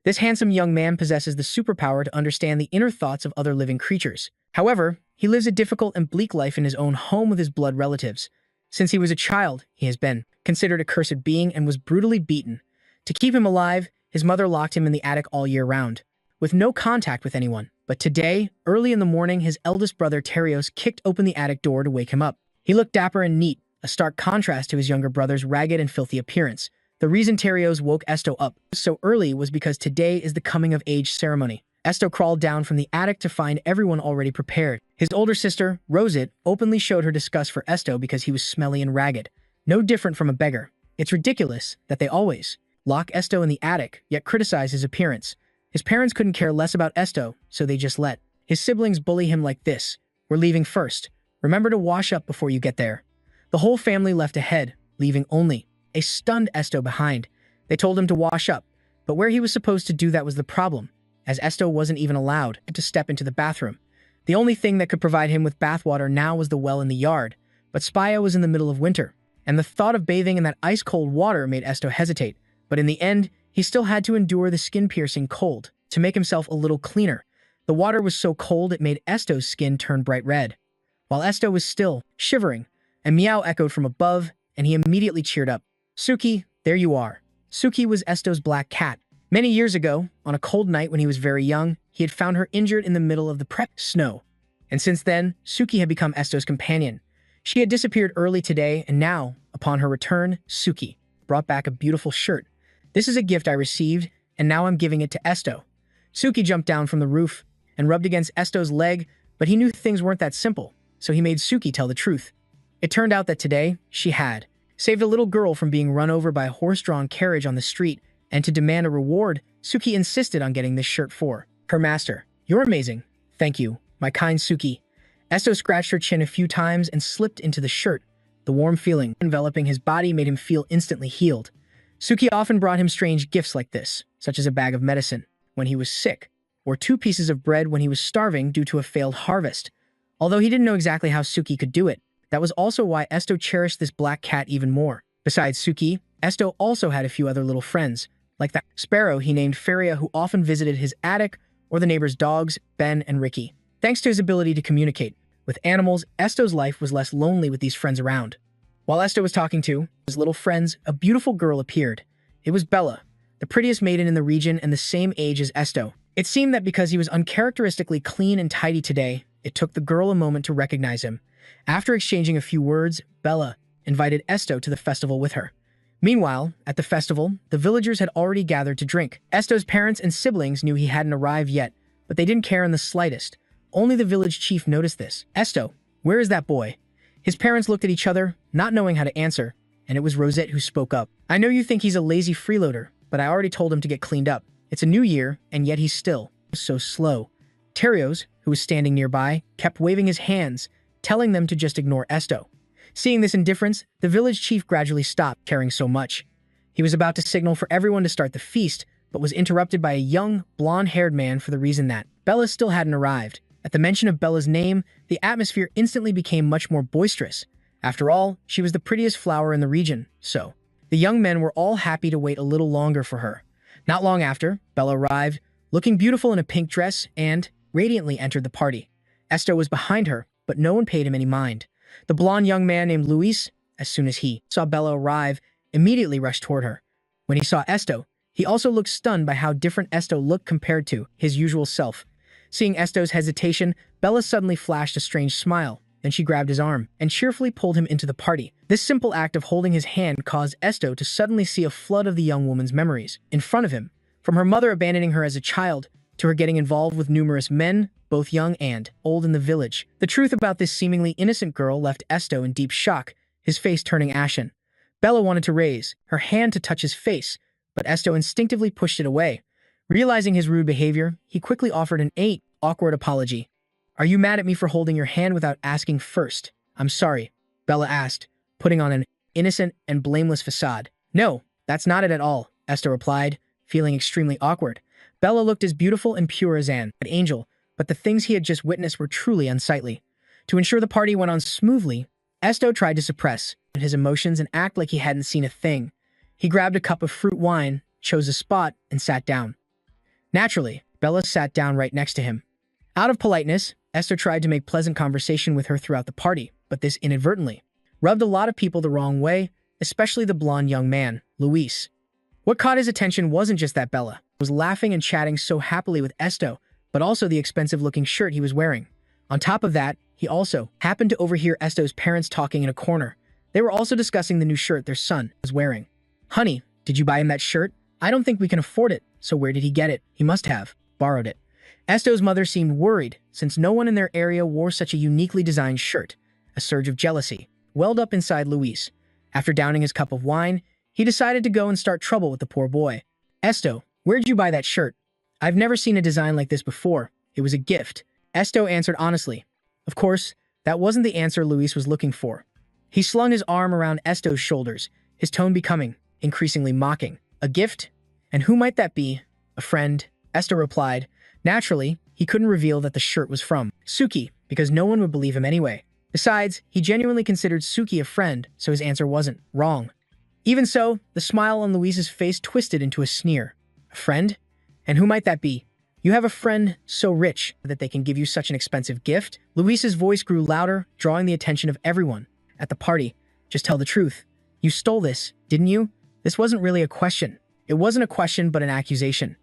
This handsome young man possesses the superpower to understand the inner thoughts of other living creatures. However, he lives a difficult and bleak life in his own home with his blood relatives. Since he was a child, he has been considered a cursed being and was brutally beaten. To keep him alive, his mother locked him in the attic all year round, with no contact with anyone. But today, early in the morning, his eldest brother Terios kicked open the attic door to wake him up. He looked dapper and neat, a stark contrast to his younger brother's ragged and filthy appearance. The reason Terios woke Esto up so early was because today is the coming-of-age ceremony. Esto crawled down from the attic to find everyone already prepared. His older sister, Rosit, openly showed her disgust for Esto because he was smelly and ragged, no different from a beggar. It's ridiculous that they always lock Esto in the attic, yet criticize his appearance. His parents couldn't care less about Esto, so they just let his siblings bully him like this. "We're leaving first. Remember to wash up before you get there." The whole family left ahead, leaving only a stunned Esto behind. They told him to wash up, but where he was supposed to do that was the problem, as Esto wasn't even allowed to step into the bathroom. The only thing that could provide him with bathwater now was the well in the yard, but Spia was in the middle of winter, and the thought of bathing in that ice-cold water made Esto hesitate. But in the end, he still had to endure the skin-piercing cold to make himself a little cleaner. The water was so cold it made Esto's skin turn bright red. While Esto was still shivering, a meow echoed from above, and he immediately cheered up. "Suki, there you are." Suki was Esto's black cat. Many years ago, on a cold night when he was very young, he had found her injured in the middle of the snow. And since then, Suki had become Esto's companion. She had disappeared early today, and now, upon her return, Suki brought back a beautiful shirt. "This is a gift I received, and now I'm giving it to Esto." Suki jumped down from the roof and rubbed against Esto's leg, but he knew things weren't that simple, so he made Suki tell the truth. It turned out that today, she had saved a little girl from being run over by a horse-drawn carriage on the street, and to demand a reward, Suki insisted on getting this shirt for her master. "You're amazing. Thank you, my kind Suki." Esto scratched her chin a few times and slipped into the shirt. The warm feeling enveloping his body made him feel instantly healed. Suki often brought him strange gifts like this, such as a bag of medicine when he was sick, or 2 pieces of bread when he was starving due to a failed harvest. Although he didn't know exactly how Suki could do it, that was also why Esto cherished this black cat even more. Besides Suki, Esto also had a few other little friends, like the sparrow he named Feria, who often visited his attic, or the neighbor's dogs, Ben and Ricky. Thanks to his ability to communicate with animals, Esto's life was less lonely with these friends around. While Esto was talking to his little friends, a beautiful girl appeared. It was Bella, the prettiest maiden in the region and the same age as Esto. It seemed that because he was uncharacteristically clean and tidy today, it took the girl a moment to recognize him. After exchanging a few words, Bella invited Esto to the festival with her. Meanwhile, at the festival, the villagers had already gathered to drink. Esto's parents and siblings knew he hadn't arrived yet, but they didn't care in the slightest. Only the village chief noticed this. "Esto, where is that boy?" His parents looked at each other, not knowing how to answer, and it was Rosette who spoke up. "I know you think he's a lazy freeloader, but I already told him to get cleaned up. It's a new year, and yet he's still so slow." Terios, who was standing nearby, kept waving his hands, telling them to just ignore Esto. Seeing this indifference, the village chief gradually stopped caring so much. He was about to signal for everyone to start the feast, but was interrupted by a young, blonde-haired man for the reason that Bella still hadn't arrived. At the mention of Bella's name, the atmosphere instantly became much more boisterous. After all, she was the prettiest flower in the region, so the young men were all happy to wait a little longer for her. Not long after, Bella arrived, looking beautiful in a pink dress, and radiantly entered the party. Esto was behind her, but no one paid him any mind. The blonde young man named Luis, as soon as he saw Bella arrive, immediately rushed toward her. When he saw Esto, he also looked stunned by how different Esto looked compared to his usual self. Seeing Esto's hesitation, Bella suddenly flashed a strange smile. Then she grabbed his arm and cheerfully pulled him into the party. This simple act of holding his hand caused Esto to suddenly see a flood of the young woman's memories in front of him, from her mother abandoning her as a child to her getting involved with numerous men, both young and old in the village. The truth about this seemingly innocent girl left Esto in deep shock, his face turning ashen. Bella wanted to raise her hand to touch his face, but Esto instinctively pushed it away. Realizing his rude behavior, he quickly offered an awkward apology. "Are you mad at me for holding your hand without asking first?" "I'm sorry," Bella asked, putting on an innocent and blameless facade. "No, that's not it at all," Esto replied, feeling extremely awkward. Bella looked as beautiful and pure as an angel, but the things he had just witnessed were truly unsightly. To ensure the party went on smoothly, Esto tried to suppress his emotions and act like he hadn't seen a thing. He grabbed a cup of fruit wine, chose a spot, and sat down. Naturally, Bella sat down right next to him. Out of politeness, Esther tried to make pleasant conversation with her throughout the party, but this inadvertently rubbed a lot of people the wrong way, especially the blonde young man, Luis. What caught his attention wasn't just that Bella was laughing and chatting so happily with Esto, but also the expensive-looking shirt he was wearing. On top of that, he also happened to overhear Esto's parents talking in a corner. They were also discussing the new shirt their son was wearing. "Honey, did you buy him that shirt? I don't think we can afford it, so where did he get it? He must have borrowed it." Esto's mother seemed worried, since no one in their area wore such a uniquely designed shirt. A surge of jealousy welled up inside Luis. After downing his cup of wine, he decided to go and start trouble with the poor boy. "Esto, where'd you buy that shirt? I've never seen a design like this before. It was a gift." Esto answered honestly. Of course, that wasn't the answer Luis was looking for. He slung his arm around Esto's shoulders, his tone becoming increasingly mocking. "A gift? And who might that be?" "A friend," Esto replied. Naturally, he couldn't reveal that the shirt was from Suki, because no one would believe him anyway. Besides, he genuinely considered Suki a friend, so his answer wasn't wrong. Even so, the smile on Luis's face twisted into a sneer. "A friend? And who might that be? You have a friend so rich that they can give you such an expensive gift?" Luis's voice grew louder, drawing the attention of everyone at the party. "Just tell the truth. You stole this, didn't you?" This wasn't really a question. It wasn't a question, but an accusation.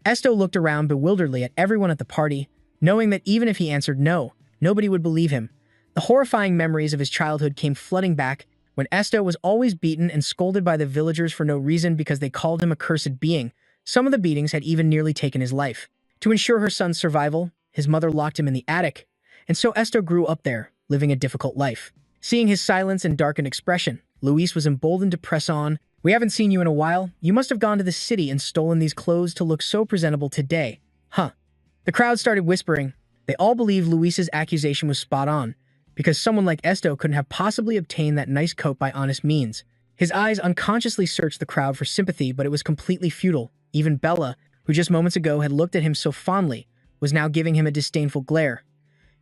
Esto looked around bewilderedly at everyone at the party, knowing that even if he answered no, nobody would believe him. The horrifying memories of his childhood came flooding back, when Esto was always beaten and scolded by the villagers for no reason because they called him a cursed being. Some of the beatings had even nearly taken his life. To ensure her son's survival, his mother locked him in the attic, and so Esto grew up there, living a difficult life. Seeing his silence and darkened expression, Luis was emboldened to press on. "We haven't seen you in a while. You must have gone to the city and stolen these clothes to look so presentable today. Huh?" The crowd started whispering. They all believed Luis's accusation was spot on, because someone like Esto couldn't have possibly obtained that nice coat by honest means. His eyes unconsciously searched the crowd for sympathy, but it was completely futile. Even Bella, who just moments ago had looked at him so fondly, was now giving him a disdainful glare.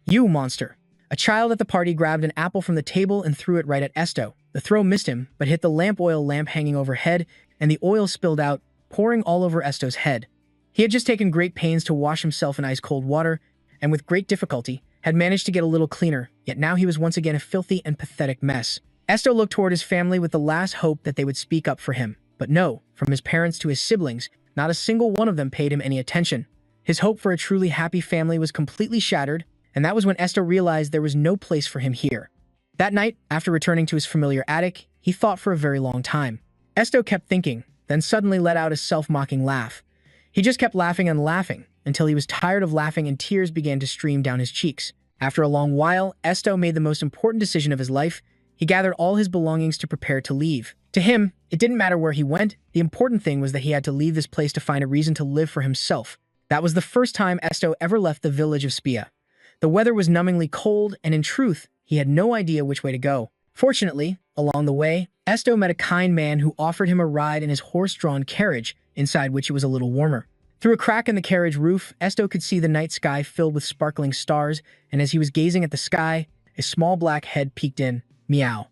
"You monster!" A child at the party grabbed an apple from the table and threw it right at Esto. The throw missed him, but hit the oil lamp hanging overhead, and the oil spilled out, pouring all over Esto's head. He had just taken great pains to wash himself in ice-cold water, and with great difficulty, had managed to get a little cleaner, yet now he was once again a filthy and pathetic mess. Esto looked toward his family with the last hope that they would speak up for him. But no, from his parents to his siblings, not a single one of them paid him any attention. His hope for a truly happy family was completely shattered, and that was when Esto realized there was no place for him here. That night, after returning to his familiar attic, he thought for a very long time. Esto kept thinking, then suddenly let out a self-mocking laugh. He just kept laughing and laughing, until he was tired of laughing and tears began to stream down his cheeks. After a long while, Esto made the most important decision of his life. He gathered all his belongings to prepare to leave. To him, it didn't matter where he went. The important thing was that he had to leave this place to find a reason to live for himself. That was the first time Esto ever left the village of Spia. The weather was numbingly cold, and in truth, he had no idea which way to go. Fortunately, along the way, Esto met a kind man who offered him a ride in his horse-drawn carriage, inside which it was a little warmer. Through a crack in the carriage roof, Esto could see the night sky filled with sparkling stars, and as he was gazing at the sky, a small black head peeked in. Meow.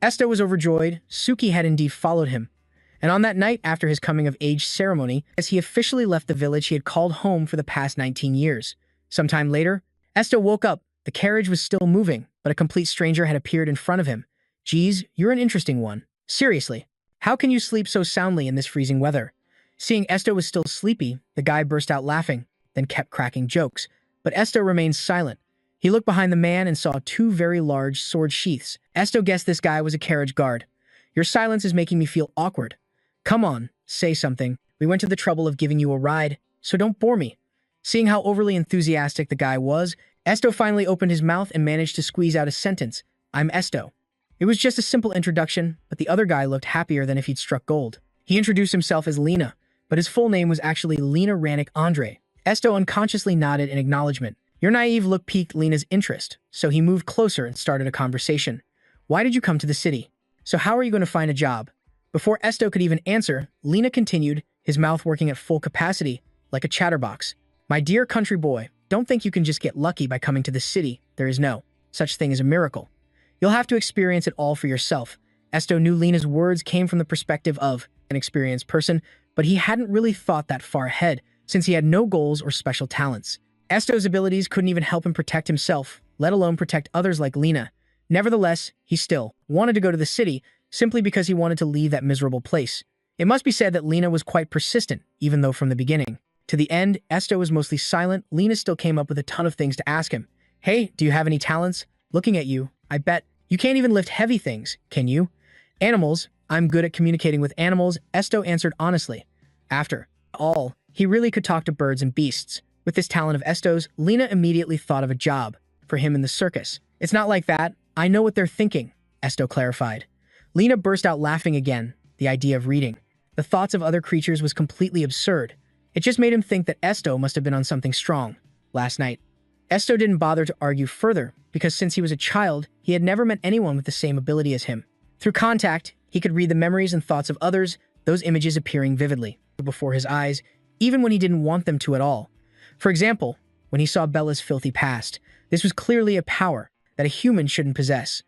Esto was overjoyed. Suki had indeed followed him. And on that night after his coming-of-age ceremony, as he officially left the village he had called home for the past 19 years. Sometime later, Esto woke up. The carriage was still moving, but a complete stranger had appeared in front of him. "Geez, you're an interesting one. Seriously, how can you sleep so soundly in this freezing weather?" Seeing Esto was still sleepy, the guy burst out laughing, then kept cracking jokes. But Esto remained silent. He looked behind the man and saw two very large sword sheaths. Esto guessed this guy was a carriage guard. "Your silence is making me feel awkward. Come on, say something. We went to the trouble of giving you a ride, so don't bore me." Seeing how overly enthusiastic the guy was, Esto finally opened his mouth and managed to squeeze out a sentence. "I'm Esto." It was just a simple introduction, but the other guy looked happier than if he'd struck gold. He introduced himself as Lena, but his full name was actually Lena Rannick Andre. Esto unconsciously nodded in acknowledgement. Your naive look piqued Lena's interest, so he moved closer and started a conversation. "Why did you come to the city? So how are you going to find a job?" Before Esto could even answer, Lena continued, his mouth working at full capacity, like a chatterbox. "My dear country boy, don't think you can just get lucky by coming to the city. There is no such thing as a miracle. You'll have to experience it all for yourself." Esto knew Lena's words came from the perspective of an experienced person, but he hadn't really thought that far ahead. since he had no goals or special talents. Esto's abilities couldn't even help him protect himself, let alone protect others like Lena. Nevertheless, he still wanted to go to the city simply because he wanted to leave that miserable place. It must be said that Lena was quite persistent, even though from the beginning. To the end, Esto was mostly silent. Lena still came up with a ton of things to ask him. Hey, do you have any talents? Looking at you, I bet you can't even lift heavy things, can you? Animals, I'm good at communicating with animals, Esto answered honestly. After all, he really could talk to birds and beasts. With this talent of Esto's, Lena immediately thought of a job for him in the circus. It's not like that. I know what they're thinking, Esto clarified. Lena burst out laughing again. The idea of reading the thoughts of other creatures was completely absurd. It just made him think that Esto must have been on something strong last night. Esto didn't bother to argue further because since he was a child, he had never met anyone with the same ability as him. Through contact, he could read the memories and thoughts of others, those images appearing vividly before his eyes, even when he didn't want them to at all. For example, when he saw Bella's filthy past, this was clearly a power that a human shouldn't possess.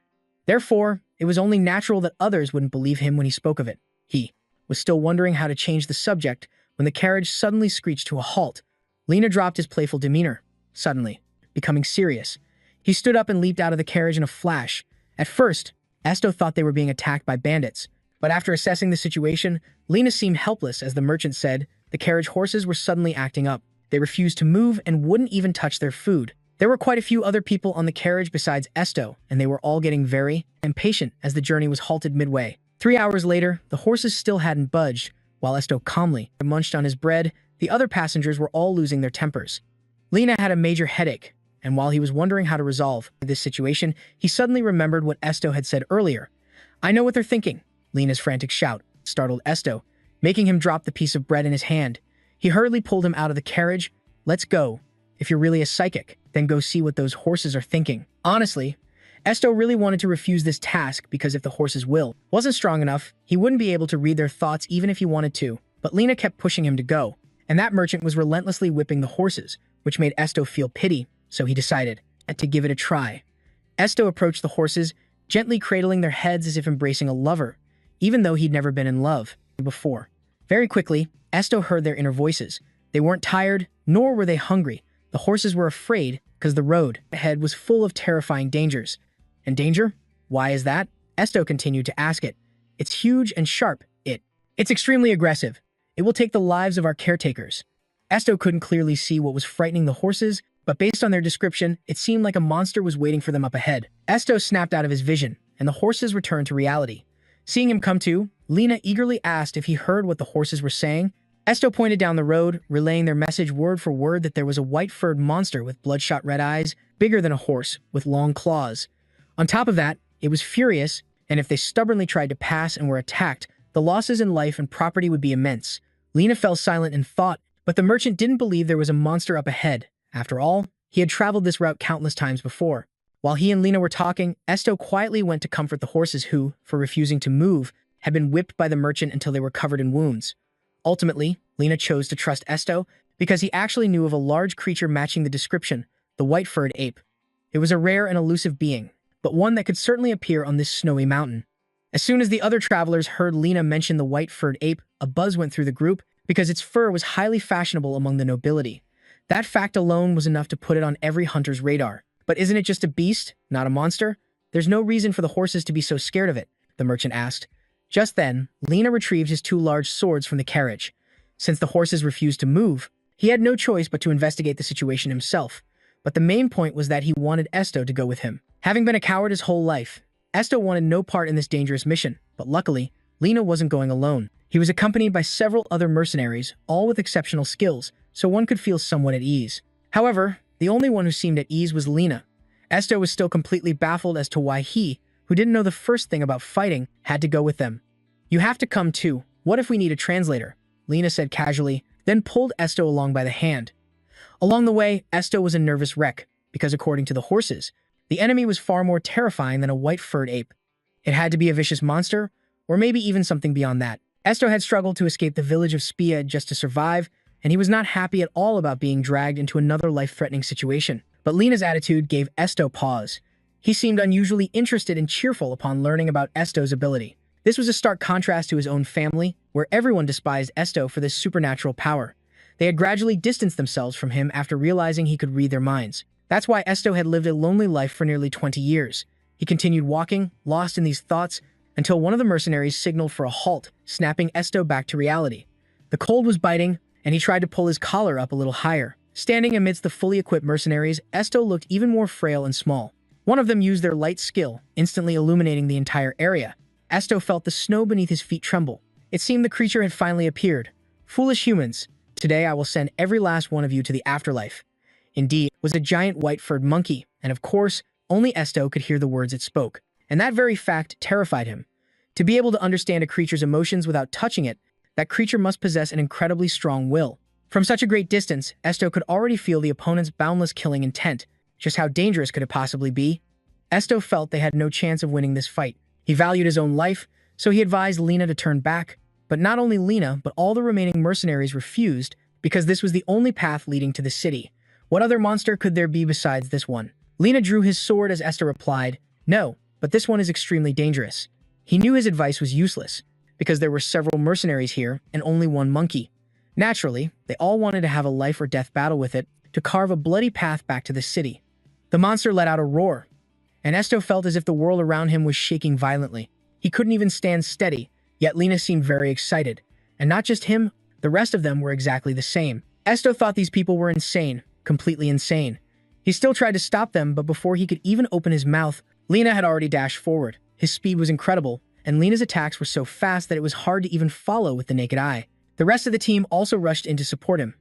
Therefore, it was only natural that others wouldn't believe him when he spoke of it. He was still wondering how to change the subject when the carriage suddenly screeched to a halt. Lena dropped his playful demeanor, suddenly becoming serious. He stood up and leaped out of the carriage in a flash. At first, Esto thought they were being attacked by bandits, but after assessing the situation, Lena seemed helpless as the merchant said the carriage horses were suddenly acting up. They refused to move and wouldn't even touch their food. There were quite a few other people on the carriage besides Esto, and they were all getting very impatient as the journey was halted midway. 3 hours later, the horses still hadn't budged. While Esto calmly munched on his bread, the other passengers were all losing their tempers. Lena had a major headache, and while he was wondering how to resolve this situation, he suddenly remembered what Esto had said earlier. I know what they're thinking. Lena's frantic shout startled Esto, making him drop the piece of bread in his hand. He hurriedly pulled him out of the carriage. Let's go. If you're really a psychic, then go see what those horses are thinking. Honestly, Esto really wanted to refuse this task because if the horse's will wasn't strong enough, he wouldn't be able to read their thoughts even if he wanted to. But Lena kept pushing him to go, and that merchant was relentlessly whipping the horses, which made Esto feel pity, so he decided to give it a try. Esto approached the horses, gently cradling their heads as if embracing a lover, even though he'd never been in love before. Very quickly, Esto heard their inner voices. They weren't tired, nor were they hungry. The horses were afraid because the road ahead was full of terrifying dangers. And danger? Why is that? Esto continued to ask it. It's huge and sharp. It's extremely aggressive. It will take the lives of our caretakers. Esto couldn't clearly see what was frightening the horses, but based on their description, it seemed like a monster was waiting for them up ahead. Esto snapped out of his vision, and the horses returned to reality. Seeing him come to, Lena eagerly asked if he heard what the horses were saying. Esto pointed down the road, relaying their message word for word that there was a white-furred monster with bloodshot red eyes, bigger than a horse, with long claws. On top of that, it was furious, and if they stubbornly tried to pass and were attacked, the losses in life and property would be immense. Lena fell silent in thought, but the merchant didn't believe there was a monster up ahead. After all, he had traveled this route countless times before. While he and Lena were talking, Esto quietly went to comfort the horses who, for refusing to move, had been whipped by the merchant until they were covered in wounds. Ultimately, Lena chose to trust Esto because he actually knew of a large creature matching the description, the white-furred ape. It was a rare and elusive being, but one that could certainly appear on this snowy mountain. As soon as the other travelers heard Lena mention the white-furred ape, a buzz went through the group because its fur was highly fashionable among the nobility. That fact alone was enough to put it on every hunter's radar. But isn't it just a beast, not a monster? There's no reason for the horses to be so scared of it, the merchant asked. Just then, Lena retrieved his 2 large swords from the carriage. Since the horses refused to move, he had no choice but to investigate the situation himself. But the main point was that he wanted Esto to go with him. Having been a coward his whole life, Esto wanted no part in this dangerous mission, but luckily, Lena wasn't going alone. He was accompanied by several other mercenaries, all with exceptional skills, so one could feel somewhat at ease. However, the only one who seemed at ease was Lena. Esto was still completely baffled as to why he, who didn't know the first thing about fighting, had to go with them. You have to come too. What if we need a translator? Lena said casually, then pulled Esto along by the hand. Along the way, Esto was a nervous wreck, because according to the horses, the enemy was far more terrifying than a white-furred ape. It had to be a vicious monster, or maybe even something beyond that. Esto had struggled to escape the village of Spia just to survive, and he was not happy at all about being dragged into another life-threatening situation. But Lena's attitude gave Esto pause. He seemed unusually interested and cheerful upon learning about Esto's ability. This was a stark contrast to his own family, where everyone despised Esto for this supernatural power. They had gradually distanced themselves from him after realizing he could read their minds. That's why Esto had lived a lonely life for nearly 20 years. He continued walking, lost in these thoughts, until one of the mercenaries signaled for a halt, snapping Esto back to reality. The cold was biting, and he tried to pull his collar up a little higher. Standing amidst the fully equipped mercenaries, Esto looked even more frail and small. One of them used their light skill, instantly illuminating the entire area. Esto felt the snow beneath his feet tremble. It seemed the creature had finally appeared. Foolish humans, today I will send every last one of you to the afterlife. Indeed, it was a giant white-furred monkey, and of course, only Esto could hear the words it spoke. And that very fact terrified him. To be able to understand a creature's emotions without touching it, that creature must possess an incredibly strong will. From such a great distance, Esto could already feel the opponent's boundless killing intent. Just how dangerous could it possibly be? Esto felt they had no chance of winning this fight. He valued his own life, so he advised Lena to turn back. But not only Lena, but all the remaining mercenaries refused, because this was the only path leading to the city. What other monster could there be besides this one? Lena drew his sword as Esto replied, "No, but this one is extremely dangerous." He knew his advice was useless, because there were several mercenaries here and only one monkey. Naturally, they all wanted to have a life or death battle with it to carve a bloody path back to the city. The monster let out a roar, and Esto felt as if the world around him was shaking violently. He couldn't even stand steady, yet Lena seemed very excited. And not just him, the rest of them were exactly the same. Esto thought these people were insane, completely insane. He still tried to stop them, but before he could even open his mouth, Lena had already dashed forward. His speed was incredible, and Lena's attacks were so fast that it was hard to even follow with the naked eye. The rest of the team also rushed in to support him.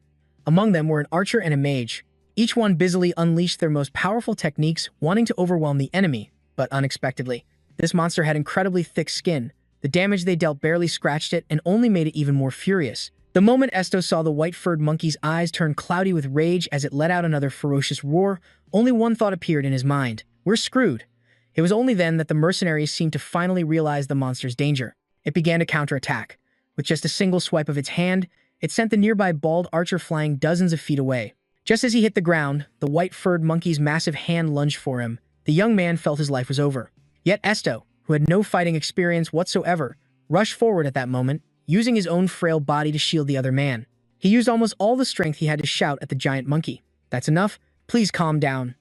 Among them were an archer and a mage. Each one busily unleashed their most powerful techniques, wanting to overwhelm the enemy, but unexpectedly. This monster had incredibly thick skin. The damage they dealt barely scratched it and only made it even more furious. The moment Esto saw the white-furred monkey's eyes turn cloudy with rage as it let out another ferocious roar, only one thought appeared in his mind. We're screwed. It was only then that the mercenaries seemed to finally realize the monster's danger. It began to counterattack. With just a single swipe of its hand, it sent the nearby bald archer flying dozens of feet away. Just as he hit the ground, the white-furred monkey's massive hand lunged for him. The young man felt his life was over. Yet Esto, who had no fighting experience whatsoever, rushed forward at that moment, using his own frail body to shield the other man. He used almost all the strength he had to shout at the giant monkey. "That's enough. Please calm down."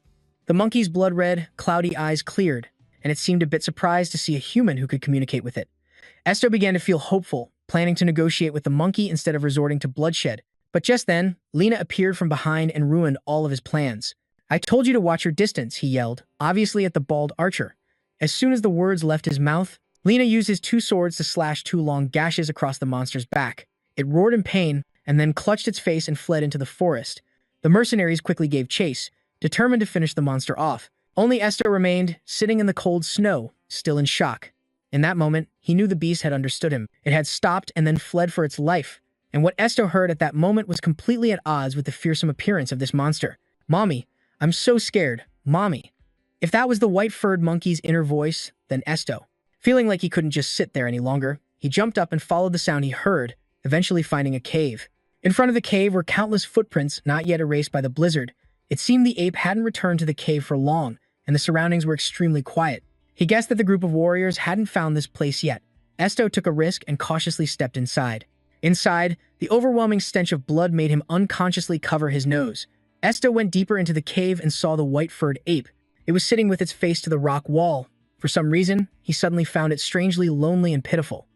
The monkey's blood-red, cloudy eyes cleared, and it seemed a bit surprised to see a human who could communicate with it. Esto began to feel hopeful, planning to negotiate with the monkey instead of resorting to bloodshed. But just then, Lena appeared from behind and ruined all of his plans. "I told you to watch your distance," he yelled, obviously at the bald archer. As soon as the words left his mouth, Lena used his two swords to slash two long gashes across the monster's back. It roared in pain, and then clutched its face and fled into the forest. The mercenaries quickly gave chase, determined to finish the monster off. Only Esto remained, sitting in the cold snow, still in shock. In that moment, he knew the beast had understood him. It had stopped and then fled for its life. And what Esto heard at that moment was completely at odds with the fearsome appearance of this monster. "Mommy, I'm so scared. Mommy." If that was the white-furred monkey's inner voice, then Esto. Feeling like he couldn't just sit there any longer, he jumped up and followed the sound he heard, eventually finding a cave. In front of the cave were countless footprints not yet erased by the blizzard. It seemed the ape hadn't returned to the cave for long, and the surroundings were extremely quiet. He guessed that the group of warriors hadn't found this place yet. Esto took a risk and cautiously stepped inside. Inside, the overwhelming stench of blood made him unconsciously cover his nose. Esto went deeper into the cave and saw the white-furred ape. It was sitting with its face to the rock wall. For some reason, he suddenly found it strangely lonely and pitiful.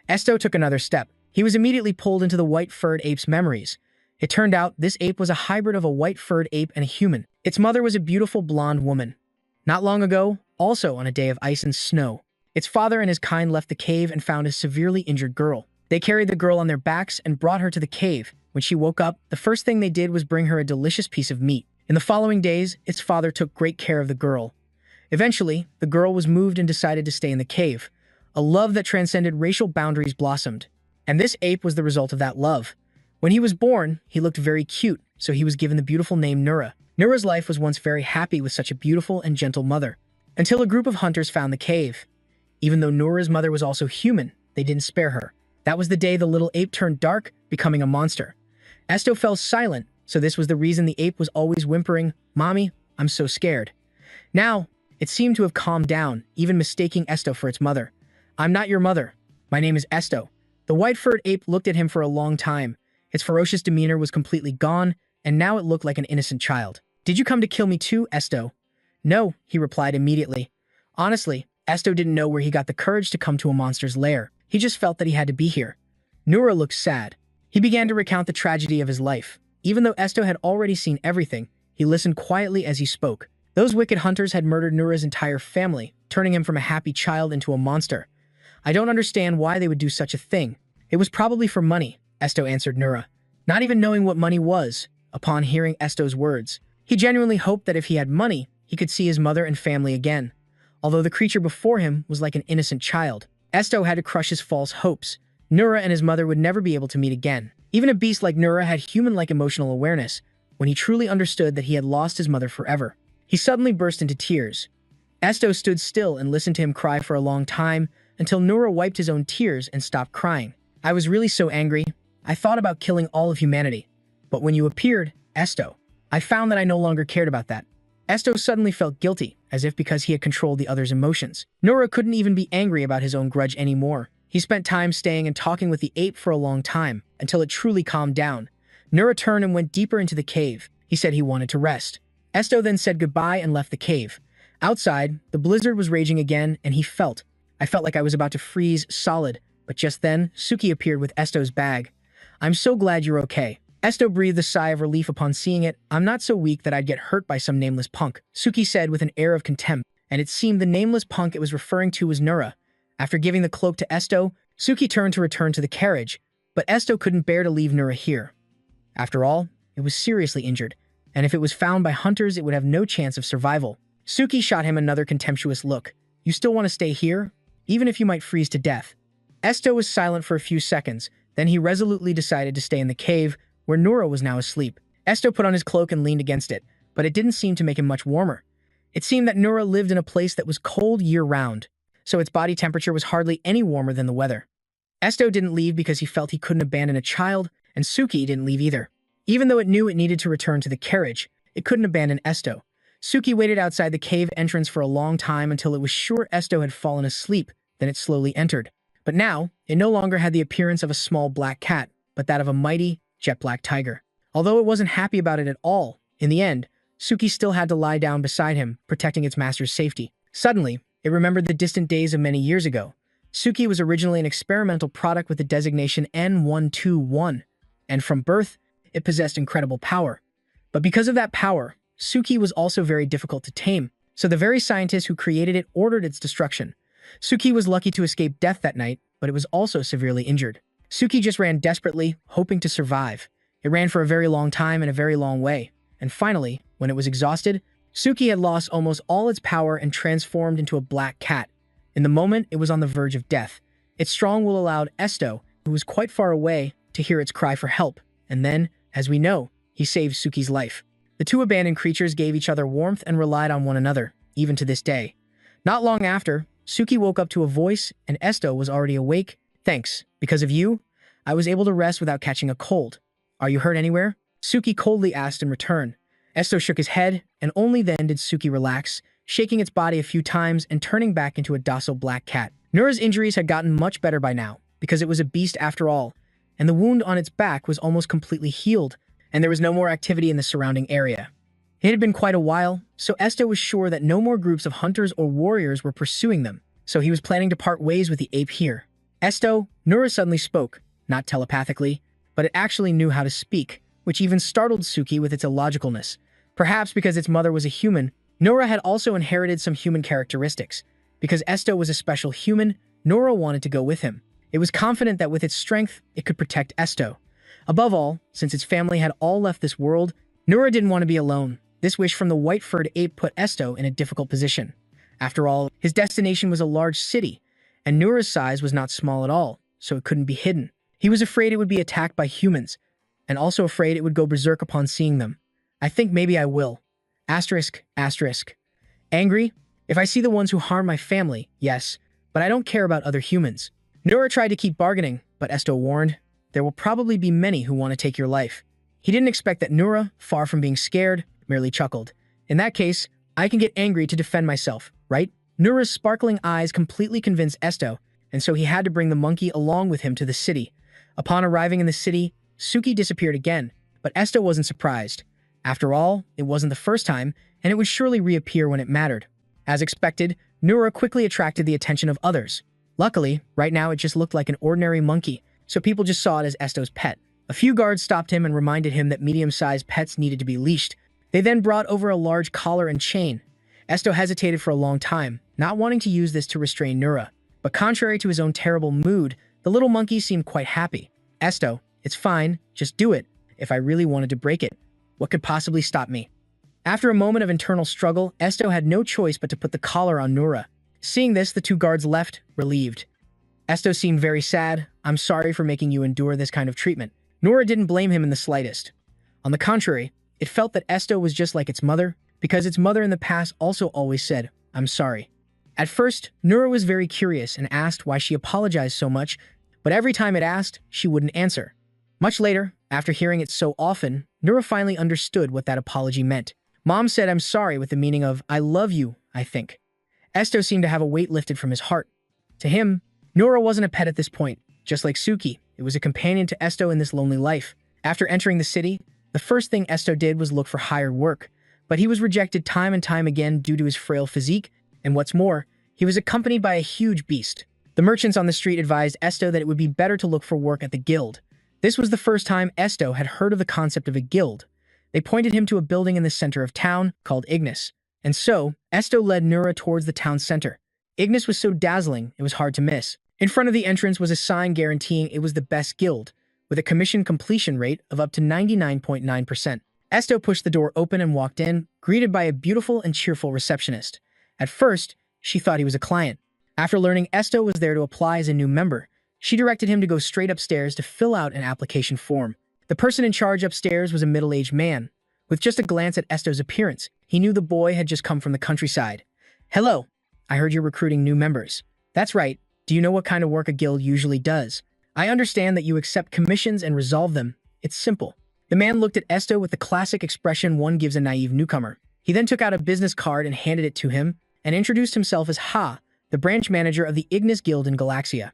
Esto took another step. He was immediately pulled into the white-furred ape's memories. It turned out this ape was a hybrid of a white-furred ape and a human. Its mother was a beautiful blonde woman. Not long ago, also on a day of ice and snow, its father and his kind left the cave and found a severely injured girl. They carried the girl on their backs and brought her to the cave. When she woke up, the first thing they did was bring her a delicious piece of meat. In the following days, its father took great care of the girl. Eventually, the girl was moved and decided to stay in the cave. A love that transcended racial boundaries blossomed. And this ape was the result of that love. When he was born, he looked very cute, so he was given the beautiful name Nura. Nura's life was once very happy with such a beautiful and gentle mother, until a group of hunters found the cave. Even though Nura's mother was also human, they didn't spare her. That was the day the little ape turned dark, becoming a monster. Esto fell silent, so this was the reason the ape was always whimpering, "Mommy, I'm so scared." Now, it seemed to have calmed down, even mistaking Esto for its mother. "I'm not your mother. My name is Esto." The white-furred ape looked at him for a long time. Its ferocious demeanor was completely gone, and now it looked like an innocent child. "Did you come to kill me too, Esto?" "No," he replied immediately. Honestly, Esto didn't know where he got the courage to come to a monster's lair. He just felt that he had to be here. Nura looked sad. He began to recount the tragedy of his life. Even though Esto had already seen everything, he listened quietly as he spoke. Those wicked hunters had murdered Nura's entire family, turning him from a happy child into a monster. "I don't understand why they would do such a thing. It was probably for money," Esto answered Nura, not even knowing what money was. Upon hearing Esto's words, he genuinely hoped that if he had money, he could see his mother and family again. Although the creature before him was like an innocent child, Esto had to crush his false hopes. Nura and his mother would never be able to meet again. Even a beast like Nura had human-like emotional awareness when he truly understood that he had lost his mother forever. He suddenly burst into tears. Esto stood still and listened to him cry for a long time until Nura wiped his own tears and stopped crying. "I was really so angry. I thought about killing all of humanity. But when you appeared, Esto, I found that I no longer cared about that." Esto suddenly felt guilty, as if because he had controlled the other's emotions. Nura couldn't even be angry about his own grudge anymore. He spent time staying and talking with the ape for a long time, until it truly calmed down. Nura turned and went deeper into the cave. He said he wanted to rest. Esto then said goodbye and left the cave. Outside, the blizzard was raging again, and I felt like I was about to freeze solid, but just then, Suki appeared with Esto's bag. "I'm so glad you're okay." Esto breathed a sigh of relief upon seeing it. "I'm not so weak that I'd get hurt by some nameless punk," Suki said with an air of contempt, and it seemed the nameless punk it was referring to was Nura. After giving the cloak to Esto, Suki turned to return to the carriage, but Esto couldn't bear to leave Nura here. After all, it was seriously injured, and if it was found by hunters, it would have no chance of survival. Suki shot him another contemptuous look. "You still want to stay here? Even if you might freeze to death?" Esto was silent for a few seconds, then he resolutely decided to stay in the cave, where Nura was now asleep. Esto put on his cloak and leaned against it, but it didn't seem to make him much warmer. It seemed that Nura lived in a place that was cold year-round, so its body temperature was hardly any warmer than the weather. Esto didn't leave because he felt he couldn't abandon a child, and Suki didn't leave either. Even though it knew it needed to return to the carriage, it couldn't abandon Esto. Suki waited outside the cave entrance for a long time until it was sure Esto had fallen asleep, then it slowly entered. But now, it no longer had the appearance of a small black cat, but that of a mighty, jet-black tiger. Although it wasn't happy about it at all, in the end, Suki still had to lie down beside him, protecting its master's safety. Suddenly, it remembered the distant days of many years ago. Suki was originally an experimental product with the designation N121, and from birth, it possessed incredible power. But because of that power, Suki was also very difficult to tame, so the very scientists who created it ordered its destruction. Suki was lucky to escape death that night, but it was also severely injured. Suki just ran desperately, hoping to survive. It ran for a very long time and a very long way, and finally, when it was exhausted, Suki had lost almost all its power and transformed into a black cat. In the moment, it was on the verge of death. Its strong will allowed Esto, who was quite far away, to hear its cry for help, and then, as we know, he saved Suki's life. The two abandoned creatures gave each other warmth and relied on one another, even to this day. Not long after, Suki woke up to a voice, and Esto was already awake. "Thanks. Because of you, I was able to rest without catching a cold. Are you hurt anywhere?" Suki coldly asked in return. Esto shook his head, and only then did Suki relax, shaking its body a few times and turning back into a docile black cat. Nura's injuries had gotten much better by now, because it was a beast after all, and the wound on its back was almost completely healed, and there was no more activity in the surrounding area. It had been quite a while, so Esto was sure that no more groups of hunters or warriors were pursuing them, so he was planning to part ways with the ape here. "Esto," Nura suddenly spoke, not telepathically, but it actually knew how to speak, which even startled Suki with its illogicalness. Perhaps because its mother was a human, Nura had also inherited some human characteristics. Because Esto was a special human, Nura wanted to go with him. It was confident that with its strength, it could protect Esto. Above all, since its family had all left this world, Nura didn't want to be alone. This wish from the white-furred ape put Esto in a difficult position. After all, his destination was a large city, and Nura's size was not small at all, so it couldn't be hidden. He was afraid it would be attacked by humans, and also afraid it would go berserk upon seeing them. "I think maybe I will. Asterisk, asterisk. Angry? If I see the ones who harm my family, yes, but I don't care about other humans." Nura tried to keep bargaining, but Esto warned, "There will probably be many who want to take your life." He didn't expect that Nura, far from being scared, merely chuckled. "In that case, I can get angry to defend myself, right?" Nura's sparkling eyes completely convinced Esto, and so he had to bring the monkey along with him to the city. Upon arriving in the city, Suki disappeared again, but Esto wasn't surprised. After all, it wasn't the first time, and it would surely reappear when it mattered. As expected, Nura quickly attracted the attention of others. Luckily, right now it just looked like an ordinary monkey, so people just saw it as Esto's pet. A few guards stopped him and reminded him that medium-sized pets needed to be leashed. They then brought over a large collar and chain. Esto hesitated for a long time, not wanting to use this to restrain Nura. But contrary to his own terrible mood, the little monkey seemed quite happy. Esto, it's fine, just do it. If I really wanted to break it, what could possibly stop me? After a moment of internal struggle, Esto had no choice but to put the collar on Nura. Seeing this, the two guards left, relieved. Esto seemed very sad. I'm sorry for making you endure this kind of treatment. Nura didn't blame him in the slightest. On the contrary, it felt that Esto was just like its mother, because its mother in the past also always said, I'm sorry. At first, Nura was very curious and asked why she apologized so much, but every time it asked, she wouldn't answer. Much later, after hearing it so often, Nura finally understood what that apology meant. Mom said I'm sorry with the meaning of I love you, I think. Esto seemed to have a weight lifted from his heart. To him, Nura wasn't a pet at this point. Just like Suki, it was a companion to Esto in this lonely life. After entering the city, the first thing Esto did was look for hired work, but he was rejected time and time again due to his frail physique, and what's more, he was accompanied by a huge beast. The merchants on the street advised Esto that it would be better to look for work at the guild. This was the first time Esto had heard of the concept of a guild. They pointed him to a building in the center of town called Ignis, and so Esto led Nura towards the town center. Ignis was so dazzling, it was hard to miss. In front of the entrance was a sign guaranteeing it was the best guild, with a commission completion rate of up to 99.9%. Esto pushed the door open and walked in, greeted by a beautiful and cheerful receptionist. At first, she thought he was a client. After learning Esto was there to apply as a new member, she directed him to go straight upstairs to fill out an application form. The person in charge upstairs was a middle-aged man. With just a glance at Esto's appearance, he knew the boy had just come from the countryside. Hello, I heard you're recruiting new members. That's right. Do you know what kind of work a guild usually does? I understand that you accept commissions and resolve them. It's simple. The man looked at Esto with the classic expression one gives a naive newcomer. He then took out a business card and handed it to him, and introduced himself as Ha, the branch manager of the Ignis Guild in Galaxia.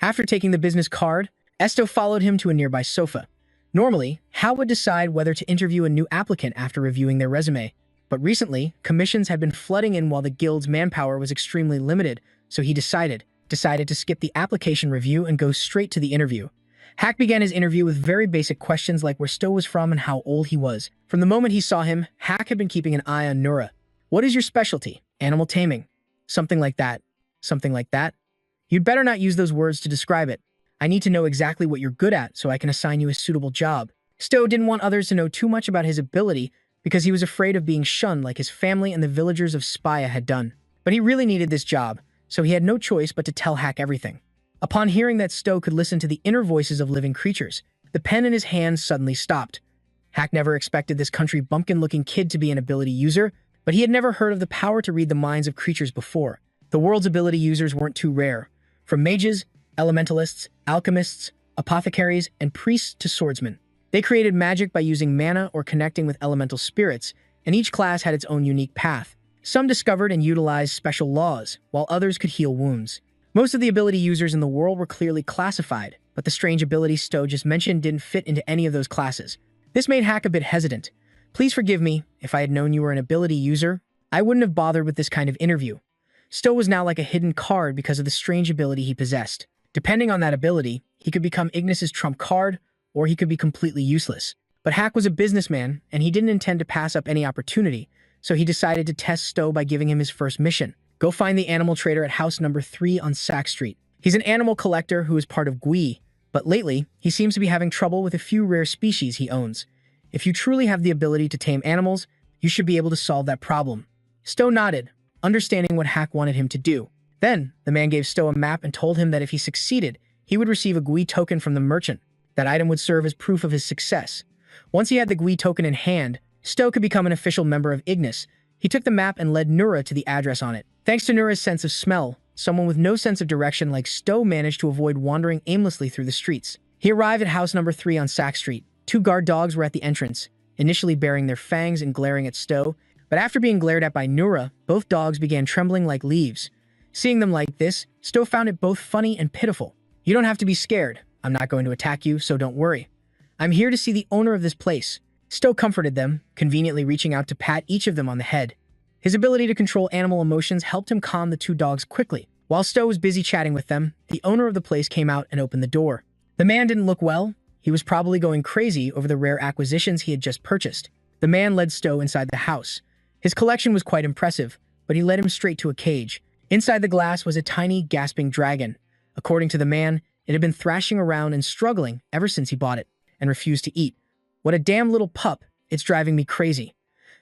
After taking the business card, Esto followed him to a nearby sofa. Normally, Ha would decide whether to interview a new applicant after reviewing their resume, but recently, commissions had been flooding in while the guild's manpower was extremely limited, so he decided to skip the application review and go straight to the interview. Hack began his interview with very basic questions like where Sto was from and how old he was. From the moment he saw him, Hack had been keeping an eye on Nura. What is your specialty? Animal taming. Something like that. Something like that. You'd better not use those words to describe it. I need to know exactly what you're good at so I can assign you a suitable job. Sto didn't want others to know too much about his ability because he was afraid of being shunned like his family and the villagers of Spaya had done. But he really needed this job, so he had no choice but to tell Hack everything. Upon hearing that Sto could listen to the inner voices of living creatures, the pen in his hand suddenly stopped. Hack never expected this country bumpkin-looking kid to be an ability user, but he had never heard of the power to read the minds of creatures before. The world's ability users weren't too rare. From mages, elementalists, alchemists, apothecaries, and priests to swordsmen. They created magic by using mana or connecting with elemental spirits, and each class had its own unique path. Some discovered and utilized special laws, while others could heal wounds. Most of the ability users in the world were clearly classified, but the strange ability Sto just mentioned didn't fit into any of those classes. This made Hack a bit hesitant. Please forgive me, if I had known you were an ability user, I wouldn't have bothered with this kind of interview. Sto was now like a hidden card because of the strange ability he possessed. Depending on that ability, he could become Ignis's trump card, or he could be completely useless. But Hack was a businessman, and he didn't intend to pass up any opportunity, so he decided to test Sto by giving him his first mission. Go find the animal trader at house number 3 on Sack Street. He's an animal collector who is part of Gui, but lately, he seems to be having trouble with a few rare species he owns. If you truly have the ability to tame animals, you should be able to solve that problem. Sto nodded, understanding what Hack wanted him to do. Then, the man gave Sto a map and told him that if he succeeded, he would receive a Gui token from the merchant. That item would serve as proof of his success. Once he had the Gui token in hand, Sto could become an official member of Ignis. He took the map and led Nura to the address on it. Thanks to Nura's sense of smell, someone with no sense of direction like Sto managed to avoid wandering aimlessly through the streets. He arrived at house number 3 on Sack Street. 2 guard dogs were at the entrance, initially baring their fangs and glaring at Sto, but after being glared at by Nura, both dogs began trembling like leaves. Seeing them like this, Sto found it both funny and pitiful. You don't have to be scared. I'm not going to attack you, so don't worry. I'm here to see the owner of this place. Stowe comforted them, conveniently reaching out to pat each of them on the head. His ability to control animal emotions helped him calm the two dogs quickly. While Stowe was busy chatting with them, the owner of the place came out and opened the door. The man didn't look well. He was probably going crazy over the rare acquisitions he had just purchased. The man led Stowe inside the house. His collection was quite impressive, but he led him straight to a cage. Inside the glass was a tiny, gasping dragon. According to the man, it had been thrashing around and struggling ever since he bought it, and refused to eat. What a damn little pup, it's driving me crazy.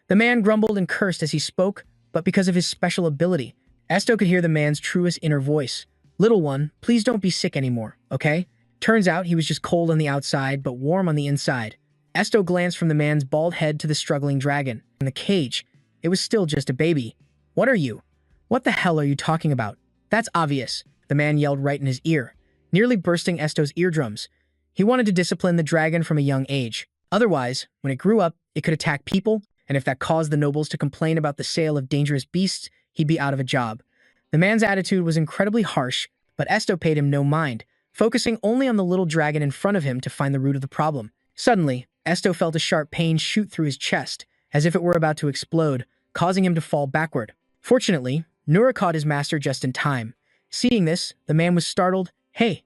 The man grumbled and cursed as he spoke, but because of his special ability, Esto could hear the man's truest inner voice. Little one, please don't be sick anymore, okay? Turns out he was just cold on the outside, but warm on the inside. Esto glanced from the man's bald head to the struggling dragon. In the cage, it was still just a baby. What are you? What the hell are you talking about? That's obvious, the man yelled right in his ear, nearly bursting Esto's eardrums. He wanted to discipline the dragon from a young age. Otherwise, when it grew up, it could attack people, and if that caused the nobles to complain about the sale of dangerous beasts, he'd be out of a job. The man's attitude was incredibly harsh, but Esto paid him no mind, focusing only on the little dragon in front of him to find the root of the problem. Suddenly, Esto felt a sharp pain shoot through his chest, as if it were about to explode, causing him to fall backward. Fortunately, Nura caught his master just in time. Seeing this, the man was startled. Hey,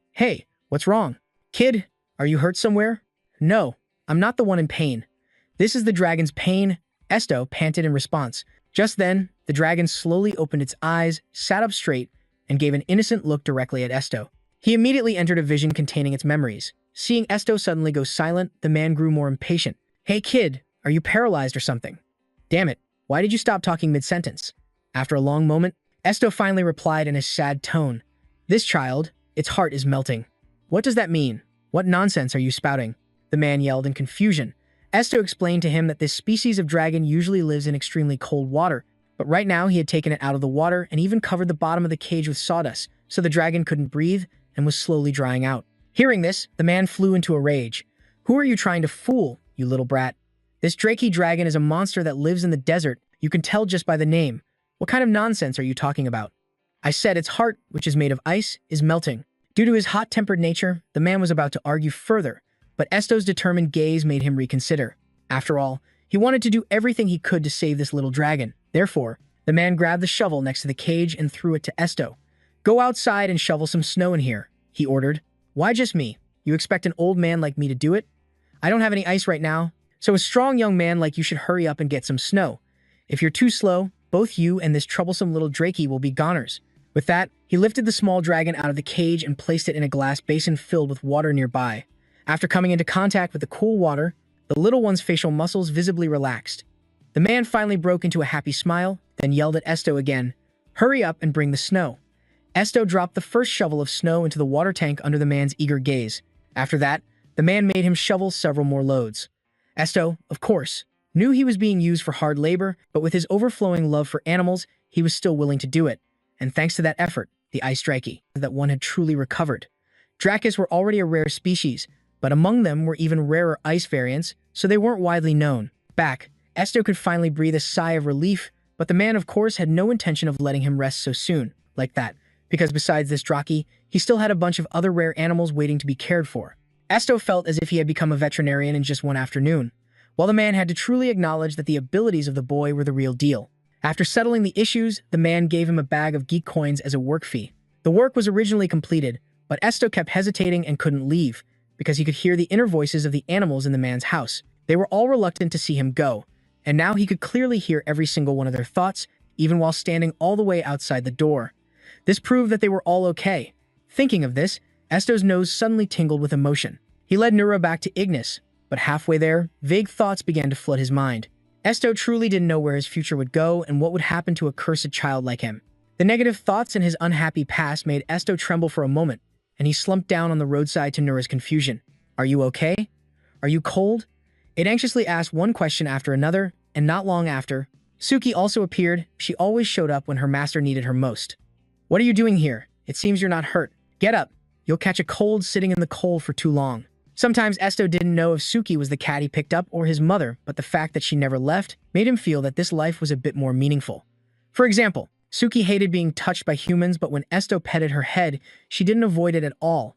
what's wrong? Kid, are you hurt somewhere? No, I'm not the one in pain. This is the dragon's pain, Esto panted in response. Just then, the dragon slowly opened its eyes, sat up straight, and gave an innocent look directly at Esto. He immediately entered a vision containing its memories. Seeing Esto suddenly go silent, the man grew more impatient. Hey kid, are you paralyzed or something? Damn it, why did you stop talking mid-sentence? After a long moment, Esto finally replied in a sad tone. This child, its heart is melting. What does that mean? What nonsense are you spouting? The man yelled in confusion. Esto explained to him that this species of dragon usually lives in extremely cold water, but right now he had taken it out of the water and even covered the bottom of the cage with sawdust, so the dragon couldn't breathe and was slowly drying out. Hearing this, the man flew into a rage. Who are you trying to fool, you little brat? This Drakey dragon is a monster that lives in the desert. You can tell just by the name. What kind of nonsense are you talking about? I said its heart, which is made of ice, is melting. Due to his hot-tempered nature, the man was about to argue further, but Esto's determined gaze made him reconsider. After all, he wanted to do everything he could to save this little dragon. Therefore, the man grabbed the shovel next to the cage and threw it to Esto. Go outside and shovel some snow in here, he ordered. Why just me? You expect an old man like me to do it? I don't have any ice right now, so a strong young man like you should hurry up and get some snow. If you're too slow, both you and this troublesome little Drakey will be goners. With that, he lifted the small dragon out of the cage and placed it in a glass basin filled with water nearby. After coming into contact with the cool water, the little one's facial muscles visibly relaxed. The man finally broke into a happy smile, then yelled at Esto again, Hurry up and bring the snow. Esto dropped the first shovel of snow into the water tank under the man's eager gaze. After that, the man made him shovel several more loads. Esto, of course, knew he was being used for hard labor, but with his overflowing love for animals, he was still willing to do it. And thanks to that effort, the ice Drakey, that one had truly recovered. Drakes were already a rare species, but among them were even rarer ice variants, so they weren't widely known. Back, Esto could finally breathe a sigh of relief, but the man of course had no intention of letting him rest so soon, like that, because besides this Drakey, he still had a bunch of other rare animals waiting to be cared for. Esto felt as if he had become a veterinarian in just one afternoon, while the man had to truly acknowledge that the abilities of the boy were the real deal. After settling the issues, the man gave him a bag of geek coins as a work fee. The work was originally completed, but Esto kept hesitating and couldn't leave, because he could hear the inner voices of the animals in the man's house. They were all reluctant to see him go, and now he could clearly hear every single one of their thoughts, even while standing all the way outside the door. This proved that they were all okay. Thinking of this, Esto's nose suddenly tingled with emotion. He led Nura back to Ignis, but halfway there, vague thoughts began to flood his mind. Esto truly didn't know where his future would go and what would happen to a cursed child like him. The negative thoughts in his unhappy past made Esto tremble for a moment, and he slumped down on the roadside to Nura's confusion. Are you okay? Are you cold? It anxiously asked one question after another, and not long after, Suki also appeared. She always showed up when her master needed her most. What are you doing here? It seems you're not hurt. Get up. You'll catch a cold sitting in the cold for too long. Sometimes Esto didn't know if Suki was the cat he picked up or his mother, but the fact that she never left made him feel that this life was a bit more meaningful. For example, Suki hated being touched by humans, but when Esto petted her head, she didn't avoid it at all.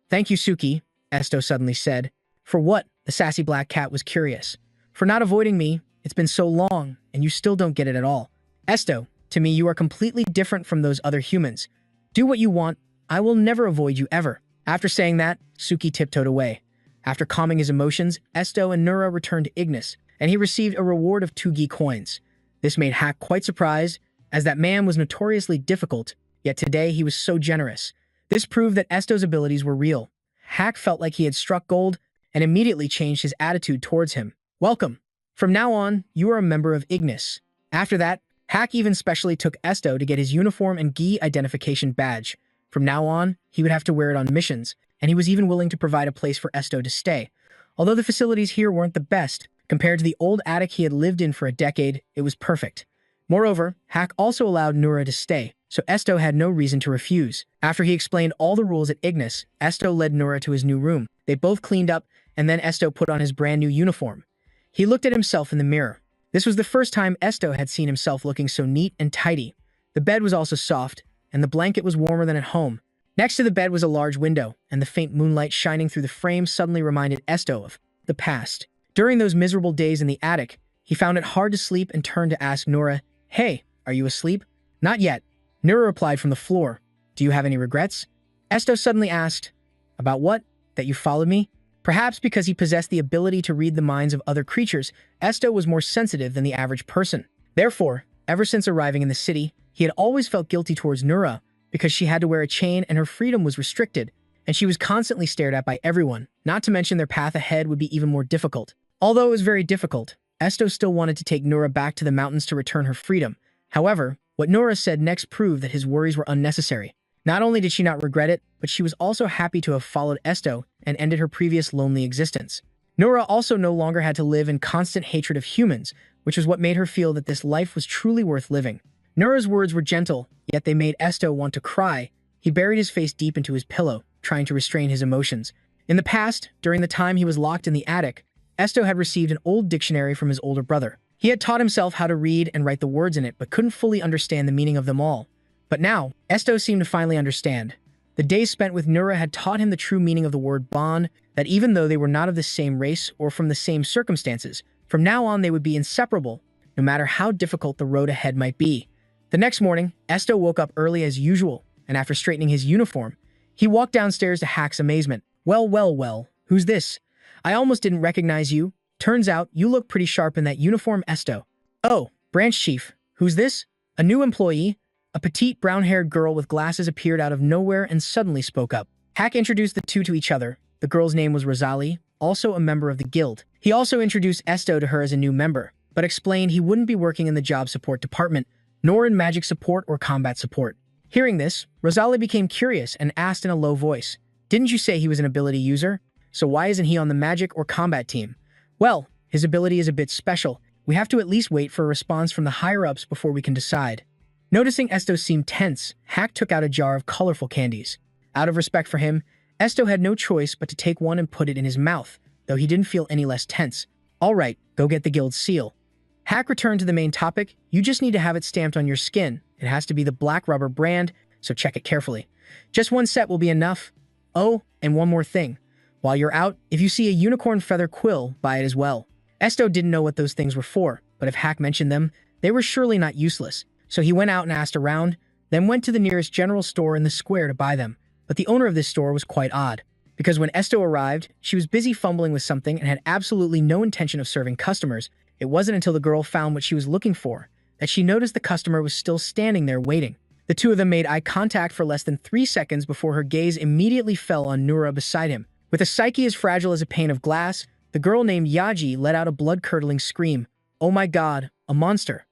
Thank you, Suki, Esto suddenly said. For what? The sassy black cat was curious. For not avoiding me, it's been so long, and you still don't get it at all. Esto, to me you are completely different from those other humans. Do what you want, I will never avoid you ever. After saying that, Suki tiptoed away. After calming his emotions, Esto and Nura returned to Ignis, and he received a reward of 2 Gi coins. This made Hack quite surprised, as that man was notoriously difficult, yet today he was so generous. This proved that Esto's abilities were real. Hack felt like he had struck gold, and immediately changed his attitude towards him. Welcome. From now on, you are a member of Ignis. After that, Hack even specially took Esto to get his uniform and Gi identification badge. From now on, he would have to wear it on missions, and he was even willing to provide a place for Esto to stay. Although the facilities here weren't the best, compared to the old attic he had lived in for a decade, it was perfect. Moreover, Hack also allowed Nura to stay, so Esto had no reason to refuse. After he explained all the rules at Ignis, Esto led Nura to his new room. They both cleaned up, and then Esto put on his brand new uniform. He looked at himself in the mirror. This was the first time Esto had seen himself looking so neat and tidy. The bed was also soft, and the blanket was warmer than at home. Next to the bed was a large window, and the faint moonlight shining through the frame suddenly reminded Esto of the past. During those miserable days in the attic, he found it hard to sleep and turned to ask Nura, "Hey, are you asleep?" "Not yet." Nura replied from the floor, "Do you have any regrets?" Esto suddenly asked, "About what? That you followed me?" Perhaps because he possessed the ability to read the minds of other creatures, Esto was more sensitive than the average person. Therefore, ever since arriving in the city, he had always felt guilty towards Nura because she had to wear a chain and her freedom was restricted, and she was constantly stared at by everyone, not to mention their path ahead would be even more difficult. Although it was very difficult, Esto still wanted to take Nura back to the mountains to return her freedom. However, what Nura said next proved that his worries were unnecessary. Not only did she not regret it, but she was also happy to have followed Esto and ended her previous lonely existence. Nura also no longer had to live in constant hatred of humans, which was what made her feel that this life was truly worth living. Nura's words were gentle, yet they made Esto want to cry. He buried his face deep into his pillow, trying to restrain his emotions. In the past, during the time he was locked in the attic, Esto had received an old dictionary from his older brother. He had taught himself how to read and write the words in it, but couldn't fully understand the meaning of them all. But now, Esto seemed to finally understand. The days spent with Nura had taught him the true meaning of the word bond, that even though they were not of the same race or from the same circumstances, from now on they would be inseparable, no matter how difficult the road ahead might be. The next morning, Esto woke up early as usual, and after straightening his uniform, he walked downstairs to Hack's amazement. Well, who's this? I almost didn't recognize you. Turns out, you look pretty sharp in that uniform, Esto. Oh, branch chief. Who's this? A new employee? A petite, brown-haired girl with glasses appeared out of nowhere and suddenly spoke up. Hack introduced the two to each other. The girl's name was Rosalie, also a member of the guild. He also introduced Esto to her as a new member, but explained he wouldn't be working in the job support department, nor in magic support or combat support. Hearing this, Rosalie became curious and asked in a low voice, "Didn't you say he was an ability user? So why isn't he on the magic or combat team?" "Well, his ability is a bit special. We have to at least wait for a response from the higher-ups before we can decide." Noticing Esto seemed tense, Hack took out a jar of colorful candies. Out of respect for him, Esto had no choice but to take one and put it in his mouth, though he didn't feel any less tense. "All right, go get the guild seal." Hack returned to the main topic. "You just need to have it stamped on your skin. It has to be the black rubber brand, so check it carefully. Just one set will be enough. Oh, and one more thing. While you're out, if you see a unicorn feather quill, buy it as well." Esto didn't know what those things were for, but if Hack mentioned them, they were surely not useless. So he went out and asked around, then went to the nearest general store in the square to buy them. But the owner of this store was quite odd, because when Esto arrived, she was busy fumbling with something and had absolutely no intention of serving customers. It wasn't until the girl found what she was looking for that she noticed the customer was still standing there waiting. The two of them made eye contact for less than 3 seconds before her gaze immediately fell on Nura beside him. With a psyche as fragile as a pane of glass, the girl named Yaji let out a blood-curdling scream. "Oh my god, a monster."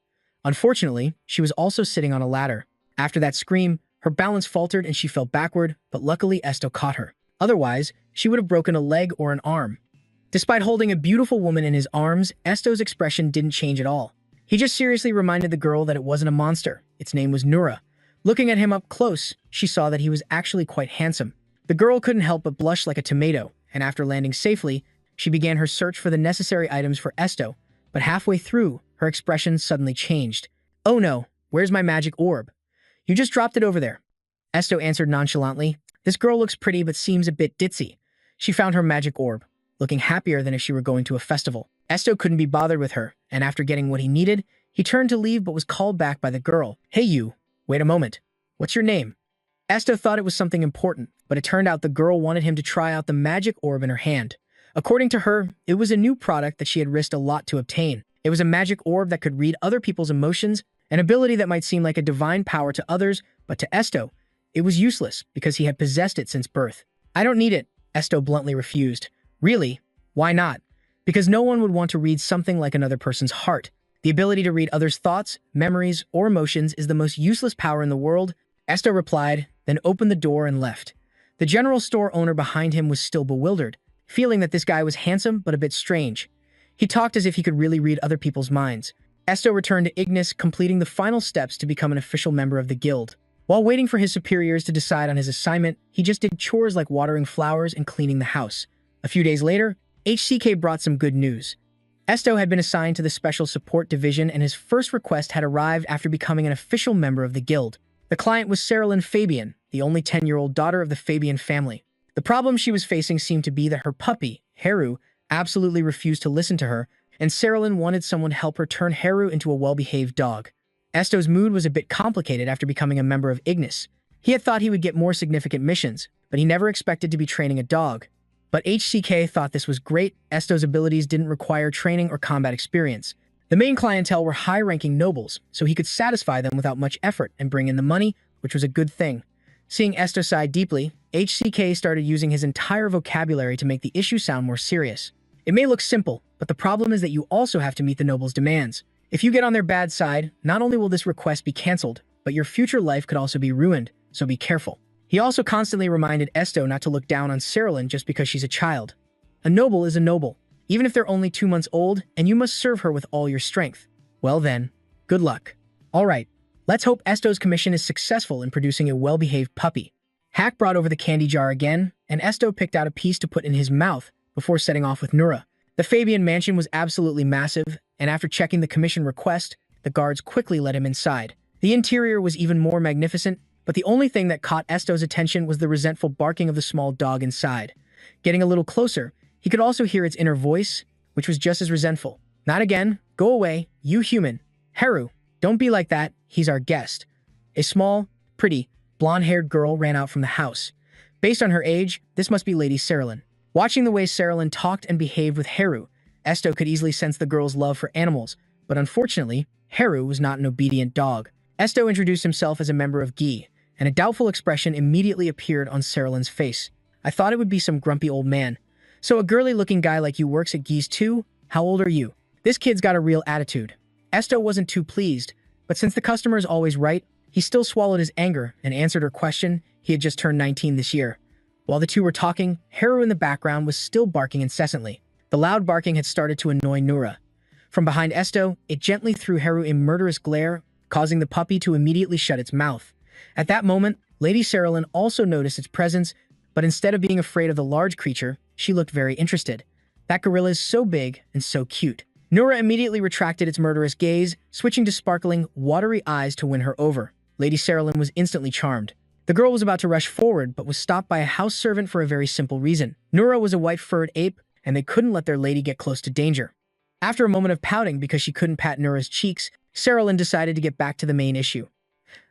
Unfortunately, she was also sitting on a ladder. After that scream, her balance faltered and she fell backward, but luckily Esto caught her. Otherwise, she would have broken a leg or an arm. Despite holding a beautiful woman in his arms, Esto's expression didn't change at all. He just seriously reminded the girl that it wasn't a monster. Its name was Nura. Looking at him up close, she saw that he was actually quite handsome. The girl couldn't help but blush like a tomato, and after landing safely, she began her search for the necessary items for Esto, but halfway through, her expression suddenly changed. "Oh no, where's my magic orb?" "You just dropped it over there." Esto answered nonchalantly. This girl looks pretty but seems a bit ditzy. She found her magic orb. looking happier than if she were going to a festival. Esto couldn't be bothered with her, and after getting what he needed, he turned to leave but was called back by the girl. "Hey you, wait a moment. What's your name?" Esto thought it was something important, but it turned out the girl wanted him to try out the magic orb in her hand. According to her, it was a new product that she had risked a lot to obtain. It was a magic orb that could read other people's emotions, an ability that might seem like a divine power to others, but to Esto, it was useless because he had possessed it since birth. "I don't need it," Esto bluntly refused. "Really? Why not?" "Because no one would want to read something like another person's heart. The ability to read others' thoughts, memories, or emotions is the most useless power in the world," Esto replied, then opened the door and left. The general store owner behind him was still bewildered, feeling that this guy was handsome but a bit strange. He talked as if he could really read other people's minds. Esto returned to Ignis, completing the final steps to become an official member of the guild. While waiting for his superiors to decide on his assignment, he just did chores like watering flowers and cleaning the house. A few days later, HCK brought some good news. Esto had been assigned to the Special Support Division, and his first request had arrived after becoming an official member of the guild. The client was Cerilyn Fabian, the only 10-year-old daughter of the Fabian family. The problem she was facing seemed to be that her puppy, Haru, absolutely refused to listen to her, and Cerilyn wanted someone to help her turn Haru into a well-behaved dog. Esto's mood was a bit complicated after becoming a member of Ignis. He had thought he would get more significant missions, but he never expected to be training a dog. But HCK thought this was great. Esto's abilities didn't require training or combat experience. The main clientele were high-ranking nobles, so he could satisfy them without much effort and bring in the money, which was a good thing. Seeing Esto sigh deeply, HCK started using his entire vocabulary to make the issue sound more serious. "It may look simple, but the problem is that you also have to meet the nobles' demands. If you get on their bad side, not only will this request be cancelled, but your future life could also be ruined, so be careful." He also constantly reminded Esto not to look down on Cerilyn just because she's a child. A noble is a noble, even if they're only 2 months old, and you must serve her with all your strength. Well then, good luck. Alright, let's hope Esto's commission is successful in producing a well-behaved puppy. Hack brought over the candy jar again, and Esto picked out a piece to put in his mouth before setting off with Nura. The Fabian mansion was absolutely massive, and after checking the commission request, the guards quickly let him inside. The interior was even more magnificent, but the only thing that caught Esto's attention was the resentful barking of the small dog inside. Getting a little closer, he could also hear its inner voice, which was just as resentful. "Not again. Go away, you human. Haru, don't be like that. He's our guest." A small, pretty, blonde-haired girl ran out from the house. Based on her age, this must be Lady Cerilyn. Watching the way Cerilyn talked and behaved with Haru, Esto could easily sense the girl's love for animals, but unfortunately, Haru was not an obedient dog. Esto introduced himself as a member of Gi, and a doubtful expression immediately appeared on Cerilyn's face. "I thought it would be some grumpy old man. So a girly-looking guy like you works at Gi's too? How old are you? This kid's got a real attitude." Esto wasn't too pleased, but since the customer is always right, he still swallowed his anger and answered her question. He had just turned 19 this year. While the two were talking, Haru in the background was still barking incessantly. The loud barking had started to annoy Nura. From behind Esto, it gently threw Haru a murderous glare, causing the puppy to immediately shut its mouth. At that moment, Lady Cerilyn also noticed its presence, but instead of being afraid of the large creature, she looked very interested. "That gorilla is so big and so cute." Nura immediately retracted its murderous gaze, switching to sparkling, watery eyes to win her over. Lady Cerilyn was instantly charmed. The girl was about to rush forward, but was stopped by a house servant for a very simple reason. Nura was a white-furred ape, and they couldn't let their lady get close to danger. After a moment of pouting because she couldn't pat Nura's cheeks, Cerilyn decided to get back to the main issue.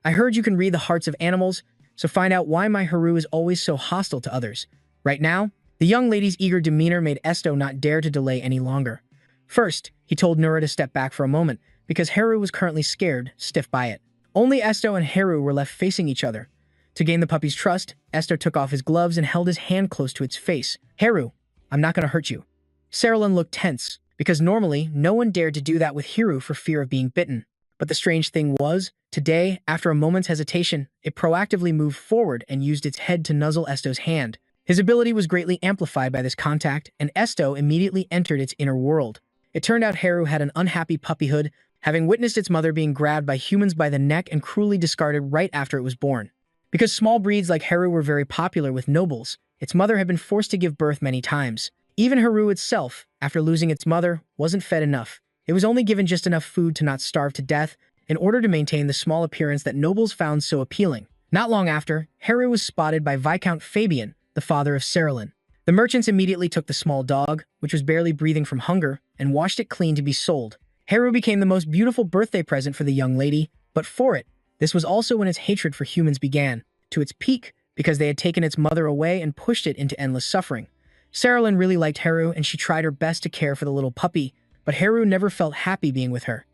"I heard you can read the hearts of animals, so find out why my Haru is always so hostile to others. Right now?" The young lady's eager demeanor made Esto not dare to delay any longer. First, he told Nura to step back for a moment, because Haru was currently scared, stiff by it. Only Esto and Haru were left facing each other. To gain the puppy's trust, Esto took off his gloves and held his hand close to its face. "Haru, I'm not going to hurt you." Cerilyn looked tense, because normally no one dared to do that with Haru for fear of being bitten. But the strange thing was, today, after a moment's hesitation, it proactively moved forward and used its head to nuzzle Esto's hand. His ability was greatly amplified by this contact, and Esto immediately entered its inner world. It turned out Haru had an unhappy puppyhood, having witnessed its mother being grabbed by humans by the neck and cruelly discarded right after it was born. Because small breeds like Haru were very popular with nobles, its mother had been forced to give birth many times. Even Haru itself, after losing its mother, wasn't fed enough. It was only given just enough food to not starve to death in order to maintain the small appearance that nobles found so appealing. Not long after, Haru was spotted by Viscount Fabian, the father of Cerilyn. The merchants immediately took the small dog, which was barely breathing from hunger, and washed it clean to be sold. Haru became the most beautiful birthday present for the young lady, but for it, this was also when its hatred for humans began, to its peak, because they had taken its mother away and pushed it into endless suffering. Saralyn really liked Haru, and she tried her best to care for the little puppy, but Haru never felt happy being with her.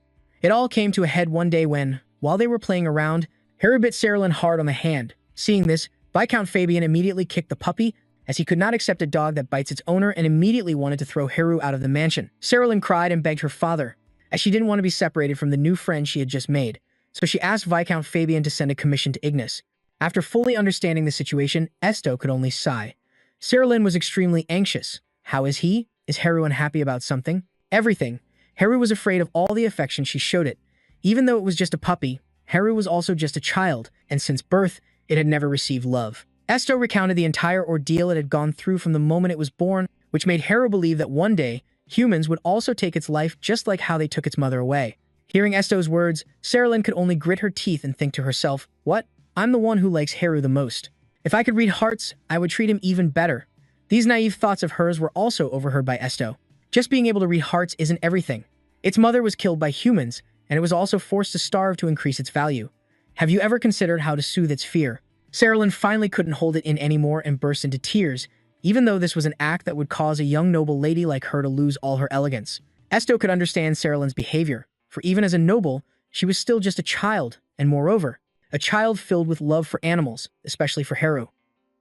It all came to a head one day when, while they were playing around, Haru bit Saralyn hard on the hand. Seeing this, Viscount Fabian immediately kicked the puppy, as he could not accept a dog that bites its owner and immediately wanted to throw Haru out of the mansion. Saralyn cried and begged her father, as she didn't want to be separated from the new friend she had just made, so she asked Viscount Fabian to send a commission to Ignis. After fully understanding the situation, Esto could only sigh. Saralyn was extremely anxious. How is he? Is Haru unhappy about something? Everything. Haru was afraid of all the affection she showed it. Even though it was just a puppy, Haru was also just a child, and since birth, it had never received love. Esto recounted the entire ordeal it had gone through from the moment it was born, which made Haru believe that one day, humans would also take its life just like how they took its mother away. Hearing Esto's words, Saralyn could only grit her teeth and think to herself, what? I'm the one who likes Haru the most. If I could read hearts, I would treat him even better. These naive thoughts of hers were also overheard by Esto. Just being able to read hearts isn't everything. Its mother was killed by humans, and it was also forced to starve to increase its value. Have you ever considered how to soothe its fear? Saralyn finally couldn't hold it in anymore and burst into tears, even though this was an act that would cause a young noble lady like her to lose all her elegance. Esto could understand Saralyn's behavior, for even as a noble, she was still just a child, and moreover, a child filled with love for animals, especially for Haru.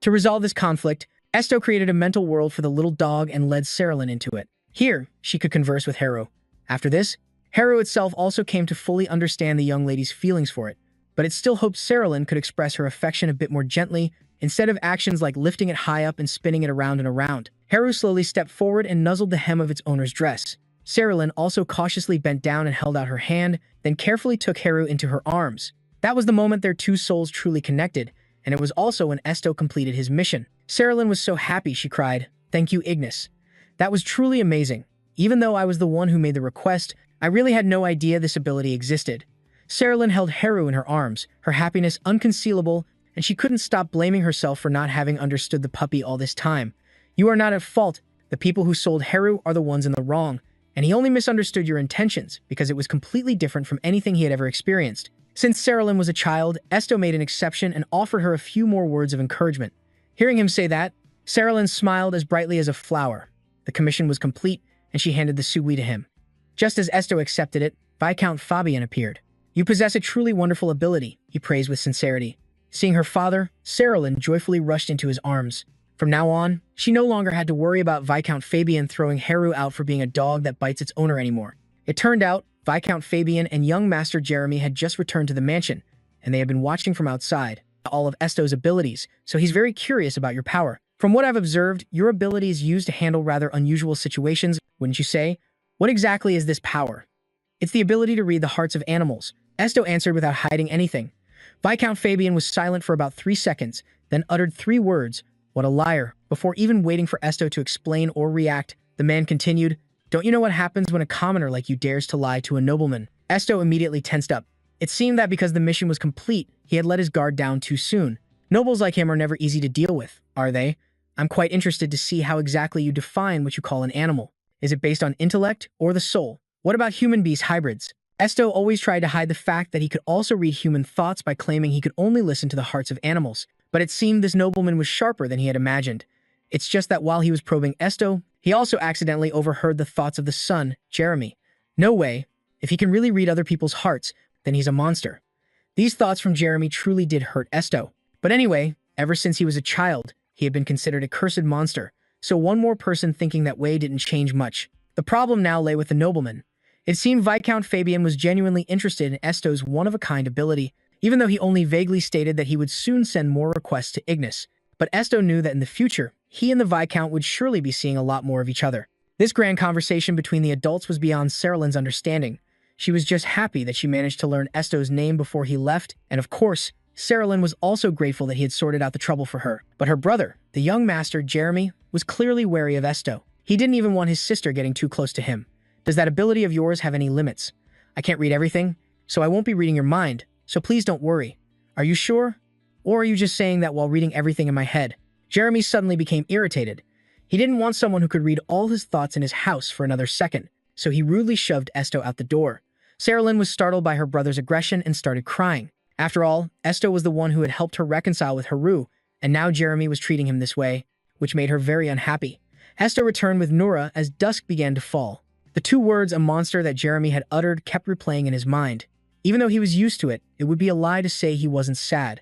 To resolve this conflict, Esto created a mental world for the little dog and led Saralyn into it. Here, she could converse with Haru. After this, Haru itself also came to fully understand the young lady's feelings for it, but it still hoped Saralyn could express her affection a bit more gently, instead of actions like lifting it high up and spinning it around and around. Haru slowly stepped forward and nuzzled the hem of its owner's dress. Saralyn also cautiously bent down and held out her hand, then carefully took Haru into her arms. That was the moment their two souls truly connected, and it was also when Esto completed his mission. Saralyn was so happy she cried, "Thank you, Ignis. That was truly amazing. Even though I was the one who made the request, I really had no idea this ability existed." Saralyn held Haru in her arms, her happiness unconcealable, and she couldn't stop blaming herself for not having understood the puppy all this time. "You are not at fault. The people who sold Haru are the ones in the wrong, and he only misunderstood your intentions because it was completely different from anything he had ever experienced." Since Saralyn was a child, Esto made an exception and offered her a few more words of encouragement. Hearing him say that, Saralyn smiled as brightly as a flower. The commission was complete, and she handed the sugui to him. Just as Esto accepted it, Viscount Fabian appeared. "You possess a truly wonderful ability," he praised with sincerity. Seeing her father, Saralyn joyfully rushed into his arms. From now on, she no longer had to worry about Viscount Fabian throwing Haru out for being a dog that bites its owner anymore. It turned out, Viscount Fabian and young Master Jeremy had just returned to the mansion, and they had been watching from outside all of Esto's abilities, so he's very curious about your power. "From what I've observed, your ability is used to handle rather unusual situations, wouldn't you say? What exactly is this power?" "It's the ability to read the hearts of animals," Esto answered without hiding anything. Viscount Fabian was silent for about 3 seconds, then uttered 3 words, "What a liar." Before even waiting for Esto to explain or react, the man continued, "Don't you know what happens when a commoner like you dares to lie to a nobleman?" Esto immediately tensed up. It seemed that because the mission was complete, he had let his guard down too soon. Nobles like him are never easy to deal with, are they? I'm quite interested to see how exactly you define what you call an animal. Is it based on intellect or the soul? What about human-beast hybrids? Esto always tried to hide the fact that he could also read human thoughts by claiming he could only listen to the hearts of animals, but it seemed this nobleman was sharper than he had imagined. It's just that while he was probing Esto, he also accidentally overheard the thoughts of the son, Jeremy. No way. If he can really read other people's hearts, then he's a monster. These thoughts from Jeremy truly did hurt Esto. But anyway, ever since he was a child, he had been considered a cursed monster, so one more person thinking that way didn't change much. The problem now lay with the nobleman. It seemed Viscount Fabian was genuinely interested in Esto's one-of-a-kind ability, even though he only vaguely stated that he would soon send more requests to Ignis. But Esto knew that in the future, he and the Viscount would surely be seeing a lot more of each other. This grand conversation between the adults was beyond Saralyn's understanding. She was just happy that she managed to learn Esto's name before he left, and of course, Saralyn was also grateful that he had sorted out the trouble for her. But her brother, the young master, Jeremy, was clearly wary of Esto. He didn't even want his sister getting too close to him. "Does that ability of yours have any limits? I can't read everything, so I won't be reading your mind, so please don't worry. Are you sure? Or are you just saying that while reading everything in my head?" Jeremy suddenly became irritated. He didn't want someone who could read all his thoughts in his house for another second, so he rudely shoved Esto out the door. Saralyn was startled by her brother's aggression and started crying. After all, Esto was the one who had helped her reconcile with Haru, and now Jeremy was treating him this way, which made her very unhappy. Esto returned with Nura as dusk began to fall. The two words "a monster" that Jeremy had uttered kept replaying in his mind. Even though he was used to it, it would be a lie to say he wasn't sad.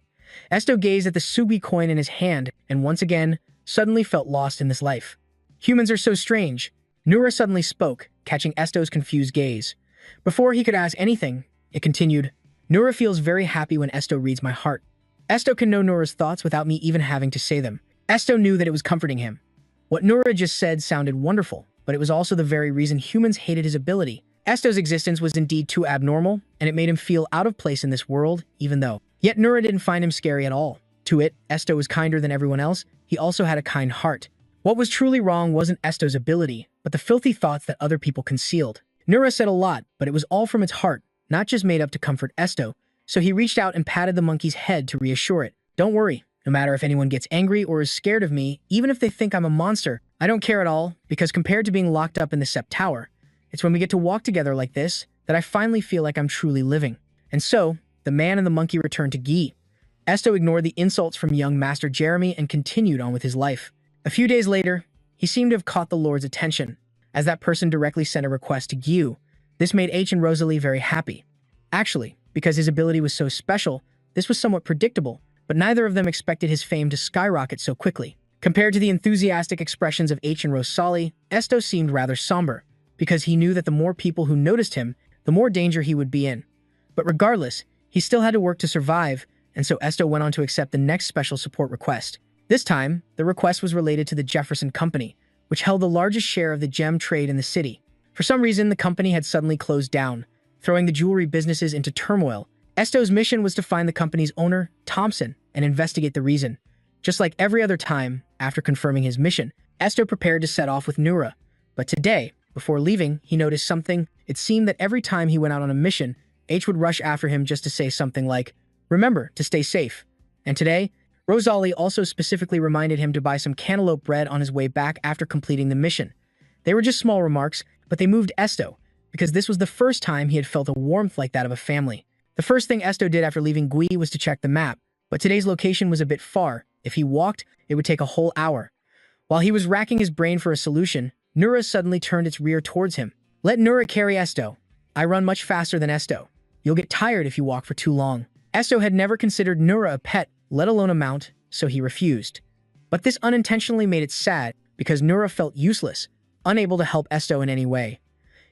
Esto gazed at the Sugi coin in his hand and once again, suddenly felt lost in this life. Humans are so strange. Nura suddenly spoke, catching Esto's confused gaze. Before he could ask anything, it continued, "Nura feels very happy when Esto reads my heart. Esto can know Nura's thoughts without me even having to say them." Esto knew that it was comforting him. What Nura just said sounded wonderful, but it was also the very reason humans hated his ability. Esto's existence was indeed too abnormal, and it made him feel out of place in this world, even though. Yet Nura didn't find him scary at all. To it, Esto was kinder than everyone else. He also had a kind heart. What was truly wrong wasn't Esto's ability, but the filthy thoughts that other people concealed. Nura said a lot, but it was all from its heart, not just made up to comfort Esto, so he reached out and patted the monkey's head to reassure it. "Don't worry. No matter if anyone gets angry or is scared of me, even if they think I'm a monster, I don't care at all, because compared to being locked up in the Sept Tower, it's when we get to walk together like this that I finally feel like I'm truly living." And so, the man and the monkey returned to Gi. Esto ignored the insults from young Master Jeremy and continued on with his life. A few days later, he seemed to have caught the Lord's attention, as that person directly sent a request to Gyu. This made H and Rosalie very happy. Actually, because his ability was so special, this was somewhat predictable, but neither of them expected his fame to skyrocket so quickly. Compared to the enthusiastic expressions of H and Rosalie, Esto seemed rather somber, because he knew that the more people who noticed him, the more danger he would be in. But regardless, he still had to work to survive, and so Esto went on to accept the next special support request. This time, the request was related to the Jefferson Company, which held the largest share of the gem trade in the city. For some reason, the company had suddenly closed down, throwing the jewelry businesses into turmoil. Esto's mission was to find the company's owner, Thompson, and investigate the reason. Just like every other time, after confirming his mission, Esto prepared to set off with Nura. But today, before leaving, he noticed something. It seemed that every time he went out on a mission, H would rush after him just to say something like, "Remember to stay safe." And today, Rosalie also specifically reminded him to buy some cantaloupe bread on his way back after completing the mission. They were just small remarks, but they moved Esto, because this was the first time he had felt a warmth like that of a family. The first thing Esto did after leaving Gui was to check the map, but today's location was a bit far. If he walked, it would take a whole hour. While he was racking his brain for a solution, Nura suddenly turned its rear towards him. "Let Nura carry Esto. I run much faster than Esto. You'll get tired if you walk for too long." Esto had never considered Nura a pet, let alone a mount, so he refused. But this unintentionally made it sad, because Nura felt useless, unable to help Esto in any way.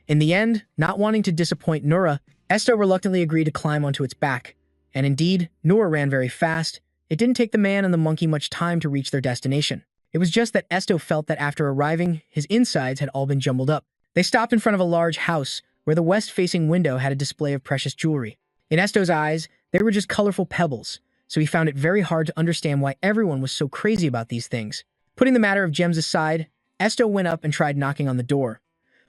In the end, not wanting to disappoint Nura, Esto reluctantly agreed to climb onto its back. And indeed, Nura ran very fast. It didn't take the man and the monkey much time to reach their destination. It was just that Esto felt that after arriving, his insides had all been jumbled up. They stopped in front of a large house, where the west-facing window had a display of precious jewelry. In Esto's eyes, they were just colorful pebbles, so he found it very hard to understand why everyone was so crazy about these things. Putting the matter of gems aside, Esto went up and tried knocking on the door.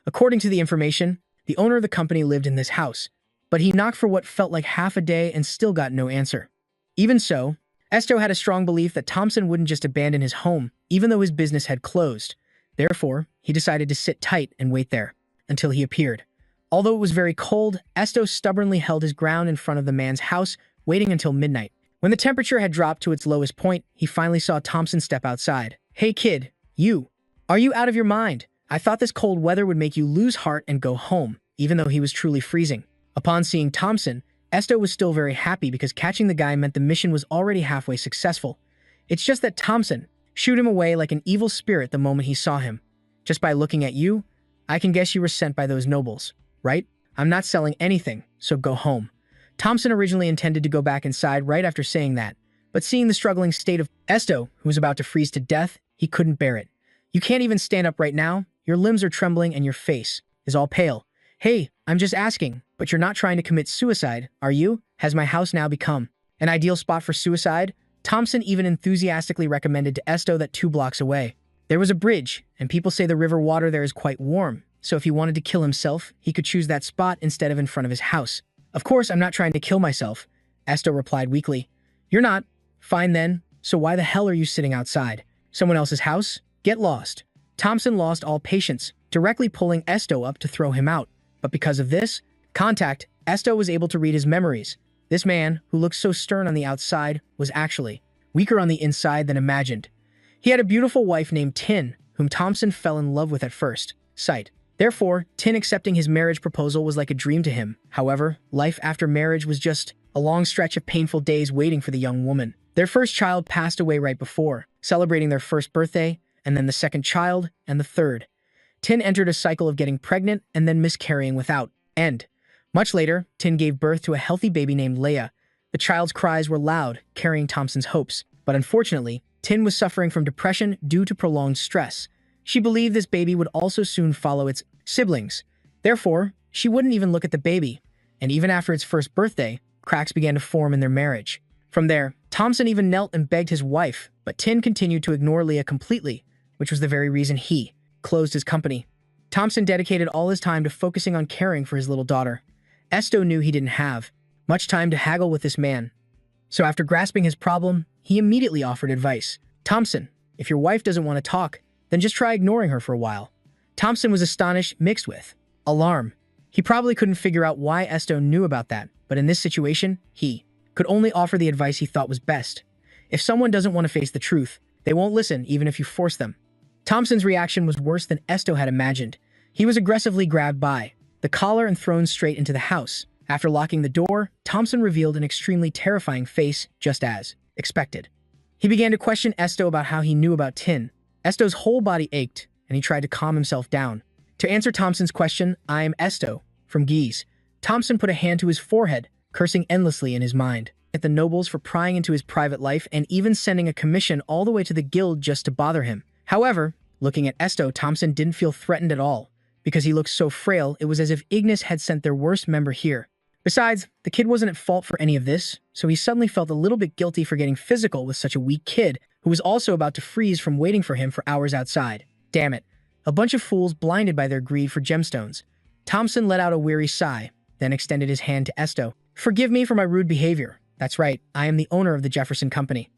According to the information, the owner of the company lived in this house, but he knocked for what felt like half a day and still got no answer. Even so, Esto had a strong belief that Thompson wouldn't just abandon his home, even though his business had closed. Therefore, he decided to sit tight and wait there until he appeared. Although it was very cold, Esto stubbornly held his ground in front of the man's house, waiting until midnight. When the temperature had dropped to its lowest point, he finally saw Thompson step outside. "Hey kid, you. Are you out of your mind? I thought this cold weather would make you lose heart and go home," even though he was truly freezing. Upon seeing Thompson, Esto was still very happy because catching the guy meant the mission was already halfway successful. It's just that Thompson shooed him away like an evil spirit the moment he saw him. "Just by looking at you, I can guess you were sent by those nobles, right? I'm not selling anything, so go home." Thompson originally intended to go back inside right after saying that, but seeing the struggling state of Esto, who was about to freeze to death, he couldn't bear it. "You can't even stand up right now. Your limbs are trembling and your face is all pale. Hey, I'm just asking, but you're not trying to commit suicide, are you? Has my house now become an ideal spot for suicide?" Thompson even enthusiastically recommended to Esto that 2 blocks away. There was a bridge, and people say the river water there is quite warm, so if he wanted to kill himself, he could choose that spot instead of in front of his house. "Of course I'm not trying to kill myself," Esto replied weakly. "You're not? Fine then, so why the hell are you sitting outside? Someone else's house? Get lost." Thompson lost all patience, directly pulling Esto up to throw him out. But because of this contact, Esto was able to read his memories. This man, who looked so stern on the outside, was actually weaker on the inside than imagined. He had a beautiful wife named Tin, whom Thompson fell in love with at first sight. Therefore, Tin accepting his marriage proposal was like a dream to him. However, life after marriage was just a long stretch of painful days waiting for the young woman. Their first child passed away right before, celebrating their first birthday, and then the second child, and the third. Tin entered a cycle of getting pregnant and then miscarrying without end. Much later, Tin gave birth to a healthy baby named Leia. The child's cries were loud, carrying Thompson's hopes. But unfortunately, Tin was suffering from depression due to prolonged stress. She believed this baby would also soon follow its siblings. Therefore, she wouldn't even look at the baby. And even after its first birthday, cracks began to form in their marriage. From there, Thompson even knelt and begged his wife, but Tin continued to ignore Leia completely, which was the very reason he closed his company. Thompson dedicated all his time to focusing on caring for his little daughter. Esto knew he didn't have much time to haggle with this man. So after grasping his problem, he immediately offered advice. Thompson, if your wife doesn't want to talk, then just try ignoring her for a while. Thompson was astonished mixed with alarm. He probably couldn't figure out why Esto knew about that, but in this situation, he could only offer the advice he thought was best. If someone doesn't want to face the truth, they won't listen even if you force them. Thompson's reaction was worse than Esto had imagined. He was aggressively grabbed by the collar and thrown straight into the house. After locking the door, Thompson revealed an extremely terrifying face, just as expected. He began to question Esto about how he knew about Tin. Esto's whole body ached, and he tried to calm himself down. To answer Thompson's question, I am Esto, from Geese, Thompson put a hand to his forehead, cursing endlessly in his mind at the nobles for prying into his private life and even sending a commission all the way to the guild just to bother him. However, looking at Esto, Thompson didn't feel threatened at all. Because he looked so frail, it was as if Ignis had sent their worst member here. Besides, the kid wasn't at fault for any of this, so he suddenly felt a little bit guilty for getting physical with such a weak kid who was also about to freeze from waiting for him for hours outside. Damn it. A bunch of fools blinded by their greed for gemstones. Thompson let out a weary sigh, then extended his hand to Esto. Forgive me for my rude behavior. That's right, I am the owner of the Jefferson Company.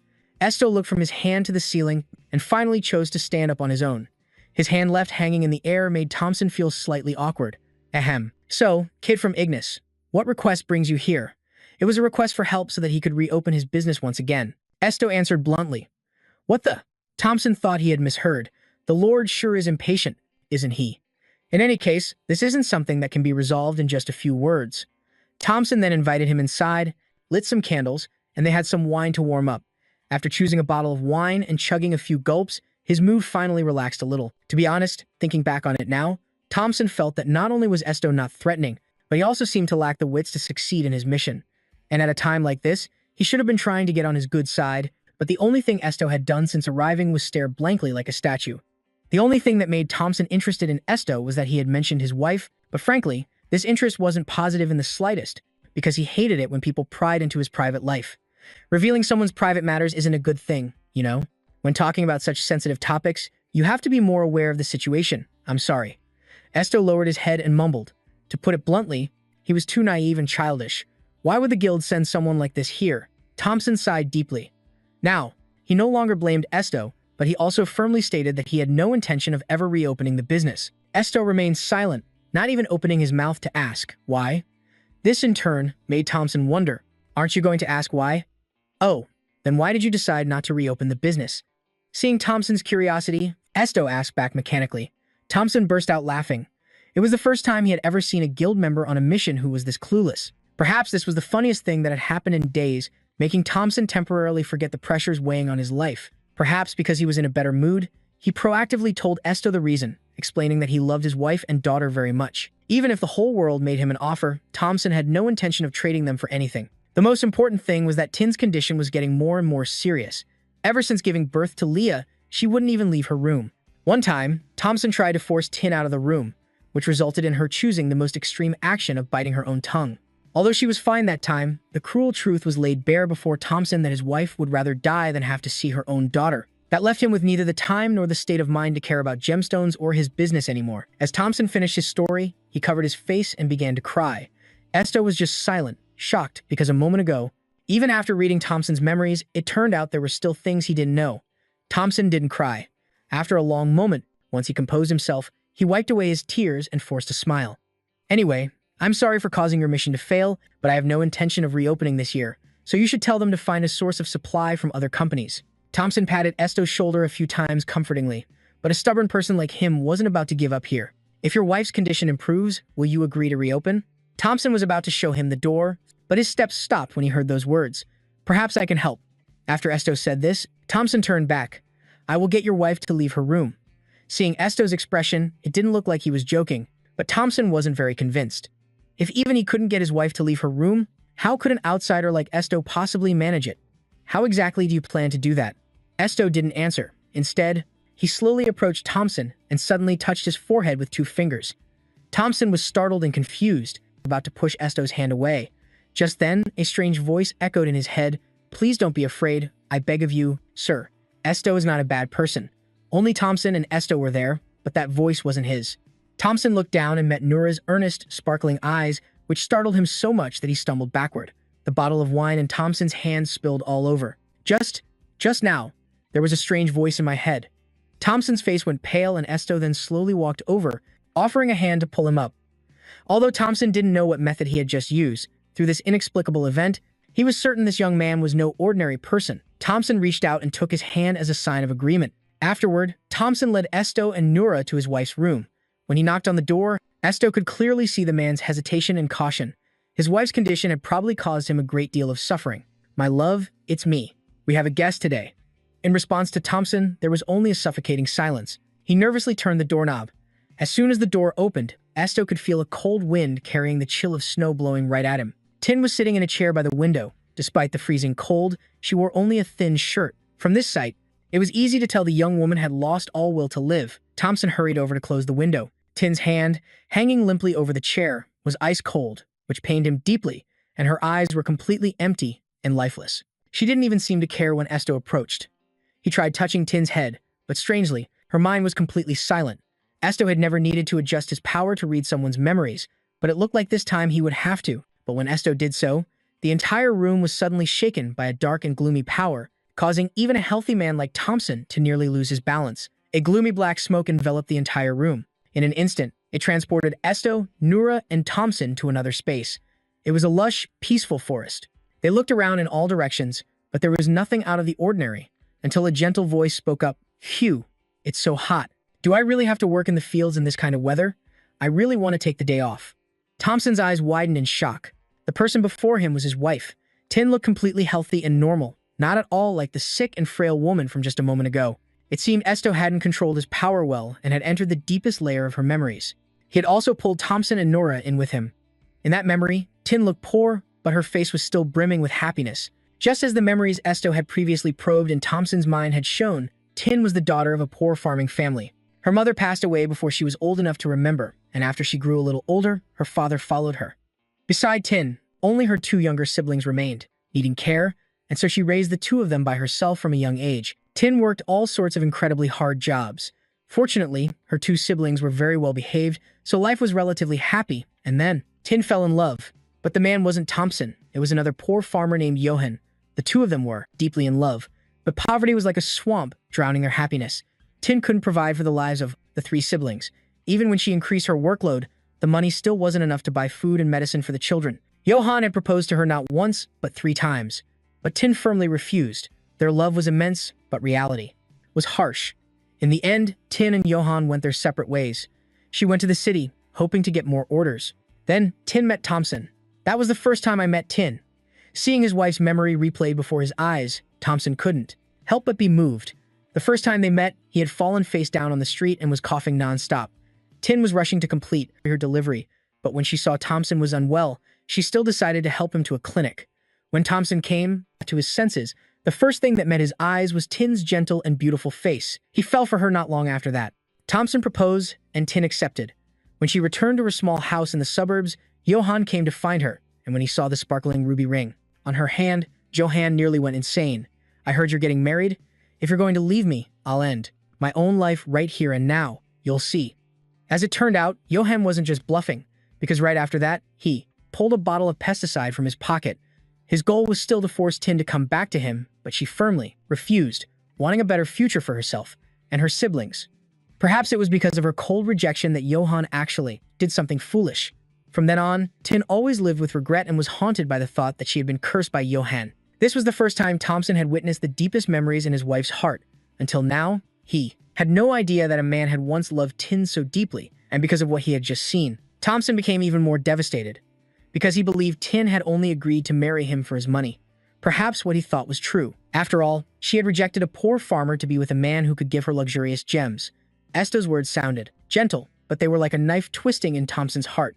Esto looked from his hand to the ceiling and finally chose to stand up on his own. His hand left hanging in the air made Thompson feel slightly awkward. Ahem. So, kid from Ignis, what request brings you here? It was a request for help so that he could reopen his business once again. Esto answered bluntly. What the? Thompson thought he had misheard. The Lord sure is impatient, isn't he? In any case, this isn't something that can be resolved in just a few words. Thompson then invited him inside, lit some candles, and they had some wine to warm up. After choosing a bottle of wine and chugging a few gulps, his mood finally relaxed a little. To be honest, thinking back on it now, Thompson felt that not only was Esto not threatening, but he also seemed to lack the wits to succeed in his mission. And at a time like this, he should have been trying to get on his good side, but the only thing Esto had done since arriving was stare blankly like a statue. The only thing that made Thompson interested in Esto was that he had mentioned his wife, but frankly, this interest wasn't positive in the slightest, because he hated it when people pried into his private life. Revealing someone's private matters isn't a good thing, you know? When talking about such sensitive topics, you have to be more aware of the situation. I'm sorry. Esto lowered his head and mumbled. To put it bluntly, he was too naive and childish. Why would the guild send someone like this here? Thompson sighed deeply. Now, he no longer blamed Esto, but he also firmly stated that he had no intention of ever reopening the business. Esto remained silent, not even opening his mouth to ask why. This, in turn, made Thompson wonder, aren't you going to ask why? Oh, then why did you decide not to reopen the business? Seeing Thompson's curiosity, Esto asked back mechanically. Thompson burst out laughing. It was the first time he had ever seen a guild member on a mission who was this clueless. Perhaps this was the funniest thing that had happened in days, making Thompson temporarily forget the pressures weighing on his life. Perhaps because he was in a better mood, he proactively told Esto the reason, explaining that he loved his wife and daughter very much. Even if the whole world made him an offer, Thompson had no intention of trading them for anything. The most important thing was that Tin's condition was getting more and more serious. Ever since giving birth to Leah, she wouldn't even leave her room. One time, Thompson tried to force Tin out of the room, which resulted in her choosing the most extreme action of biting her own tongue. Although she was fine that time, the cruel truth was laid bare before Thompson that his wife would rather die than have to see her own daughter. That left him with neither the time nor the state of mind to care about gemstones or his business anymore. As Thompson finished his story, he covered his face and began to cry. Esto was just silent, shocked, because a moment ago, even after reading Thompson's memories, it turned out there were still things he didn't know. Thompson didn't cry. After a long moment, Once he composed himself, he wiped away his tears and forced a smile. Anyway, I'm sorry for causing your mission to fail, but I have no intention of reopening this year, so you should tell them to find a source of supply from other companies. Thompson patted Esto's shoulder a few times comfortingly, but a stubborn person like him wasn't about to give up here. If your wife's condition improves, will you agree to reopen? Thompson was about to show him the door, but his steps stopped when he heard those words. Perhaps I can help. After Esto said this, Thompson turned back. I will get your wife to leave her room. Seeing Esto's expression, it didn't look like he was joking, but Thompson wasn't very convinced. If even he couldn't get his wife to leave her room, how could an outsider like Esto possibly manage it? How exactly do you plan to do that? Esto didn't answer. Instead, he slowly approached Thompson and suddenly touched his forehead with 2 fingers. Thompson was startled and confused, about to push Esto's hand away. Just then, a strange voice echoed in his head. Please don't be afraid, I beg of you, sir. Esto is not a bad person. Only Thompson and Esto were there, but that voice wasn't his. Thompson looked down and met Nura's earnest, sparkling eyes, which startled him so much that he stumbled backward. The bottle of wine in Thompson's hand spilled all over. Just now, there was a strange voice in my head. Thompson's face went pale and Esto then slowly walked over, offering a hand to pull him up. Although Thompson didn't know what method he had just used, through this inexplicable event, he was certain this young man was no ordinary person. Thompson reached out and took his hand as a sign of agreement. Afterward, Thompson led Esto and Nura to his wife's room. When he knocked on the door, Esto could clearly see the man's hesitation and caution. His wife's condition had probably caused him a great deal of suffering. My love, it's me. We have a guest today. In response to Thompson, there was only a suffocating silence. He nervously turned the doorknob. As soon as the door opened, Esto could feel a cold wind carrying the chill of snow blowing right at him. Tin was sitting in a chair by the window. Despite the freezing cold, she wore only a thin shirt. From this sight, it was easy to tell the young woman had lost all will to live. Thompson hurried over to close the window. Tin's hand, hanging limply over the chair, was ice cold, which pained him deeply, and her eyes were completely empty and lifeless. She didn't even seem to care when Esto approached. He tried touching Tin's head, but strangely, her mind was completely silent. Esto had never needed to adjust his power to read someone's memories, but it looked like this time he would have to. But when Esto did so, the entire room was suddenly shaken by a dark and gloomy power, causing even a healthy man like Thompson to nearly lose his balance. A gloomy black smoke enveloped the entire room. In an instant, it transported Esto, Nura, and Thompson to another space. It was a lush, peaceful forest. They looked around in all directions, but there was nothing out of the ordinary, until a gentle voice spoke up. Phew, it's so hot. Do I really have to work in the fields in this kind of weather? I really want to take the day off. Thompson's eyes widened in shock. The person before him was his wife. Tin looked completely healthy and normal, not at all like the sick and frail woman from just a moment ago. It seemed Esto hadn't controlled his power well and had entered the deepest layer of her memories. He had also pulled Thompson and Nura in with him. In that memory, Tin looked poor, but her face was still brimming with happiness. Just as the memories Esto had previously probed in Thompson's mind had shown, Tin was the daughter of a poor farming family. Her mother passed away before she was old enough to remember, and after she grew a little older, her father followed her. Beside Tin, only her 2 younger siblings remained, needing care, and so she raised the 2 of them by herself from a young age. Tin worked all sorts of incredibly hard jobs. Fortunately, her 2 siblings were very well behaved, so life was relatively happy, and then Tin fell in love. But the man wasn't Thompson, it was another poor farmer named Johan. The 2 of them were deeply in love, but poverty was like a swamp, drowning their happiness. Tin couldn't provide for the lives of the 3 siblings. Even when she increased her workload, the money still wasn't enough to buy food and medicine for the children. Johan had proposed to her not once, but 3 times. But Tin firmly refused. Their love was immense, but reality was harsh. In the end, Tin and Johan went their separate ways. She went to the city, hoping to get more orders. Then, Tin met Thompson. That was the first time I met Tin. Seeing his wife's memory replayed before his eyes, Thompson couldn't help but be moved. The first time they met, he had fallen face down on the street and was coughing nonstop. Tin was rushing to complete her delivery, but when she saw Thompson was unwell, she still decided to help him to a clinic. When Thompson came to his senses, the first thing that met his eyes was Tin's gentle and beautiful face. He fell for her not long after that. Thompson proposed, and Tin accepted. When she returned to her small house in the suburbs, Johan came to find her, and when he saw the sparkling ruby ring on her hand, Johan nearly went insane. I heard you're getting married? If you're going to leave me, I'll end my own life right here and now. You'll see. As it turned out, Johan wasn't just bluffing, because right after that, he pulled a bottle of pesticide from his pocket. His goal was still to force Tin to come back to him, but she firmly refused, wanting a better future for herself and her siblings. Perhaps it was because of her cold rejection that Johan actually did something foolish. From then on, Tin always lived with regret and was haunted by the thought that she had been cursed by Johan. This was the first time Thompson had witnessed the deepest memories in his wife's heart. Until now, he had no idea that a man had once loved Tin so deeply, and because of what he had just seen, Thompson became even more devastated. Because he believed Tin had only agreed to marry him for his money. Perhaps what he thought was true. After all, she had rejected a poor farmer to be with a man who could give her luxurious gems. Esto's words sounded gentle, but they were like a knife twisting in Thompson's heart.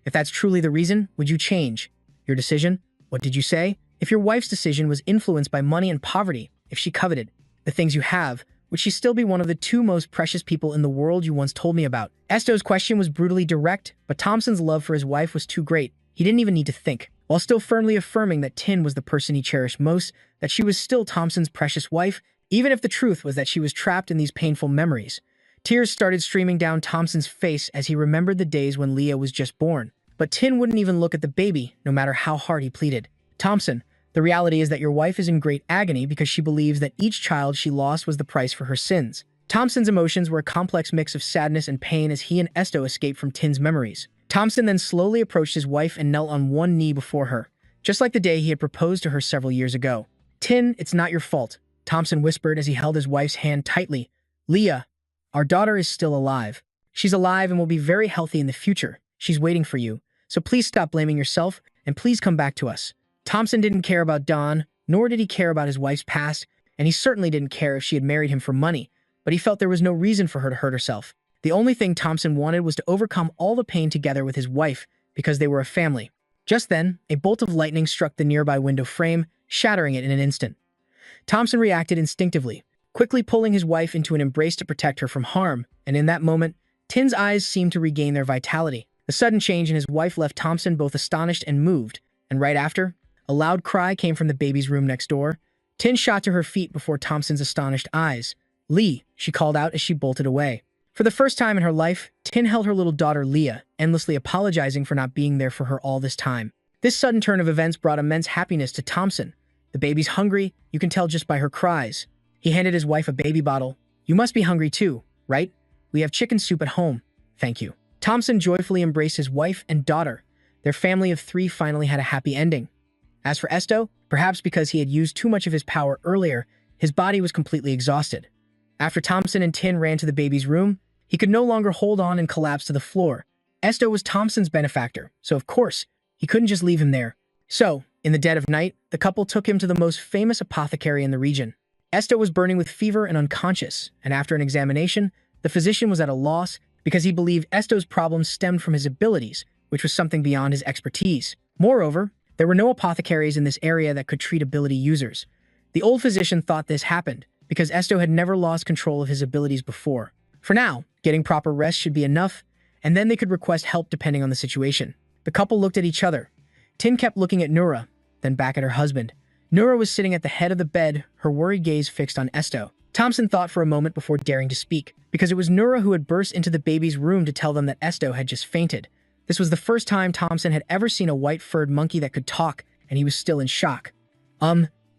If that's truly the reason, would you change your decision? What did you say? If your wife's decision was influenced by money and poverty, if she coveted the things you have, would she still be one of the two most precious people in the world you once told me about? Esto's question was brutally direct, but Thompson's love for his wife was too great. He didn't even need to think. While still firmly affirming that Tin was the person he cherished most, that she was still Thompson's precious wife, even if the truth was that she was trapped in these painful memories. Tears started streaming down Thompson's face as he remembered the days when Leah was just born. But Tin wouldn't even look at the baby, no matter how hard he pleaded. Thompson, the reality is that your wife is in great agony because she believes that each child she lost was the price for her sins. Thompson's emotions were a complex mix of sadness and pain as he and Esto escaped from Tin's memories. Thompson then slowly approached his wife and knelt on one knee before her, just like the day he had proposed to her several years ago. Tin, it's not your fault, Thompson whispered as he held his wife's hand tightly. Leah, our daughter is still alive. She's alive and will be very healthy in the future. She's waiting for you. So please stop blaming yourself and please come back to us. Thompson didn't care about Dawn, nor did he care about his wife's past, and he certainly didn't care if she had married him for money, but he felt there was no reason for her to hurt herself. The only thing Thompson wanted was to overcome all the pain together with his wife because they were a family. Just then, a bolt of lightning struck the nearby window frame, shattering it in an instant. Thompson reacted instinctively, quickly pulling his wife into an embrace to protect her from harm, and in that moment, Tin's eyes seemed to regain their vitality. The sudden change in his wife left Thompson both astonished and moved, and right after, a loud cry came from the baby's room next door. Tin shot to her feet before Thompson's astonished eyes. Lee, she called out as she bolted away. For the first time in her life, Tin held her little daughter Leah, endlessly apologizing for not being there for her all this time. This sudden turn of events brought immense happiness to Thompson. The baby's hungry, you can tell just by her cries. He handed his wife a baby bottle. You must be hungry too, right? We have chicken soup at home. Thank you. Thompson joyfully embraced his wife and daughter. Their family of 3 finally had a happy ending. As for Esto, perhaps because he had used too much of his power earlier, his body was completely exhausted. After Thompson and Tin ran to the baby's room, he could no longer hold on and collapsed to the floor. Esto was Thompson's benefactor, so of course, he couldn't just leave him there. So, in the dead of night, the couple took him to the most famous apothecary in the region. Esto was burning with fever and unconscious, and after an examination, the physician was at a loss because he believed Esto's problems stemmed from his abilities, which was something beyond his expertise. Moreover, there were no apothecaries in this area that could treat ability users. The old physician thought this happened because Esto had never lost control of his abilities before. For now, getting proper rest should be enough, and then they could request help depending on the situation. The couple looked at each other. Tin kept looking at Nura, then back at her husband. Nura was sitting at the head of the bed, her worried gaze fixed on Esto. Thompson thought for a moment before daring to speak, because it was Nura who had burst into the baby's room to tell them that Esto had just fainted. This was the first time Thompson had ever seen a white-furred monkey that could talk, and he was still in shock.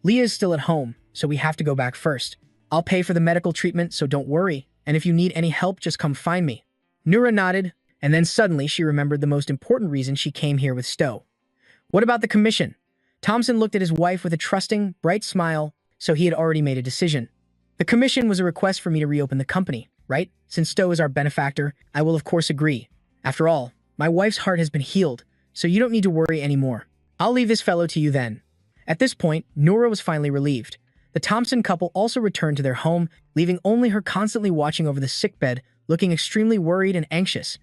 Leah's still at home, so we have to go back first. I'll pay for the medical treatment, so don't worry, and if you need any help, just come find me. Nura nodded, and then suddenly she remembered the most important reason she came here with Sto. What about the commission? Thompson looked at his wife with a trusting, bright smile, so he had already made a decision. The commission was a request for me to reopen the company, right? Since Sto is our benefactor, I will of course agree. After all, my wife's heart has been healed, so you don't need to worry anymore. I'll leave this fellow to you then. At this point, Nura was finally relieved. The Thompson couple also returned to their home, leaving only her constantly watching over the sickbed, looking extremely worried and anxious.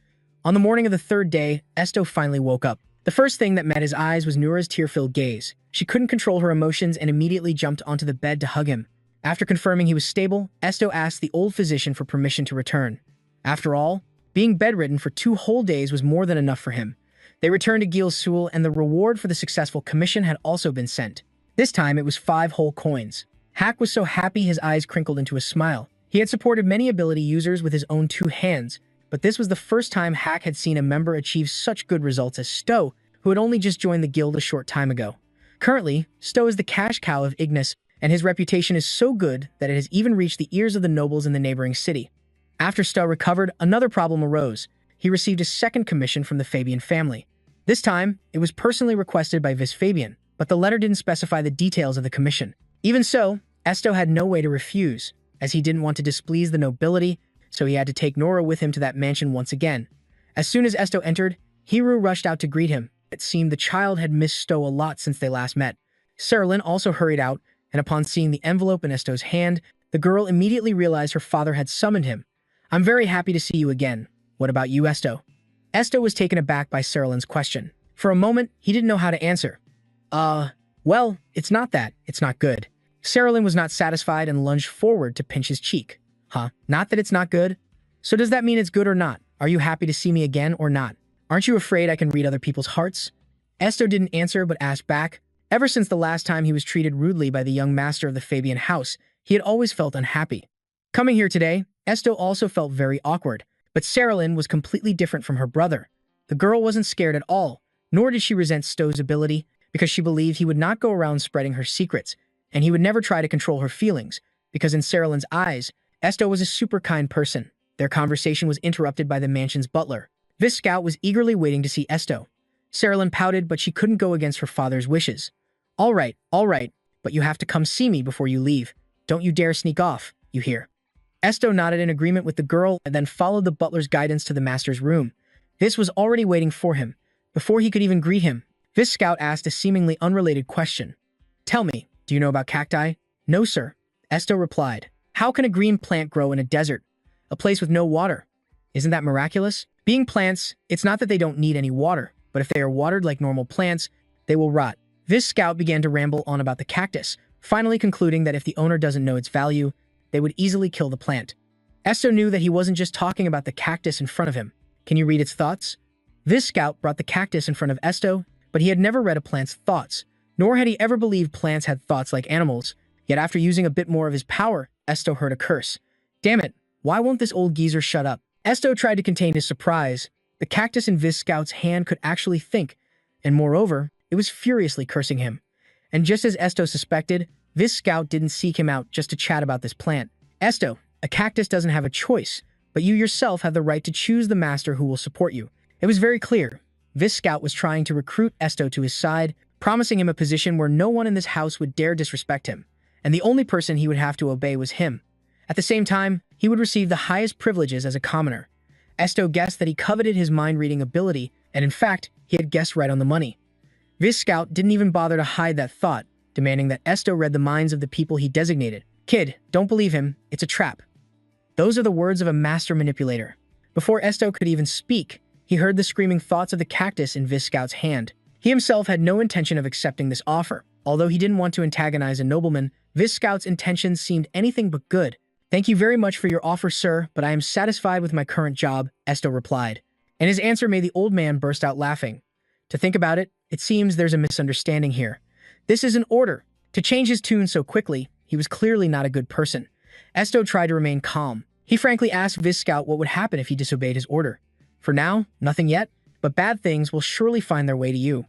On the morning of the 3rd day, Esto finally woke up. The first thing that met his eyes was Nura's tear-filled gaze. She couldn't control her emotions and immediately jumped onto the bed to hug him. After confirming he was stable, Esto asked the old physician for permission to return. After all, being bedridden for 2 whole days was more than enough for him. They returned to Gilsul, and the reward for the successful commission had also been sent. This time, it was 5 whole coins. Hack was so happy his eyes crinkled into a smile. He had supported many ability users with his own 2 hands, but this was the first time Hack had seen a member achieve such good results as Sto, who had only just joined the guild a short time ago. Currently, Sto is the cash cow of Ignis, and his reputation is so good that it has even reached the ears of the nobles in the neighboring city. After Sto recovered, another problem arose. He received a second commission from the Fabian family. This time, it was personally requested by Vis Fabian, but the letter didn't specify the details of the commission. Even so, Esto had no way to refuse, as he didn't want to displease the nobility, so he had to take Nora with him to that mansion once again. As soon as Esto entered, Hiru rushed out to greet him. It seemed the child had missed Sto a lot since they last met. Serlin also hurried out, and upon seeing the envelope in Esto's hand, the girl immediately realized her father had summoned him. "I'm very happy to see you again. What about you, Esto?" Esto was taken aback by Serlin's question. For a moment, he didn't know how to answer. Well, it's not that. It's not good." Serlin was not satisfied and lunged forward to pinch his cheek. "Huh? Not that it's not good? So does that mean it's good or not? Are you happy to see me again or not? Aren't you afraid I can read other people's hearts?" Esto didn't answer but asked back. Ever since the last time he was treated rudely by the young master of the Fabian house, he had always felt unhappy. Coming here today, Esto also felt very awkward, but Serlin was completely different from her brother. The girl wasn't scared at all, nor did she resent Sto's ability, because she believed he would not go around spreading her secrets, and he would never try to control her feelings, because in Serlin's eyes, Esto was a super kind person. Their conversation was interrupted by the mansion's butler. This scout was eagerly waiting to see Esto. Serlin pouted, but she couldn't go against her father's wishes. All right, but you have to come see me before you leave. Don't you dare sneak off, you hear?" Esto nodded in agreement with the girl and then followed the butler's guidance to the master's room. This was already waiting for him. Before he could even greet him, this scout asked a seemingly unrelated question. "Tell me, do you know about cacti?" "No, sir," Esto replied. "How can a green plant grow in a desert? A place with no water? Isn't that miraculous? Being plants, it's not that they don't need any water, but if they are watered like normal plants, they will rot." This scout began to ramble on about the cactus, finally concluding that if the owner doesn't know its value, they would easily kill the plant. Esto knew that he wasn't just talking about the cactus in front of him. Can you read its thoughts? This scout brought the cactus in front of Esto, but he had never read a plant's thoughts, nor had he ever believed plants had thoughts like animals. Yet after using a bit more of his power, Esto heard a curse. Damn it, why won't this old geezer shut up? Esto tried to contain his surprise. The cactus in Viz Scout's hand could actually think, and moreover, it was furiously cursing him. And just as Esto suspected, Viz Scout didn't seek him out just to chat about this plant. "Esto, a cactus doesn't have a choice, but you yourself have the right to choose the master who will support you." It was very clear. Viz Scout was trying to recruit Esto to his side, promising him a position where no one in this house would dare disrespect him, and the only person he would have to obey was him. At the same time, he would receive the highest privileges as a commoner. Esto guessed that he coveted his mind-reading ability, and in fact, he had guessed right on the money. Viz Scout didn't even bother to hide that thought, demanding that Esto read the minds of the people he designated. "Kid, don't believe him, it's a trap." Those are the words of a master manipulator. Before Esto could even speak, he heard the screaming thoughts of the cactus in Viz Scout's hand. He himself had no intention of accepting this offer. Although he didn't want to antagonize a nobleman, Viz Scout's intentions seemed anything but good. "Thank you very much for your offer, sir, but I am satisfied with my current job," Esto replied. And his answer made the old man burst out laughing. To think about it, it seems there's a misunderstanding here. This is an order. To change his tune so quickly, he was clearly not a good person. Esto tried to remain calm. He frankly asked Viz Scout what would happen if he disobeyed his order. "For now, nothing yet, but bad things will surely find their way to you."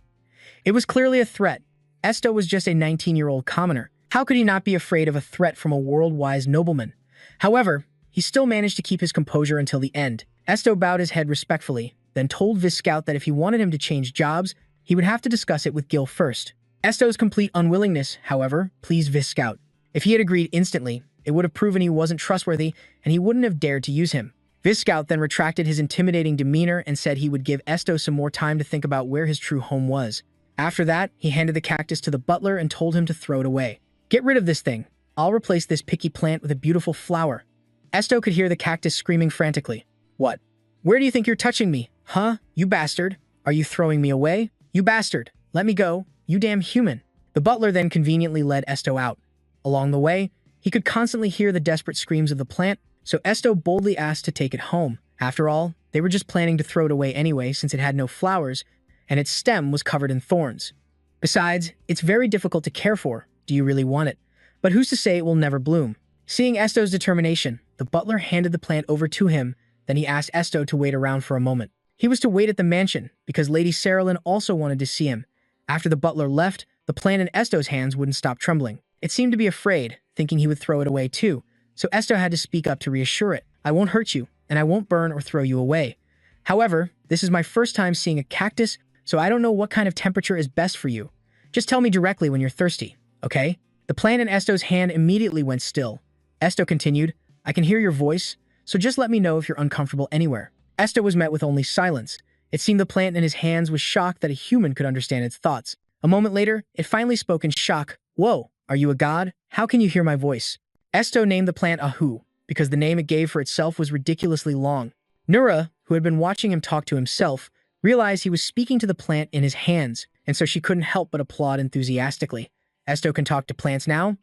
It was clearly a threat. Esto was just a 19-year-old commoner. How could he not be afraid of a threat from a world-wise nobleman? However, he still managed to keep his composure until the end. Esto bowed his head respectfully, then told Viz Scout that if he wanted him to change jobs, he would have to discuss it with Gil first. Esto's complete unwillingness, however, pleased Viz Scout. If he had agreed instantly, it would have proven he wasn't trustworthy, and he wouldn't have dared to use him. Viz Scout then retracted his intimidating demeanor and said he would give Esto some more time to think about where his true home was. After that, he handed the cactus to the butler and told him to throw it away. "Get rid of this thing. I'll replace this picky plant with a beautiful flower." Esto could hear the cactus screaming frantically. "What? Where do you think you're touching me? Huh? You bastard. Are you throwing me away? You bastard. Let me go. You damn human." The butler then conveniently led Esto out. Along the way, he could constantly hear the desperate screams of the plant, so Esto boldly asked to take it home. After all, they were just planning to throw it away anyway since it had no flowers, and its stem was covered in thorns. Besides, it's very difficult to care for. Do you really want it? But who's to say it will never bloom? Seeing Esto's determination, the butler handed the plant over to him, then he asked Esto to wait around for a moment. He was to wait at the mansion, because Lady Serlin also wanted to see him. After the butler left, the plant in Esto's hands wouldn't stop trembling. It seemed to be afraid, thinking he would throw it away too, so Esto had to speak up to reassure it. I won't hurt you, and I won't burn or throw you away. However, this is my first time seeing a cactus, so I don't know what kind of temperature is best for you. Just tell me directly when you're thirsty, okay?" The plant in Esto's hand immediately went still. Esto continued, "I can hear your voice, so just let me know if you're uncomfortable anywhere." Esto was met with only silence. It seemed the plant in his hands was shocked that a human could understand its thoughts. A moment later, it finally spoke in shock. "Whoa, are you a god? How can you hear my voice?" Esto named the plant Ahu, because the name it gave for itself was ridiculously long. Nura, who had been watching him talk to himself, realized he was speaking to the plant in his hands, and so she couldn't help but applaud enthusiastically. "Esto can talk to plants now?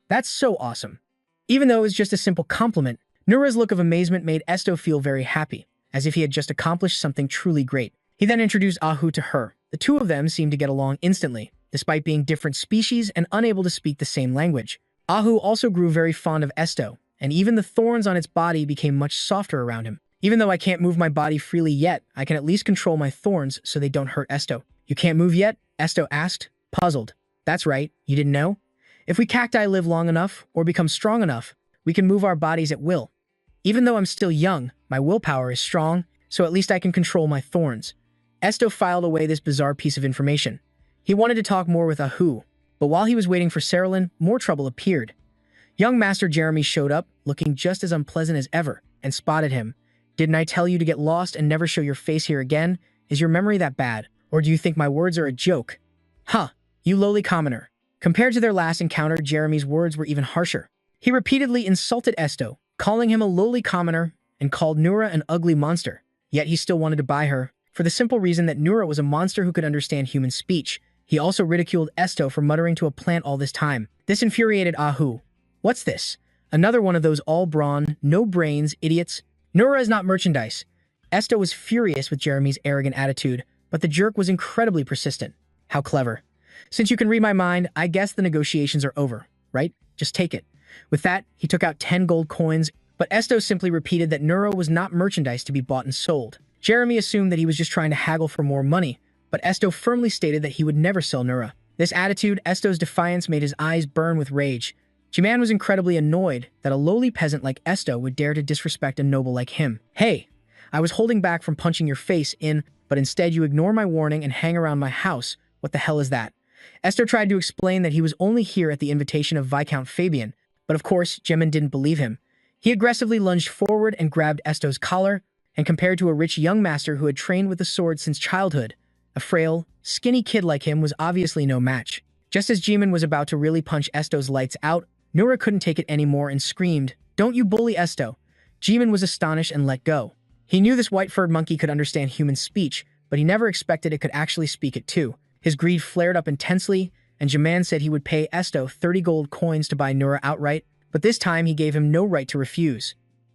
That's so awesome." Even though it was just a simple compliment, Nura's look of amazement made Esto feel very happy, as if he had just accomplished something truly great. He then introduced Ahu to her. The two of them seemed to get along instantly, despite being different species and unable to speak the same language. Ahu also grew very fond of Esto, and even the thorns on its body became much softer around him. "Even though I can't move my body freely yet, I can at least control my thorns so they don't hurt Esto." "You can't move yet?" Esto asked, puzzled. "That's right, you didn't know? If we cacti live long enough, or become strong enough, we can move our bodies at will. Even though I'm still young, my willpower is strong, so at least I can control my thorns." Esto filed away this bizarre piece of information. He wanted to talk more with Ahu, but while he was waiting for Cerulean, more trouble appeared. Young Master Jeremy showed up, looking just as unpleasant as ever, and spotted him. "Didn't I tell you to get lost and never show your face here again? Is your memory that bad? Or do you think my words are a joke?" "Huh, you lowly commoner." Compared to their last encounter, Jeremy's words were even harsher. He repeatedly insulted Esto, calling him a lowly commoner, and called Nura an ugly monster. Yet he still wanted to buy her, for the simple reason that Nura was a monster who could understand human speech. He also ridiculed Esto for muttering to a plant all this time. This infuriated Ahu. "What's this? Another one of those all-brawn, no-brains idiots? Nura is not merchandise." Esto was furious with Jeremy's arrogant attitude, but the jerk was incredibly persistent. "How clever. Since you can read my mind, I guess the negotiations are over, right? Just take it." With that, he took out 10 gold coins, but Esto simply repeated that Nura was not merchandise to be bought and sold. Jeremy assumed that he was just trying to haggle for more money, but Esto firmly stated that he would never sell Nura. This attitude, Esto's defiance, made his eyes burn with rage. Jiman was incredibly annoyed that a lowly peasant like Esto would dare to disrespect a noble like him. "Hey, I was holding back from punching your face in, but instead you ignore my warning and hang around my house. What the hell is that?" Esto tried to explain that he was only here at the invitation of Viscount Fabian, but of course, Jimin didn't believe him. He aggressively lunged forward and grabbed Esto's collar, and compared to a rich young master who had trained with the sword since childhood, a frail, skinny kid like him was obviously no match. Just as Jimin was about to really punch Esto's lights out, Nura couldn't take it anymore and screamed, "Don't you bully Esto." Jimin was astonished and let go. He knew this white-furred monkey could understand human speech, but he never expected it could actually speak it too. His greed flared up intensely, and Jiman said he would pay Esto 30 gold coins to buy Nura outright, but this time he gave him no right to refuse.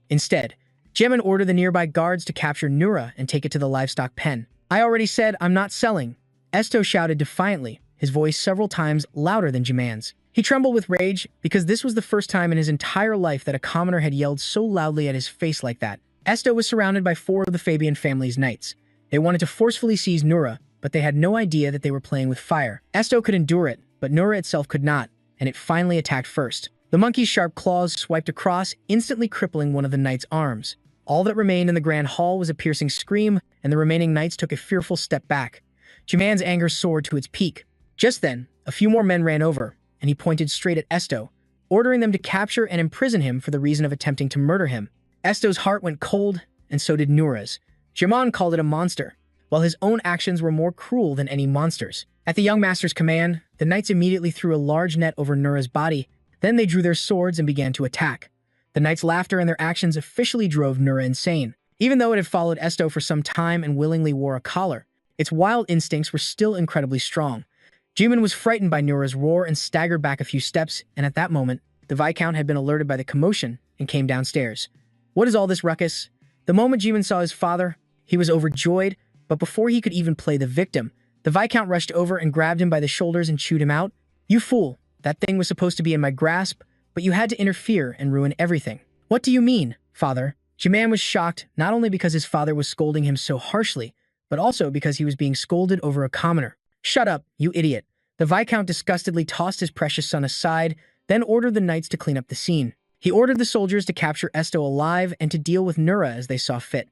Instead, Jimin ordered the nearby guards to capture Nura and take it to the livestock pen. "I already said I'm not selling," Esto shouted defiantly, his voice several times louder than Jiman's. He trembled with rage because this was the first time in his entire life that a commoner had yelled so loudly at his face like that. Esto was surrounded by 4 of the Fabian family's knights. They wanted to forcefully seize Nura, but they had no idea that they were playing with fire. Esto could endure it, but Nura itself could not, and it finally attacked first. The monkey's sharp claws swiped across, instantly crippling one of the knight's arms. All that remained in the grand hall was a piercing scream, and the remaining knights took a fearful step back. Jiman's anger soared to its peak. Just then, a few more men ran over, and he pointed straight at Esto, ordering them to capture and imprison him for the reason of attempting to murder him. Esto's heart went cold, and so did Nura's. Jiman called it a monster, while his own actions were more cruel than any monster's. At the young master's command, the knights immediately threw a large net over Nura's body. Then they drew their swords and began to attack. The knights' laughter and their actions officially drove Nura insane. Even though it had followed Esto for some time and willingly wore a collar, its wild instincts were still incredibly strong. Jimin was frightened by Nura's roar and staggered back a few steps, and at that moment, the Viscount had been alerted by the commotion and came downstairs. "What is all this ruckus?" The moment Jimin saw his father, he was overjoyed, but before he could even play the victim, the Viscount rushed over and grabbed him by the shoulders and chewed him out. "You fool! That thing was supposed to be in my grasp, but you had to interfere and ruin everything." "What do you mean, father?" Jiman was shocked not only because his father was scolding him so harshly, but also because he was being scolded over a commoner. "Shut up, you idiot." The Viscount disgustedly tossed his precious son aside, then ordered the knights to clean up the scene. He ordered the soldiers to capture Esto alive and to deal with Nura as they saw fit.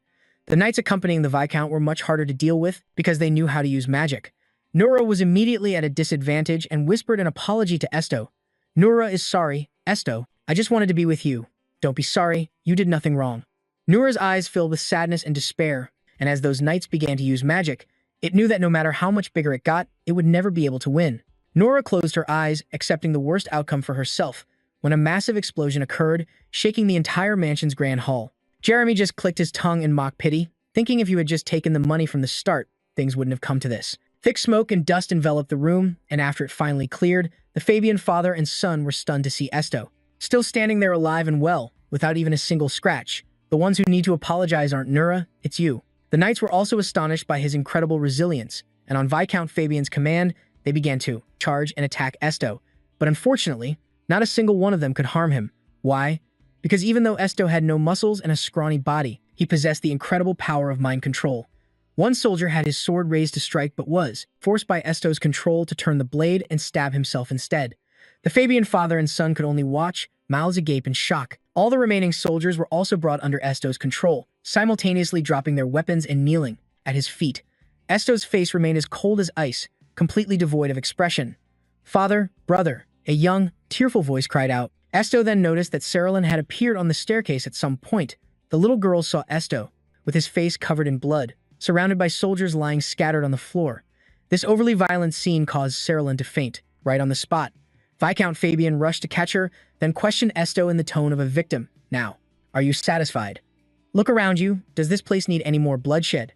The knights accompanying the Viscount were much harder to deal with because they knew how to use magic. Nura was immediately at a disadvantage and whispered an apology to Esto. Nura is sorry, Esto. I just wanted to be with you. Don't be sorry, you did nothing wrong. Nura's eyes filled with sadness and despair, and as those knights began to use magic, it knew that no matter how much bigger it got, it would never be able to win. Nura closed her eyes, accepting the worst outcome for herself, when a massive explosion occurred, shaking the entire mansion's grand hall. Jeremy just clicked his tongue in mock pity, thinking if you had just taken the money from the start, things wouldn't have come to this. Thick smoke and dust enveloped the room, and after it finally cleared, the Fabian father and son were stunned to see Esto, still standing there alive and well, without even a single scratch. The ones who need to apologize aren't Nura, it's you. The knights were also astonished by his incredible resilience, and on Viscount Fabian's command, they began to charge and attack Esto. But unfortunately, not a single one of them could harm him. Why? Because even though Esto had no muscles and a scrawny body, he possessed the incredible power of mind control. One soldier had his sword raised to strike but was forced by Esto's control to turn the blade and stab himself instead. The Fabian father and son could only watch, mouths agape in shock. All the remaining soldiers were also brought under Esto's control, simultaneously dropping their weapons and kneeling at his feet. Esto's face remained as cold as ice, completely devoid of expression. "Father, brother," a young, tearful voice cried out. Esto then noticed that Cerilyn had appeared on the staircase at some point. The little girl saw Esto, with his face covered in blood, surrounded by soldiers lying scattered on the floor. This overly violent scene caused Cerilyn to faint, right on the spot. Viscount Fabian rushed to catch her, then questioned Esto in the tone of a victim. "Now, are you satisfied? Look around you. Does this place need any more bloodshed?"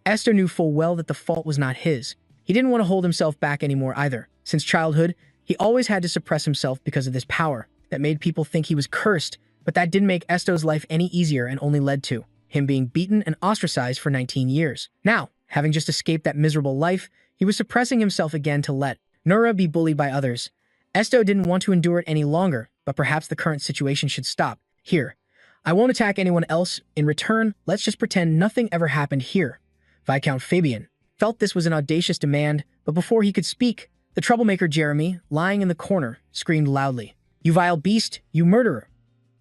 Esto knew full well that the fault was not his. He didn't want to hold himself back anymore either. Since childhood, he always had to suppress himself because of this power that made people think he was cursed, but that didn't make Esto's life any easier and only led to him being beaten and ostracized for 19 years. Now, having just escaped that miserable life, he was suppressing himself again to let Nura be bullied by others. Esto didn't want to endure it any longer, but perhaps the current situation should stop. "Here, I won't attack anyone else. In return, let's just pretend nothing ever happened here." Viscount Fabian felt this was an audacious demand, but before he could speak, the troublemaker Jeremy, lying in the corner, screamed loudly, "You vile beast, you murderer!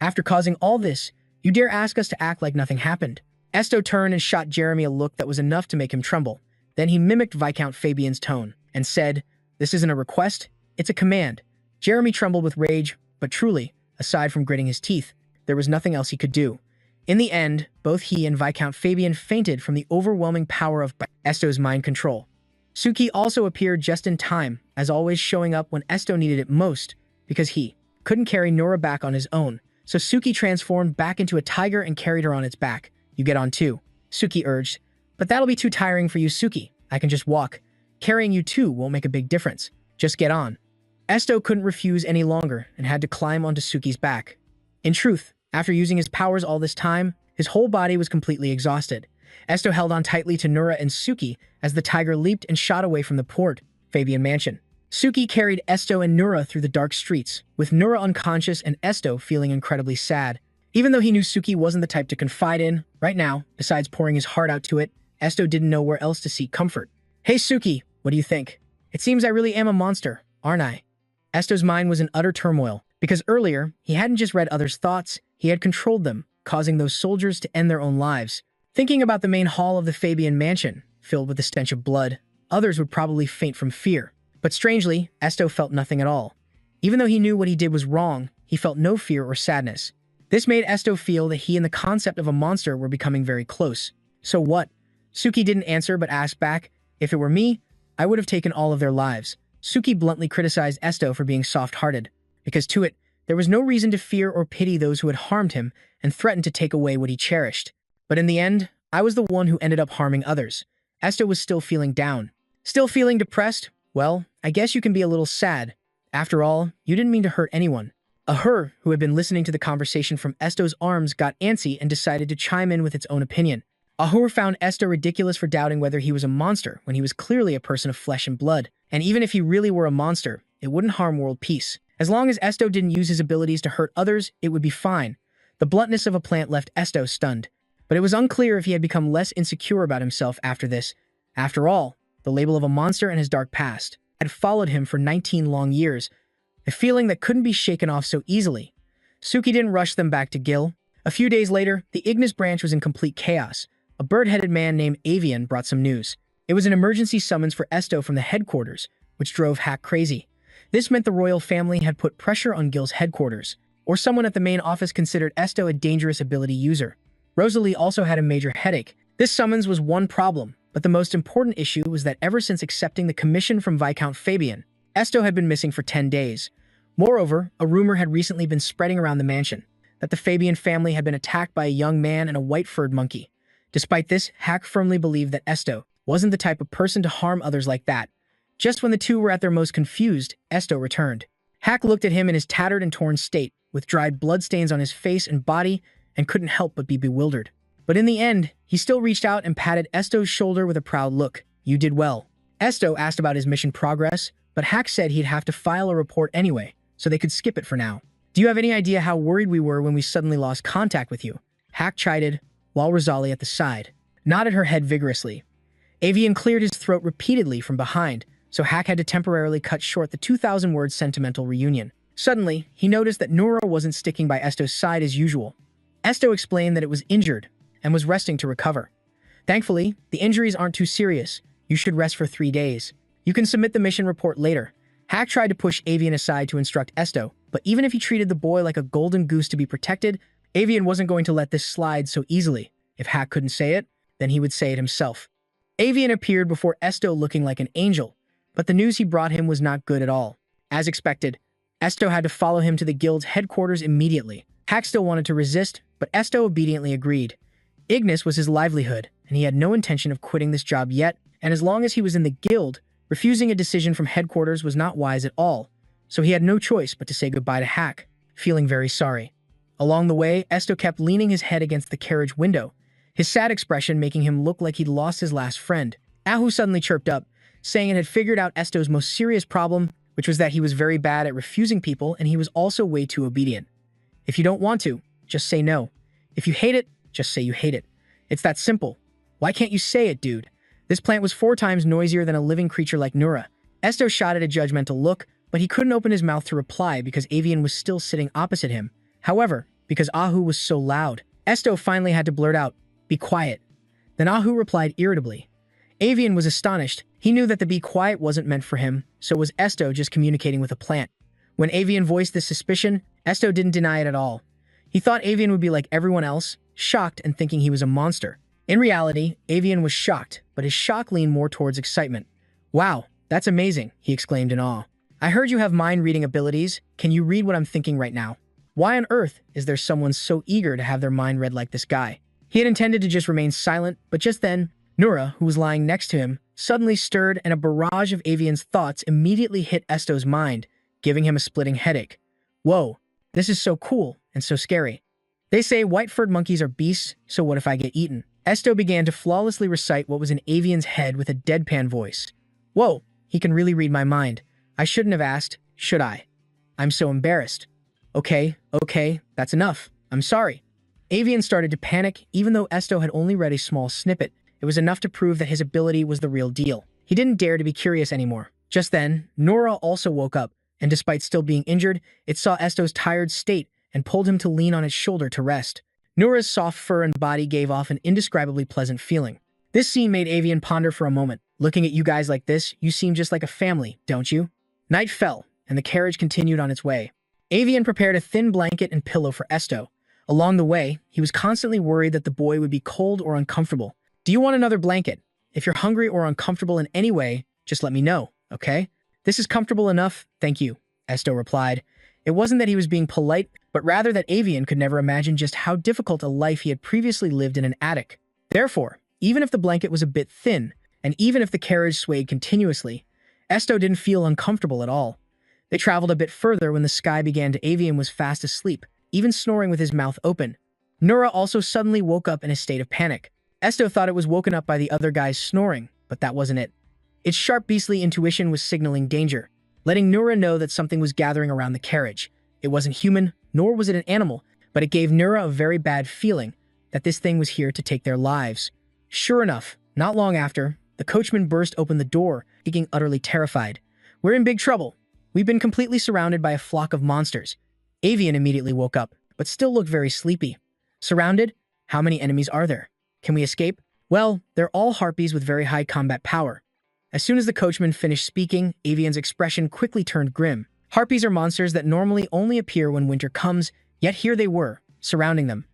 After causing all this, you dare ask us to act like nothing happened?" Esto turned and shot Jeremy a look that was enough to make him tremble. Then he mimicked Viscount Fabian's tone and said, "This isn't a request, it's a command." Jeremy trembled with rage, but truly, aside from gritting his teeth, there was nothing else he could do. In the end, both he and Viscount Fabian fainted from the overwhelming power of Esto's mind control. Suki also appeared just in time, as always showing up when Esto needed it most, because he couldn't carry Nura back on his own. So Suki transformed back into a tiger and carried her on its back. "You get on too," Suki urged. "But that'll be too tiring for you, Suki. I can just walk. Carrying you too won't make a big difference. Just get on." Esto couldn't refuse any longer and had to climb onto Suki's back. In truth, after using his powers all this time, his whole body was completely exhausted. Esto held on tightly to Nura and Suki as the tiger leaped and shot away from the port Fabian mansion. Suki carried Esto and Nura through the dark streets, with Nura unconscious and Esto feeling incredibly sad. Even though he knew Suki wasn't the type to confide in, right now, besides pouring his heart out to it, Esto didn't know where else to seek comfort. "Hey Suki, what do you think? It seems I really am a monster, aren't I?" Esto's mind was in utter turmoil, because earlier, he hadn't just read others' thoughts, he had controlled them, causing those soldiers to end their own lives. Thinking about the main hall of the Fabian mansion, filled with the stench of blood, others would probably faint from fear. But strangely, Esto felt nothing at all. Even though he knew what he did was wrong, he felt no fear or sadness. This made Esto feel that he and the concept of a monster were becoming very close. "So what?" Suki didn't answer but asked back, "If it were me, I would have taken all of their lives." Suki bluntly criticized Esto for being soft-hearted, because to it, there was no reason to fear or pity those who had harmed him and threatened to take away what he cherished. "But in the end, I was the one who ended up harming others." Esto was still feeling down. "Still feeling depressed? Well, I guess you can be a little sad. After all, you didn't mean to hurt anyone." Her, who had been listening to the conversation from Esto's arms, got antsy and decided to chime in with its own opinion. Ahur found Esto ridiculous for doubting whether he was a monster when he was clearly a person of flesh and blood. And even if he really were a monster, it wouldn't harm world peace. As long as Esto didn't use his abilities to hurt others, it would be fine. The bluntness of a plant left Esto stunned. But it was unclear if he had become less insecure about himself after this. After all, the label of a monster and his dark past had followed him for 19 long years, a feeling that couldn't be shaken off so easily. Suki didn't rush them back to Gil. A few days later, the Ignis branch was in complete chaos. A bird-headed man named Avian brought some news. It was an emergency summons for Esto from the headquarters, which drove Hack crazy. This meant the royal family had put pressure on Gil's headquarters, or someone at the main office considered Esto a dangerous ability user. Rosalie also had a major headache. This summons was one problem, but the most important issue was that ever since accepting the commission from Viscount Fabian, Esto had been missing for 10 days. Moreover, a rumor had recently been spreading around the mansion that the Fabian family had been attacked by a young man and a white-furred monkey. Despite this, Hack firmly believed that Esto wasn't the type of person to harm others like that. Just when the two were at their most confused, Esto returned. Hack looked at him in his tattered and torn state, with dried bloodstains on his face and body, and couldn't help but be bewildered. But in the end, he still reached out and patted Esto's shoulder with a proud look. "You did well." Esto asked about his mission progress, but Hack said he'd have to file a report anyway, so they could skip it for now. "Do you have any idea how worried we were when we suddenly lost contact with you?" Hack chided, while Rosalie at the side nodded her head vigorously. Avian cleared his throat repeatedly from behind, so Hack had to temporarily cut short the 2,000-word sentimental reunion. Suddenly, he noticed that Nora wasn't sticking by Esto's side as usual. Esto explained that it was injured and was resting to recover. "Thankfully, the injuries aren't too serious. You should rest for 3 days. You can submit the mission report later." Hack tried to push Avian aside to instruct Esto, but even if he treated the boy like a golden goose to be protected, Avian wasn't going to let this slide so easily. If Hack couldn't say it, then he would say it himself. Avian appeared before Esto looking like an angel, but the news he brought him was not good at all. As expected, Esto had to follow him to the guild's headquarters immediately. Hack still wanted to resist, but Esto obediently agreed. Ignis was his livelihood, and he had no intention of quitting this job yet, and as long as he was in the guild, refusing a decision from headquarters was not wise at all, so he had no choice but to say goodbye to Hack, feeling very sorry. Along the way, Esto kept leaning his head against the carriage window, his sad expression making him look like he'd lost his last friend. Ahu suddenly chirped up, saying it had figured out Esto's most serious problem, which was that he was very bad at refusing people and he was also way too obedient. "If you don't want to, just say no. If you hate it, just say you hate it. It's that simple. Why can't you say it, dude?" This plant was 4 times noisier than a living creature like Nura. Esto shot at a judgmental look, but he couldn't open his mouth to reply because Avian was still sitting opposite him. However, because Ahu was so loud, Esto finally had to blurt out, "Be quiet." Then Ahu replied irritably. Avian was astonished. He knew that the be quiet wasn't meant for him, so was Esto just communicating with a plant. When Avian voiced this suspicion, Esto didn't deny it at all. He thought Avian would be like everyone else, shocked and thinking he was a monster. In reality, Avian was shocked, but his shock leaned more towards excitement. "Wow, that's amazing," he exclaimed in awe. "I heard you have mind-reading abilities. Can you read what I'm thinking right now? Why on earth is there someone so eager to have their mind read like this guy?" He had intended to just remain silent, but just then, Nura, who was lying next to him, suddenly stirred and a barrage of Avian's thoughts immediately hit Esto's mind, giving him a splitting headache. "Whoa, this is so cool and so scary. They say white-furred monkeys are beasts, so what if I get eaten?" Esto began to flawlessly recite what was in Avian's head with a deadpan voice. "Whoa, he can really read my mind. I shouldn't have asked, should I? I'm so embarrassed. Okay, that's enough. I'm sorry." Avian started to panic, even though Esto had only read a small snippet. It was enough to prove that his ability was the real deal. He didn't dare to be curious anymore. Just then, Nora also woke up, and despite still being injured, it saw Esto's tired state and pulled him to lean on its shoulder to rest. Nora's soft fur and body gave off an indescribably pleasant feeling. This scene made Avian ponder for a moment. "Looking at you guys like this, you seem just like a family, don't you?" Night fell, and the carriage continued on its way. Avian prepared a thin blanket and pillow for Esto. Along the way, he was constantly worried that the boy would be cold or uncomfortable. "Do you want another blanket? If you're hungry or uncomfortable in any way, just let me know, okay? This is comfortable enough, thank you," Esto replied. It wasn't that he was being polite, but rather that Avian could never imagine just how difficult a life he had previously lived in an attic. Therefore, even if the blanket was a bit thin, and even if the carriage swayed continuously, Esto didn't feel uncomfortable at all. They traveled a bit further when the sky began to Avian was fast asleep, even snoring with his mouth open. Nura also suddenly woke up in a state of panic. Esto thought it was woken up by the other guy's snoring, but that wasn't it. Its sharp beastly intuition was signaling danger, letting Nura know that something was gathering around the carriage. It wasn't human, nor was it an animal, but it gave Nura a very bad feeling that this thing was here to take their lives. Sure enough, not long after, the coachman burst open the door, being utterly terrified. "We're in big trouble. We've been completely surrounded by a flock of monsters." Avian immediately woke up, but still looked very sleepy. Surrounded? How many enemies are there? Can we escape? Well, they're all harpies with very high combat power. As soon as the coachman finished speaking, Avian's expression quickly turned grim. Harpies are monsters that normally only appear when winter comes, yet here they were, surrounding them.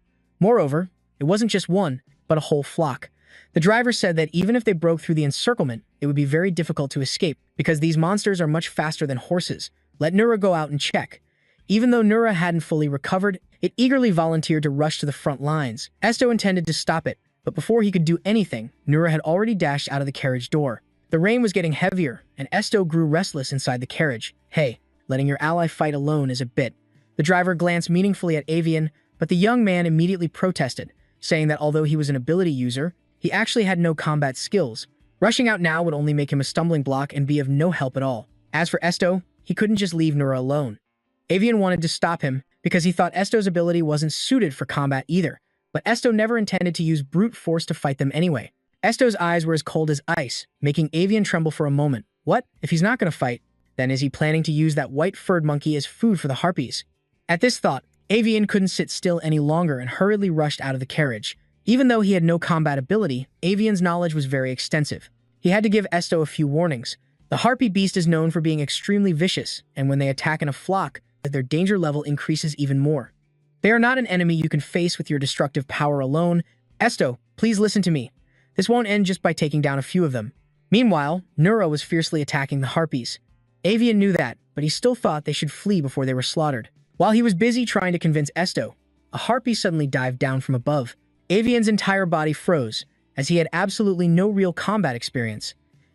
Moreover, it wasn't just one, but a whole flock. The driver said that even if they broke through the encirclement, it would be very difficult to escape, because these monsters are much faster than horses. Let Nura go out and check. Even though Nura hadn't fully recovered, it eagerly volunteered to rush to the front lines. Esto intended to stop it, but before he could do anything, Nura had already dashed out of the carriage door. The rain was getting heavier, and Esto grew restless inside the carriage. Hey, letting your ally fight alone is a bit. The driver glanced meaningfully at Avian, but the young man immediately protested, saying that although he was an ability user, he actually had no combat skills. Rushing out now would only make him a stumbling block and be of no help at all. As for Esto, he couldn't just leave Nura alone. Avian wanted to stop him because he thought Esto's ability wasn't suited for combat either, but Esto never intended to use brute force to fight them anyway. Esto's eyes were as cold as ice, making Avian tremble for a moment. What? If he's not going to fight, then is he planning to use that white-furred monkey as food for the harpies? At this thought, Avian couldn't sit still any longer and hurriedly rushed out of the carriage. Even though he had no combat ability, Avian's knowledge was very extensive. He had to give Esto a few warnings. The harpy beast is known for being extremely vicious, and when they attack in a flock, their danger level increases even more. They are not an enemy you can face with your destructive power alone. Esto, please listen to me. This won't end just by taking down a few of them. Meanwhile, Nura was fiercely attacking the harpies. Avian knew that, but he still thought they should flee before they were slaughtered. While he was busy trying to convince Esto, a harpy suddenly dived down from above. Avian's entire body froze, as he had absolutely no real combat experience.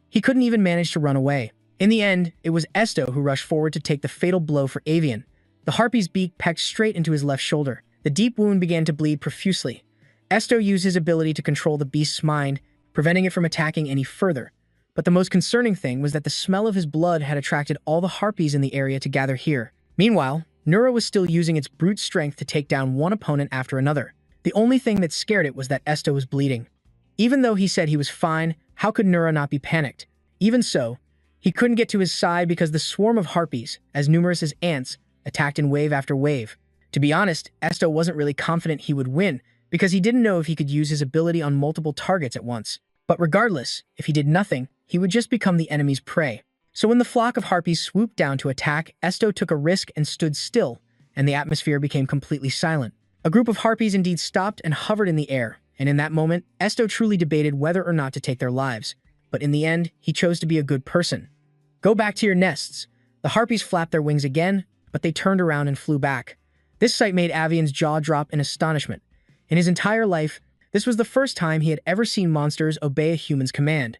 He couldn't even manage to run away. In the end, it was Esto who rushed forward to take the fatal blow for Avian. The harpy's beak pecked straight into his left shoulder. The deep wound began to bleed profusely. Esto used his ability to control the beast's mind, preventing it from attacking any further. But the most concerning thing was that the smell of his blood had attracted all the harpies in the area to gather here. Meanwhile, Nura was still using its brute strength to take down one opponent after another. The only thing that scared it was that Esto was bleeding. Even though he said he was fine, how could Nura not be panicked? Even so, he couldn't get to his side because the swarm of harpies, as numerous as ants, attacked in wave after wave. To be honest, Esto wasn't really confident he would win because he didn't know if he could use his ability on multiple targets at once. But regardless, if he did nothing, he would just become the enemy's prey. So when the flock of harpies swooped down to attack, Esto took a risk and stood still, and the atmosphere became completely silent. A group of harpies indeed stopped and hovered in the air, and in that moment, Esto truly debated whether or not to take their lives. But in the end, he chose to be a good person. Go back to your nests. The harpies flapped their wings again, but they turned around and flew back. This sight made Avian's jaw drop in astonishment. In his entire life, this was the first time he had ever seen monsters obey a human's command.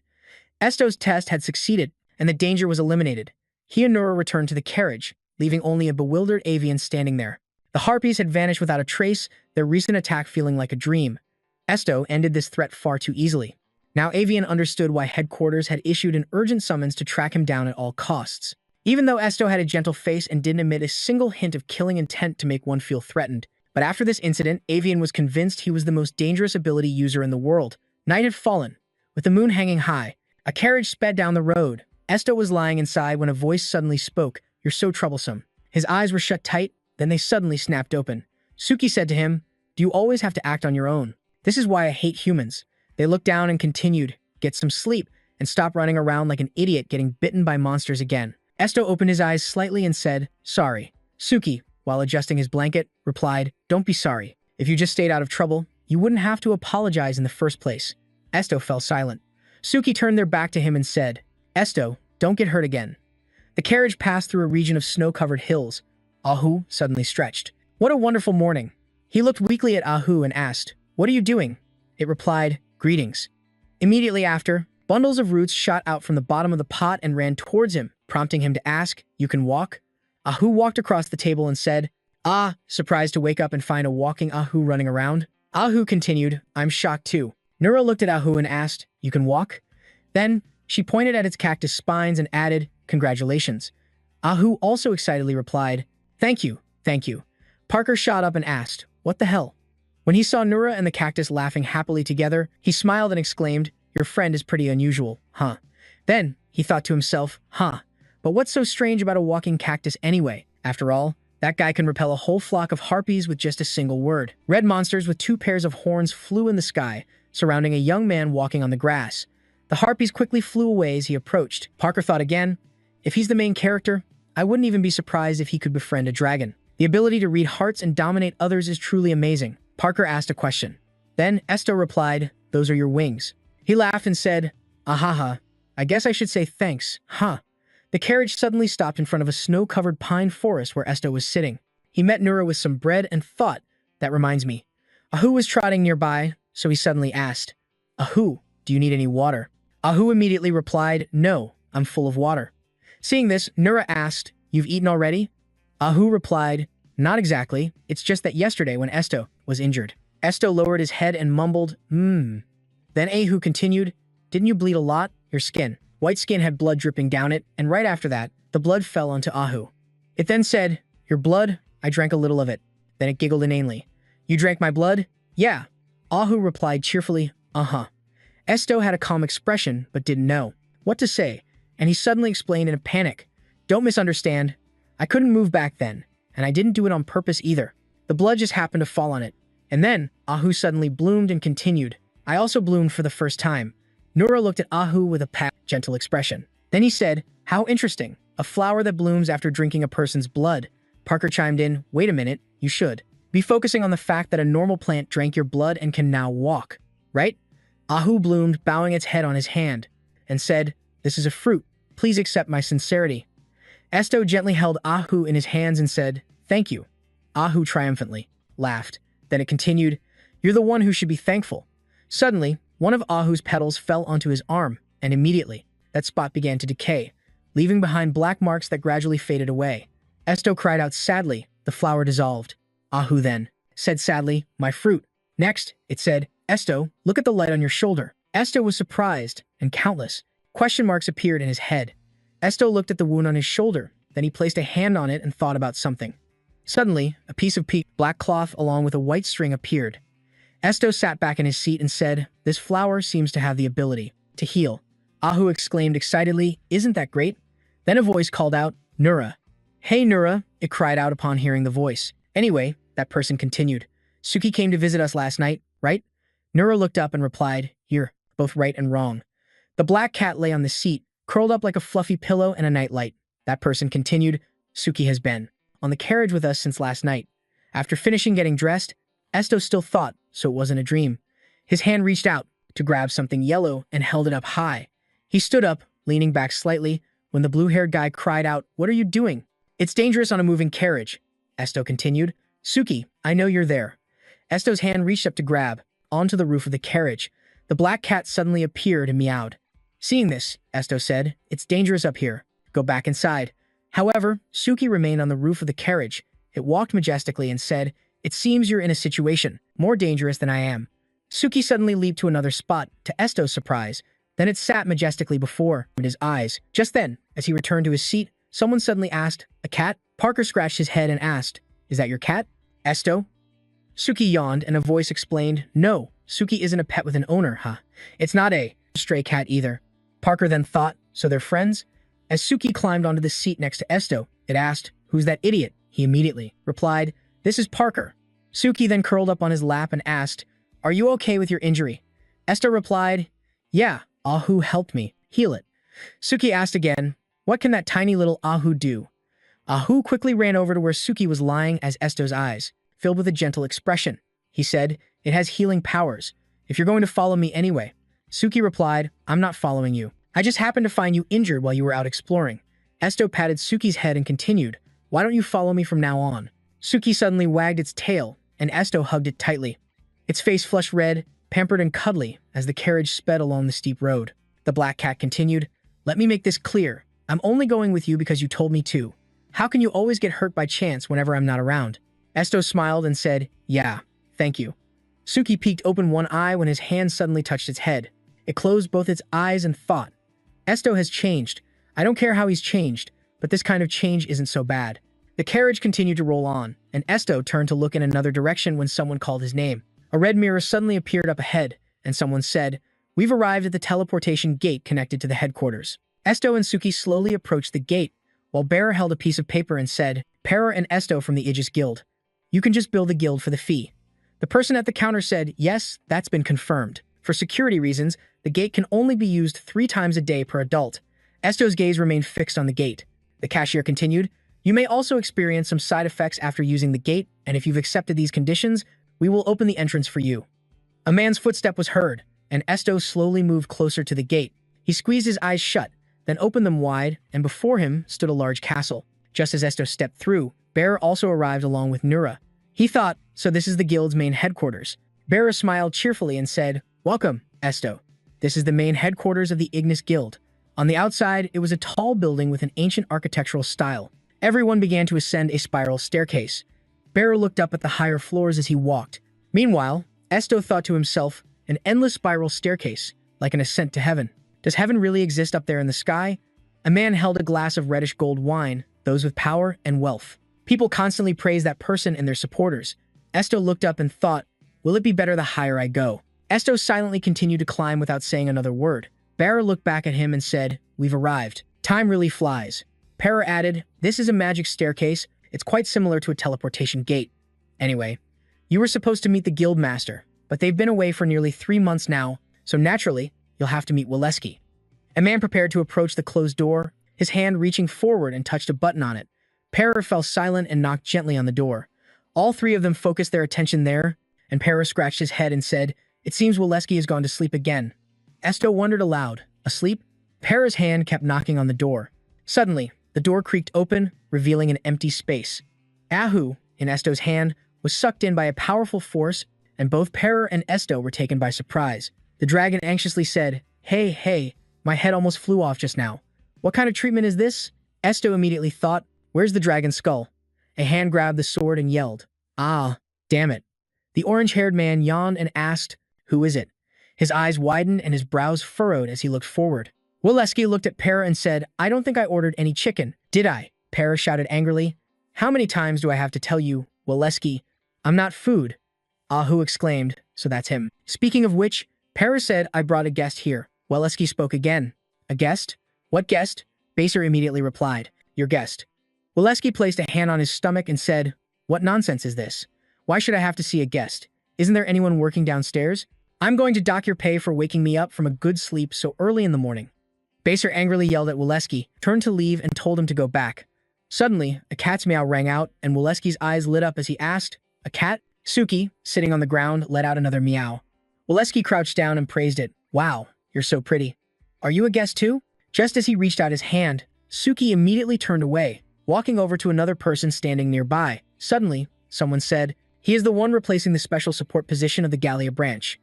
Esto's test had succeeded, and the danger was eliminated. He and Nura returned to the carriage, leaving only a bewildered Avian standing there. The harpies had vanished without a trace, their recent attack feeling like a dream. Esto ended this threat far too easily. Now Avian understood why headquarters had issued an urgent summons to track him down at all costs. Even though Esto had a gentle face and didn't emit a single hint of killing intent to make one feel threatened, but after this incident, Avian was convinced he was the most dangerous ability user in the world. Night had fallen. With the moon hanging high, a carriage sped down the road. Esto was lying inside when a voice suddenly spoke. "You're so troublesome." His eyes were shut tight, then they suddenly snapped open. Suki said to him, "Do you always have to act on your own? This is why I hate humans." They looked down and continued, "Get some sleep, and stop running around like an idiot getting bitten by monsters again." Esto opened his eyes slightly and said, "Sorry." Suki, while adjusting his blanket, replied, "Don't be sorry. If you just stayed out of trouble, you wouldn't have to apologize in the first place." Esto fell silent. Suki turned their back to him and said, "Esto, don't get hurt again." The carriage passed through a region of snow-covered hills. Ahu suddenly stretched. "What a wonderful morning." He looked weakly at Ahu and asked, "What are you doing?" It replied, "Greetings." Immediately after, bundles of roots shot out from the bottom of the pot and ran towards him, prompting him to ask, "You can walk?" Ahu walked across the table and said, "Ah," surprised to wake up and find a walking Ahu running around. Ahu continued, "I'm shocked too." Nura looked at Ahu and asked, "You can walk?" Then, she pointed at its cactus spines and added, "Congratulations." Ahu also excitedly replied, "Thank you, thank you." Parker shot up and asked, "What the hell?" When he saw Nura and the cactus laughing happily together, he smiled and exclaimed, "Your friend is pretty unusual, huh?" Then, he thought to himself, "Huh, but what's so strange about a walking cactus anyway? After all, That guy can repel a whole flock of harpies with just a single word. Red monsters with 2 pairs of horns flew in the sky, surrounding a young man walking on the grass. The harpies quickly flew away as he approached. Parker thought again, if he's the main character, I wouldn't even be surprised if he could befriend a dragon. The ability to read hearts and dominate others is truly amazing. Parker asked a question. Then Esto replied, those are your wings. He laughed and said, ahaha, I guess I should say thanks, huh? The carriage suddenly stopped in front of a snow-covered pine forest where Esto was sitting. He met Nura with some bread and thought, that reminds me. Ahu was trotting nearby, so he suddenly asked, Ahu, do you need any water? Ahu immediately replied, no, I'm full of water. Seeing this, Nura asked, you've eaten already? Ahu replied, not exactly, it's just that yesterday when Esto was injured. Esto lowered his head and mumbled, Then Ahu continued, didn't you bleed a lot? Your skin. White skin had blood dripping down it, and right after that, the blood fell onto Ahu. It then said, your blood? I drank a little of it. Then it giggled inanely. You drank my blood? Yeah. Ahu replied cheerfully, uh-huh. Esto had a calm expression, but didn't know what to say, and he suddenly explained in a panic, don't misunderstand. I couldn't move back then, and I didn't do it on purpose either. The blood just happened to fall on it. And then, Ahu suddenly bloomed and continued. I also bloomed for the first time. Nura looked at Ahu with a gentle expression. Then he said, how interesting. A flower that blooms after drinking a person's blood. Parker chimed in, wait a minute, you should be focusing on the fact that a normal plant drank your blood and can now walk, right? Ahu bloomed, bowing its head on his hand, and said, this is a fruit. Please accept my sincerity. Esto gently held Ahu in his hands and said, thank you. Ahu triumphantly laughed. Then it continued, you're the one who should be thankful. Suddenly, one of Ahu's petals fell onto his arm, and immediately, that spot began to decay, leaving behind black marks that gradually faded away. Esto cried out sadly, the flower dissolved. Ahu then said sadly, my fruit. Next, it said, Esto, look at the light on your shoulder. Esto was surprised, and countless question marks appeared in his head. Esto looked at the wound on his shoulder, then he placed a hand on it and thought about something. Suddenly, a piece of black cloth along with a white string appeared. Esto sat back in his seat and said, this flower seems to have the ability to heal. Ahu exclaimed excitedly, isn't that great? Then a voice called out, Nura. Hey Nura, it cried out upon hearing the voice. Anyway, that person continued, Suki came to visit us last night, right? Nura looked up and replied, you're both right and wrong. The black cat lay on the seat, curled up like a fluffy pillow in a nightlight. That person continued, Suki has been on the carriage with us since last night. After finishing getting dressed, Esto still thought, so it wasn't a dream. His hand reached out to grab something yellow and held it up high. He stood up, leaning back slightly, when the blue-haired guy cried out, what are you doing? It's dangerous on a moving carriage. Esto continued, Suki, I know you're there. Esto's hand reached up to grab onto the roof of the carriage. The black cat suddenly appeared and meowed. Seeing this, Esto said, it's dangerous up here. Go back inside. However, Suki remained on the roof of the carriage. It walked majestically and said, it seems you're in a situation more dangerous than I am. Suki suddenly leaped to another spot, to Esto's surprise. Then it sat majestically before his eyes. Just then, as he returned to his seat, someone suddenly asked, a cat? Parker scratched his head and asked, is that your cat? Esto? Suki yawned and a voice explained, no, Suki isn't a pet with an owner, huh? It's not a stray cat either. Parker then thought, so they're friends? As Suki climbed onto the seat next to Esto, it asked, who's that idiot? He immediately replied, this is Parker. Suki then curled up on his lap and asked, are you okay with your injury? Esto replied, yeah, Ahu helped me heal it. Suki asked again, what can that tiny little Ahu do? Ahu quickly ran over to where Suki was lying as Esto's eyes filled with a gentle expression. He said, it has healing powers. If you're going to follow me anyway. Suki replied, I'm not following you. I just happened to find you injured while you were out exploring. Esto patted Suki's head and continued, why don't you follow me from now on? Suki suddenly wagged its tail, and Esto hugged it tightly. Its face flushed red, pampered and cuddly as the carriage sped along the steep road. The black cat continued, let me make this clear. I'm only going with you because you told me to. How can you always get hurt by chance whenever I'm not around? Esto smiled and said, yeah, thank you. Suki peeked open one eye when his hand suddenly touched its head. It closed both its eyes and thought, Esto has changed. I don't care how he's changed, but this kind of change isn't so bad. The carriage continued to roll on, and Esto turned to look in another direction when someone called his name. A red mirror suddenly appeared up ahead, and someone said, we've arrived at the teleportation gate connected to the headquarters. Esto and Suki slowly approached the gate, while Bearer held a piece of paper and said, Para and Esto from the Aegis Guild. You can just build the guild for the fee. The person at the counter said, yes, that's been confirmed. For security reasons, the gate can only be used 3 times a day per adult. Esto's gaze remained fixed on the gate. The cashier continued, you may also experience some side effects after using the gate, and if you've accepted these conditions, we will open the entrance for you. A man's footstep was heard, and Esto slowly moved closer to the gate. He squeezed his eyes shut, then opened them wide, and before him stood a large castle. Just as Esto stepped through, Bearer also arrived along with Nura. He thought, so this is the guild's main headquarters. Bearer smiled cheerfully and said, welcome, Esto. This is the main headquarters of the Ignis Guild. On the outside, it was a tall building with an ancient architectural style. Everyone began to ascend a spiral staircase. Bearer looked up at the higher floors as he walked. Meanwhile, Esto thought to himself, an endless spiral staircase, like an ascent to heaven. Does heaven really exist up there in the sky? A man held a glass of reddish gold wine, those with power and wealth. People constantly praise that person and their supporters. Esto looked up and thought, will it be better the higher I go? Esto silently continued to climb without saying another word. Bearer looked back at him and said, we've arrived. Time really flies. Para added, this is a magic staircase. It's quite similar to a teleportation gate. Anyway, you were supposed to meet the guild master, but they've been away for nearly 3 months now, so naturally, you'll have to meet Waleski. A man prepared to approach the closed door, his hand reaching forward and touched a button on it. Para fell silent and knocked gently on the door. All 3 of them focused their attention there, and Para scratched his head and said, it seems Waleski has gone to sleep again. Esto wondered aloud, asleep? Para's hand kept knocking on the door. Suddenly, the door creaked open, revealing an empty space. Ahu, in Esto's hand, was sucked in by a powerful force, and both Para and Esto were taken by surprise. The dragon anxiously said, hey, my head almost flew off just now. What kind of treatment is this? Esto immediately thought, where's the dragon's skull? A hand grabbed the sword and yelled, ah, damn it. The orange-haired man yawned and asked, who is it? His eyes widened and his brows furrowed as he looked forward. Waleski looked at Para and said, I don't think I ordered any chicken, did I? Para shouted angrily. How many times do I have to tell you, Waleski, I'm not food? Ahu exclaimed, so that's him. Speaking of which, Para said, I brought a guest here. Waleski spoke again. A guest? What guest? Baser immediately replied, your guest. Waleski placed a hand on his stomach and said, what nonsense is this? Why should I have to see a guest? Isn't there anyone working downstairs? I'm going to dock your pay for waking me up from a good sleep so early in the morning. Baser angrily yelled at Waleski, turned to leave and told him to go back. Suddenly, a cat's meow rang out and Waleski's eyes lit up as he asked, a cat? Suki, sitting on the ground, let out another meow. Waleski crouched down and praised it. Wow, you're so pretty. Are you a guest too? Just as he reached out his hand, Suki immediately turned away, walking over to another person standing nearby. Suddenly, someone said, he is the one replacing the special support position of the Gallia branch.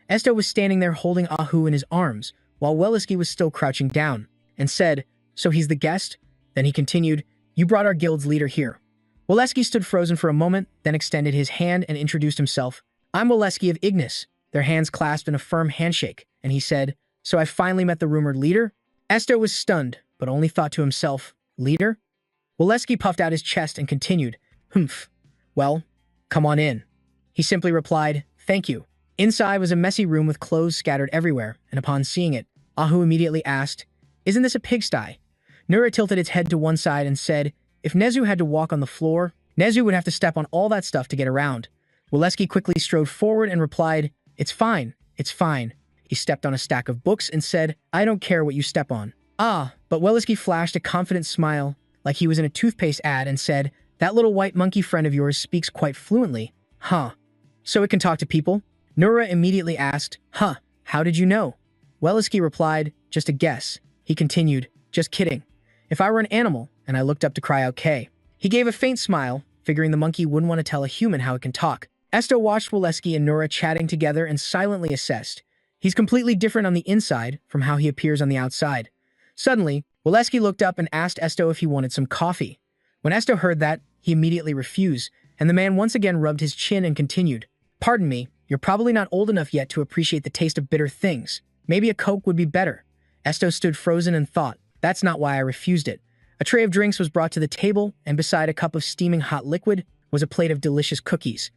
Esto was standing there holding Ahu in his arms, while Waleski was still crouching down, and said, so he's the guest? Then he continued, you brought our guild's leader here. Waleski stood frozen for a moment, then extended his hand and introduced himself. I'm Waleski of Ignis. Their hands clasped in a firm handshake, and he said, so I finally met the rumored leader? Esto was stunned, but only thought to himself, leader? Waleski puffed out his chest and continued, humph. Well, come on in. He simply replied, thank you. Inside was a messy room with clothes scattered everywhere, and upon seeing it, Ahu immediately asked, isn't this a pigsty? Nura tilted its head to one side and said, if Nezu had to walk on the floor, Nezu would have to step on all that stuff to get around. Waleski quickly strode forward and replied, it's fine, it's fine. He stepped on a stack of books and said, I don't care what you step on. Ah, but Waleski flashed a confident smile, like he was in a toothpaste ad, and said, that little white monkey friend of yours speaks quite fluently. Huh. So it can talk to people? Nura immediately asked, huh, how did you know? Waleski replied, just a guess. He continued, just kidding. If I were an animal, and I looked up to cry out K. He gave a faint smile, figuring the monkey wouldn't want to tell a human how it can talk. Esto watched Waleski and Nura chatting together and silently assessed. He's completely different on the inside from how he appears on the outside. Suddenly, Waleski looked up and asked Esto if he wanted some coffee. When Esto heard that, he immediately refused, and the man once again rubbed his chin and continued, pardon me, you're probably not old enough yet to appreciate the taste of bitter things. Maybe a Coke would be better. Esto stood frozen and thought, that's not why I refused it. A tray of drinks was brought to the table, and beside a cup of steaming hot liquid was a plate of delicious cookies.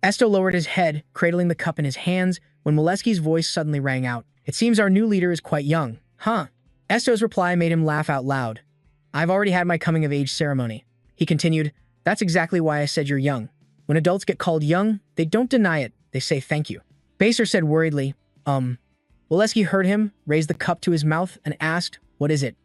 Esto lowered his head, cradling the cup in his hands, when Waleski's voice suddenly rang out. It seems our new leader is quite young. Huh? Esto's reply made him laugh out loud. I've already had my coming-of-age ceremony. He continued, That's exactly why I said you're young. When adults get called young, they don't deny it, they say thank you. Baser said worriedly, Waleski heard him, raised the cup to his mouth, and asked, what is it?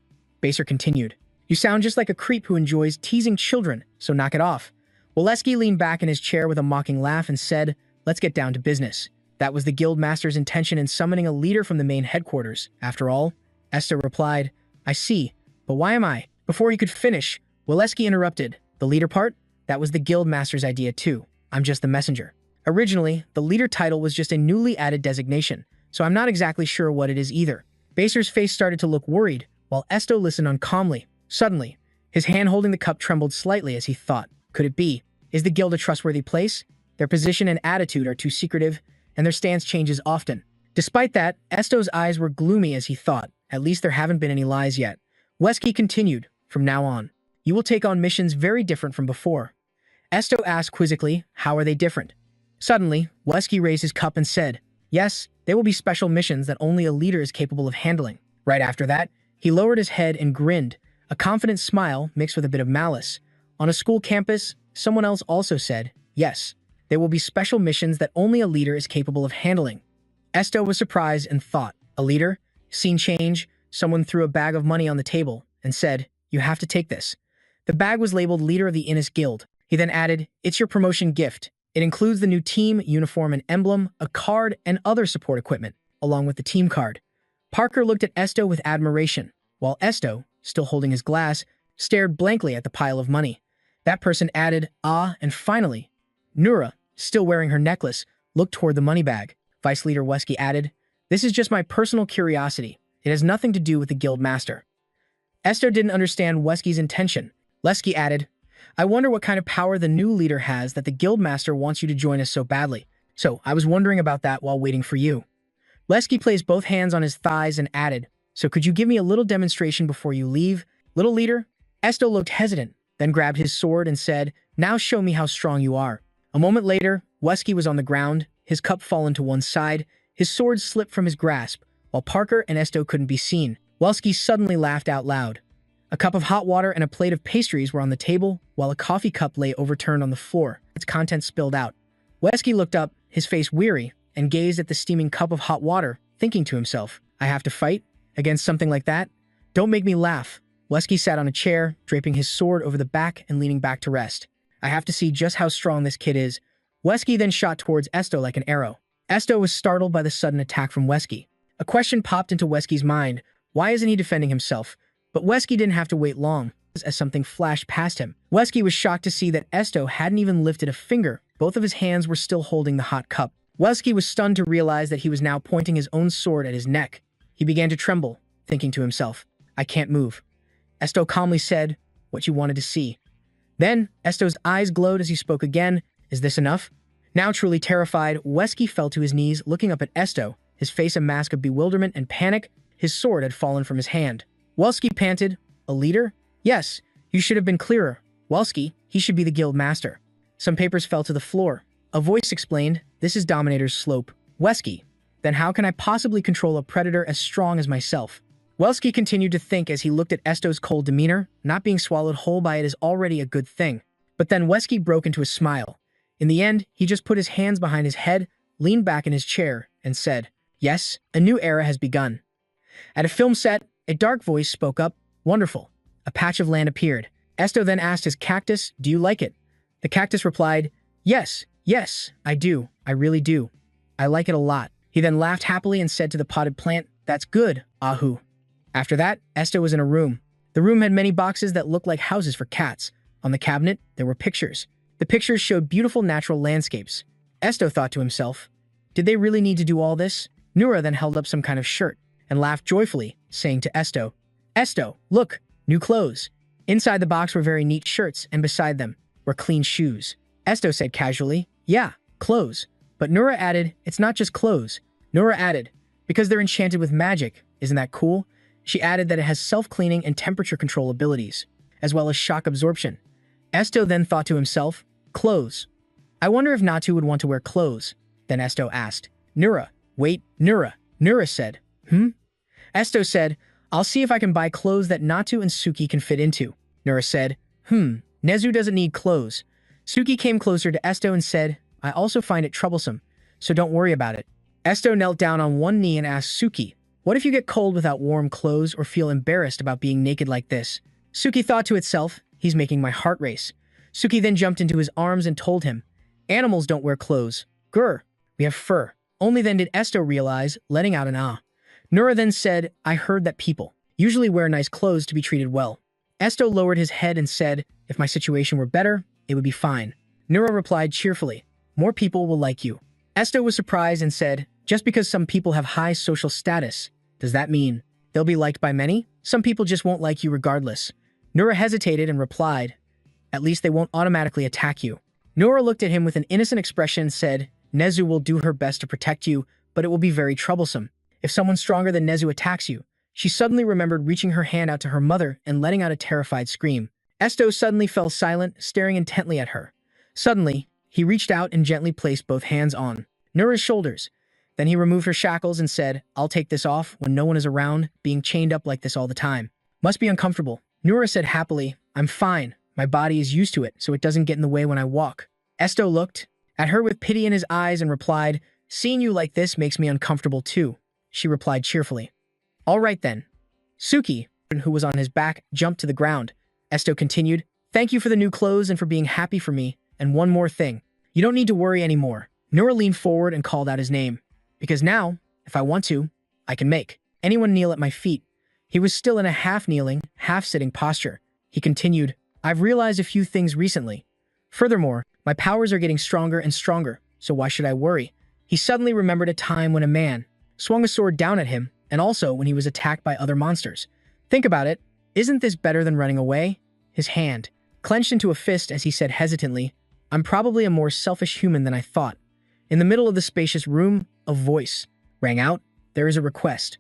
Baser continued, you sound just like a creep who enjoys teasing children, so knock it off. Waleski leaned back in his chair with a mocking laugh and said, let's get down to business. That was the guild master's intention in summoning a leader from the main headquarters. After all, Esther replied, I see, but why am I? Before he could finish, Waleski interrupted, the leader part? That was the guild master's idea too. I'm just the messenger. Originally, the leader title was just a newly added designation, so I'm not exactly sure what it is either. Baser's face started to look worried, while Esto listened on calmly. Suddenly, his hand holding the cup trembled slightly as he thought, could it be? Is the guild a trustworthy place? Their position and attitude are too secretive, and their stance changes often. Despite that, Esto's eyes were gloomy as he thought, at least there haven't been any lies yet. Wesky continued, from now on, you will take on missions very different from before. Esto asked quizzically, how are they different? Suddenly, Wesky raised his cup and said, yes, they will be special missions that only a leader is capable of handling. Right after that, he lowered his head and grinned, a confident smile mixed with a bit of malice. On a school campus, someone else also said, yes, they will be special missions that only a leader is capable of handling. Esto was surprised and thought, a leader? Scene change, someone threw a bag of money on the table and said, you have to take this. The bag was labeled Leader of the Innis Guild. He then added, it's your promotion gift. It includes the new team, uniform and emblem, a card, and other support equipment, along with the team card. Parker looked at Esto with admiration, while Esto, still holding his glass, stared blankly at the pile of money. That person added, and finally, Nura, still wearing her necklace, looked toward the money bag. Vice Leader Wesky added, this is just my personal curiosity. It has nothing to do with the guild master. Esto didn't understand Wesky's intention. Lesky added, I wonder what kind of power the new leader has that the guild master wants you to join us so badly. So I was wondering about that while waiting for you. Lesky placed both hands on his thighs and added, so could you give me a little demonstration before you leave? Little leader? Esto looked hesitant, then grabbed his sword and said, now show me how strong you are. A moment later, Wesky was on the ground, his cup fallen to one side, his sword slipped from his grasp, while Parker and Esto couldn't be seen. Wesky suddenly laughed out loud. A cup of hot water and a plate of pastries were on the table, while a coffee cup lay overturned on the floor, its contents spilled out. Wesky looked up, his face weary, and gazed at the steaming cup of hot water, thinking to himself, I have to fight? Against something like that? Don't make me laugh. Wesky sat on a chair, draping his sword over the back and leaning back to rest. I have to see just how strong this kid is. Wesky then shot towards Esto like an arrow. Esto was startled by the sudden attack from Wesky. A question popped into Wesky's mind. Why isn't he defending himself? But Wesky didn't have to wait long, as something flashed past him. Wesky was shocked to see that Esto hadn't even lifted a finger. Both of his hands were still holding the hot cup. Wesky was stunned to realize that he was now pointing his own sword at his neck. He began to tremble, thinking to himself, I can't move. Esto calmly said, what you wanted to see. Then, Esto's eyes glowed as he spoke again, is this enough? Now truly terrified, Wesky fell to his knees, looking up at Esto, his face a mask of bewilderment and panic. His sword had fallen from his hand. Wesky panted, a leader? Yes, you should have been clearer. Wesky, he should be the guild master. Some papers fell to the floor. A voice explained, this is Dominator's slope. Wesky, then how can I possibly control a predator as strong as myself? Wesky continued to think as he looked at Esto's cold demeanor. Not being swallowed whole by it is already a good thing. But then Wesky broke into a smile. In the end, he just put his hands behind his head, leaned back in his chair, and said, yes, a new era has begun. At a film set, a dark voice spoke up, wonderful. A patch of land appeared. Esto then asked his cactus, do you like it? The cactus replied, yes, I do. I really do. I like it a lot. He then laughed happily and said to the potted plant, that's good, Ahu. After that, Esto was in a room. The room had many boxes that looked like houses for cats. On the cabinet, there were pictures. The pictures showed beautiful natural landscapes. Esto thought to himself, did they really need to do all this? Nura then held up some kind of shirt and laughed joyfully, saying to Esto, Esto, look, new clothes. Inside the box were very neat shirts, and beside them were clean shoes. Esto said casually, yeah, clothes. But Nura added, it's not just clothes. Nura added, because they're enchanted with magic. Isn't that cool? She added that it has self-cleaning and temperature control abilities, as well as shock absorption. Esto then thought to himself, clothes. I wonder if Natu would want to wear clothes. Then Esto asked, Nura, wait, Nura. Nura said, Esto said, I'll see if I can buy clothes that Natu and Suki can fit into. Nura said, Nezu doesn't need clothes. Suki came closer to Esto and said, I also find it troublesome, so don't worry about it. Esto knelt down on one knee and asked Suki, what if you get cold without warm clothes or feel embarrassed about being naked like this? Suki thought to itself, he's making my heart race. Suki then jumped into his arms and told him, animals don't wear clothes. Grr, we have fur. Only then did Esto realize, letting out an ah. Nura then said, I heard that people usually wear nice clothes to be treated well. Esto lowered his head and said, if my situation were better, it would be fine. Nura replied cheerfully, more people will like you. Esto was surprised and said, just because some people have high social status, does that mean they'll be liked by many? Some people just won't like you regardless. Nura hesitated and replied, at least they won't automatically attack you. Nura looked at him with an innocent expression and said, Nezu will do her best to protect you, but it will be very troublesome. If someone stronger than Nezu attacks you, she suddenly remembered reaching her hand out to her mother and letting out a terrified scream. Esto suddenly fell silent, staring intently at her. Suddenly, he reached out and gently placed both hands on Nura's shoulders. Then he removed her shackles and said, I'll take this off when no one is around, being chained up like this all the time. Must be uncomfortable. Nura said happily, I'm fine. My body is used to it, so it doesn't get in the way when I walk. Esto looked at her with pity in his eyes and replied, seeing you like this makes me uncomfortable too. She replied cheerfully. All right then. Suki, who was on his back, jumped to the ground. Esto continued, thank you for the new clothes and for being happy for me. And one more thing. You don't need to worry anymore. Nura leaned forward and called out his name. Because now, if I want to, I can make anyone kneel at my feet. He was still in a half-kneeling, half-sitting posture. He continued, I've realized a few things recently. Furthermore, my powers are getting stronger and stronger, so why should I worry? He suddenly remembered a time when a man swung a sword down at him, and also when he was attacked by other monsters. Think about it. Isn't this better than running away? His hand clenched into a fist as he said hesitantly, I'm probably a more selfish human than I thought. In the middle of the spacious room, a voice rang out, there is a request.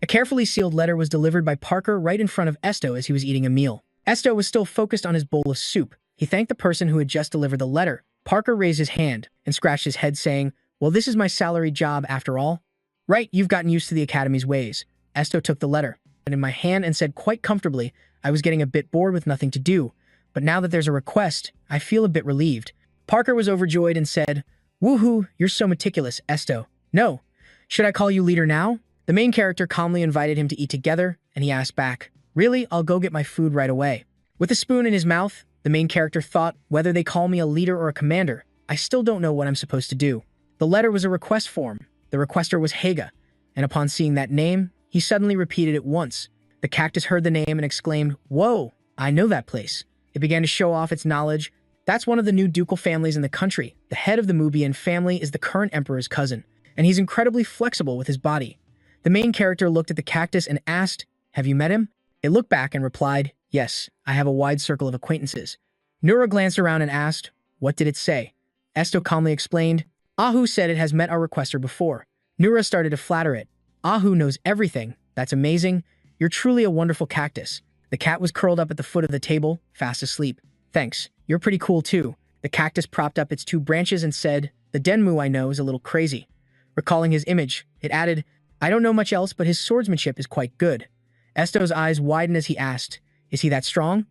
A carefully sealed letter was delivered by Parker right in front of Esto as he was eating a meal. Esto was still focused on his bowl of soup. He thanked the person who had just delivered the letter. Parker raised his hand and scratched his head saying, well, this is my salary job after all. Right, you've gotten used to the Academy's ways. Esto took the letter in my hand and said quite comfortably, I was getting a bit bored with nothing to do, but now that there's a request, I feel a bit relieved. Parker was overjoyed and said, woohoo, you're so meticulous, Esto. No. Should I call you leader now? The main character calmly invited him to eat together, and he asked back, really, I'll go get my food right away. With a spoon in his mouth, the main character thought, whether they call me a leader or a commander, I still don't know what I'm supposed to do. The letter was a request form. The requester was Haga, and upon seeing that name, he suddenly repeated it once. The cactus heard the name and exclaimed, whoa, I know that place. It began to show off its knowledge. That's one of the new ducal families in the country. The head of the Mubian family is the current emperor's cousin, and he's incredibly flexible with his body. The main character looked at the cactus and asked, have you met him? It looked back and replied, yes, I have a wide circle of acquaintances. Nura glanced around and asked, what did it say? Esto calmly explained, Ahu said it has met our requester before. Nura started to flatter it. Ahu knows everything. That's amazing. You're truly a wonderful cactus. The cat was curled up at the foot of the table, fast asleep. Thanks. You're pretty cool too. The cactus propped up its two branches and said, the Denmu I know is a little crazy. Recalling his image, it added, I don't know much else, but his swordsmanship is quite good. Esto's eyes widened as he asked, is he that strong?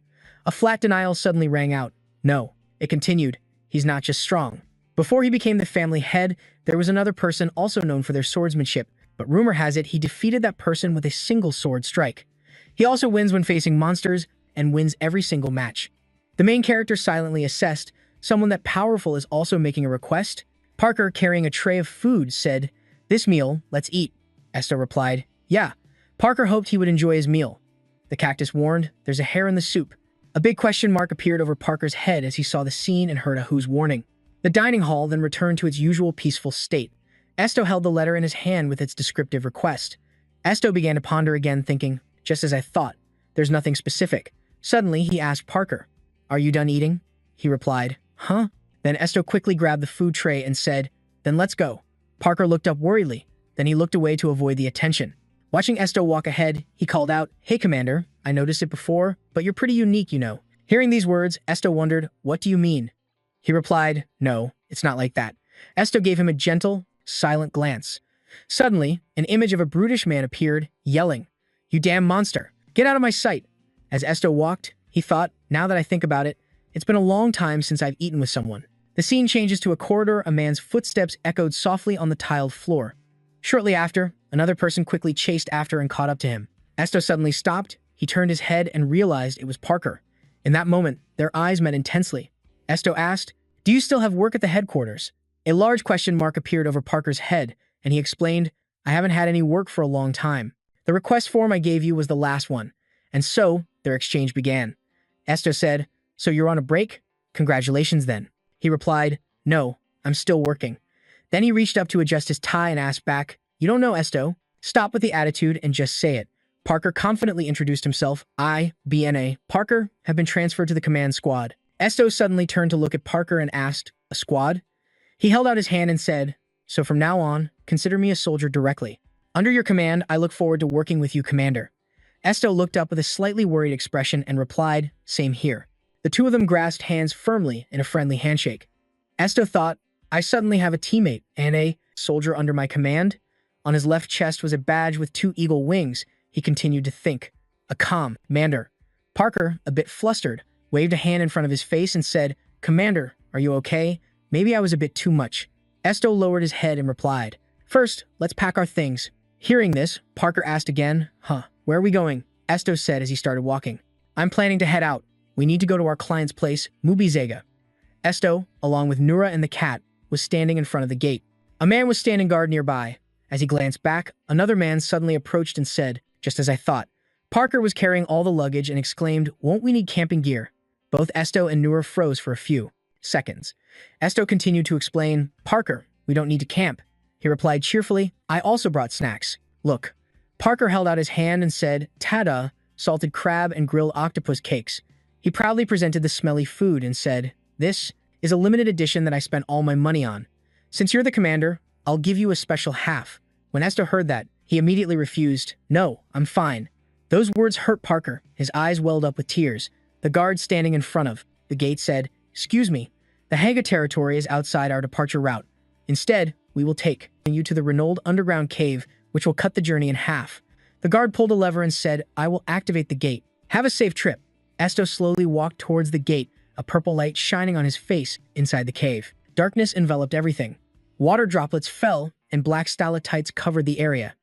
A flat denial suddenly rang out. No. It continued, he's not just strong. Before he became the family head, there was another person also known for their swordsmanship, but rumor has it he defeated that person with a single sword strike. He also wins when facing monsters and wins every single match. The main character silently assessed, someone that powerful is also making a request. Parker, carrying a tray of food, said, this meal, let's eat. Esto replied, yeah. Parker hoped he would enjoy his meal. The cactus warned, there's a hair in the soup. A big question mark appeared over Parker's head as he saw the scene and heard Ahu's warning. The dining hall then returned to its usual peaceful state. Esto held the letter in his hand with its descriptive request. Esto began to ponder again, thinking, just as I thought, there's nothing specific. Suddenly, he asked Parker, are you done eating? He replied, huh? Then Esto quickly grabbed the food tray and said, then let's go. Parker looked up worriedly. Then he looked away to avoid the attention. Watching Esto walk ahead, he called out, hey, Commander, I noticed it before, but you're pretty unique, you know. Hearing these words, Esto wondered, what do you mean? He replied, no, it's not like that. Esto gave him a gentle, silent glance. Suddenly, an image of a brutish man appeared, yelling, you damn monster, get out of my sight. As Esto walked, he thought, now that I think about it, It's been a long time since I've eaten with someone. The scene changes to a corridor. A man's footsteps echoed softly on the tiled floor. Shortly after, another person quickly chased after and caught up to him. Esto suddenly stopped. He turned his head and realized it was Parker. In that moment, their eyes met intensely. Esto asked, "Do you still have work at the headquarters?" A large question mark appeared over Parker's head, and he explained, "I haven't had any work for a long time. The request form I gave you was the last one." And so, their exchange began. Esto said, "So you're on a break? Congratulations then." He replied, "No, I'm still working." Then he reached up to adjust his tie and asked back, "You don't know, Esto? Stop with the attitude and just say it." Parker confidently introduced himself. "I, BNA, Parker, have been transferred to the command squad." Esto suddenly turned to look at Parker and asked, "A squad?" He held out his hand and said, "So from now on, consider me a soldier directly. Under your command, I look forward to working with you, Commander." Esto looked up with a slightly worried expression and replied, "Same here." The two of them grasped hands firmly in a friendly handshake. Esto thought, "I suddenly have a teammate and a soldier under my command." On his left chest was a badge with two eagle wings. He continued to think. A calm Commander. Parker, a bit flustered, waved a hand in front of his face and said, "Commander, are you okay? Maybe I was a bit too much." Esto lowered his head and replied, "First, let's pack our things." Hearing this, Parker asked again, "Where are we going?" Esto said as he started walking, "I'm planning to head out. We need to go to our client's place, Mubizega." Esto, along with Nura and the cat, was standing in front of the gate. A man was standing guard nearby. As he glanced back, another man suddenly approached and said, "Just as I thought." Parker was carrying all the luggage and exclaimed, "Won't we need camping gear?" Both Esto and Nura froze for a few seconds. Esto continued to explain, "Parker, we don't need to camp." He replied cheerfully, "I also brought snacks. Look." Parker held out his hand and said, "Tada, salted crab and grilled octopus cakes." He proudly presented the smelly food and said, "This is a limited edition that I spent all my money on. Since you're the commander, I'll give you a special half." When Esto heard that, he immediately refused. "No, I'm fine." Those words hurt Parker. His eyes welled up with tears. The guard standing in front of the gate said, "Excuse me, the Haga territory is outside our departure route. Instead, we will take you to the Renault underground cave, which will cut the journey in half." The guard pulled a lever and said, "I will activate the gate. Have a safe trip." Esto slowly walked towards the gate, a purple light shining on his face inside the cave. Darkness enveloped everything. Water droplets fell, and black stalactites covered the area.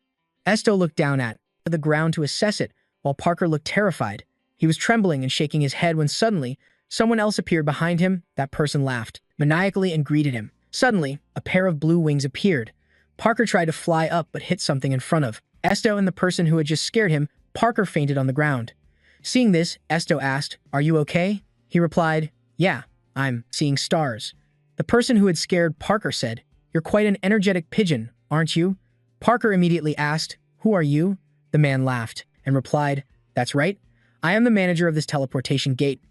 Esto looked down at the ground to assess it, while Parker looked terrified. He was trembling and shaking his head when suddenly, someone else appeared behind him. That person laughed maniacally and greeted him. Suddenly, a pair of blue wings appeared. Parker tried to fly up but hit something in front of Esto and the person who had just scared him. Parker fainted on the ground. Seeing this, Esto asked, "Are you okay?" He replied, "Yeah, I'm seeing stars." The person who had scared Parker said, "You're quite an energetic pigeon, aren't you?" Parker immediately asked, "Who are you?" The man laughed and replied, "That's right. I am the manager of this teleportation gate."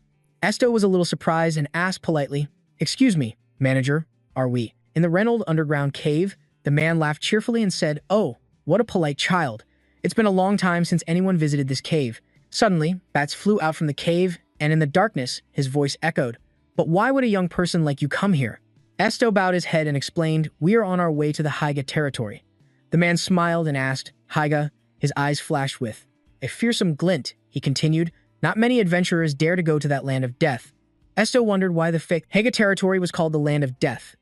Esto was a little surprised and asked politely, "Excuse me, manager, are we in the Reynolds underground cave?" The man laughed cheerfully and said, "Oh, what a polite child. It's been a long time since anyone visited this cave." Suddenly, bats flew out from the cave, and in the darkness, his voice echoed, "But why would a young person like you come here?" Esto bowed his head and explained, "We are on our way to the Haiga territory." The man smiled and asked, "Haiga?" His eyes flashed with a fearsome glint. He continued, "Not many adventurers dare to go to that land of death." Esto wondered why the fake Haiga territory was called the Land of Death.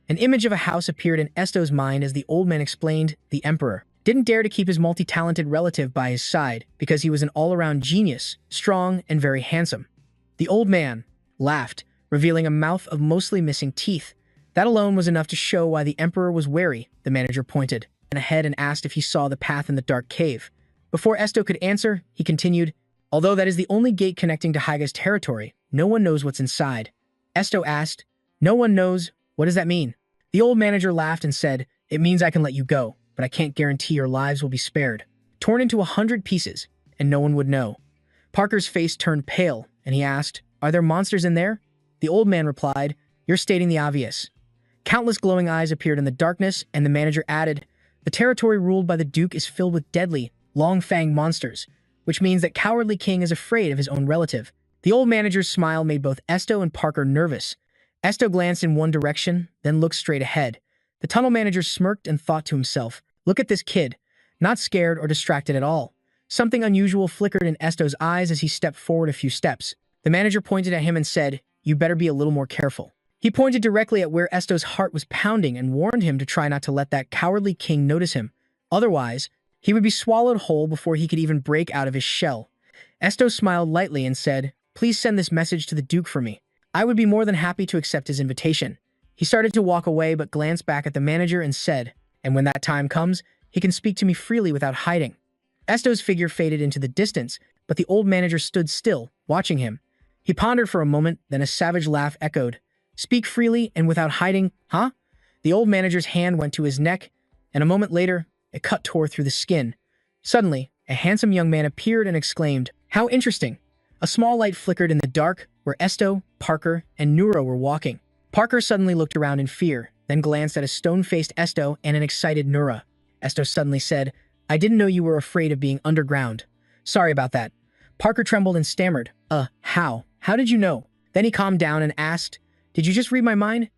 An image of a house appeared in Esto's mind as the old man explained, "The emperor didn't dare to keep his multi-talented relative by his side because he was an all-around genius, strong and very handsome." The old man laughed, revealing a mouth of mostly missing teeth. That alone was enough to show why the emperor was wary. The manager pointed ahead and asked if he saw the path in the dark cave. Before Esto could answer, he continued, "Although that is the only gate connecting to Haiga's territory, no one knows what's inside." Esto asked, "No one knows? What does that mean?" The old manager laughed and said, "It means I can let you go, but I can't guarantee your lives will be spared. Torn into 100 pieces, and no one would know." Parker's face turned pale, and he asked, "Are there monsters in there?" The old man replied, "You're stating the obvious." Countless glowing eyes appeared in the darkness, and the manager added, "The territory ruled by the Duke is filled with deadly, long-fanged monsters, which means that Cowardly King is afraid of his own relative." The old manager's smile made both Esto and Parker nervous. Esto glanced in one direction, then looked straight ahead. The tunnel manager smirked and thought to himself, "Look at this kid, not scared or distracted at all." Something unusual flickered in Esto's eyes as he stepped forward a few steps. The manager pointed at him and said, you better be a little more careful. He pointed directly at where Esto's heart was pounding and warned him to try not to let that cowardly king notice him. Otherwise, he would be swallowed whole before he could even break out of his shell. Esto smiled lightly and said, "Please send this message to the Duke for me. I would be more than happy to accept his invitation." He started to walk away but glanced back at the manager and said, "And when that time comes, he can speak to me freely without hiding." Esto's figure faded into the distance, but the old manager stood still, watching him. He pondered for a moment, then a savage laugh echoed. "Speak freely and without hiding, huh?" The old manager's hand went to his neck, and a moment later, a cut tore through the skin. Suddenly, a handsome young man appeared and exclaimed, "How interesting!" A small light flickered in the dark, where Esto, Parker, and Nuro were walking. Parker suddenly looked around in fear, then glanced at a stone-faced Esto and an excited Nura. Esto suddenly said, "I didn't know you were afraid of being underground. Sorry about that." Parker trembled and stammered, How? How did you know?" Then he calmed down and asked, "Did you just read my mind?"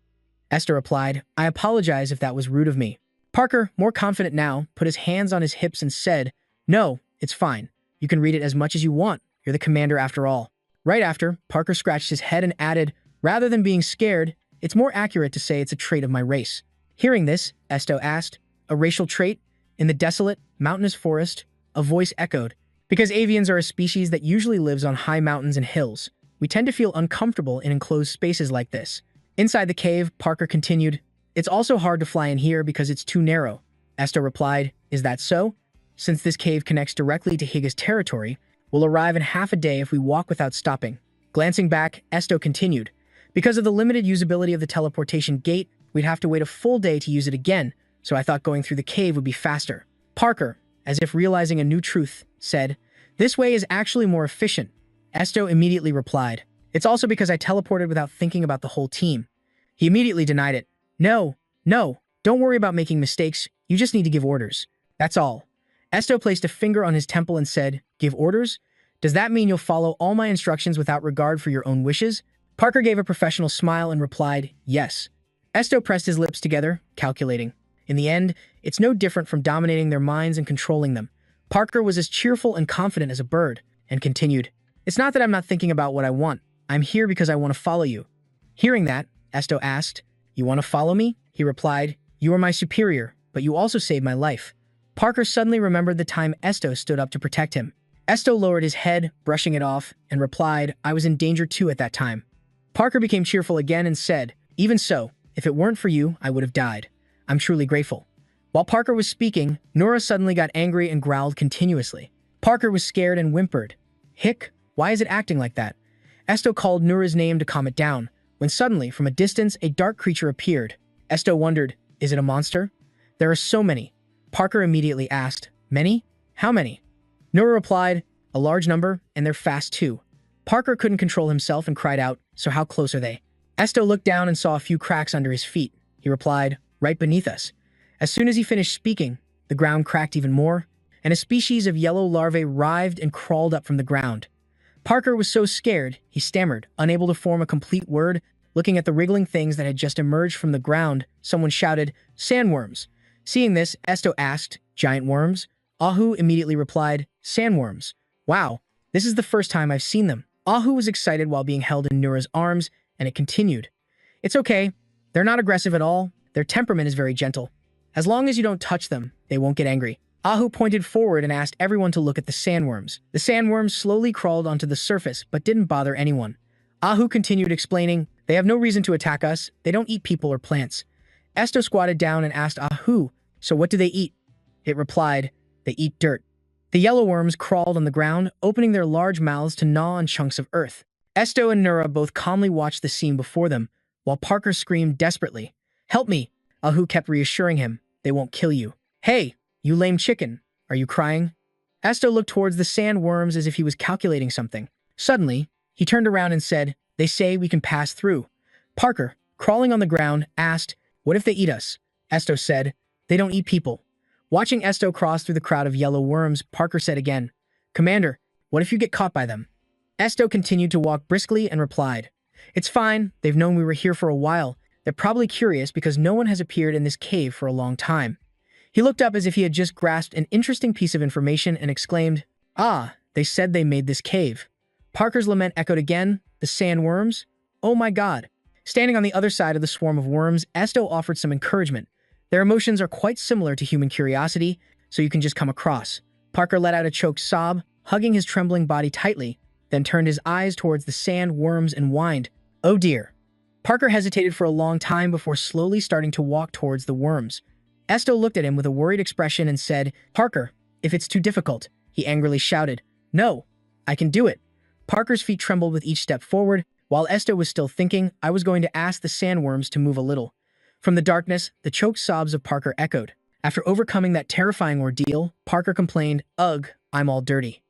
Esto replied, "I apologize if that was rude of me." Parker, more confident now, put his hands on his hips and said, "No, it's fine. You can read it as much as you want. You're the commander after all." Right after, Parker scratched his head and added, "Rather than being scared, it's more accurate to say it's a trait of my race." Hearing this, Esto asked, "A racial trait? In the desolate, mountainous forest?" A voice echoed, "Because avians are a species that usually lives on high mountains and hills. We tend to feel uncomfortable in enclosed spaces like this." Inside the cave, Parker continued, "It's also hard to fly in here because it's too narrow." Esto replied, "Is that so? Since this cave connects directly to Higa's territory, we'll arrive in half a day if we walk without stopping." Glancing back, Esto continued, "Because of the limited usability of the teleportation gate, we'd have to wait a full day to use it again, so I thought going through the cave would be faster." Parker, as if realizing a new truth, said, "This way is actually more efficient." Esto immediately replied, "It's also because I teleported without thinking about the whole team." He immediately denied it. No, don't worry about making mistakes. You just need to give orders. That's all." Esto placed a finger on his temple and said, "Give orders? Does that mean you'll follow all my instructions without regard for your own wishes?" Parker gave a professional smile and replied, "Yes." Esto pressed his lips together, calculating. In the end, it's no different from dominating their minds and controlling them. Parker was as cheerful and confident as a bird, and continued, "It's not that I'm not thinking about what I want. I'm here because I want to follow you." Hearing that, Esto asked, "You want to follow me?" He replied, "You are my superior, but you also saved my life." Parker suddenly remembered the time Esto stood up to protect him. Esto lowered his head, brushing it off, and replied, "I was in danger too at that time." Parker became cheerful again and said, "Even so, if it weren't for you, I would have died. I'm truly grateful." While Parker was speaking, Nora suddenly got angry and growled continuously. Parker was scared and whimpered, "Hick, why is it acting like that?" Esto called Nora's name to calm it down, when suddenly, from a distance, a dark creature appeared. Esto wondered, "Is it a monster?" "There are so many." Parker immediately asked, "Many? How many?" Nora replied, "A large number, and they're fast too." Parker couldn't control himself and cried out, "So how close are they?" Esto looked down and saw a few cracks under his feet. He replied, "Right beneath us." As soon as he finished speaking, the ground cracked even more, and a species of yellow larvae writhed and crawled up from the ground. Parker was so scared, he stammered, unable to form a complete word. Looking at the wriggling things that had just emerged from the ground, someone shouted, "Sandworms!" Seeing this, Esto asked, "Giant worms?" Ahu immediately replied, "Sandworms. Wow, this is the first time I've seen them." Ahu was excited while being held in Nura's arms, and it continued, "It's okay. They're not aggressive at all. Their temperament is very gentle. As long as you don't touch them, they won't get angry." Ahu pointed forward and asked everyone to look at the sandworms. The sandworms slowly crawled onto the surface, but didn't bother anyone. Ahu continued explaining, "They have no reason to attack us. They don't eat people or plants." Esto squatted down and asked Ahu, "So what do they eat?" It replied, "They eat dirt." The yellow worms crawled on the ground, opening their large mouths to gnaw on chunks of earth. Esto and Nura both calmly watched the scene before them, while Parker screamed desperately, "Help me!" Ahu kept reassuring him, "They won't kill you." "Hey, you lame chicken, are you crying?" Esto looked towards the sandworms as if he was calculating something. Suddenly, he turned around and said, "They say we can pass through." Parker, crawling on the ground, asked, "What if they eat us?" Esto said, "They don't eat people." Watching Esto cross through the crowd of yellow worms, Parker said again, "Commander, what if you get caught by them?" Esto continued to walk briskly and replied, "It's fine. They've known we were here for a while. They're probably curious because no one has appeared in this cave for a long time." He looked up as if he had just grasped an interesting piece of information and exclaimed, "Ah, they said they made this cave." Parker's lament echoed again, "The sandworms? Oh my god. Standing on the other side of the swarm of worms, Esto offered some encouragement. Their emotions are quite similar to human curiosity, so you can just come across. Parker let out a choked sob, hugging his trembling body tightly, then turned his eyes towards the sand, worms, and whined, "Oh dear." Parker hesitated for a long time before slowly starting to walk towards the worms. Esto looked at him with a worried expression and said, "Parker, if it's too difficult," he angrily shouted. "No, I can do it." Parker's feet trembled with each step forward. While Esto was still thinking, I was going to ask the sandworms to move a little. From the darkness, the choked sobs of Parker echoed. After overcoming that terrifying ordeal, Parker complained, "Ugh, I'm all dirty."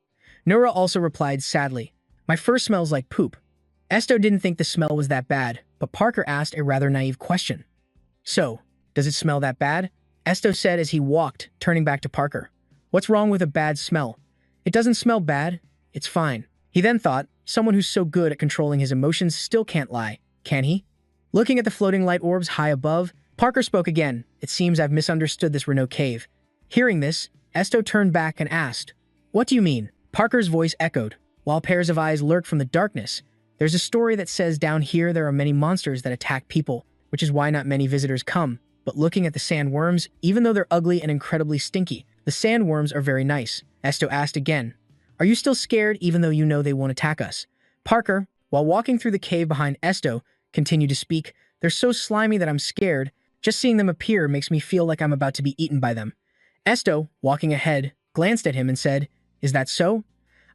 Nura also replied sadly, "My fur smells like poop." Esto didn't think the smell was that bad, but Parker asked a rather naive question. "So, does it smell that bad?" Esto said as he walked, turning back to Parker. "What's wrong with a bad smell?" "It doesn't smell bad. It's fine." He then thought, someone who's so good at controlling his emotions still can't lie, can he? Looking at the floating light orbs high above, Parker spoke again. "It seems I've misunderstood this Renault cave." Hearing this, Esto turned back and asked, "What do you mean?" Parker's voice echoed, while pairs of eyes lurked from the darkness. "There's a story that says down here there are many monsters that attack people, which is why not many visitors come. But looking at the sandworms, even though they're ugly and incredibly stinky, the sandworms are very nice." Esto asked again, "Are you still scared even though you know they won't attack us?" Parker, while walking through the cave behind Esto, continued to speak, "They're so slimy that I'm scared. Just seeing them appear makes me feel like I'm about to be eaten by them." Esto, walking ahead, glanced at him and said, "Is that so?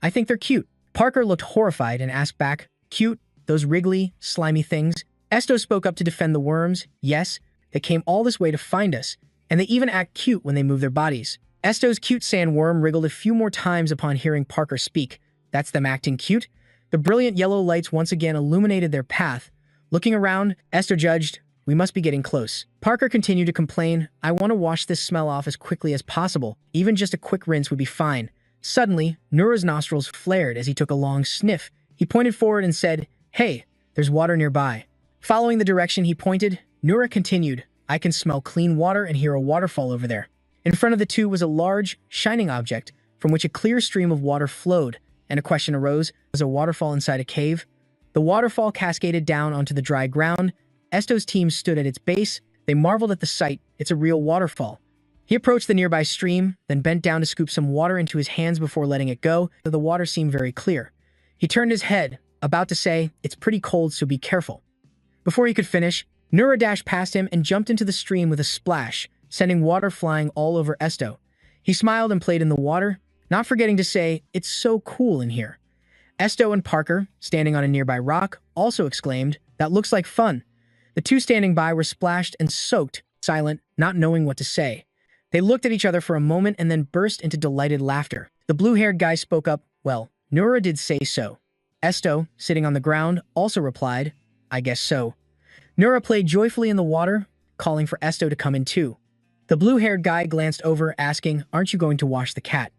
I think they're cute." Parker looked horrified and asked back, "Cute? Those wriggly, slimy things?" Esto spoke up to defend the worms. "Yes, they came all this way to find us, and they even act cute when they move their bodies." Esto's cute sandworm wriggled a few more times upon hearing Parker speak. "That's them acting cute?" The brilliant yellow lights once again illuminated their path. Looking around, Esto judged, "We must be getting close." Parker continued to complain, "I want to wash this smell off as quickly as possible. Even just a quick rinse would be fine." Suddenly, Nura's nostrils flared as he took a long sniff. He pointed forward and said, "Hey, there's water nearby." Following the direction he pointed, Nura continued, "I can smell clean water and hear a waterfall over there." In front of the two was a large, shining object from which a clear stream of water flowed, and a question arose, was a waterfall inside a cave? The waterfall cascaded down onto the dry ground. Esto's team stood at its base. They marveled at the sight. "It's a real waterfall." He approached the nearby stream, then bent down to scoop some water into his hands before letting it go. The water seemed very clear. He turned his head, about to say, "It's pretty cold, so be careful." Before he could finish, Nura dashed past him and jumped into the stream with a splash, sending water flying all over Esto. He smiled and played in the water, not forgetting to say, "It's so cool in here." Esto and Parker, standing on a nearby rock, also exclaimed, "That looks like fun." The two standing by were splashed and soaked, silent, not knowing what to say. They looked at each other for a moment and then burst into delighted laughter. The blue-haired guy spoke up, "Well, Nura did say so." Esto, sitting on the ground, also replied, "I guess so." Nura played joyfully in the water, calling for Esto to come in too. The blue-haired guy glanced over, asking, "Aren't you going to wash the cat?"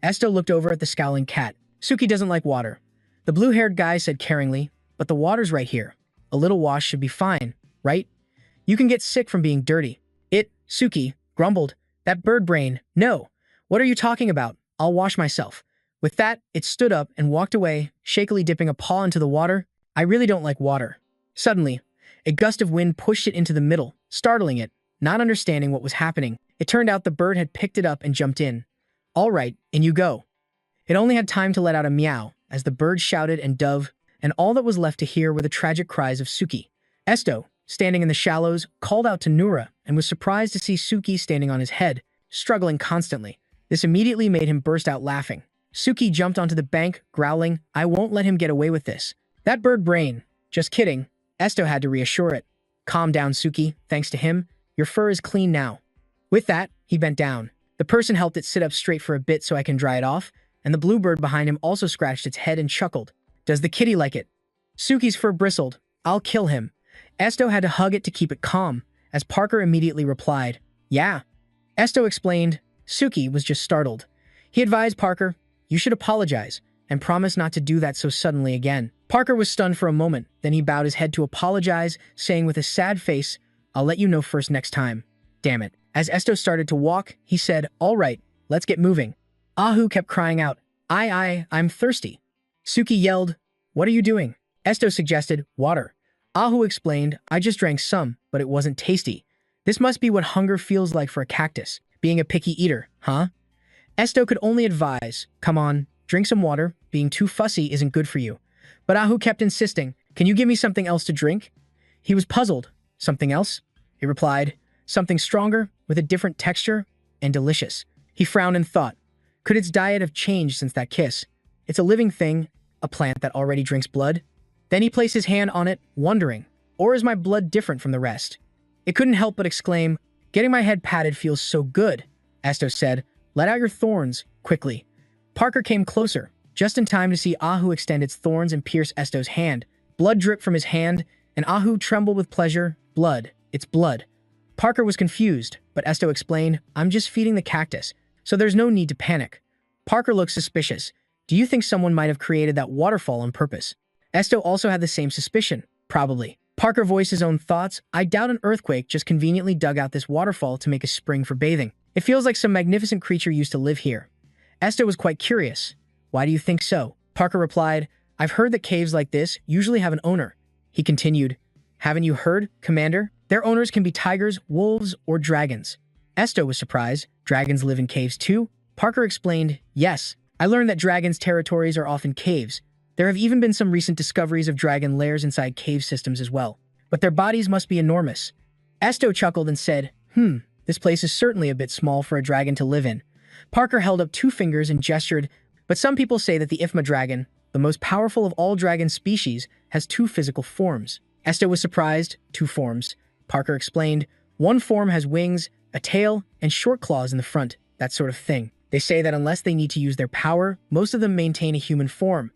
Esto looked over at the scowling cat. "Suki doesn't like water." The blue-haired guy said caringly, "But the water's right here. A little wash should be fine, right? You can get sick from being dirty." Suki, grumbled, "That bird brain, no. What are you talking about? I'll wash myself." With that, it stood up and walked away, shakily dipping a paw into the water. "I really don't like water." Suddenly, a gust of wind pushed it into the middle, startling it. Not understanding what was happening, it turned out the bird had picked it up and jumped in. "All right, in you go." It only had time to let out a meow, as the bird shouted and dove, and all that was left to hear were the tragic cries of Suki. Esto, standing in the shallows, called out to Nura and was surprised to see Suki standing on his head, struggling constantly. This immediately made him burst out laughing. Suki jumped onto the bank, growling, "I won't let him get away with this. That bird brain. Just kidding." Esto had to reassure it. "Calm down, Suki. Thanks to him, your fur is clean now." With that, he bent down. The person helped it sit up straight for a bit so I can dry it off, and the bluebird behind him also scratched its head and chuckled. "Does the kitty like it?" Suki's fur bristled. "I'll kill him." Esto had to hug it to keep it calm, as Parker immediately replied, "Yeah." Esto explained. Suki was just startled. He advised Parker, "You should apologize, and promise not to do that so suddenly again." Parker was stunned for a moment, then he bowed his head to apologize, saying with a sad face, "I'll let you know first next time." Damn it. As Esto started to walk, he said, "All right, let's get moving." Ahu kept crying out, I'm thirsty." Suki yelled, "What are you doing?" Esto suggested, "Water." Ahu explained, I just drank some, but it wasn't tasty. This must be what hunger feels like for a cactus, being a picky eater, huh? Esto could only advise, come on, drink some water, being too fussy isn't good for you. But Ahu kept insisting, can you give me something else to drink? He was puzzled. Something else? He replied, something stronger, with a different texture, and delicious. He frowned and thought, could its diet have changed since that kiss? It's a living thing, a plant that already drinks blood. Then he placed his hand on it, wondering, or is my blood different from the rest? It couldn't help but exclaim, getting my head patted feels so good. Esto said, let out your thorns, quickly. Parker came closer, just in time to see Ahu extend its thorns and pierce Esto's hand. Blood dripped from his hand, and Ahu trembled with pleasure. Blood. It's blood. Parker was confused, but Esto explained, I'm just feeding the cactus, so there's no need to panic. Parker looked suspicious. Do you think someone might have created that waterfall on purpose? Esto also had the same suspicion. Probably. Parker voiced his own thoughts. I doubt an earthquake just conveniently dug out this waterfall to make a spring for bathing. It feels like some magnificent creature used to live here. Esto was quite curious. Why do you think so? Parker replied, I've heard that caves like this usually have an owner. He continued, haven't you heard, Commander? Their owners can be tigers, wolves, or dragons. Esto was surprised. Dragons live in caves too? Parker explained, yes. I learned that dragons' territories are often caves. There have even been some recent discoveries of dragon lairs inside cave systems as well. But their bodies must be enormous. Esto chuckled and said, this place is certainly a bit small for a dragon to live in. Parker held up 2 fingers and gestured, but some people say that the Ifma dragon, the most powerful of all dragon species, has 2 physical forms. Esto was surprised. 2 forms. Parker explained, one form has wings, a tail, and short claws in the front, that sort of thing. They say that unless they need to use their power, most of them maintain a human form.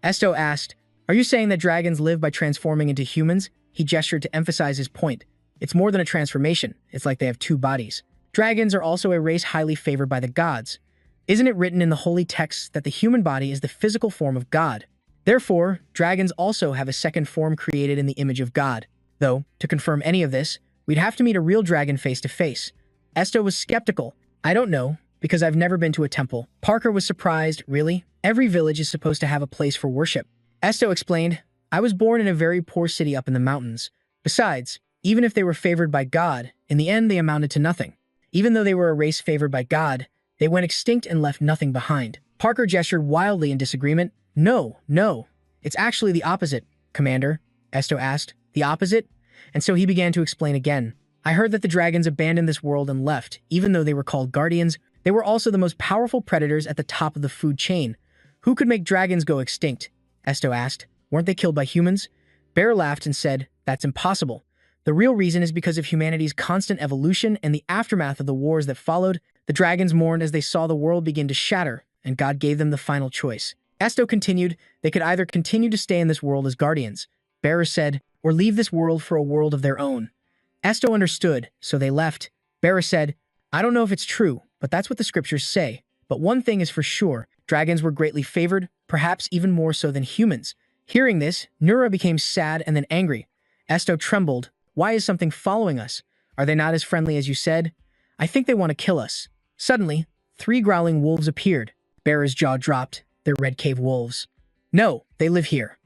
Esto asked, are you saying that dragons live by transforming into humans? He gestured to emphasize his point. It's more than a transformation. It's like they have 2 bodies. Dragons are also a race highly favored by the gods. Isn't it written in the holy texts that the human body is the physical form of God? Therefore, dragons also have a second form created in the image of God. Though, to confirm any of this, we'd have to meet a real dragon face to face. Esto was skeptical. I don't know, because I've never been to a temple. Parker was surprised. Really? Every village is supposed to have a place for worship. Esto explained, I was born in a very poor city up in the mountains. Besides, even if they were favored by God, in the end they amounted to nothing. Even though they were a race favored by God, they went extinct and left nothing behind. Parker gestured wildly in disagreement. No. It's actually the opposite, Commander. Esto asked, the opposite? And so he began to explain again. I heard that the dragons abandoned this world and left, even though they were called guardians. They were also the most powerful predators at the top of the food chain. Who could make dragons go extinct? Esto asked. Weren't they killed by humans? Bear laughed and said, that's impossible. The real reason is because of humanity's constant evolution and the aftermath of the wars that followed. The dragons mourned as they saw the world begin to shatter, and God gave them the final choice. Esto continued, they could either continue to stay in this world as guardians, Bearer said, or leave this world for a world of their own. Esto understood, so they left. Bearer said, I don't know if it's true, but that's what the scriptures say. But one thing is for sure, dragons were greatly favored, perhaps even more so than humans. Hearing this, Nura became sad and then angry. Esto trembled. Why is something following us? Are they not as friendly as you said? I think they want to kill us. Suddenly, 3 growling wolves appeared. Bearer's jaw dropped. They're red cave wolves. No, they live here.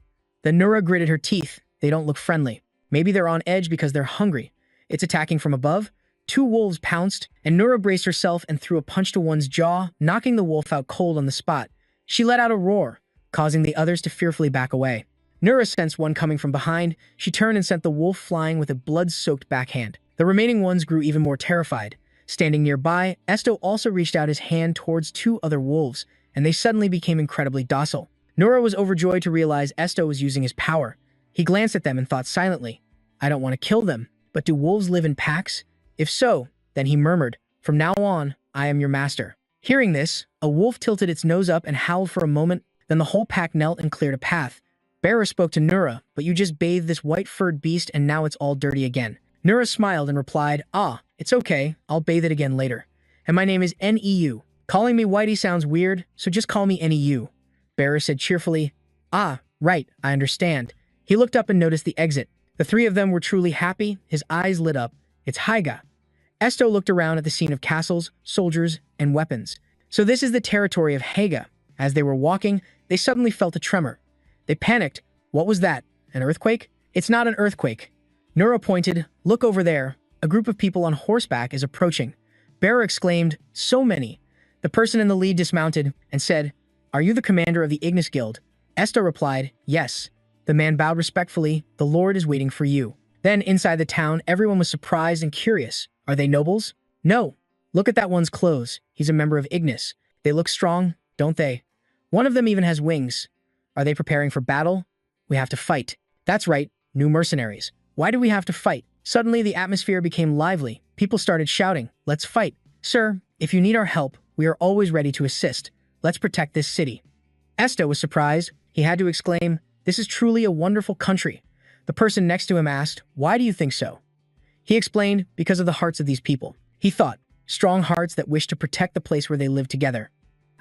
The Nura gritted her teeth. They don't look friendly. Maybe they're on edge because they're hungry. It's attacking from above. 2 wolves pounced, and Nura braced herself and threw a punch to one's jaw, knocking the wolf out cold on the spot. She let out a roar, causing the others to fearfully back away. Nura sensed one coming from behind. She turned and sent the wolf flying with a blood-soaked backhand. The remaining ones grew even more terrified. Standing nearby, Esto also reached out his hand towards 2 other wolves, and they suddenly became incredibly docile. Nura was overjoyed to realize Esto was using his power. He glanced at them and thought silently, I don't want to kill them, but do wolves live in packs? If so, then he murmured, from now on, I am your master. Hearing this, a wolf tilted its nose up and howled for a moment, then the whole pack knelt and cleared a path. Bearer spoke to Nura, but you just bathed this white-furred beast and now it's all dirty again. Nura smiled and replied, it's okay, I'll bathe it again later. And my name is Neu. Calling me Whitey sounds weird, so just call me Neu. Bearer said cheerfully, right, I understand. He looked up and noticed the exit. The 3 of them were truly happy, his eyes lit up. It's Haiga. Esto looked around at the scene of castles, soldiers, and weapons. So this is the territory of Haiga. As they were walking, they suddenly felt a tremor. They panicked. What was that? An earthquake? It's not an earthquake. Nura pointed, look over there. A group of people on horseback is approaching. Bearer exclaimed, so many. The person in the lead dismounted and said, are you the commander of the Ignis Guild? Esto replied, yes. The man bowed respectfully, the Lord is waiting for you. Then, inside the town, everyone was surprised and curious. Are they nobles? No. Look at that one's clothes. He's a member of Ignis. They look strong, don't they? One of them even has wings. Are they preparing for battle? We have to fight. That's right, new mercenaries. Why do we have to fight? Suddenly, the atmosphere became lively. People started shouting, let's fight. Sir, if you need our help, we are always ready to assist. Let's protect this city. Esto was surprised. He had to exclaim, this is truly a wonderful country. The person next to him asked, why do you think so? He explained, because of the hearts of these people. He thought, strong hearts that wish to protect the place where they live together.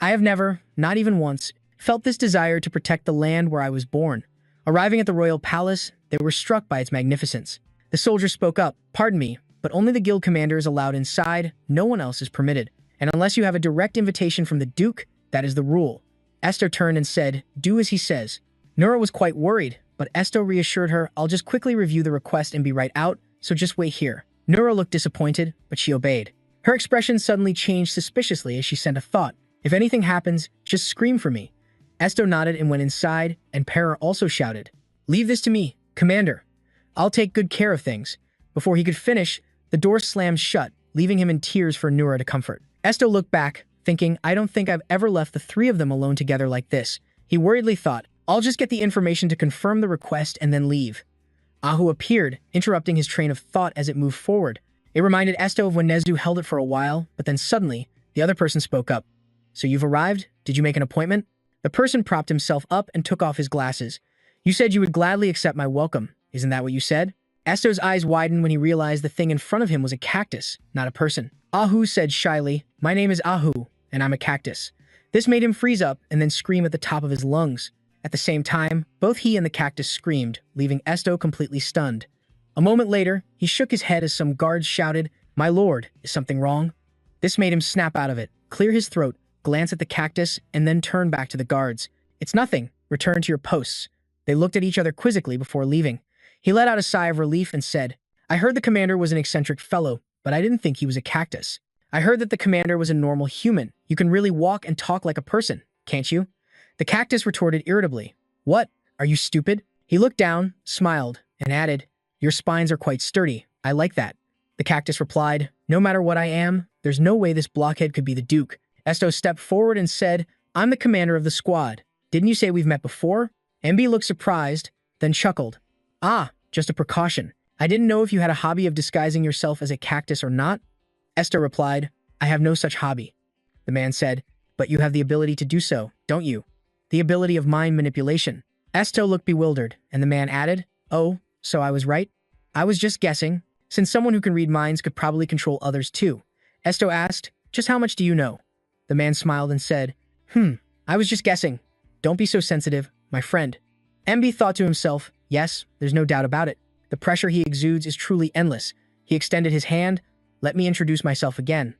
I have never, not even once, felt this desire to protect the land where I was born. Arriving at the royal palace, they were struck by its magnificence. The soldier spoke up, pardon me, but only the guild commander is allowed inside, no one else is permitted. And unless you have a direct invitation from the duke, that is the rule. Esto turned and said, do as he says. Nura was quite worried, but Esto reassured her, I'll just quickly review the request and be right out, so just wait here. Nura looked disappointed, but she obeyed. Her expression suddenly changed suspiciously as she sent a thought. If anything happens, just scream for me. Esto nodded and went inside, and Para also shouted, leave this to me, Commander. I'll take good care of things. Before he could finish, the door slammed shut, leaving him in tears for Nura to comfort. Esto looked back, thinking, I don't think I've ever left the three of them alone together like this. He worriedly thought, I'll just get the information to confirm the request and then leave. Ahu appeared, interrupting his train of thought as it moved forward. It reminded Esto of when Nezu held it for a while, but then suddenly, the other person spoke up. So you've arrived? Did you make an appointment? The person propped himself up and took off his glasses. You said you would gladly accept my welcome. Isn't that what you said? Esto's eyes widened when he realized the thing in front of him was a cactus, not a person. Ahu said shyly, my name is Ahu, and I'm a cactus. This made him freeze up and then scream at the top of his lungs. At the same time, both he and the cactus screamed, leaving Esto completely stunned. A moment later, he shook his head as some guards shouted, my lord, is something wrong? This made him snap out of it, clear his throat, glance at the cactus, and then turn back to the guards. It's nothing. Return to your posts. They looked at each other quizzically before leaving. He let out a sigh of relief and said, I heard the commander was an eccentric fellow, but I didn't think he was a cactus. I heard that the commander was a normal human. You can really walk and talk like a person, can't you? The cactus retorted irritably. What? Are you stupid? He looked down, smiled, and added, your spines are quite sturdy. I like that. The cactus replied, no matter what I am, there's no way this blockhead could be the duke. Esto stepped forward and said, I'm the commander of the squad. Didn't you say we've met before? MB looked surprised, then chuckled. Ah, just a precaution. I didn't know if you had a hobby of disguising yourself as a cactus or not. Esto replied, I have no such hobby. The man said, but you have the ability to do so, don't you? The ability of mind manipulation. Esto looked bewildered, and the man added, oh, so I was right? I was just guessing, since someone who can read minds could probably control others too. Esto asked, just how much do you know? The man smiled and said, I was just guessing. Don't be so sensitive, my friend. MB thought to himself, yes, there's no doubt about it. The pressure he exudes is truly endless. He extended his hand. Let me introduce myself again.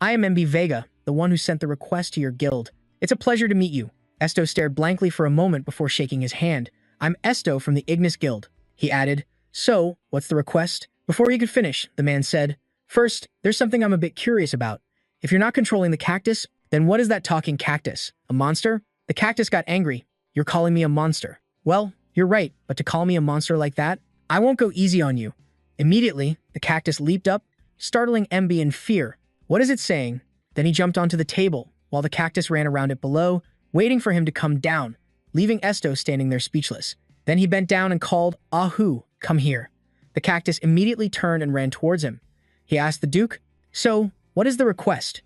I am MB Vega, the one who sent the request to your guild. It's a pleasure to meet you. Esto stared blankly for a moment before shaking his hand. I'm Esto from the Ignis Guild. He added, so, what's the request? Before he could finish, the man said, first, there's something I'm a bit curious about. If you're not controlling the cactus, then what is that talking cactus? A monster? The cactus got angry. You're calling me a monster. Well, you're right, but to call me a monster like that, I won't go easy on you. Immediately, the cactus leaped up, startling MB in fear. What is it saying? Then he jumped onto the table, while the cactus ran around it below, waiting for him to come down, leaving Esto standing there speechless. Then he bent down and called, Ahu, come here. The cactus immediately turned and ran towards him. He asked the Duke, so, what is the request?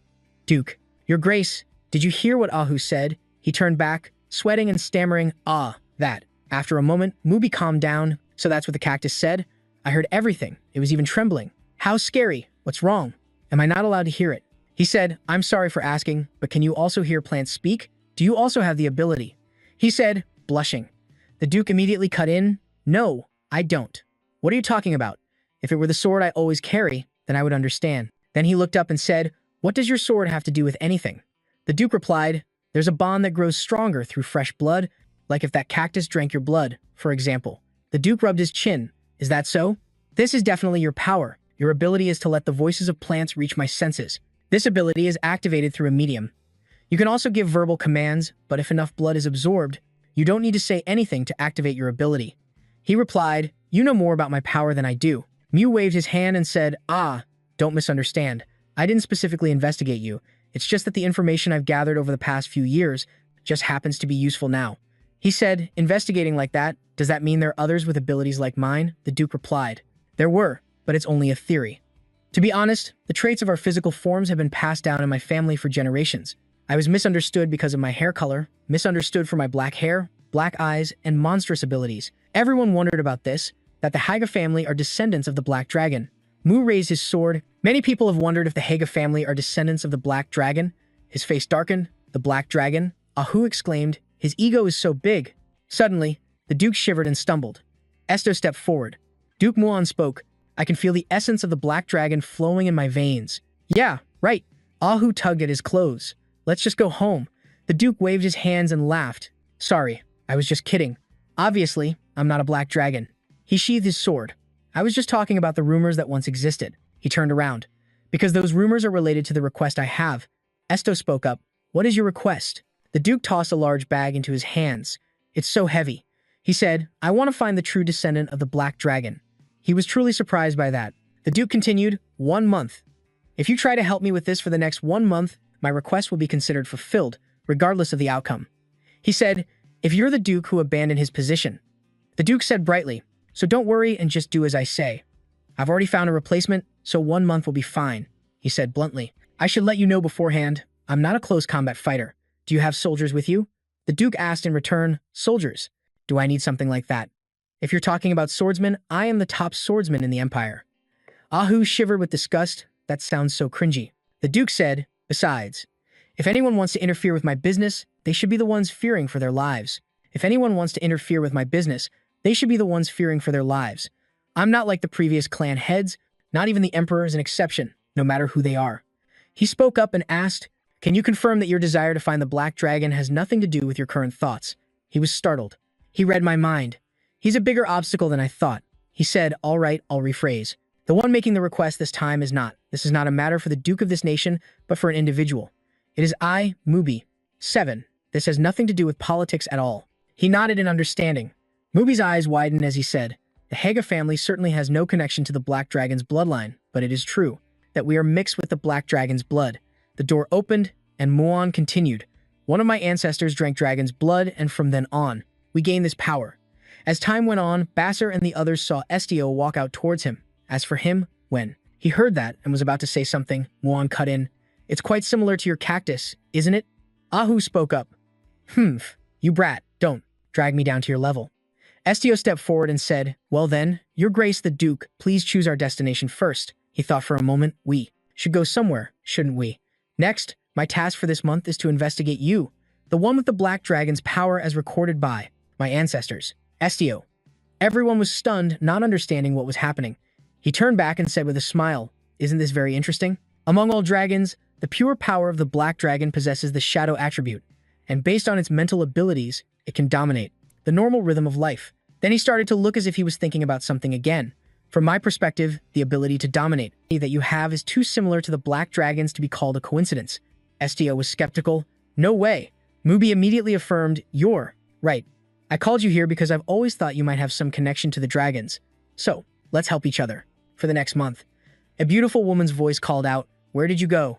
Duke, your grace, did you hear what Ahu said? He turned back, sweating and stammering, that. After a moment, Mubi calmed down. So that's what the cactus said? I heard everything. It was even trembling. How scary. What's wrong? Am I not allowed to hear it? He said, I'm sorry for asking, but can you also hear plants speak? Do you also have the ability? He said, blushing. The Duke immediately cut in, no, I don't. What are you talking about? If it were the sword I always carry, then I would understand. Then he looked up and said, what does your sword have to do with anything? The Duke replied, there's a bond that grows stronger through fresh blood, like if that cactus drank your blood, for example. The Duke rubbed his chin. Is that so? This is definitely your power. Your ability is to let the voices of plants reach my senses. This ability is activated through a medium. You can also give verbal commands, but if enough blood is absorbed, you don't need to say anything to activate your ability. He replied, you know more about my power than I do. Mew waved his hand and said, don't misunderstand. I didn't specifically investigate you. It's just that the information I've gathered over the past few years just happens to be useful now. He said, investigating like that, does that mean there are others with abilities like mine? The Duke replied, there were, but it's only a theory. To be honest, the traits of our physical forms have been passed down in my family for generations. I was misunderstood because of my hair color, misunderstood for my black hair, black eyes, and monstrous abilities. Everyone wondered about this, that the Haga family are descendants of the Black Dragon. Mu raised his sword. Many people have wondered if the Haga family are descendants of the Black Dragon. His face darkened. The Black Dragon? Ahu exclaimed, his ego is so big. Suddenly, the Duke shivered and stumbled. Esto stepped forward. Duke Muon spoke, I can feel the essence of the Black Dragon flowing in my veins. Yeah, right. Ahu tugged at his clothes. Let's just go home. The Duke waved his hands and laughed. Sorry, I was just kidding. Obviously, I'm not a Black Dragon. He sheathed his sword. I was just talking about the rumors that once existed. He turned around. Because those rumors are related to the request I have. Esto spoke up. What is your request? The Duke tossed a large bag into his hands. It's so heavy. He said, I want to find the true descendant of the Black Dragon. He was truly surprised by that. The Duke continued, 1 month. If you try to help me with this for the next 1 month, my request will be considered fulfilled, regardless of the outcome. He said, if you're the Duke who abandoned his position. The Duke said brightly, so don't worry and just do as I say. I've already found a replacement, so 1 month will be fine. He said bluntly. I should let you know beforehand, I'm not a close combat fighter. Do you have soldiers with you? The Duke asked in return, soldiers. Do I need something like that? If you're talking about swordsmen, I am the top swordsman in the Empire. Ahu shivered with disgust. That sounds so cringy. The Duke said, besides, if anyone wants to interfere with my business, they should be the ones fearing for their lives. If anyone wants to interfere with my business, they should be the ones fearing for their lives. I'm not like the previous clan heads. Not even the Emperor is an exception, no matter who they are. He spoke up and asked, can you confirm that your desire to find the Black Dragon has nothing to do with your current thoughts? He was startled. He read my mind. He's a bigger obstacle than I thought. He said, all right, I'll rephrase. The one making the request this time is not. This is not a matter for the Duke of this nation, but for an individual. It is I, Mubi. 7. This has nothing to do with politics at all. He nodded in understanding. Mubi's eyes widened as he said, the Haga family certainly has no connection to the Black Dragon's bloodline, but it is true that we are mixed with the Black Dragon's blood. The door opened, and Muon continued. One of my ancestors drank dragon's blood, and from then on, we gained this power. As time went on, Basser and the others saw Estio walk out towards him. As for him, when he heard that and was about to say something, Muon cut in. It's quite similar to your cactus, isn't it? Ahu spoke up. You brat, don't drag me down to your level. Estio stepped forward and said, well then, your grace the Duke, please choose our destination first. He thought for a moment, we should go somewhere, shouldn't we? Next, my task for this month is to investigate you, the one with the Black Dragon's power as recorded by my ancestors. Estio. Everyone was stunned, not understanding what was happening. He turned back and said with a smile, isn't this very interesting? Among all dragons, the pure power of the Black Dragon possesses the shadow attribute, and based on its mental abilities, it can dominate the normal rhythm of life. Then he started to look as if he was thinking about something again. From my perspective, the ability to dominate that you have is too similar to the Black Dragons to be called a coincidence. Estio was skeptical. No way. Mubi immediately affirmed, you're right. I called you here because I've always thought you might have some connection to the dragons. So, let's help each other. For the next month. A beautiful woman's voice called out, where did you go?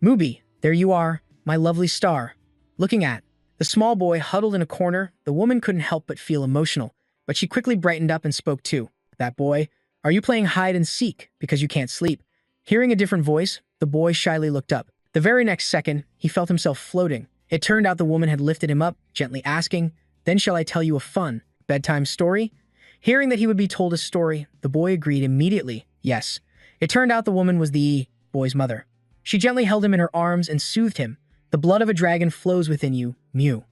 Mubi, there you are, my lovely star. Looking at the small boy huddled in a corner, the woman couldn't help but feel emotional, but she quickly brightened up and spoke too. That boy, are you playing hide and seek because you can't sleep? Hearing a different voice, the boy shyly looked up. The very next second, he felt himself floating. It turned out the woman had lifted him up, gently asking, then shall I tell you a fun bedtime story? Hearing that he would be told a story, the boy agreed immediately, yes. It turned out the woman was the boy's mother. She gently held him in her arms and soothed him. The blood of a dragon flows within you, Mew.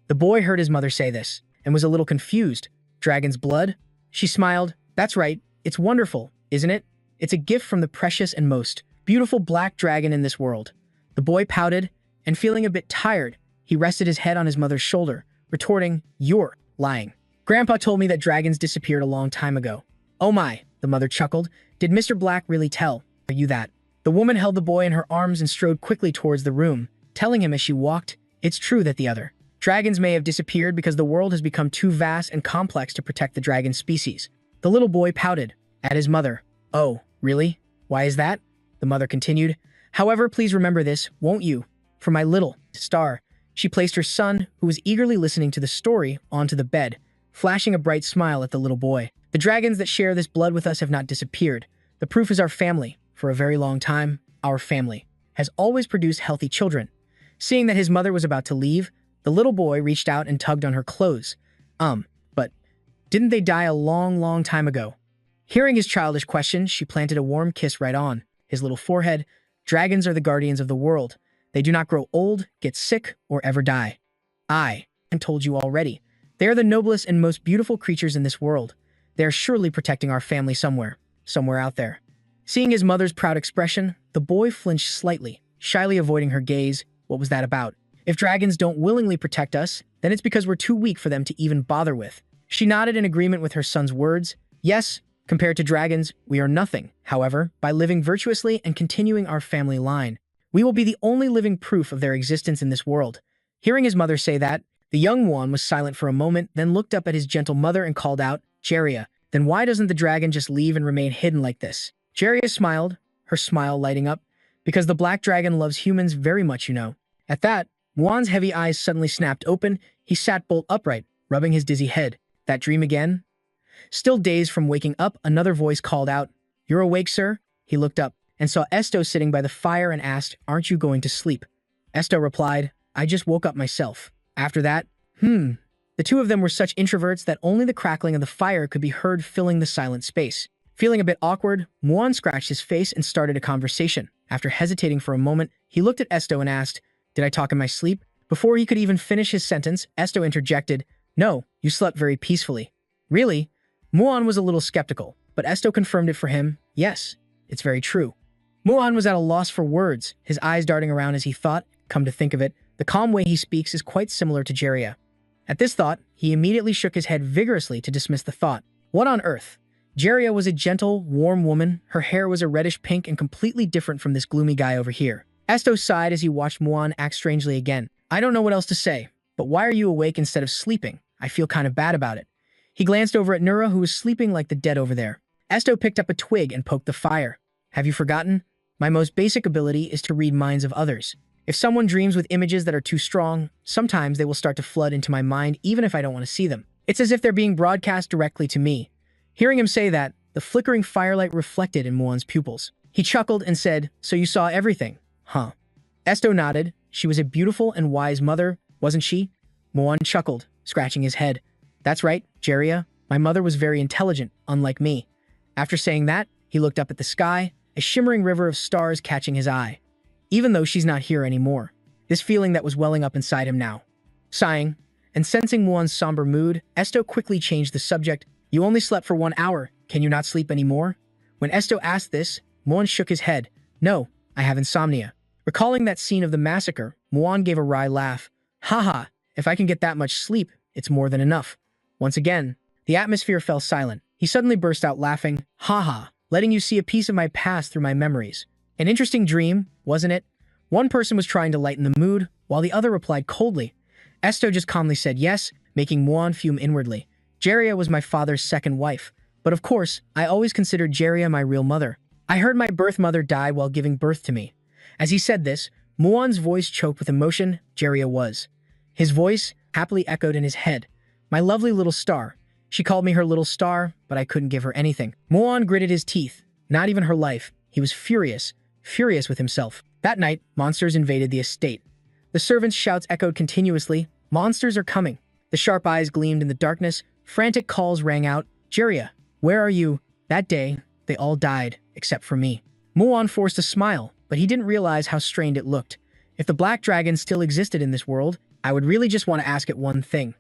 The boy heard his mother say this, and was a little confused. Dragon's blood? She smiled. That's right. It's wonderful, isn't it? It's a gift from the precious and most beautiful black dragon in this world. The boy pouted, and feeling a bit tired, he rested his head on his mother's shoulder, retorting, you're lying. Grandpa told me that dragons disappeared a long time ago. Oh my, the mother chuckled. Did Mr. Black really tell you that? The woman held the boy in her arms and strode quickly towards the room, telling him as she walked, it's true that the other dragons may have disappeared because the world has become too vast and complex to protect the dragon species. The little boy pouted at his mother. Oh, really? Why is that? The mother continued. However, please remember this, won't you? For my little star. She placed her son, who was eagerly listening to the story, onto the bed, flashing a bright smile at the little boy. The dragons that share this blood with us have not disappeared. The proof is our family. For a very long time, our family has always produced healthy children. Seeing that his mother was about to leave, the little boy reached out and tugged on her clothes. But didn't they die a long, long time ago? Hearing his childish question, she planted a warm kiss right on his little forehead. Dragons are the guardians of the world. They do not grow old, get sick, or ever die. I told you already. They are the noblest and most beautiful creatures in this world. They are surely protecting our family somewhere out there. Seeing his mother's proud expression, the boy flinched slightly, shyly avoiding her gaze. What was that about? If dragons don't willingly protect us, then it's because we're too weak for them to even bother with. She nodded in agreement with her son's words. Yes, compared to dragons, we are nothing. However, by living virtuously and continuing our family line, we will be the only living proof of their existence in this world. Hearing his mother say that, the young one was silent for a moment, then looked up at his gentle mother and called out, Jeria, then why doesn't the dragon just leave and remain hidden like this? Jeria smiled, her smile lighting up, because the black dragon loves humans very much, you know. At that, Muan's heavy eyes suddenly snapped open. He sat bolt upright, rubbing his dizzy head. That dream again? Still dazed from waking up, another voice called out, You're awake, sir? He looked up and saw Esto sitting by the fire and asked, Aren't you going to sleep? Esto replied, I just woke up myself. After that, The two of them were such introverts that only the crackling of the fire could be heard filling the silent space. Feeling a bit awkward, Muan scratched his face and started a conversation. After hesitating for a moment, he looked at Esto and asked, Did I talk in my sleep? Before he could even finish his sentence, Esto interjected, No, you slept very peacefully. Really? Muan was a little skeptical, but Esto confirmed it for him. Yes, it's very true. Muan was at a loss for words, his eyes darting around as he thought, come to think of it, the calm way he speaks is quite similar to Jeria. At this thought, he immediately shook his head vigorously to dismiss the thought. What on earth? Jeria was a gentle, warm woman. Her hair was a reddish pink and completely different from this gloomy guy over here. Esto sighed as he watched Muan act strangely again. I don't know what else to say, but why are you awake instead of sleeping? I feel kind of bad about it. He glanced over at Nura, who was sleeping like the dead over there. Esto picked up a twig and poked the fire. Have you forgotten? My most basic ability is to read minds of others. If someone dreams with images that are too strong, sometimes they will start to flood into my mind even if I don't want to see them. It's as if they're being broadcast directly to me. Hearing him say that, the flickering firelight reflected in Muan's pupils. He chuckled and said, So you saw everything, huh? Esto nodded. She was a beautiful and wise mother, wasn't she? Muan chuckled, scratching his head. That's right, Jeria. My mother was very intelligent, unlike me. After saying that, he looked up at the sky, a shimmering river of stars catching his eye. Even though she's not here anymore. This feeling that was welling up inside him now. Sighing, and sensing Muan's somber mood, Esto quickly changed the subject. You only slept for 1 hour. Can you not sleep anymore? When Esto asked this, Muan shook his head. No, I have insomnia. Recalling that scene of the massacre, Muan gave a wry laugh. Haha, if I can get that much sleep, it's more than enough. Once again, the atmosphere fell silent. He suddenly burst out laughing. Haha, letting you see a piece of my past through my memories. An interesting dream, wasn't it? One person was trying to lighten the mood, while the other replied coldly. Esto just calmly said yes, making Muan fume inwardly. Jeria was my father's second wife, but of course, I always considered Jeria my real mother. I heard my birth mother died while giving birth to me. As he said this, Muan's voice choked with emotion. Jeria was. His voice happily echoed in his head. My lovely little star. She called me her little star, but I couldn't give her anything. Muan gritted his teeth. Not even her life. He was furious with himself. That night, monsters invaded the estate. The servants' shouts echoed continuously. Monsters are coming. The sharp eyes gleamed in the darkness. Frantic calls rang out. Jeria, where are you? That day, they all died, except for me. Muan forced a smile, but he didn't realize how strained it looked. If the black dragon still existed in this world, I would really just want to ask it one thing.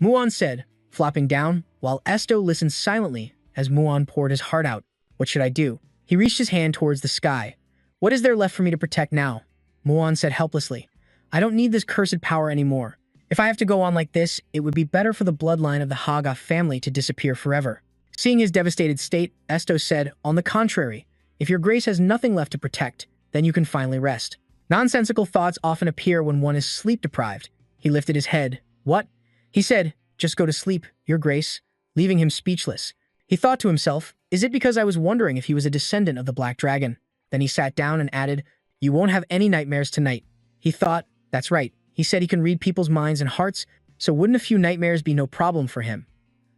Muan said, flopping down, while Esto listened silently as Muan poured his heart out. What should I do? He reached his hand towards the sky. What is there left for me to protect now? Muan said helplessly. I don't need this cursed power anymore. If I have to go on like this, it would be better for the bloodline of the Haga family to disappear forever. Seeing his devastated state, Esto said, on the contrary, if your grace has nothing left to protect, then you can finally rest. Nonsensical thoughts often appear when one is sleep-deprived. He lifted his head. What? He said, just go to sleep, your grace, leaving him speechless. He thought to himself, is it because I was wondering if he was a descendant of the Black Dragon? Then he sat down and added, you won't have any nightmares tonight. He thought, that's right. He said he can read people's minds and hearts, so wouldn't a few nightmares be no problem for him?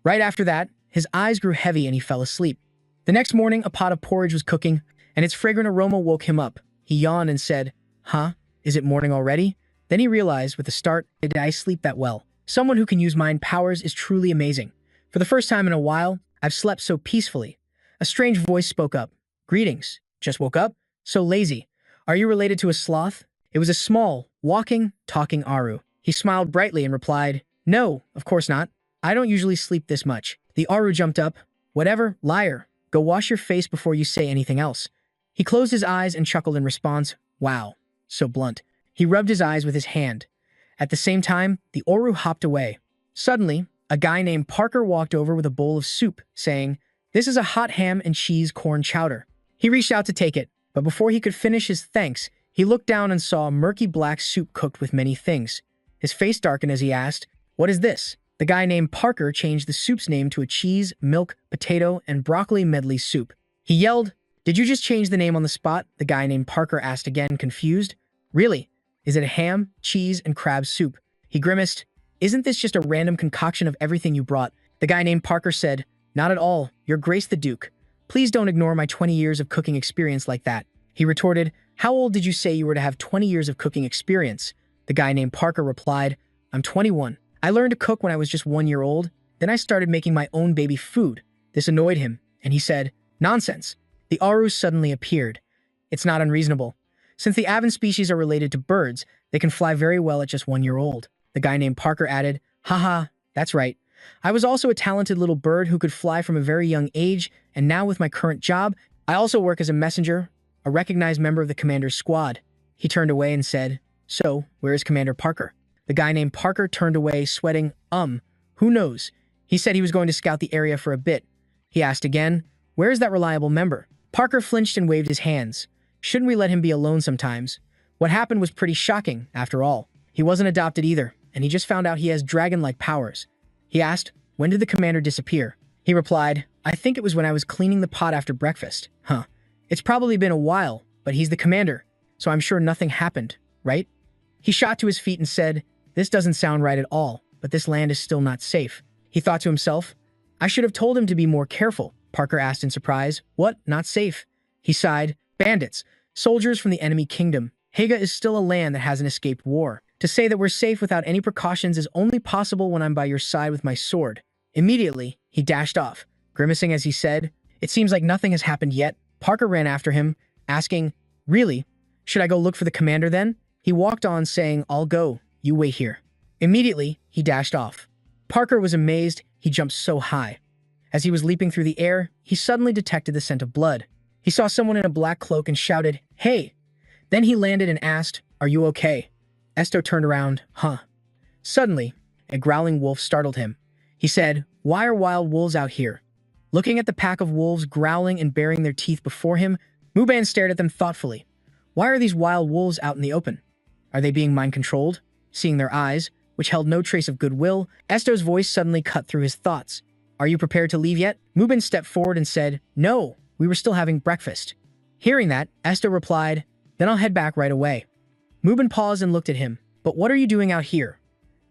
Right after that, his eyes grew heavy and he fell asleep. The next morning, a pot of porridge was cooking, and its fragrant aroma woke him up. He yawned and said, huh? Is it morning already? Then he realized with a start, did I sleep that well? Someone who can use mind powers is truly amazing. For the first time in a while, I've slept so peacefully. A strange voice spoke up. Greetings. Just woke up? So lazy. Are you related to a sloth? It was a small, walking, talking Aru. He smiled brightly and replied, no, of course not. I don't usually sleep this much. The Aru jumped up. Whatever, liar. Go wash your face before you say anything else. He closed his eyes and chuckled in response. Wow, so blunt. He rubbed his eyes with his hand. At the same time, the Aru hopped away. Suddenly, a guy named Parker walked over with a bowl of soup, saying, this is a hot ham and cheese corn chowder. He reached out to take it, but before he could finish his thanks, he looked down and saw a murky black soup cooked with many things. His face darkened as he asked, what is this? The guy named Parker changed the soup's name to a cheese, milk, potato, and broccoli medley soup. He yelled, did you just change the name on the spot? The guy named Parker asked again, confused. Really? Is it a ham, cheese, and crab soup? He grimaced. Isn't this just a random concoction of everything you brought? The guy named Parker said, not at all, Your Grace the Duke. Please don't ignore my 20 years of cooking experience like that. He retorted, how old did you say you were to have 20 years of cooking experience? The guy named Parker replied, I'm 21. I learned to cook when I was just 1 year old. Then I started making my own baby food. This annoyed him, and he said, nonsense. The Aru suddenly appeared. It's not unreasonable. Since the aven species are related to birds, they can fly very well at just 1 year old. The guy named Parker added, haha, that's right. I was also a talented little bird who could fly from a very young age, and now with my current job, I also work as a messenger, a recognized member of the commander's squad. He turned away and said, so, where is Commander Parker? The guy named Parker turned away, sweating, who knows? He said he was going to scout the area for a bit. He asked again, where is that reliable member? Parker flinched and waved his hands. Shouldn't we let him be alone sometimes? What happened was pretty shocking, after all. He wasn't adopted either, and he just found out he has dragon-like powers. He asked, when did the commander disappear? He replied, I think it was when I was cleaning the pot after breakfast. Huh. It's probably been a while, but he's the commander, so I'm sure nothing happened, right? He shot to his feet and said, this doesn't sound right at all, but this land is still not safe. He thought to himself, I should have told him to be more careful. Parker asked in surprise, what, not safe? He sighed, bandits, soldiers from the enemy kingdom. Haga is still a land that hasn't escaped war. To say that we're safe without any precautions is only possible when I'm by your side with my sword. Immediately, he dashed off, grimacing as he said, it seems like nothing has happened yet. Parker ran after him, asking, really? Should I go look for the commander then? He walked on saying, I'll go, you wait here. Immediately, he dashed off. Parker was amazed, he jumped so high. As he was leaping through the air, he suddenly detected the scent of blood. He saw someone in a black cloak and shouted, hey! Then he landed and asked, are you okay? Esto turned around, huh? Suddenly, a growling wolf startled him. He said, why are wild wolves out here? Looking at the pack of wolves growling and baring their teeth before him, Muban stared at them thoughtfully. Why are these wild wolves out in the open? Are they being mind-controlled? Seeing their eyes, which held no trace of goodwill, Esto's voice suddenly cut through his thoughts. Are you prepared to leave yet? Muban stepped forward and said, no, we were still having breakfast. Hearing that, Esto replied, then I'll head back right away. Muban paused and looked at him. But what are you doing out here?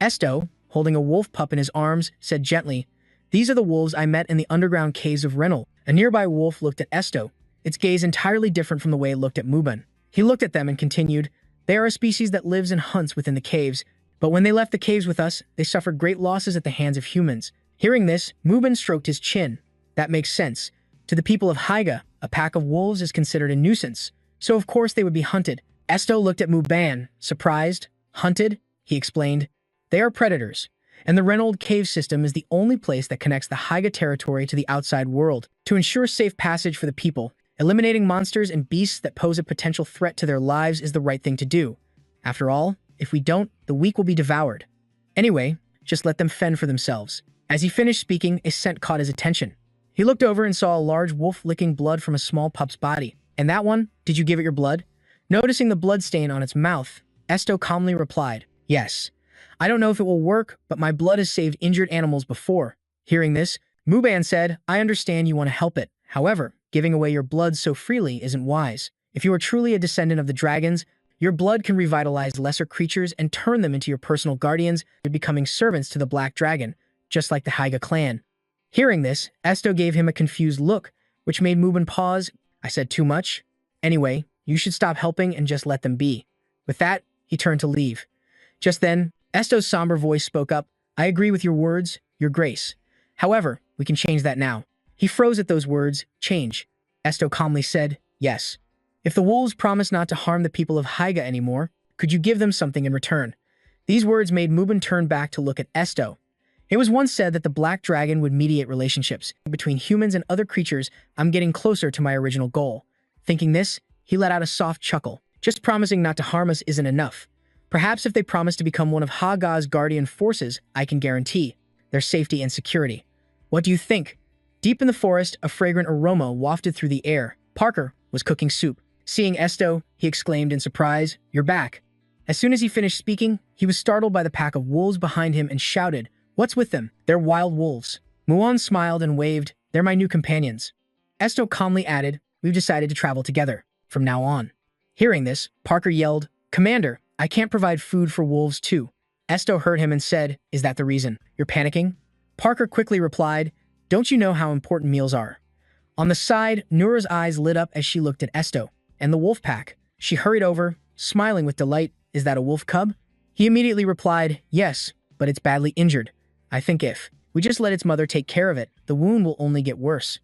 Esto, holding a wolf pup in his arms, said gently, these are the wolves I met in the underground caves of Renal. A nearby wolf looked at Esto, its gaze entirely different from the way it looked at Muban. He looked at them and continued, they are a species that lives and hunts within the caves, but when they left the caves with us, they suffered great losses at the hands of humans. Hearing this, Muban stroked his chin. That makes sense. To the people of Haga, a pack of wolves is considered a nuisance, so of course they would be hunted. Esto looked at Muban, surprised. Hunted? He explained. They are predators, and the Reynold cave system is the only place that connects the Haga territory to the outside world. To ensure safe passage for the people, eliminating monsters and beasts that pose a potential threat to their lives is the right thing to do. After all, if we don't, the weak will be devoured. Anyway, just let them fend for themselves. As he finished speaking, a scent caught his attention. He looked over and saw a large wolf licking blood from a small pup's body. And that one? Did you give it your blood? Noticing the blood stain on its mouth, Esto calmly replied, yes. I don't know if it will work, but my blood has saved injured animals before. Hearing this, Muban said, I understand you want to help it. However, giving away your blood so freely isn't wise. If you are truly a descendant of the dragons, your blood can revitalize lesser creatures and turn them into your personal guardians, becoming servants to the Black Dragon, just like the Hyga clan. Hearing this, Esto gave him a confused look, which made Muban pause. I said too much? Anyway, you should stop helping and just let them be. With that, he turned to leave. Just then, Esto's somber voice spoke up. I agree with your words, your grace. However, we can change that now. He froze at those words, change. Esto calmly said, yes. If the wolves promise not to harm the people of Hyga anymore, could you give them something in return? These words made Muban turn back to look at Esto. It was once said that the Black Dragon would mediate relationships between humans and other creatures. I'm getting closer to my original goal. Thinking this, he let out a soft chuckle. Just promising not to harm us isn't enough. Perhaps if they promise to become one of Haga's guardian forces, I can guarantee their safety and security. What do you think? Deep in the forest, a fragrant aroma wafted through the air. Parker was cooking soup. Seeing Esto, he exclaimed in surprise, you're back. As soon as he finished speaking, he was startled by the pack of wolves behind him and shouted, what's with them? They're wild wolves. Muan smiled and waved, they're my new companions. Esto calmly added, we've decided to travel together, from now on. Hearing this, Parker yelled, Commander, I can't provide food for wolves too. Esto heard him and said, is that the reason? You're panicking? Parker quickly replied, don't you know how important meals are? On the side, Nura's eyes lit up as she looked at Esto and the wolf pack. She hurried over, smiling with delight. Is that a wolf cub? He immediately replied, yes, but it's badly injured. I think if we just let its mother take care of it, the wound will only get worse.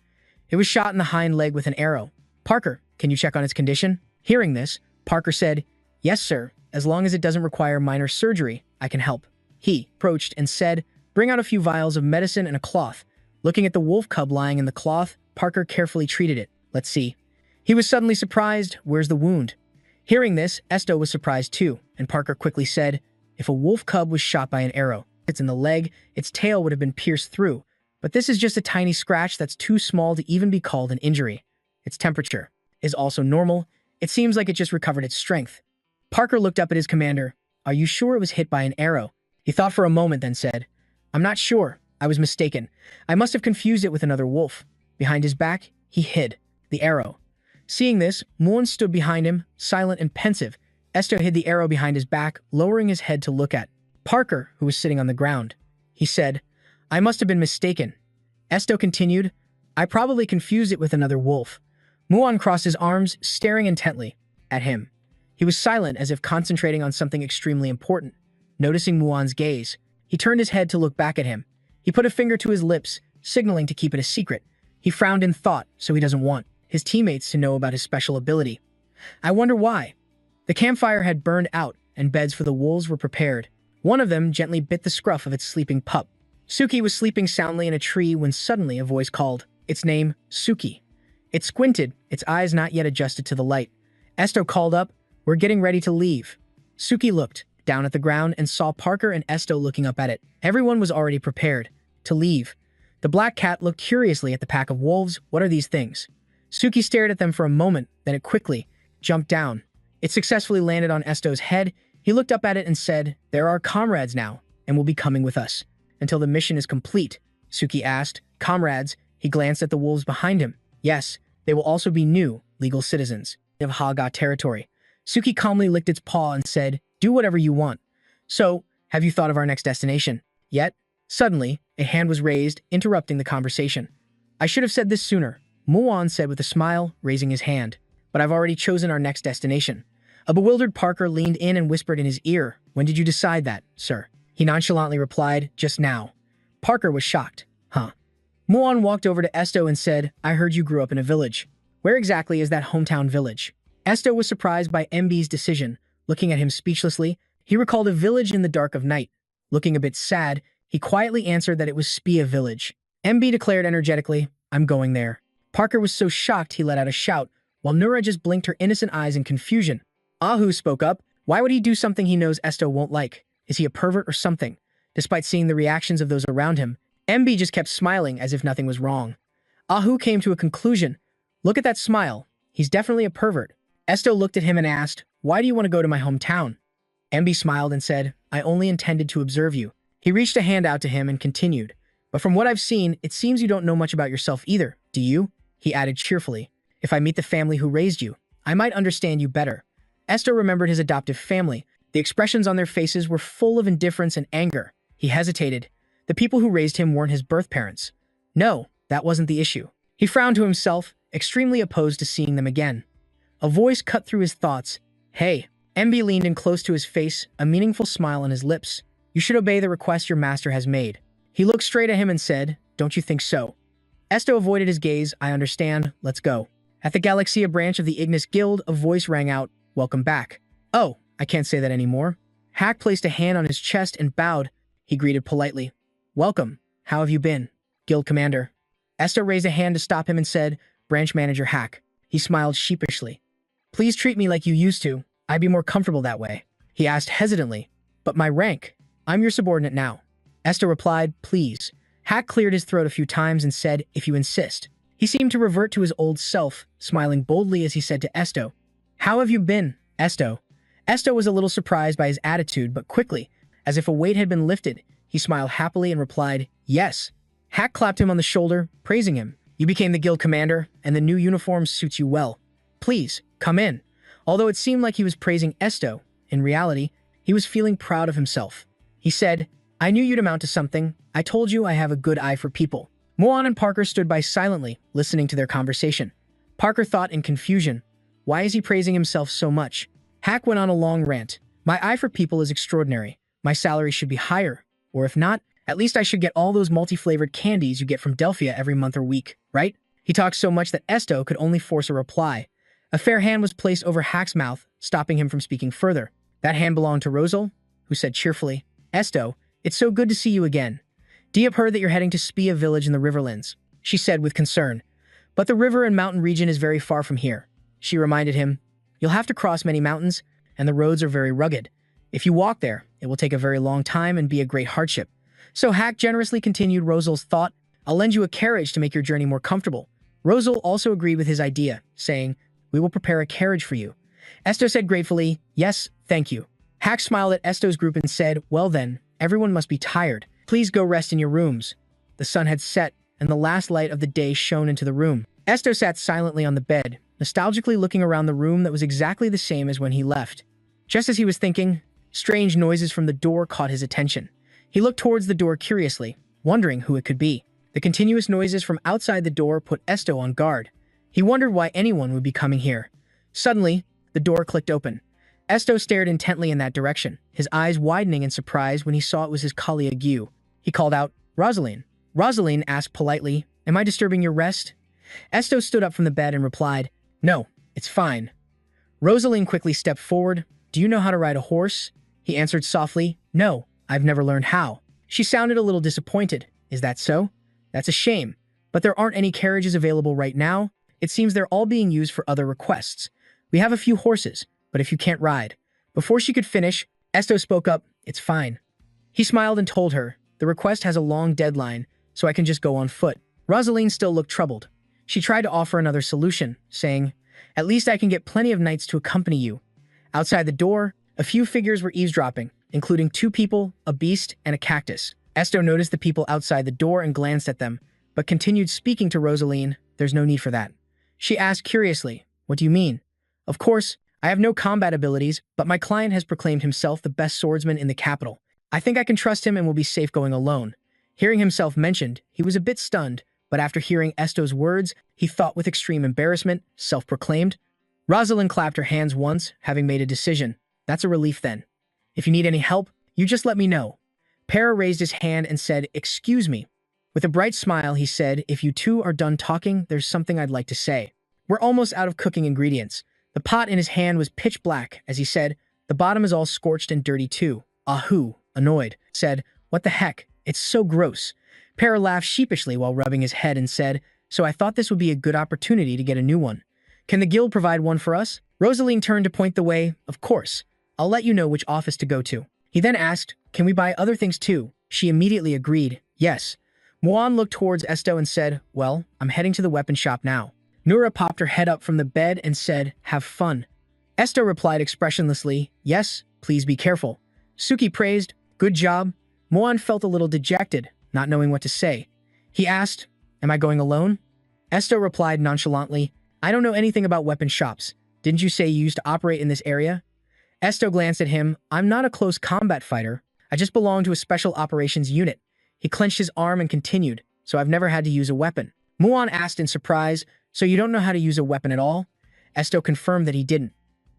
It was shot in the hind leg with an arrow. Parker, can you check on its condition? Hearing this, Parker said, yes, sir. As long as it doesn't require minor surgery, I can help. He approached and said, bring out a few vials of medicine and a cloth. Looking at the wolf cub lying in the cloth, Parker carefully treated it. Let's see. He was suddenly surprised. Where's the wound? Hearing this, Esto was surprised too, and Parker quickly said, if a wolf cub was shot by an arrow, it's in the leg, its tail would have been pierced through. But this is just a tiny scratch that's too small to even be called an injury. Its temperature is also normal. It seems like it just recovered its strength. Parker looked up at his commander. Are you sure it was hit by an arrow? He thought for a moment, then said, I'm not sure. I was mistaken. I must have confused it with another wolf. Behind his back, he hid the arrow. Seeing this, Muan stood behind him, silent and pensive. Esto hid the arrow behind his back, lowering his head to look at Parker, who was sitting on the ground. He said, I must have been mistaken. Esto continued, I probably confused it with another wolf. Muan crossed his arms, staring intently at him. He was silent, as if concentrating on something extremely important. Noticing Muan's gaze, he turned his head to look back at him. He put a finger to his lips, signaling to keep it a secret. He frowned in thought, so he doesn't want his teammates to know about his special ability. I wonder why. The campfire had burned out, and beds for the wolves were prepared. One of them gently bit the scruff of its sleeping pup. Suki was sleeping soundly in a tree when suddenly a voice called its name, Suki. It squinted, its eyes not yet adjusted to the light. Esto called up, we're getting ready to leave. Suki looked down at the ground and saw Parker and Esto looking up at it. Everyone was already prepared to leave. The black cat looked curiously at the pack of wolves. What are these things? Suki stared at them for a moment, then it quickly jumped down. It successfully landed on Esto's head. He looked up at it and said, they're our comrades now, and will be coming with us until the mission is complete. Suki asked, comrades? He glanced at the wolves behind him. Yes, they will also be new, legal citizens of Haga territory. Suki calmly licked its paw and said, do whatever you want. So, have you thought of our next destination yet? Suddenly, a hand was raised, interrupting the conversation. I should have said this sooner, Muan said with a smile, raising his hand. But I've already chosen our next destination. A bewildered Parker leaned in and whispered in his ear, when did you decide that, sir? He nonchalantly replied, just now. Parker was shocked. Huh. Muan walked over to Esto and said, I heard you grew up in a village. Where exactly is that hometown village? Esto was surprised by MB's decision. Looking at him speechlessly, he recalled a village in the dark of night. Looking a bit sad, he quietly answered that it was Spia village. MB declared energetically, I'm going there. Parker was so shocked he let out a shout, while Nura just blinked her innocent eyes in confusion. Ahu spoke up. Why would he do something he knows Esto won't like? Is he a pervert or something? Despite seeing the reactions of those around him, MB just kept smiling as if nothing was wrong. Ahu came to a conclusion. Look at that smile. He's definitely a pervert. Esto looked at him and asked, why do you want to go to my hometown? MB smiled and said, I only intended to observe you. He reached a hand out to him and continued, but from what I've seen, it seems you don't know much about yourself either, do you? He added cheerfully, if I meet the family who raised you, I might understand you better. Esto remembered his adoptive family. The expressions on their faces were full of indifference and anger. He hesitated. The people who raised him weren't his birth parents. No, that wasn't the issue. He frowned to himself, extremely opposed to seeing them again. A voice cut through his thoughts. Hey. MB leaned in close to his face, a meaningful smile on his lips. You should obey the request your master has made. He looked straight at him and said, don't you think so? Esto avoided his gaze. I understand. Let's go. At the Galaxy branch of the Ignis Guild, a voice rang out, welcome back. Oh, I can't say that anymore. Hack placed a hand on his chest and bowed. He greeted politely. Welcome. How have you been? Guild Commander. Esto raised a hand to stop him and said, Branch Manager Hack. He smiled sheepishly. Please treat me like you used to. I'd be more comfortable that way. He asked hesitantly, but my rank? I'm your subordinate now. Esto replied, please. Hack cleared his throat a few times and said, if you insist. He seemed to revert to his old self, smiling boldly as he said to Esto, how have you been, Esto? Esto was a little surprised by his attitude, but quickly, as if a weight had been lifted, he smiled happily and replied, yes. Hack clapped him on the shoulder, praising him. You became the guild commander, and the new uniform suits you well. Please, come in. Although it seemed like he was praising Esto, in reality, he was feeling proud of himself. He said, I knew you'd amount to something. I told you I have a good eye for people. Moan and Parker stood by silently, listening to their conversation. Parker thought in confusion, why is he praising himself so much? Hack went on a long rant. My eye for people is extraordinary. My salary should be higher. Or if not, at least I should get all those multi-flavored candies you get from Delphia every month or week, right? He talked so much that Esto could only force a reply. A fair hand was placed over Hack's mouth, stopping him from speaking further. That hand belonged to Rosal, who said cheerfully, Esto, it's so good to see you again. Diep heard that you're heading to Spia village in the Riverlands, she said with concern. But the river and mountain region is very far from here. She reminded him, you'll have to cross many mountains, and the roads are very rugged. If you walk there, it will take a very long time and be a great hardship. So Hack generously continued Rosal's thought, I'll lend you a carriage to make your journey more comfortable. Rosal also agreed with his idea, saying, we will prepare a carriage for you. Esto said gratefully, yes, thank you. Hack smiled at Esto's group and said, well then, everyone must be tired. Please go rest in your rooms. The sun had set, and the last light of the day shone into the room. Esto sat silently on the bed, nostalgically looking around the room that was exactly the same as when he left. Just as he was thinking, strange noises from the door caught his attention. He looked towards the door curiously, wondering who it could be. The continuous noises from outside the door put Esto on guard. He wondered why anyone would be coming here. Suddenly, the door clicked open. Esto stared intently in that direction, his eyes widening in surprise when he saw it was his colleague Yu. He called out, Rosaline. Rosaline asked politely, am I disturbing your rest? Esto stood up from the bed and replied, no, it's fine. Rosaline quickly stepped forward. Do you know how to ride a horse? He answered softly, no, I've never learned how. She sounded a little disappointed. Is that so? That's a shame. But there aren't any carriages available right now. It seems they're all being used for other requests. We have a few horses, but if you can't ride. Before she could finish, Esto spoke up, it's fine. He smiled and told her, the request has a long deadline, so I can just go on foot. Rosaline still looked troubled. She tried to offer another solution, saying, at least I can get plenty of knights to accompany you. Outside the door, a few figures were eavesdropping, including 2 people, a beast, and a cactus. Esto noticed the people outside the door and glanced at them, but continued speaking to Rosaline. There's no need for that. She asked curiously, what do you mean? Of course, I have no combat abilities, but my client has proclaimed himself the best swordsman in the capital. I think I can trust him and will be safe going alone. Hearing himself mentioned, he was a bit stunned, but after hearing Esto's words, he thought with extreme embarrassment, self-proclaimed. Rosalind clapped her hands once, having made a decision. That's a relief then. If you need any help, you just let me know. Para raised his hand and said, excuse me. With a bright smile, he said, if you two are done talking, there's something I'd like to say. We're almost out of cooking ingredients. The pot in his hand was pitch black, as he said, the bottom is all scorched and dirty too. Ahu, annoyed, said, what the heck? It's so gross. Para laughed sheepishly while rubbing his head and said, so I thought this would be a good opportunity to get a new one. Can the guild provide one for us? Rosaline turned to point the way. Of course. I'll let you know which office to go to. He then asked, can we buy other things too? She immediately agreed, yes. Muan looked towards Esto and said, well, I'm heading to the weapon shop now. Nura popped her head up from the bed and said, have fun. Esto replied expressionlessly, yes, please be careful. Suki praised, good job. Muan felt a little dejected, not knowing what to say. He asked, am I going alone? Esto replied nonchalantly, I don't know anything about weapon shops. Didn't you say you used to operate in this area? Esto glanced at him, I'm not a close combat fighter. I just belong to a special operations unit. He clenched his arm and continued, so I've never had to use a weapon. Muan asked in surprise, so you don't know how to use a weapon at all? Esto confirmed that he didn't.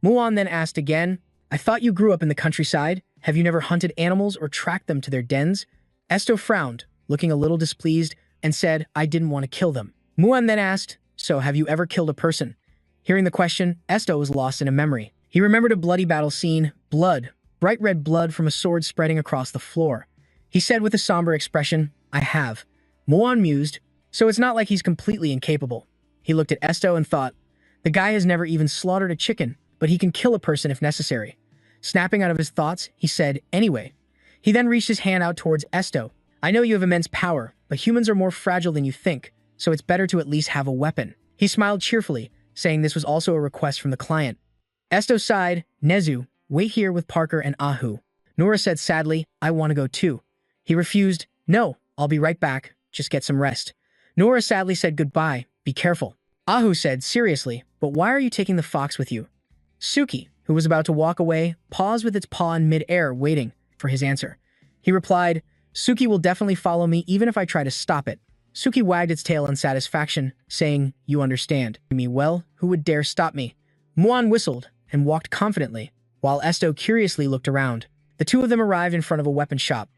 Muan then asked again, I thought you grew up in the countryside. Have you never hunted animals or tracked them to their dens? Esto frowned, looking a little displeased, and said, I didn't want to kill them. Muan then asked, so have you ever killed a person? Hearing the question, Esto was lost in a memory. He remembered a bloody battle scene, blood, bright red blood from a sword spreading across the floor. He said with a somber expression, I have. Muan mused, so it's not like he's completely incapable. He looked at Esto and thought, the guy has never even slaughtered a chicken, but he can kill a person if necessary. Snapping out of his thoughts, he said, anyway. He then reached his hand out towards Esto. I know you have immense power, but humans are more fragile than you think, so it's better to at least have a weapon. He smiled cheerfully, saying this was also a request from the client. Esto sighed, Nezu, wait here with Parker and Ahu. Nora said sadly, I want to go too. He refused, no, I'll be right back, just get some rest. Nora sadly said goodbye, be careful. Ahu said seriously, but why are you taking the fox with you? Suki, who was about to walk away, paused with its paw in mid-air, waiting for his answer. He replied, Suki will definitely follow me even if I try to stop it. Suki wagged its tail in satisfaction, saying, you understand me well, who would dare stop me? Muan whistled and walked confidently, while Esto curiously looked around. The two of them arrived in front of a weapon shop.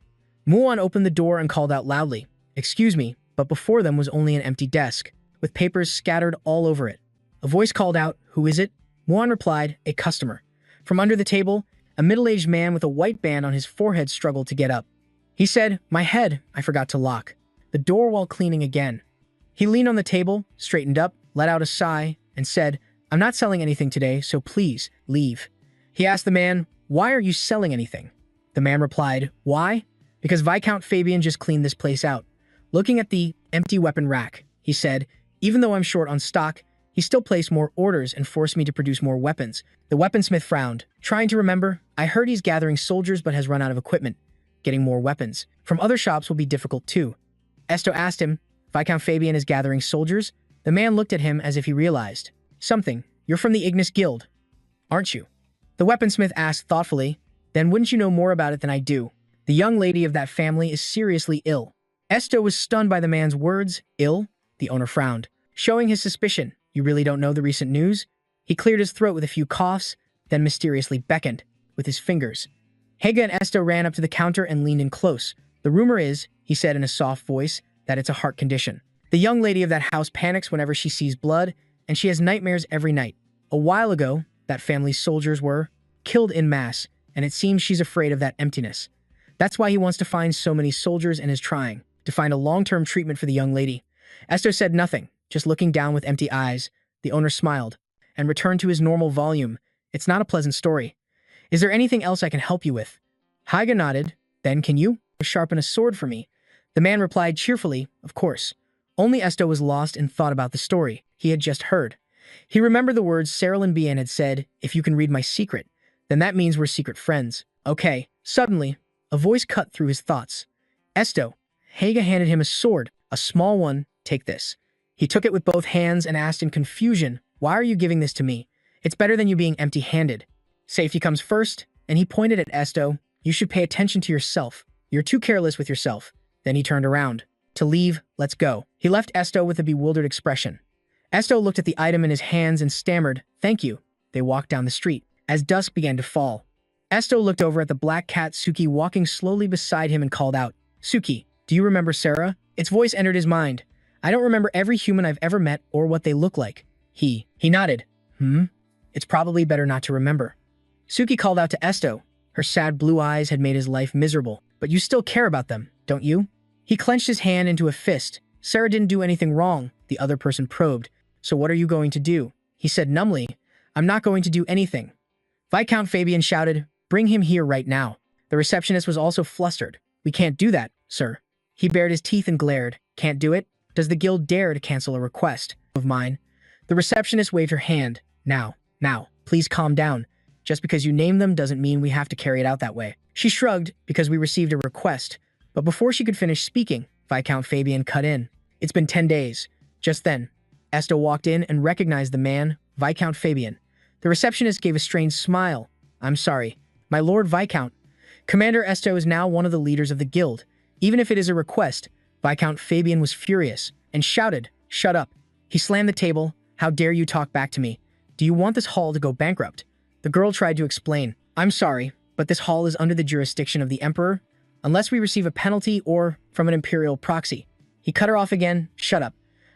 Muan opened the door and called out loudly, excuse me, but before them was only an empty desk, with papers scattered all over it. A voice called out, who is it? Muan replied, a customer. From under the table, a middle-aged man with a white band on his forehead struggled to get up. He said, my head, I forgot to lock the door while cleaning again. He leaned on the table, straightened up, let out a sigh, and said, I'm not selling anything today, so please, leave. He asked the man, why are you selling anything? The man replied, why? Because Viscount Fabian just cleaned this place out. Looking at the empty weapon rack, he said, even though I'm short on stock, he still placed more orders and forced me to produce more weapons. The weaponsmith frowned, trying to remember, I heard he's gathering soldiers but has run out of equipment. Getting more weapons from other shops will be difficult too. Esto asked him, Viscount Fabian is gathering soldiers? The man looked at him as if he realized something. You're from the Ignis Guild, aren't you? The weaponsmith asked thoughtfully, then wouldn't you know more about it than I do? The young lady of that family is seriously ill. Esto was stunned by the man's words. Ill? The owner frowned, showing his suspicion. You really don't know the recent news? He cleared his throat with a few coughs, then mysteriously beckoned with his fingers. Haga and Esto ran up to the counter and leaned in close. The rumor is, he said in a soft voice, that it's a heart condition. The young lady of that house panics whenever she sees blood, and she has nightmares every night. A while ago, that family's soldiers were killed en masse, and it seems she's afraid of that emptiness. That's why he wants to find so many soldiers and is trying to find a long-term treatment for the young lady. Esto said nothing, just looking down with empty eyes. The owner smiled and returned to his normal volume. It's not a pleasant story. Is there anything else I can help you with? Haga nodded. Then can you sharpen a sword for me? The man replied cheerfully, of course. Only Esto was lost in thought about the story he had just heard. He remembered the words Sarah Bien had said, if you can read my secret, then that means we're secret friends. Okay. Suddenly, a voice cut through his thoughts. Esto. Haga handed him a sword, a small one. Take this. He took it with both hands and asked in confusion, why are you giving this to me? It's better than you being empty-handed. Safety comes first, and he pointed at Esto. You should pay attention to yourself. You're too careless with yourself. Then he turned around. To leave, let's go. He left Esto with a bewildered expression. Esto looked at the item in his hands and stammered, thank you. They walked down the street. As dusk began to fall, Esto looked over at the black cat Suki walking slowly beside him and called out, Suki, do you remember Sarah? Its voice entered his mind. I don't remember every human I've ever met or what they look like. He nodded. It's probably better not to remember. Suki called out to Esto. Her sad blue eyes had made his life miserable. But you still care about them, don't you? He clenched his hand into a fist. Sarah didn't do anything wrong, the other person probed. So what are you going to do? He said numbly, I'm not going to do anything. Viscount Fabian shouted, bring him here right now. The receptionist was also flustered. We can't do that, sir. He bared his teeth and glared. Can't do it? Does the guild dare to cancel a request of mine? The receptionist waved her hand. Now, please calm down. Just because you name them doesn't mean we have to carry it out that way. She shrugged because we received a request, but before she could finish speaking, Viscount Fabian cut in. It's been 10 days. Just then, Esto walked in and recognized the man, Viscount Fabian. The receptionist gave a strange smile. I'm sorry, my Lord Viscount. Commander Esto is now one of the leaders of the guild. Even if it is a request, Viscount Fabian was furious and shouted, Shut up. He slammed the table. How dare you talk back to me? Do you want this hall to go bankrupt? The girl tried to explain. I'm sorry, but this hall is under the jurisdiction of the Emperor, unless we receive a penalty or from an imperial proxy. He cut her off again. Shut up.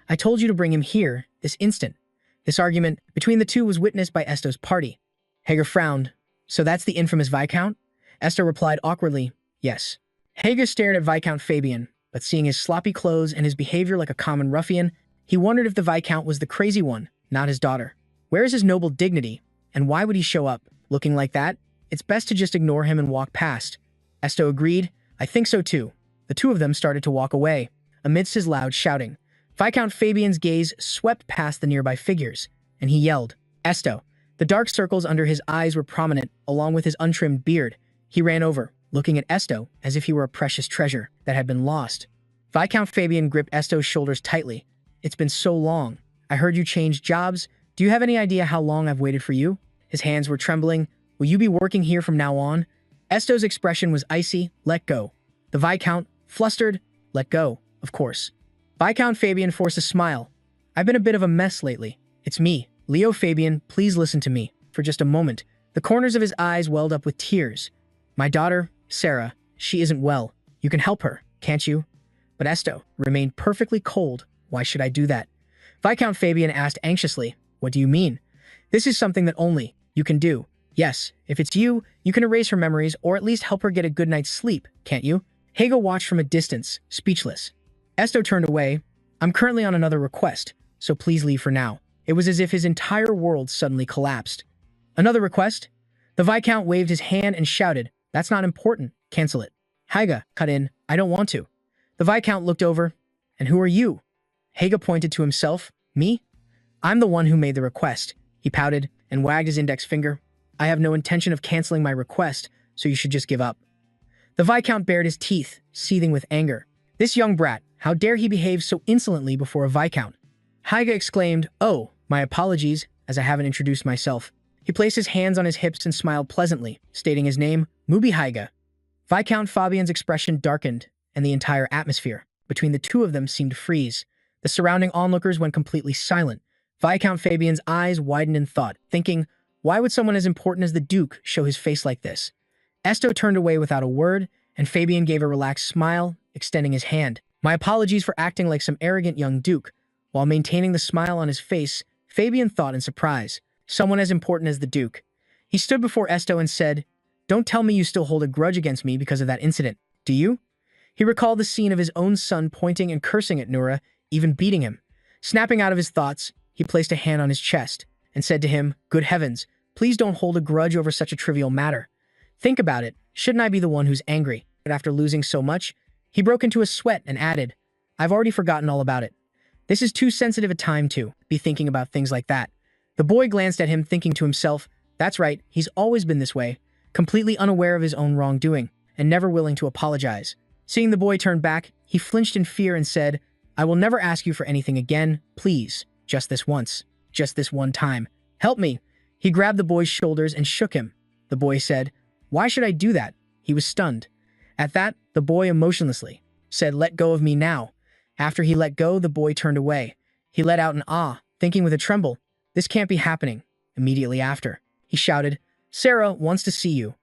I told you to bring him here, this instant. This argument between the two was witnessed by Esto's party. Hager frowned. So that's the infamous Viscount? Esto replied awkwardly, yes. Hager stared at Viscount Fabian, but seeing his sloppy clothes and his behavior like a common ruffian, he wondered if the Viscount was the crazy one, not his daughter. Where is his noble dignity? And why would he show up, looking like that? It's best to just ignore him and walk past. Esto agreed. I think so too. The two of them started to walk away, amidst his loud shouting. Viscount Fabian's gaze swept past the nearby figures, and he yelled, Esto. The dark circles under his eyes were prominent, along with his untrimmed beard. He ran over, looking at Esto as if he were a precious treasure that had been lost. Viscount Fabian gripped Esto's shoulders tightly. It's been so long. I heard you changed jobs. Do you have any idea how long I've waited for you? His hands were trembling. Will you be working here from now on? Esto's expression was icy. Let go. The Viscount, flustered. Let go, of course. Viscount Fabian forced a smile. I've been a bit of a mess lately. It's me. Leo Fabian, please listen to me. For just a moment. The corners of his eyes welled up with tears. My daughter, Sarah, she isn't well. You can help her, can't you? But Esto remained perfectly cold. Why should I do that? Viscount Fabian asked anxiously. What do you mean? This is something that only you can do. Yes, if it's you, you can erase her memories or at least help her get a good night's sleep, can't you? Hago watched from a distance, speechless. Esto turned away. I'm currently on another request, so please leave for now. It was as if his entire world suddenly collapsed. Another request? The Viscount waved his hand and shouted, That's not important. Cancel it. Haga cut in. I don't want to. The Viscount looked over. And who are you? Haga pointed to himself. Me? I'm the one who made the request. He pouted and wagged his index finger. I have no intention of canceling my request, so you should just give up. The Viscount bared his teeth, seething with anger. This young brat, how dare he behave so insolently before a Viscount? Haga exclaimed, Oh, my apologies, as I haven't introduced myself. He placed his hands on his hips and smiled pleasantly, stating his name, Mubi Haga. Viscount Fabian's expression darkened, and the entire atmosphere between the two of them seemed to freeze. The surrounding onlookers went completely silent. Viscount Fabian's eyes widened in thought, thinking, why would someone as important as the Duke show his face like this? Esto turned away without a word, and Fabian gave a relaxed smile, extending his hand. My apologies for acting like some arrogant young Duke. While maintaining the smile on his face, Fabian thought in surprise. Someone as important as the Duke. He stood before Esto and said, Don't tell me you still hold a grudge against me because of that incident, do you? He recalled the scene of his own son pointing and cursing at Nura, even beating him. Snapping out of his thoughts, he placed a hand on his chest and said to him, Good heavens, please don't hold a grudge over such a trivial matter. Think about it, shouldn't I be the one who's angry? But after losing so much, he broke into a sweat and added, I've already forgotten all about it. This is too sensitive a time to be thinking about things like that. The boy glanced at him, thinking to himself, That's right, he's always been this way, completely unaware of his own wrongdoing, and never willing to apologize. Seeing the boy turn back, he flinched in fear and said, I will never ask you for anything again, please, just this once, just this one time. Help me. He grabbed the boy's shoulders and shook him. The boy said, Why should I do that? He was stunned. At that, the boy emotionlessly said, Let go of me now. After he let go, the boy turned away. He let out an ah, thinking with a tremble, This can't be happening. Immediately after, he shouted, Sarah wants to see you.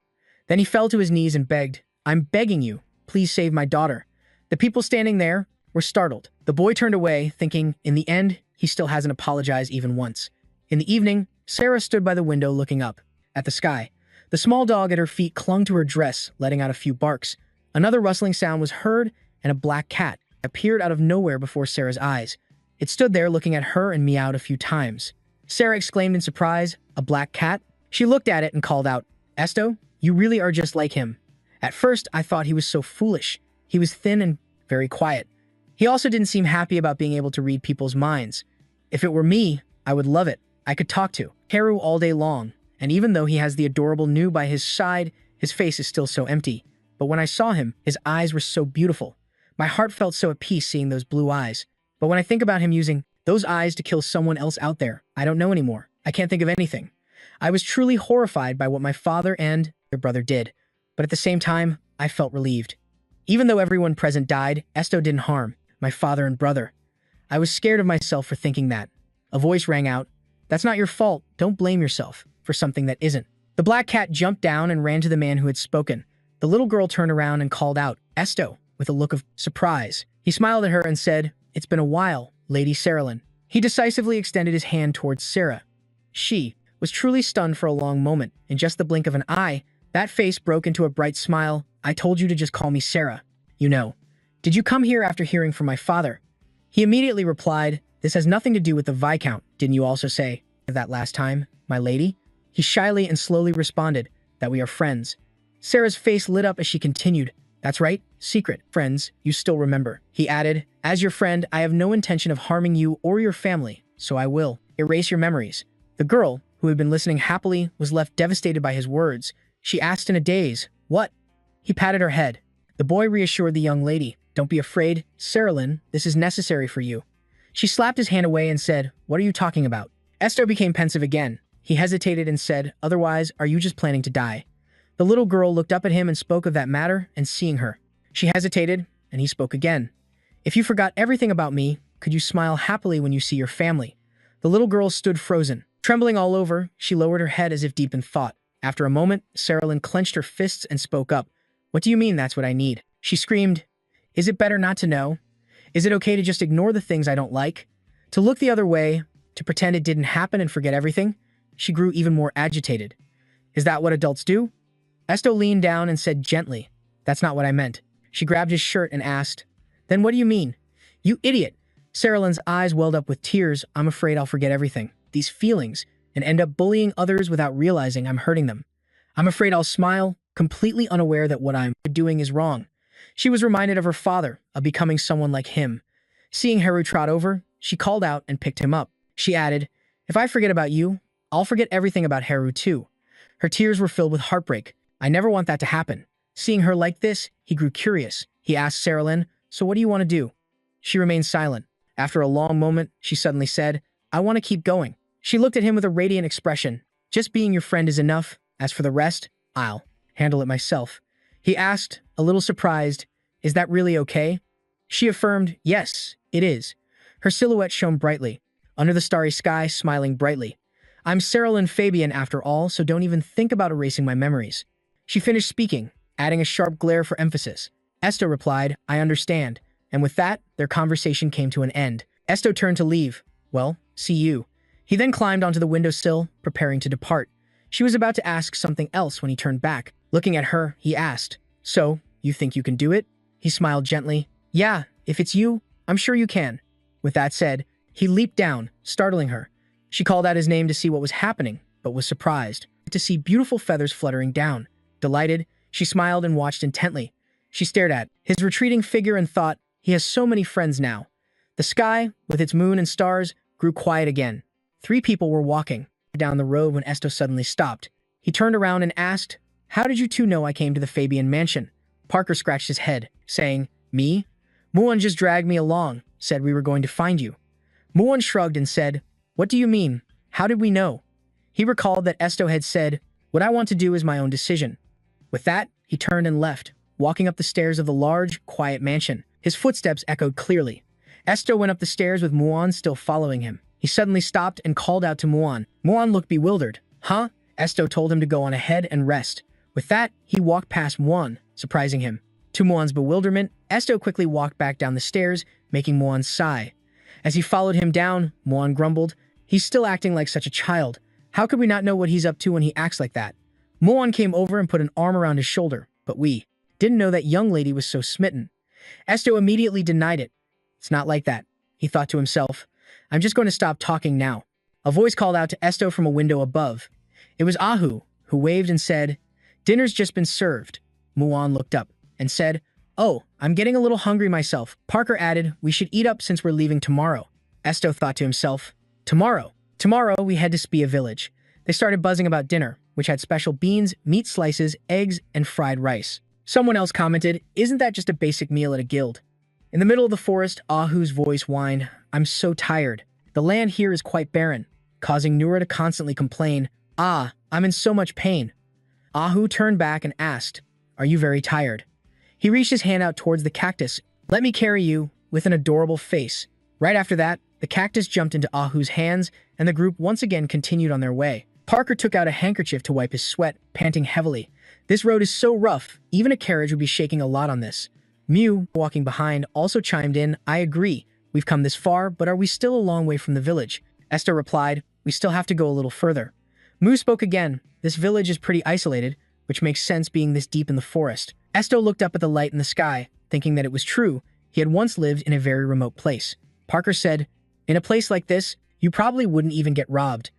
Then he fell to his knees and begged, I'm begging you, please save my daughter. The people standing there were startled. The boy turned away, thinking, in the end, he still hasn't apologized even once. In the evening, Sarah stood by the window looking up at the sky. The small dog at her feet clung to her dress, letting out a few barks. Another rustling sound was heard, and a black cat appeared out of nowhere before Sarah's eyes. It stood there looking at her and meowed a few times. Sarah exclaimed in surprise, A black cat? She looked at it and called out, Esto, you really are just like him. At first, I thought he was so foolish. He was thin and very quiet. He also didn't seem happy about being able to read people's minds. If it were me, I would love it. I could talk to Haru all day long, and even though he has the adorable Nu by his side, his face is still so empty. But when I saw him, his eyes were so beautiful. My heart felt so at peace seeing those blue eyes. But when I think about him using those eyes to kill someone else out there, I don't know anymore. I can't think of anything. I was truly horrified by what my father and their brother did. But at the same time, I felt relieved. Even though everyone present died, Esto didn't harm my father and brother. I was scared of myself for thinking that. A voice rang out, "That's not your fault. Don't blame yourself for something that isn't." The black cat jumped down and ran to the man who had spoken. The little girl turned around and called out, "Esto," with a look of surprise. He smiled at her and said, "It's been a while, Lady Saralyn." He decisively extended his hand towards Sarah. She was truly stunned for a long moment. In just the blink of an eye, that face broke into a bright smile. "I told you to just call me Sarah. You know. Did you come here after hearing from my father?" He immediately replied, "This has nothing to do with the Viscount. Didn't you also say that last time, my lady?" He shyly and slowly responded, "That we are friends." Sarah's face lit up as she continued, "That's right, secret friends, you still remember." He added, "As your friend, I have no intention of harming you or your family, so I will erase your memories." The girl, who had been listening happily, was left devastated by his words. She asked in a daze, "What?" He patted her head. The boy reassured the young lady, "Don't be afraid, Saralyn, this is necessary for you." She slapped his hand away and said, "What are you talking about?" Esto became pensive again. He hesitated and said, "Otherwise, are you just planning to die?" The little girl looked up at him and spoke of that matter, and seeing her, she hesitated, and he spoke again. "If you forgot everything about me, could you smile happily when you see your family?" The little girl stood frozen. Trembling all over, she lowered her head as if deep in thought. After a moment, Saralyn clenched her fists and spoke up. "What do you mean that's what I need?" She screamed. "Is it better not to know? Is it okay to just ignore the things I don't like? To look the other way? To pretend it didn't happen and forget everything?" She grew even more agitated. "Is that what adults do?" Esto leaned down and said gently, "That's not what I meant." She grabbed his shirt and asked, "Then what do you mean?" "You idiot!" Saralyn's eyes welled up with tears. "I'm afraid I'll forget everything, these feelings, and end up bullying others without realizing I'm hurting them. I'm afraid I'll smile, completely unaware that what I'm doing is wrong." She was reminded of her father, of becoming someone like him. Seeing Haru trot over, she called out and picked him up. She added, "If I forget about you, I'll forget everything about Haru too." Her tears were filled with heartbreak. "I never want that to happen." Seeing her like this, he grew curious. He asked Saralyn, "So what do you want to do?" She remained silent. After a long moment, she suddenly said, "I want to keep going." She looked at him with a radiant expression. "Just being your friend is enough. As for the rest, I'll handle it myself." He asked, a little surprised, "Is that really okay?" She affirmed, "Yes, it is." Her silhouette shone brightly, under the starry sky, smiling brightly. "I'm Saralyn Fabian after all, so don't even think about erasing my memories." She finished speaking, adding a sharp glare for emphasis. Esto replied, "I understand." And with that, their conversation came to an end. Esto turned to leave. "Well, see you." He then climbed onto the windowsill, preparing to depart. She was about to ask something else when he turned back. Looking at her, he asked, "So, you think you can do it?" He smiled gently. "Yeah, if it's you, I'm sure you can." With that said, he leaped down, startling her. She called out his name to see what was happening, but was surprised to see beautiful feathers fluttering down. Delighted, she smiled and watched intently. She stared at his retreating figure and thought, he has so many friends now. The sky, with its moon and stars, grew quiet again. 3 people were walking down the road when Esto suddenly stopped. He turned around and asked, "How did you two know I came to the Fabian mansion?" Parker scratched his head, saying, "Me? Muon just dragged me along, said we were going to find you." Muon shrugged and said, "What do you mean? How did we know?" He recalled that Esto had said, "What I want to do is my own decision." With that, he turned and left, walking up the stairs of the large, quiet mansion. His footsteps echoed clearly. Esto went up the stairs with Muon still following him. He suddenly stopped and called out to Muon. Muon looked bewildered. "Huh?" Esto told him to go on ahead and rest. With that, he walked past Muon, surprising him. To Muon's bewilderment, Esto quickly walked back down the stairs, making Muon sigh. As he followed him down, Muon grumbled, "He's still acting like such a child. How could we not know what he's up to when he acts like that?" Muon came over and put an arm around his shoulder, but we didn't know that young lady was so smitten. Esto immediately denied it. "It's not like that," he thought to himself. "I'm just going to stop talking now." A voice called out to Esto from a window above. It was Ahu, who waved and said, "Dinner's just been served." Muan looked up and said, "Oh, I'm getting a little hungry myself." Parker added, "We should eat up since we're leaving tomorrow." Esto thought to himself, "Tomorrow? Tomorrow we head to Spia village." They started buzzing about dinner, which had special beans, meat slices, eggs, and fried rice. Someone else commented, "Isn't that just a basic meal at a guild?" In the middle of the forest, Ahu's voice whined, "I'm so tired. The land here is quite barren," causing Nura to constantly complain, "Ah, I'm in so much pain." Ahu turned back and asked, "Are you very tired?" He reached his hand out towards the cactus. "Let me carry you," with an adorable face. Right after that, the cactus jumped into Ahu's hands, and the group once again continued on their way. Parker took out a handkerchief to wipe his sweat, panting heavily. "This road is so rough, even a carriage would be shaking a lot on this." Mew, walking behind, also chimed in, "I agree. We've come this far, but are we still a long way from the village?" Esther replied, "We still have to go a little further." Mew spoke again, "This village is pretty isolated, which makes sense being this deep in the forest." Esto looked up at the light in the sky, thinking that it was true. He had once lived in a very remote place. Parker said, "In a place like this, you probably wouldn't even get robbed."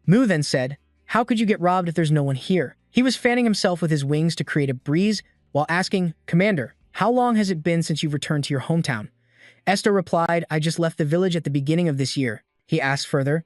Mew then said, "How could you get robbed if there's no one here?" He was fanning himself with his wings to create a breeze while asking, "Commander, how long has it been since you've returned to your hometown?" Esto replied, "I just left the village at the beginning of this year." He asked further,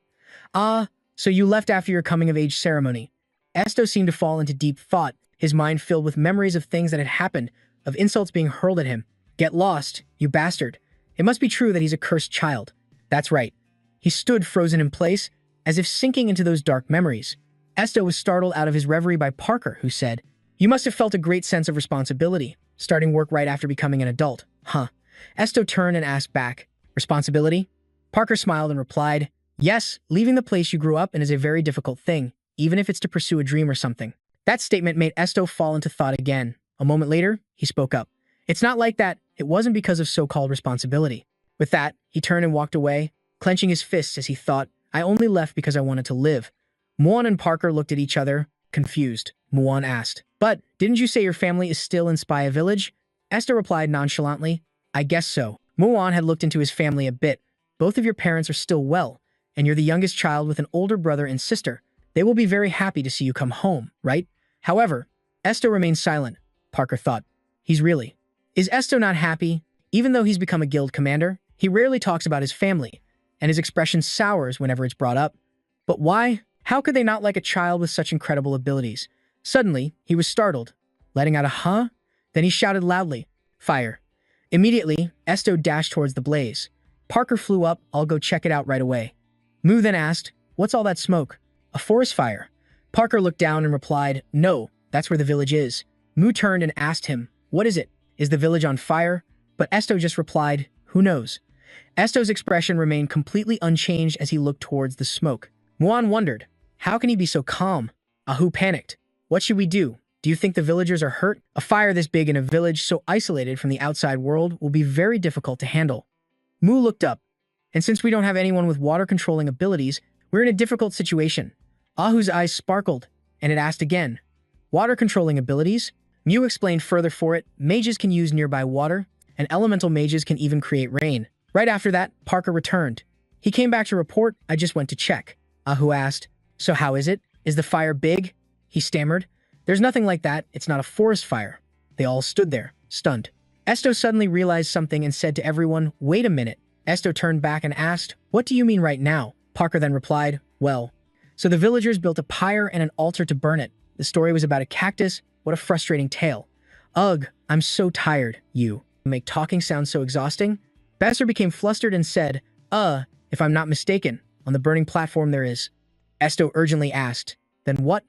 "Ah, so you left after your coming-of-age ceremony." Esto seemed to fall into deep thought, his mind filled with memories of things that had happened, of insults being hurled at him. "Get lost, you bastard. It must be true that he's a cursed child." That's right. He stood frozen in place, as if sinking into those dark memories. Esto was startled out of his reverie by Parker, who said, "You must have felt a great sense of responsibility, starting work right after becoming an adult, huh?" Esto turned and asked back, "Responsibility?" Parker smiled and replied, "Yes, leaving the place you grew up in is a very difficult thing, even if it's to pursue a dream or something." That statement made Esto fall into thought again. A moment later, he spoke up. "It's not like that. It wasn't because of so-called responsibility." With that, he turned and walked away, clenching his fists as he thought, "I only left because I wanted to live." Muan and Parker looked at each other, confused. Muan asked, "But didn't you say your family is still in Spia village?" Esther replied nonchalantly, "I guess so." Muan had looked into his family a bit. "Both of your parents are still well, and you're the youngest child with an older brother and sister. They will be very happy to see you come home, right?" However, Esto remained silent. Parker thought, "He's really... Is Esto not happy? Even though he's become a guild commander, he rarely talks about his family, and his expression sours whenever it's brought up. But why? How could they not like a child with such incredible abilities?" Suddenly, he was startled, letting out a "huh?" Then he shouted loudly, "Fire!" Immediately, Esto dashed towards the blaze. Parker flew up, "I'll go check it out right away." Mu then asked, "What's all that smoke?" "A forest fire." Parker looked down and replied, "No, that's where the village is." Mu turned and asked him, "What is it? Is the village on fire?" But Esto just replied, "Who knows?" Esto's expression remained completely unchanged as he looked towards the smoke. Muan wondered, how can he be so calm? Ahu panicked. "What should we do? Do you think the villagers are hurt? A fire this big in a village so isolated from the outside world will be very difficult to handle." Mu looked up, "And since we don't have anyone with water-controlling abilities, we're in a difficult situation." Ahu's eyes sparkled, and it asked again, "Water-controlling abilities?" Mu explained further for it, mages can use nearby water, and elemental mages can even create rain. Right after that, Parker returned. He came back to report, "I just went to check." Ahu asked, "So how is it? Is the fire big?" He stammered, "There's nothing like that. It's not a forest fire." They all stood there, stunned. Esto suddenly realized something and said to everyone, "Wait a minute." Esto turned back and asked, "What do you mean right now?" Parker then replied, "Well, so the villagers built a pyre and an altar to burn it. The story was about a cactus. What a frustrating tale. Ugh, I'm so tired, you make talking sound so exhausting." Besser became flustered and said, If I'm not mistaken, on the burning platform there is." Esto urgently asked, "Then what?"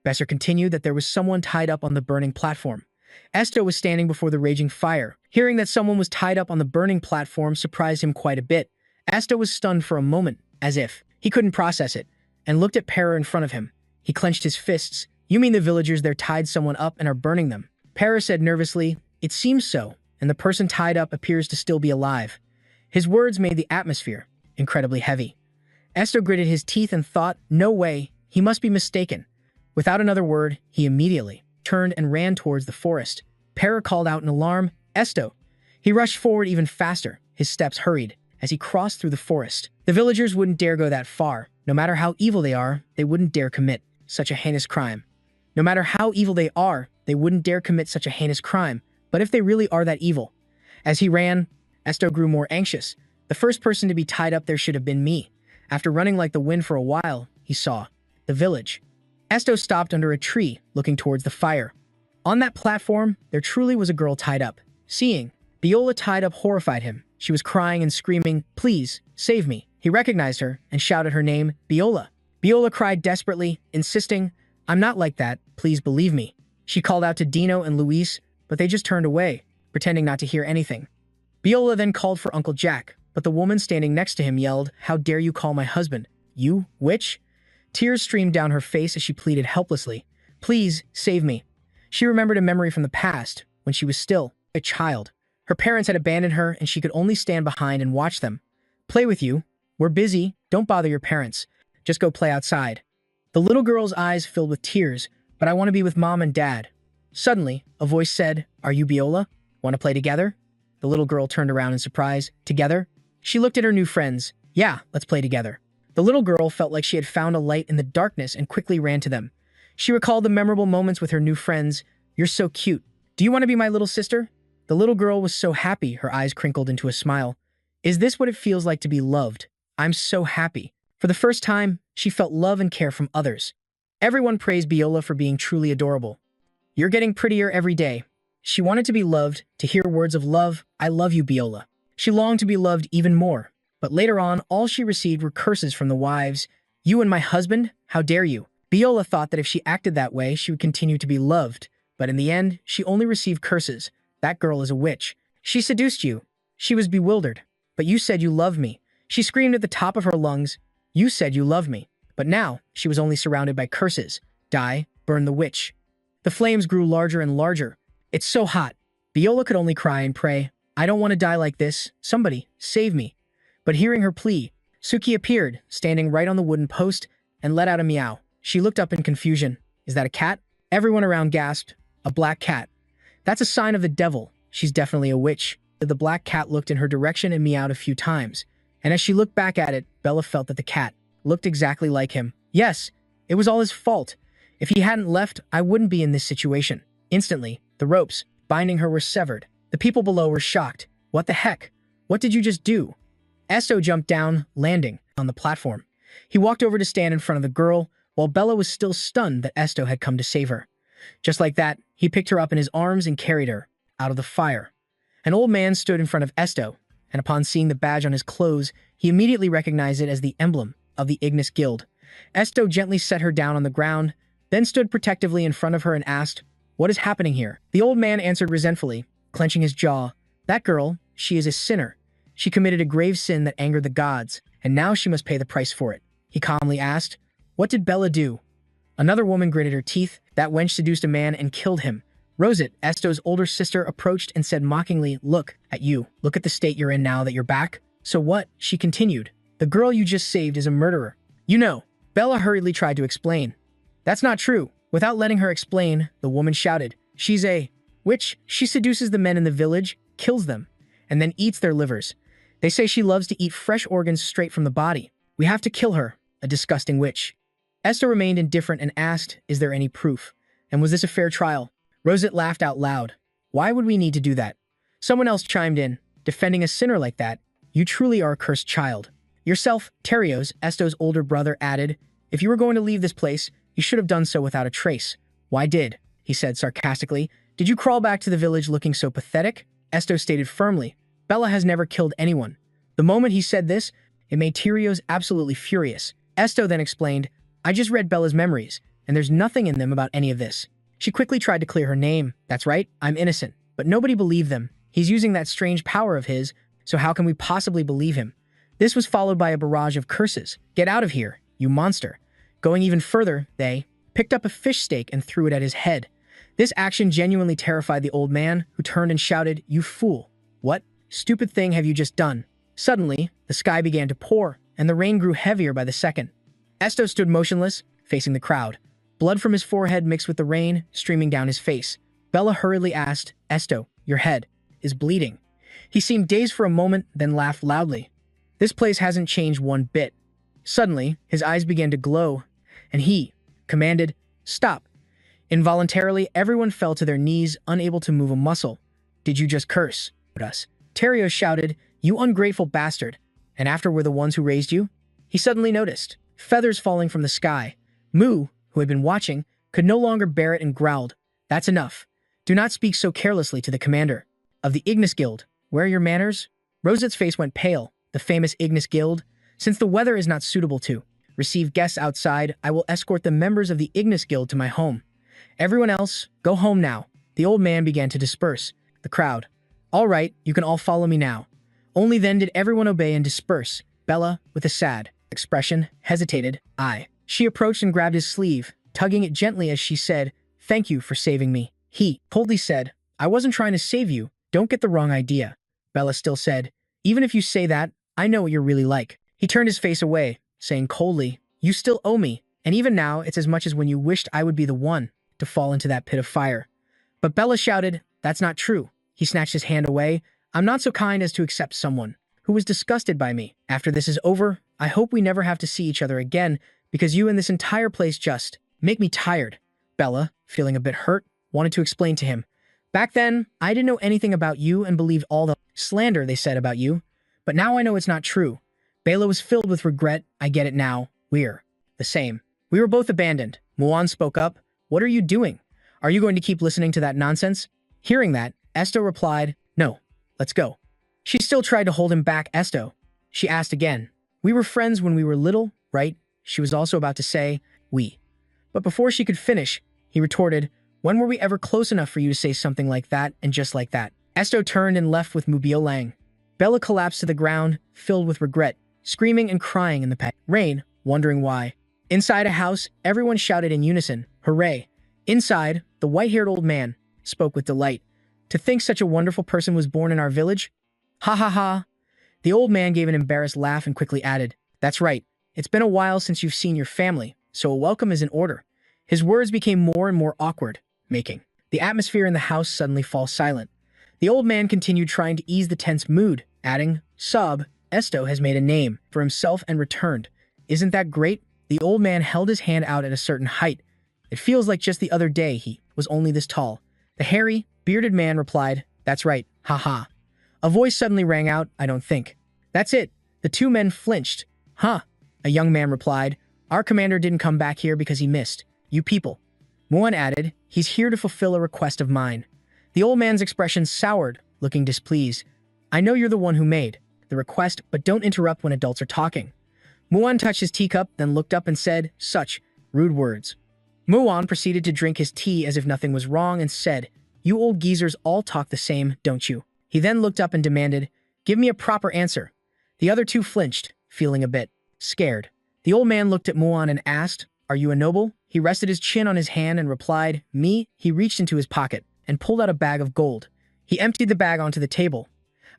Besser continued that there was someone tied up on the burning platform. Esto was standing before the raging fire. Hearing that someone was tied up on the burning platform surprised him quite a bit. Esto was stunned for a moment, as if he couldn't process it, and looked at Para in front of him. He clenched his fists. "You mean the villagers there tied someone up and are burning them?" Para said nervously, "It seems so, and the person tied up appears to still be alive." His words made the atmosphere incredibly heavy. Esto gritted his teeth and thought, "No way, he must be mistaken." Without another word, he immediately turned and ran towards the forest. Para called out in alarm, "Esto!" He rushed forward even faster. His steps hurried as he crossed through the forest. The villagers wouldn't dare go that far. No matter how evil they are, they wouldn't dare commit such a heinous crime. No matter how evil they are, they wouldn't dare commit such a heinous crime. But if they really are that evil? As he ran, Esto grew more anxious. The first person to be tied up there should have been me. After running like the wind for a while, he saw the village. Esto stopped under a tree, looking towards the fire. On that platform, there truly was a girl tied up. Seeing Viola tied up horrified him. She was crying and screaming, "Please, save me." He recognized her and shouted her name, Viola. Viola cried desperately, insisting, "I'm not like that, please believe me." She called out to Dino and Luis, but they just turned away, pretending not to hear anything. Viola then called for Uncle Jack, but the woman standing next to him yelled, "How dare you call my husband? You, witch?" Tears streamed down her face as she pleaded helplessly, "Please, save me." She remembered a memory from the past, when she was still a child. Her parents had abandoned her and she could only stand behind and watch them. "Play with you. We're busy. Don't bother your parents. Just go play outside." The little girl's eyes filled with tears, "But I want to be with Mom and Dad." Suddenly, a voice said, "Are you Viola? Want to play together?" The little girl turned around in surprise. "Together?" She looked at her new friends. "Yeah, let's play together." The little girl felt like she had found a light in the darkness and quickly ran to them. She recalled the memorable moments with her new friends. "You're so cute. Do you want to be my little sister?" The little girl was so happy, her eyes crinkled into a smile. "Is this what it feels like to be loved? I'm so happy." For the first time, she felt love and care from others. Everyone praised Viola for being truly adorable. "You're getting prettier every day." She wanted to be loved, to hear words of love. "I love you, Viola." She longed to be loved even more. But later on, all she received were curses from the wives. "You and my husband? How dare you?" Viola thought that if she acted that way, she would continue to be loved. But in the end, she only received curses. "That girl is a witch. She seduced you." She was bewildered. "But you said you loved me." She screamed at the top of her lungs. "You said you loved me." But now, she was only surrounded by curses. "Die, burn the witch." The flames grew larger and larger. "It's so hot." Viola could only cry and pray, "I don't want to die like this. Somebody, save me." But hearing her plea, Suki appeared, standing right on the wooden post, and let out a meow. She looked up in confusion. "Is that a cat?" Everyone around gasped. "A black cat. That's a sign of the devil. She's definitely a witch." The black cat looked in her direction and meowed a few times. And as she looked back at it, Bella felt that the cat looked exactly like him. Yes, it was all his fault. If he hadn't left, I wouldn't be in this situation. Instantly, the ropes binding her were severed. The people below were shocked. "What the heck? What did you just do?" Esto jumped down, landing on the platform. He walked over to stand in front of the girl, while Bella was still stunned that Esto had come to save her. Just like that, he picked her up in his arms and carried her out of the fire. An old man stood in front of Esto, and upon seeing the badge on his clothes, he immediately recognized it as the emblem of the Ignis Guild. Esto gently set her down on the ground, then stood protectively in front of her and asked, "What is happening here?" The old man answered resentfully, clenching his jaw, "That girl, she is a sinner. She committed a grave sin that angered the gods, and now she must pay the price for it." He calmly asked, "What did Bella do?" Another woman gritted her teeth. "That wench seduced a man and killed him." Rosit, Esto's older sister, approached and said mockingly, "Look at you. Look at the state you're in now that you're back." "So what?" she continued. "The girl you just saved is a murderer." "You know." Bella hurriedly tried to explain. "That's not true." Without letting her explain, the woman shouted, "She's a witch. She seduces the men in the village, kills them, and then eats their livers. They say she loves to eat fresh organs straight from the body. We have to kill her, a disgusting witch." Esther remained indifferent and asked, "Is there any proof? And was this a fair trial?" Rosit laughed out loud. "Why would we need to do that?" Someone else chimed in, "Defending a sinner like that? You truly are a cursed child." Yourself, Terios, Esto's older brother, added, "If you were going to leave this place, you should have done so without a trace." "Why did?" he said sarcastically. "Did you crawl back to the village looking so pathetic?" Esto stated firmly, "Bella has never killed anyone." The moment he said this, it made Terios absolutely furious. Esto then explained, "I just read Bella's memories, and there's nothing in them about any of this." She quickly tried to clear her name. "That's right, I'm innocent." But nobody believed them. He's using that strange power of his, so how can we possibly believe him? This was followed by a barrage of curses. "Get out of here, you monster." Going even further, they picked up a fish steak and threw it at his head. This action genuinely terrified the old man, who turned and shouted, "You fool! What stupid thing have you just done?" Suddenly, the sky began to pour, and the rain grew heavier by the second. Esto stood motionless, facing the crowd. Blood from his forehead mixed with the rain, streaming down his face. Bella hurriedly asked, "Esto, your head is bleeding." He seemed dazed for a moment, then laughed loudly. "This place hasn't changed one bit." Suddenly, his eyes began to glow, and he commanded, "Stop." Involuntarily, everyone fell to their knees, unable to move a muscle. Did you just curse us? Terio shouted, you ungrateful bastard. And after we're the ones who raised you? He suddenly noticed feathers falling from the sky. Mu, who had been watching, could no longer bear it and growled, that's enough. Do not speak so carelessly to the commander of the Ignis Guild. Where are your manners? Rosette's face went pale. The famous Ignis Guild? Since the weather is not suitable to receive guests outside, I will escort the members of the Ignis Guild to my home. Everyone else, go home now. The old man began to disperse the crowd. All right, you can all follow me now. Only then did everyone obey and disperse. Bella, with a sad expression, hesitated. She approached and grabbed his sleeve, tugging it gently as she said, thank you for saving me. He coldly said, I wasn't trying to save you. Don't get the wrong idea. Bella still said, even if you say that, I know what you're really like. He turned his face away, saying coldly, you still owe me, and even now it's as much as when you wished I would be the one to fall into that pit of fire. But Bella shouted, that's not true. He snatched his hand away. I'm not so kind as to accept someone who was disgusted by me. After this is over, I hope we never have to see each other again, because you and this entire place just make me tired. Bella, feeling a bit hurt, wanted to explain to him. Back then, I didn't know anything about you and believed all the slander they said about you. But now I know it's not true. Bella was filled with regret. I get it now. We're the same. We were both abandoned. Muan spoke up. What are you doing? Are you going to keep listening to that nonsense? Hearing that, Esto replied, no, let's go. She still tried to hold him back. Esto, she asked again. We were friends when we were little, right? She was also about to say, we. But before she could finish, he retorted, when were we ever close enough for you to say something like that and just like that? Esto turned and left with Mubio Lang. Bella collapsed to the ground, filled with regret, screaming and crying in the rain, wondering why. Inside a house, everyone shouted in unison, hooray. Inside, the white-haired old man spoke with delight. To think such a wonderful person was born in our village? Ha ha ha. The old man gave an embarrassed laugh and quickly added, that's right. It's been a while since you've seen your family, so a welcome is in order. His words became more and more awkward, making the atmosphere in the house suddenly fall silent. The old man continued trying to ease the tense mood, adding, Sub, Esto has made a name for himself and returned. Isn't that great? The old man held his hand out at a certain height. It feels like just the other day he was only this tall. The hairy, bearded man replied, that's right, ha. A voice suddenly rang out, I don't think. That's it. The two men flinched. Huh. A young man replied, our commander didn't come back here because he missed you people. Muan added, he's here to fulfill a request of mine. The old man's expression soured, looking displeased. I know you're the one who made the request, but don't interrupt when adults are talking. Muan touched his teacup, then looked up and said, such rude words. Muan proceeded to drink his tea as if nothing was wrong and said, you old geezers all talk the same, don't you? He then looked up and demanded, give me a proper answer. The other two flinched, feeling a bit scared. The old man looked at Muan and asked, are you a noble? He rested his chin on his hand and replied, me? He reached into his pocket and pulled out a bag of gold. He emptied the bag onto the table.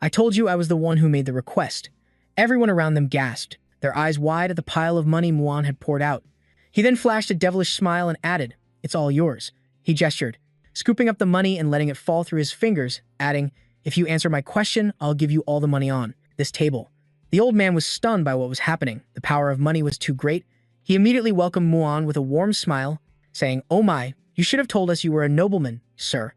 I told you I was the one who made the request. Everyone around them gasped, their eyes wide at the pile of money Muan had poured out. He then flashed a devilish smile and added, it's all yours. He gestured, scooping up the money and letting it fall through his fingers, adding, if you answer my question, I'll give you all the money on this table. The old man was stunned by what was happening. The power of money was too great. He immediately welcomed Muan with a warm smile, saying, oh my, you should have told us you were a nobleman, sir.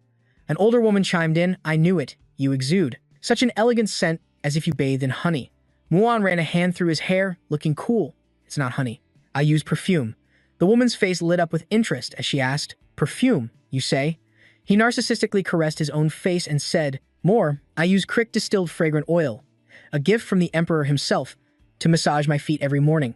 An older woman chimed in, I knew it. You exude such an elegant scent as if you bathed in honey. Muan ran a hand through his hair, looking cool. It's not honey. I use perfume. The woman's face lit up with interest as she asked, perfume, you say? He narcissistically caressed his own face and said, more, I use crick distilled fragrant oil, a gift from the emperor himself, to massage my feet every morning.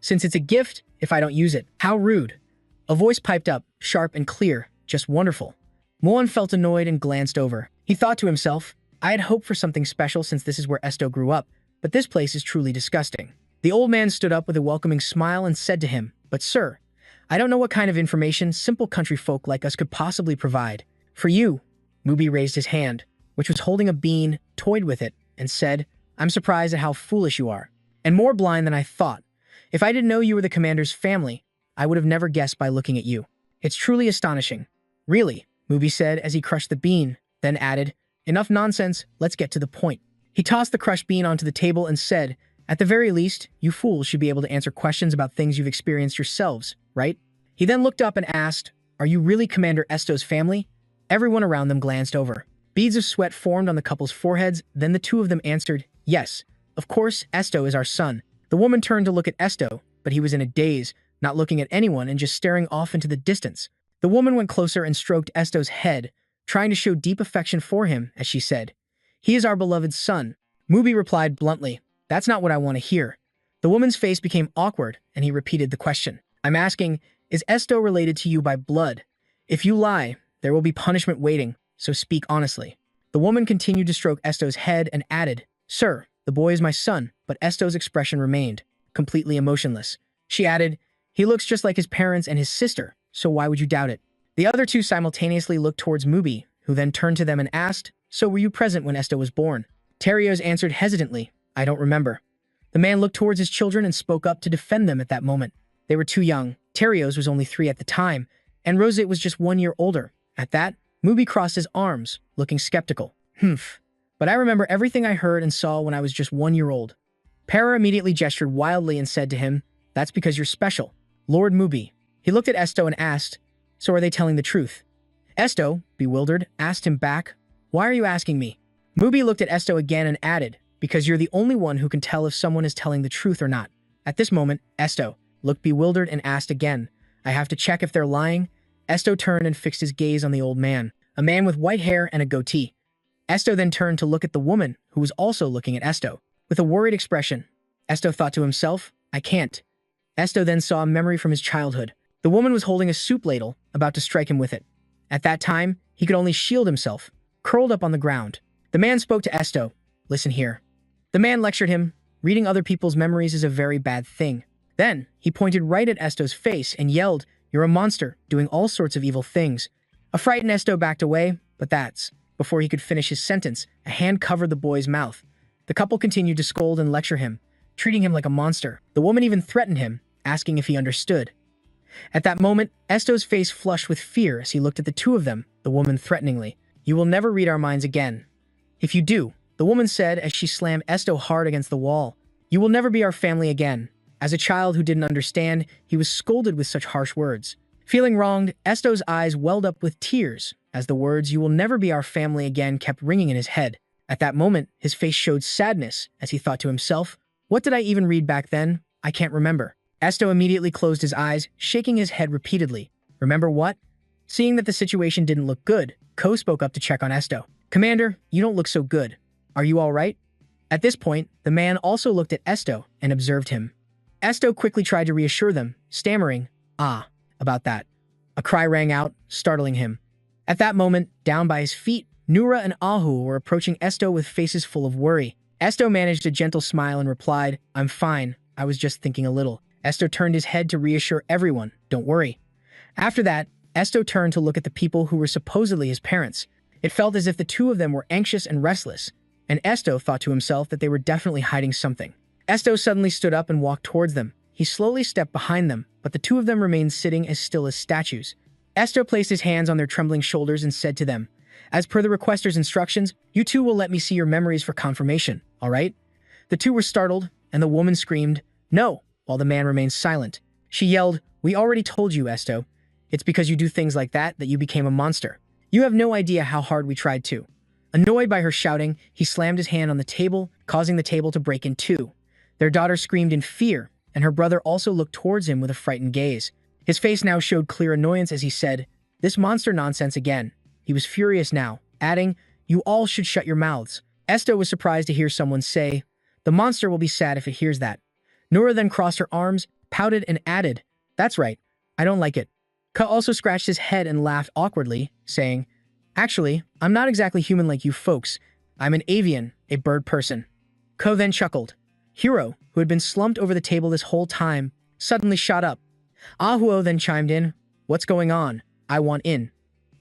Since it's a gift, if I don't use it, how rude. A voice piped up, sharp and clear, just wonderful. Muan felt annoyed and glanced over. He thought to himself, I had hoped for something special since this is where Esto grew up, but this place is truly disgusting. The old man stood up with a welcoming smile and said to him, but sir, I don't know what kind of information simple country folk like us could possibly provide. For you, Mubi raised his hand, which was holding a bean, toyed with it, and said, I'm surprised at how foolish you are, and more blind than I thought. If I didn't know you were the commander's family, I would have never guessed by looking at you. It's truly astonishing. Really, Mubi said as he crushed the bean, then added, enough nonsense, let's get to the point. He tossed the crushed bean onto the table and said, at the very least, you fools should be able to answer questions about things you've experienced yourselves, right? He then looked up and asked, Are you really Commander Esto's family? Everyone around them glanced over. Beads of sweat formed on the couple's foreheads, then the two of them answered, yes. Of course, Esto is our son. The woman turned to look at Esto, but he was in a daze, not looking at anyone and just staring off into the distance. The woman went closer and stroked Esto's head, trying to show deep affection for him, as she said, he is our beloved son. Mubi replied bluntly, that's not what I want to hear. The woman's face became awkward, and he repeated the question. I'm asking, is Esto related to you by blood? If you lie, there will be punishment waiting, so speak honestly. The woman continued to stroke Esto's head and added, sir, the boy is my son, but Esto's expression remained, completely emotionless. She added, he looks just like his parents and his sister, so why would you doubt it? The other two simultaneously looked towards Mubi, who then turned to them and asked, so were you present when Esto was born? Terios answered hesitantly, I don't remember. The man looked towards his children and spoke up to defend them at that moment. They were too young. Terios was only 3 at the time, and Rosette was just 1 year older. At that, Mubi crossed his arms, looking skeptical. But I remember everything I heard and saw when I was just 1 year old. Para immediately gestured wildly and said to him, that's because you're special. Lord Mubi. He looked at Esto and asked, so are they telling the truth? Esto, bewildered, asked him back, why are you asking me? Mubi looked at Esto again and added, because you're the only one who can tell if someone is telling the truth or not. At this moment, Esto looked bewildered and asked again, I have to check if they're lying? Esto turned and fixed his gaze on the old man, a man with white hair and a goatee. Esto then turned to look at the woman, who was also looking at Esto. With a worried expression, Esto thought to himself, I can't. Esto then saw a memory from his childhood. The woman was holding a soup ladle, about to strike him with it. At that time, he could only shield himself, curled up on the ground. The man spoke to Esto, listen here. The man lectured him, reading other people's memories is a very bad thing. Then, he pointed right at Esto's face and yelled, you're a monster, doing all sorts of evil things. A frightened Esto backed away, but that's, before he could finish his sentence, a hand covered the boy's mouth. The couple continued to scold and lecture him, treating him like a monster. The woman even threatened him, asking if he understood. At that moment, Esto's face flushed with fear as he looked at the two of them, the woman threateningly. You will never read our minds again. If you do, the woman said as she slammed Esto hard against the wall, you will never be our family again. As a child who didn't understand, he was scolded with such harsh words. Feeling wronged, Esto's eyes welled up with tears as the words, you will never be our family again, kept ringing in his head. At that moment, his face showed sadness as he thought to himself, what did I even read back then? I can't remember. Esto immediately closed his eyes, shaking his head repeatedly. Remember what? Seeing that the situation didn't look good, Ko spoke up to check on Esto. Commander, you don't look so good. Are you all right? At this point, the man also looked at Esto and observed him. Esto quickly tried to reassure them, stammering, about that. A cry rang out, startling him. At that moment, down by his feet, Nura and Ahu were approaching Esto with faces full of worry. Esto managed a gentle smile and replied, I'm fine, I was just thinking a little. Esto turned his head to reassure everyone, don't worry. After that, Esto turned to look at the people who were supposedly his parents. It felt as if the two of them were anxious and restless, and Esto thought to himself that they were definitely hiding something. Esto suddenly stood up and walked towards them. He slowly stepped behind them, but the two of them remained sitting as still as statues. Esto placed his hands on their trembling shoulders and said to them, as per the requester's instructions, you two will let me see your memories for confirmation, all right? The two were startled, and the woman screamed, no, while the man remained silent. She yelled, we already told you, Esto. It's because you do things like that you became a monster. You have no idea how hard we tried to. Annoyed by her shouting, he slammed his hand on the table, causing the table to break in two. Their daughter screamed in fear, and her brother also looked towards him with a frightened gaze. His face now showed clear annoyance as he said, this monster nonsense again. He was furious now, adding, you all should shut your mouths. Esto was surprised to hear someone say, the monster will be sad if it hears that. Nura then crossed her arms, pouted and added, that's right, I don't like it. Ka also scratched his head and laughed awkwardly, saying, actually, I'm not exactly human like you folks. I'm an avian, a bird person. Ko then chuckled. Hiro, who had been slumped over the table this whole time, suddenly shot up. Ahuo then chimed in, what's going on? I want in.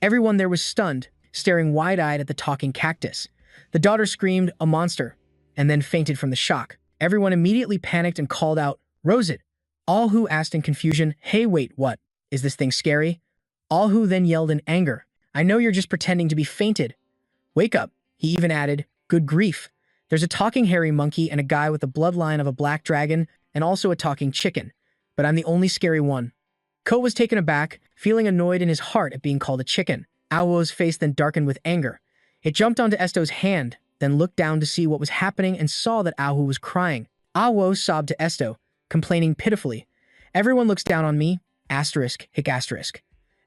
Everyone there was stunned, staring wide-eyed at the talking cactus. The daughter screamed, a monster, and then fainted from the shock. Everyone immediately panicked and called out, Rosette. Ahu asked in confusion, hey wait, what? Is this thing scary? Ahu then yelled in anger, I know you're just pretending to be fainted. Wake up, he even added, good grief. There's a talking hairy monkey and a guy with the bloodline of a black dragon and also a talking chicken, but I'm the only scary one. Ko was taken aback, feeling annoyed in his heart at being called a chicken. Awo's face then darkened with anger. It jumped onto Esto's hand, then looked down to see what was happening and saw that Awo was crying. Awo sobbed to Esto, complaining pitifully. "Everyone looks down on me, asterisk, hic asterisk."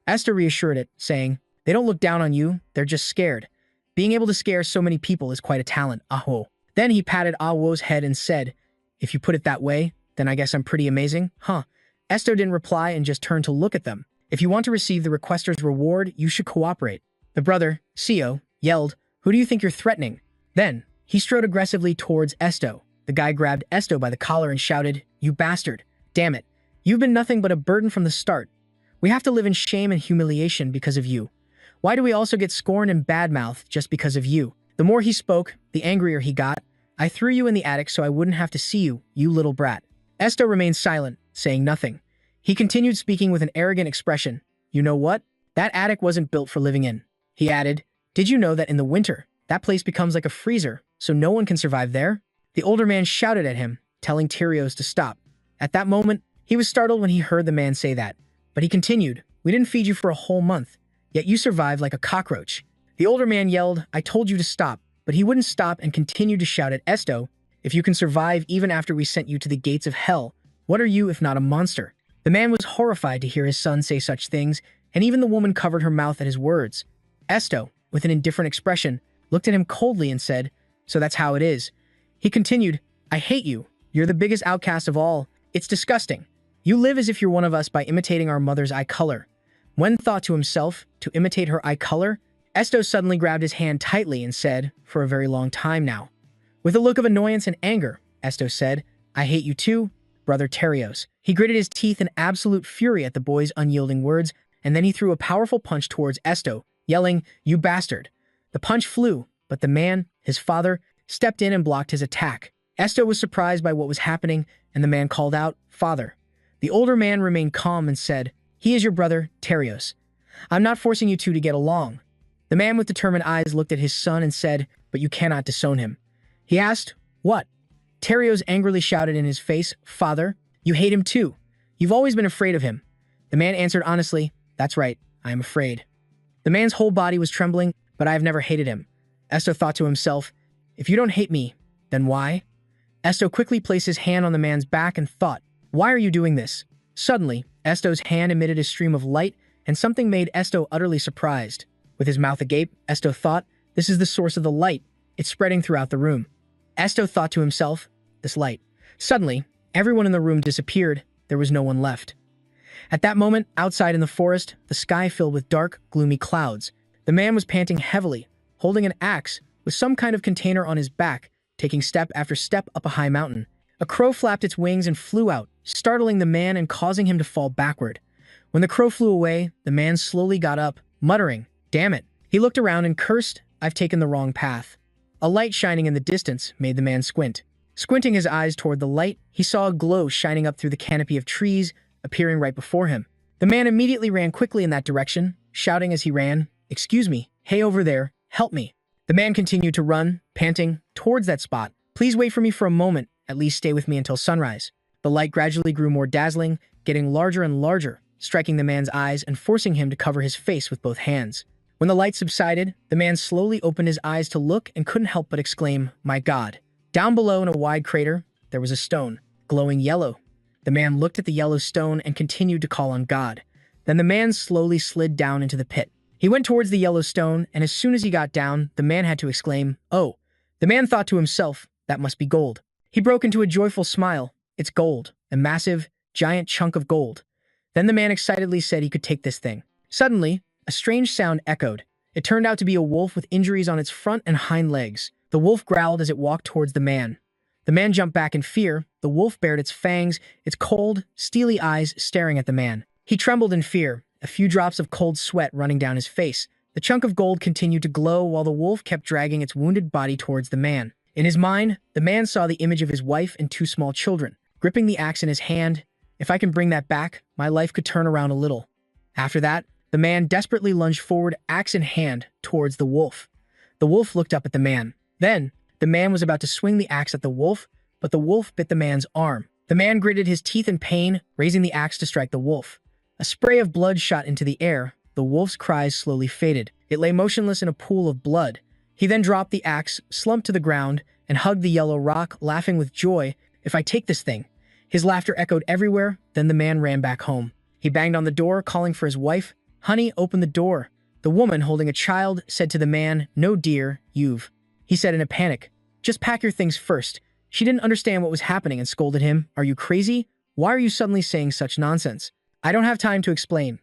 Esto reassured it, saying, "They don't look down on you, they're just scared. Being able to scare so many people is quite a talent, Awo." Then he patted Awo's head and said, "If you put it that way, then I guess I'm pretty amazing, huh?" Esto didn't reply and just turned to look at them. "If you want to receive the requester's reward, you should cooperate." The brother, Seo, yelled, "Who do you think you're threatening?" Then, he strode aggressively towards Esto. The guy grabbed Esto by the collar and shouted, "You bastard! Damn it! You've been nothing but a burden from the start. We have to live in shame and humiliation because of you. Why do we also get scorned and badmouthed just because of you?" The more he spoke, the angrier he got. "I threw you in the attic so I wouldn't have to see you, you little brat." Esto remained silent, saying nothing. He continued speaking with an arrogant expression. "You know what? That attic wasn't built for living in." He added, "Did you know that in the winter, that place becomes like a freezer, so no one can survive there?" The older man shouted at him, telling Tyrios to stop. At that moment, he was startled when he heard the man say that. But he continued, "We didn't feed you for a whole month, yet you survived like a cockroach." The older man yelled, "I told you to stop," but he wouldn't stop and continued to shout at Esto, "If you can survive even after we sent you to the gates of hell, what are you if not a monster?" The man was horrified to hear his son say such things, and even the woman covered her mouth at his words. Esto, with an indifferent expression, looked at him coldly and said, "So that's how it is." He continued, "I hate you. You're the biggest outcast of all. It's disgusting. You live as if you're one of us by imitating our mother's eye color." When thought to himself, to imitate her eye color, Esto suddenly grabbed his hand tightly and said, "For a very long time now." With a look of annoyance and anger, Esto said, "I hate you too, brother Terios." He gritted his teeth in absolute fury at the boy's unyielding words, and then he threw a powerful punch towards Esto, yelling, "You bastard." The punch flew, but the man, his father, stepped in and blocked his attack. Esto was surprised by what was happening, and the man called out, "Father." The older man remained calm and said, "He is your brother, Terios. I'm not forcing you two to get along." The man with determined eyes looked at his son and said, "But you cannot disown him." He asked, "What?" Terios angrily shouted in his face, "Father, you hate him too. You've always been afraid of him." The man answered honestly, "That's right, I am afraid." The man's whole body was trembling, but I have never hated him. Esto thought to himself, "If you don't hate me, then why?" Esto quickly placed his hand on the man's back and thought, "Why are you doing this?" Suddenly, Esto's hand emitted a stream of light, and something made Esto utterly surprised. With his mouth agape, Esto thought, "This is the source of the light. It's spreading throughout the room." Esto thought to himself, "This light." Suddenly, everyone in the room disappeared. There was no one left. At that moment, outside in the forest, the sky filled with dark, gloomy clouds. The man was panting heavily, holding an axe with some kind of container on his back, taking step after step up a high mountain. A crow flapped its wings and flew out, startling the man and causing him to fall backward. When the crow flew away, the man slowly got up, muttering, "Damn it." He looked around and cursed, "I've taken the wrong path." A light shining in the distance made the man squint. Squinting his eyes toward the light, he saw a glow shining up through the canopy of trees, appearing right before him. The man immediately ran quickly in that direction, shouting as he ran, "Excuse me, hey over there, help me." The man continued to run, panting, towards that spot. "Please wait for me for a moment, at least stay with me until sunrise." The light gradually grew more dazzling, getting larger and larger, striking the man's eyes and forcing him to cover his face with both hands. When the light subsided, the man slowly opened his eyes to look and couldn't help but exclaim, "My God." Down below in a wide crater, there was a stone, glowing yellow. The man looked at the yellow stone and continued to call on God. Then the man slowly slid down into the pit. He went towards the yellow stone, and as soon as he got down, the man had to exclaim, "Oh." The man thought to himself, "That must be gold." He broke into a joyful smile. "It's gold, a massive, giant chunk of gold." Then the man excitedly said he could take this thing. Suddenly, a strange sound echoed. It turned out to be a wolf with injuries on its front and hind legs. The wolf growled as it walked towards the man. The man jumped back in fear. The wolf bared its fangs, its cold, steely eyes staring at the man. He trembled in fear, a few drops of cold sweat running down his face. The chunk of gold continued to glow while the wolf kept dragging its wounded body towards the man. In his mind, the man saw the image of his wife and two small children, gripping the axe in his hand. "If I can bring that back, my life could turn around a little." After that, the man desperately lunged forward, axe in hand, towards the wolf. The wolf looked up at the man. Then, the man was about to swing the axe at the wolf, but the wolf bit the man's arm. The man gritted his teeth in pain, raising the axe to strike the wolf. A spray of blood shot into the air. The wolf's cries slowly faded. It lay motionless in a pool of blood. He then dropped the axe, slumped to the ground, and hugged the yellow rock, laughing with joy. If I take this thing. His laughter echoed everywhere. Then the man ran back home. He banged on the door, calling for his wife. Honey, open the door. The woman, holding a child, said to the man, No, dear, you've. He said in a panic, Just pack your things first. She didn't understand what was happening and scolded him. Are you crazy? Why are you suddenly saying such nonsense? I don't have time to explain.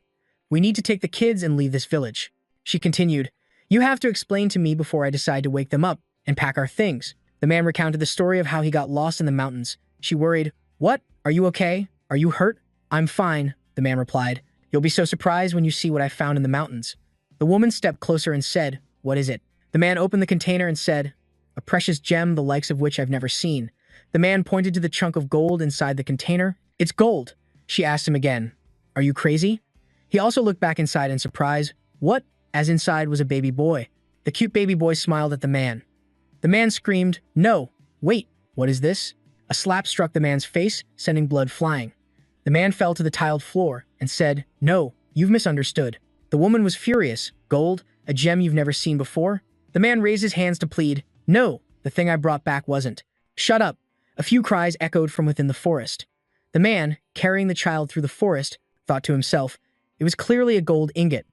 We need to take the kids and leave this village. She continued, You have to explain to me before I decide to wake them up and pack our things. The man recounted the story of how he got lost in the mountains. She worried, What? Are you okay? Are you hurt? I'm fine, the man replied. You'll be so surprised when you see what I found in the mountains. The woman stepped closer and said, What is it? The man opened the container and said, A precious gem the likes of which I've never seen. The man pointed to the chunk of gold inside the container. It's gold. She asked him again, Are you crazy? He also looked back inside in surprise. What? As inside was a baby boy. The cute baby boy smiled at the man. The man screamed, No, wait, what is this? A slap struck the man's face, sending blood flying. The man fell to the tiled floor and said, No, you've misunderstood. The woman was furious. Gold? A gem you've never seen before? The man raised his hands to plead. No, the thing I brought back wasn't. Shut up. A few cries echoed from within the forest. The man, carrying the child through the forest, thought to himself, It was clearly a gold ingot.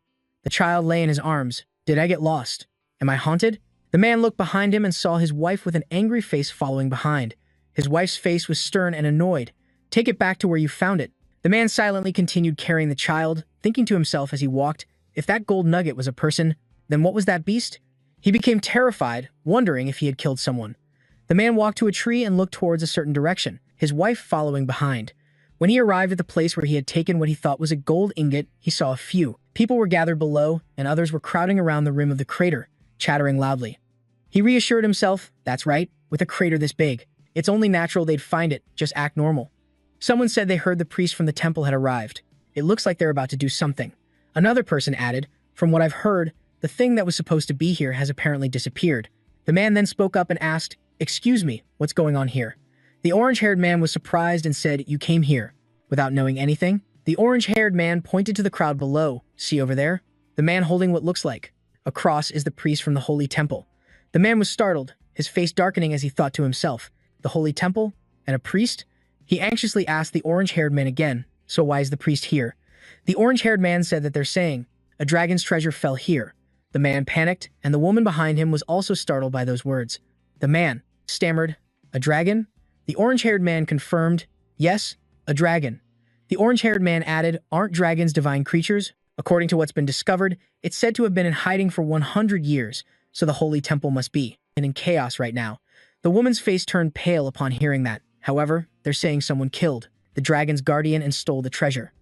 The child lay in his arms. Did I get lost? Am I haunted? The man looked behind him and saw his wife with an angry face following behind. His wife's face was stern and annoyed. Take it back to where you found it. The man silently continued carrying the child, thinking to himself as he walked, If that gold nugget was a person, then what was that beast? He became terrified, wondering if he had killed someone. The man walked to a tree and looked towards a certain direction, his wife following behind. When he arrived at the place where he had taken what he thought was a gold ingot, he saw a few. People were gathered below, and others were crowding around the rim of the crater, chattering loudly. He reassured himself, That's right, with a crater this big. It's only natural they'd find it, just act normal. Someone said they heard the priest from the temple had arrived. It looks like they're about to do something. Another person added, From what I've heard, the thing that was supposed to be here has apparently disappeared. The man then spoke up and asked, Excuse me, what's going on here? The orange-haired man was surprised and said, You came here. Without knowing anything, the orange-haired man pointed to the crowd below. See over there? The man holding what looks like a cross is the priest from the holy temple. The man was startled, his face darkening as he thought to himself, The holy temple? And a priest? He anxiously asked the orange-haired man again, So why is the priest here? The orange-haired man said that they're saying, A dragon's treasure fell here. The man panicked, and the woman behind him was also startled by those words. The man stammered, A dragon? The orange-haired man confirmed, Yes, a dragon. The orange-haired man added, Aren't dragons divine creatures? According to what's been discovered, it's said to have been in hiding for 100 years, so the holy temple must be in chaos right now. The woman's face turned pale upon hearing that. However, they're saying someone killed the dragon's guardian and stole the treasure.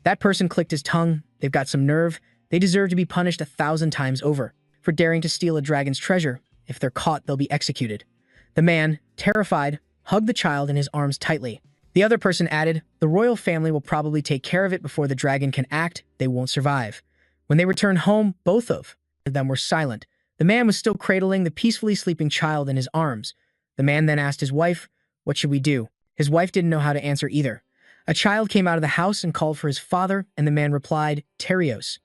That person clicked his tongue. They've got some nerve. They deserve to be punished 1,000 times over for daring to steal a dragon's treasure. If they're caught, they'll be executed. The man, terrified, hugged the child in his arms tightly. The other person added, The royal family will probably take care of it before the dragon can act. They won't survive. When they returned home, both of them were silent. The man was still cradling the peacefully sleeping child in his arms. The man then asked his wife, What should we do? His wife didn't know how to answer either. A child came out of the house and called for his father, and the man replied, Terios.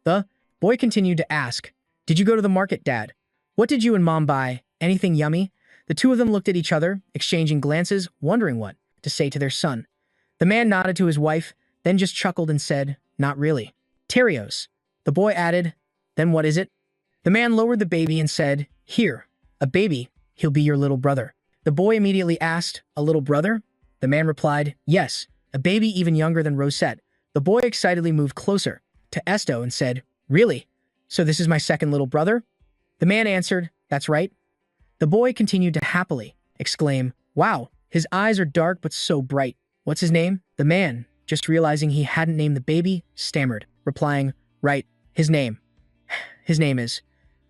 The boy continued to ask, Did you go to the market, Dad? What did you and Mom buy? Anything yummy? The two of them looked at each other, exchanging glances, wondering what to say to their son. The man nodded to his wife, then just chuckled and said, Not really. Terios. The boy added, Then what is it? The man lowered the baby and said, Here, a baby. He'll be your little brother. The boy immediately asked, A little brother? The man replied, Yes, a baby even younger than Rosette. The boy excitedly moved closer to Esto and said, Really? So this is my second little brother? The man answered, That's right. The boy continued to happily exclaim, Wow, his eyes are dark but so bright. What's his name? The man, just realizing he hadn't named the baby, stammered, replying, Right, his name. His name is.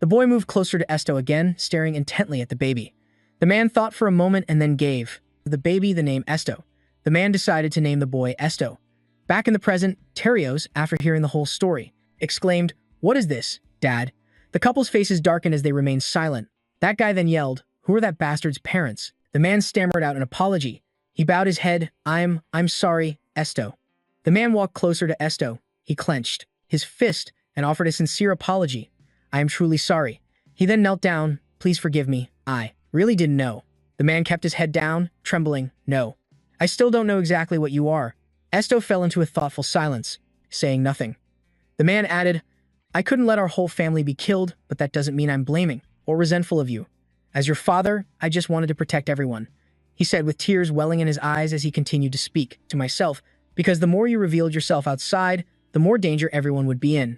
The boy moved closer to Esto again, staring intently at the baby. The man thought for a moment and then gave the baby the name Esto. The man decided to name the boy Esto. Back in the present, Terios, after hearing the whole story, exclaimed, What is this, Dad? The couple's faces darkened as they remained silent. That guy then yelled, Who are that bastard's parents? The man stammered out an apology. He bowed his head, I'm sorry, Esto. The man walked closer to Esto. He clenched his fist and offered a sincere apology. I am truly sorry. He then knelt down. Please forgive me. I really didn't know. The man kept his head down, trembling. No. I still don't know exactly what you are. Esto fell into a thoughtful silence, saying nothing. The man added, I couldn't let our whole family be killed, but that doesn't mean I'm blaming or resentful of you. As your father, I just wanted to protect everyone, he said with tears welling in his eyes as he continued to speak. To myself, because the more you revealed yourself outside, the more danger everyone would be in.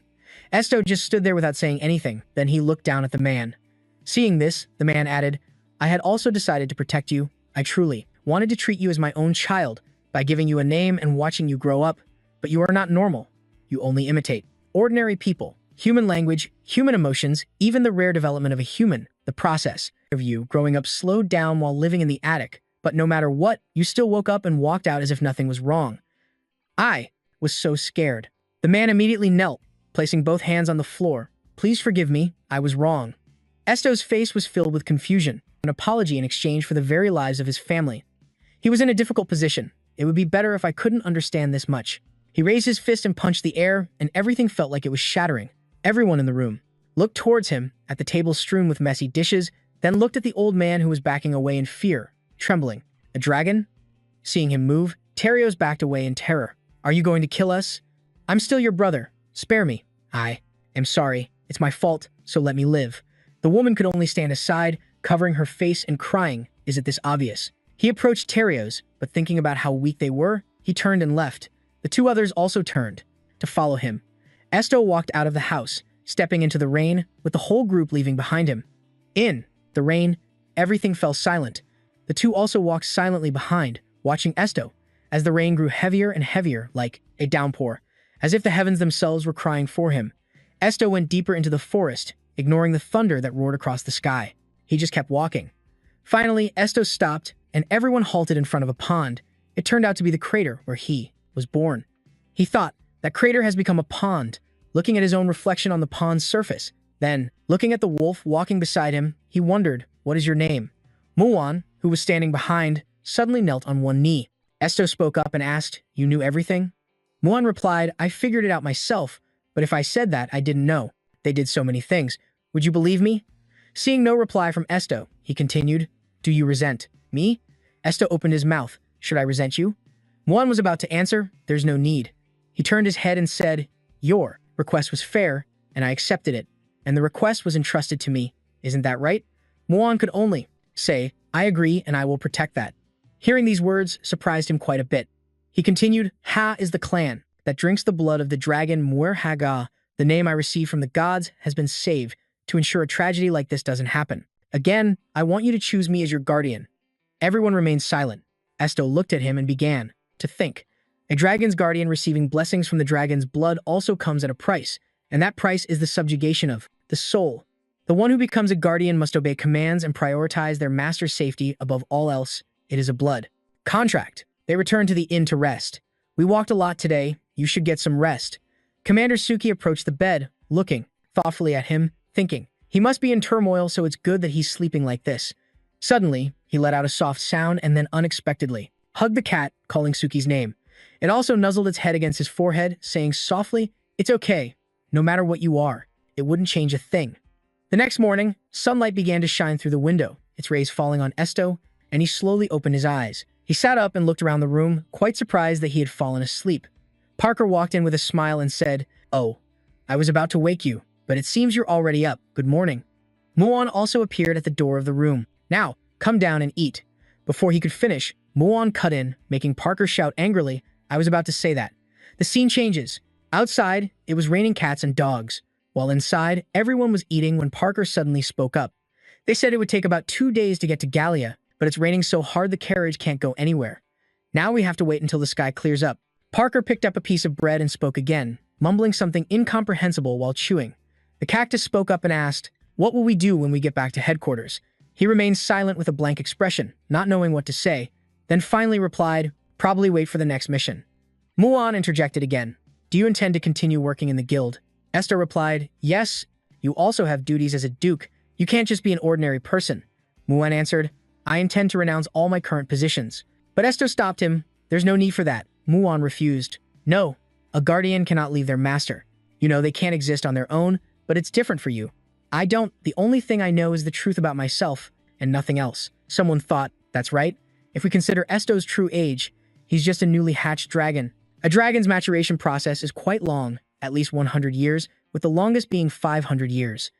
Esto just stood there without saying anything. Then he looked down at the man. Seeing this, the man added, I had also decided to protect you. I truly wanted to treat you as my own child by giving you a name and watching you grow up. But you are not normal. You only imitate ordinary people, human language, human emotions, even the rare development of a human. The process of you growing up slowed down while living in the attic. But no matter what, you still woke up and walked out as if nothing was wrong. I was so scared. The man immediately knelt, placing both hands on the floor. Please forgive me, I was wrong. Esto's face was filled with confusion, an apology in exchange for the very lives of his family. He was in a difficult position. It would be better if I couldn't understand this much. He raised his fist and punched the air, and everything felt like it was shattering. Everyone in the room looked towards him, at the table strewn with messy dishes, then looked at the old man who was backing away in fear, trembling. A dragon? Seeing him move, Terios backed away in terror. Are you going to kill us? I'm still your brother. Spare me. I am sorry. It's my fault, so let me live. The woman could only stand aside, covering her face and crying. Is it this obvious? He approached Terios, but thinking about how weak they were, he turned and left. The two others also turned to follow him. Esto walked out of the house, stepping into the rain, with the whole group leaving behind him. In the rain, everything fell silent. The two also walked silently behind, watching Esto, as the rain grew heavier and heavier, like a downpour, as if the heavens themselves were crying for him. Esto went deeper into the forest, ignoring the thunder that roared across the sky. He just kept walking. Finally, Esto stopped, and everyone halted in front of a pond. It turned out to be the crater where he was born. He thought, that crater has become a pond, looking at his own reflection on the pond's surface. Then, looking at the wolf walking beside him, he wondered, what is your name? Muon, who was standing behind, suddenly knelt on one knee. Esto spoke up and asked, you knew everything? Muon replied, I figured it out myself, but if I said that, I didn't know. They did so many things. Would you believe me? Seeing no reply from Esto, he continued, do you resent me? Esto opened his mouth. Should I resent you? Muon was about to answer, there's no need. He turned his head and said, your request was fair, and I accepted it, and the request was entrusted to me. Isn't that right? Muon could only say, I agree and I will protect that. Hearing these words surprised him quite a bit. He continued, Ha is the clan that drinks the blood of the dragon Muerhaga. The name I received from the gods has been saved to ensure a tragedy like this doesn't happen. Again, I want you to choose me as your guardian. Everyone remained silent. Esto looked at him and began to think. A dragon's guardian receiving blessings from the dragon's blood also comes at a price, and that price is the subjugation of the soul. The one who becomes a guardian must obey commands and prioritize their master's safety above all else. It is a blood contract. They returned to the inn to rest. We walked a lot today. You should get some rest. Commander Suki approached the bed, looking thoughtfully at him, thinking, he must be in turmoil, so it's good that he's sleeping like this. Suddenly, he let out a soft sound and then unexpectedly hugged the cat, calling Suki's name. It also nuzzled its head against his forehead, saying softly, it's okay. No matter what you are, it wouldn't change a thing. The next morning, sunlight began to shine through the window, its rays falling on Esto, and he slowly opened his eyes. He sat up and looked around the room, quite surprised that he had fallen asleep. Parker walked in with a smile and said, oh, I was about to wake you, but it seems you're already up. Good morning. Muon also appeared at the door of the room. Now, come down and eat. Before he could finish, Muon cut in, making Parker shout angrily, I was about to say that. The scene changes. Outside, it was raining cats and dogs, while inside, everyone was eating when Parker suddenly spoke up. They said it would take about 2 days to get to Gallia, but it's raining so hard the carriage can't go anywhere. Now we have to wait until the sky clears up. Parker picked up a piece of bread and spoke again, mumbling something incomprehensible while chewing. The cactus spoke up and asked, what will we do when we get back to headquarters? He remained silent with a blank expression, not knowing what to say, then finally replied, probably wait for the next mission. Muon interjected again. Do you intend to continue working in the guild? Esther replied, yes. You also have duties as a duke. You can't just be an ordinary person. Muon answered, I intend to renounce all my current positions. But Esther stopped him. There's no need for that. Muon refused. No, a guardian cannot leave their master. You know, they can't exist on their own, but it's different for you. I don't. The only thing I know is the truth about myself, and nothing else. Someone thought, that's right. If we consider Esto's true age, he's just a newly hatched dragon. A dragon's maturation process is quite long, at least 100 years, with the longest being 500 years.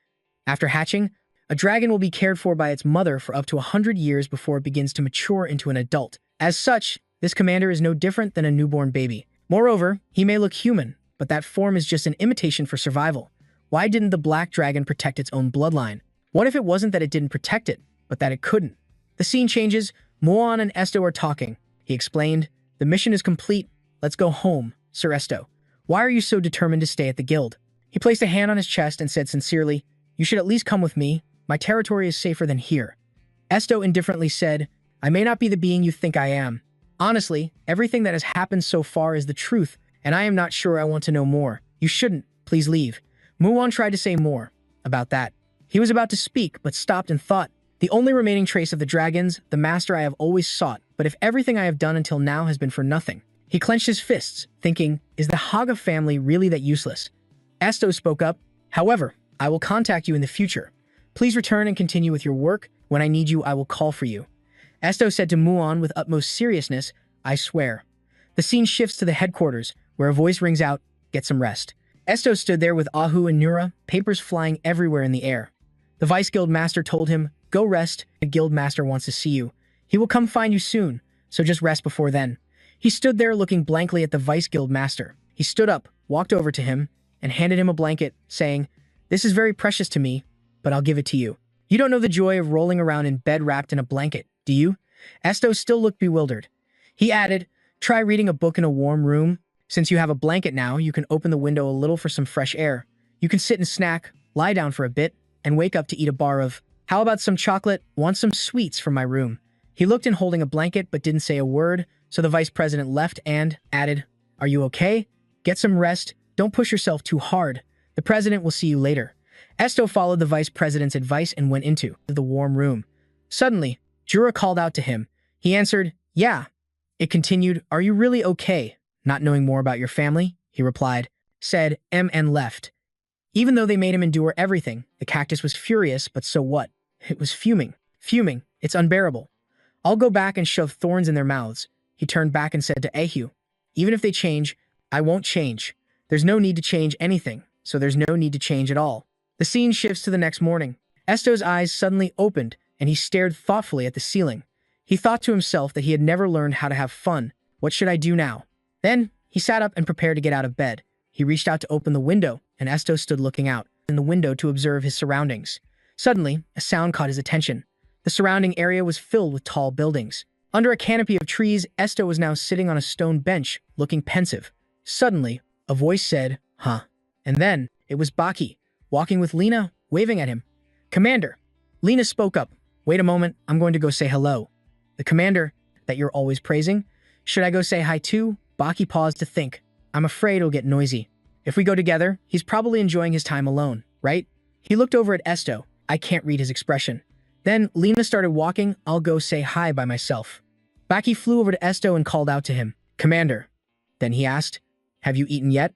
After hatching, a dragon will be cared for by its mother for up to 100 years before it begins to mature into an adult. As such, this commander is no different than a newborn baby. Moreover, he may look human, but that form is just an imitation for survival. Why didn't the black dragon protect its own bloodline? What if it wasn't that it didn't protect it, but that it couldn't? The scene changes. Muon and Esto are talking. He explained, "The mission is complete. Let's go home, Sir Esto. Why are you so determined to stay at the guild?" He placed a hand on his chest and said sincerely, "You should at least come with me. My territory is safer than here." Esto indifferently said, "I may not be the being you think I am. Honestly, everything that has happened so far is the truth, and I am not sure I want to know more. You shouldn't. Please leave." Muon tried to say more about that. He was about to speak, but stopped and thought, "The only remaining trace of the dragons, the master I have always sought, but if everything I have done until now has been for nothing." He clenched his fists, thinking, is the Haga family really that useless? Esto spoke up, "However, I will contact you in the future. Please return and continue with your work. When I need you, I will call for you." Esto said to Muon with utmost seriousness, "I swear." The scene shifts to the headquarters, where a voice rings out, "Get some rest." Esto stood there with Ahu and Nura, papers flying everywhere in the air. The Vice Guild Master told him, "Go rest, the Guild Master wants to see you. He will come find you soon, so just rest before then." He stood there looking blankly at the Vice Guild Master. He stood up, walked over to him, and handed him a blanket, saying, "This is very precious to me, but I'll give it to you. You don't know the joy of rolling around in bed wrapped in a blanket, do you?" Esto still looked bewildered. He added, "Try reading a book in a warm room. Since you have a blanket now, you can open the window a little for some fresh air. You can sit and snack, lie down for a bit, and wake up to eat a bar of, how about some chocolate? Want some sweets from my room?" He looked in holding a blanket but didn't say a word, so the vice president left and added, "Are you okay? Get some rest. Don't push yourself too hard. The president will see you later." Esto followed the vice president's advice and went into the warm room. Suddenly, Jura called out to him. He answered, "Yeah." It continued, "Are you really okay? Not knowing more about your family?" He replied, said and left. Even though they made him endure everything, the cactus was furious, but so what? It was fuming. Fuming. It's unbearable. "I'll go back and shove thorns in their mouths." He turned back and said to Ahu, "Even if they change, I won't change. There's no need to change anything, so there's no need to change at all." The scene shifts to the next morning. Esto's eyes suddenly opened, and he stared thoughtfully at the ceiling. He thought to himself that he had never learned how to have fun. What should I do now? Then, he sat up and prepared to get out of bed. He reached out to open the window, and Esto stood looking out in the window to observe his surroundings. Suddenly, a sound caught his attention. The surrounding area was filled with tall buildings. Under a canopy of trees, Esto was now sitting on a stone bench, looking pensive. Suddenly, a voice said, "Huh?" And then, it was Baki, walking with Lena, waving at him. "Commander." Lena spoke up. "Wait a moment, I'm going to go say hello." "The commander that you're always praising? Should I go say hi too?" Baki paused to think. "I'm afraid it'll get noisy. If we go together, he's probably enjoying his time alone, right?" He looked over at Esto. I can't read his expression. Then Lena started walking. "I'll go say hi by myself." Baki flew over to Esto and called out to him, "Commander." Then he asked, "Have you eaten yet?"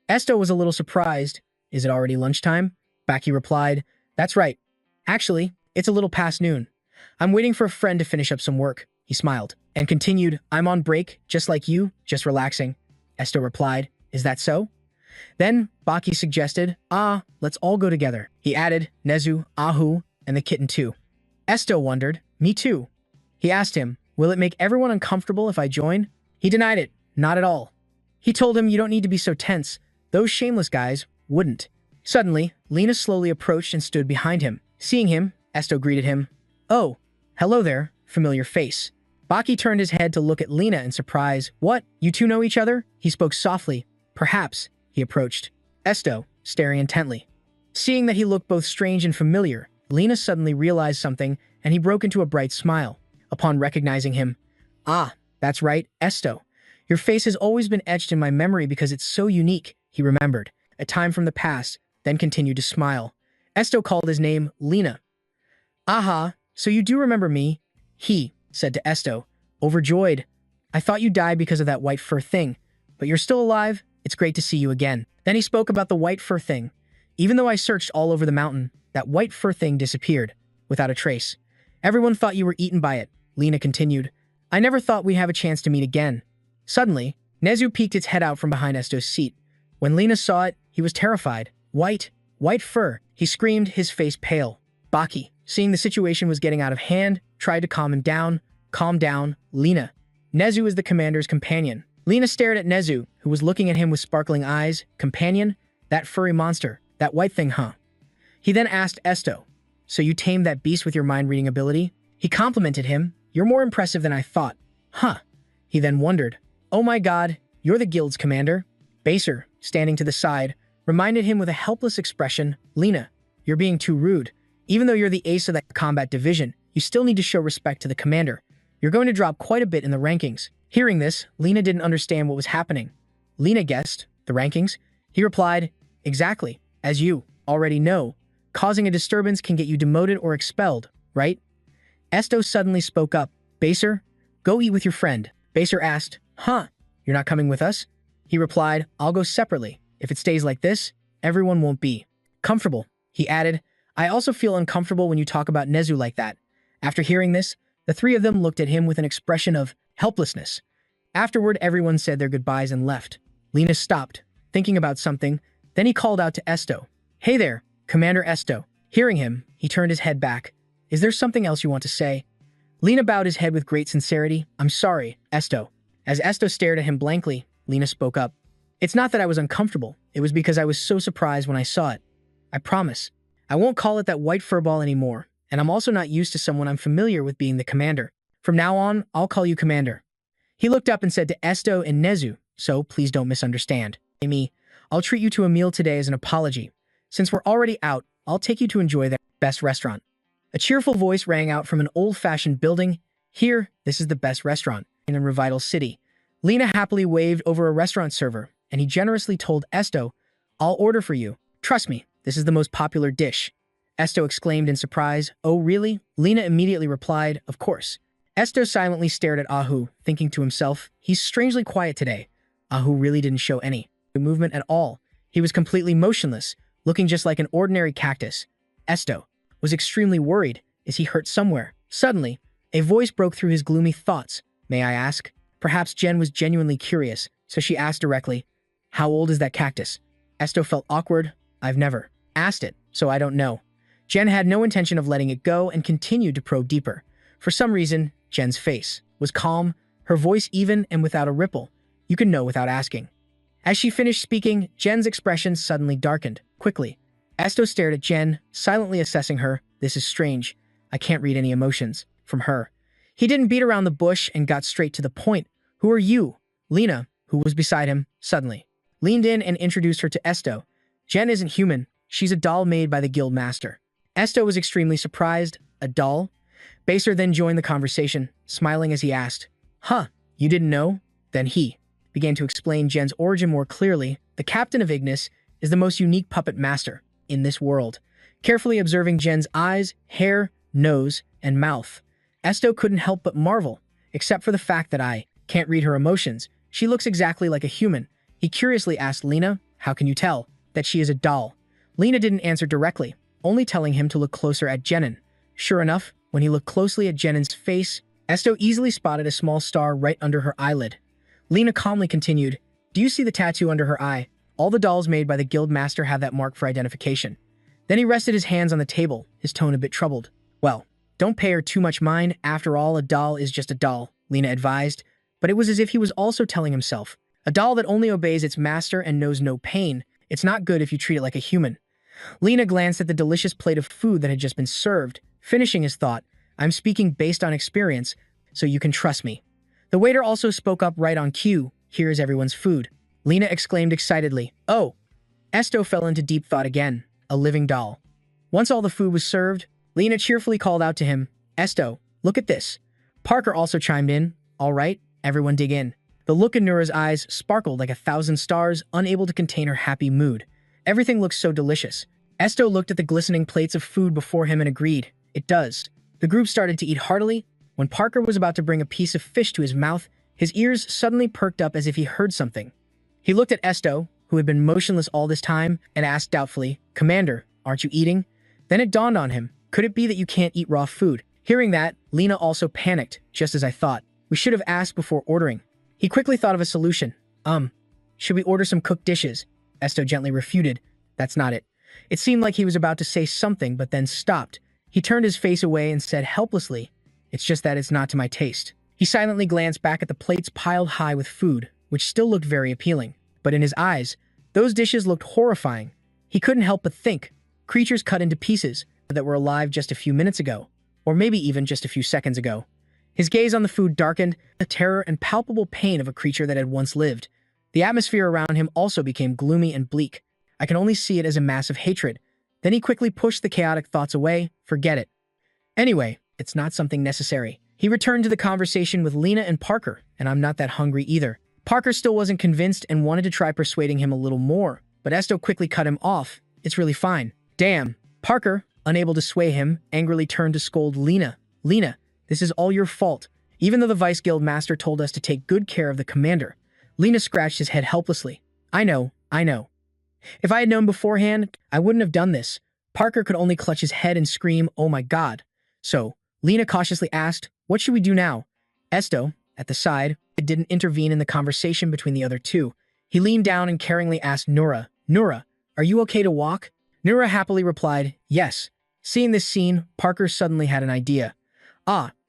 Esto was a little surprised. "Is it already lunchtime?" Baki replied, "That's right. Actually, it's a little past noon. I'm waiting for a friend to finish up some work." He smiled and continued, "I'm on break, just like you, just relaxing." Esto replied, "Is that so?" Then Baki suggested, let's all go together." He added, Nezu, Ahu, and the kitten too. Esto wondered, "Me too." He asked him, "Will it make everyone uncomfortable if I join?" He denied it, not at all. He told him, "You don't need to be so tense. Those shameless guys wouldn't." Suddenly, Lena slowly approached and stood behind him. Seeing him, Esto greeted him. "Oh, hello there, familiar face." Baki turned his head to look at Lena in surprise. "What? You two know each other?" He spoke softly. "Perhaps." He approached Esto, staring intently. Seeing that he looked both strange and familiar, Lena suddenly realized something, and he broke into a bright smile. Upon recognizing him, "Ah, that's right, Esto. Your face has always been etched in my memory because it's so unique," he remembered, a time from the past, then continued to smile. Esto called his name Lena. "Aha, so you do remember me?" He said to Esto, overjoyed. "I thought you died because of that white fur thing, But you're still alive. It's great to see you again. Then he spoke about the white fur thing. Even though I searched all over the mountain, that white fur thing disappeared, without a trace. Everyone thought you were eaten by it, Lena continued. I never thought we'd have a chance to meet again. Suddenly, Nezu peeked its head out from behind Esto's seat. When Lena saw it, he was terrified. White fur, he screamed, his face pale. Baki, seeing the situation was getting out of hand, tried to calm him down. Calm down, Lena. Nezu is the commander's companion. Lena stared at Nezu, who was looking at him with sparkling eyes. Companion? That furry monster. That white thing, huh? He then asked Esto, so you tamed that beast with your mind-reading ability? He complimented him. You're more impressive than I thought. Huh. He then wondered, oh my god, you're the guild's commander? Baser, standing to the side, reminded him with a helpless expression, Lena, you're being too rude. Even though you're the ace of that combat division, you still need to show respect to the commander. You're going to drop quite a bit in the rankings. Hearing this, Lena didn't understand what was happening. Lena guessed, the rankings? He replied, exactly, as you already know. Causing a disturbance can get you demoted or expelled, right? Esto suddenly spoke up. Baser, go eat with your friend. Baser asked, huh, you're not coming with us? He replied, I'll go separately. If it stays like this, everyone won't be comfortable. He added, I also feel uncomfortable when you talk about Nezu like that. After hearing this, the three of them looked at him with an expression of helplessness. Afterward, everyone said their goodbyes and left. Lena stopped, thinking about something. Then he called out to Esto. Hey there, Commander Esto. Hearing him, he turned his head back. Is there something else you want to say? Lena bowed his head with great sincerity. I'm sorry, Esto. As Esto stared at him blankly, Lena spoke up. It's not that I was uncomfortable. It was because I was so surprised when I saw it. I promise. I won't call it that white furball anymore, and I'm also not used to someone I'm familiar with being the commander. From now on, I'll call you commander. He looked up and said to Esto and Nezu, so please don't misunderstand. Amy, I'll treat you to a meal today as an apology. Since we're already out, I'll take you to enjoy the best restaurant. A cheerful voice rang out from an old-fashioned building. Here, this is the best restaurant in a Revital City. Lena happily waved over a restaurant server, and he generously told Esto, I'll order for you. Trust me, this is the most popular dish. Esto exclaimed in surprise, Oh, really? Lena immediately replied, Of course. Esto silently stared at Ahu, thinking to himself, He's strangely quiet today. Ahu really didn't show any movement at all. He was completely motionless, looking just like an ordinary cactus. Esto was extremely worried. Is he hurt somewhere? Suddenly, a voice broke through his gloomy thoughts. May I ask? Perhaps Jen was genuinely curious, so she asked directly, How old is that cactus? Esto felt awkward. I've never asked it, so I don't know. Jen had no intention of letting it go and continued to probe deeper. For some reason, Jen's face was calm, her voice even and without a ripple. You can know without asking. As she finished speaking, Jen's expression suddenly darkened, quickly. Esto stared at Jen, silently assessing her. This is strange. I can't read any emotions from her. He didn't beat around the bush and got straight to the point. Who are you? Lena, who was beside him, suddenly leaned in and introduced her to Esto. Jen isn't human. She's a doll made by the guild master. Esto was extremely surprised. A doll? Baser then joined the conversation, smiling as he asked, Huh, you didn't know? Then he began to explain Jen's origin more clearly. The captain of Ignis is the most unique puppet master in this world. Carefully observing Jen's eyes, hair, nose, and mouth, Esto couldn't help but marvel, except for the fact that I can't read her emotions. She looks exactly like a human. He curiously asked Lena, How can you tell that she is a doll? Lena didn't answer directly, only telling him to look closer at Jenin. Sure enough, when he looked closely at Jenin's face, Esto easily spotted a small star right under her eyelid. Lena calmly continued, Do you see the tattoo under her eye? All the dolls made by the guild master have that mark for identification. Then he rested his hands on the table, his tone a bit troubled. Well, don't pay her too much mind. After all, a doll is just a doll, Lena advised. But it was as if he was also telling himself, a doll that only obeys its master and knows no pain. It's not good if you treat it like a human. Lena glanced at the delicious plate of food that had just been served, finishing his thought, I'm speaking based on experience, so you can trust me. The waiter also spoke up right on cue, Here is everyone's food. Lena exclaimed excitedly, Oh! Esto fell into deep thought again, a living doll. Once all the food was served, Lena cheerfully called out to him, Esto, look at this. Parker also chimed in, All right, everyone dig in. The look in Nura's eyes sparkled like 1,000 stars, unable to contain her happy mood. Everything looked so delicious. Esto looked at the glistening plates of food before him and agreed, It does. The group started to eat heartily. When Parker was about to bring a piece of fish to his mouth, his ears suddenly perked up as if he heard something. He looked at Esto, who had been motionless all this time, and asked doubtfully, "Commander, aren't you eating?" Then it dawned on him, could it be that you can't eat raw food? Hearing that, Lena also panicked, just as I thought. We should have asked before ordering. He quickly thought of a solution. Should we order some cooked dishes? Esto gently refuted. That's not it. It seemed like he was about to say something, but then stopped. He turned his face away and said helplessly, "It's just that it's not to my taste." He silently glanced back at the plates piled high with food, which still looked very appealing. But in his eyes, those dishes looked horrifying. He couldn't help but think, creatures cut into pieces that were alive just a few minutes ago, or maybe even just a few seconds ago. His gaze on the food darkened, the terror and palpable pain of a creature that had once lived. The atmosphere around him also became gloomy and bleak. I can only see it as a massive hatred. Then he quickly pushed the chaotic thoughts away. Forget it. Anyway, it's not something necessary. He returned to the conversation with Lena and Parker, and I'm not that hungry either. Parker still wasn't convinced and wanted to try persuading him a little more, but Esto quickly cut him off. It's really fine. Damn. Parker, unable to sway him, angrily turned to scold Lena. Lena, this is all your fault. Even though the Vice Guild Master told us to take good care of the commander. Lena scratched his head helplessly. I know. If I had known beforehand, I wouldn't have done this. Parker could only clutch his head and scream, oh my god. So, Lena cautiously asked, what should we do now? Esto, at the side, didn't intervene in the conversation between the other two. He leaned down and caringly asked Nura, are you okay to walk? Nura happily replied, yes. Seeing this scene, Parker suddenly had an idea.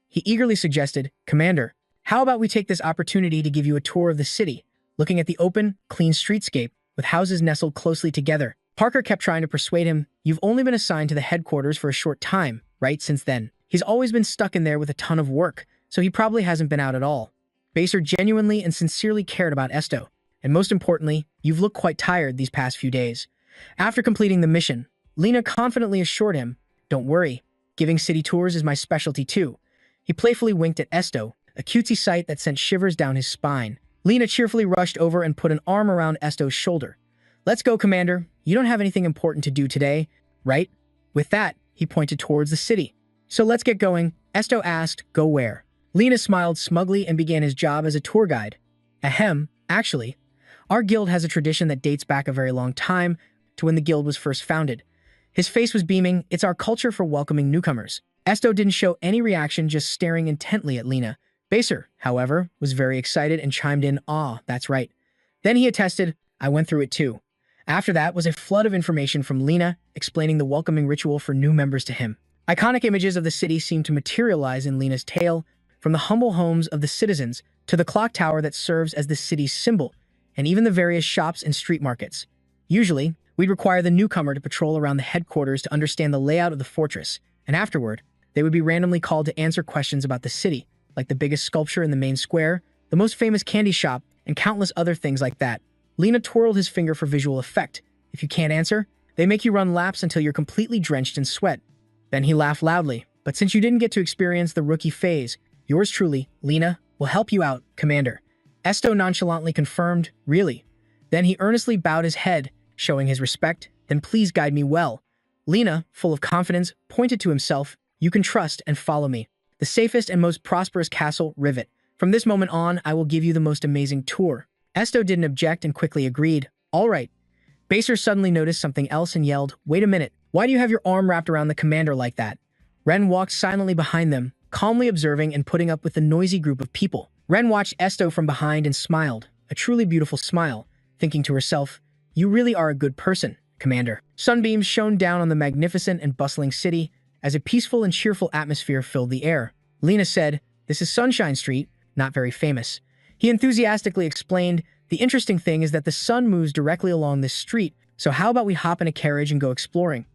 He eagerly suggested, Commander, how about we take this opportunity to give you a tour of the city, looking at the open, clean streetscape, with houses nestled closely together. Parker kept trying to persuade him, you've only been assigned to the headquarters for a short time, right, since then. He's always been stuck in there with a ton of work, so he probably hasn't been out at all. Baser genuinely and sincerely cared about Esto, and most importantly, you've looked quite tired these past few days. After completing the mission, Lena confidently assured him, don't worry, giving city tours is my specialty too. He playfully winked at Esto, a cutesy sight that sent shivers down his spine. Lena cheerfully rushed over and put an arm around Esto's shoulder. Let's go, Commander. You don't have anything important to do today, right? With that, he pointed towards the city. So let's get going. Esto asked, go where? Lena smiled smugly and began his job as a tour guide. Ahem, actually, our guild has a tradition that dates back a very long time to when the guild was first founded. His face was beaming. It's our culture for welcoming newcomers. Esto didn't show any reaction, just staring intently at Lena. Baser, however, was very excited and chimed in, that's right. Then he attested, I went through it too. After that was a flood of information from Lena, explaining the welcoming ritual for new members to him. Iconic images of the city seemed to materialize in Lena's tale, from the humble homes of the citizens to the clock tower that serves as the city's symbol, and even the various shops and street markets. Usually, we'd require the newcomer to patrol around the headquarters to understand the layout of the fortress, and afterward, they would be randomly called to answer questions about the city, like the biggest sculpture in the main square, the most famous candy shop, and countless other things like that. Lena twirled his finger for visual effect. If you can't answer, they make you run laps until you're completely drenched in sweat. Then he laughed loudly. But since you didn't get to experience the rookie phase, yours truly, Lena, will help you out, Commander. Esto nonchalantly confirmed, really. Then he earnestly bowed his head, showing his respect. Then please guide me well. Lena, full of confidence, pointed to himself. You can trust and follow me. The safest and most prosperous castle, Rivet. From this moment on, I will give you the most amazing tour. Esto didn't object and quickly agreed. All right. Baser suddenly noticed something else and yelled, wait a minute. Why do you have your arm wrapped around the commander like that? Ren walked silently behind them, calmly observing and putting up with the noisy group of people. Ren watched Esto from behind and smiled, a truly beautiful smile, thinking to herself, you really are a good person, Commander. Sunbeams shone down on the magnificent and bustling city as a peaceful and cheerful atmosphere filled the air. Lena said, this is Sunshine Street, not very famous. He enthusiastically explained, the interesting thing is that the sun moves directly along this street, so how about we hop in a carriage and go exploring?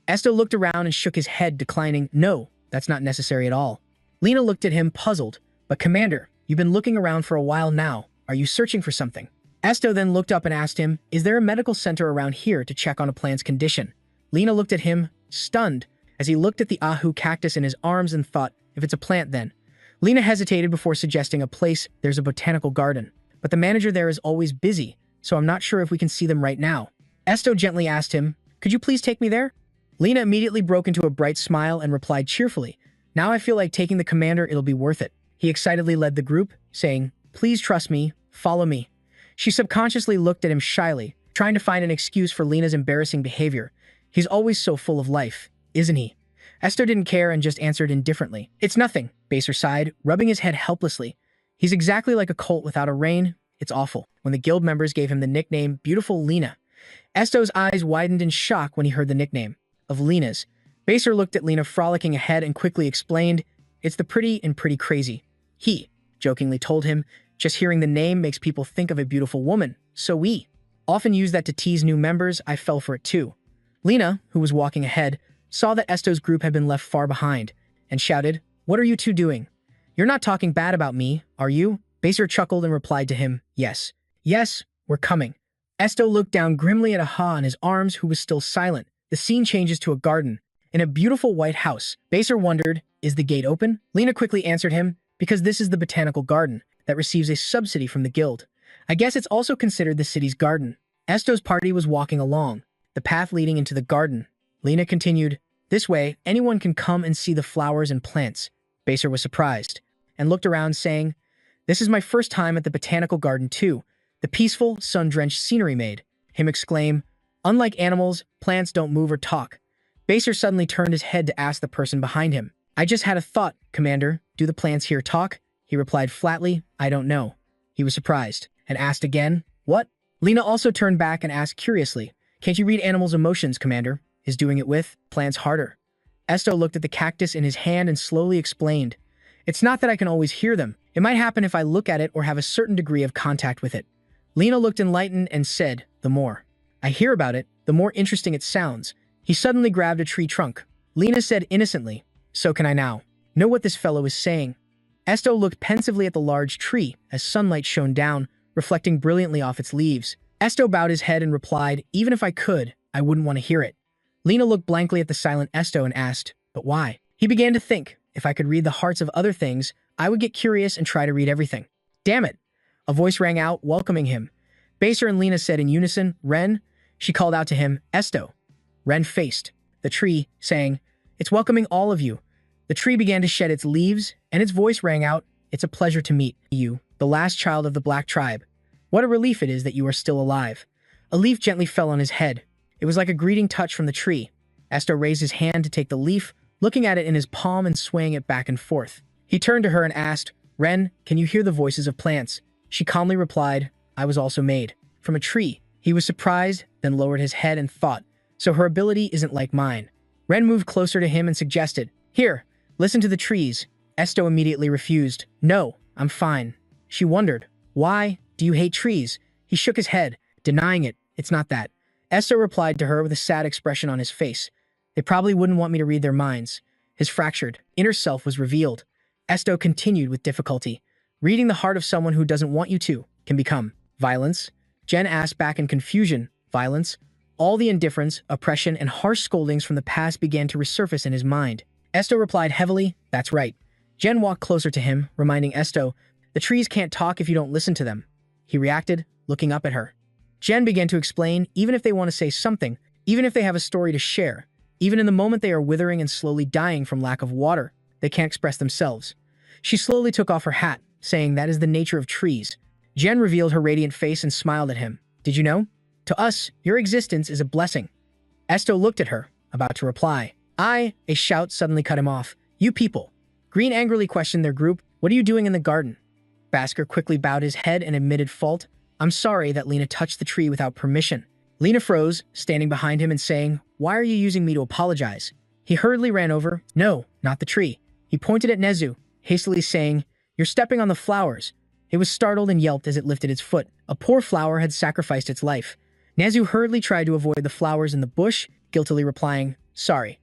Esto looked around and shook his head, declining, no, that's not necessary at all. Lena looked at him, puzzled. But Commander, you've been looking around for a while now. Are you searching for something? Esto then looked up and asked him, is there a medical center around here to check on a plant's condition? Lena looked at him, stunned, as he looked at the Ahu cactus in his arms and thought, if it's a plant then. Lena hesitated before suggesting a place. There's a botanical garden, but the manager there is always busy, so I'm not sure if we can see them right now. Esto gently asked him, could you please take me there? Lena immediately broke into a bright smile and replied cheerfully, now I feel like taking the commander, it'll be worth it. He excitedly led the group, saying, please trust me, follow me. She subconsciously looked at him shyly, trying to find an excuse for Lena's embarrassing behavior. He's always so full of life, isn't he? Esto didn't care and just answered indifferently. It's nothing, Baser sighed, rubbing his head helplessly. He's exactly like a colt without a rein. It's awful. When the guild members gave him the nickname Beautiful Lena, Esto's eyes widened in shock when he heard the nickname. Of Lena's. Baser looked at Lena frolicking ahead and quickly explained, it's the pretty and pretty crazy. He jokingly told him, just hearing the name makes people think of a beautiful woman, so we often use that to tease new members. I fell for it too. Lena, who was walking ahead, saw that Esto's group had been left far behind, and shouted, what are you two doing? You're not talking bad about me, are you? Baser chuckled and replied to him, yes. Yes, we're coming. Esto looked down grimly at Aha on his arms, who was still silent. The scene changes to a garden. In a beautiful white house, Baser wondered, is the gate open? Lena quickly answered him, because this is the botanical garden that receives a subsidy from the guild. I guess it's also considered the city's garden. Esto's party was walking along, the path leading into the garden. Lena continued, this way, anyone can come and see the flowers and plants. Baser was surprised, and looked around saying, this is my first time at the botanical garden too. The peaceful, sun-drenched scenery made him exclaim, unlike animals, plants don't move or talk. Baser suddenly turned his head to ask the person behind him. I just had a thought, Commander. Do the plants here talk? He replied flatly, I don't know. He was surprised, and asked again, what? Lena also turned back and asked curiously, can't you read animals' emotions, Commander? Is doing it with plants harder? Esto looked at the cactus in his hand and slowly explained, it's not that I can always hear them. It might happen if I look at it or have a certain degree of contact with it. Lena looked enlightened and said, the more I hear about it, the more interesting it sounds. He suddenly grabbed a tree trunk. Lena said innocently, so can I now know what this fellow is saying? Esto looked pensively at the large tree as sunlight shone down, reflecting brilliantly off its leaves. Esto bowed his head and replied, even if I could, I wouldn't want to hear it. Lena looked blankly at the silent Esto and asked, but why? He began to think, if I could read the hearts of other things, I would get curious and try to read everything. Damn it! A voice rang out, welcoming him. Baser and Lena said in unison, Ren. She called out to him, Esto. Ren faced the tree, saying, it's welcoming all of you. The tree began to shed its leaves, and its voice rang out, it's a pleasure to meet you, the last child of the Black Tribe. What a relief it is that you are still alive. A leaf gently fell on his head. It was like a greeting touch from the tree. Esto raised his hand to take the leaf, looking at it in his palm and swaying it back and forth. He turned to her and asked, Ren, can you hear the voices of plants? She calmly replied, I was also made from a tree. He was surprised, then lowered his head and thought, so her ability isn't like mine. Ren moved closer to him and suggested, here, listen to the trees. Esto immediately refused. No, I'm fine. She wondered, why? Do you hate trees? He shook his head, denying it. It's not that. Esto replied to her with a sad expression on his face. They probably wouldn't want me to read their minds. His fractured inner self was revealed. Esto continued with difficulty. Reading the heart of someone who doesn't want you to can become violence. Jen asked back in confusion, violence? All the indifference, oppression, and harsh scoldings from the past began to resurface in his mind. Esto replied heavily, that's right. Jen walked closer to him, reminding Esto, the trees can't talk if you don't listen to them. He reacted, looking up at her. Jen began to explain, even if they want to say something, even if they have a story to share, even in the moment they are withering and slowly dying from lack of water, they can't express themselves. She slowly took off her hat, saying that is the nature of trees. Jen revealed her radiant face and smiled at him. Did you know? To us, your existence is a blessing. Esto looked at her, about to reply. A shout suddenly cut him off. You people. Green angrily questioned their group. What are you doing in the garden? Basker quickly bowed his head and admitted fault. I'm sorry that Lena touched the tree without permission. Lena froze, standing behind him and saying, why are you using me to apologize? He hurriedly ran over. No, not the tree. He pointed at Nezu, hastily saying, you're stepping on the flowers. It was startled and yelped as it lifted its foot. A poor flower had sacrificed its life. Nezu hurriedly tried to avoid the flowers in the bush, guiltily replying, sorry.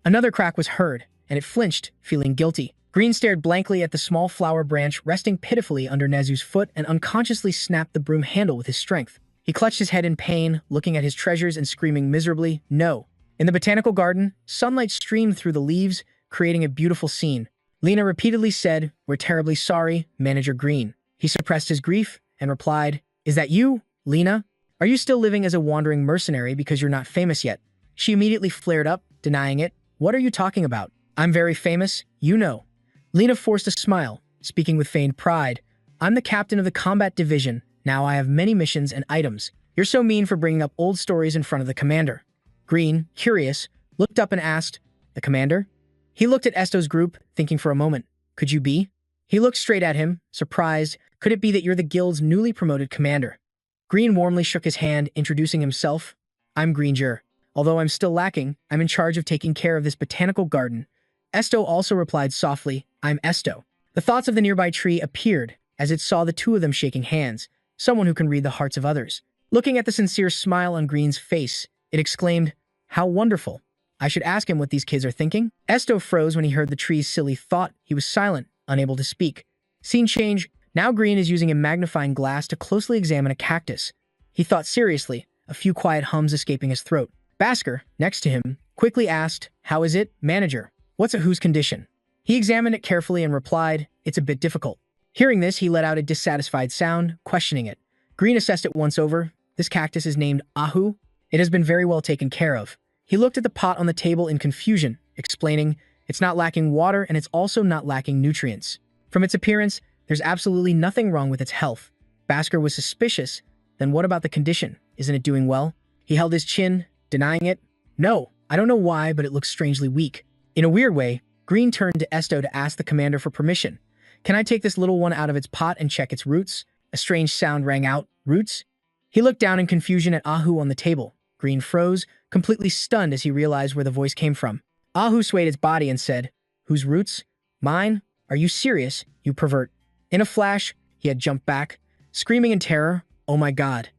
Another crack was heard, and it flinched, feeling guilty. Green stared blankly at the small flower branch resting pitifully under Nezu's foot and unconsciously snapped the broom handle with his strength. He clutched his head in pain, looking at his treasures and screaming miserably, no. In the botanical garden, sunlight streamed through the leaves, creating a beautiful scene. Lena repeatedly said, we're terribly sorry, Manager Green. He suppressed his grief and replied, is that you, Lena? Are you still living as a wandering mercenary because you're not famous yet? She immediately flared up, denying it. What are you talking about? I'm very famous, you know. Lena forced a smile, speaking with feigned pride. I'm the captain of the combat division, Now I have many missions and items. You're so mean for bringing up old stories in front of the commander. Green, curious, looked up and asked, the commander? He looked at Esto's group, thinking for a moment. Could you be? He looked straight at him, surprised. Could it be that you're the guild's newly promoted commander? Green warmly shook his hand, introducing himself. I'm Granger. Although I'm still lacking, I'm in charge of taking care of this botanical garden. Esto also replied softly, I'm Esto. The thoughts of the nearby tree appeared as it saw the two of them shaking hands, someone who can read the hearts of others. Looking at the sincere smile on Green's face, it exclaimed, how wonderful. I should ask him what these kids are thinking. Esto froze when he heard the tree's silly thought. He was silent, unable to speak. Scene change. Now Green is using a magnifying glass to closely examine a cactus. He thought seriously, a few quiet hums escaping his throat. Basker, next to him, quickly asked, how is it, manager? What's a whose condition? He examined it carefully and replied, it's a bit difficult. Hearing this, he let out a dissatisfied sound, questioning it. Green assessed it once over. This cactus is named Ahu. It has been very well taken care of. He looked at the pot on the table in confusion, explaining, it's not lacking water and it's also not lacking nutrients. From its appearance, there's absolutely nothing wrong with its health. Basker was suspicious. Then what about the condition? Isn't it doing well? He held his chin, denying it. No, I don't know why, but it looks strangely weak. In a weird way, Green turned to Esto to ask the commander for permission. Can I take this little one out of its pot and check its roots? A strange sound rang out. Roots? He looked down in confusion at Ahu on the table. Green froze, completely stunned as he realized where the voice came from. Ahu swayed its body and said, whose roots? Mine? Are you serious, you pervert? In a flash, he had jumped back, screaming in terror, oh my god.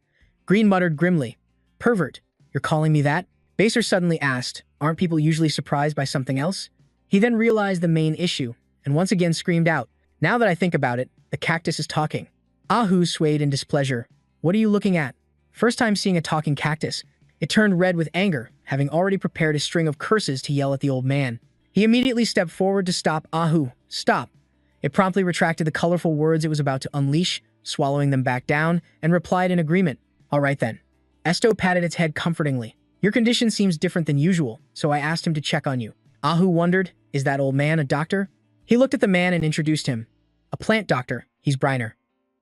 Green muttered grimly, pervert, you're calling me that? Baser suddenly asked, aren't people usually surprised by something else? He then realized the main issue, and once again screamed out, now that I think about it, the cactus is talking. Ahu swayed in displeasure. What are you looking at? First time seeing a talking cactus. It turned red with anger, having already prepared a string of curses to yell at the old man. He immediately stepped forward to stop Ahu. Stop. It promptly retracted the colorful words it was about to unleash, swallowing them back down, and replied in agreement. All right then. Esto patted its head comfortingly. Your condition seems different than usual, so I asked him to check on you. Ahu wondered, is that old man a doctor? He looked at the man and introduced him. A plant doctor. He's Briner.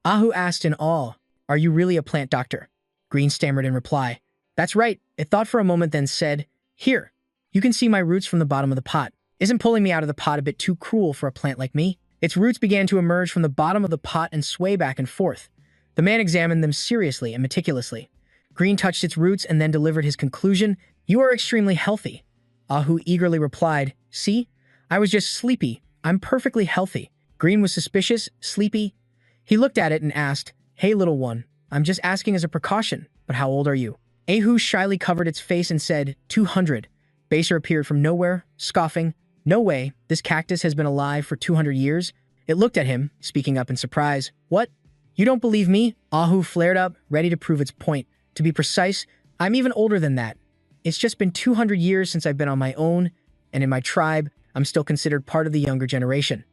Ahu asked in awe, are you really a plant doctor? Green stammered in reply. That's right. It thought for a moment, then said, here, you can see my roots from the bottom of the pot. Isn't pulling me out of the pot a bit too cruel for a plant like me? Its roots began to emerge from the bottom of the pot and sway back and forth. The man examined them seriously and meticulously. Green touched its roots and then delivered his conclusion, you are extremely healthy. Ahu eagerly replied, see, I was just sleepy. I'm perfectly healthy. Green was suspicious, sleepy. He looked at it and asked, hey little one, I'm just asking as a precaution, but how old are you? Ahu shyly covered its face and said, 200. Baser appeared from nowhere, scoffing, no way, this cactus has been alive for 200 years. It looked at him, speaking up in surprise. What? You don't believe me? Ahu flared up, ready to prove its point. To be precise, I'm even older than that. It's just been 200 years since I've been on my own, and in my tribe, I'm still considered part of the younger generation.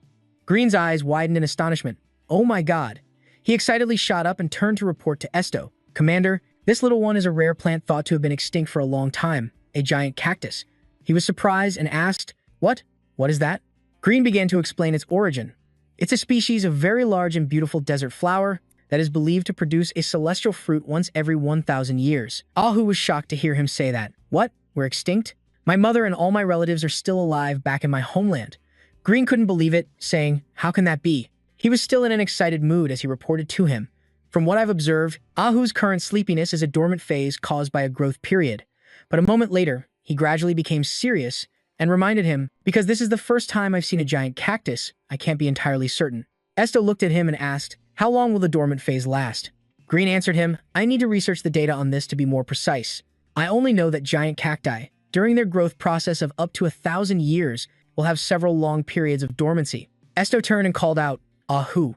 Green's eyes widened in astonishment. Oh my god. He excitedly shot up and turned to report to Esto. Commander, this little one is a rare plant thought to have been extinct for a long time, a giant cactus. He was surprised and asked, what? What is that? Green began to explain its origin. It's a species of very large and beautiful desert flower that is believed to produce a celestial fruit once every 1,000 years. Ahu was shocked to hear him say that. What? We're extinct? My mother and all my relatives are still alive back in my homeland. Green couldn't believe it, saying, how can that be? He was still in an excited mood as he reported to him. From what I've observed, Ahu's current sleepiness is a dormant phase caused by a growth period. But a moment later, he gradually became serious and reminded him, because this is the first time I've seen a giant cactus, I can't be entirely certain. Esto looked at him and asked, how long will the dormant phase last? Green answered him, I need to research the data on this to be more precise. I only know that giant cacti, during their growth process of up to 1,000 years, will have several long periods of dormancy. Esto turned and called out, Ahu.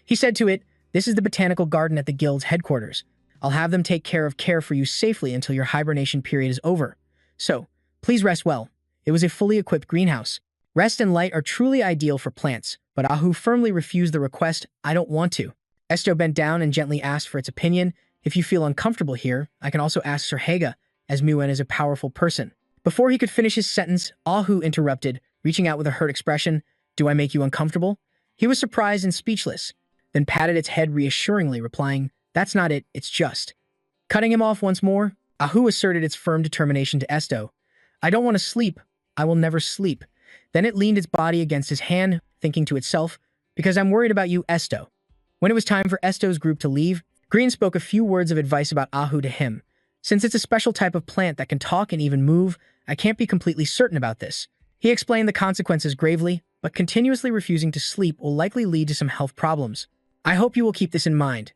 He said to it, this is the botanical garden at the guild's headquarters. I'll have them take care for you safely until your hibernation period is over. So, please rest well. It was a fully equipped greenhouse. Rest and light are truly ideal for plants, but Ahu firmly refused the request, I don't want to. Esto bent down and gently asked for its opinion. If you feel uncomfortable here, I can also ask Sir Haga, as Muen is a powerful person. Before he could finish his sentence, Ahu interrupted, reaching out with a hurt expression. Do I make you uncomfortable? He was surprised and speechless, then patted its head reassuringly, replying, That's not it, it's just. Cutting him off once more, Ahu asserted its firm determination to Esto. I don't want to sleep. I will never sleep. Then it leaned its body against his hand, thinking to itself, because I'm worried about you, Esto. When it was time for Esto's group to leave, Green spoke a few words of advice about Ahu to him. Since it's a special type of plant that can talk and even move, I can't be completely certain about this. He explained the consequences gravely, but continuously refusing to sleep will likely lead to some health problems. I hope you will keep this in mind.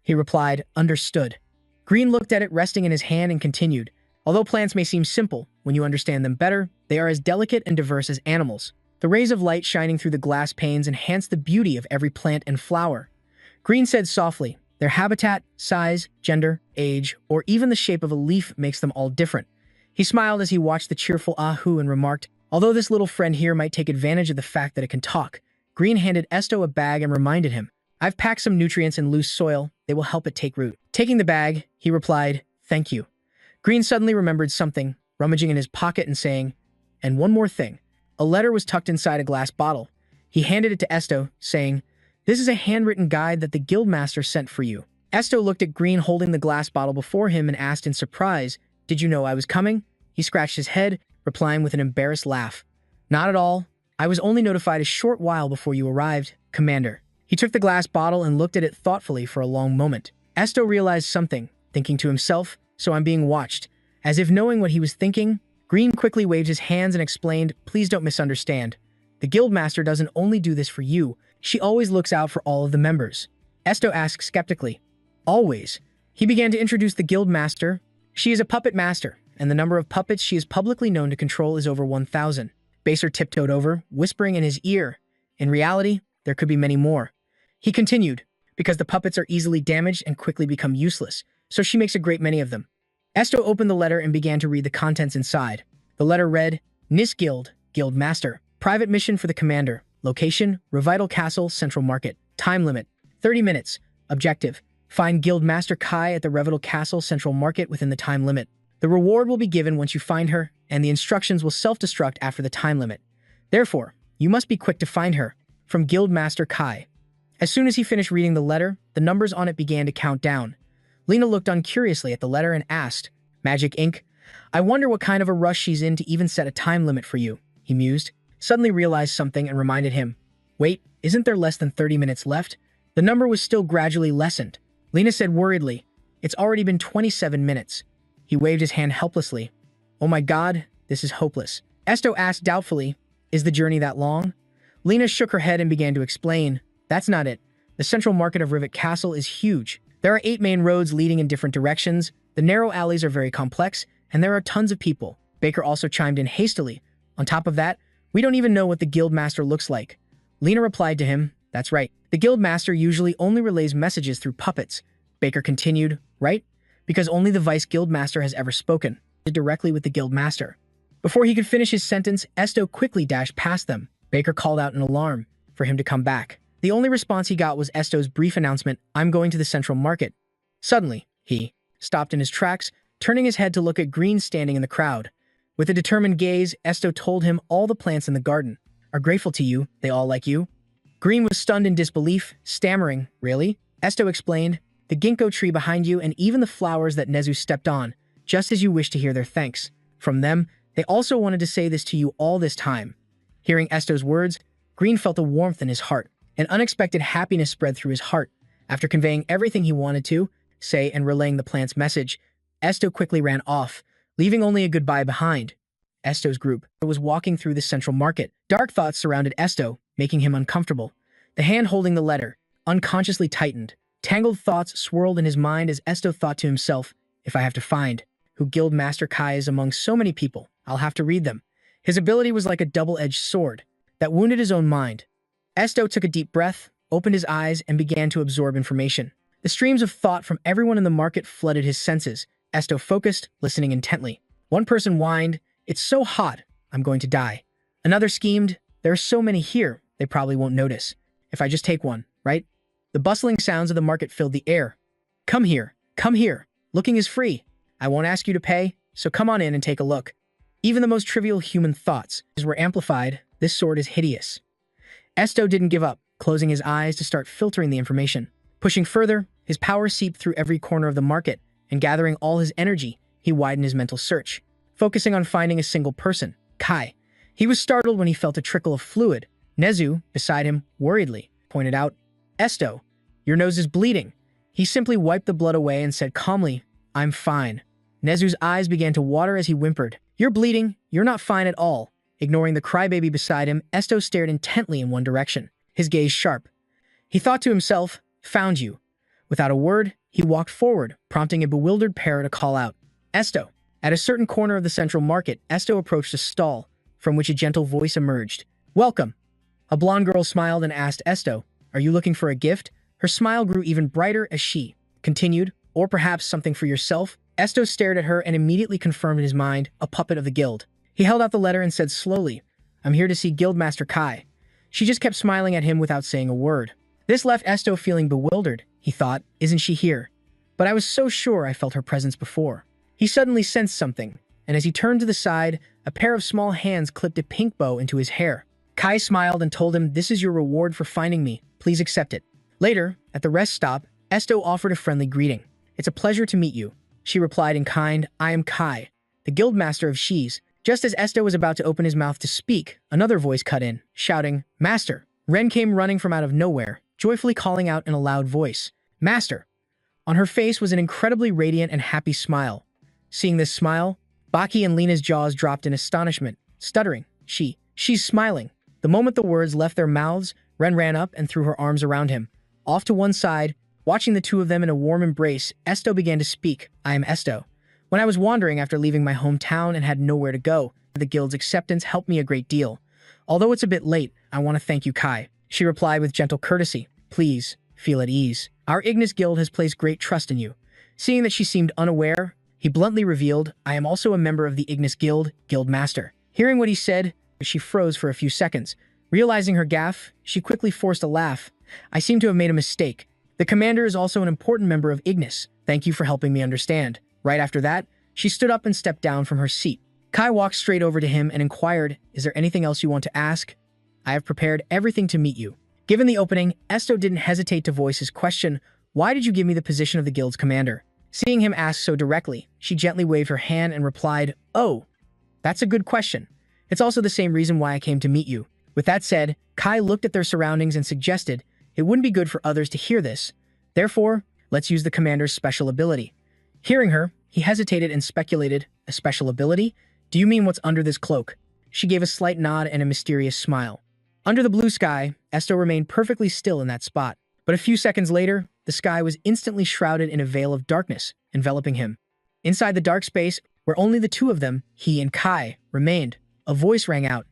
He replied, understood. Green looked at it resting in his hand and continued, although plants may seem simple, when you understand them better, they are as delicate and diverse as animals. The rays of light shining through the glass panes enhance the beauty of every plant and flower. Green said softly, their habitat, size, gender, age, or even the shape of a leaf makes them all different. He smiled as he watched the cheerful Ahu and remarked, although this little friend here might take advantage of the fact that it can talk. Green handed Esto a bag and reminded him, I've packed some nutrients in loose soil. They will help it take root. Taking the bag, he replied, thank you. Green suddenly remembered something, rummaging in his pocket and saying, and one more thing. A letter was tucked inside a glass bottle. He handed it to Esto, saying, this is a handwritten guide that the guildmaster sent for you. Esto looked at Green holding the glass bottle before him and asked in surprise, did you know I was coming? He scratched his head, replying with an embarrassed laugh. Not at all. I was only notified a short while before you arrived, Commander. He took the glass bottle and looked at it thoughtfully for a long moment. Esto realized something, thinking to himself, so I'm being watched. As if knowing what he was thinking, Green quickly waved his hands and explained, please don't misunderstand. The guildmaster doesn't only do this for you, she always looks out for all of the members. Esto asked skeptically, always. He began to introduce the guildmaster. She is a puppet master, and the number of puppets she is publicly known to control is over 1,000. Baser tiptoed over, whispering in his ear. In reality, there could be many more. He continued, because the puppets are easily damaged and quickly become useless, so she makes a great many of them. Esto opened the letter and began to read the contents inside. The letter read, Nis Guild, Guild Master, private mission for the commander, location, Revital Castle, Central Market, time limit, 30 minutes, objective, find Guild Master Kai at the Revital Castle, Central Market within the time limit. The reward will be given once you find her, and the instructions will self-destruct after the time limit. Therefore, you must be quick to find her. From Guild Master Kai. As soon as he finished reading the letter, the numbers on it began to count down. Lena looked on curiously at the letter and asked, Magic Ink? I wonder what kind of a rush she's in to even set a time limit for you, he mused, suddenly realized something and reminded him. Wait, isn't there less than 30 minutes left? The number was still gradually lessened. Lena said worriedly, it's already been 27 minutes. He waved his hand helplessly. Oh my god, this is hopeless. Esto asked doubtfully, is the journey that long? Lena shook her head and began to explain, that's not it. The central market of Rivet Castle is huge. There are 8 main roads leading in different directions, the narrow alleys are very complex, and there are tons of people. Baker also chimed in hastily. On top of that, we don't even know what the guild master looks like. Lena replied to him, that's right. The guild master usually only relays messages through puppets. Baker continued, right? Because only the vice guild master has ever spoken directly with the guild master. Before he could finish his sentence, Esto quickly dashed past them. Baker called out an alarm for him to come back. The only response he got was Esto's brief announcement, I'm going to the central market. Suddenly, he stopped in his tracks, turning his head to look at Green standing in the crowd. With a determined gaze, Esto told him all the plants in the garden are grateful to you, they all like you. Green was stunned in disbelief, stammering, really? Esto explained, the ginkgo tree behind you and even the flowers that Nezu stepped on, just as you wish to hear their thanks. From them, they also wanted to say this to you all this time. Hearing Esto's words, Green felt a warmth in his heart. An unexpected happiness spread through his heart. After conveying everything he wanted to say and relaying the plant's message, Esto quickly ran off, leaving only a goodbye behind. Esto's group was walking through the central market. Dark thoughts surrounded Esto, making him uncomfortable. The hand holding the letter unconsciously tightened. Tangled thoughts swirled in his mind as Esto thought to himself, if I have to find who Guild Master Kai is among so many people, I'll have to read them. His ability was like a double-edged sword that wounded his own mind. Esto took a deep breath, opened his eyes, and began to absorb information. The streams of thought from everyone in the market flooded his senses. Esto focused, listening intently. One person whined, it's so hot, I'm going to die. Another schemed, there are so many here, they probably won't notice. If I just take one, right? The bustling sounds of the market filled the air. Come here, looking is free. I won't ask you to pay, so come on in and take a look. Even the most trivial human thoughts were amplified, this sword is hideous. Esto didn't give up, closing his eyes to start filtering the information. Pushing further, His power seeped through every corner of the market, and gathering all his energy, he widened his mental search, focusing on finding a single person, Kai. He was startled when he felt a trickle of fluid. Nezu, beside him, worriedly, pointed out, "Esto, your nose is bleeding." He simply wiped the blood away and said calmly, "I'm fine." Nezu's eyes began to water as he whimpered, "You're bleeding, you're not fine at all." Ignoring the crybaby beside him, Esto stared intently in one direction, his gaze sharp. He thought to himself, "Found you." Without a word, he walked forward, prompting a bewildered pair to call out, "Esto." At a certain corner of the central market, Esto approached a stall, from which a gentle voice emerged. "Welcome." A blonde girl smiled and asked Esto, "Are you looking for a gift?" Her smile grew even brighter as she continued, "Or perhaps something for yourself?" Esto stared at her and immediately confirmed in his mind, a puppet of the guild. He held out the letter and said slowly, "I'm here to see Guildmaster Kai." She just kept smiling at him without saying a word. This left Esto feeling bewildered. He thought, "Isn't she here?" But I was so sure I felt her presence before. He suddenly sensed something, and as he turned to the side, a pair of small hands clipped a pink bow into his hair. Kai smiled and told him, "This is your reward for finding me. Please accept it." Later, at the rest stop, Esto offered a friendly greeting. "It's a pleasure to meet you." She replied in kind, "I am Kai, the guildmaster of Shis." Just as Esto was about to open his mouth to speak, another voice cut in, shouting, "Master!" Ren came running from out of nowhere, joyfully calling out in a loud voice, "Master!" On her face was an incredibly radiant and happy smile. Seeing this smile, Baki and Lena's jaws dropped in astonishment, stuttering, She's smiling." The moment the words left their mouths, Ren ran up and threw her arms around him. Off to one side, watching the two of them in a warm embrace, Esto began to speak, "I am Esto. When I was wandering after leaving my hometown and had nowhere to go, the guild's acceptance helped me a great deal. Although it's a bit late, I want to thank you, Kai." She replied with gentle courtesy, "Please, feel at ease. Our Ignis Guild has placed great trust in you." Seeing that she seemed unaware, he bluntly revealed, "I am also a member of the Ignis Guild, Guildmaster." Hearing what he said, she froze for a few seconds. Realizing her gaffe, she quickly forced a laugh. "I seem to have made a mistake. The commander is also an important member of Ignis. Thank you for helping me understand." Right after that, she stood up and stepped down from her seat. Kai walked straight over to him and inquired, "Is there anything else you want to ask?" "I have prepared everything to meet you." Given the opening, Esto didn't hesitate to voice his question, "Why did you give me the position of the guild's commander?" Seeing him ask so directly, she gently waved her hand and replied, "Oh, that's a good question. It's also the same reason why I came to meet you." With that said, Kai looked at their surroundings and suggested, "It wouldn't be good for others to hear this. Therefore, let's use the commander's special ability." Hearing her, he hesitated and speculated, "A special ability? Do you mean what's under this cloak?" She gave a slight nod and a mysterious smile. Under the blue sky, Esto remained perfectly still in that spot. But a few seconds later, the sky was instantly shrouded in a veil of darkness, enveloping him. Inside the dark space, where only the two of them, he and Kai, remained, a voice rang out.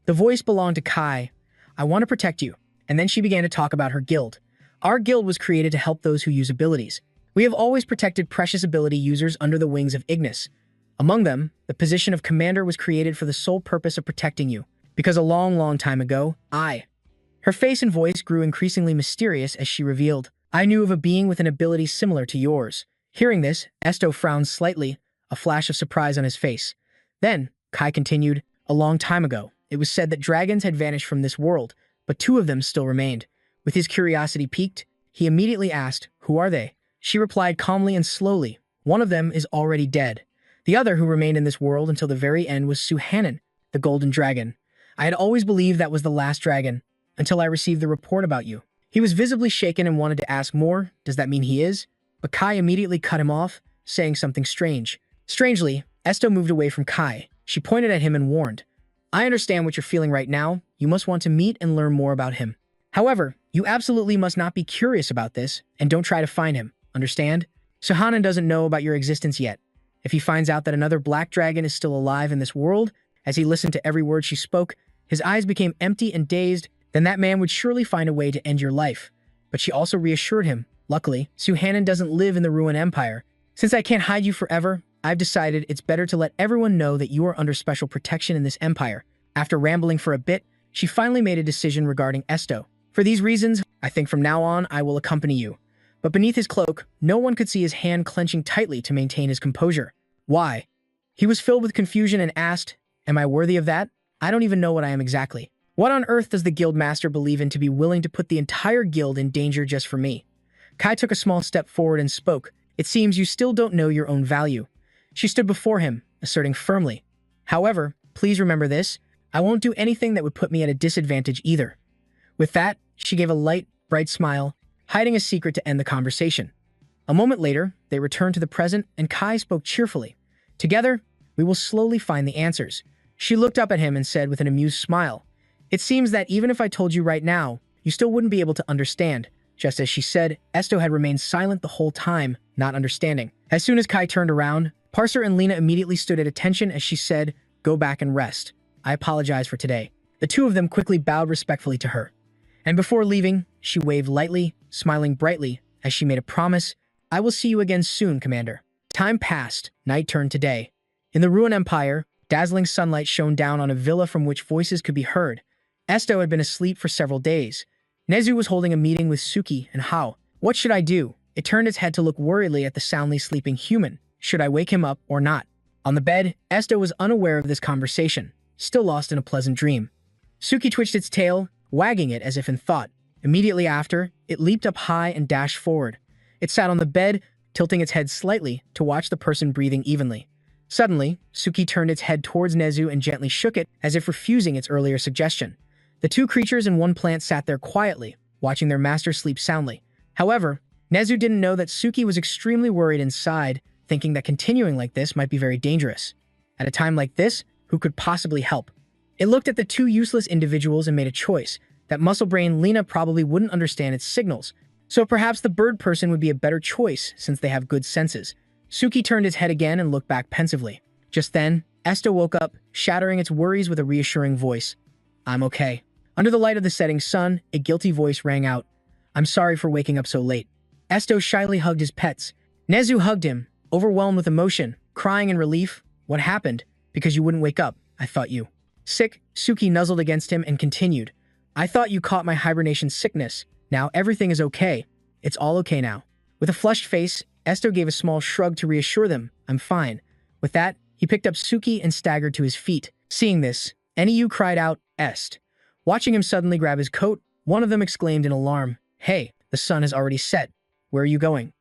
The voice belonged to Kai. "I want to protect you." And then she began to talk about her guild. "Our guild was created to help those who use abilities. We have always protected precious ability users under the wings of Ignis. Among them, the position of commander was created for the sole purpose of protecting you. Because a long time ago, Her face and voice grew increasingly mysterious as she revealed, "I knew of a being with an ability similar to yours." Hearing this, Esto frowned slightly, a flash of surprise on his face. Then, Kai continued, "A long time ago, it was said that dragons had vanished from this world, but two of them still remained." With his curiosity piqued, he immediately asked, "Who are they?" She replied calmly and slowly, "One of them is already dead. The other who remained in this world until the very end was Suhanan, the golden dragon. I had always believed that was the last dragon, until I received the report about you." He was visibly shaken and wanted to ask more. "Does that mean he is?" But Kai immediately cut him off, saying something strange. Strangely, Esto moved away from Kai. She pointed at him and warned, "I understand what you're feeling right now. You must want to meet and learn more about him. However, you absolutely must not be curious about this, and don't try to find him. Understand? Suhanan doesn't know about your existence yet. If he finds out that another black dragon is still alive in this world," as he listened to every word she spoke, his eyes became empty and dazed, "then that man would surely find a way to end your life." But she also reassured him, "Luckily, Suhanan doesn't live in the Ruin Empire. Since I can't hide you forever, I've decided it's better to let everyone know that you are under special protection in this empire." After rambling for a bit, she finally made a decision regarding Esto. "For these reasons, I think from now on I will accompany you." But beneath his cloak, no one could see his hand clenching tightly to maintain his composure. "Why?" He was filled with confusion and asked, "Am I worthy of that? I don't even know what I am exactly. What on earth does the guild master believe in to be willing to put the entire guild in danger just for me?" Kai took a small step forward and spoke. It seems you still don't know your own value. She stood before him, asserting firmly. However, please remember this. I won't do anything that would put me at a disadvantage either. With that, she gave a light, bright smile, hiding a secret to end the conversation. A moment later, they returned to the present and Kai spoke cheerfully. Together, we will slowly find the answers. She looked up at him and said with an amused smile, It seems that even if I told you right now, you still wouldn't be able to understand. Just as she said, Esto had remained silent the whole time, not understanding. As soon as Kai turned around, Parser and Lena immediately stood at attention as she said, Go back and rest. I apologize for today. The two of them quickly bowed respectfully to her. And before leaving, she waved lightly, smiling brightly, as she made a promise, I will see you again soon, Commander. Time passed, night turned to day. In the Ruin Empire, dazzling sunlight shone down on a villa from which voices could be heard. Esto had been asleep for several days. Nezu was holding a meeting with Suki and Hao. What should I do? It turned its head to look worriedly at the soundly sleeping human. Should I wake him up or not? On the bed, Esto was unaware of this conversation, still lost in a pleasant dream. Suki twitched its tail, wagging it as if in thought. Immediately after, it leaped up high and dashed forward. It sat on the bed, tilting its head slightly to watch the person breathing evenly. Suddenly, Suki turned its head towards Nezu and gently shook it, as if refusing its earlier suggestion. The two creatures in one plant sat there quietly, watching their master sleep soundly. However, Nezu didn't know that Suki was extremely worried inside, thinking that continuing like this might be very dangerous. At a time like this, who could possibly help? It looked at the two useless individuals and made a choice. That muscle brain Lena probably wouldn't understand its signals, so perhaps the bird person would be a better choice since they have good senses. Suki turned its head again and looked back pensively. Just then, Esto woke up, shattering its worries with a reassuring voice. I'm okay. Under the light of the setting sun, a guilty voice rang out. I'm sorry for waking up so late. Esto shyly hugged his pets. Nezu hugged him, overwhelmed with emotion, crying in relief. What happened? Because you wouldn't wake up, I thought you. Sick, Suki nuzzled against him and continued. I thought you caught my hibernation sickness. Now everything is okay. It's all okay now. With a flushed face, Esto gave a small shrug to reassure them. I'm fine. With that, he picked up Suki and staggered to his feet. Seeing this, Eniu cried out, Est. Watching him suddenly grab his coat, one of them exclaimed in alarm, Hey, the sun has already set. Where are you going?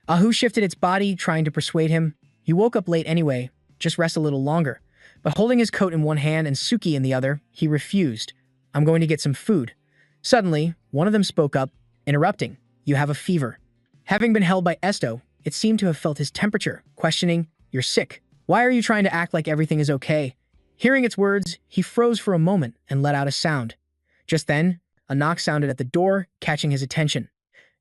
Ahu shifted its body, trying to persuade him. You woke up late anyway. Just rest a little longer. But holding his coat in one hand and Suki in the other, he refused. I'm going to get some food. Suddenly, one of them spoke up, interrupting. You have a fever. Having been held by Esto, it seemed to have felt his temperature, questioning, You're sick. Why are you trying to act like everything is okay? Hearing its words, he froze for a moment and let out a sound. Just then, a knock sounded at the door, catching his attention.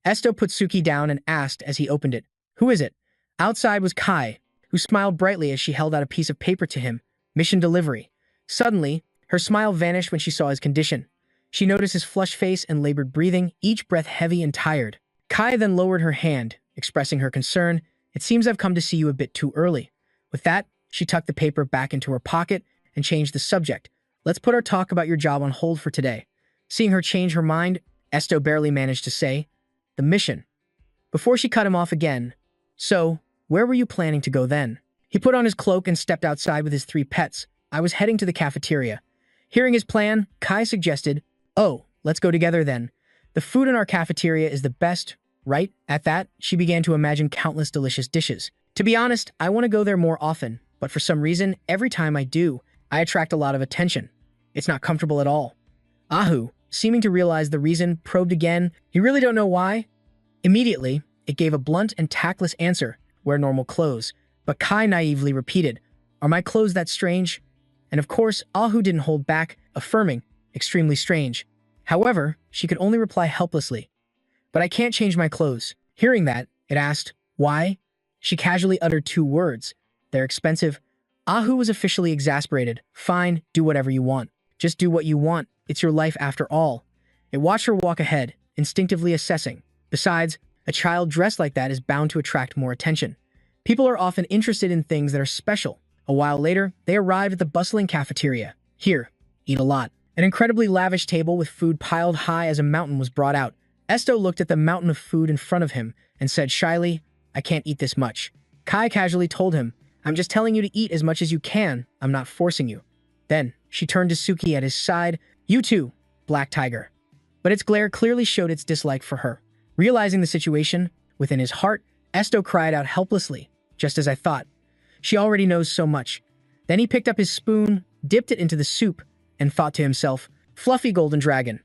Esto put Suki down and asked as he opened it, Who is it? Outside was Kai, who smiled brightly as she held out a piece of paper to him. Mission delivery. Suddenly, her smile vanished when she saw his condition. She noticed his flushed face and labored breathing, each breath heavy and tired. Kai then lowered her hand, expressing her concern. It seems I've come to see you a bit too early. With that, she tucked the paper back into her pocket and changed the subject. Let's put our talk about your job on hold for today. Seeing her change her mind, Esto barely managed to say, The mission. Before she cut him off again, So, where were you planning to go then? He put on his cloak and stepped outside with his 3 pets. I was heading to the cafeteria. Hearing his plan, Kai suggested, Oh, let's go together then. The food in our cafeteria is the best, right? At that, she began to imagine countless delicious dishes. To be honest, I want to go there more often, but for some reason, every time I do, I attract a lot of attention. It's not comfortable at all. Ahu, seeming to realize the reason, probed again. You really don't know why? Immediately, it gave a blunt and tactless answer, wear normal clothes. But Kai naively repeated, Are my clothes that strange? And of course, Ahu didn't hold back, affirming, extremely strange. However, she could only reply helplessly. But I can't change my clothes. Hearing that, it asked, Why? She casually uttered 2 words. They're expensive. Ahu was officially exasperated. Fine, do whatever you want. Just do what you want. It's your life after all. It watched her walk ahead, instinctively assessing. Besides, a child dressed like that is bound to attract more attention. People are often interested in things that are special. A while later, they arrived at the bustling cafeteria. Here, eat a lot. An incredibly lavish table with food piled high as a mountain was brought out. Esto looked at the mountain of food in front of him and said shyly, I can't eat this much. Kai casually told him, I'm just telling you to eat as much as you can. I'm not forcing you. Then, she turned to Suki at his side. You too, Black Tiger. But its glare clearly showed its dislike for her. Realizing the situation within his heart, Esto cried out helplessly, just as I thought. She already knows so much. Then he picked up his spoon, dipped it into the soup, and thought to himself, fluffy golden dragon.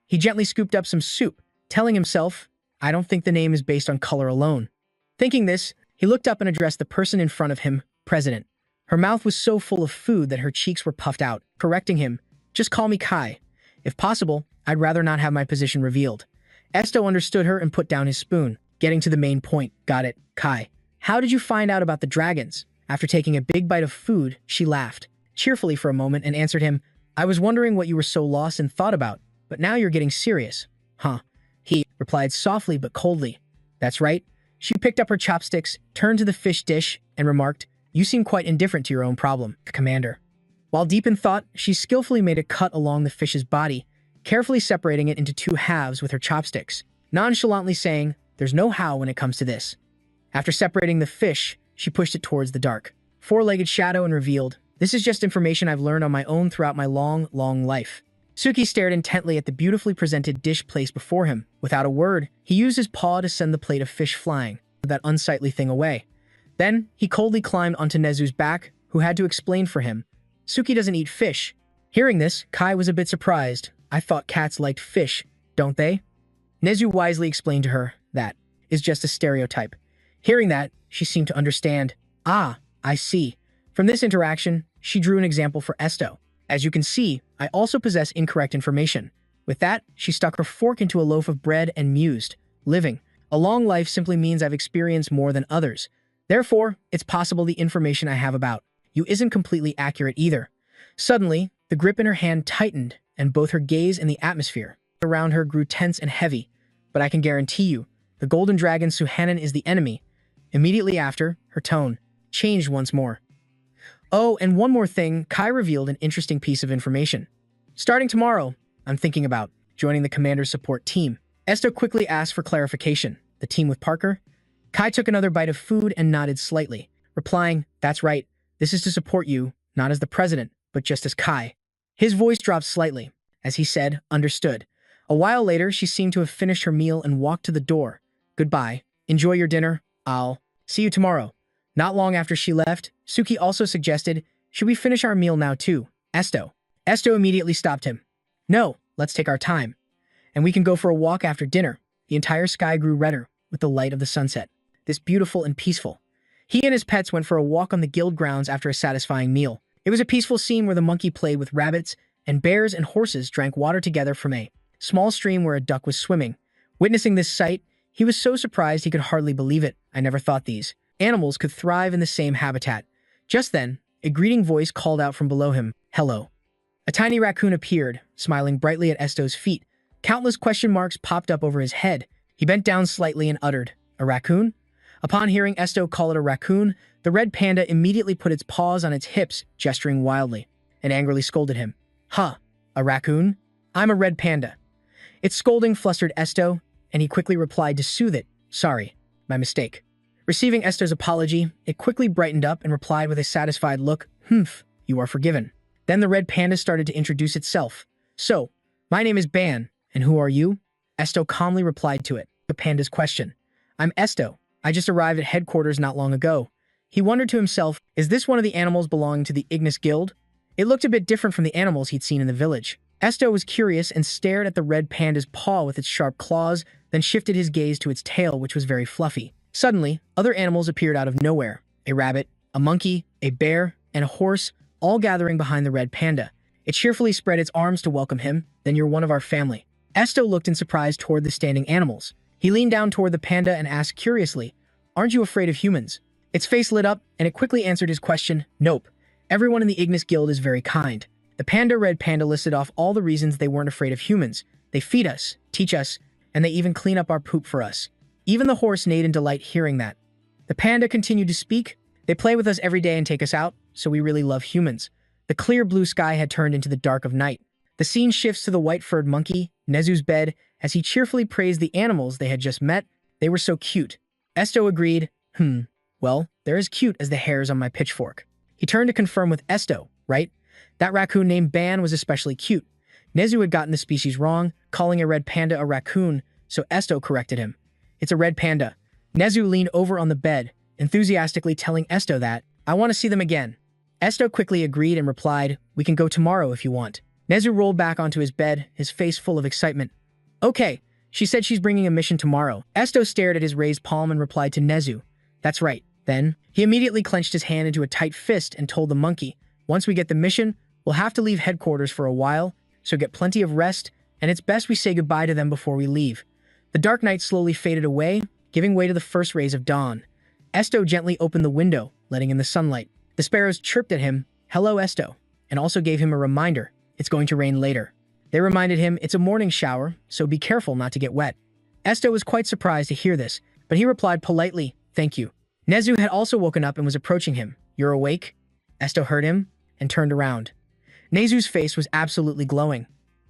He gently scooped up some soup, telling himself, I don't think the name is based on color alone. Thinking this, he looked up and addressed the person in front of him, President. Her mouth was so full of food that her cheeks were puffed out, correcting him, just call me Kai. If possible, I'd rather not have my position revealed. Esto understood her and put down his spoon, getting to the main point. Got it, Kai. How did you find out about the dragons? After taking a big bite of food, she laughed, cheerfully for a moment, and answered him, I was wondering what you were so lost in thought about, but now you're getting serious. Huh. He replied softly but coldly. That's right. She picked up her chopsticks, turned to the fish dish, and remarked, You seem quite indifferent to your own problem, Commander. While deep in thought, she skillfully made a cut along the fish's body, carefully separating it into two halves with her chopsticks, nonchalantly saying, There's no how when it comes to this. After separating the fish, she pushed it towards the dark, four-legged shadow and revealed, This is just information I've learned on my own throughout my long, long life. Suki stared intently at the beautifully presented dish placed before him. Without a word, he used his paw to send the plate of fish flying, that unsightly thing away. Then, he coldly climbed onto Nezu's back, who had to explain for him, Suki doesn't eat fish. Hearing this, Kai was a bit surprised. I thought cats liked fish, don't they? Nezu wisely explained to her, that is just a stereotype. Hearing that, she seemed to understand. Ah, I see. From this interaction, she drew an example for Esto. As you can see, I also possess incorrect information. With that, she stuck her fork into a loaf of bread and mused, living. A long life simply means I've experienced more than others. Therefore, it's possible the information I have about you isn't completely accurate either. Suddenly, the grip in her hand tightened, and both her gaze and the atmosphere around her grew tense and heavy. But I can guarantee you, the golden dragon Suhanan is the enemy. Immediately after, her tone changed once more. Oh, and one more thing, Kai revealed an interesting piece of information. Starting tomorrow, I'm thinking about joining the commander's support team. Esto quickly asked for clarification. The team with Parker? Kai took another bite of food and nodded slightly, replying, That's right. This is to support you, not as the president, but just as Kai. His voice dropped slightly, as he said, Understood. A while later, she seemed to have finished her meal and walked to the door. Goodbye. Enjoy your dinner. I'll see you tomorrow. Not long after she left, Suki also suggested, Should we finish our meal now too? Esto immediately stopped him. No, let's take our time. And we can go for a walk after dinner. The entire sky grew redder with the light of the sunset. This beautiful and peaceful. He and his pets went for a walk on the guild grounds after a satisfying meal. It was a peaceful scene where the monkey played with rabbits, and bears and horses drank water together from a small stream where a duck was swimming. Witnessing this sight, he was so surprised he could hardly believe it. I never thought these animals could thrive in the same habitat. Just then, a greeting voice called out from below him, Hello. A tiny raccoon appeared, smiling brightly at Esto's feet. Countless question marks popped up over his head. He bent down slightly and uttered, A raccoon? Upon hearing Esto call it a raccoon, the red panda immediately put its paws on its hips, gesturing wildly, and angrily scolded him. Huh, a raccoon? I'm a red panda. Its scolding flustered Esto, and he quickly replied to soothe it, Sorry, my mistake. Receiving Esto's apology, it quickly brightened up and replied with a satisfied look, Humph, you are forgiven. Then the red panda started to introduce itself. So, my name is Ban, and who are you? Esto calmly replied to it, the panda's question. I'm Esto. I just arrived at headquarters not long ago. He wondered to himself, is this one of the animals belonging to the Ignis Guild? It looked a bit different from the animals he'd seen in the village. Esto was curious and stared at the red panda's paw with its sharp claws, then shifted his gaze to its tail, which was very fluffy. Suddenly, other animals appeared out of nowhere. A rabbit, a monkey, a bear, and a horse, all gathering behind the red panda. It cheerfully spread its arms to welcome him. Then you're one of our family. Esto looked in surprise toward the standing animals. He leaned down toward the panda and asked curiously, Aren't you afraid of humans? Its face lit up, and it quickly answered his question, Nope. Everyone in the Ignis Guild is very kind. The red panda listed off all the reasons they weren't afraid of humans. They feed us, teach us, and they even clean up our poop for us. Even the horse neighed in delight hearing that. The panda continued to speak. They play with us every day and take us out, so we really love humans. The clear blue sky had turned into the dark of night. The scene shifts to the white-furred monkey, Nezu's bed, as he cheerfully praised the animals they had just met. They were so cute. Esto agreed, well, they're as cute as the hairs on my pitchfork. He turned to confirm with Esto, right? That raccoon named Ban was especially cute. Nezu had gotten the species wrong, calling a red panda a raccoon, so Esto corrected him. It's a red panda. Nezu leaned over on the bed, enthusiastically telling Esto that, I want to see them again. Esto quickly agreed and replied, we can go tomorrow if you want. Nezu rolled back onto his bed, his face full of excitement. Okay, she said she's bringing a mission tomorrow. Esto stared at his raised palm and replied to Nezu, that's right. Then, he immediately clenched his hand into a tight fist and told the monkey, once we get the mission, we'll have to leave headquarters for a while, so get plenty of rest, and it's best we say goodbye to them before we leave. The dark night slowly faded away, giving way to the first rays of dawn. Esto gently opened the window, letting in the sunlight. The sparrows chirped at him, hello Esto, and also gave him a reminder, it's going to rain later. They reminded him it's a morning shower, so be careful not to get wet. Esto was quite surprised to hear this, but he replied politely, thank you. Nezu had also woken up and was approaching him. You're awake? Esto heard him and turned around. Nezu's face was absolutely glowing.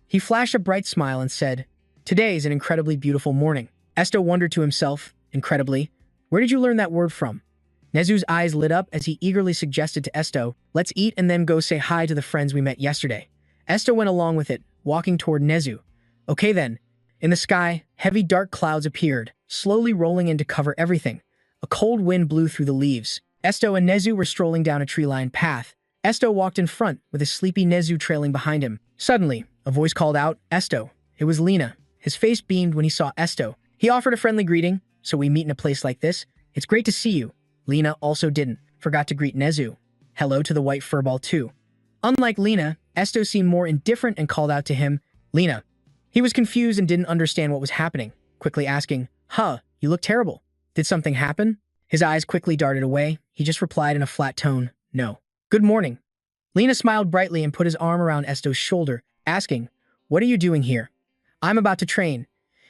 He flashed a bright smile and said, today is an incredibly beautiful morning. Esto wondered to himself, incredibly, where did you learn that word from? Nezu's eyes lit up as he eagerly suggested to Esto, let's eat and then go say hi to the friends we met yesterday. Esto went along with it, walking toward Nezu. Okay then. In the sky, heavy dark clouds appeared, slowly rolling in to cover everything. A cold wind blew through the leaves. Esto and Nezu were strolling down a tree-lined path. Esto walked in front, with his sleepy Nezu trailing behind him. Suddenly, a voice called out, Esto. It was Lena. His face beamed when he saw Esto. He offered a friendly greeting, so we meet in a place like this. It's great to see you. Lena also forgot to greet Nezu. Hello to the white furball too. Unlike Lena, Esto seemed more indifferent and called out to him, Lena. He was confused and didn't understand what was happening, quickly asking, you look terrible. Did something happen? His eyes quickly darted away. He just replied in a flat tone, no. Good morning. Lena smiled brightly and put his arm around Esto's shoulder, asking, what are you doing here? I'm about to train.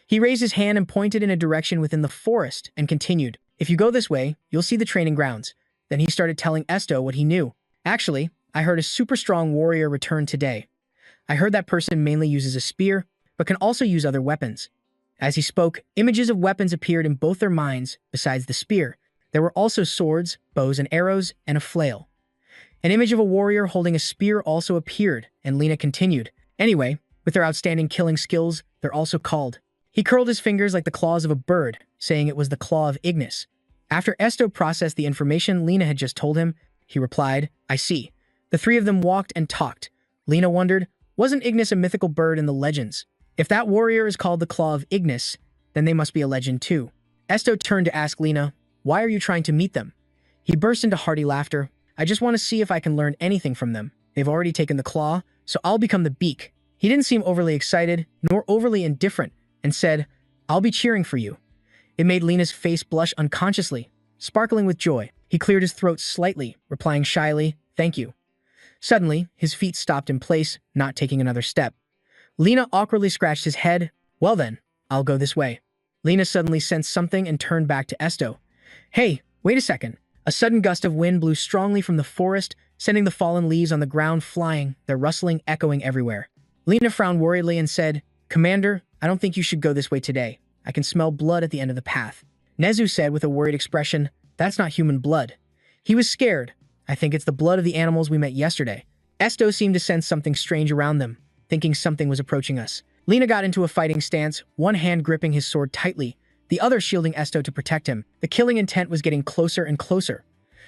He raised his hand and pointed in a direction within the forest and continued, if you go this way, you'll see the training grounds. Then he started telling Esto what he knew. Actually, I heard a super strong warrior return today. I heard that person mainly uses a spear, but can also use other weapons. As he spoke, images of weapons appeared in both their minds. Besides the spear, there were also swords, bows and arrows, and a flail. An image of a warrior holding a spear also appeared, and Lena continued. Anyway, with their outstanding killing skills, they're also called. He curled his fingers like the claws of a bird, saying it was the claw of Ignis. After Esto processed the information Lena had just told him, he replied, I see. The three of them walked and talked. Lena wondered, wasn't Ignis a mythical bird in the legends? If that warrior is called the Claw of Ignis, then they must be a legend too. Esto turned to ask Lena, why are you trying to meet them? He burst into hearty laughter. I just want to see if I can learn anything from them. They've already taken the claw, so I'll become the beak. He didn't seem overly excited, nor overly indifferent, and said, I'll be cheering for you. It made Lena's face blush unconsciously, sparkling with joy. He cleared his throat slightly, replying shyly, thank you. Suddenly, his feet stopped in place, not taking another step. Lena awkwardly scratched his head. Well then, I'll go this way. Lena suddenly sensed something and turned back to Esto. Hey, wait a second. A sudden gust of wind blew strongly from the forest, sending the fallen leaves on the ground flying, their rustling echoing everywhere. Lena frowned worriedly and said, Commander, I don't think you should go this way today. I can smell blood at the end of the path. Nezu said with a worried expression, that's not human blood. He was scared. I think it's the blood of the animals we met yesterday. Esto seemed to sense something strange around them, thinking something was approaching us. Lena got into a fighting stance, one hand gripping his sword tightly, the other shielding Esto to protect him. The killing intent was getting closer and closer.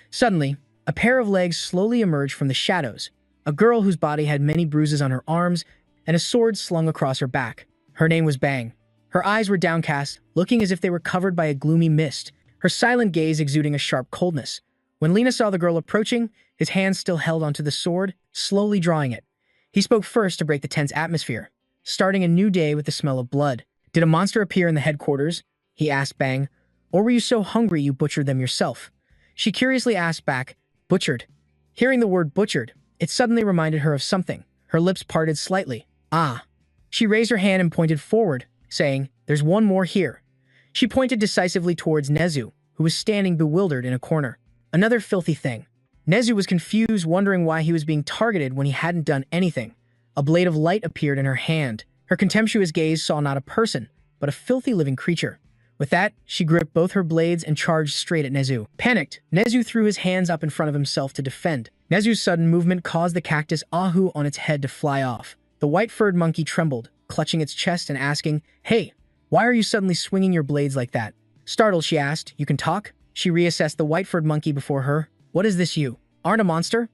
Suddenly, a pair of legs slowly emerged from the shadows. A girl whose body had many bruises on her arms and a sword slung across her back. Her name was Bang. Her eyes were downcast, looking as if they were covered by a gloomy mist, her silent gaze exuding a sharp coldness. When Lena saw the girl approaching, his hand still held onto the sword, slowly drawing it. He spoke first to break the tense atmosphere, starting a new day with the smell of blood. Did a monster appear in the headquarters? He asked Bang. Or were you so hungry you butchered them yourself? She curiously asked back, butchered. Hearing the word butchered, it suddenly reminded her of something. Her lips parted slightly. Ah. She raised her hand and pointed forward, saying, there's one more here. She pointed decisively towards Nezu, who was standing bewildered in a corner. Another filthy thing. Nezu was confused, wondering why he was being targeted when he hadn't done anything. A blade of light appeared in her hand. Her contemptuous gaze saw not a person, but a filthy living creature. With that, she gripped both her blades and charged straight at Nezu. Panicked, Nezu threw his hands up in front of himself to defend. Nezu's sudden movement caused the cactus Ahu on its head to fly off. The white-furred monkey trembled, clutching its chest and asking, hey, Why are you suddenly swinging your blades like that? Startled, she asked, you can talk? She reassessed the white-furred monkey before her. What is this you? Aren't a monster?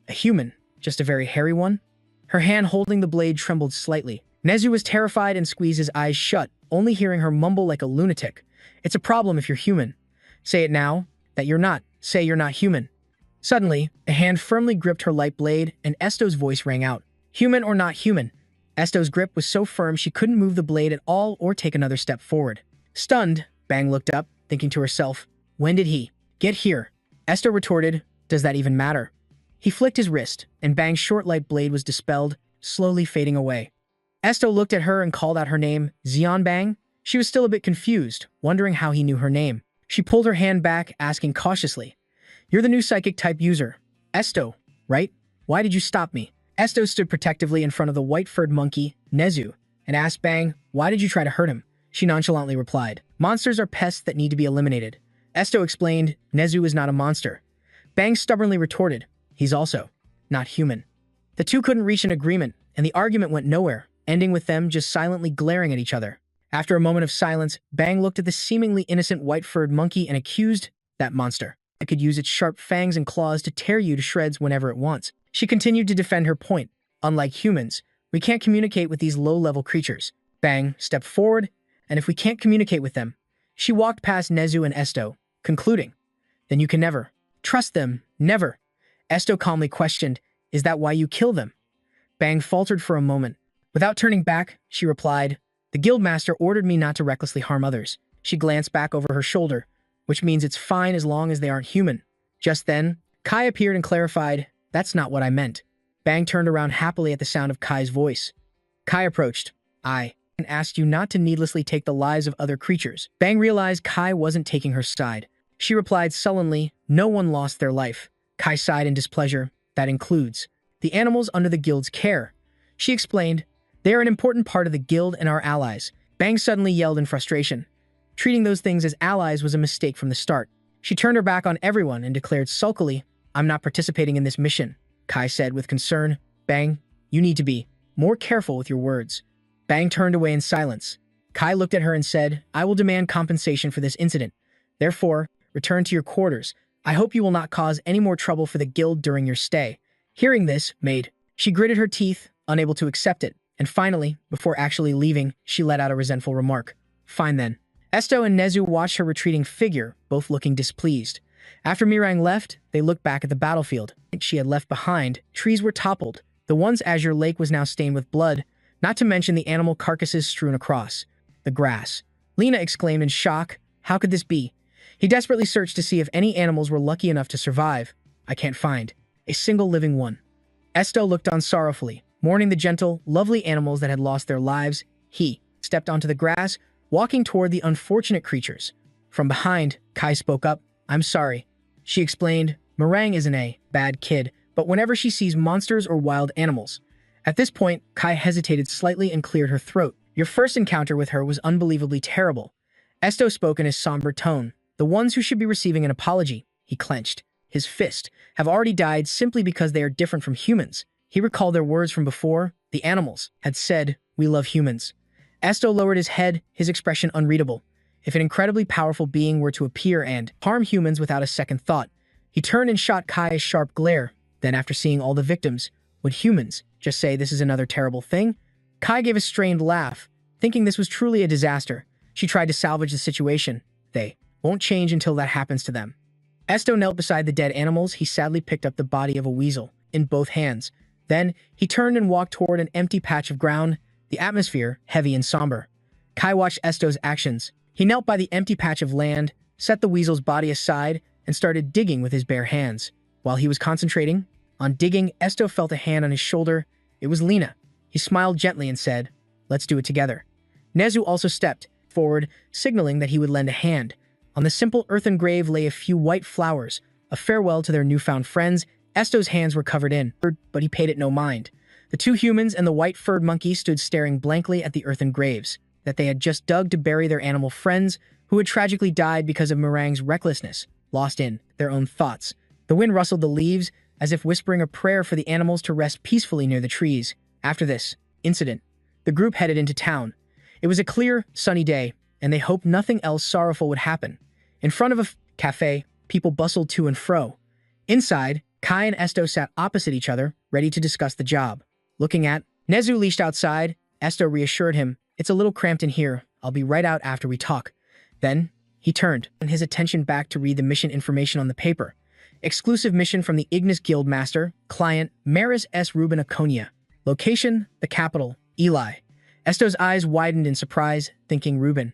A human, just a very hairy one? Her hand holding the blade trembled slightly. Nezu was terrified and squeezed his eyes shut, only hearing her mumble like a lunatic. It's a problem if you're human. Say it now, that you're not. Say you're not human. Suddenly, a hand firmly gripped her light blade, and Esto's voice rang out. Human or not human? Esto's grip was so firm she couldn't move the blade at all or take another step forward. Stunned, Bang looked up, thinking to herself, when did he get here? Esto retorted, does that even matter? He flicked his wrist, and Bang's short light blade was dispelled, slowly fading away. Esto looked at her and called out her name, Xian Bang. She was still a bit confused, wondering how he knew her name. She pulled her hand back, asking cautiously, you're the new psychic-type user. Esto, right? Why did you stop me? Esto stood protectively in front of the white-furred monkey, Nezu, and asked Bang, why did you try to hurt him? She nonchalantly replied, monsters are pests that need to be eliminated. Esto explained, Nezu is not a monster. Bang stubbornly retorted, he's also not human. The two couldn't reach an agreement, and the argument went nowhere, ending with them just silently glaring at each other. After a moment of silence, Bang looked at the seemingly innocent white-furred monkey and accused, that monster. It could use its sharp fangs and claws to tear you to shreds whenever it wants. She continued to defend her point. Unlike humans, we can't communicate with these low-level creatures. Bang stepped forward, and if we can't communicate with them, she walked past Nezu and Esto, concluding, then you can never trust them, never. Esto calmly questioned, is that why you kill them? Bang faltered for a moment. Without turning back, she replied, the guildmaster ordered me not to recklessly harm others. She glanced back over her shoulder, which means it's fine as long as they aren't human. Just then, Kai appeared and clarified, that's not what I meant. Bang turned around happily at the sound of Kai's voice. Kai approached. I asked you not to needlessly take the lives of other creatures. Bang realized Kai wasn't taking her side. She replied sullenly, no one lost their life. Kai sighed in displeasure. That includes the animals under the guild's care. She explained, they are an important part of the guild and our allies. Bang suddenly yelled in frustration. Treating those things as allies was a mistake from the start. She turned her back on everyone and declared sulkily, I'm not participating in this mission. Kai said with concern, Bang, you need to be more careful with your words. Bang turned away in silence. Kai looked at her and said, I will demand compensation for this incident. Therefore, return to your quarters. I hope you will not cause any more trouble for the guild during your stay. Hearing this, she gritted her teeth, unable to accept it. And finally, before actually leaving, she let out a resentful remark. Fine then. Esto and Nezu watched her retreating figure, both looking displeased. After Mirang left, they looked back at the battlefield. She had left behind, trees were toppled. The one's azure lake was now stained with blood, not to mention the animal carcasses strewn across. The grass. Lena exclaimed in shock, how could this be? He desperately searched to see if any animals were lucky enough to survive. I can't find a single living one. Esto looked on sorrowfully, mourning the gentle, lovely animals that had lost their lives. He stepped onto the grass, walking toward the unfortunate creatures. From behind, Kai spoke up. I'm sorry. She explained, Meringue isn't a bad kid, but whenever she sees monsters or wild animals. At this point, Kai hesitated slightly and cleared her throat. Your first encounter with her was unbelievably terrible. Esto spoke in his somber tone. The ones who should be receiving an apology, he clenched his fist, have already died simply because they are different from humans. He recalled their words from before. The animals had said, we love humans. Esto lowered his head, his expression unreadable. If an incredibly powerful being were to appear and harm humans without a second thought, he turned and shot Kai a sharp glare. Then after seeing all the victims, would humans just say this is another terrible thing? Kai gave a strained laugh, thinking this was truly a disaster. She tried to salvage the situation. They won't change until that happens to them. Esto knelt beside the dead animals. He sadly picked up the body of a weasel in both hands. Then he turned and walked toward an empty patch of ground, the atmosphere heavy and somber. Kai watched Esto's actions. He knelt by the empty patch of land, set the weasel's body aside, and started digging with his bare hands. While he was concentrating on digging, Esto felt a hand on his shoulder. It was Lena. He smiled gently and said, let's do it together. Nezu also stepped forward, signaling that he would lend a hand. On the simple earthen grave lay a few white flowers, a farewell to their newfound friends. Esto's hands were covered in, but he paid it no mind. The two humans and the white-furred monkey stood staring blankly at the earthen graves that they had just dug to bury their animal friends who had tragically died because of Meringue's recklessness, lost in their own thoughts. The wind rustled the leaves, as if whispering a prayer for the animals to rest peacefully near the trees. After this incident, the group headed into town. It was a clear, sunny day, and they hoped nothing else sorrowful would happen. In front of a cafe, people bustled to and fro. Inside, Kai and Esto sat opposite each other, ready to discuss the job. Looking at Nezu leashed outside, Esto reassured him, "It's a little cramped in here. I'll be right out after we talk." Then, he turned his attention back to read the mission information on the paper. Exclusive mission from the Ignis Guild Master, client Maris S. Rubin Aconia. Location, the capital, Eli. Esto's eyes widened in surprise, thinking Rubin.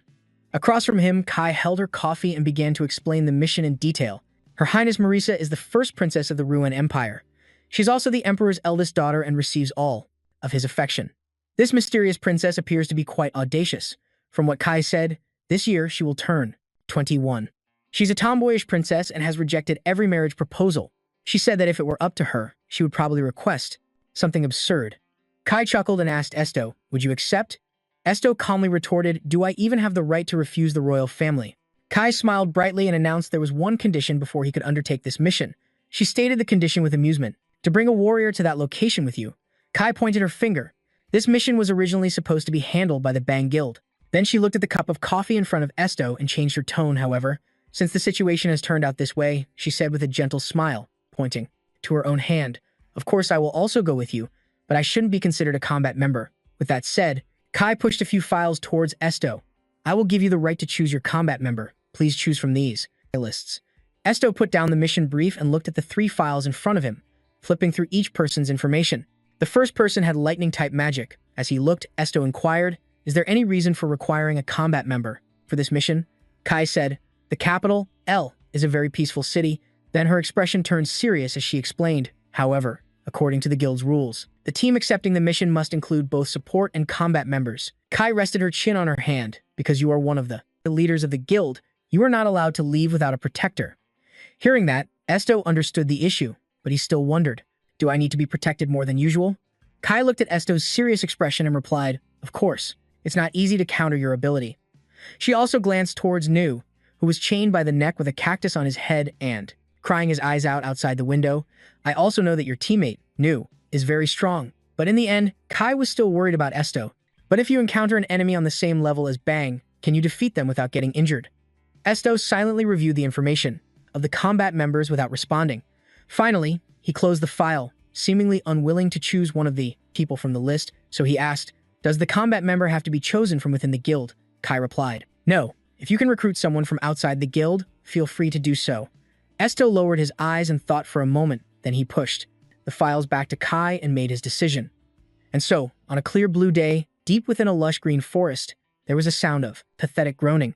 Across from him, Kai held her coffee and began to explain the mission in detail. Her Highness Marisa is the first princess of the Ruin Empire. She's also the Emperor's eldest daughter and receives all of his affection. This mysterious princess appears to be quite audacious. From what Kai said, this year she will turn 21. She's a tomboyish princess and has rejected every marriage proposal. She said that if it were up to her, she would probably request something absurd. Kai chuckled and asked Esto, "Would you accept?" Esto calmly retorted, "Do I even have the right to refuse the royal family?" Kai smiled brightly and announced there was one condition before he could undertake this mission. She stated the condition with amusement. "To bring a warrior to that location with you." Kai pointed her finger. This mission was originally supposed to be handled by the Bang Guild. Then she looked at the cup of coffee in front of Esto and changed her tone, however. "Since the situation has turned out this way," she said with a gentle smile, pointing to her own hand, "Of course I will also go with you, but I shouldn't be considered a combat member." With that said, Kai pushed a few files towards Esto. "I will give you the right to choose your combat member. Please choose from these lists." Esto put down the mission brief and looked at the 3 files in front of him, flipping through each person's information. The first person had lightning-type magic. As he looked, Esto inquired, "Is there any reason for requiring a combat member for this mission?" Kai said, "The capital, L, is a very peaceful city." Then her expression turned serious as she explained, "However, according to the guild's rules, the team accepting the mission must include both support and combat members." Kai rested her chin on her hand. "Because you are one of the leaders of the guild, you are not allowed to leave without a protector." Hearing that, Esto understood the issue, but he still wondered, "Do I need to be protected more than usual?" Kai looked at Esto's serious expression and replied, "Of course, it's not easy to counter your ability." She also glanced towards Nu, who was chained by the neck with a cactus on his head and, crying his eyes out outside the window, "I also know that your teammate, Nu, is very strong." But in the end, Kai was still worried about Esto. "But if you encounter an enemy on the same level as Bang, can you defeat them without getting injured?" Esto silently reviewed the information of the combat members without responding. Finally, he closed the file, seemingly unwilling to choose one of the people from the list, so he asked, "Does the combat member have to be chosen from within the guild?" Kai replied, "No. If you can recruit someone from outside the guild, feel free to do so." Esto lowered his eyes and thought for a moment, then he pushed the files back to Kai and made his decision. And so, on a clear blue day, deep within a lush green forest, there was a sound of pathetic groaning.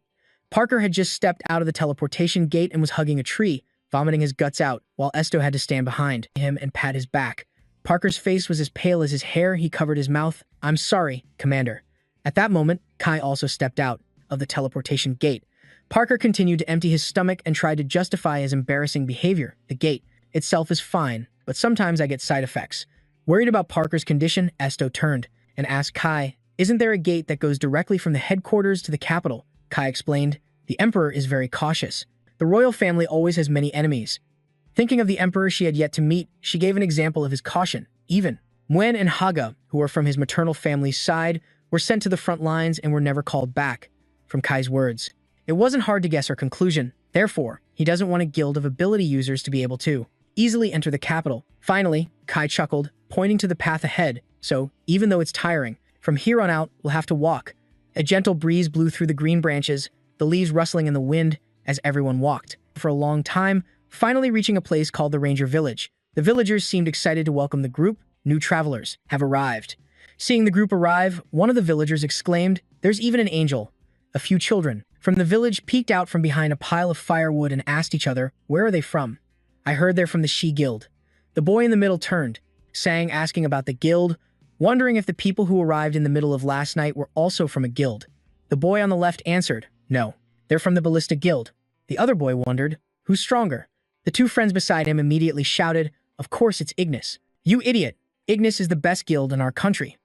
Parker had just stepped out of the teleportation gate and was hugging a tree, vomiting his guts out, while Esto had to stand behind him and pat his back. Parker's face was as pale as his hair. He covered his mouth. "I'm sorry, Commander." At that moment, Kai also stepped out of the teleportation gate. Parker continued to empty his stomach and tried to justify his embarrassing behavior. "The gate itself is fine, but sometimes I get side effects." Worried about Parker's condition, Esto turned and asked Kai, "Isn't there a gate that goes directly from the headquarters to the capital?" Kai explained, "The Emperor is very cautious. The royal family always has many enemies." Thinking of the Emperor she had yet to meet, she gave an example of his caution. Even Muen and Haga, who were from his maternal family's side, were sent to the front lines and were never called back. From Kai's words, it wasn't hard to guess her conclusion. Therefore, he doesn't want a guild of ability users to be able to easily enter the capital. Finally, Kai chuckled, pointing to the path ahead. "So, even though it's tiring, from here on out, we'll have to walk." A gentle breeze blew through the green branches, the leaves rustling in the wind as everyone walked. For a long time, finally reaching a place called the Ranger Village. The villagers seemed excited to welcome the group. "New travelers have arrived." Seeing the group arrive, one of the villagers exclaimed, "There's even an angel." A few children from the village peeked out from behind a pile of firewood and asked each other, "Where are they from?" "I heard they're from the She Guild." The boy in the middle turned, sang asking about the guild, wondering if the people who arrived in the middle of last night were also from a guild. The boy on the left answered, "No, they're from the Ballista Guild." The other boy wondered, "Who's stronger?" The two friends beside him immediately shouted, "Of course it's Ignis." "You idiot! Ignis is the best guild in our country."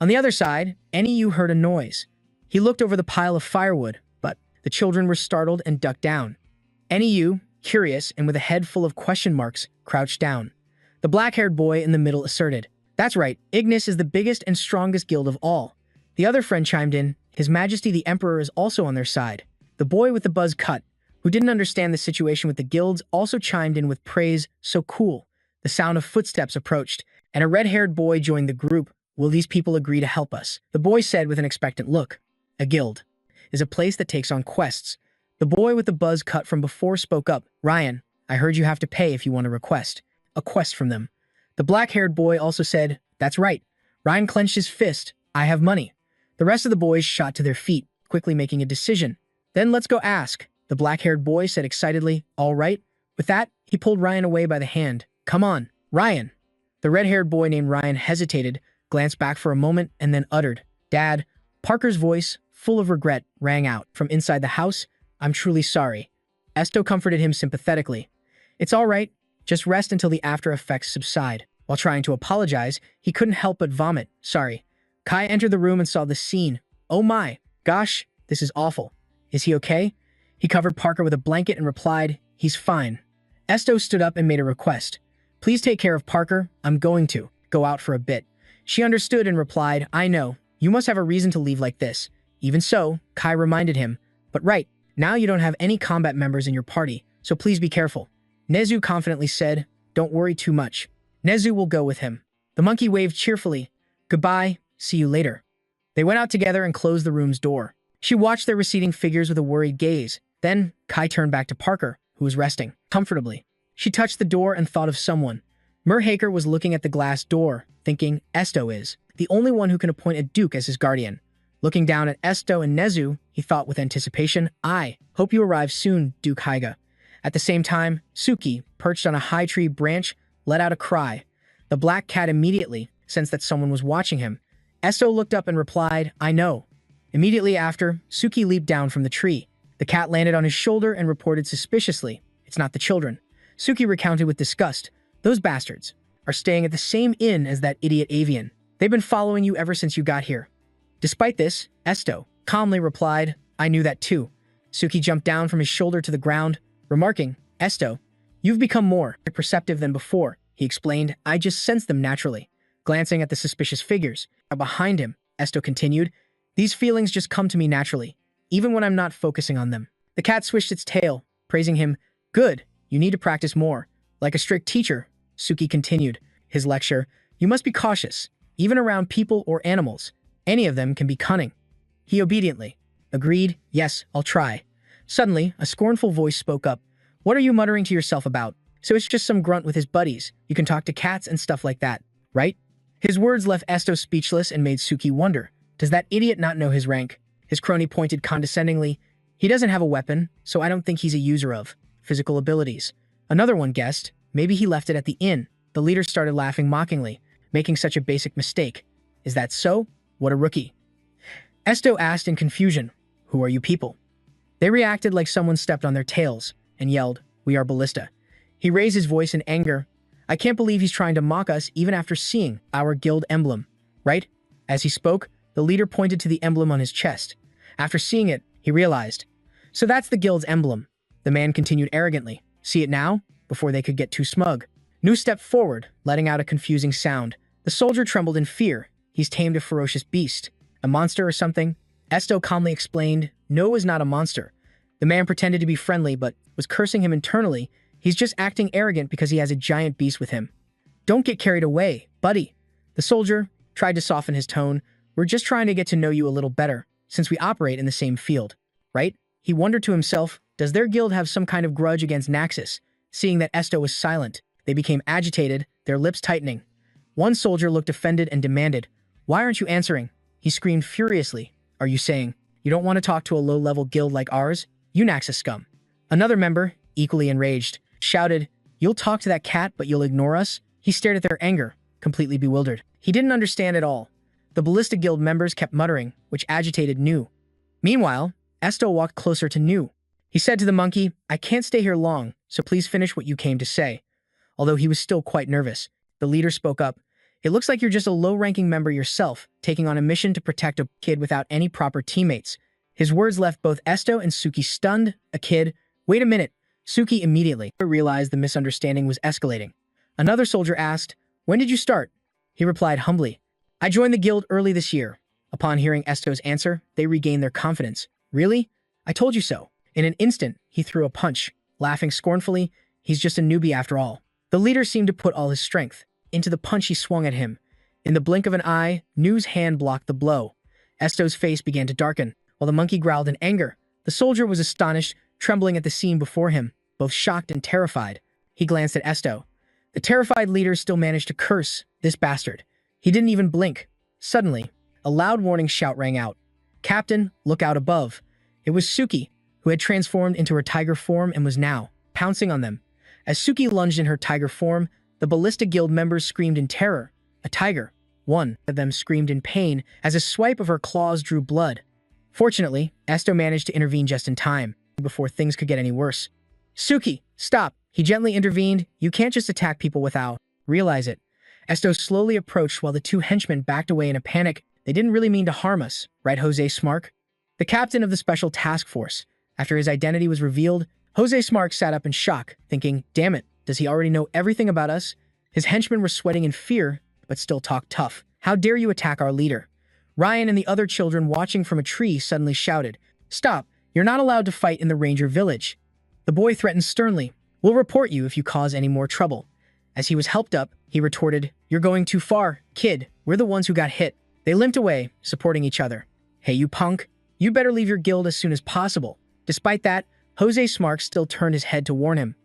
On the other side, NEU heard a noise. He looked over the pile of firewood, but the children were startled and ducked down. NEU, curious and with a head full of question marks, crouched down. The black-haired boy in the middle asserted, "That's right, Ignis is the biggest and strongest guild of all." The other friend chimed in, His Majesty the Emperor is also on their side. The boy with the buzz cut, who didn't understand the situation with the guilds, also chimed in with praise. So cool. The sound of footsteps approached, and a red-haired boy joined the group. Will these people agree to help us? The boy said with an expectant look. A guild is a place that takes on quests. The boy with the buzz cut from before spoke up. Ryan, I heard you have to pay if you want to request a quest from them. The black-haired boy also said, that's right. Ryan clenched his fist. I have money. The rest of the boys shot to their feet, quickly making a decision. Then let's go ask. The black-haired boy said excitedly, all right. With that, he pulled Ryan away by the hand. Come on, Ryan. The red-haired boy named Ryan hesitated, glanced back for a moment, and then uttered, Dad. Parker's voice, full of regret, rang out from inside the house. I'm truly sorry. Esto comforted him sympathetically. It's all right. Just rest until the after effects subside. While trying to apologize, he couldn't help but vomit. Sorry. Kai entered the room and saw the scene. Oh my gosh, this is awful. Is he okay? He covered Parker with a blanket and replied, he's fine. Esto stood up and made a request. Please take care of Parker. I'm going to go out for a bit. She understood and replied, I know. You must have a reason to leave like this. Even so, Kai reminded him. But right, now you don't have any combat members in your party, so please be careful. Nezu confidently said, don't worry too much. Nezu will go with him. The monkey waved cheerfully. Goodbye, see you later. They went out together and closed the room's door. She watched their receding figures with a worried gaze. Then, Kai turned back to Parker, who was resting comfortably. She touched the door and thought of someone. Merhaker was looking at the glass door, thinking, Esto is the only one who can appoint a duke as his guardian. Looking down at Esto and Nezu, he thought with anticipation, I hope you arrive soon, Duke Hyga. At the same time, Suki, perched on a high tree branch, let out a cry. The black cat immediately sensed that someone was watching him. Esto looked up and replied, I know. Immediately after, Suki leaped down from the tree. The cat landed on his shoulder and reported suspiciously, it's not the children. Suki recounted with disgust, those bastards are staying at the same inn as that idiot avian. They've been following you ever since you got here. Despite this, Esto calmly replied, I knew that too. Suki jumped down from his shoulder to the ground, remarking, Esto, you've become more perceptive than before. He explained, I just sensed them naturally. Glancing at the suspicious figures behind him, Esto continued, these feelings just come to me naturally, even when I'm not focusing on them. The cat swished its tail, praising him, good, you need to practice more. Like a strict teacher, Suki continued his lecture, you must be cautious, even around people or animals. Any of them can be cunning. He obediently agreed, yes, I'll try. Suddenly, a scornful voice spoke up. What are you muttering to yourself about? So it's just some grunt with his buddies. You can talk to cats and stuff like that, right? His words left Esto speechless and made Suki wonder. Does that idiot not know his rank? His crony pointed condescendingly. He doesn't have a weapon, so I don't think he's a user of physical abilities. Another one guessed, maybe he left it at the inn. The leader started laughing mockingly, making such a basic mistake. Is that so? What a rookie. Esto asked in confusion, who are you people? They reacted like someone stepped on their tails and yelled, we are Ballista. He raised his voice in anger. I can't believe he's trying to mock us even after seeing our guild emblem, right? As he spoke, the leader pointed to the emblem on his chest. After seeing it, he realized. So that's the guild's emblem. The man continued arrogantly. See it now? Before they could get too smug. Nu stepped forward, letting out a confusing sound. The soldier trembled in fear. He's tamed a ferocious beast. A monster or something? Esto calmly explained, No is not a monster. The man pretended to be friendly but was cursing him internally. He's just acting arrogant because he has a giant beast with him. Don't get carried away, buddy. The soldier tried to soften his tone. We're just trying to get to know you a little better, since we operate in the same field, right? He wondered to himself, does their guild have some kind of grudge against Naxxus? Seeing that Esto was silent, they became agitated, their lips tightening. One soldier looked offended and demanded, Why aren't you answering? He screamed furiously. Are you saying, you don't want to talk to a low-level guild like ours? You Naxxus scum. Another member, equally enraged, shouted, You'll talk to that cat but you'll ignore us? He stared at their anger, completely bewildered. He didn't understand at all. The Ballista Guild members kept muttering, which agitated Nu. Meanwhile, Esto walked closer to Nu. He said to the monkey, I can't stay here long, so please finish what you came to say. Although he was still quite nervous, the leader spoke up. It looks like you're just a low-ranking member yourself, taking on a mission to protect a kid without any proper teammates. His words left both Esto and Suki stunned. A kid? Wait a minute. Suki immediately realized the misunderstanding was escalating. Another soldier asked, When did you start? He replied humbly, I joined the guild early this year. Upon hearing Esto's answer, they regained their confidence. Really? I told you so. In an instant, he threw a punch, laughing scornfully. He's just a newbie after all. The leader seemed to put all his strength into the punch he swung at him. In the blink of an eye, Nu's hand blocked the blow. Esto's face began to darken, while the monkey growled in anger. The soldier was astonished, trembling at the scene before him, both shocked and terrified. He glanced at Esto. The terrified leader still managed to curse, this bastard. He didn't even blink. Suddenly, a loud warning shout rang out. Captain, look out above. It was Suki, who had transformed into her tiger form and was now pouncing on them. As Suki lunged in her tiger form, the Ballista Guild members screamed in terror. A tiger. One of them screamed in pain as a swipe of her claws drew blood. Fortunately, Esto managed to intervene just in time, before things could get any worse. Suki, stop! He gently intervened. You can't just attack people without. Realize it. Esto slowly approached while the two henchmen backed away in a panic. They didn't really mean to harm us, right, Jose Smark? The captain of the special task force. After his identity was revealed, Jose Smark sat up in shock, thinking, damn it, does he already know everything about us? His henchmen were sweating in fear, but still talked tough. How dare you attack our leader? Ryan and the other children watching from a tree suddenly shouted, Stop, you're not allowed to fight in the ranger village. The boy threatened sternly, We'll report you if you cause any more trouble. As he was helped up, he retorted, You're going too far, kid. We're the ones who got hit. They limped away, supporting each other. Hey, you punk. You better leave your guild as soon as possible. Despite that, Jose Smark still turned his head to warn him.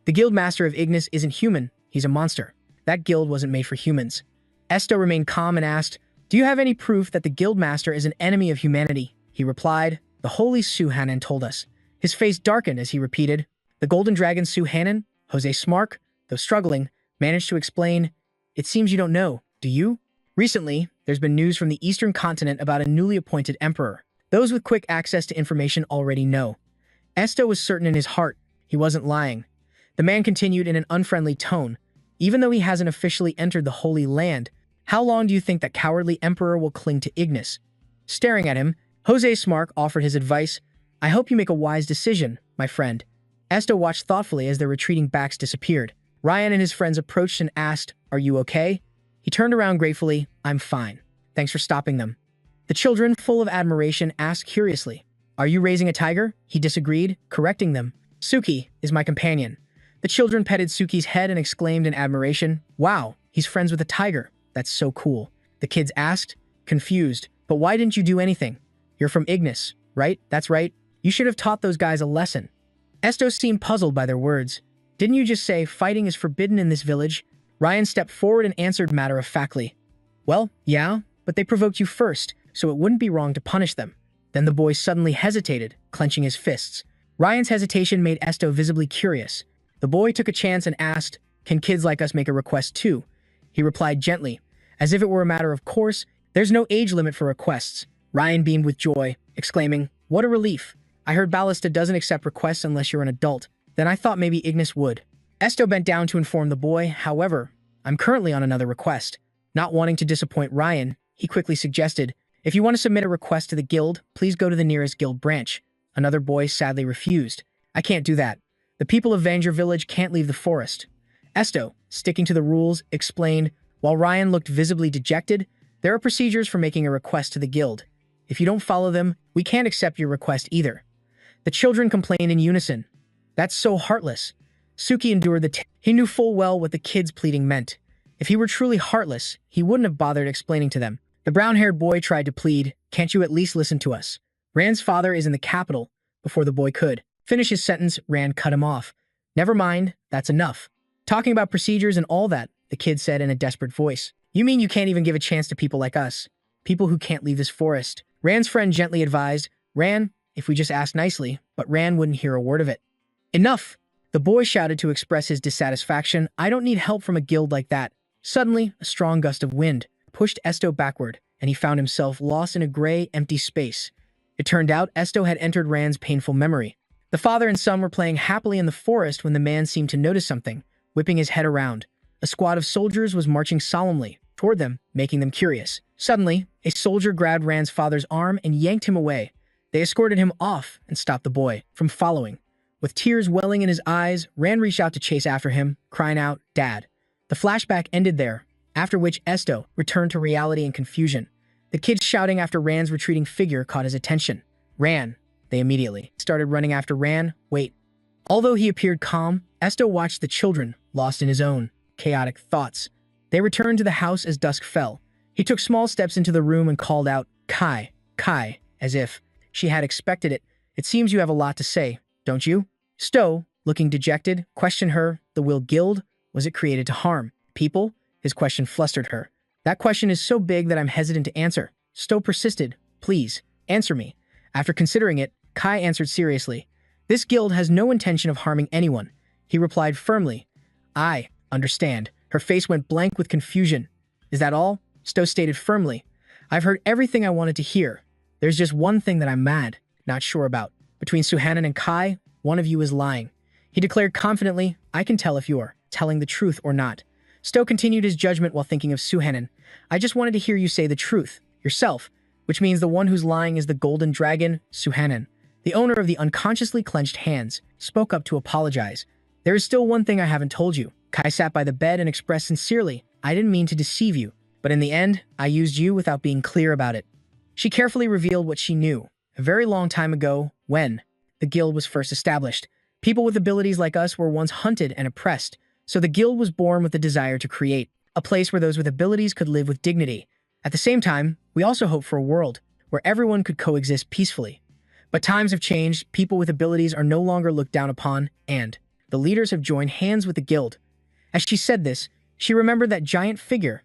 The guild master of Ignis isn't human. He's a monster. That guild wasn't made for humans. Esto remained calm and asked, Do you have any proof that the guild master is an enemy of humanity? He replied, The holy Suhanan told us. His face darkened as he repeated, The golden dragon Suhanan? Jose Smark, though struggling, managed to explain, It seems you don't know, do you? Recently, there's been news from the eastern continent about a newly appointed emperor. Those with quick access to information already know. Esto was certain in his heart. He wasn't lying. The man continued in an unfriendly tone. Even though he hasn't officially entered the Holy Land, how long do you think that cowardly emperor will cling to Ignis? Staring at him, Jose Smark offered his advice. I hope you make a wise decision, my friend. Esto watched thoughtfully as their retreating backs disappeared. Ryan and his friends approached and asked, Are you okay? He turned around gratefully. I'm fine. Thanks for stopping them. The children, full of admiration, asked curiously, Are you raising a tiger? He disagreed, correcting them. Suki is my companion. The children petted Suki's head and exclaimed in admiration, Wow, he's friends with a tiger. That's so cool. The kids asked, confused, But why didn't you do anything? You're from Ignis, right? That's right. You should have taught those guys a lesson. Esto seemed puzzled by their words. Didn't you just say fighting is forbidden in this village? Ryan stepped forward and answered matter-of-factly. Well, yeah, but they provoked you first, so it wouldn't be wrong to punish them. Then the boy suddenly hesitated, clenching his fists. Ryan's hesitation made Esto visibly curious. The boy took a chance and asked, Can kids like us make a request too? He replied gently, as if it were a matter of course, There's no age limit for requests. Ryan beamed with joy, exclaiming, What a relief. I heard Ballista doesn't accept requests unless you're an adult. Then I thought maybe Ignis would. Esto bent down to inform the boy, however, I'm currently on another request. Not wanting to disappoint Ryan, he quickly suggested, If you want to submit a request to the guild, please go to the nearest guild branch. Another boy sadly refused. I can't do that. The people of Vanger Village can't leave the forest. Esto, sticking to the rules, explained, while Ryan looked visibly dejected, There are procedures for making a request to the guild. If you don't follow them, we can't accept your request either. The children complained in unison. That's so heartless. Suki endured he knew full well what the kids' pleading meant. If he were truly heartless, he wouldn't have bothered explaining to them. The brown-haired boy tried to plead, Can't you at least listen to us? Rand's father is in the capital. Before the boy could finish his sentence, Rand cut him off. Never mind, that's enough. Talking about procedures and all that, the kid said in a desperate voice. You mean you can't even give a chance to people like us? People who can't leave this forest. Rand's friend gently advised, Rand, if we just asked nicely, but Rand wouldn't hear a word of it. Enough! The boy shouted to express his dissatisfaction. I don't need help from a guild like that. Suddenly, a strong gust of wind pushed Esto backward, and he found himself lost in a gray, empty space. It turned out Esto had entered Rand's painful memory. The father and son were playing happily in the forest when the man seemed to notice something, whipping his head around. A squad of soldiers was marching solemnly toward them, making them curious. Suddenly, a soldier grabbed Rand's father's arm and yanked him away. They escorted him off and stopped the boy from following. With tears welling in his eyes, Rand reached out to chase after him, crying out, Dad. The flashback ended there, after which Esto returned to reality and confusion. The kids shouting after Ran's retreating figure caught his attention. Ran. They immediately started running after Ran. Wait. Although he appeared calm, Esto watched the children, lost in his own chaotic thoughts. They returned to the house as dusk fell. He took small steps into the room and called out, Kai, Kai, as if she had expected it. It seems you have a lot to say, don't you? Sto, looking dejected, questioned her. The Will Guild? Was it created to harm people? His question flustered her. That question is so big that I'm hesitant to answer. Sto persisted. Please, answer me. After considering it, Kai answered seriously. This guild has no intention of harming anyone. He replied firmly. I understand. Her face went blank with confusion. Is that all? Sto stated firmly. I've heard everything I wanted to hear. There's just one thing that I'm not sure about. Between Suhanan and Kai, one of you is lying. He declared confidently, I can tell if you're telling the truth or not. Sto continued his judgment while thinking of Suhanan. I just wanted to hear you say the truth, yourself, which means the one who's lying is the golden dragon, Suhanan. The owner of the unconsciously clenched hands spoke up to apologize. There is still one thing I haven't told you. Kai sat by the bed and expressed sincerely, I didn't mean to deceive you, but in the end, I used you without being clear about it. She carefully revealed what she knew. A very long time ago, when the guild was first established, people with abilities like us were once hunted and oppressed, so the guild was born with the desire to create a place where those with abilities could live with dignity. At the same time, we also hoped for a world where everyone could coexist peacefully. But times have changed, people with abilities are no longer looked down upon, and the leaders have joined hands with the guild. As she said this, she remembered that giant figure.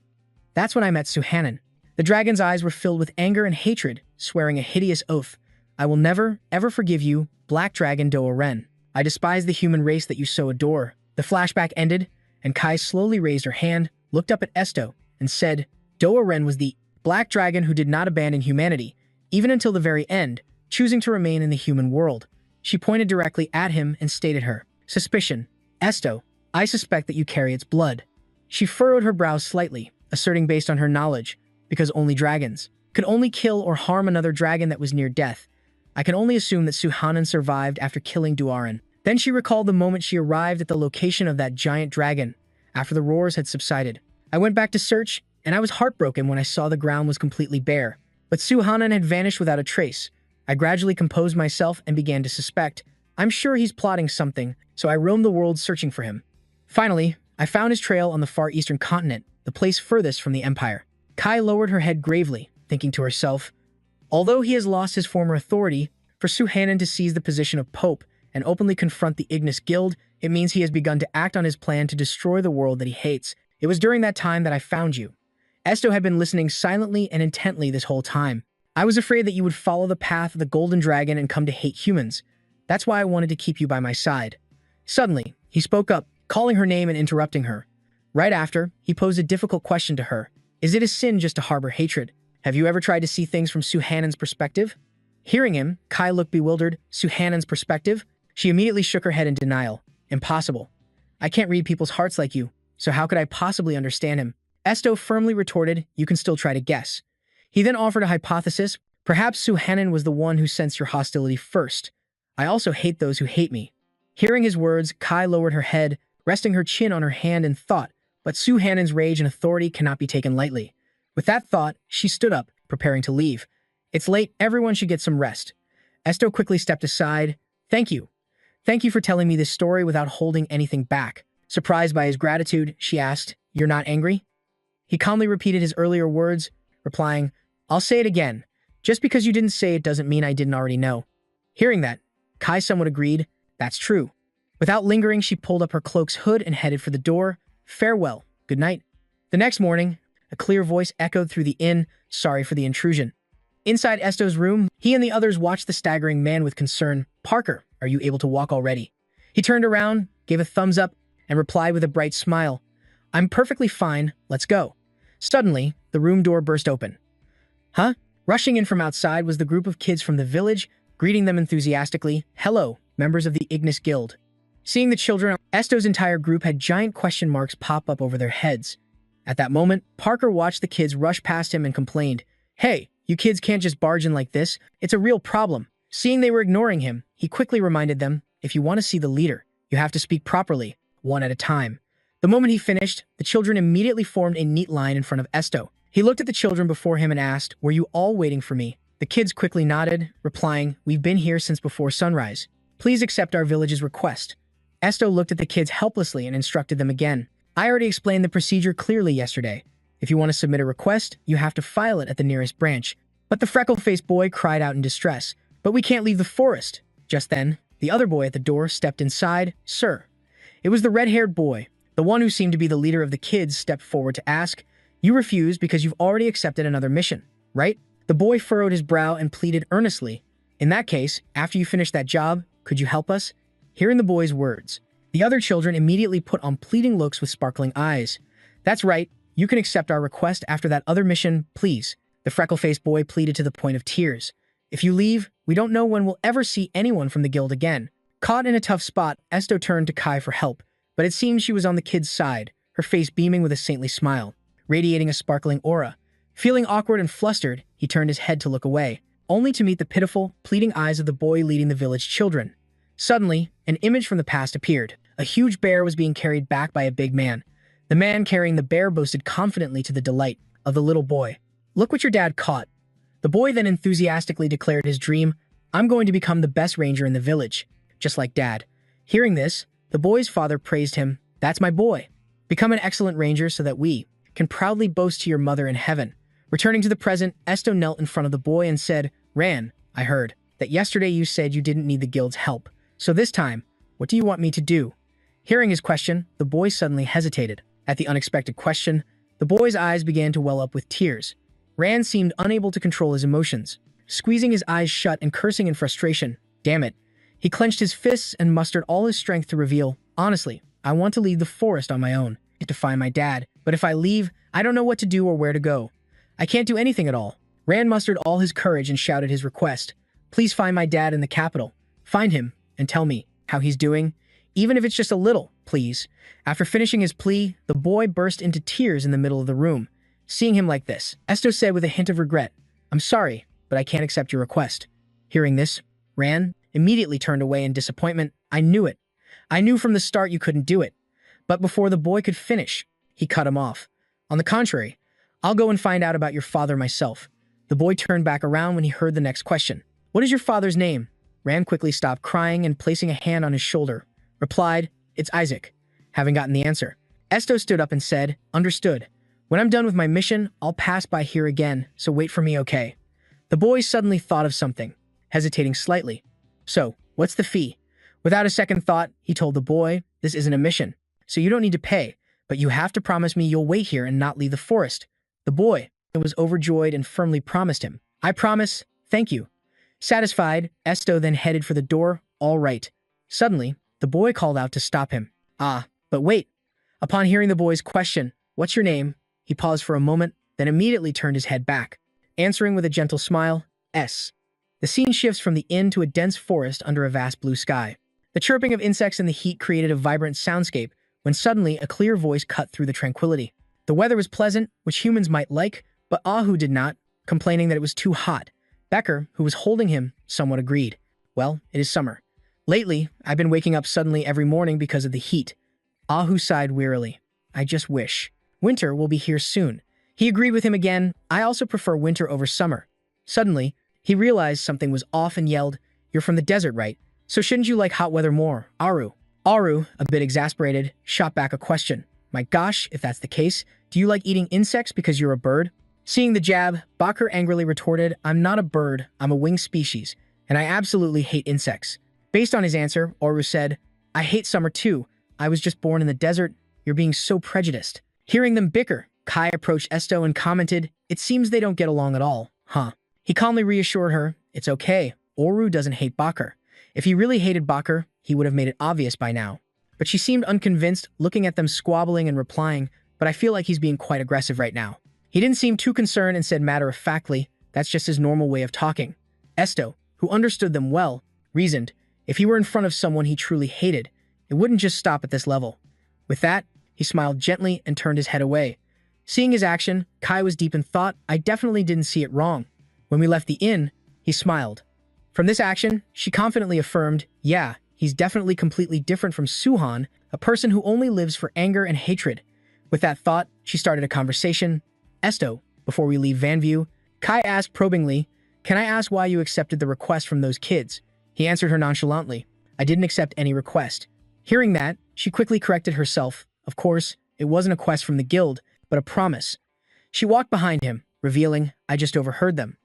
That's when I met Suhanan. The dragon's eyes were filled with anger and hatred, swearing a hideous oath. I will never, ever forgive you, Black Dragon Do-Ren. I despise the human race that you so adore. The flashback ended, and Kai slowly raised her hand, looked up at Esto, and said, Do-Ren was the Black Dragon who did not abandon humanity, even until the very end, choosing to remain in the human world. She pointed directly at him and stated her suspicion. Esto, I suspect that you carry its blood. She furrowed her brows slightly, asserting based on her knowledge, because only dragons could only kill or harm another dragon that was near death. I can only assume that Suhanan survived after killing Do-Ren. Then she recalled the moment she arrived at the location of that giant dragon, after the roars had subsided. I went back to search, and I was heartbroken when I saw the ground was completely bare. But Suhanan had vanished without a trace. I gradually composed myself and began to suspect. I'm sure he's plotting something, so I roamed the world searching for him. Finally, I found his trail on the far eastern continent, the place furthest from the Empire. Kai lowered her head gravely, thinking to herself, although he has lost his former authority, for Suhanan to seize the position of Pope and openly confront the Ignis Guild, it means he has begun to act on his plan to destroy the world that he hates. It was during that time that I found you. Esto had been listening silently and intently this whole time. I was afraid that you would follow the path of the Golden Dragon and come to hate humans. That's why I wanted to keep you by my side. Suddenly, he spoke up, calling her name and interrupting her. Right after, he posed a difficult question to her. Is it a sin just to harbor hatred? Have you ever tried to see things from Suhanan's perspective? Hearing him, Kai looked bewildered. Suhanan's perspective? She immediately shook her head in denial. Impossible. I can't read people's hearts like you, so how could I possibly understand him? Esto firmly retorted, you can still try to guess. He then offered a hypothesis. Perhaps Suhanan was the one who sensed your hostility first. I also hate those who hate me. Hearing his words, Kai lowered her head, resting her chin on her hand in thought, but Suhanan's rage and authority cannot be taken lightly. With that thought, she stood up, preparing to leave. It's late, everyone should get some rest. Esto quickly stepped aside. Thank you. Thank you for telling me this story without holding anything back. Surprised by his gratitude, she asked, You're not angry? He calmly repeated his earlier words, replying, I'll say it again. Just because you didn't say it doesn't mean I didn't already know. Hearing that, Kai somewhat agreed, That's true. Without lingering, she pulled up her cloak's hood and headed for the door. Farewell. Good night. The next morning, a clear voice echoed through the inn, sorry for the intrusion. Inside Esto's room, he and the others watched the staggering man with concern. Parker, are you able to walk already? He turned around, gave a thumbs up, and replied with a bright smile. I'm perfectly fine, let's go. Suddenly, the room door burst open. Huh? Rushing in from outside was the group of kids from the village, greeting them enthusiastically. Hello, members of the Ignis Guild. Seeing the children, Esto's entire group had giant question marks pop up over their heads. At that moment, Parker watched the kids rush past him and complained, Hey, you kids can't just barge in like this. It's a real problem. Seeing they were ignoring him, he quickly reminded them, if you want to see the leader, you have to speak properly, one at a time. The moment he finished, the children immediately formed a neat line in front of Esto. He looked at the children before him and asked, "Were you all waiting for me?" The kids quickly nodded, replying, "We've been here since before sunrise. Please accept our village's request." Esto looked at the kids helplessly and instructed them again. "I already explained the procedure clearly yesterday. If you want to submit a request, you have to file it at the nearest branch." But the freckle-faced boy cried out in distress, "But we can't leave the forest." Just then, the other boy at the door stepped inside. "Sir." It was the red-haired boy. The one who seemed to be the leader of the kids stepped forward to ask, "You refuse because you've already accepted another mission, right?" The boy furrowed his brow and pleaded earnestly, "In that case, after you finish that job, could you help us?" Hearing the boy's words, the other children immediately put on pleading looks with sparkling eyes. "That's right, you can accept our request after that other mission, please." The freckle-faced boy pleaded to the point of tears. "If you leave, we don't know when we'll ever see anyone from the guild again." Caught in a tough spot, Esto turned to Kai for help, but it seemed she was on the kid's side, her face beaming with a saintly smile, radiating a sparkling aura. Feeling awkward and flustered, he turned his head to look away, only to meet the pitiful, pleading eyes of the boy leading the village children. Suddenly, an image from the past appeared. A huge bear was being carried back by a big man. The man carrying the bear boasted confidently to the delight of the little boy, "Look what your dad caught." The boy then enthusiastically declared his dream, "I'm going to become the best ranger in the village, just like Dad." Hearing this, the boy's father praised him. "That's my boy. Become an excellent ranger so that we can proudly boast to your mother in heaven." Returning to the present, Esto knelt in front of the boy and said, "Ran, I heard that yesterday you said you didn't need the guild's help. So this time, what do you want me to do?" Hearing his question, the boy suddenly hesitated. At the unexpected question, the boy's eyes began to well up with tears. Ran seemed unable to control his emotions, squeezing his eyes shut and cursing in frustration. Damn it. He clenched his fists and mustered all his strength to reveal, "Honestly, I want to leave the forest on my own, to find my dad. But if I leave, I don't know what to do or where to go. I can't do anything at all." Ran mustered all his courage and shouted his request. "Please find my dad in the capital. Find him and tell me how he's doing. Even if it's just a little, please." After finishing his plea, the boy burst into tears in the middle of the room. Seeing him like this, Esto said with a hint of regret, "I'm sorry, but I can't accept your request." Hearing this, Ran immediately turned away in disappointment. "I knew it. I knew from the start you couldn't do it." But before the boy could finish, he cut him off. "On the contrary, I'll go and find out about your father myself." The boy turned back around when he heard the next question. "What is your father's name?" Ran quickly stopped crying and placing a hand on his shoulder, replied, "It's Isaac." Having gotten the answer, Esto stood up and said, "Understood. When I'm done with my mission, I'll pass by here again, so wait for me, okay?" The boy suddenly thought of something, hesitating slightly. "So, what's the fee?" Without a second thought, he told the boy, "This isn't a mission, so you don't need to pay, but you have to promise me you'll wait here and not leave the forest." The boy was overjoyed and firmly promised him, "I promise, thank you." Satisfied, Esto then headed for the door. "All right." Suddenly, the boy called out to stop him. "Ah, but wait." Upon hearing the boy's question, "What's your name?" he paused for a moment, then immediately turned his head back, answering with a gentle smile, "S." The scene shifts from the inn to a dense forest under a vast blue sky. The chirping of insects in the heat created a vibrant soundscape when suddenly a clear voice cut through the tranquility. The weather was pleasant, which humans might like, but Ahu did not, complaining that it was too hot. Becker, who was holding him, somewhat agreed. "Well, it is summer. Lately, I've been waking up suddenly every morning because of the heat." Ahu sighed wearily. "I just wish winter will be here soon." He agreed with him again. "I also prefer winter over summer." Suddenly, he realized something was off and yelled, "You're from the desert, right? So shouldn't you like hot weather more, Aru?" Aru, a bit exasperated, shot back a question. "My gosh, if that's the case, do you like eating insects because you're a bird?" Seeing the jab, Bakur angrily retorted, "I'm not a bird, I'm a winged species, and I absolutely hate insects." Based on his answer, Aru said, "I hate summer too. I was just born in the desert. You're being so prejudiced." Hearing them bicker, Kai approached Esto and commented, "It seems they don't get along at all, huh?" He calmly reassured her, "It's okay. Oru doesn't hate Bakur. If he really hated Bakur, he would have made it obvious by now." But she seemed unconvinced, looking at them squabbling and replying, "But I feel like he's being quite aggressive right now." He didn't seem too concerned and said matter-of-factly, "That's just his normal way of talking." Esto, who understood them well, reasoned, if he were in front of someone he truly hated, it wouldn't just stop at this level. With that, he smiled gently and turned his head away. Seeing his action, Kai was deep in thought. "I definitely didn't see it wrong." When we left the inn, he smiled. From this action, she confidently affirmed, "Yeah, he's definitely completely different from Suhan, a person who only lives for anger and hatred." With that thought, she started a conversation. "Esto, Before we leave Vanview, Kai asked probingly, "Can I ask why you accepted the request from those kids?" He answered her nonchalantly, "I didn't accept any request." Hearing that, she quickly corrected herself. Of course, it wasn't a quest from the guild, but a promise. She walked behind him, revealing, "I just overheard them."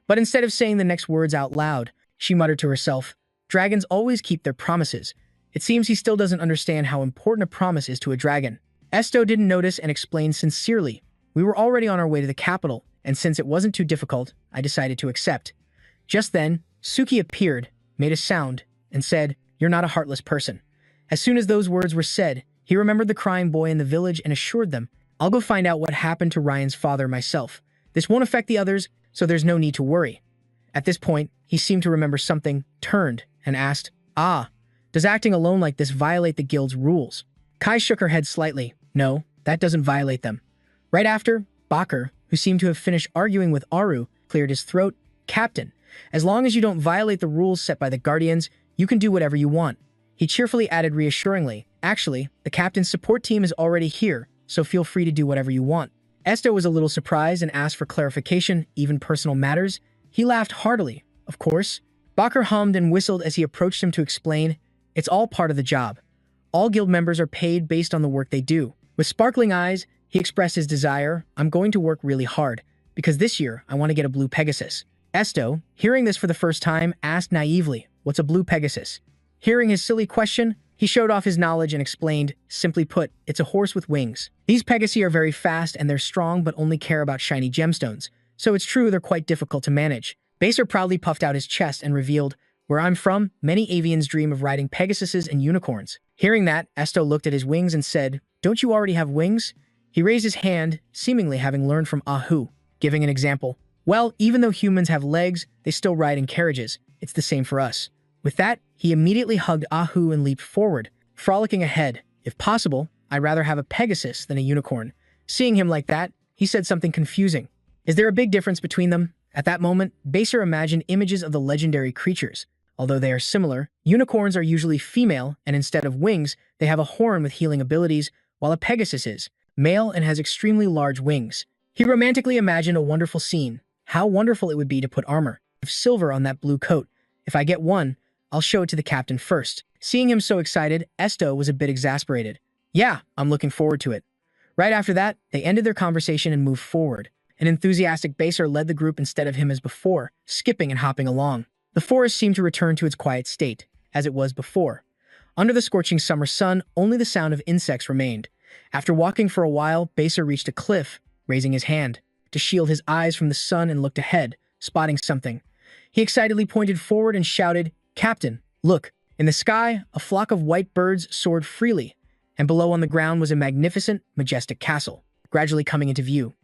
But instead of saying the next words out loud, she muttered to herself, "Dragons always keep their promises." It seems he still doesn't understand how important a promise is to a dragon. Esto didn't notice and explained sincerely, "We were already on our way to the capital, and since it wasn't too difficult, I decided to accept." Just then, Suki appeared, made a sound, and said, "You're not a heartless person." As soon as those words were said, he remembered the crying boy in the village and assured them, "I'll go find out what happened to Ryan's father myself. This won't affect the others, so there's no need to worry." At this point, he seemed to remember something, turned, and asked, "Does acting alone like this violate the guild's rules?" Kai shook her head slightly. "No, that doesn't violate them." Right after, Bakr, who seemed to have finished arguing with Aru, cleared his throat. "Captain, as long as you don't violate the rules set by the Guardians, you can do whatever you want." He cheerfully added reassuringly, "Actually, the captain's support team is already here, so feel free to do whatever you want." Esto was a little surprised and asked for clarification, even personal matters. He laughed heartily. Of course. Bakr hummed and whistled as he approached him to explain, "It's all part of the job. All guild members are paid based on the work they do." With sparkling eyes, he expressed his desire, "I'm going to work really hard, because this year I want to get a blue Pegasus." Esto, hearing this for the first time, asked naively, "What's a blue Pegasus?" Hearing his silly question, he showed off his knowledge and explained, "Simply put, it's a horse with wings. These Pegasi are very fast and they're strong but only care about shiny gemstones, so it's true they're quite difficult to manage." Baser proudly puffed out his chest and revealed, "Where I'm from, many avians dream of riding Pegasuses and unicorns." Hearing that, Esto looked at his wings and said, "Don't you already have wings?" He raised his hand, seemingly having learned from Ahu, giving an example. "Well, even though humans have legs, they still ride in carriages. It's the same for us." With that, he immediately hugged Ahu and leaped forward, frolicking ahead. "If possible, I'd rather have a Pegasus than a unicorn." Seeing him like that, he said something confusing. "Is there a big difference between them?" At that moment, Baser imagined images of the legendary creatures. Although they are similar, unicorns are usually female, and instead of wings, they have a horn with healing abilities, while a Pegasus is male and has extremely large wings. He romantically imagined a wonderful scene. How wonderful it would be to put armor of silver on that blue coat. "If I get one, I'll show it to the captain first." Seeing him so excited, Esto was a bit exasperated. "Yeah, I'm looking forward to it." Right after that, they ended their conversation and moved forward. An enthusiastic Baser led the group instead of him as before, skipping and hopping along. The forest seemed to return to its quiet state, as it was before. Under the scorching summer sun, only the sound of insects remained. After walking for a while, Baser reached a cliff, raising his hand to shield his eyes from the sun and looked ahead, spotting something. He excitedly pointed forward and shouted, "Captain, look!" In the sky, a flock of white birds soared freely, and below on the ground was a magnificent, majestic castle, gradually coming into view.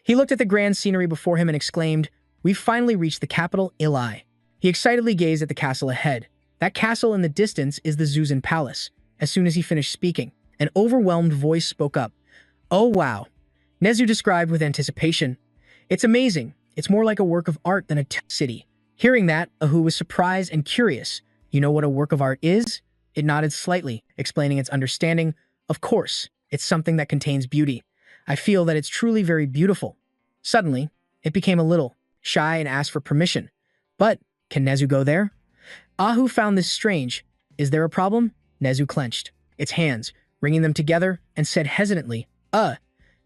He looked at the grand scenery before him and exclaimed, "We've finally reached the capital, Ilai." He excitedly gazed at the castle ahead. That castle in the distance is the Zuzan Palace. As soon as he finished speaking, an overwhelmed voice spoke up. "Oh wow," Nezu described with anticipation. "It's amazing. It's more like a work of art than a city." Hearing that, Ahu was surprised and curious. "You know what a work of art is?" It nodded slightly, explaining its understanding. "Of course, it's something that contains beauty. I feel that it's truly very beautiful." Suddenly, it became a little shy and asked for permission. "But, can Nezu go there?" Ahu found this strange. "Is there a problem?" Nezu clenched its hands, wringing them together, and said hesitantly,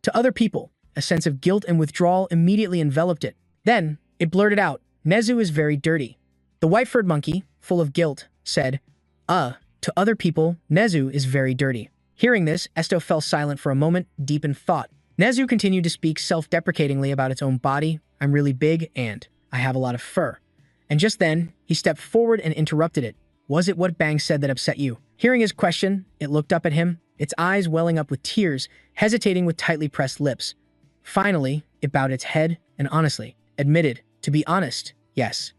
To other people, a sense of guilt and withdrawal immediately enveloped it. Then, it blurted out, "Nezu is very dirty." The white-furred monkey, full of guilt, said, To other people, Nezu is very dirty." Hearing this, Esto fell silent for a moment, deep in thought. Nezu continued to speak self-deprecatingly about its own body. "I'm really big, and I have a lot of fur." And just then, he stepped forward and interrupted it. "Was it what Bang said that upset you?" Hearing his question, it looked up at him, its eyes welling up with tears, hesitating with tightly pressed lips. Finally, it bowed its head and honestly admitted, "To be honest, yes."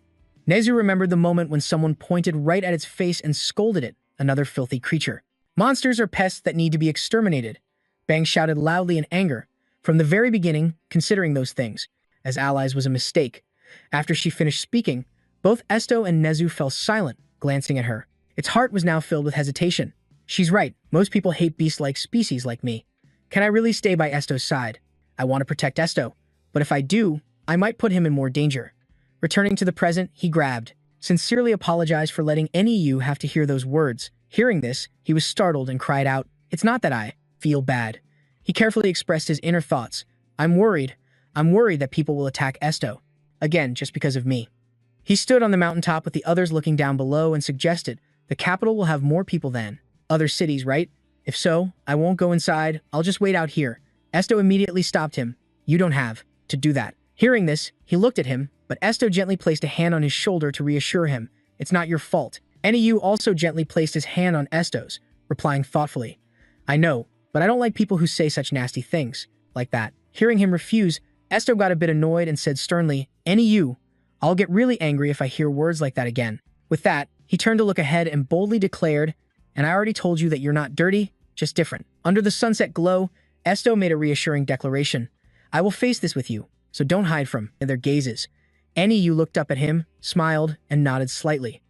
Nezu remembered the moment when someone pointed right at its face and scolded it, another filthy creature. "Monsters are pests that need to be exterminated." Bang shouted loudly in anger. From the very beginning, considering those things as allies was a mistake. After she finished speaking, both Esto and Nezu fell silent, glancing at her. Its heart was now filled with hesitation. She's right, most people hate beast-like species like me. Can I really stay by Esto's side? I want to protect Esto. but if I do, I might put him in more danger. Returning to the present, he grabbed, sincerely apologized for letting any you have to hear those words. Hearing this, he was startled and cried out, "It's not that I feel bad." He carefully expressed his inner thoughts. I'm worried that people will attack Esto. Again, just because of me." He stood on the mountaintop with the others looking down below and suggested, "The capital will have more people than other cities, right? If so, I won't go inside, I'll just wait out here." Esto immediately stopped him. "You don't have to do that." Hearing this, he looked at him, but Esto gently placed a hand on his shoulder to reassure him. "It's not your fault." NEU also gently placed his hand on Esto's, replying thoughtfully, "I know, but I don't like people who say such nasty things like that." Hearing him refuse, Esto got a bit annoyed and said sternly, "NEU, I'll get really angry if I hear words like that again." With that, he turned to look ahead and boldly declared, "And I already told you that you're not dirty, just different." Under the sunset glow, Esto made a reassuring declaration. "I will face this with you, so don't hide from their gazes." NEU looked up at him, smiled, and nodded slightly.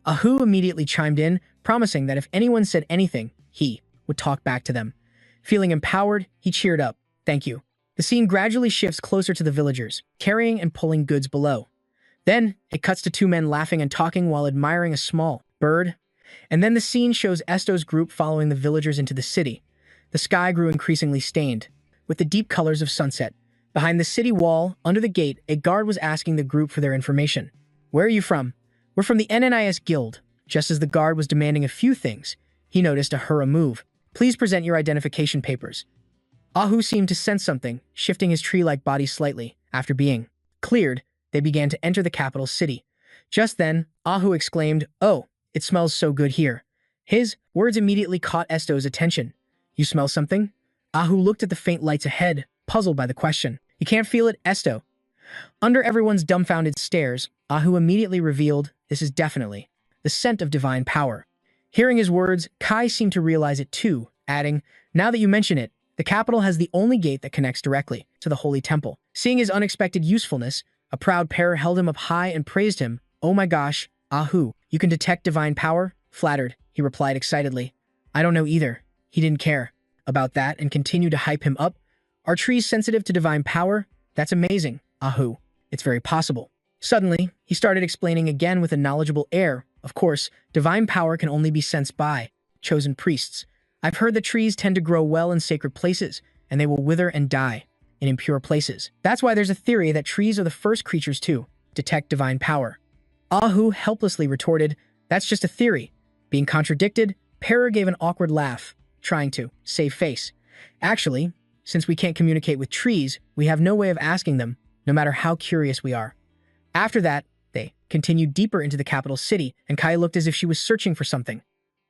Ahu immediately chimed in, promising that if anyone said anything, he would talk back to them. Feeling empowered, he cheered up. "Thank you." The scene gradually shifts closer to the villagers, carrying and pulling goods below. Then, it cuts to two men laughing and talking while admiring a small bird. And then the scene shows Esto's group following the villagers into the city. The sky grew increasingly stained, with the deep colors of sunset. Behind the city wall, under the gate, a guard was asking the group for their information. "Where are you from?" "We're from the NNIS Guild." Just as the guard was demanding a few things, he noticed a hurrah move. "Please present your identification papers." Ahu seemed to sense something, shifting his tree-like body slightly. After being cleared, they began to enter the capital city. Just then, Ahu exclaimed, "Oh, it smells so good here." His words immediately caught Esto's attention. "You smell something?" Ahu looked at the faint lights ahead, puzzled by the question. "You can't feel it, Esto?" Under everyone's dumbfounded stares, Ahu immediately revealed, "This is definitely the scent of divine power." Hearing his words, Kai seemed to realize it too, adding, "Now that you mention it, the capital has the only gate that connects directly to the holy temple." Seeing his unexpected usefulness, a proud pair held him up high and praised him. "Oh my gosh, Ahu, you can detect divine power?" "Flattered," he replied excitedly. "I don't know either." He didn't care about that and continued to hype him up. "Are trees sensitive to divine power? That's amazing, Ahu. It's very possible." Suddenly, he started explaining again with a knowledgeable air. "Of course, divine power can only be sensed by chosen priests. I've heard that trees tend to grow well in sacred places, and they will wither and die in impure places. That's why there's a theory that trees are the first creatures to detect divine power." Ahu helplessly retorted, "That's just a theory." Being contradicted, Perra gave an awkward laugh, trying to save face. "Actually, since we can't communicate with trees, we have no way of asking them, no matter how curious we are." After that, they continued deeper into the capital city, and Kai looked as if she was searching for something.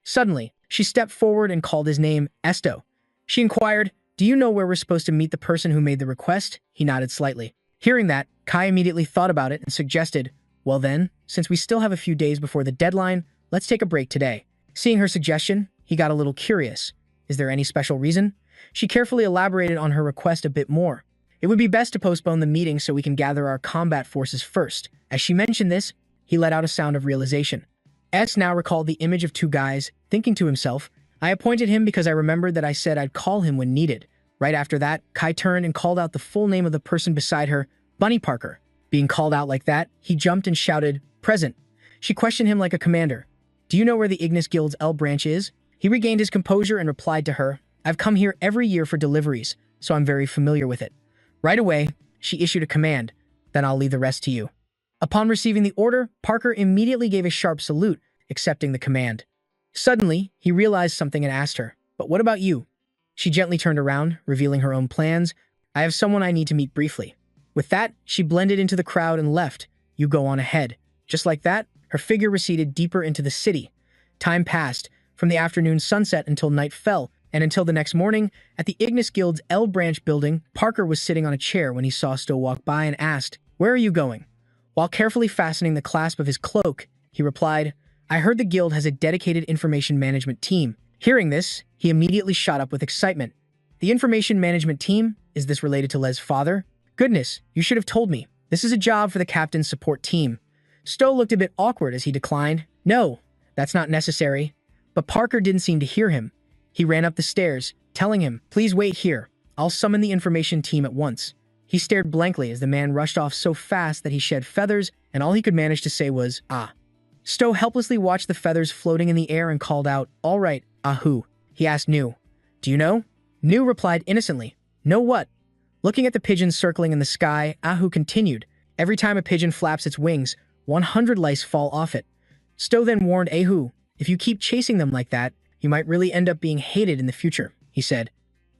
Suddenly, she stepped forward and called his name, Esto. She inquired, "Do you know where we're supposed to meet the person who made the request?" He nodded slightly. Hearing that, Kai immediately thought about it and suggested, "Well then, since we still have a few days before the deadline, let's take a break today." Seeing her suggestion, he got a little curious. Is there any special reason? She carefully elaborated on her request a bit more. "It would be best to postpone the meeting so we can gather our combat forces first." As she mentioned this, he let out a sound of realization. S now recalled the image of two guys, thinking to himself, "I appointed him because I remembered that I said I'd call him when needed." Right after that, Kai turned and called out the full name of the person beside her, Bunny Parker. Being called out like that, he jumped and shouted, "Present." She questioned him like a commander. "Do you know where the Ignis Guild's L branch is?" He regained his composure and replied to her, "I've come here every year for deliveries, so I'm very familiar with it." Right away, she issued a command, "Then I'll leave the rest to you." Upon receiving the order, Parker immediately gave a sharp salute, accepting the command. Suddenly, he realized something and asked her, "But what about you?" She gently turned around, revealing her own plans. "I have someone I need to meet briefly." With that, she blended into the crowd and left. "You go on ahead." Just like that, her figure receded deeper into the city. Time passed, from the afternoon sunset until night fell, and until the next morning, at the Ignis Guild's L branch building, Parker was sitting on a chair when he saw Stowe walk by and asked, "Where are you going?" While carefully fastening the clasp of his cloak, he replied, "I heard the guild has a dedicated information management team." Hearing this, he immediately shot up with excitement. "The information management team? Is this related to Les' father?" "Goodness, you should have told me. This is a job for the captain's support team." Stowe looked a bit awkward as he declined. "No, that's not necessary." But Parker didn't seem to hear him. He ran up the stairs, telling him, "Please wait here. I'll summon the information team at once." He stared blankly as the man rushed off so fast that he shed feathers, and all he could manage to say was, "Ah." Stowe helplessly watched the feathers floating in the air and called out, "All right, Ahu." He asked Nu, "Do you know?" Nu replied innocently, "Know what?" Looking at the pigeons circling in the sky, Ahu continued, "Every time a pigeon flaps its wings, 100 lice fall off it." Stowe then warned Ahu, "If you keep chasing them like that, you might really end up being hated in the future," he said.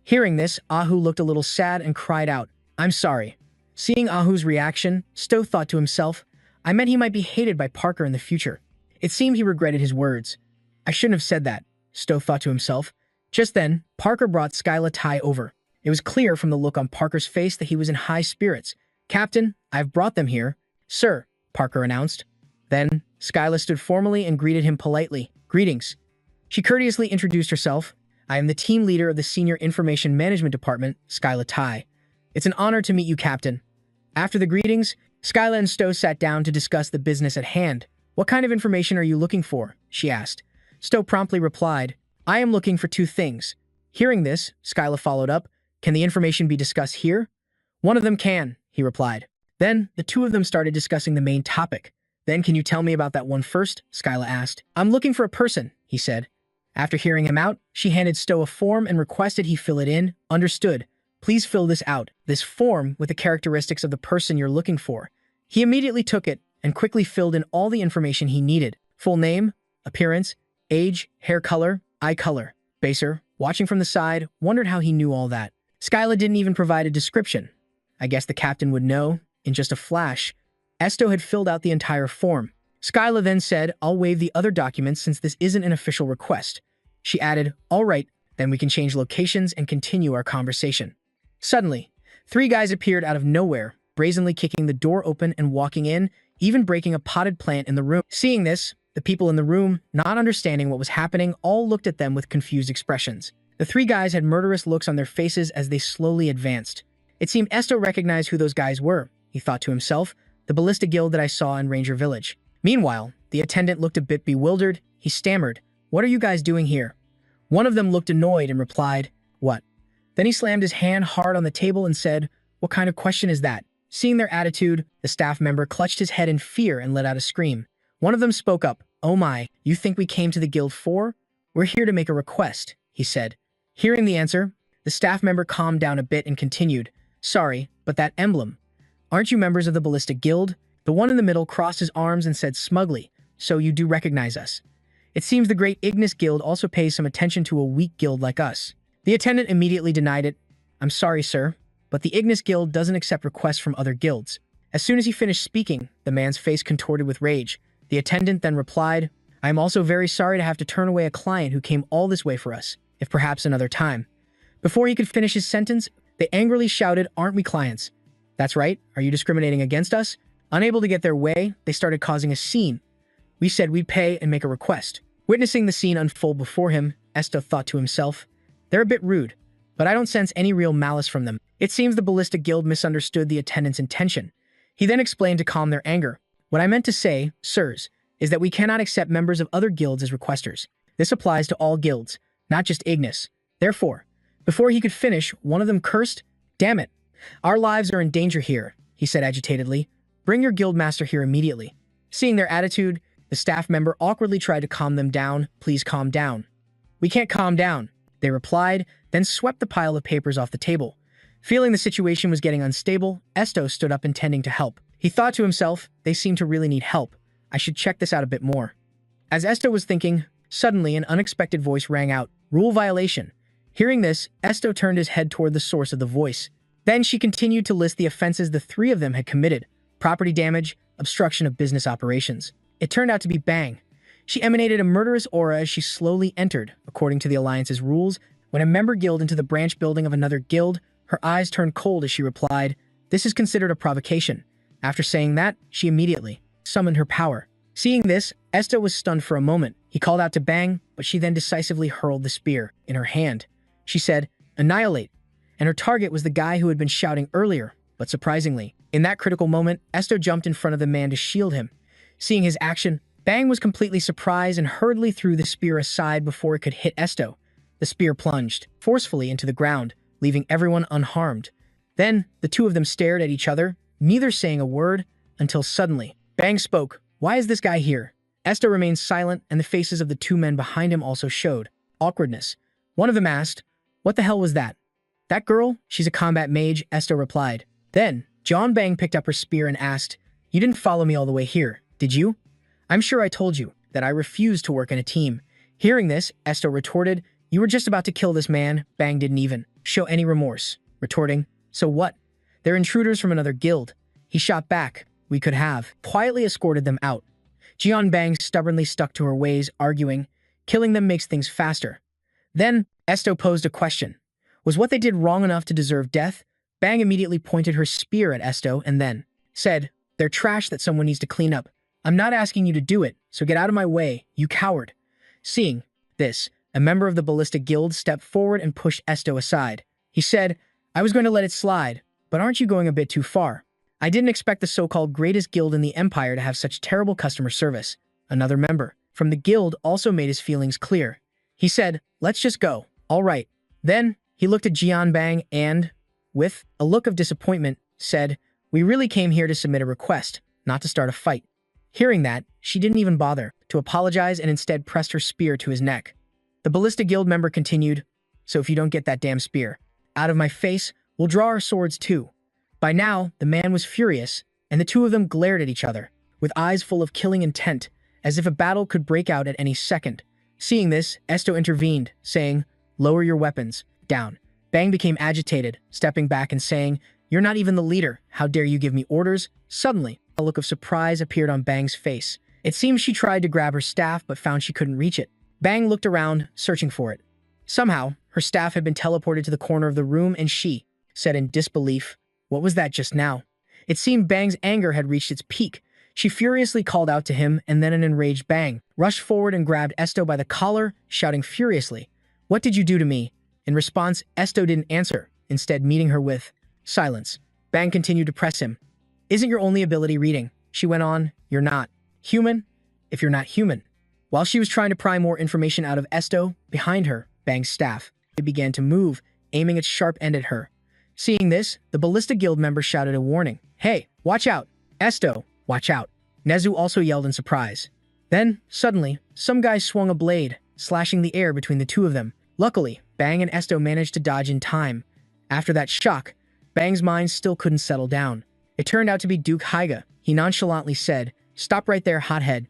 Hearing this, Ahu looked a little sad and cried out, "I'm sorry." Seeing Ahu's reaction, Stowe thought to himself, I meant he might be hated by Parker in the future. It seemed he regretted his words. I shouldn't have said that, Stowe thought to himself. Just then, Parker brought Skyla Ty over. It was clear from the look on Parker's face that he was in high spirits. "Captain, I've brought them here." "Sir," Parker announced. Then, Skyla stood formally and greeted him politely. "Greetings." She courteously introduced herself. "I am the team leader of the Senior Information Management Department, Skyla Ty. It's an honor to meet you, Captain." After the greetings, Skyla and Stowe sat down to discuss the business at hand. "What kind of information are you looking for?" she asked. Stowe promptly replied, "I am looking for 2 things." Hearing this, Skyla followed up, "Can the information be discussed here?" "One of them can," he replied. Then, the 2 of them started discussing the main topic. "Then can you tell me about that one first?" Skyla asked. "I'm looking for a person," he said. After hearing him out, she handed Stowe a form and requested he fill it in. "Understood. Please fill this out, this form with the characteristics of the person you're looking for." He immediately took it and quickly filled in all the information he needed. Full name, appearance, age, hair color, eye color. Baser, watching from the side, wondered how he knew all that. Skyla didn't even provide a description. I guess the captain would know, in just a flash. Esto had filled out the entire form. Skyla then said, "I'll waive the other documents since this isn't an official request." She added, "All right, then we can change locations and continue our conversation." Suddenly, 3 guys appeared out of nowhere, brazenly kicking the door open and walking in, even breaking a potted plant in the room. Seeing this, the people in the room, not understanding what was happening, all looked at them with confused expressions. The 3 guys had murderous looks on their faces as they slowly advanced. It seemed Esto recognized who those guys were, he thought to himself, the ballista guild that I saw in Ranger Village. Meanwhile, the attendant looked a bit bewildered. He stammered, "What are you guys doing here?" One of them looked annoyed and replied, "What?" Then he slammed his hand hard on the table and said, "What kind of question is that?" Seeing their attitude, the staff member clutched his head in fear and let out a scream. One of them spoke up, "Oh my, you think we came to the guild for? We're here to make a request," he said. Hearing the answer, the staff member calmed down a bit and continued, "Sorry, but that emblem. Aren't you members of the Ballistic Guild?" The one in the middle crossed his arms and said smugly, "So you do recognize us. It seems the great Ignis Guild also pays some attention to a weak guild like us." The attendant immediately denied it. "I'm sorry, sir, but the Ignis Guild doesn't accept requests from other guilds." As soon as he finished speaking, the man's face contorted with rage. The attendant then replied, "I am also very sorry to have to turn away a client who came all this way for us, if perhaps another time." Before he could finish his sentence, they angrily shouted, "Aren't we clients?" "That's right. Are you discriminating against us?" Unable to get their way, they started causing a scene. "We said we'd pay and make a request." Witnessing the scene unfold before him, Esto thought to himself, "They're a bit rude, but I don't sense any real malice from them." It seems the Ballistic Guild misunderstood the attendant's intention. He then explained to calm their anger, "What I meant to say, sirs, is that we cannot accept members of other guilds as requesters. This applies to all guilds, not just Ignis. Therefore," before he could finish, one of them cursed, "Damn it. Our lives are in danger here," he said agitatedly. "Bring your guildmaster here immediately." Seeing their attitude, the staff member awkwardly tried to calm them down. "Please calm down." "We can't calm down," they replied, then swept the pile of papers off the table. Feeling the situation was getting unstable, Esto stood up intending to help. He thought to himself, they seem to really need help. I should check this out a bit more. As Esto was thinking, suddenly an unexpected voice rang out, "Rule violation." Hearing this, Esto turned his head toward the source of the voice. Then she continued to list the offenses the 3 of them had committed: property damage, obstruction of business operations. It turned out to be Bang. She emanated a murderous aura as she slowly entered, according to the Alliance's rules. When a member guild into the branch building of another guild, her eyes turned cold as she replied, "This is considered a provocation." After saying that, she immediately summoned her power. Seeing this, Esto was stunned for a moment. He called out to Bang, but she then decisively hurled the spear in her hand. She said, "Annihilate," and her target was the guy who had been shouting earlier, but surprisingly, in that critical moment, Esto jumped in front of the man to shield him. Seeing his action, Bang was completely surprised and hurriedly threw the spear aside before it could hit Esto. The spear plunged forcefully into the ground, leaving everyone unharmed. Then, the two of them stared at each other, neither saying a word, until suddenly, Bang spoke. Why is this guy here? Esto remained silent, and the faces of the two men behind him also showed awkwardness. One of them asked, what the hell was that? That girl? She's a combat mage, Esto replied. Then, John Bang picked up her spear and asked, you didn't follow me all the way here, did you? I'm sure I told you that I refuse to work in a team. Hearing this, Esto retorted, you were just about to kill this man. Bang didn't even show any remorse, retorting, so what? They're intruders from another guild. He shot back, we could have quietly escorted them out. Jian Bang stubbornly stuck to her ways, arguing, killing them makes things faster. Then, Esto posed a question. Was what they did wrong enough to deserve death? Bang immediately pointed her spear at Esto and then said, they're trash that someone needs to clean up. I'm not asking you to do it, so get out of my way, you coward. Seeing this, a member of the Ballistic Guild stepped forward and pushed Esto aside. He said, I was going to let it slide, but aren't you going a bit too far? I didn't expect the so-called greatest guild in the Empire to have such terrible customer service. Another member from the guild also made his feelings clear. He said, let's just go. All right. Then, he looked at Jian Bang and, with a look of disappointment, said, we really came here to submit a request, not to start a fight. Hearing that, she didn't even bother to apologize and instead pressed her spear to his neck. The Ballistic Guild member continued, so if you don't get that damn spear out of my face, we'll draw our swords too. By now, the man was furious, and the two of them glared at each other, with eyes full of killing intent, as if a battle could break out at any second. Seeing this, Esto intervened, saying, lower your weapons, down. Bang became agitated, stepping back and saying, you're not even the leader, how dare you give me orders? Suddenly, a look of surprise appeared on Bang's face. It seems she tried to grab her staff but found she couldn't reach it. Bang looked around, searching for it. Somehow, her staff had been teleported to the corner of the room and she said in disbelief, what was that just now? It seemed Bang's anger had reached its peak. She furiously called out to him, and then an enraged Bang rushed forward and grabbed Esto by the collar, shouting furiously, what did you do to me? In response, Esto didn't answer, instead meeting her with silence. Bang continued to press him. Isn't your only ability reading? She went on, you're not human if you're not human. While she was trying to pry more information out of Esto, behind her, Bang's staff, it began to move, aiming its sharp end at her. Seeing this, the Ballistic Guild member shouted a warning. Hey, watch out! Esto, watch out! Nezu also yelled in surprise. Then, suddenly, some guy swung a blade, slashing the air between the two of them. Luckily, Bang and Esto managed to dodge in time. After that shock, Bang's mind still couldn't settle down. It turned out to be Duke Haiga. He nonchalantly said, stop right there, hothead.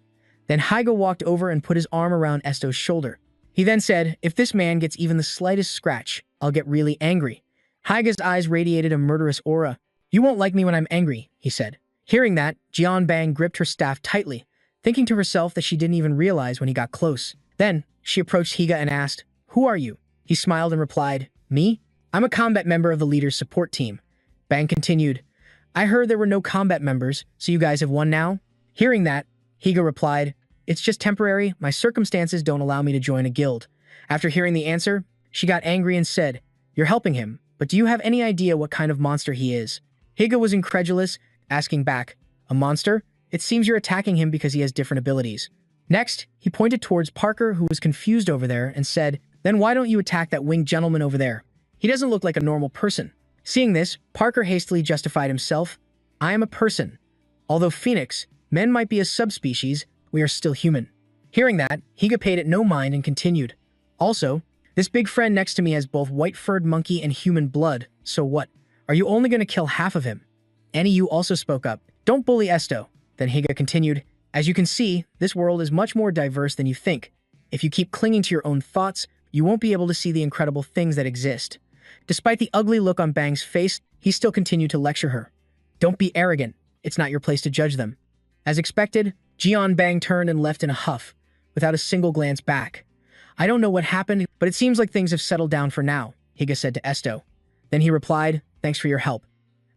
Then Haiga walked over and put his arm around Esto's shoulder. He then said, if this man gets even the slightest scratch, I'll get really angry. Haiga's eyes radiated a murderous aura. You won't like me when I'm angry, he said. Hearing that, Jian Bang gripped her staff tightly, thinking to herself that she didn't even realize when he got close. Then, she approached Higa and asked, who are you? He smiled and replied, me? I'm a combat member of the leader's support team. Bang continued, I heard there were no combat members, so you guys have won now? Hearing that, Higa replied, it's just temporary, my circumstances don't allow me to join a guild. After hearing the answer, she got angry and said, you're helping him, but do you have any idea what kind of monster he is? Higa was incredulous, asking back, a monster? It seems you're attacking him because he has different abilities. Next, he pointed towards Parker, who was confused over there, and said, then why don't you attack that winged gentleman over there? He doesn't look like a normal person. Seeing this, Parker hastily justified himself, I am a person. Although Phoenix, men might be a subspecies, we are still human. Hearing that, Higa paid it no mind and continued, also, this big friend next to me has both white-furred monkey and human blood, so what? Are you only going to kill half of him? Annie Yu also spoke up. Don't bully Esto. Then Higa continued, as you can see, this world is much more diverse than you think. If you keep clinging to your own thoughts, you won't be able to see the incredible things that exist. Despite the ugly look on Bang's face, he still continued to lecture her. Don't be arrogant. It's not your place to judge them. As expected, Jian Bang turned and left in a huff, without a single glance back. I don't know what happened, but it seems like things have settled down for now, Higa said to Esto. Then he replied, thanks for your help.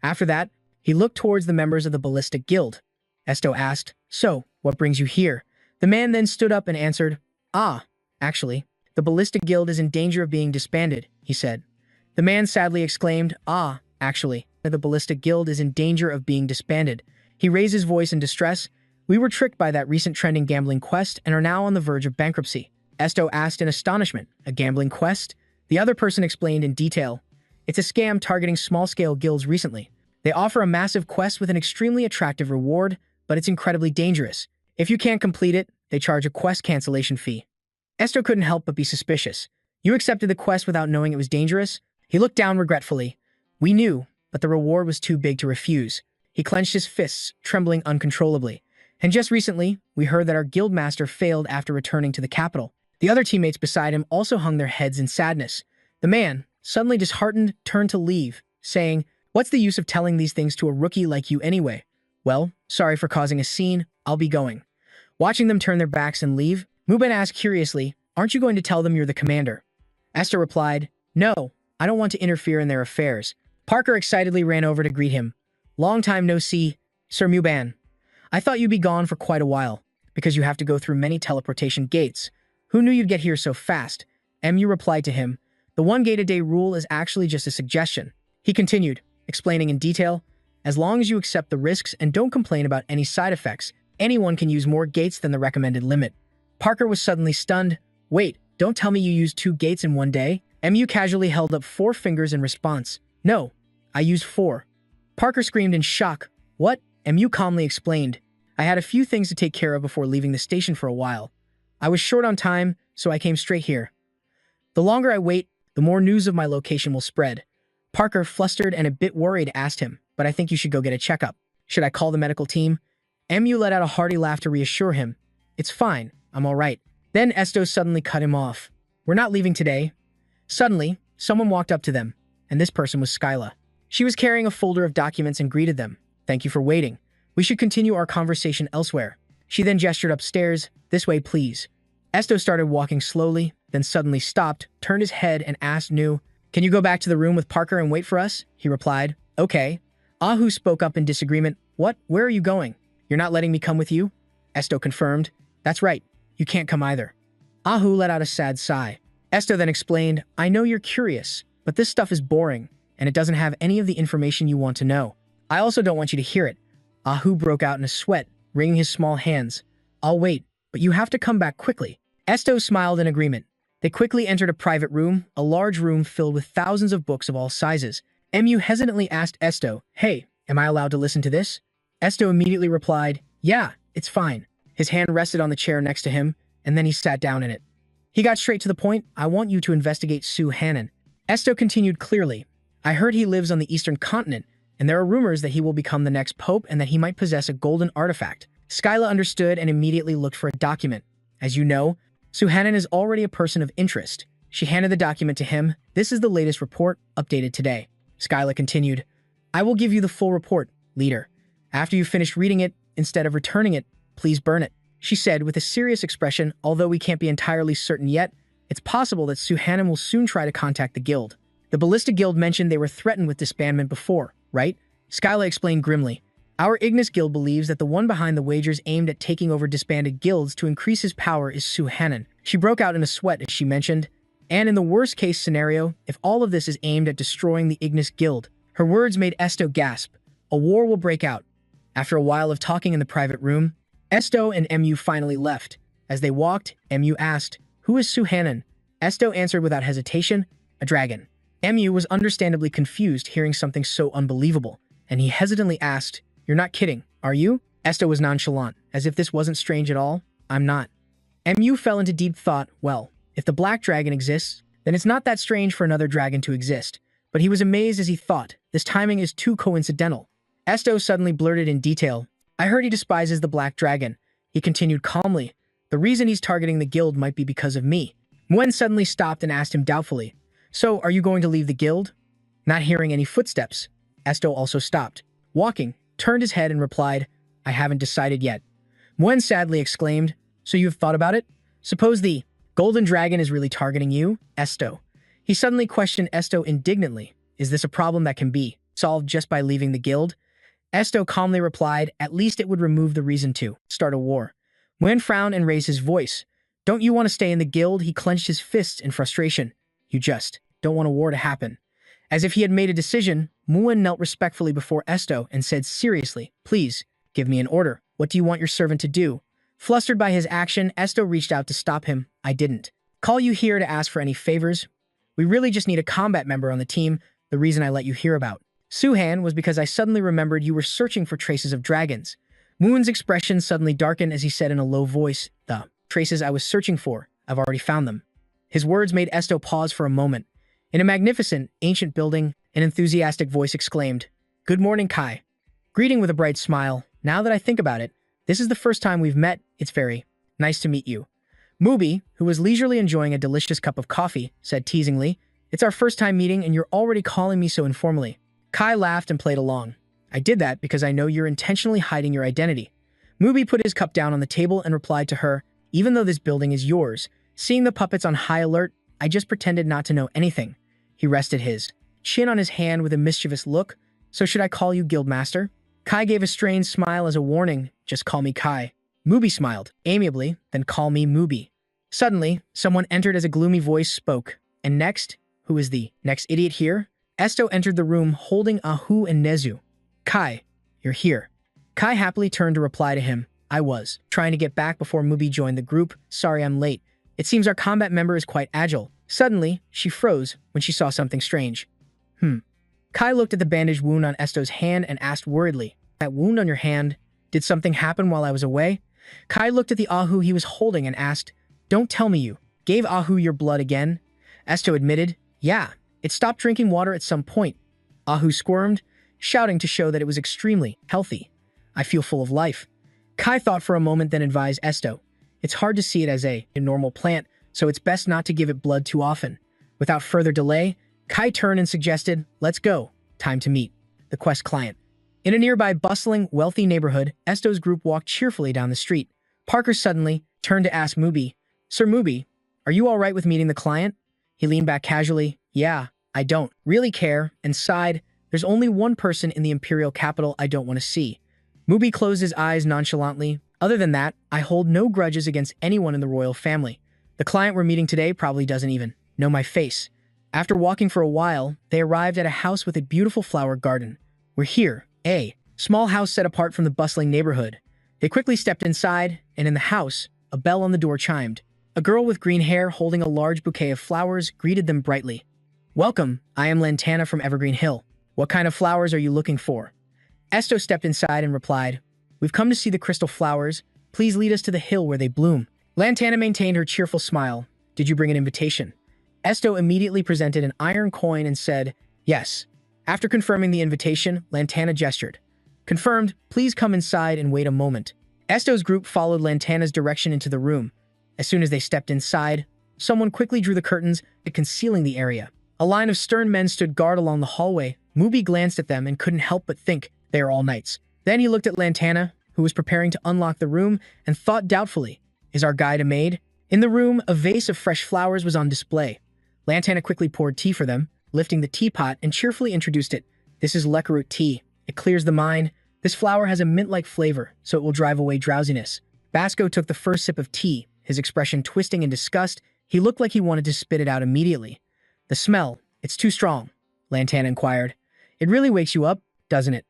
After that, he looked towards the members of the Ballistic Guild. Esto asked, so, what brings you here? The man then stood up and answered, actually, the Ballistic Guild is in danger of being disbanded, he said. The man sadly exclaimed, actually, the Ballistic Guild is in danger of being disbanded. He raised his voice in distress. We were tricked by that recent trending gambling quest and are now on the verge of bankruptcy. Esto asked in astonishment, a gambling quest? The other person explained in detail. It's a scam targeting small-scale guilds recently. They offer a massive quest with an extremely attractive reward, but it's incredibly dangerous. If you can't complete it, they charge a quest cancellation fee. Esto couldn't help but be suspicious. You accepted the quest without knowing it was dangerous? He looked down regretfully. We knew, but the reward was too big to refuse. He clenched his fists, trembling uncontrollably. And just recently, we heard that our guildmaster failed after returning to the capital. The other teammates beside him also hung their heads in sadness. The man, suddenly disheartened, turned to leave, saying, "What's the use of telling these things to a rookie like you anyway? Well, sorry for causing a scene, I'll be going." Watching them turn their backs and leave, Muben asked curiously, "Aren't you going to tell them you're the commander?" Esther replied, "No, I don't want to interfere in their affairs." Parker excitedly ran over to greet him. "Long time no see, Sir Muban. I thought you'd be gone for quite a while, because you have to go through many teleportation gates. Who knew you'd get here so fast?" MU replied to him, "The one gate a day rule is actually just a suggestion." He continued, explaining in detail, "As long as you accept the risks and don't complain about any side effects, anyone can use more gates than the recommended limit." Parker was suddenly stunned. "Wait, don't tell me you used 2 gates in one day?" MU casually held up 4 fingers in response. "No, I used 4. Parker screamed in shock. "What?" MU calmly explained. "I had a few things to take care of before leaving the station for a while. I was short on time, so I came straight here. The longer I wait, the more news of my location will spread." Parker, flustered and a bit worried, asked him, "But I think you should go get a checkup. Should I call the medical team?" MU let out a hearty laugh to reassure him. "It's fine, I'm all right." Then Esto suddenly cut him off. "We're not leaving today." Suddenly, someone walked up to them, and this person was Skyla. She was carrying a folder of documents and greeted them. "Thank you for waiting. We should continue our conversation elsewhere." She then gestured upstairs. "This way, please." Esto started walking slowly, then suddenly stopped, turned his head, and asked Nu, "Can you go back to the room with Parker and wait for us?" He replied, "Okay." Ahu spoke up in disagreement. "What? Where are you going? You're not letting me come with you?" Esto confirmed, "That's right. You can't come either." Ahu let out a sad sigh. Esto then explained, "I know you're curious, but this stuff is boring, and it doesn't have any of the information you want to know. I also don't want you to hear it." Ahu broke out in a sweat, wringing his small hands. "I'll wait, but you have to come back quickly." Esto smiled in agreement. They quickly entered a private room, a large room filled with thousands of books of all sizes. MU hesitantly asked Esto, "Hey, am I allowed to listen to this?" Esto immediately replied, "Yeah, it's fine." His hand rested on the chair next to him, and then he sat down in it. He got straight to the point. "I want you to investigate Su Hanan." Esto continued clearly, "I heard he lives on the eastern continent, and there are rumors that he will become the next pope and that he might possess a golden artifact." Skyla understood and immediately looked for a document. "As you know, Su Hanan is already a person of interest." She handed the document to him. "This is the latest report, updated today." Skyla continued, "I will give you the full report, leader. After you finish reading it, instead of returning it, please burn it." She said with a serious expression, "Although we can't be entirely certain yet, it's possible that Su Hanan will soon try to contact the guild. The Ballista Guild mentioned they were threatened with disbandment before, right?" Skyla explained grimly, "Our Ignis Guild believes that the one behind the wagers aimed at taking over disbanded guilds to increase his power is Su Hanan." She broke out in a sweat as she mentioned, "And in the worst-case scenario, if all of this is aimed at destroying the Ignis Guild." Her words made Esto gasp. "A war will break out." After a while of talking in the private room, Esto and MU finally left. As they walked, MU asked, "Who is Su Hanan?" Esto answered without hesitation, "A dragon." MU was understandably confused hearing something so unbelievable, and he hesitantly asked, "You're not kidding, are you?" Esto was nonchalant, as if this wasn't strange at all. "I'm not." MU fell into deep thought. Well, if the black dragon exists, then it's not that strange for another dragon to exist. But he was amazed as he thought, this timing is too coincidental. Esto suddenly blurted in detail, "I heard he despises the black dragon." He continued calmly, "The reason he's targeting the guild might be because of me." Muen suddenly stopped and asked him doubtfully, "So, are you going to leave the guild?" Not hearing any footsteps, Esto also stopped. Walking, turned his head and replied, "I haven't decided yet." Muen sadly exclaimed, "So you have thought about it? Suppose the golden dragon is really targeting you, Esto?" He suddenly questioned Esto indignantly, "Is this a problem that can be solved just by leaving the guild?" Esto calmly replied, "At least it would remove the reason to start a war." Muen frowned and raised his voice. "Don't you want to stay in the guild?" He clenched his fists in frustration. "You just don't want a war to happen." As if he had made a decision, Muen knelt respectfully before Esto and said seriously, "Please, give me an order. What do you want your servant to do?" Flustered by his action, Esto reached out to stop him. "I didn't call you here to ask for any favors. We really just need a combat member on the team, the reason I let you hear about. Suhan was because I suddenly remembered you were searching for traces of dragons. Moon's expression suddenly darkened as he said in a low voice, the traces I was searching for, I've already found them. His words made Esto pause for a moment. In a magnificent, ancient building, an enthusiastic voice exclaimed, "Good morning, Kai." Greeting with a bright smile, now that I think about it, this is the first time we've met, it's very nice to meet you. Mubi, who was leisurely enjoying a delicious cup of coffee, said teasingly, "It's our first time meeting and you're already calling me so informally." Kai laughed and played along. "I did that because I know you're intentionally hiding your identity." Mubi put his cup down on the table and replied to her, "Even though this building is yours, seeing the puppets on high alert, I just pretended not to know anything." He rested his chin on his hand with a mischievous look. "So should I call you Guildmaster?" Kai gave a strained smile as a warning. "Just call me Kai." Mubi smiled, amiably, "Then call me Mubi." Suddenly, someone entered as a gloomy voice spoke. "And next? Who is the next idiot here?" Esto entered the room holding Ahu and Nezu. "Kai, you're here." Kai happily turned to reply to him. "I was trying to get back before Mubi joined the group. Sorry I'm late. It seems our combat member is quite agile." Suddenly, she froze when she saw something strange. Kai looked at the bandaged wound on Esto's hand and asked worriedly, "That wound on your hand, did something happen while I was away?" Kai looked at the Ahu he was holding and asked, "Don't tell me you gave Ahu your blood again?" Esto admitted, "Yeah, it stopped drinking water at some point." Ahu squirmed, shouting to show that it was extremely healthy. "I feel full of life." Kai thought for a moment, then advised Esto, "It's hard to see it as a normal plant, so it's best not to give it blood too often." Without further delay, Kai turned and suggested, "Let's go. Time to meet the quest client." In a nearby bustling, wealthy neighborhood, Esto's group walked cheerfully down the street. Parker suddenly turned to ask Mubi, "Sir Mubi, are you all right with meeting the client?" He leaned back casually, "Yeah, I don't really care," and sighed, "There's only one person in the imperial capital I don't want to see." Mubi closed his eyes nonchalantly. "Other than that, I hold no grudges against anyone in the royal family. The client we're meeting today probably doesn't even know my face." After walking for a while, they arrived at a house with a beautiful flower garden. "We're here, a small house set apart from the bustling neighborhood." They quickly stepped inside, and in the house, a bell on the door chimed. A girl with green hair holding a large bouquet of flowers greeted them brightly. "Welcome, I am Lantana from Evergreen Hill. What kind of flowers are you looking for?" Esto stepped inside and replied, "We've come to see the crystal flowers. Please lead us to the hill where they bloom." Lantana maintained her cheerful smile. "Did you bring an invitation?" Esto immediately presented an iron coin and said, "Yes." After confirming the invitation, Lantana gestured. "Confirmed, please come inside and wait a moment." Esto's group followed Lantana's direction into the room. As soon as they stepped inside, someone quickly drew the curtains, concealing the area. A line of stern men stood guard along the hallway. Mubi glanced at them and couldn't help but think they are all knights. Then he looked at Lantana, who was preparing to unlock the room, and thought doubtfully, "Is our guide a maid?" In the room, a vase of fresh flowers was on display. Lantana quickly poured tea for them, lifting the teapot and cheerfully introduced it. "This is lecaroot tea. It clears the mind. This flower has a mint-like flavor, so it will drive away drowsiness." Basco took the first sip of tea, his expression twisting in disgust. He looked like he wanted to spit it out immediately. "The smell, it's too strong," Lantana inquired. "It really wakes you up, doesn't it?"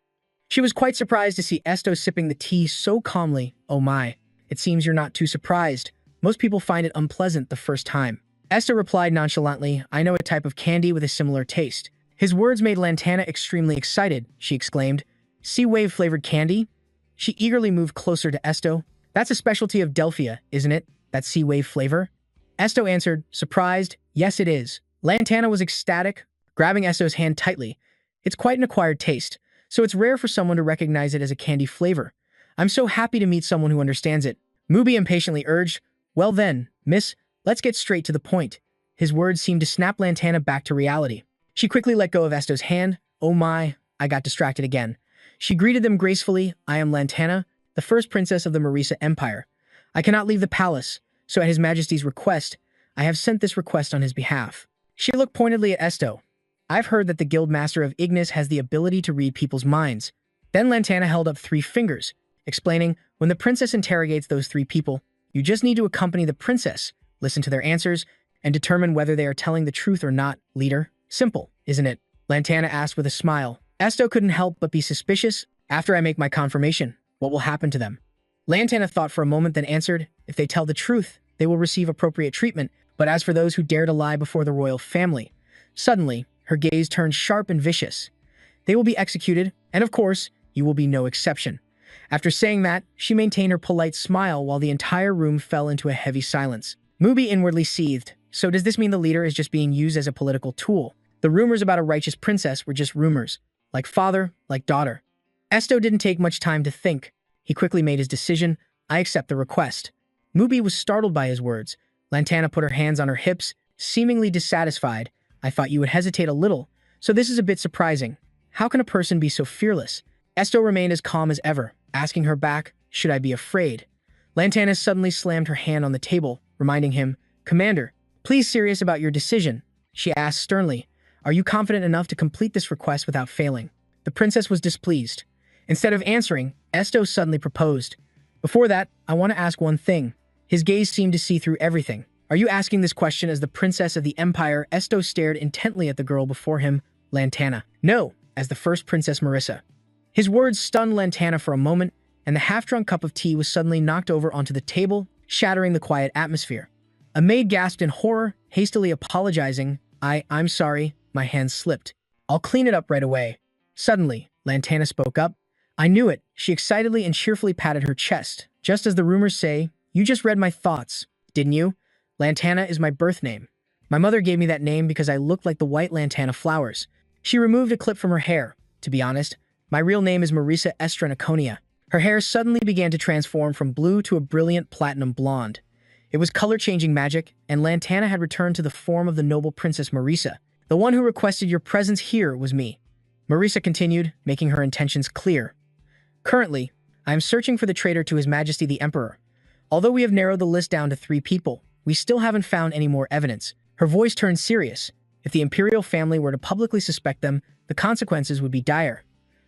She was quite surprised to see Esto sipping the tea so calmly. "Oh my, it seems you're not too surprised. Most people find it unpleasant the first time." Esto replied nonchalantly, "I know a type of candy with a similar taste." His words made Lantana extremely excited. She exclaimed, "Sea wave-flavored candy?" She eagerly moved closer to Esto. "That's a specialty of Delphia, isn't it? That sea wave flavor?" Esto answered, surprised, "Yes, it is." Lantana was ecstatic, grabbing Esto's hand tightly. "It's quite an acquired taste, so it's rare for someone to recognize it as a candy flavor. I'm so happy to meet someone who understands it." Mubi impatiently urged, "Well then, miss, let's get straight to the point." His words seemed to snap Lantana back to reality. She quickly let go of Esto's hand. "Oh my, I got distracted again." She greeted them gracefully. "I am Lantana, the first princess of the Marisa Empire. I cannot leave the palace, so at His Majesty's request, I have sent this request on his behalf." She looked pointedly at Esto. "I've heard that the Guildmaster of Ignis has the ability to read people's minds." Then Lantana held up 3 fingers, explaining, "When the princess interrogates those 3 people, you just need to accompany the princess, listen to their answers, and determine whether they are telling the truth or not, leader. Simple, isn't it?" Lantana asked with a smile. Esto couldn't help but be suspicious. "After I make my confirmation, what will happen to them?" Lantana thought for a moment, then answered, "If they tell the truth, they will receive appropriate treatment, but as for those who dare to lie before the royal family..." Suddenly, her gaze turned sharp and vicious. They will be executed, and of course, you will be no exception. After saying that, she maintained her polite smile while the entire room fell into a heavy silence. Mubi inwardly seethed. So does this mean the leader is just being used as a political tool? The rumors about a righteous princess were just rumors. Like father, like daughter. Esto didn't take much time to think. He quickly made his decision. I accept the request. Mubi was startled by his words. Lantana put her hands on her hips, seemingly dissatisfied. I thought you would hesitate a little, so this is a bit surprising. How can a person be so fearless? Esto remained as calm as ever, asking her back, should I be afraid? Lantana suddenly slammed her hand on the table, reminding him, Commander, please serious about your decision. She asked sternly, are you confident enough to complete this request without failing? The princess was displeased. Instead of answering, Esto suddenly proposed. Before that, I want to ask one thing. His gaze seemed to see through everything. Are you asking this question as the princess of the empire? Esto stared intently at the girl before him, Lantana. No, as the first Princess Marissa. His words stunned Lantana for a moment, and the half-drunk cup of tea was suddenly knocked over onto the table, shattering the quiet atmosphere. A maid gasped in horror, hastily apologizing. I'm sorry, my hands slipped. I'll clean it up right away. Suddenly, Lantana spoke up. I knew it. She excitedly and cheerfully patted her chest. Just as the rumors say, you just read my thoughts, didn't you? Lantana is my birth name. My mother gave me that name because I looked like the white lantana flowers. She removed a clip from her hair. To be honest, my real name is Marisa Estranaconia. Her hair suddenly began to transform from blue to a brilliant platinum blonde. It was color-changing magic, and Lantana had returned to the form of the noble Princess Marisa. The one who requested your presence here was me. Marisa continued, making her intentions clear. Currently, I am searching for the traitor to His Majesty the Emperor. Although we have narrowed the list down to 3 people, we still haven't found any more evidence. Her voice turned serious. If the imperial family were to publicly suspect them, the consequences would be dire.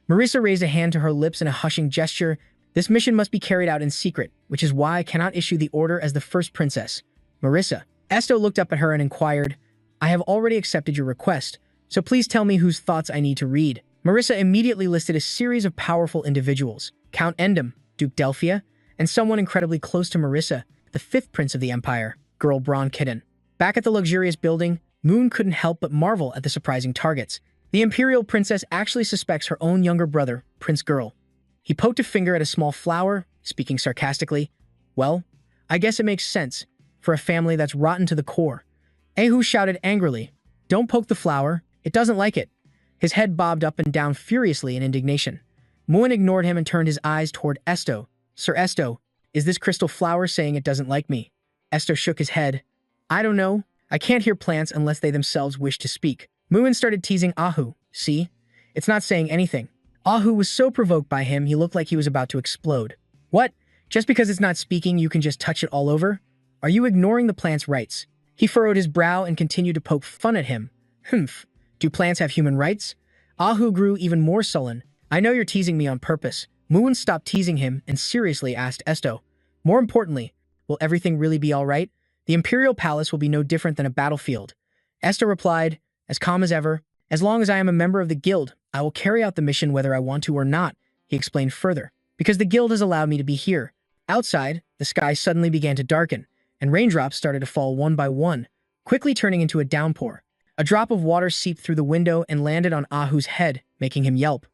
Marisa raised a hand to her lips in a hushing gesture. This mission must be carried out in secret, which is why I cannot issue the order as the first princess. Marisa. Esto looked up at her and inquired, I have already accepted your request, so please tell me whose thoughts I need to read. Marisa immediately listed a series of powerful individuals, Count Endem, Duke Delphia, and someone incredibly close to Marisa, the 5th prince of the empire, Girl Braun Kitten. Back at the luxurious building, Moon couldn't help but marvel at the surprising targets. The imperial princess actually suspects her own younger brother, Prince Girl. He poked a finger at a small flower, speaking sarcastically. Well, I guess it makes sense, for a family that's rotten to the core. Ahu shouted angrily, Don't poke the flower, it doesn't like it. His head bobbed up and down furiously in indignation. Moon ignored him and turned his eyes toward Esto. Sir Esto, is this crystal flower saying it doesn't like me? Esto shook his head. I don't know. I can't hear plants unless they themselves wish to speak. Moon started teasing Ahu. See? It's not saying anything. Ahu was so provoked by him, he looked like he was about to explode. What? Just because it's not speaking, you can just touch it all over? Are you ignoring the plant's rights? He furrowed his brow and continued to poke fun at him. Humph. Do plants have human rights? Ahu grew even more sullen. I know you're teasing me on purpose. Moon stopped teasing him and seriously asked Esto. More importantly, will everything really be all right? The imperial palace will be no different than a battlefield. Esto replied, as calm as ever, as long as I am a member of the guild, I will carry out the mission whether I want to or not, he explained further. Because the guild has allowed me to be here. Outside, the sky suddenly began to darken, and raindrops started to fall one by one, quickly turning into a downpour. A drop of water seeped through the window and landed on Ahu's head, making him yelp.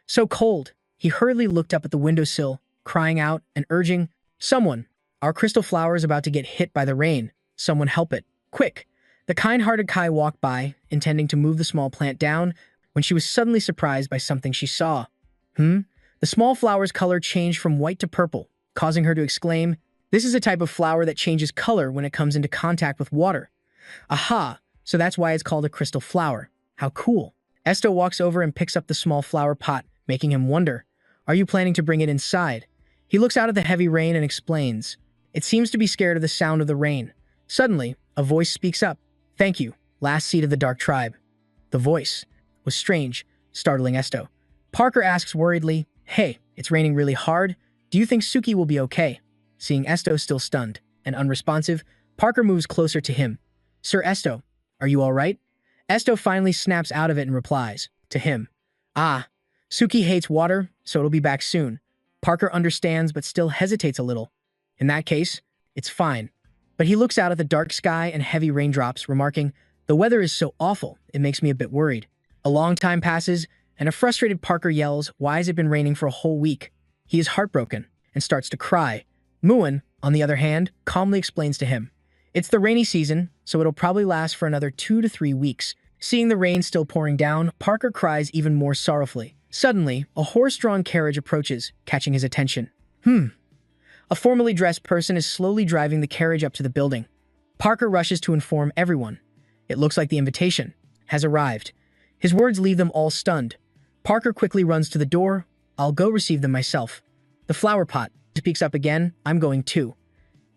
So cold, he hurriedly looked up at the windowsill, crying out and urging, Someone, our crystal flower is about to get hit by the rain. Someone help it. Quick. The kind-hearted Kai walked by, intending to move the small plant down, when she was suddenly surprised by something she saw. The small flower's color changed from white to purple, causing her to exclaim, This is a type of flower that changes color when it comes into contact with water. Aha, so that's why it's called a crystal flower. How cool. Esto walks over and picks up the small flower pot, making him wonder, Are you planning to bring it inside? He looks out at the heavy rain and explains, It seems to be scared of the sound of the rain. Suddenly, a voice speaks up. Thank you, last seed of the Dark Tribe. The voice was strange, startling Esto. Parker asks worriedly, Hey, it's raining really hard. Do you think Suki will be okay? Seeing Esto still stunned and unresponsive, Parker moves closer to him. Sir Esto, are you all right? Esto finally snaps out of it and replies, to him, Ah, Suki hates water, so it'll be back soon. Parker understands but still hesitates a little. In that case, it's fine. But he looks out at the dark sky and heavy raindrops, remarking, The weather is so awful, it makes me a bit worried. A long time passes, and a frustrated Parker yells, "Why has it been raining for a whole week?" He is heartbroken and starts to cry. Muin, on the other hand, calmly explains to him, "It's the rainy season, so it'll probably last for another 2 to 3 weeks." Seeing the rain still pouring down, Parker cries even more sorrowfully. Suddenly, a horse-drawn carriage approaches, catching his attention. A formally dressed person is slowly driving the carriage up to the building. Parker rushes to inform everyone. It looks like the invitation has arrived. His words leave them all stunned. Parker quickly runs to the door. "I'll go receive them myself." The flower pot speaks up again. "I'm going too."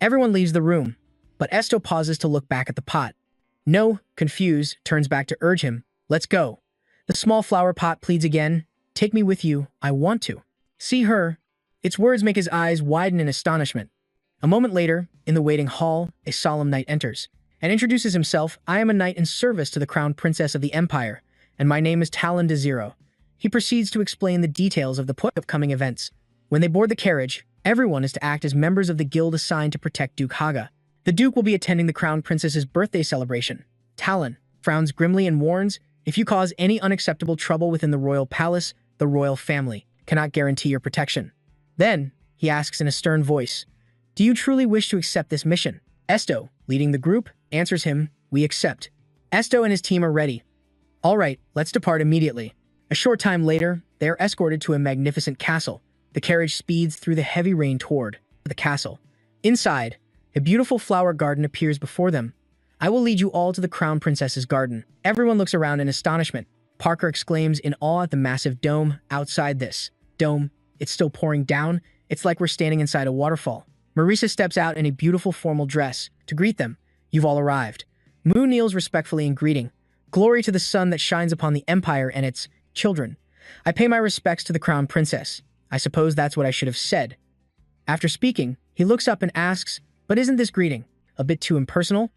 Everyone leaves the room, but Esto pauses to look back at the pot. No, confused, turns back to urge him. "Let's go." The small flower pot pleads again. "Take me with you. I want to see her." Its words make his eyes widen in astonishment. A moment later, in the waiting hall, a solemn knight enters and introduces himself. "I am a knight in service to the crown princess of the empire, and my name is Talon Desiro." He proceeds to explain the details of the upcoming events. When they board the carriage, everyone is to act as members of the guild assigned to protect Duke Haga. The Duke will be attending the crown princess's birthday celebration. Talon frowns grimly and warns, "If you cause any unacceptable trouble within the royal palace, the royal family cannot guarantee your protection." Then, he asks in a stern voice, "Do you truly wish to accept this mission?" Esto, leading the group, answers him, "We accept." Esto and his team are ready. "All right, let's depart immediately." A short time later, they are escorted to a magnificent castle. The carriage speeds through the heavy rain toward the castle. Inside, a beautiful flower garden appears before them. "I will lead you all to the crown princess's garden." Everyone looks around in astonishment. Parker exclaims in awe at the massive dome outside this dome. It's still pouring down. It's like we're standing inside a waterfall. Marisa steps out in a beautiful formal dress to greet them. "You've all arrived." Mu kneels respectfully in greeting. "Glory to the sun that shines upon the empire and its children. I pay my respects to the crown princess." I suppose that's what I should have said. After speaking, he looks up and asks, "But isn't this greeting a bit too impersonal?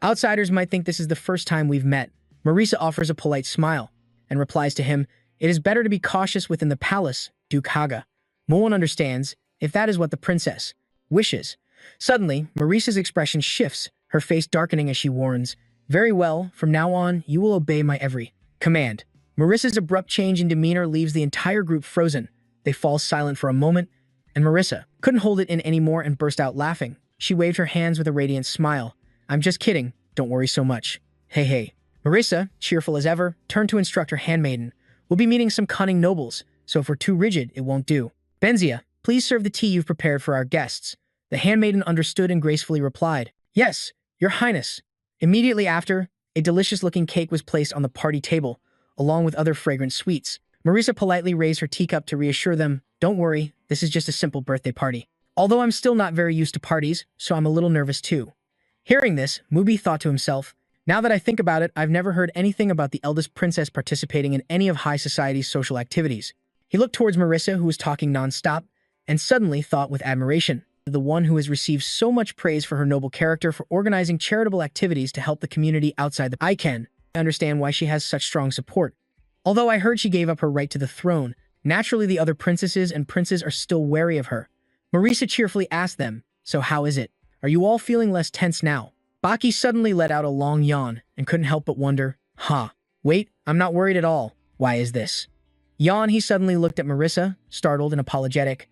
Outsiders might think this is the first time we've met." Marisa offers a polite smile and replies to him, "It is better to be cautious within the palace, Duke Haga." Muin understands, if that is what the princess wishes. Suddenly, Marisa's expression shifts, her face darkening as she warns, "Very well, from now on, you will obey my every command." Marisa's abrupt change in demeanor leaves the entire group frozen. They fall silent for a moment, and Marisa couldn't hold it in anymore and burst out laughing. She waved her hands with a radiant smile. "I'm just kidding. Don't worry so much. Hey. Marisa, cheerful as ever, turned to instruct her handmaiden. "We'll be meeting some cunning nobles, so if we're too rigid, it won't do. Benzia, please serve the tea you've prepared for our guests." The handmaiden understood and gracefully replied, "Yes, your highness." Immediately after, a delicious-looking cake was placed on the party table, along with other fragrant sweets. Marisa politely raised her teacup to reassure them, "Don't worry, this is just a simple birthday party. Although I'm still not very used to parties, so I'm a little nervous too." Hearing this, Mubi thought to himself, "Now that I think about it, I've never heard anything about the eldest princess participating in any of high society's social activities." He looked towards Marisa, who was talking non-stop, and suddenly thought with admiration, the one who has received so much praise for her noble character for organizing charitable activities to help the community outside the I can understand why she has such strong support. Although I heard she gave up her right to the throne, naturally the other princesses and princes are still wary of her. Marisa cheerfully asked them, "So how is it? Are you all feeling less tense now?" Baki suddenly let out a long yawn and couldn't help but wonder, Wait, I'm not worried at all. Why is this?" Yawn, he suddenly looked at Marisa, startled and apologetic.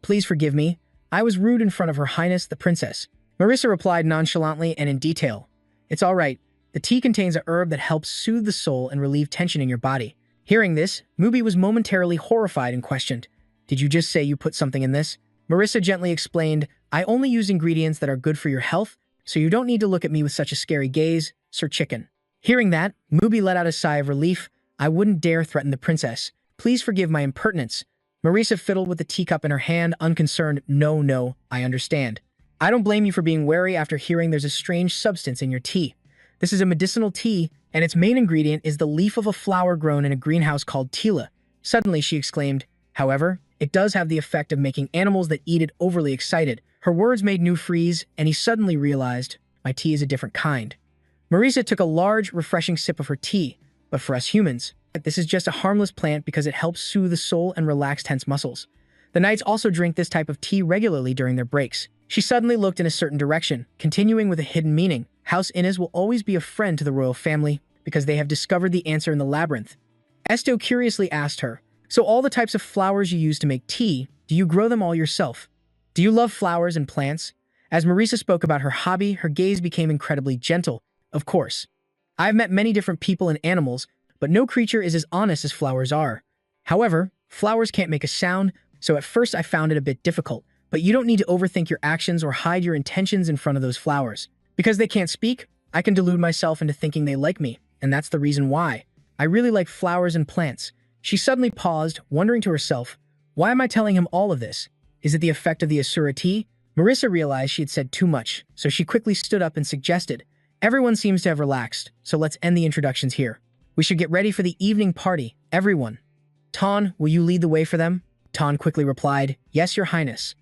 Please forgive me. I was rude in front of Her Highness the Princess." Marisa replied nonchalantly and in detail, "It's all right. The tea contains a herb that helps soothe the soul and relieve tension in your body." Hearing this, Mubi was momentarily horrified and questioned, "Did you just say you put something in this?" Marisa gently explained, "I only use ingredients that are good for your health, so you don't need to look at me with such a scary gaze, Sir Chicken." Hearing that, Mubi let out a sigh of relief. "I wouldn't dare threaten the princess. Please forgive my impertinence." Marisa fiddled with the teacup in her hand, unconcerned. No, I understand. I don't blame you for being wary after hearing there's a strange substance in your tea. This is a medicinal tea, and its main ingredient is the leaf of a flower grown in a greenhouse called tila." Suddenly, she exclaimed, "However, it does have the effect of making animals that eat it overly excited." Her words made New freeze, and he suddenly realized, "My tea is a different kind." Marisa took a large, refreshing sip of her tea, but for us humans, this is just a harmless plant because it helps soothe the soul and relax tense muscles. The knights also drink this type of tea regularly during their breaks. She suddenly looked in a certain direction, continuing with a hidden meaning. House Inez will always be a friend to the royal family because they have discovered the answer in the labyrinth. Esto curiously asked her, so all the types of flowers you use to make tea, do you grow them all yourself? Do you love flowers and plants? As Marisa spoke about her hobby, her gaze became incredibly gentle. Of course. I've met many different people and animals, but no creature is as honest as flowers are. However, flowers can't make a sound, so at first I found it a bit difficult. But you don't need to overthink your actions or hide your intentions in front of those flowers. Because they can't speak, I can delude myself into thinking they like me, and that's the reason why. I really like flowers and plants. She suddenly paused, wondering to herself, why am I telling him all of this? Is it the effect of the Asura tea? Marisa realized she had said too much, so she quickly stood up and suggested, everyone seems to have relaxed, so let's end the introductions here. We should get ready for the evening party, everyone. Ton, will you lead the way for them? Ton quickly replied, yes, your highness.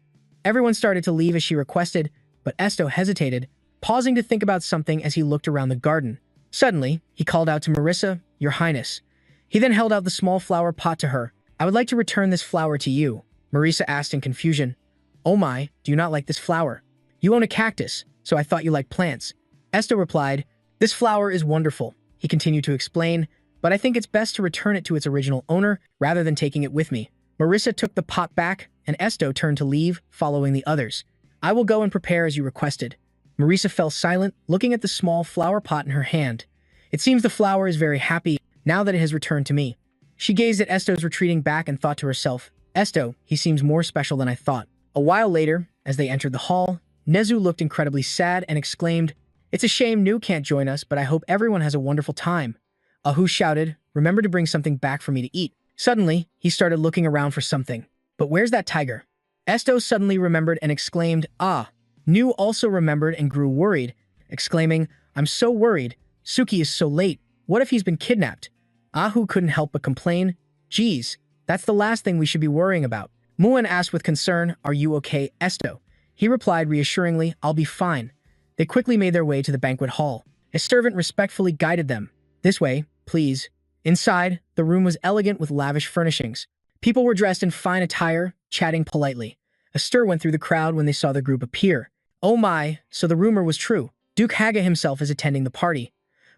Everyone started to leave as she requested, but Esto hesitated, pausing to think about something as he looked around the garden. Suddenly, he called out to Marisa, your highness. He then held out the small flower pot to her. I would like to return this flower to you, Marisa asked in confusion. Oh my, do you not like this flower? You own a cactus, so I thought you liked plants. Esto replied, this flower is wonderful, he continued to explain, but I think it's best to return it to its original owner rather than taking it with me. Marisa took the pot back, and Esto turned to leave, following the others. I will go and prepare as you requested. Marisa fell silent, looking at the small flower pot in her hand. It seems the flower is very happy now that it has returned to me. She gazed at Esto's retreating back and thought to herself, Esto, he seems more special than I thought. A while later, as they entered the hall, Nezu looked incredibly sad and exclaimed, it's a shame Nu can't join us, but I hope everyone has a wonderful time. Ahu shouted, remember to bring something back for me to eat. Suddenly, he started looking around for something. But where's that tiger? Esto suddenly remembered and exclaimed, ah. Nu also remembered and grew worried, exclaiming, I'm so worried. Suki is so late. What if he's been kidnapped? Ahu couldn't help but complain, geez, that's the last thing we should be worrying about. Muan asked with concern, are you okay, Esto? He replied reassuringly, I'll be fine. They quickly made their way to the banquet hall. A servant respectfully guided them. This way, please. Inside, the room was elegant with lavish furnishings. People were dressed in fine attire, chatting politely. A stir went through the crowd when they saw the group appear. Oh my, so the rumor was true. Duke Haga himself is attending the party.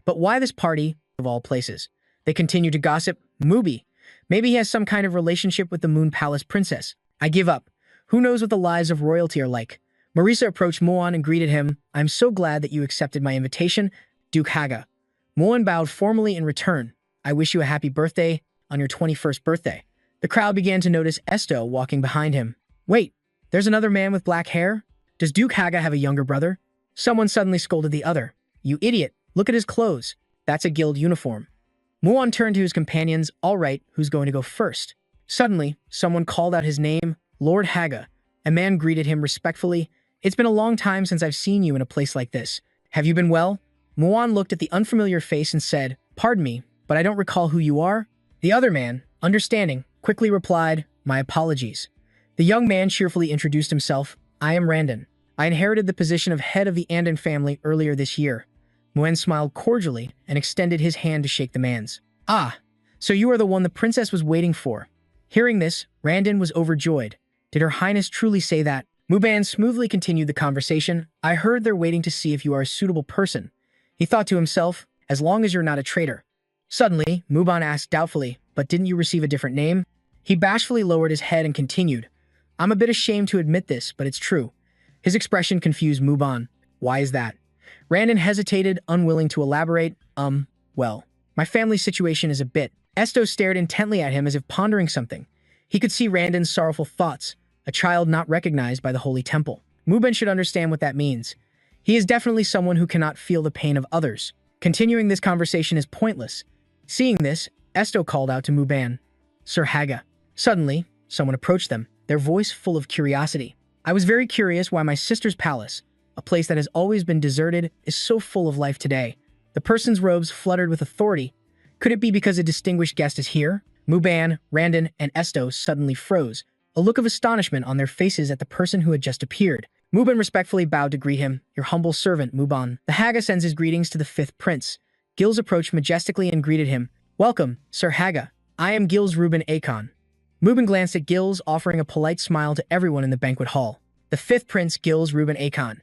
But why this party, of all places? They continued to gossip. Mubi. Maybe he has some kind of relationship with the Moon Palace princess. I give up. Who knows what the lives of royalty are like? Marisa approached Muan and greeted him. I'm so glad that you accepted my invitation, Duke Haga. Muan bowed formally in return. I wish you a happy birthday on your 21st birthday. The crowd began to notice Esto walking behind him. Wait, there's another man with black hair? Does Duke Haga have a younger brother? Someone suddenly scolded the other. You idiot, look at his clothes. That's a guild uniform. Muan turned to his companions. All right, who's going to go first? Suddenly, someone called out his name, Lord Haga. A man greeted him respectfully. It's been a long time since I've seen you in a place like this. Have you been well? Muan looked at the unfamiliar face and said, pardon me, but I don't recall who you are. The other man, understanding, quickly replied, my apologies. The young man cheerfully introduced himself. I am Randon. I inherited the position of head of the Andon family earlier this year. Muan smiled cordially and extended his hand to shake the man's. Ah, so you are the one the princess was waiting for. Hearing this, Randon was overjoyed. Did Her Highness truly say that? Muban smoothly continued the conversation. I heard they're waiting to see if you are a suitable person. He thought to himself, as long as you're not a traitor. Suddenly, Muban asked doubtfully, but didn't you receive a different name? He bashfully lowered his head and continued. I'm a bit ashamed to admit this, but it's true. His expression confused Muban. Why is that? Randon hesitated, unwilling to elaborate. Well, my family situation is a bit. Esto stared intently at him as if pondering something. He could see Randon's sorrowful thoughts, a child not recognized by the Holy Temple. Muban should understand what that means. He is definitely someone who cannot feel the pain of others. Continuing this conversation is pointless. Seeing this, Esto called out to Muban, Sir Haga. Suddenly, someone approached them, their voice full of curiosity. I was very curious why my sister's palace, a place that has always been deserted, is so full of life today. The person's robes fluttered with authority. Could it be because a distinguished guest is here? Muban, Randon, and Esto suddenly froze, a look of astonishment on their faces at the person who had just appeared. Muban respectfully bowed to greet him. Your humble servant, Muban. The Haga sends his greetings to the fifth prince. Gilles approached majestically and greeted him. Welcome, Sir Haga. I am Gilles Reuben Akon. Muban glanced at Gilles, offering a polite smile to everyone in the banquet hall. The fifth prince, Gilles Reuben Akon.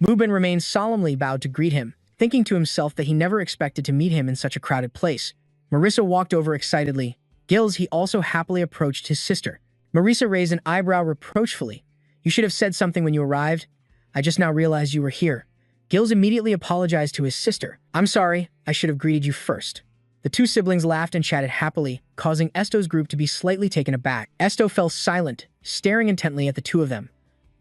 Muban remained solemnly bowed to greet him. thinking to himself that he never expected to meet him in such a crowded place. Marissa walked over excitedly. Gills, he also happily approached his sister. Marissa raised an eyebrow reproachfully. You should have said something when you arrived. I just now realized you were here. Gills immediately apologized to his sister. I'm sorry, I should have greeted you first. The two siblings laughed and chatted happily, causing Esto's group to be slightly taken aback. Esto fell silent, staring intently at the two of them.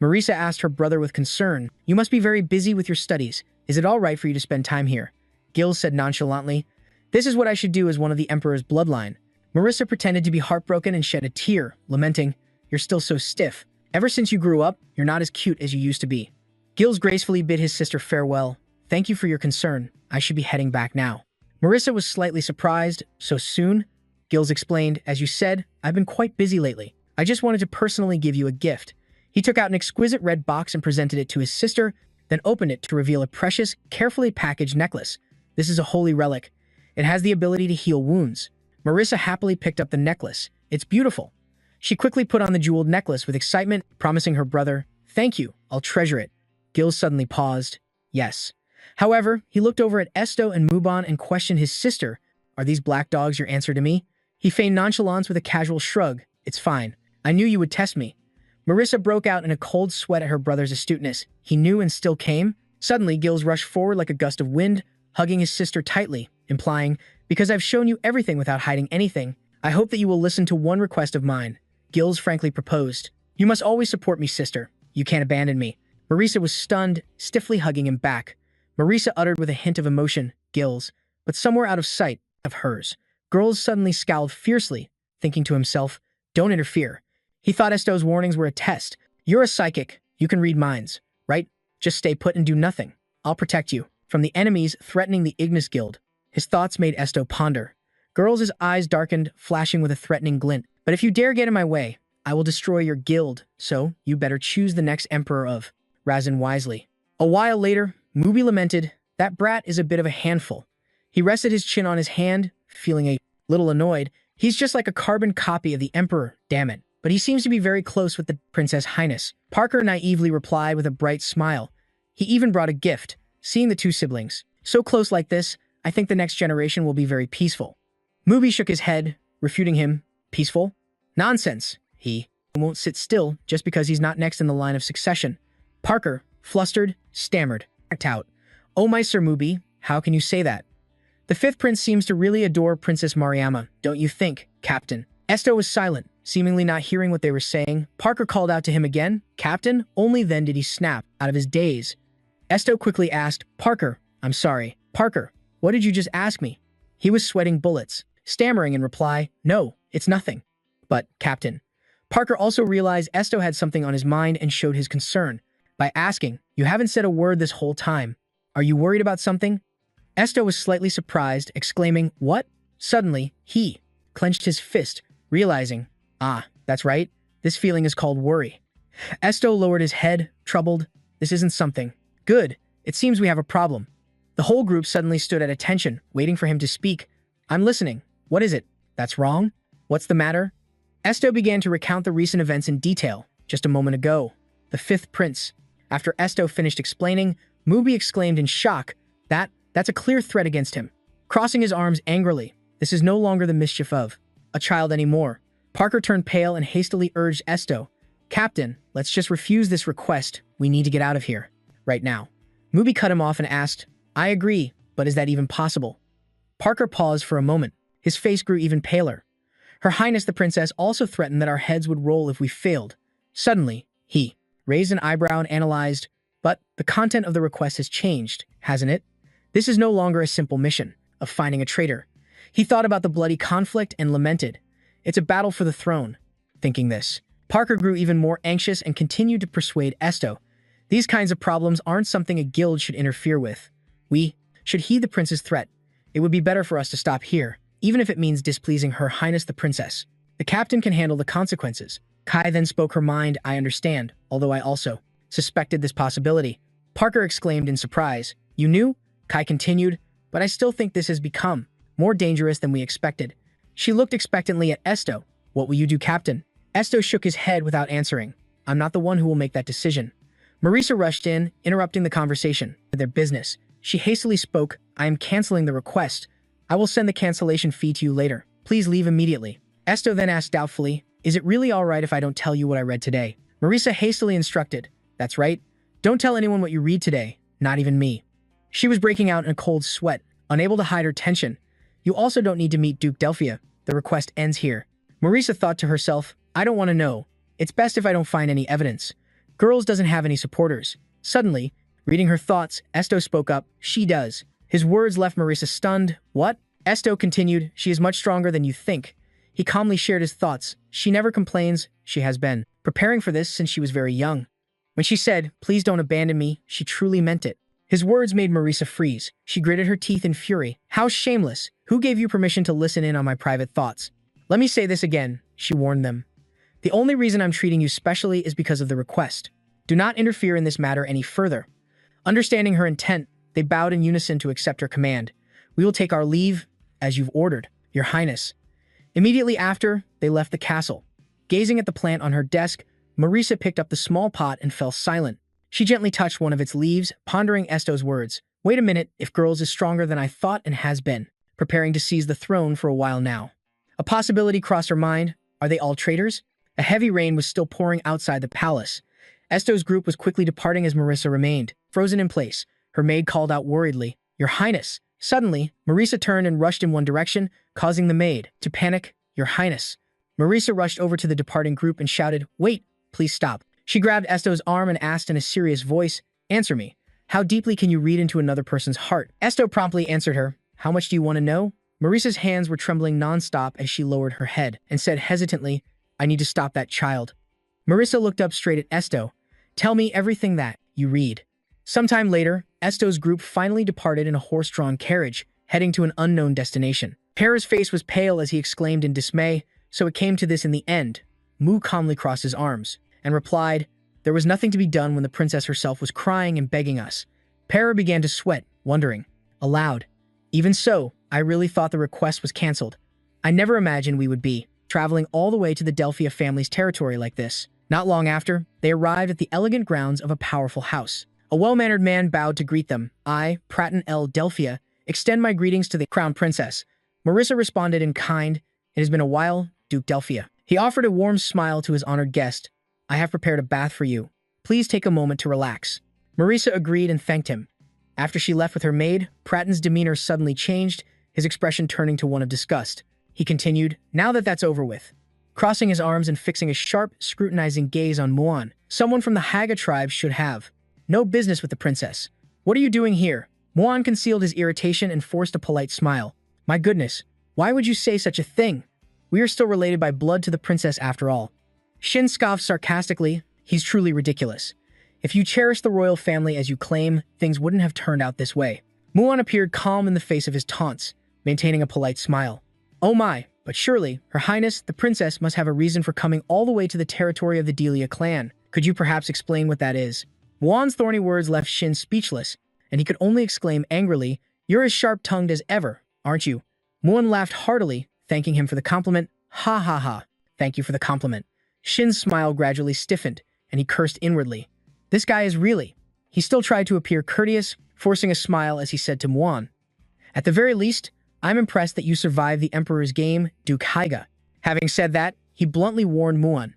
Marissa asked her brother with concern, You must be very busy with your studies. Is it all right for you to spend time here? Gills said nonchalantly, This is what I should do as one of the Emperor's bloodline. Marissa pretended to be heartbroken and shed a tear, lamenting, You're still so stiff. Ever since you grew up, you're not as cute as you used to be. Gills gracefully bid his sister farewell. Thank you for your concern. I should be heading back now. Marissa was slightly surprised. So soon? Gills explained, As you said, I've been quite busy lately. I just wanted to personally give you a gift. He took out an exquisite red box and presented it to his sister, then opened it to reveal a precious, carefully packaged necklace. This is a holy relic. It has the ability to heal wounds. Marissa happily picked up the necklace. It's beautiful. She quickly put on the jeweled necklace with excitement, promising her brother, Thank you, I'll treasure it. Gills suddenly paused. Yes. However, he looked over at Esto and Muban and questioned his sister, Are these black dogs your answer to me? He feigned nonchalance with a casual shrug. It's fine. I knew you would test me. Marissa broke out in a cold sweat at her brother's astuteness. He knew and still came. Suddenly, Gills rushed forward like a gust of wind, hugging his sister tightly, implying, Because I've shown you everything without hiding anything, I hope that you will listen to one request of mine. Gills frankly proposed. You must always support me, sister. You can't abandon me. Marissa was stunned, stiffly hugging him back. Marissa uttered with a hint of emotion, Gills, but somewhere out of sight of hers. Gills suddenly scowled fiercely, thinking to himself, Don't interfere. He thought Esto's warnings were a test. You're a psychic. You can read minds, right? Just stay put and do nothing. I'll protect you from the enemies threatening the Ignis Guild. His thoughts made Esto ponder. Gills' eyes darkened, flashing with a threatening glint. But if you dare get in my way, I will destroy your guild, so you better choose the next emperor of Razin wisely. A while later, Mubi lamented, That brat is a bit of a handful. He rested his chin on his hand, feeling a little annoyed. He's just like a carbon copy of the emperor, damn it. But he seems to be very close with the Princess Highness. Parker naively replied with a bright smile. He even brought a gift, seeing the two siblings. So close like this, I think the next generation will be very peaceful. Mubi shook his head, refuting him. Peaceful? Nonsense. He won't sit still just because he's not next in the line of succession. Parker, flustered, stammered, act out. Oh my Sir Mubi, how can you say that? The fifth prince seems to really adore Princess Mariama, don't you think, Captain? Esto was silent, seemingly not hearing what they were saying. Parker called out to him again, Captain? Only then did he snap out of his daze. Esto quickly asked, Parker, I'm sorry. Parker, what did you just ask me? He was sweating bullets, stammering in reply, No, it's nothing. But, Captain. Parker also realized Esto had something on his mind and showed his concern by asking, You haven't said a word this whole time. Are you worried about something? Esto was slightly surprised, exclaiming, What? Suddenly, he clenched his fist, realizing, That's right. This feeling is called worry. Esto lowered his head, troubled. This isn't something. Good. It seems we have a problem. The whole group suddenly stood at attention, waiting for him to speak. I'm listening. What is it? That's wrong? What's the matter? Esto began to recount the recent events in detail. Just a moment ago, the fifth prince. After Esto finished explaining, Mubi exclaimed in shock, That's a clear threat against him. Crossing his arms angrily, this is no longer the mischief of a child anymore. Parker turned pale and hastily urged Esto, Captain, let's just refuse this request. We need to get out of here. Right now. Mubi cut him off and asked, I agree, but is that even possible? Parker paused for a moment. His face grew even paler. Her Highness the Princess also threatened that our heads would roll if we failed. Suddenly, he raised an eyebrow and analyzed, But the content of the request has changed, hasn't it? This is no longer a simple mission of finding a traitor. He thought about the bloody conflict and lamented, It's a battle for the throne. Thinking this, Parker grew even more anxious and continued to persuade Esto. These kinds of problems aren't something a guild should interfere with. We should heed the prince's threat. It would be better for us to stop here, even if it means displeasing Her Highness the Princess. The captain can handle the consequences. Kai then spoke her mind, I understand, although I also suspected this possibility. Parker exclaimed in surprise. You knew? Kai continued, but I still think this has become more dangerous than we expected. She looked expectantly at Esto. What will you do, Captain? Esto shook his head without answering. I'm not the one who will make that decision. Marissa rushed in, interrupting the conversation. Their business. she hastily spoke, I am canceling the request. I will send the cancellation fee to you later. Please leave immediately. Esto then asked doubtfully, is it really alright if I don't tell you what I read today? Marisa hastily instructed, that's right. Don't tell anyone what you read today, not even me. She was breaking out in a cold sweat, unable to hide her tension. You also don't need to meet Duke Delphia. The request ends here. Marisa thought to herself, I don't want to know. It's best if I don't find any evidence. Girls doesn't have any supporters. Suddenly, reading her thoughts, Esto spoke up, she does. His words left Marisa stunned. What? Esto continued, she is much stronger than you think. He calmly shared his thoughts. She never complains. She has been preparing for this since she was very young. When she said, please don't abandon me, she truly meant it. His words made Marisa freeze. She gritted her teeth in fury. How shameless. Who gave you permission to listen in on my private thoughts? Let me say this again, she warned them. The only reason I'm treating you specially is because of the request. Do not interfere in this matter any further. Understanding her intent, they bowed in unison to accept her command. We will take our leave, as you've ordered, Your Highness. Immediately after, they left the castle. Gazing at the plant on her desk, Marisa picked up the small pot and fell silent. She gently touched one of its leaves, pondering Esto's words. Wait a minute, if Girls is stronger than I thought and has been, preparing to seize the throne for a while now. A possibility crossed her mind. Are they all traitors? A heavy rain was still pouring outside the palace. Esto's group was quickly departing as Marisa remained, frozen in place. Her maid called out worriedly, Your Highness. Suddenly, Marisa turned and rushed in one direction, causing the maid to panic. Your Highness. Marisa rushed over to the departing group and shouted, Wait, please stop. She grabbed Esto's arm and asked in a serious voice, Answer me. How deeply can you read into another person's heart? Esto promptly answered her, How much do you want to know? Marisa's hands were trembling nonstop as she lowered her head and said hesitantly, I need to stop that child. Marisa looked up straight at Esto. Tell me everything that you read. Sometime later, Esto's group finally departed in a horse-drawn carriage, heading to an unknown destination. Para's face was pale as he exclaimed in dismay, so it came to this in the end. Mu calmly crossed his arms and replied, There was nothing to be done when the princess herself was crying and begging us. Para began to sweat, wondering, aloud, Even so, I really thought the request was cancelled. I never imagined we would be traveling all the way to the Delphia family's territory like this. Not long after, they arrived at the elegant grounds of a powerful house. A well-mannered man bowed to greet them. I, Pratten L. Delphia, extend my greetings to the crown princess. Marisa responded in kind, It has been a while, Duke Delphia. He offered a warm smile to his honored guest. I have prepared a bath for you. Please take a moment to relax. Marisa agreed and thanked him. After she left with her maid, Pratten's demeanor suddenly changed, his expression turning to one of disgust. He continued, Now that that's over with. Crossing his arms and fixing a sharp, scrutinizing gaze on Muan, someone from the Haga tribe should have no business with the princess. What are you doing here? Muan concealed his irritation and forced a polite smile. My goodness, why would you say such a thing? We are still related by blood to the princess after all. Shin scoffed sarcastically. He's truly ridiculous. If you cherish the royal family as you claim, things wouldn't have turned out this way. Muan appeared calm in the face of his taunts, maintaining a polite smile. Oh my, but surely, Her Highness, the princess, must have a reason for coming all the way to the territory of the Delia clan. Could you perhaps explain what that is? Muan's thorny words left Shin speechless, and he could only exclaim angrily, You're as sharp-tongued as ever, aren't you? Muan laughed heartily, thanking him for the compliment. Ha ha ha, thank you for the compliment. Shin's smile gradually stiffened, and he cursed inwardly. This guy is really... He still tried to appear courteous, forcing a smile as he said to Muan, At the very least, I'm impressed that you survived the Emperor's game, Duke Haiga. Having said that, he bluntly warned Muan,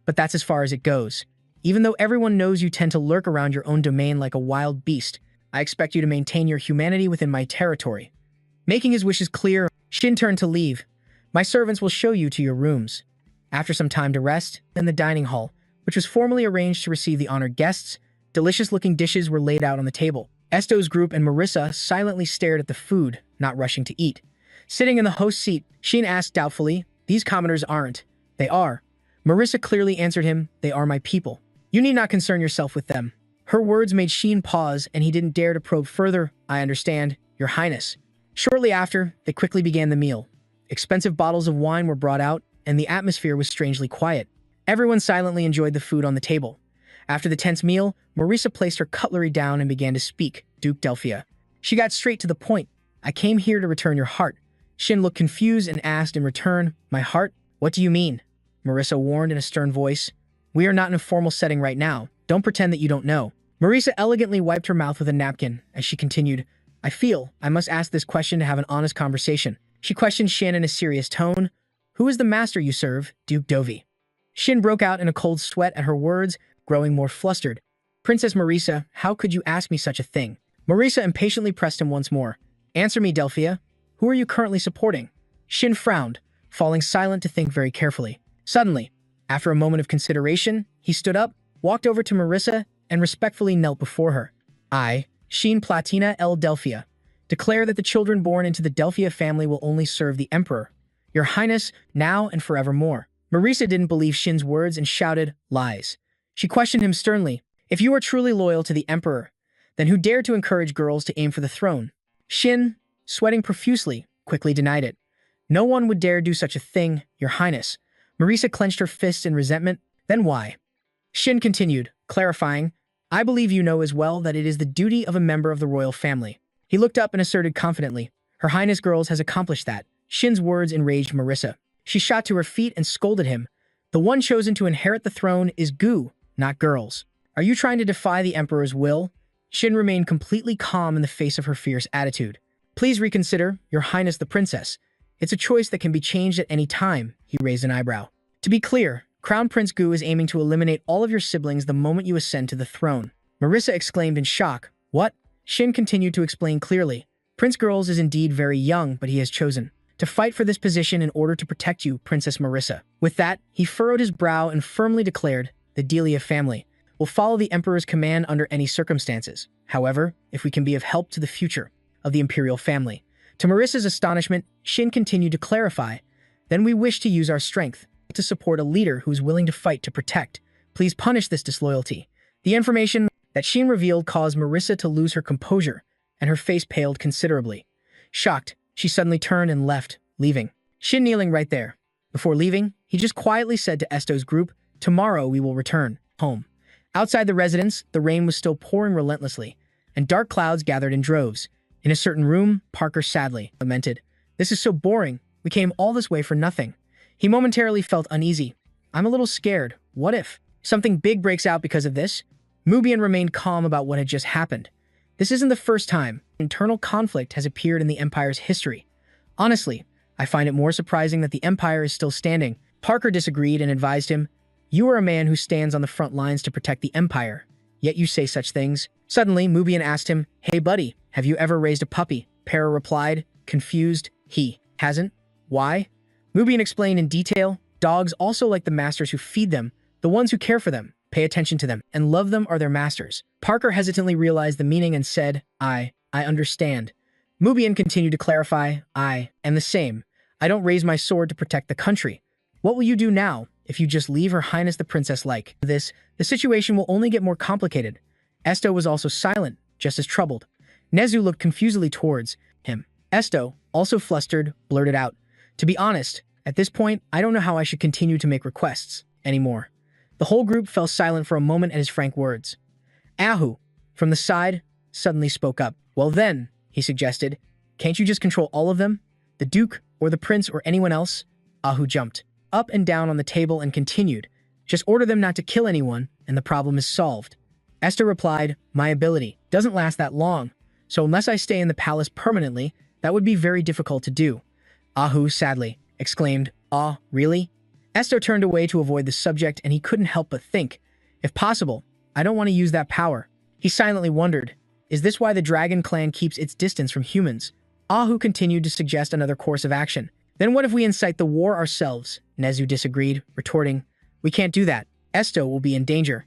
But that's as far as it goes. Even though everyone knows you tend to lurk around your own domain like a wild beast, I expect you to maintain your humanity within my territory. Making his wishes clear, Shin turned to leave. My servants will show you to your rooms. After some time to rest, in the dining hall, which was formally arranged to receive the honored guests, delicious-looking dishes were laid out on the table. Esto's group and Marisa silently stared at the food, not rushing to eat. Sitting in the host's seat, Shin asked doubtfully, These commoners aren't. They are. Marisa clearly answered him, They are my people. You need not concern yourself with them. Her words made Shin pause, and he didn't dare to probe further. I understand, Your Highness. Shortly after, they quickly began the meal. Expensive bottles of wine were brought out, and the atmosphere was strangely quiet. Everyone silently enjoyed the food on the table. After the tense meal, Marisa placed her cutlery down and began to speak, Duke Delphia. She got straight to the point. I came here to return your heart. Shin looked confused and asked in return, My heart? What do you mean? Marisa warned in a stern voice. We are not in a formal setting right now. Don't pretend that you don't know. Marisa elegantly wiped her mouth with a napkin as she continued, I feel I must ask this question to have an honest conversation. She questioned Shin in a serious tone. Who is the master you serve, Duke Dovi? Shin broke out in a cold sweat at her words, growing more flustered. Princess Marisa, how could you ask me such a thing? Marisa impatiently pressed him once more. Answer me, Delphia. Who are you currently supporting? Shin frowned, falling silent to think very carefully. Suddenly, after a moment of consideration, he stood up, walked over to Marisa, and respectfully knelt before her. I, Shin Platina L. Delphia, declare that the children born into the Delphia family will only serve the Emperor. Your Highness, now and forevermore. Marisa didn't believe Shin's words and shouted, lies. She questioned him sternly. If you are truly loyal to the Emperor, then who dared to encourage girls to aim for the throne? Shin, sweating profusely, quickly denied it. No one would dare do such a thing, Your Highness. Marisa clenched her fists in resentment. Then why? Shin continued, clarifying, I believe you know as well that it is the duty of a member of the royal family. He looked up and asserted confidently, Her Highness Girls has accomplished that. Shin's words enraged Marisa. She shot to her feet and scolded him. The one chosen to inherit the throne is Gu, not girls. Are you trying to defy the Emperor's will? Shin remained completely calm in the face of her fierce attitude. Please reconsider, Your Highness the Princess. It's a choice that can be changed at any time, he raised an eyebrow. To be clear, Crown Prince Gu is aiming to eliminate all of your siblings the moment you ascend to the throne. Marisa exclaimed in shock. What? Shin continued to explain clearly. Prince Girls is indeed very young, but he has chosen to fight for this position in order to protect you, Princess Marisa. With that, he furrowed his brow and firmly declared, the Delia family will follow the Emperor's command under any circumstances. However, if we can be of help to the future of the imperial family. To Marisa's astonishment, Shin continued to clarify, then we wish to use our strength to support a leader who is willing to fight to protect. Please punish this disloyalty. The information that Shin revealed caused Marisa to lose her composure, and her face paled considerably. Shocked, she suddenly turned and left, leaving. Shin kneeling right there. Before leaving, he just quietly said to Esto's group, tomorrow we will return home. Outside the residence, the rain was still pouring relentlessly, and dark clouds gathered in droves. In a certain room, Parker sadly lamented, This is so boring. We came all this way for nothing. He momentarily felt uneasy. I'm a little scared. What if something big breaks out because of this? Mubian remained calm about what had just happened. This isn't the first time internal conflict has appeared in the Empire's history. Honestly, I find it more surprising that the Empire is still standing. Parker disagreed and advised him, You are a man who stands on the front lines to protect the Empire, yet you say such things. Suddenly, Mubian asked him, Hey buddy, have you ever raised a puppy? Para replied, confused, he hasn't. Why? Mubian explained in detail, dogs also like the masters who feed them, the ones who care for them, pay attention to them, and love them are their masters. Parker hesitantly realized the meaning and said, I understand. Mubian continued to clarify, I am the same. I don't raise my sword to protect the country. What will you do now if you just leave Her Highness the Princess like this? The situation will only get more complicated. Esto was also silent, just as troubled. Nezu looked confusedly towards him. Esto, also flustered, blurted out, To be honest, at this point, I don't know how I should continue to make requests anymore. The whole group fell silent for a moment at his frank words. Ahu, from the side, suddenly spoke up. Well then, he suggested, can't you just control all of them? The Duke, or the Prince, or anyone else? Ahu jumped up and down on the table and continued, Just order them not to kill anyone, and the problem is solved. Esther replied, My ability doesn't last that long, so unless I stay in the palace permanently, that would be very difficult to do. Ahu sadly exclaimed, Ah, really? Esther turned away to avoid the subject, and he couldn't help but think, If possible, I don't want to use that power. He silently wondered, Is this why the Dragon Clan keeps its distance from humans? Ahu continued to suggest another course of action. Then what if we incite the war ourselves? Nezu disagreed, retorting, We can't do that. Esto will be in danger.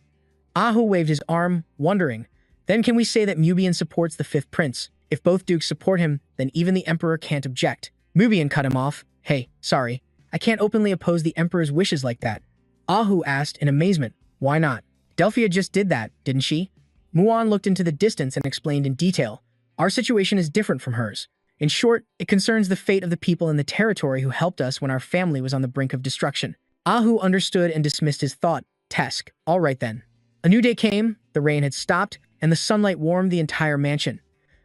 Ahu waved his arm, wondering, Then can we say that Mubian supports the fifth prince? If both dukes support him, then even the emperor can't object. Mubian cut him off. Hey, sorry. I can't openly oppose the emperor's wishes like that. Ahu asked in amazement, Why not? Delphia just did that, didn't she? Muan looked into the distance and explained in detail, Our situation is different from hers. In short, it concerns the fate of the people in the territory who helped us when our family was on the brink of destruction. Ahu understood and dismissed his thought. Tesk. All right then. A new day came, the rain had stopped, and the sunlight warmed the entire mansion.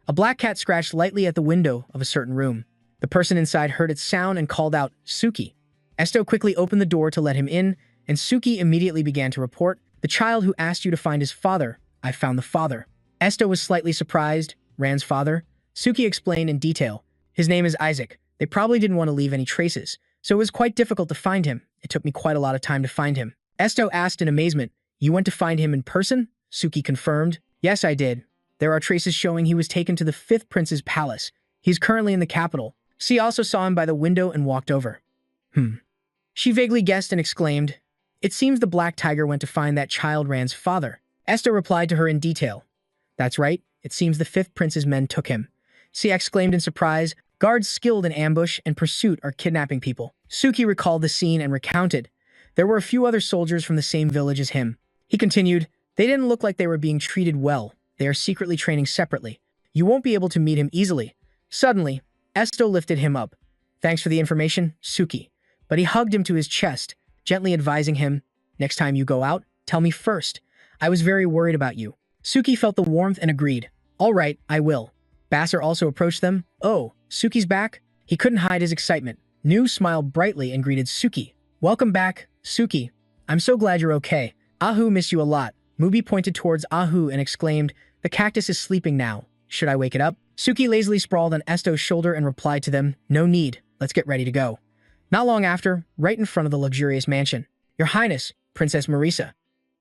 A black cat scratched lightly at the window of a certain room. The person inside heard its sound and called out, Suki. Esto quickly opened the door to let him in, and Suki immediately began to report, The child who asked you to find his father. I found the father. Esto was slightly surprised. Ran's father? Suki explained in detail. His name is Isaac. They probably didn't want to leave any traces, so it was quite difficult to find him. It took me quite a lot of time to find him. Esto asked in amazement. You went to find him in person? Suki confirmed. Yes, I did. There are traces showing he was taken to the 5th Prince's palace. He's currently in the capital. She also saw him by the window and walked over. She vaguely guessed and exclaimed, It seems the Black Tiger went to find that child Ran's father. Esto replied to her in detail. That's right. It seems the 5th Prince's men took him. She exclaimed in surprise. Guards skilled in ambush and pursuit are kidnapping people. Suki recalled the scene and recounted. There were a few other soldiers from the same village as him. He continued, They didn't look like they were being treated well. They are secretly training separately. You won't be able to meet him easily. Suddenly, Esto lifted him up. Thanks for the information, Suki. But he hugged him to his chest, gently advising him, Next time you go out, tell me first. I was very worried about you. Suki felt the warmth and agreed. All right, I will. Basser also approached them. Oh, Suki's back? He couldn't hide his excitement. Nu smiled brightly and greeted Suki. Welcome back, Suki. I'm so glad you're okay. Ahu missed you a lot. Mubi pointed towards Ahu and exclaimed, The cactus is sleeping now. Should I wake it up? Suki lazily sprawled on Esto's shoulder and replied to them, No need. Let's get ready to go. Not long after, right in front of the luxurious mansion. Your Highness, Princess Marisa.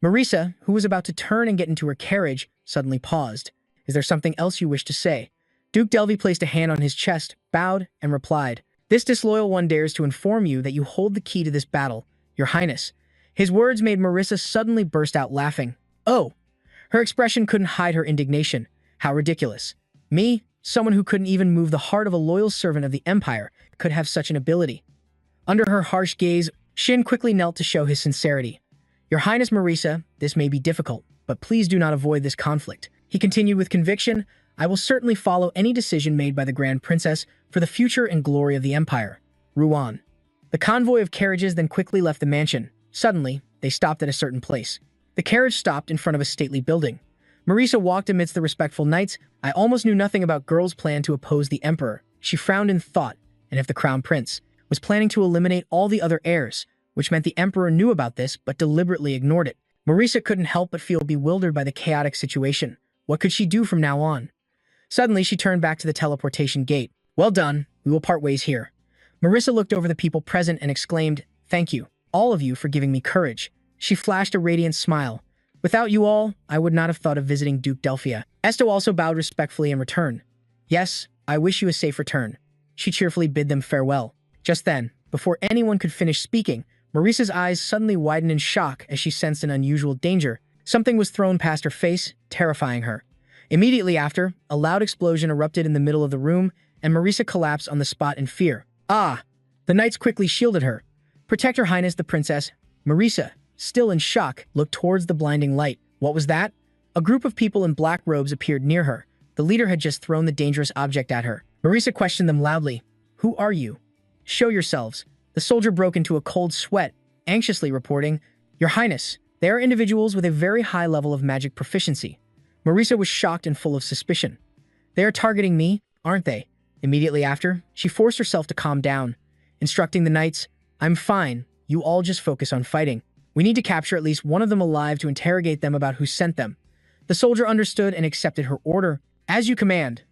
Marisa, who was about to turn and get into her carriage, suddenly paused. Is there something else you wish to say? Duke Delvey placed a hand on his chest, bowed, and replied, This disloyal one dares to inform you that you hold the key to this battle, Your Highness. His words made Marisa suddenly burst out laughing. Oh! Her expression couldn't hide her indignation. How ridiculous. Me, someone who couldn't even move the heart of a loyal servant of the Empire, could have such an ability. Under her harsh gaze, Shin quickly knelt to show his sincerity. Your Highness Marisa, this may be difficult, but please do not avoid this conflict. He continued with conviction, I will certainly follow any decision made by the Grand Princess for the future and glory of the Empire. Ruan. The convoy of carriages then quickly left the mansion. Suddenly, they stopped at a certain place. The carriage stopped in front of a stately building. Marisa walked amidst the respectful knights. I almost knew nothing about Girl's plan to oppose the Emperor. She frowned in thought, and if the Crown Prince was planning to eliminate all the other heirs, which meant the Emperor knew about this but deliberately ignored it. Marisa couldn't help but feel bewildered by the chaotic situation. What could she do from now on? Suddenly, she turned back to the teleportation gate. Well done, we will part ways here. Marisa looked over the people present and exclaimed, Thank you, all of you, for giving me courage. She flashed a radiant smile. Without you all, I would not have thought of visiting Duke Delphia. Esto also bowed respectfully in return. Yes, I wish you a safe return. She cheerfully bid them farewell. Just then, before anyone could finish speaking, Marisa's eyes suddenly widened in shock as she sensed an unusual danger. Something was thrown past her face, terrifying her. Immediately after, a loud explosion erupted in the middle of the room, and Marisa collapsed on the spot in fear. Ah! The knights quickly shielded her. Protect Her Highness the Princess. Marisa, still in shock, looked towards the blinding light. What was that? A group of people in black robes appeared near her. The leader had just thrown the dangerous object at her. Marisa questioned them loudly. Who are you? Show yourselves. The soldier broke into a cold sweat, anxiously reporting, Your Highness, they are individuals with a very high level of magic proficiency. Marisa was shocked and full of suspicion. They are targeting me, aren't they? Immediately after, she forced herself to calm down, instructing the knights, I'm fine, you all just focus on fighting. We need to capture at least one of them alive to interrogate them about who sent them. The soldier understood and accepted her order. As you command.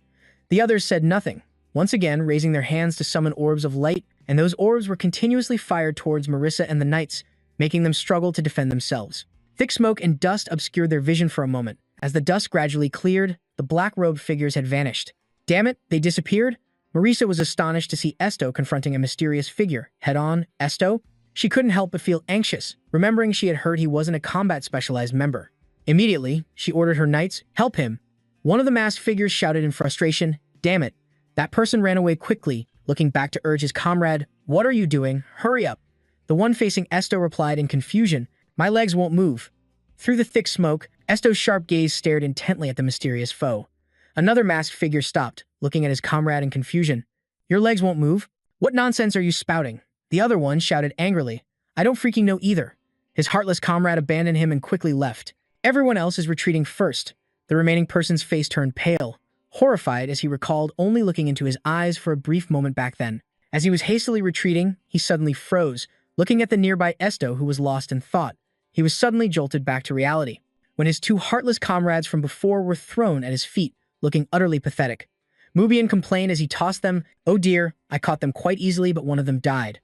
The others said nothing, once again raising their hands to summon orbs of light, and those orbs were continuously fired towards Marisa and the knights, making them struggle to defend themselves. Thick smoke and dust obscured their vision for a moment. As the dust gradually cleared, the black-robed figures had vanished. Damn it, they disappeared? Marisa was astonished to see Esto confronting a mysterious figure. Head-on, Esto? She couldn't help but feel anxious, remembering she had heard he wasn't a combat-specialized member. Immediately, she ordered her knights, help him. One of the masked figures shouted in frustration, Damn it. That person ran away quickly, looking back to urge his comrade, What are you doing? Hurry up. The one facing Esto replied in confusion, My legs won't move. Through the thick smoke, Esto's sharp gaze stared intently at the mysterious foe. Another masked figure stopped, looking at his comrade in confusion. Your legs won't move? What nonsense are you spouting? The other one shouted angrily. I don't freaking know either. His heartless comrade abandoned him and quickly left. Everyone else is retreating first. The remaining person's face turned pale, horrified as he recalled only looking into his eyes for a brief moment back then. As he was hastily retreating, he suddenly froze, looking at the nearby Esto who was lost in thought. He was suddenly jolted back to reality. when his two heartless comrades from before were thrown at his feet, looking utterly pathetic. Mubian complained as he tossed them, "Oh dear, I caught them quite easily, but one of them died."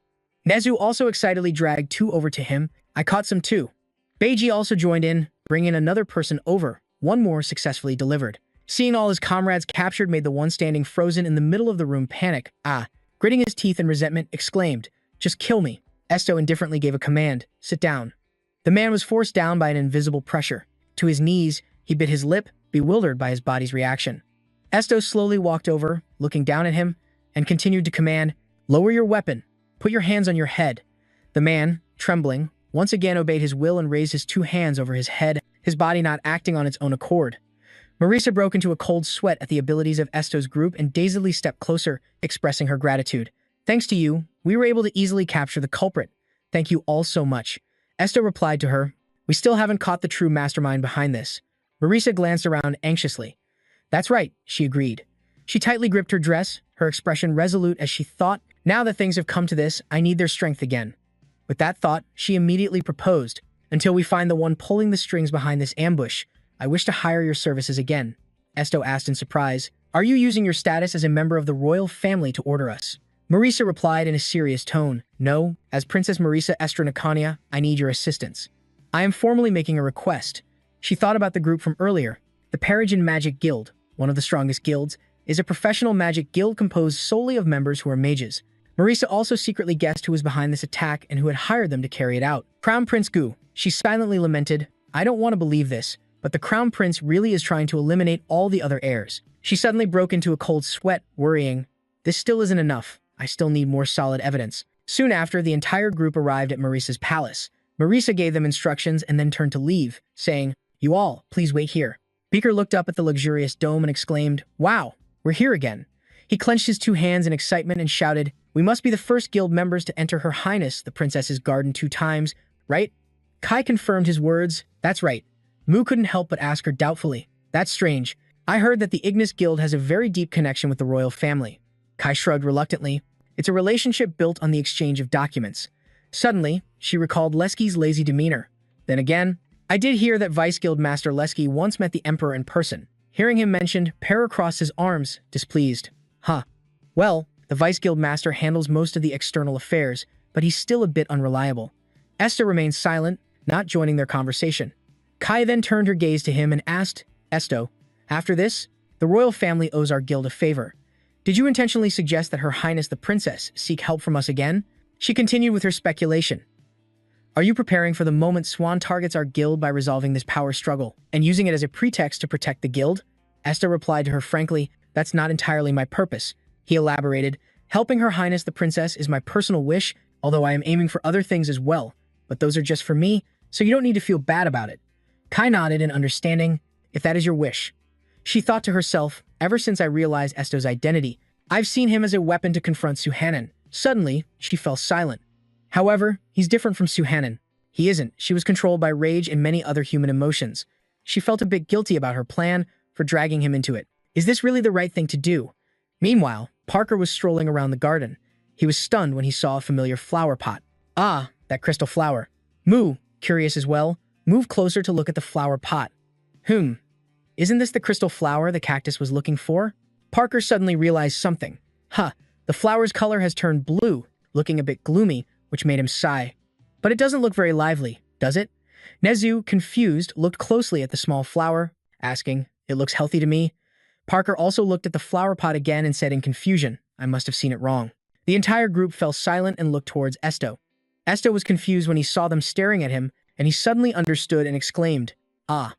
Nezu also excitedly dragged two over to him. "I caught some too." Beiji also joined in, bringing another person over, one more successfully delivered. Seeing all his comrades captured made the one standing frozen in the middle of the room panic. Gritting his teeth in resentment, exclaimed, "Just kill me." Esto indifferently gave a command, "Sit down." The man was forced down by an invisible pressure. To his knees, he bit his lip, bewildered by his body's reaction. Esto slowly walked over, looking down at him, and continued to command, "Lower your weapon. Put your hands on your head." The man, trembling, once again obeyed his will and raised his two hands over his head, his body not acting on its own accord. Marisa broke into a cold sweat at the abilities of Esto's group and dazedly stepped closer, expressing her gratitude. "Thanks to you, we were able to easily capture the culprit. Thank you all so much." Esto replied to her, "We still haven't caught the true mastermind behind this." Marisa glanced around anxiously. "That's right," she agreed. She tightly gripped her dress, her expression resolute as she thought, "Now that things have come to this, I need their strength again." With that thought, she immediately proposed, "Until we find the one pulling the strings behind this ambush, I wish to hire your services again." Esto asked in surprise, "Are you using your status as a member of the royal family to order us?" Marisa replied in a serious tone, "No, as Princess Marisa Estranacania, I need your assistance. I am formally making a request." She thought about the group from earlier. The Peregrine Magic Guild, one of the strongest guilds, is a professional magic guild composed solely of members who are mages. Marisa also secretly guessed who was behind this attack and who had hired them to carry it out. Crown Prince Gu. She silently lamented, "I don't want to believe this, but the Crown Prince really is trying to eliminate all the other heirs." She suddenly broke into a cold sweat, worrying, "This still isn't enough. I still need more solid evidence." Soon after, the entire group arrived at Marisa's palace. Marisa gave them instructions and then turned to leave, saying, "You all, please wait here." Beaker looked up at the luxurious dome and exclaimed, "Wow, we're here again." He clenched his two hands in excitement and shouted, "We must be the first guild members to enter Her Highness the Princess's garden 2 times, right?" Kai confirmed his words. "That's right." Mu couldn't help but ask her doubtfully, "That's strange. I heard that the Ignis Guild has a very deep connection with the royal family." Kai shrugged reluctantly. "It's a relationship built on the exchange of documents." Suddenly, she recalled Leski's lazy demeanor. Then again, "I did hear that Vice Guild Master Leski once met the Emperor in person." Hearing him mentioned, Para crossed his arms, displeased. "Huh. Well, the Vice Guild Master handles most of the external affairs, but he's still a bit unreliable." Esther remained silent, not joining their conversation. Kai then turned her gaze to him and asked, "Esto, after this, the royal family owes our guild a favor. Did you intentionally suggest that Her Highness the Princess seek help from us again?" She continued with her speculation. "Are you preparing for the moment Swan targets our guild by resolving this power struggle and using it as a pretext to protect the guild?" Esther replied to her frankly, "That's not entirely my purpose." He elaborated, "Helping Her Highness the Princess is my personal wish, although I am aiming for other things as well, but those are just for me, so you don't need to feel bad about it." Kai nodded in understanding, "If that is your wish." She thought to herself, "Ever since I realized Esto's identity, I've seen him as a weapon to confront Suhanan." Suddenly, she fell silent. However, he's different from Suhanan. He isn't. She was controlled by rage and many other human emotions. She felt a bit guilty about her plan for dragging him into it. Is this really the right thing to do? Meanwhile, Parker was strolling around the garden. He was stunned when he saw a familiar flower pot. Ah, that crystal flower. Mu, curious as well, moved closer to look at the flower pot. Isn't this the crystal flower the cactus was looking for? Parker suddenly realized something. The flower's color has turned blue, looking a bit gloomy, which made him sigh. But it doesn't look very lively, does it? Nezu, confused, looked closely at the small flower, asking, "It looks healthy to me?" Parker also looked at the flower pot again and said in confusion, "I must have seen it wrong." The entire group fell silent and looked towards Esto. Esto was confused when he saw them staring at him, and he suddenly understood and exclaimed, "Ah."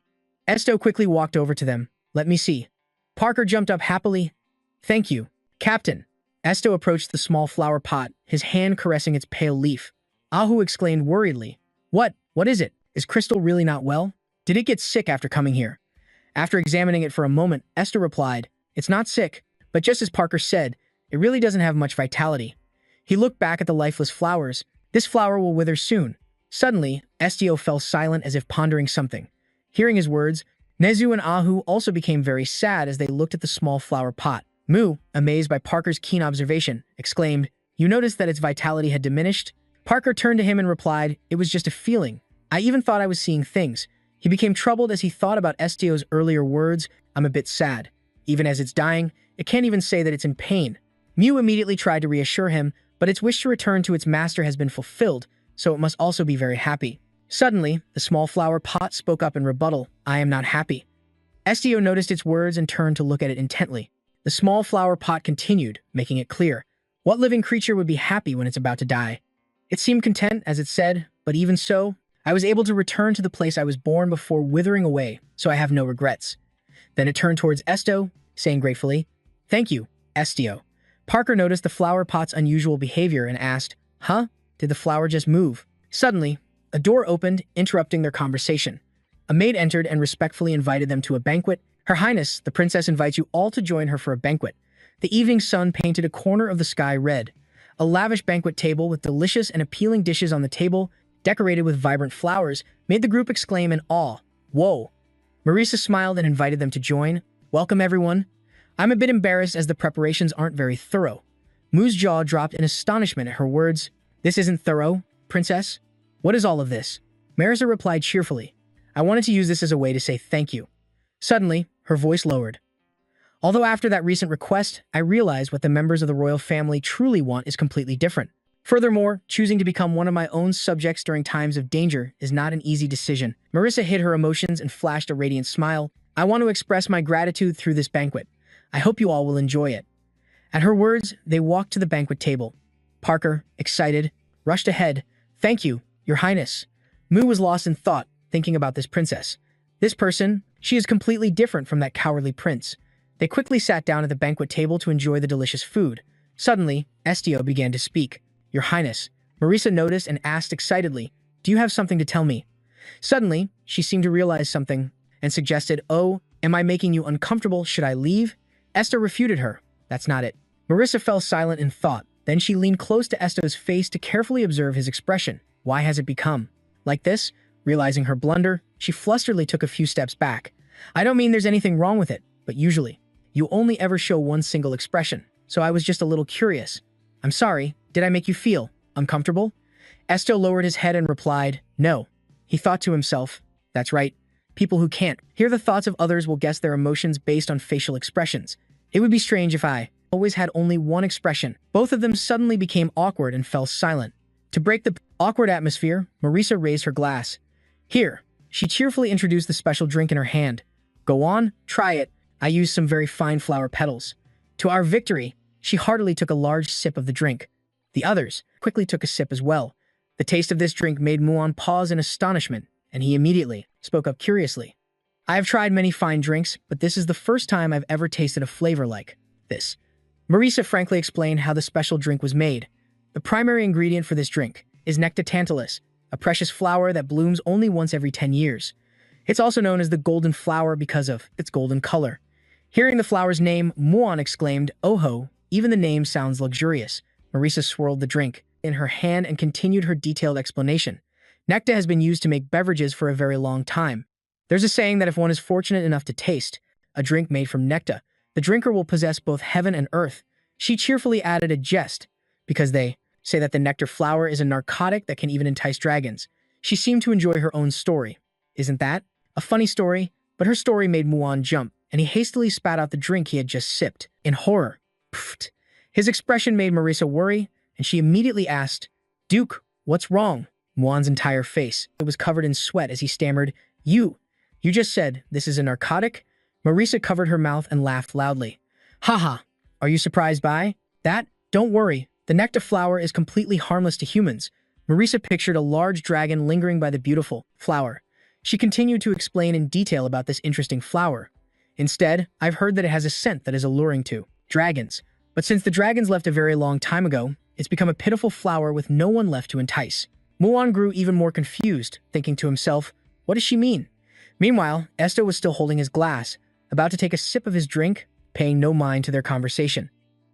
Esto quickly walked over to them. "Let me see." Parker jumped up happily. "Thank you, Captain." Esto approached the small flower pot, his hand caressing its pale leaf. Ahu exclaimed worriedly, What is it? Is Crystal really not well? Did it get sick after coming here?" After examining it for a moment, Esther replied, "It's not sick, but just as Parker said, it really doesn't have much vitality." He looked back at the lifeless flowers. "This flower will wither soon." Suddenly, Estio fell silent as if pondering something. Hearing his words, Nezu and Ahu also became very sad as they looked at the small flower pot. Mu, amazed by Parker's keen observation, exclaimed, "You noticed that its vitality had diminished?" Parker turned to him and replied, "It was just a feeling. I even thought I was seeing things. He became troubled as he thought about Estio's earlier words, "I'm a bit sad. Even as it's dying, it can't even say that it's in pain." Mew immediately tried to reassure him, but its wish to return to its master has been fulfilled, so it must also be very happy. Suddenly, the small flower pot spoke up in rebuttal, "I am not happy." Estio noticed its words and turned to look at it intently. The small flower pot continued, making it clear. What living creature would be happy when it's about to die? It seemed content, as it said, but even so, I was able to return to the place I was born before withering away, so I have no regrets. Then it turned towards Esto, saying gratefully, "Thank you, Estio." Parker noticed the flower pot's unusual behavior and asked, "Huh? Did the flower just move?" Suddenly, a door opened, interrupting their conversation. A maid entered and respectfully invited them to a banquet. "Her Highness, the princess invites you all to join her for a banquet." The evening sun painted a corner of the sky red. A lavish banquet table with delicious and appealing dishes on the table, decorated with vibrant flowers, made the group exclaim in awe, "Whoa!" Marisa smiled and invited them to join. "Welcome, everyone. I'm a bit embarrassed as the preparations aren't very thorough." Moo's jaw dropped in astonishment at her words. "This isn't thorough, princess? What is all of this?" Marisa replied cheerfully, "I wanted to use this as a way to say thank you." Suddenly, her voice lowered. "Although after that recent request, I realized what the members of the royal family truly want is completely different. Furthermore, choosing to become one of my own subjects during times of danger is not an easy decision." Marissa hid her emotions and flashed a radiant smile. "I want to express my gratitude through this banquet. I hope you all will enjoy it." At her words, they walked to the banquet table. Parker, excited, rushed ahead. "Thank you, Your Highness." Moo was lost in thought, thinking about this princess. This person, she is completely different from that cowardly prince. They quickly sat down at the banquet table to enjoy the delicious food. Suddenly, Estio began to speak. "Your Highness." Marisa noticed and asked excitedly, "Do you have something to tell me?" Suddenly, she seemed to realize something and suggested, "Oh, am I making you uncomfortable? Should I leave?" Esther refuted her. "That's not it." Marissa fell silent in thought. Then she leaned close to Esto's face to carefully observe his expression. Why has it become like this? Realizing her blunder, she flusteredly took a few steps back. "I don't mean there's anything wrong with it, but usually, you only ever show one single expression, so I was just a little curious. I'm sorry, did I make you feel uncomfortable?" Esto lowered his head and replied, "No." He thought to himself, "That's right. People who can't hear the thoughts of others will guess their emotions based on facial expressions. It would be strange if I always had only one expression." Both of them suddenly became awkward and fell silent. To break the awkward atmosphere, Marisa raised her glass. "Here." She cheerfully introduced the special drink in her hand. "Go on, try it. I used some very fine flower petals." To our victory, she heartily took a large sip of the drink. The others quickly took a sip as well. The taste of this drink made Muon pause in astonishment, and he immediately spoke up curiously. "I have tried many fine drinks, but this is the first time I've ever tasted a flavor like this." Marisa frankly explained how the special drink was made. The primary ingredient for this drink is nectatantalus, a precious flower that blooms only once every 10 years. It's also known as the golden flower because of its golden color. Hearing the flower's name, Muon exclaimed, "Oh-ho, even the name sounds luxurious." Marisa swirled the drink in her hand and continued her detailed explanation. "Nectar has been used to make beverages for a very long time. There's a saying that if one is fortunate enough to taste a drink made from nectar, the drinker will possess both heaven and earth." She cheerfully added a jest, because they say that the nectar flower is a narcotic that can even entice dragons. She seemed to enjoy her own story. Isn't that a funny story? But her story made Muon jump, and he hastily spat out the drink he had just sipped. In horror. Pfft. His expression made Marisa worry, and she immediately asked, "Duke, what's wrong?" Muon's entire face was covered in sweat as he stammered, You just said this is a narcotic?" Marisa covered her mouth and laughed loudly. "Haha, are you surprised by that? Don't worry, the nectar flower is completely harmless to humans." Marisa pictured a large dragon lingering by the beautiful flower. She continued to explain in detail about this interesting flower. "Instead, I've heard that it has a scent that is alluring to dragons. But since the dragons left a very long time ago, it's become a pitiful flower with no one left to entice." Muon grew even more confused, thinking to himself, what does she mean? Meanwhile, Esto was still holding his glass, about to take a sip of his drink, paying no mind to their conversation.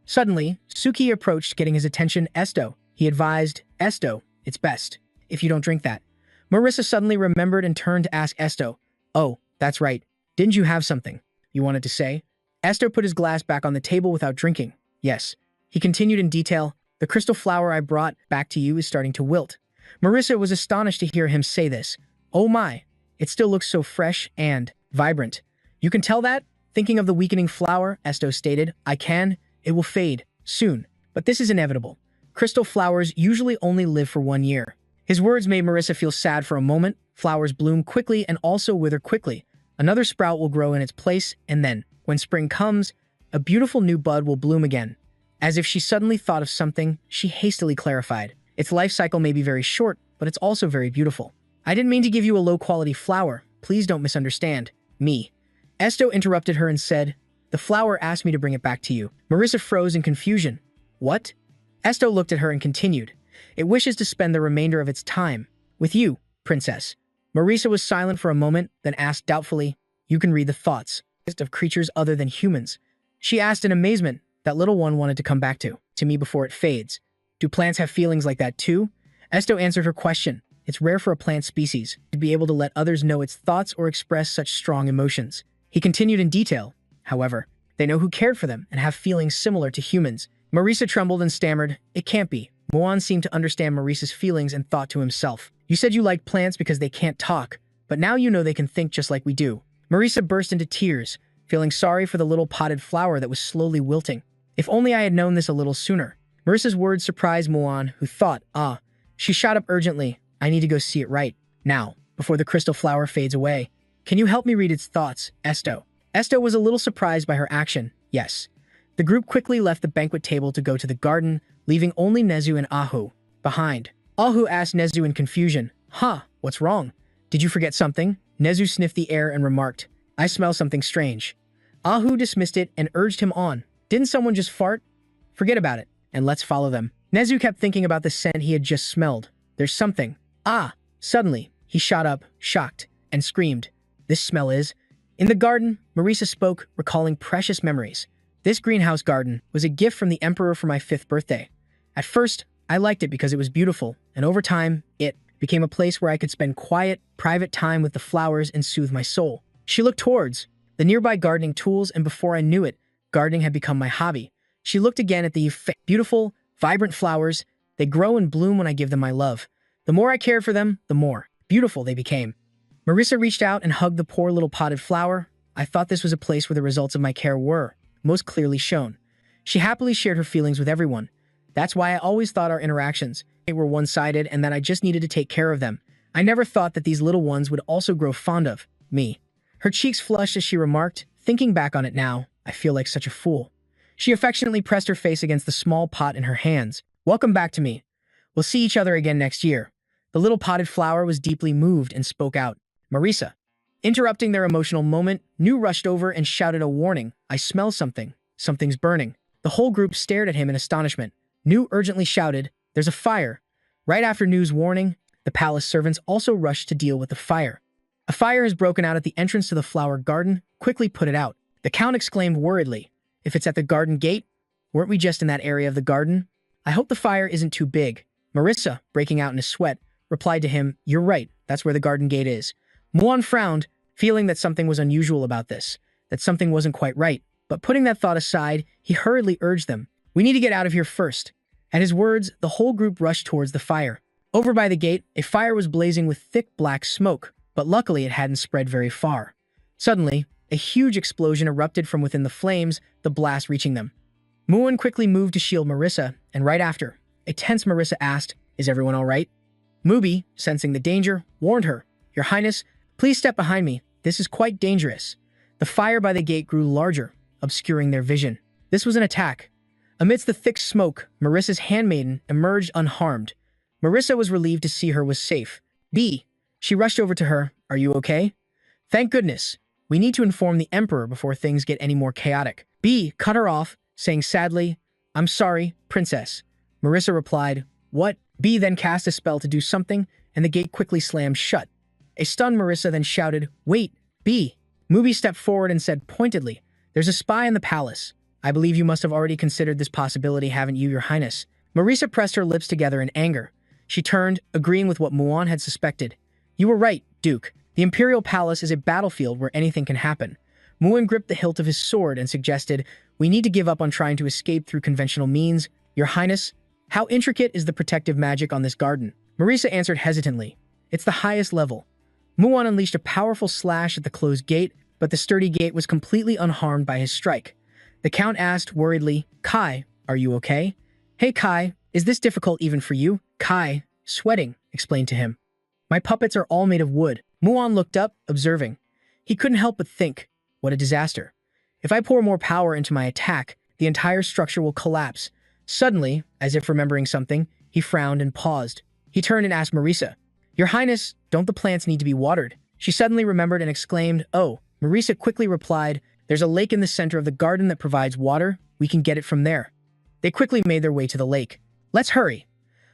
Suddenly, Suki approached, getting his attention. "Esto," he advised. "Esto, it's best if you don't drink that." Marissa suddenly remembered and turned to ask Esto, "Oh, that's right. Didn't you have something you wanted to say?" Esto put his glass back on the table without drinking. "Yes." He continued in detail, "The crystal flower I brought back to you is starting to wilt." Marissa was astonished to hear him say this. "Oh my, it still looks so fresh and vibrant. You can tell that? Thinking of the weakening flower, Esto stated, I can. It will fade, soon. But this is inevitable. Crystal flowers usually only live for 1 year. His words made Marissa feel sad for a moment. Flowers bloom quickly and also wither quickly. Another sprout will grow in its place, and then, when spring comes, a beautiful new bud will bloom again. As if she suddenly thought of something, she hastily clarified. Its life cycle may be very short, but it's also very beautiful. I didn't mean to give you a low-quality flower. Please don't misunderstand. Me. Esto interrupted her and said, the flower asked me to bring it back to you. Marissa froze in confusion. What? Esto looked at her and continued. It wishes to spend the remainder of its time with you, princess. Marissa was silent for a moment, then asked doubtfully, you can read the thoughts of creatures other than humans. She asked in amazement. That little one wanted to come back to me before it fades. Do plants have feelings like that too? Esto answered her question. It's rare for a plant species to be able to let others know its thoughts or express such strong emotions. He continued in detail. However, they know who cared for them and have feelings similar to humans. Marissa trembled and stammered, it can't be. Moan seemed to understand Marissa's feelings and thought to himself. You said you liked plants because they can't talk, but now you know they can think just like we do. Marissa burst into tears, feeling sorry for the little potted flower that was slowly wilting. If only I had known this a little sooner. Marissa's words surprised Moan, who thought, She shot up urgently. I need to go see it right now, before the crystal flower fades away. Can you help me read its thoughts, Esto? Esto was a little surprised by her action. Yes. The group quickly left the banquet table to go to the garden, leaving only Nezu and Ahu behind. Ahu asked Nezu in confusion, what's wrong? Did you forget something? Nezu sniffed the air and remarked, I smell something strange. Ahu dismissed it and urged him on. Didn't someone just fart? Forget about it, and let's follow them. Nezu kept thinking about the scent he had just smelled. There's something. Suddenly, he shot up, shocked, and screamed. This smell is... In the garden, Marissa spoke, recalling precious memories. This greenhouse garden was a gift from the Emperor for my 5th birthday. At first, I liked it because it was beautiful, and over time, it became a place where I could spend quiet, private time with the flowers and soothe my soul. She looked towards the nearby gardening tools, and before I knew it, gardening had become my hobby. She looked again at the beautiful, vibrant flowers. They grow and bloom when I give them my love. The more I cared for them, the more beautiful they became. Marissa reached out and hugged the poor little potted flower. I thought this was a place where the results of my care were most clearly shown. She happily shared her feelings with everyone. That's why I always thought our interactions were one-sided and that I just needed to take care of them. I never thought that these little ones would also grow fond of me. Her cheeks flushed as she remarked, thinking back on it now, I feel like such a fool. She affectionately pressed her face against the small pot in her hands. Welcome back to me. We'll see each other again next year. The little potted flower was deeply moved and spoke out. Marissa. Interrupting their emotional moment, Nu rushed over and shouted a warning. I smell something. Something's burning. The whole group stared at him in astonishment. Nu urgently shouted, there's a fire. Right after Nu's warning, the palace servants also rushed to deal with the fire. A fire has broken out at the entrance to the flower garden. Quickly put it out. The count exclaimed worriedly. If it's at the garden gate, weren't we just in that area of the garden? I hope the fire isn't too big. Marissa, breaking out in a sweat, replied to him, you're right, that's where the garden gate is. Muan frowned, feeling that something was unusual about this, that something wasn't quite right, but putting that thought aside, he hurriedly urged them, we need to get out of here first. At his words, the whole group rushed towards the fire. Over by the gate, a fire was blazing with thick black smoke, but luckily it hadn't spread very far. Suddenly, a huge explosion erupted from within the flames, the blast reaching them. Muan quickly moved to shield Marissa, and right after, a tense Marissa asked, is everyone all right? Mubi, sensing the danger, warned her, Your Highness, please step behind me. This is quite dangerous. The fire by the gate grew larger, obscuring their vision. This was an attack. Amidst the thick smoke, Marissa's handmaiden emerged unharmed. Marissa was relieved to see her was safe. B. She rushed over to her. Are you okay? Thank goodness. We need to inform the Emperor before things get any more chaotic. B. cut her off, saying sadly, I'm sorry, princess. Marissa replied, What? B then cast a spell to do something, and the gate quickly slammed shut. A stunned Marissa then shouted, Wait, B. Mubi stepped forward and said pointedly, There's a spy in the palace. I believe you must have already considered this possibility, haven't you, Your Highness? Marissa pressed her lips together in anger. She turned, agreeing with what Muan had suspected. You were right, Duke. The Imperial Palace is a battlefield where anything can happen. Muan gripped the hilt of his sword and suggested, We need to give up on trying to escape through conventional means. Your Highness, how intricate is the protective magic on this garden? Marissa answered hesitantly. It's the highest level. Muon unleashed a powerful slash at the closed gate, but the sturdy gate was completely unharmed by his strike. The Count asked worriedly, Kai, are you okay? Hey Kai, is this difficult even for you? Kai, sweating, explained to him. My puppets are all made of wood. Muon looked up, observing. He couldn't help but think, what a disaster. If I pour more power into my attack, the entire structure will collapse. Suddenly, as if remembering something, he frowned and paused. He turned and asked Marisa, Your Highness, don't the plants need to be watered? She suddenly remembered and exclaimed, Oh. Marisa quickly replied, There's a lake in the center of the garden that provides water. We can get it from there. They quickly made their way to the lake. Let's hurry.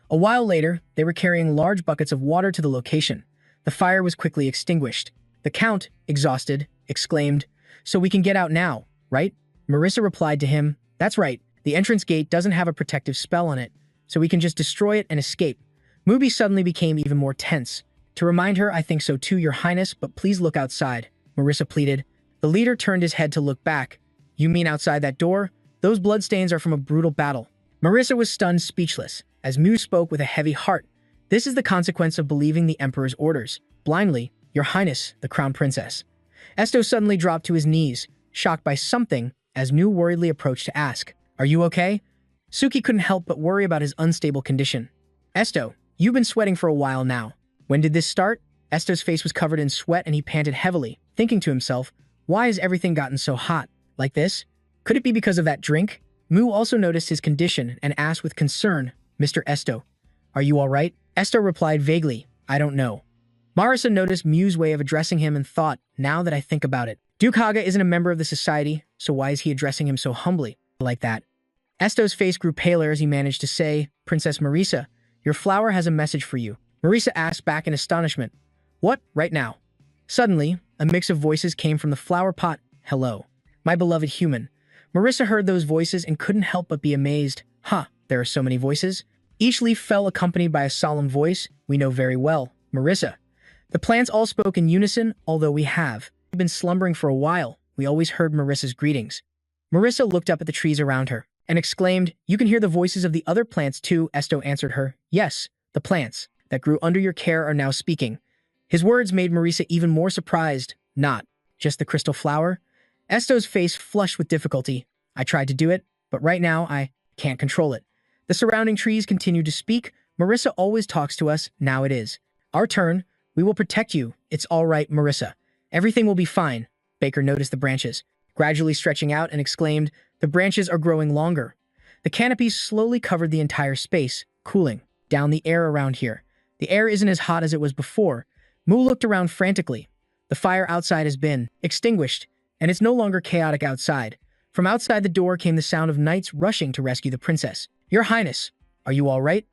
A while later, they were carrying large buckets of water to the location. The fire was quickly extinguished. The Count, exhausted, exclaimed, So we can get out now, right? Marisa replied to him, That's right. The entrance gate doesn't have a protective spell on it, so we can just destroy it and escape. Mubi suddenly became even more tense. To remind her, I think so too, Your Highness, but please look outside, Marisa pleaded. The leader turned his head to look back. You mean outside that door? Those bloodstains are from a brutal battle. Marisa was stunned speechless, as Mu spoke with a heavy heart. This is the consequence of believing the Emperor's orders. Blindly, Your Highness, the Crown Princess. Esto suddenly dropped to his knees, shocked by something, as Nu worriedly approached to ask, Are you okay? Suki couldn't help but worry about his unstable condition. Esto, you've been sweating for a while now. When did this start? Esto's face was covered in sweat and he panted heavily, thinking to himself, Why has everything gotten so hot? Like this? Could it be because of that drink? Mu also noticed his condition and asked with concern, Mr. Esto, are you all right? Esto replied vaguely, I don't know. Marisa noticed Mu's way of addressing him and thought, now that I think about it, Duke Haga isn't a member of the society, so why is he addressing him so humbly, like that? Esto's face grew paler as he managed to say, Princess Marisa, your flower has a message for you. Marisa asked back in astonishment, What, right now? Suddenly, a mix of voices came from the flower pot. Hello, my beloved human. Marisa heard those voices and couldn't help but be amazed. Huh, there are so many voices. Each leaf fell accompanied by a solemn voice. We know very well, Marisa. The plants all spoke in unison, although we have been slumbering for a while. We always heard Marisa's greetings. Marisa looked up at the trees around her and exclaimed, You can hear the voices of the other plants too, Esto answered her. Yes, the plants that grew under your care are now speaking. His words made Marisa even more surprised. Not just the crystal flower. Esto's face flushed with difficulty. I tried to do it, but right now I can't control it. The surrounding trees continued to speak. Marisa always talks to us. Now it is our turn. We will protect you. It's all right, Marisa. Everything will be fine. Baker noticed the branches gradually stretching out and exclaimed, The branches are growing longer. The canopies slowly covered the entire space, cooling down the air around here. The air isn't as hot as it was before. Mu looked around frantically. The fire outside has been extinguished, and it's no longer chaotic outside. From outside the door came the sound of knights rushing to rescue the princess. Your Highness, are you all right?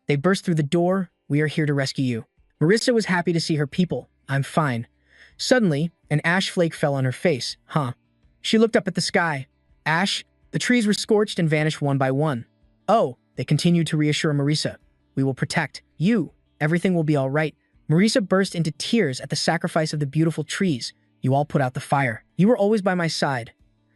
They burst through the door. We are here to rescue you. Marisa was happy to see her people. I'm fine. Suddenly, an ash flake fell on her face. Huh. She looked up at the sky. Ash, the trees were scorched and vanished one by one. Oh, they continued to reassure Marisa. We will protect you. Everything will be all right. Marisa burst into tears at the sacrifice of the beautiful trees. You all put out the fire. You were always by my side.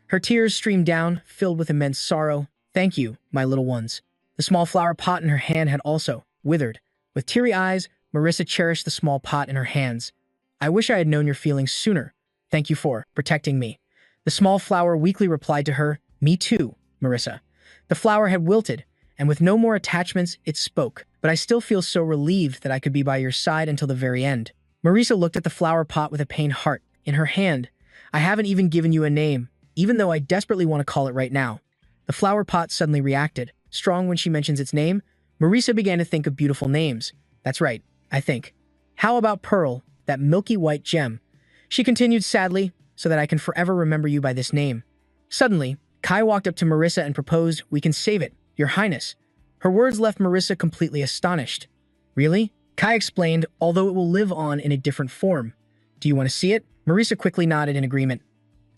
Her tears streamed down, filled with immense sorrow. Thank you, my little ones. The small flower pot in her hand had also withered. With teary eyes, Marisa cherished the small pot in her hands. I wish I had known your feelings sooner. Thank you for protecting me. The small flower weakly replied to her, Me too, Marisa. The flower had wilted, and with no more attachments, it spoke. But I still feel so relieved that I could be by your side until the very end. Marisa looked at the flower pot with a pained heart. In her hand, I haven't even given you a name, even though I desperately want to call it right now. The flower pot suddenly reacted. Strong when she mentions its name, Marisa began to think of beautiful names. That's right, I think. How about Pearl, that milky white gem? She continued sadly, so that I can forever remember you by this name. Suddenly, Kai walked up to Marisa and proposed, We can save it, Your Highness. Her words left Marisa completely astonished. Really? Kai explained, although it will live on in a different form. Do you want to see it? Marisa quickly nodded in agreement.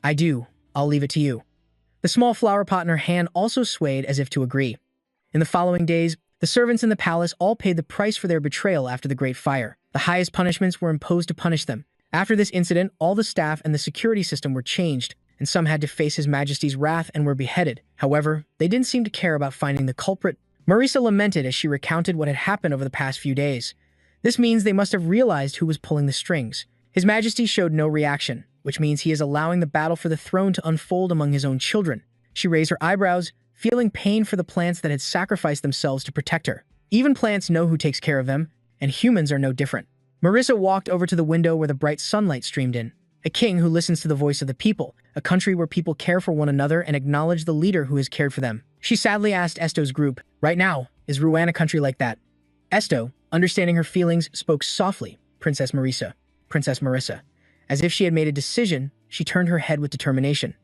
I do. I'll leave it to you. The small flower pot in her hand also swayed as if to agree. In the following days, the servants in the palace all paid the price for their betrayal after the Great Fire. The highest punishments were imposed to punish them. After this incident, all the staff and the security system were changed, and some had to face His Majesty's wrath and were beheaded. However, they didn't seem to care about finding the culprit. Marisa lamented as she recounted what had happened over the past few days. This means they must have realized who was pulling the strings. His Majesty showed no reaction, which means he is allowing the battle for the throne to unfold among his own children. She raised her eyebrows, feeling pain for the plants that had sacrificed themselves to protect her. Even plants know who takes care of them, and humans are no different. Marissa walked over to the window where the bright sunlight streamed in. A king who listens to the voice of the people, a country where people care for one another and acknowledge the leader who has cared for them. She sadly asked Esto's group, "Right now, is Rouen a country like that?" Esto, understanding her feelings, spoke softly, Princess Marissa. As if she had made a decision, she turned her head with determination.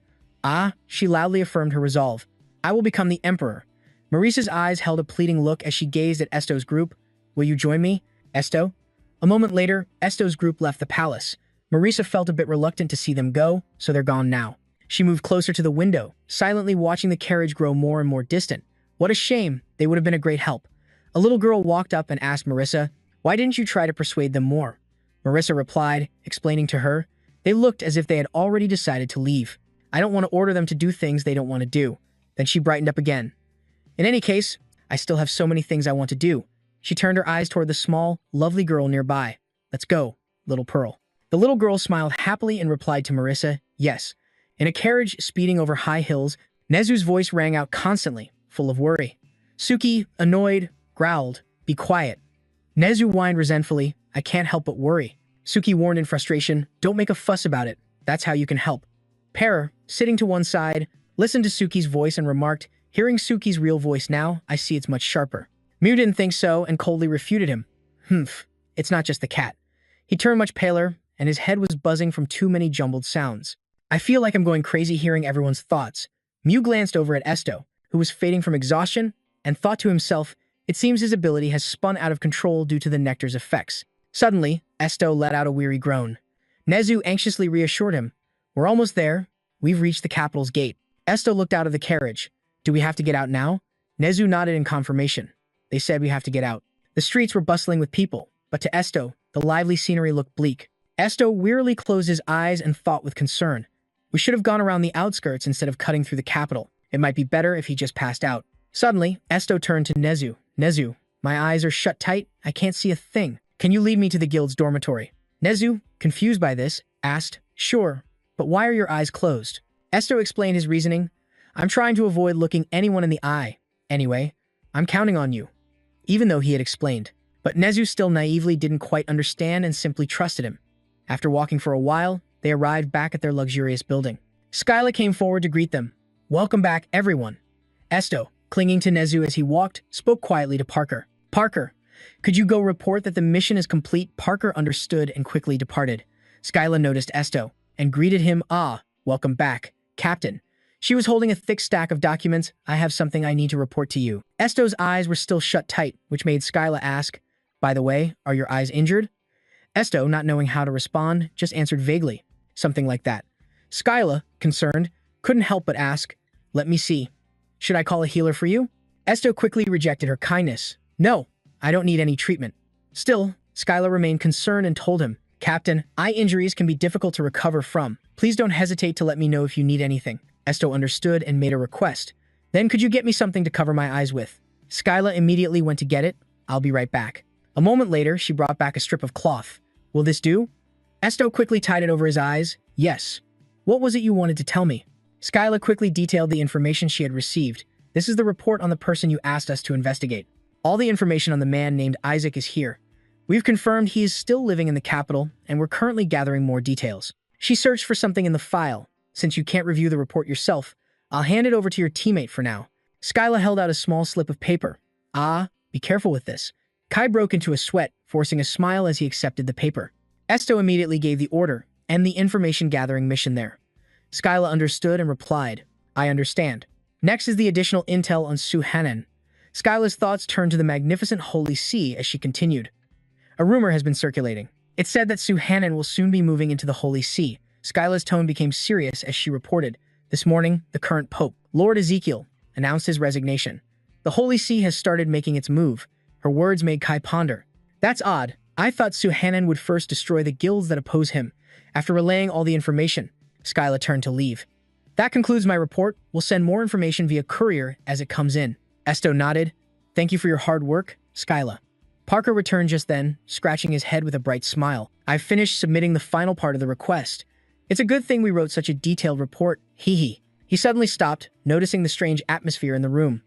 "Ah," she loudly affirmed her resolve. "I will become the emperor." Marissa's eyes held a pleading look as she gazed at Esto's group. "Will you join me, Esto?" A moment later, Esto's group left the palace. Marissa felt a bit reluctant to see them go, so they're gone now. She moved closer to the window, silently watching the carriage grow more and more distant. What a shame, they would have been a great help. A little girl walked up and asked Marissa, "Why didn't you try to persuade them more?" Marissa replied, explaining to her, "They looked as if they had already decided to leave. I don't want to order them to do things they don't want to do." Then she brightened up again. "In any case, I still have so many things I want to do." She turned her eyes toward the small, lovely girl nearby. "Let's go, little Pearl." The little girl smiled happily and replied to Marissa, "Yes." In a carriage speeding over high hills, Nezu's voice rang out constantly, full of worry. Suki, annoyed, growled, "Be quiet." Nezu whined resentfully, "I can't help but worry." Suki warned in frustration, "Don't make a fuss about it. That's how you can help." Pear, sitting to one side, listened to Suki's voice and remarked, "Hearing Suki's real voice now, I see it's much sharper." Mew didn't think so and coldly refuted him. "Humph, it's not just the cat." He turned much paler, and his head was buzzing from too many jumbled sounds. "I feel like I'm going crazy hearing everyone's thoughts." Mew glanced over at Esto, who was fading from exhaustion, and thought to himself, it seems his ability has spun out of control due to the nectar's effects. Suddenly, Esto let out a weary groan. Nezu anxiously reassured him, "We're almost there. We've reached the capital's gate." Esto looked out of the carriage. "Do we have to get out now?" Nezu nodded in confirmation. "They said we have to get out." The streets were bustling with people, but to Esto, the lively scenery looked bleak. Esto wearily closed his eyes and thought with concern. We should have gone around the outskirts instead of cutting through the capital. It might be better if he just passed out. Suddenly, Esto turned to Nezu. "Nezu, my eyes are shut tight. I can't see a thing. Can you lead me to the guild's dormitory?" Nezu, confused by this, asked, "Sure, but why are your eyes closed?" Esto explained his reasoning. "I'm trying to avoid looking anyone in the eye. Anyway, I'm counting on you." Even though he had explained. But Nezu still naively didn't quite understand and simply trusted him. After walking for a while, they arrived back at their luxurious building. Skyla came forward to greet them. "Welcome back, everyone." Esto, clinging to Nezu as he walked, spoke quietly to Parker. "Parker, could you go report that the mission is complete?" Parker understood and quickly departed. Skyla noticed Esto and greeted him. "Ah, welcome back, Captain." She was holding a thick stack of documents. "I have something I need to report to you." Esto's eyes were still shut tight, which made Skyla ask, "By the way, are your eyes injured?" Esto, not knowing how to respond, just answered vaguely, something like that. Skyla, concerned, couldn't help but ask, "Let me see. Should I call a healer for you?" Esto quickly rejected her kindness. "No, I don't need any treatment." Still, Skyla remained concerned and told him, "Captain, eye injuries can be difficult to recover from. Please don't hesitate to let me know if you need anything." Esto understood and made a request. "Then could you get me something to cover my eyes with?" Skyla immediately went to get it. "I'll be right back." A moment later, she brought back a strip of cloth. "Will this do?" Esto quickly tied it over his eyes. "Yes." "What was it you wanted to tell me?" Skyla quickly detailed the information she had received. "This is the report on the person you asked us to investigate. All the information on the man named Isaac is here. We've confirmed he is still living in the capital, and we're currently gathering more details." She searched for something in the file. "Since you can't review the report yourself, I'll hand it over to your teammate for now." Skyla held out a small slip of paper. "Ah, be careful with this." Kai broke into a sweat, forcing a smile as he accepted the paper. Esto immediately gave the order, end the information-gathering mission there. Skyla understood and replied, "I understand." Next is the additional intel on Suhanan. Skyla's thoughts turned to the magnificent Holy See as she continued. A rumor has been circulating. It said that Suhanan will soon be moving into the Holy See. Skyla's tone became serious as she reported, "This morning, the current Pope, Lord Ezekiel, announced his resignation. The Holy See has started making its move." Her words made Kai ponder. "That's odd. I thought Suhanan would first destroy the guilds that oppose him." After relaying all the information, Skyla turned to leave. "That concludes my report. We'll send more information via courier as it comes in." Esto nodded. "Thank you for your hard work, Skyla." Parker returned just then, scratching his head with a bright smile. "I've finished submitting the final part of the request. It's a good thing we wrote such a detailed report, hee hee." He suddenly stopped, noticing the strange atmosphere in the room.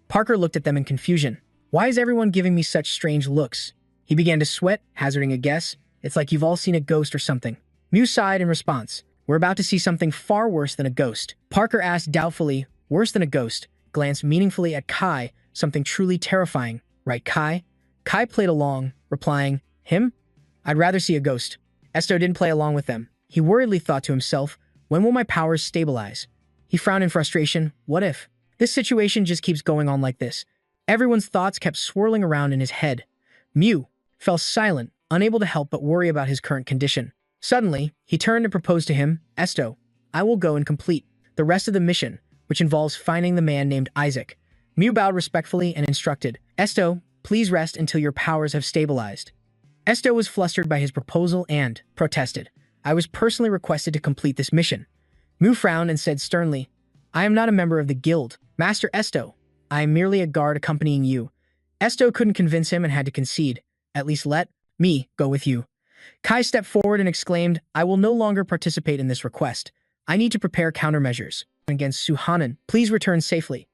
Parker looked at them in confusion. "Why is everyone giving me such strange looks?" He began to sweat, hazarding a guess. "It's like you've all seen a ghost or something." Mew sighed in response. "We're about to see something far worse than a ghost." Parker asked doubtfully, "Worse than a ghost?" Glanced meaningfully at Kai, "Something truly terrifying, right, Kai?" Kai played along, replying, "Him? I'd rather see a ghost." Esto didn't play along with them. He worriedly thought to himself, "When will my powers stabilize?" He frowned in frustration. What if? This situation just keeps going on like this. Everyone's thoughts kept swirling around in his head. Mew fell silent, unable to help but worry about his current condition. Suddenly, he turned and proposed to him, "Esto, I will go and complete the rest of the mission, which involves finding the man named Isaac." Mew bowed respectfully and instructed, "Esto, please rest until your powers have stabilized." Esto was flustered by his proposal and protested. "I was personally requested to complete this mission." Mew frowned and said sternly, "I am not a member of the guild. Master Esto, I am merely a guard accompanying you." Esto couldn't convince him and had to concede. "At least let me go with you." Kai stepped forward and exclaimed, "I will no longer participate in this request. I need to prepare countermeasures against Suhanan. Please return safely."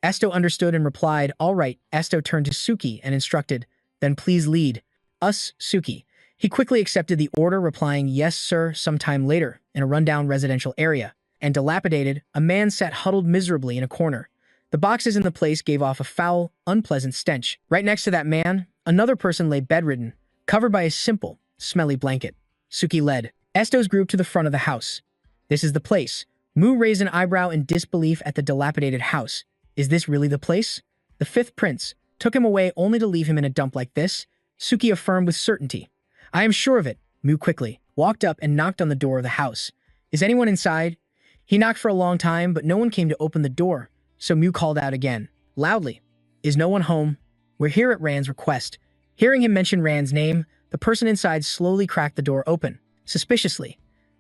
Esto understood and replied, "All right." Esto turned to Suki and instructed, "Then please lead us, Suki." He quickly accepted the order, replying, "Yes, sir." Sometime later, in a rundown residential area, and dilapidated, a man sat huddled miserably in a corner. The boxes in the place gave off a foul, unpleasant stench. Right next to that man, another person lay bedridden, covered by a simple, smelly blanket. Suki led Esto's group to the front of the house. "This is the place." Mu raised an eyebrow in disbelief at the dilapidated house. "Is this really the place?" "The fifth prince took him away only to leave him in a dump like this," Suki affirmed with certainty. "I am sure of it." Mu quickly walked up and knocked on the door of the house. "Is anyone inside?" He knocked for a long time, but no one came to open the door, so Mu called out again, loudly, "Is no one home? We're here at Rand's request." Hearing him mention Rand's name, the person inside slowly cracked the door open, suspiciously.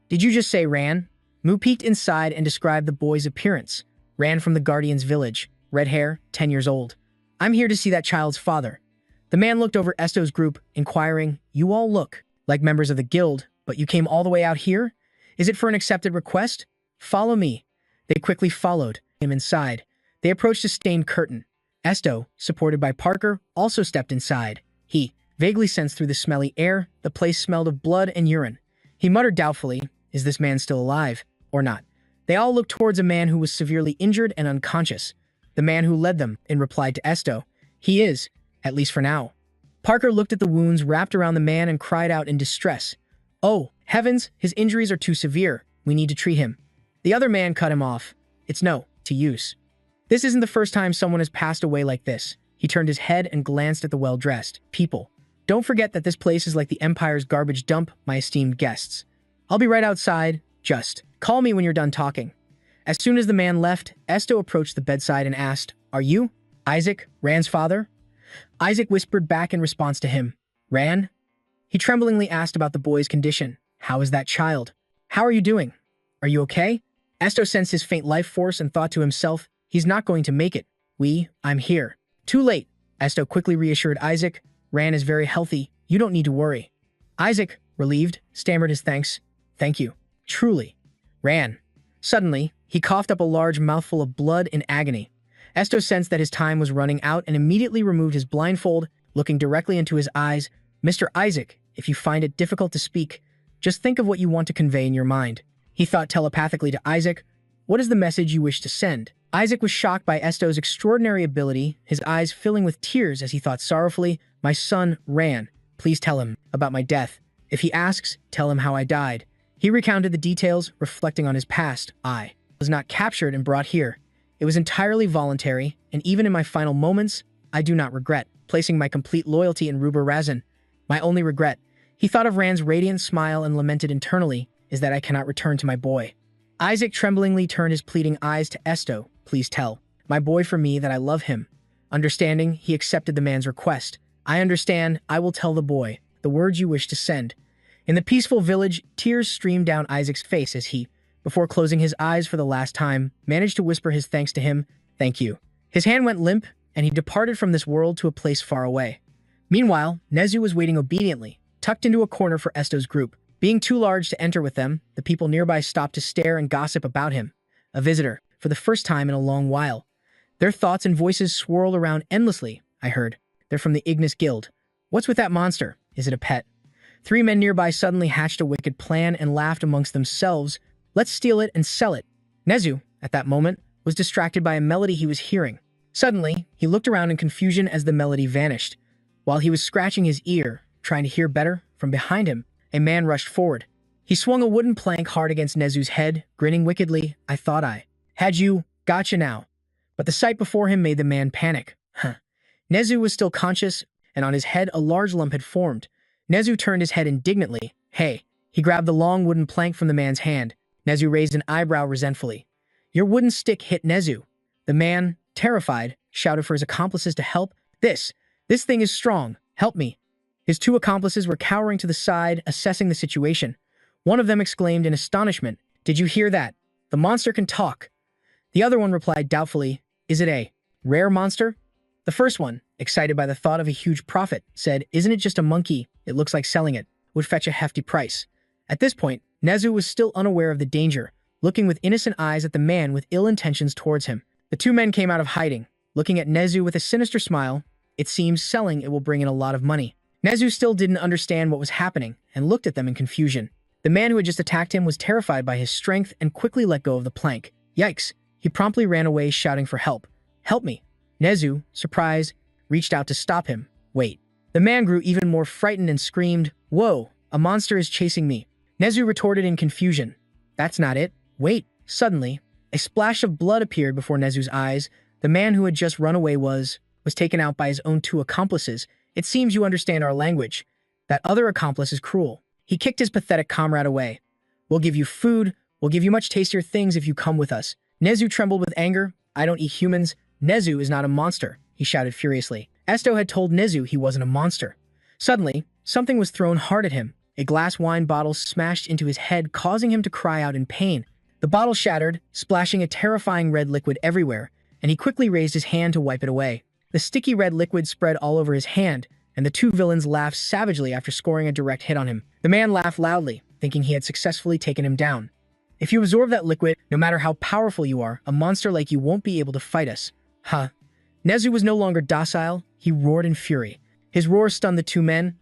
"Did you just say Rand?" Mu peeked inside and described the boy's appearance. Rand from the Guardian's village, red hair, 10 years old. "I'm here to see that child's father." The man looked over Esto's group, inquiring, "You all look like members of the guild, but you came all the way out here? Is it for an accepted request? Follow me." They quickly followed him inside. They approached a stained curtain. Esto, supported by Parker, also stepped inside. He vaguely sensed through the smelly air the place smelled of blood and urine. He muttered doubtfully, "Is this man still alive, or not?" They all looked towards a man who was severely injured and unconscious. The man who led them, in reply to Esto, "He is, at least for now." Parker looked at the wounds wrapped around the man and cried out in distress, "Oh, heavens, his injuries are too severe. We need to treat him." The other man cut him off. "It's no use. This isn't the first time someone has passed away like this." He turned his head and glanced at the well-dressed people. "Don't forget that this place is like the Empire's garbage dump, my esteemed guests. I'll be right outside. Just call me when you're done talking." As soon as the man left, Esto approached the bedside and asked, "Are you Isaac, Rand's father?" Isaac whispered back in response to him, "Rand?" He tremblingly asked about the boy's condition. "How is that child? How are you doing? Are you okay?" Esto sensed his faint life force and thought to himself, "He's not going to make it. I'm here." "Too late." Esto quickly reassured Isaac, "Rand is very healthy. You don't need to worry." Isaac, relieved, stammered his thanks. "Thank you. Truly. Rand." Suddenly, he coughed up a large mouthful of blood in agony. Esto sensed that his time was running out and immediately removed his blindfold, looking directly into his eyes. "Mr. Isaac, if you find it difficult to speak, just think of what you want to convey in your mind." He thought telepathically to Isaac, "What is the message you wish to send?" Isaac was shocked by Esto's extraordinary ability, his eyes filling with tears as he thought sorrowfully, "My son, Ran, please tell him about my death. If he asks, tell him how I died." He recounted the details, reflecting on his past. "I was not captured and brought here. It was entirely voluntary, and even in my final moments, I do not regret placing my complete loyalty in Ruber Razin. My only regret," he thought of Rand's radiant smile and lamented internally, "is that I cannot return to my boy." Isaac tremblingly turned his pleading eyes to Esto. "Please tell my boy for me that I love him." Understanding, he accepted the man's request. "I understand. I will tell the boy the words you wish to send." In the peaceful village, tears streamed down Isaac's face as he, before closing his eyes for the last time, managed to whisper his thanks to him. "Thank you." His hand went limp, and he departed from this world to a place far away. Meanwhile, Nezu was waiting obediently, tucked into a corner for Esto's group. Being too large to enter with them, the people nearby stopped to stare and gossip about him. A visitor, for the first time in a long while. Their thoughts and voices swirled around endlessly, I heard. They're from the Ignis Guild. What's with that monster? Is it a pet? 3 men nearby suddenly hatched a wicked plan and laughed amongst themselves. Let's steal it and sell it. Nezu, at that moment, was distracted by a melody he was hearing. Suddenly, he looked around in confusion as the melody vanished. While he was scratching his ear, trying to hear better, from behind him, a man rushed forward. He swung a wooden plank hard against Nezu's head, grinning wickedly. I thought I had you, gotcha now. But the sight before him made the man panic. Nezu was still conscious, and on his head a large lump had formed. Nezu turned his head indignantly. Hey! He grabbed the long wooden plank from the man's hand. Nezu raised an eyebrow resentfully. Your wooden stick hit Nezu. The man, terrified, shouted for his accomplices to help. This thing is strong. Help me. His 2 accomplices were cowering to the side, assessing the situation. One of them exclaimed in astonishment, Did you hear that? The monster can talk. The other one replied doubtfully, Is it a rare monster? The first one, excited by the thought of a huge profit, said, Isn't it just a monkey? It looks like selling it would fetch a hefty price. At this point, Nezu was still unaware of the danger, looking with innocent eyes at the man with ill intentions towards him. The 2 men came out of hiding, looking at Nezu with a sinister smile. It seems selling it will bring in a lot of money. Nezu still didn't understand what was happening and looked at them in confusion. The man who had just attacked him was terrified by his strength and quickly let go of the plank. Yikes! He promptly ran away shouting for help. Help me! Nezu, surprised, reached out to stop him. Wait. The man grew even more frightened and screamed, Whoa! A monster is chasing me. Nezu retorted in confusion. That's not it. Wait. Suddenly, a splash of blood appeared before Nezu's eyes. The man who had just run away was taken out by his own 2 accomplices. It seems you understand our language. That other accomplice is cruel. He kicked his pathetic comrade away. We'll give you food. We'll give you much tastier things if you come with us. Nezu trembled with anger. I don't eat humans. Nezu is not a monster, he shouted furiously. Esto had told Nezu he wasn't a monster. Suddenly, something was thrown hard at him. A glass wine bottle smashed into his head, causing him to cry out in pain. The bottle shattered, splashing a terrifying red liquid everywhere, and he quickly raised his hand to wipe it away. The sticky red liquid spread all over his hand, and the 2 villains laughed savagely after scoring a direct hit on him. The man laughed loudly, thinking he had successfully taken him down. If you absorb that liquid, no matter how powerful you are, a monster like you won't be able to fight us. Huh. Nezu was no longer docile. He roared in fury. His roar stunned the 2 men.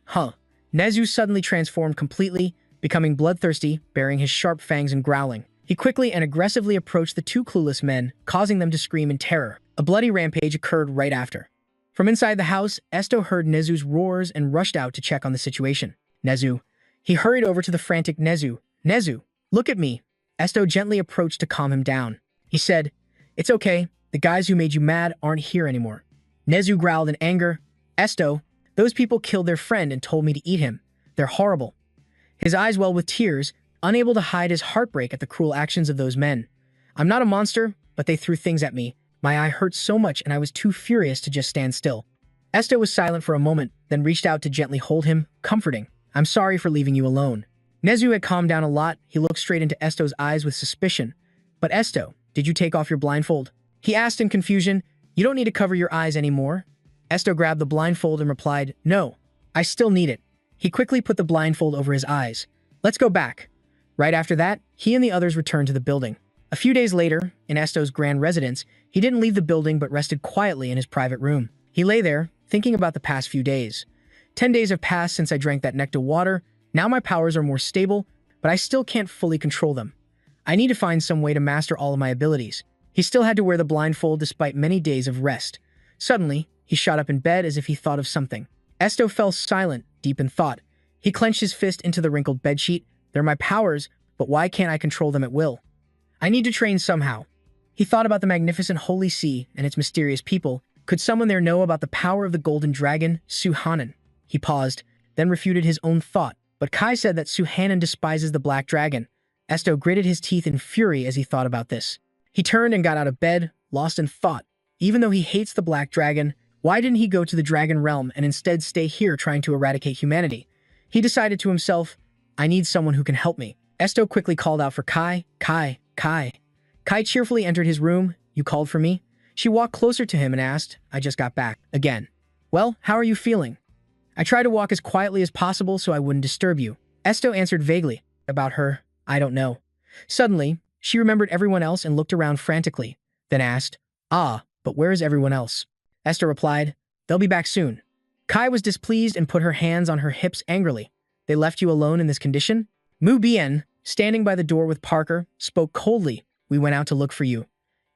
Nezu suddenly transformed completely, becoming bloodthirsty, baring his sharp fangs and growling. He quickly and aggressively approached the 2 clueless men, causing them to scream in terror. A bloody rampage occurred right after. From inside the house, Esto heard Nezu's roars and rushed out to check on the situation. Nezu. He hurried over to the frantic Nezu. Nezu, look at me. Esto gently approached to calm him down. He said, It's okay. The guys who made you mad aren't here anymore. Nezu growled in anger. Esto, those people killed their friend and told me to eat him. They're horrible. His eyes welled with tears, unable to hide his heartbreak at the cruel actions of those men. I'm not a monster, but they threw things at me. My eye hurt so much and I was too furious to just stand still. Esto was silent for a moment, then reached out to gently hold him, comforting. I'm sorry for leaving you alone. Nezu had calmed down a lot. He looked straight into Esto's eyes with suspicion. But Esto, did you take off your blindfold? He asked in confusion. You don't need to cover your eyes anymore. Esto grabbed the blindfold and replied, No, I still need it. He quickly put the blindfold over his eyes. Let's go back. Right after that, he and the others returned to the building. A few days later, in Esto's grand residence, he didn't leave the building but rested quietly in his private room. He lay there, thinking about the past few days. 10 days have passed since I drank that nectar water. Now my powers are more stable, but I still can't fully control them. I need to find some way to master all of my abilities. He still had to wear the blindfold despite many days of rest. Suddenly, he shot up in bed as if he thought of something. Esto fell silent, deep in thought. He clenched his fist into the wrinkled bedsheet. They're my powers, but why can't I control them at will? I need to train somehow. He thought about the magnificent Holy Sea and its mysterious people. Could someone there know about the power of the golden dragon, Suhanan? He paused, then refuted his own thought. But Kai said that Suhanan despises the black dragon. Esto gritted his teeth in fury as he thought about this. He turned and got out of bed, lost in thought. Even though he hates the black dragon, why didn't he go to the dragon realm and instead stay here trying to eradicate humanity? He decided to himself, I need someone who can help me. Esto quickly called out for Kai. Kai. Kai cheerfully entered his room. You called for me? She walked closer to him and asked, I just got back. Again. Well, how are you feeling? I tried to walk as quietly as possible so I wouldn't disturb you. Esto answered vaguely. About her, I don't know. Suddenly, she remembered everyone else and looked around frantically, then asked, "Ah, but where is everyone else?" Esto replied, "They'll be back soon." Kai was displeased and put her hands on her hips angrily. "They left you alone in this condition?" Mu Bien, standing by the door with Parker, spoke coldly. "We went out to look for you."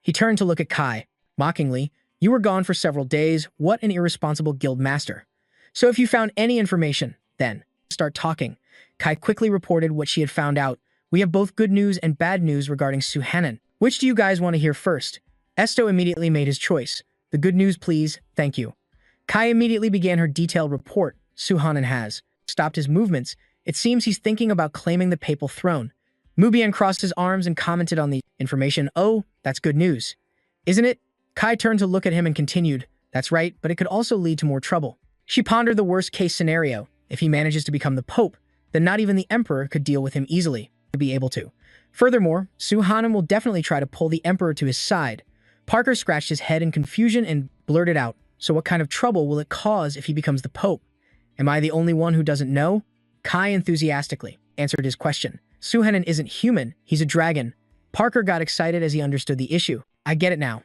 He turned to look at Kai, mockingly. "You were gone for several days. What an irresponsible guild master. So if you found any information, then start talking." Kai quickly reported what she had found out. "We have both good news and bad news regarding Su Hanan. Which do you guys want to hear first?" Esto immediately made his choice. "The good news, please. Thank you." Kai immediately began her detailed report. Su Hanan has stopped his movements. It seems he's thinking about claiming the papal throne. Mubian crossed his arms and commented on the information. "Oh, that's good news, isn't it?" Kai turned to look at him and continued, "That's right, but it could also lead to more trouble." She pondered the worst-case scenario. If he manages to become the Pope, then not even the Emperor could deal with him easily, to be able to. Furthermore, Su Hanan will definitely try to pull the Emperor to his side. Parker scratched his head in confusion and blurted out, "So what kind of trouble will it cause if he becomes the Pope? Am I the only one who doesn't know?" Kai enthusiastically answered his question. "Su Hanan isn't human, he's a dragon." Parker got excited as he understood the issue. "I get it now."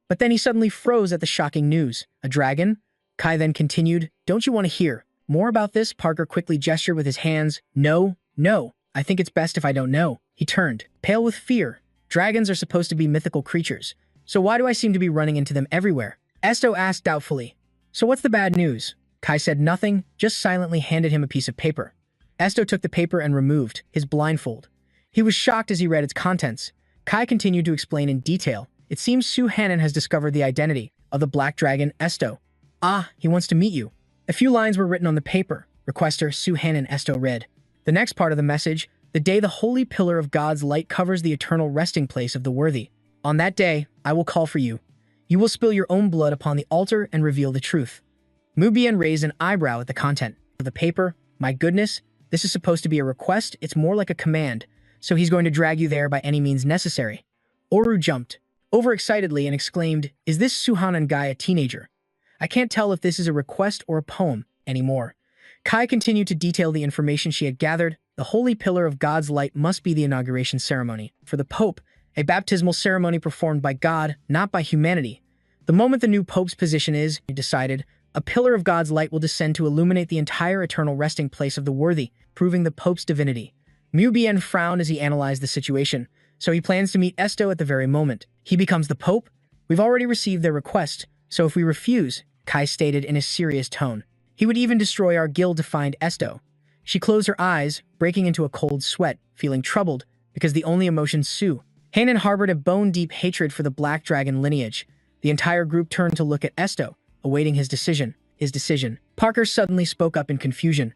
But then he suddenly froze at the shocking news. "A dragon?" Kai then continued, "Don't you want to hear more about this?" Parker quickly gestured with his hands. "No, no, I think it's best if I don't know." He turned, pale with fear. Dragons are supposed to be mythical creatures, so why do I seem to be running into them everywhere? Esto asked doubtfully. "So what's the bad news?" Kai said nothing, just silently handed him a piece of paper. Esto took the paper and removed his blindfold. He was shocked as he read its contents. Kai continued to explain in detail. "It seems Su Hanan has discovered the identity of the Black Dragon, Esto. Ah, he wants to meet you." A few lines were written on the paper. Requester Su Hanan. Esto read. The next part of the message: "The day the holy pillar of God's light covers the eternal resting place of the worthy. On that day, I will call for you. You will spill your own blood upon the altar and reveal the truth." Mubian raised an eyebrow at the content of the paper. "My goodness, this is supposed to be a request. It's more like a command. So he's going to drag you there by any means necessary." Oru jumped overexcitedly and exclaimed, "Is this Su Hanan guy a teenager? I can't tell if this is a request or a poem anymore." Kai continued to detail the information she had gathered. The holy pillar of God's light must be the inauguration ceremony for the Pope, a baptismal ceremony performed by God, not by humanity. The moment the new Pope's position is decided, a pillar of God's light will descend to illuminate the entire eternal resting place of the worthy, proving the Pope's divinity. Mu Bien frowned as he analyzed the situation. "So he plans to meet Esto at the very moment. He becomes the Pope? We've already received their request, so if we refuse," Kai stated in a serious tone, "he would even destroy our guild to find Esto." She closed her eyes, breaking into a cold sweat, feeling troubled, because the only emotion Su Hanan harbored a bone-deep hatred for the Black Dragon lineage. The entire group turned to look at Esto, awaiting his decision. Parker suddenly spoke up in confusion.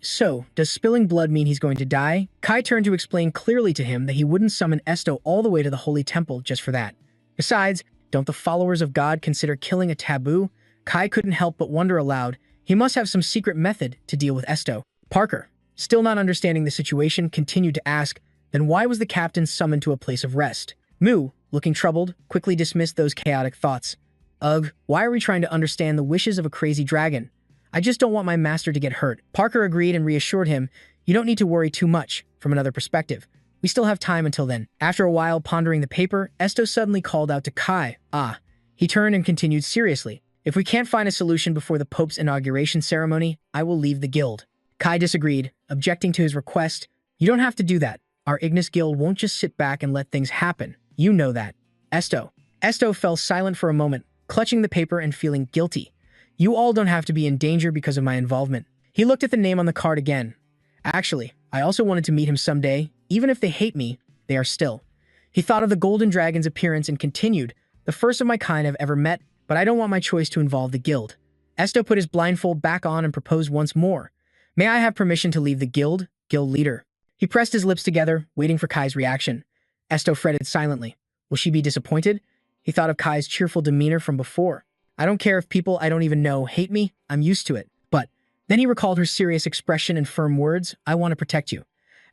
So, does spilling blood mean he's going to die?" Kai turned to explain clearly to him that he wouldn't summon Esto all the way to the Holy Temple just for that. Besides, don't the followers of God consider killing a taboo? Kai couldn't help but wonder aloud. He must have some secret method to deal with Esto. Parker, still not understanding the situation, continued to ask, "Then why was the captain summoned to a place of rest?" Mu, looking troubled, quickly dismissed those chaotic thoughts. "Ugh, why are we trying to understand the wishes of a crazy dragon? I just don't want my master to get hurt." Parker agreed and reassured him, "You don't need to worry too much. From another perspective, we still have time until then." After a while pondering the paper, Esto suddenly called out to Kai. He turned and continued seriously, "If we can't find a solution before the Pope's inauguration ceremony, I will leave the guild." Kai disagreed, objecting to his request. "You don't have to do that. Our Ignis Guild won't just sit back and let things happen. You know that." Esto fell silent for a moment, clutching the paper and feeling guilty. "You all don't have to be in danger because of my involvement." He looked at the name on the card again. "Actually, I also wanted to meet him someday. Even if they hate me, they are still." He thought of the Golden Dragon's appearance and continued, "The first of my kind I've ever met, but I don't want my choice to involve the guild." Esto put his blindfold back on and proposed once more. "May I have permission to leave the guild, guild leader?" He pressed his lips together, waiting for Kai's reaction. Esto fretted silently. Will she be disappointed? He thought of Kai's cheerful demeanor from before. "I don't care if people I don't even know hate me. I'm used to it." But then he recalled her serious expression and firm words, "I want to protect you."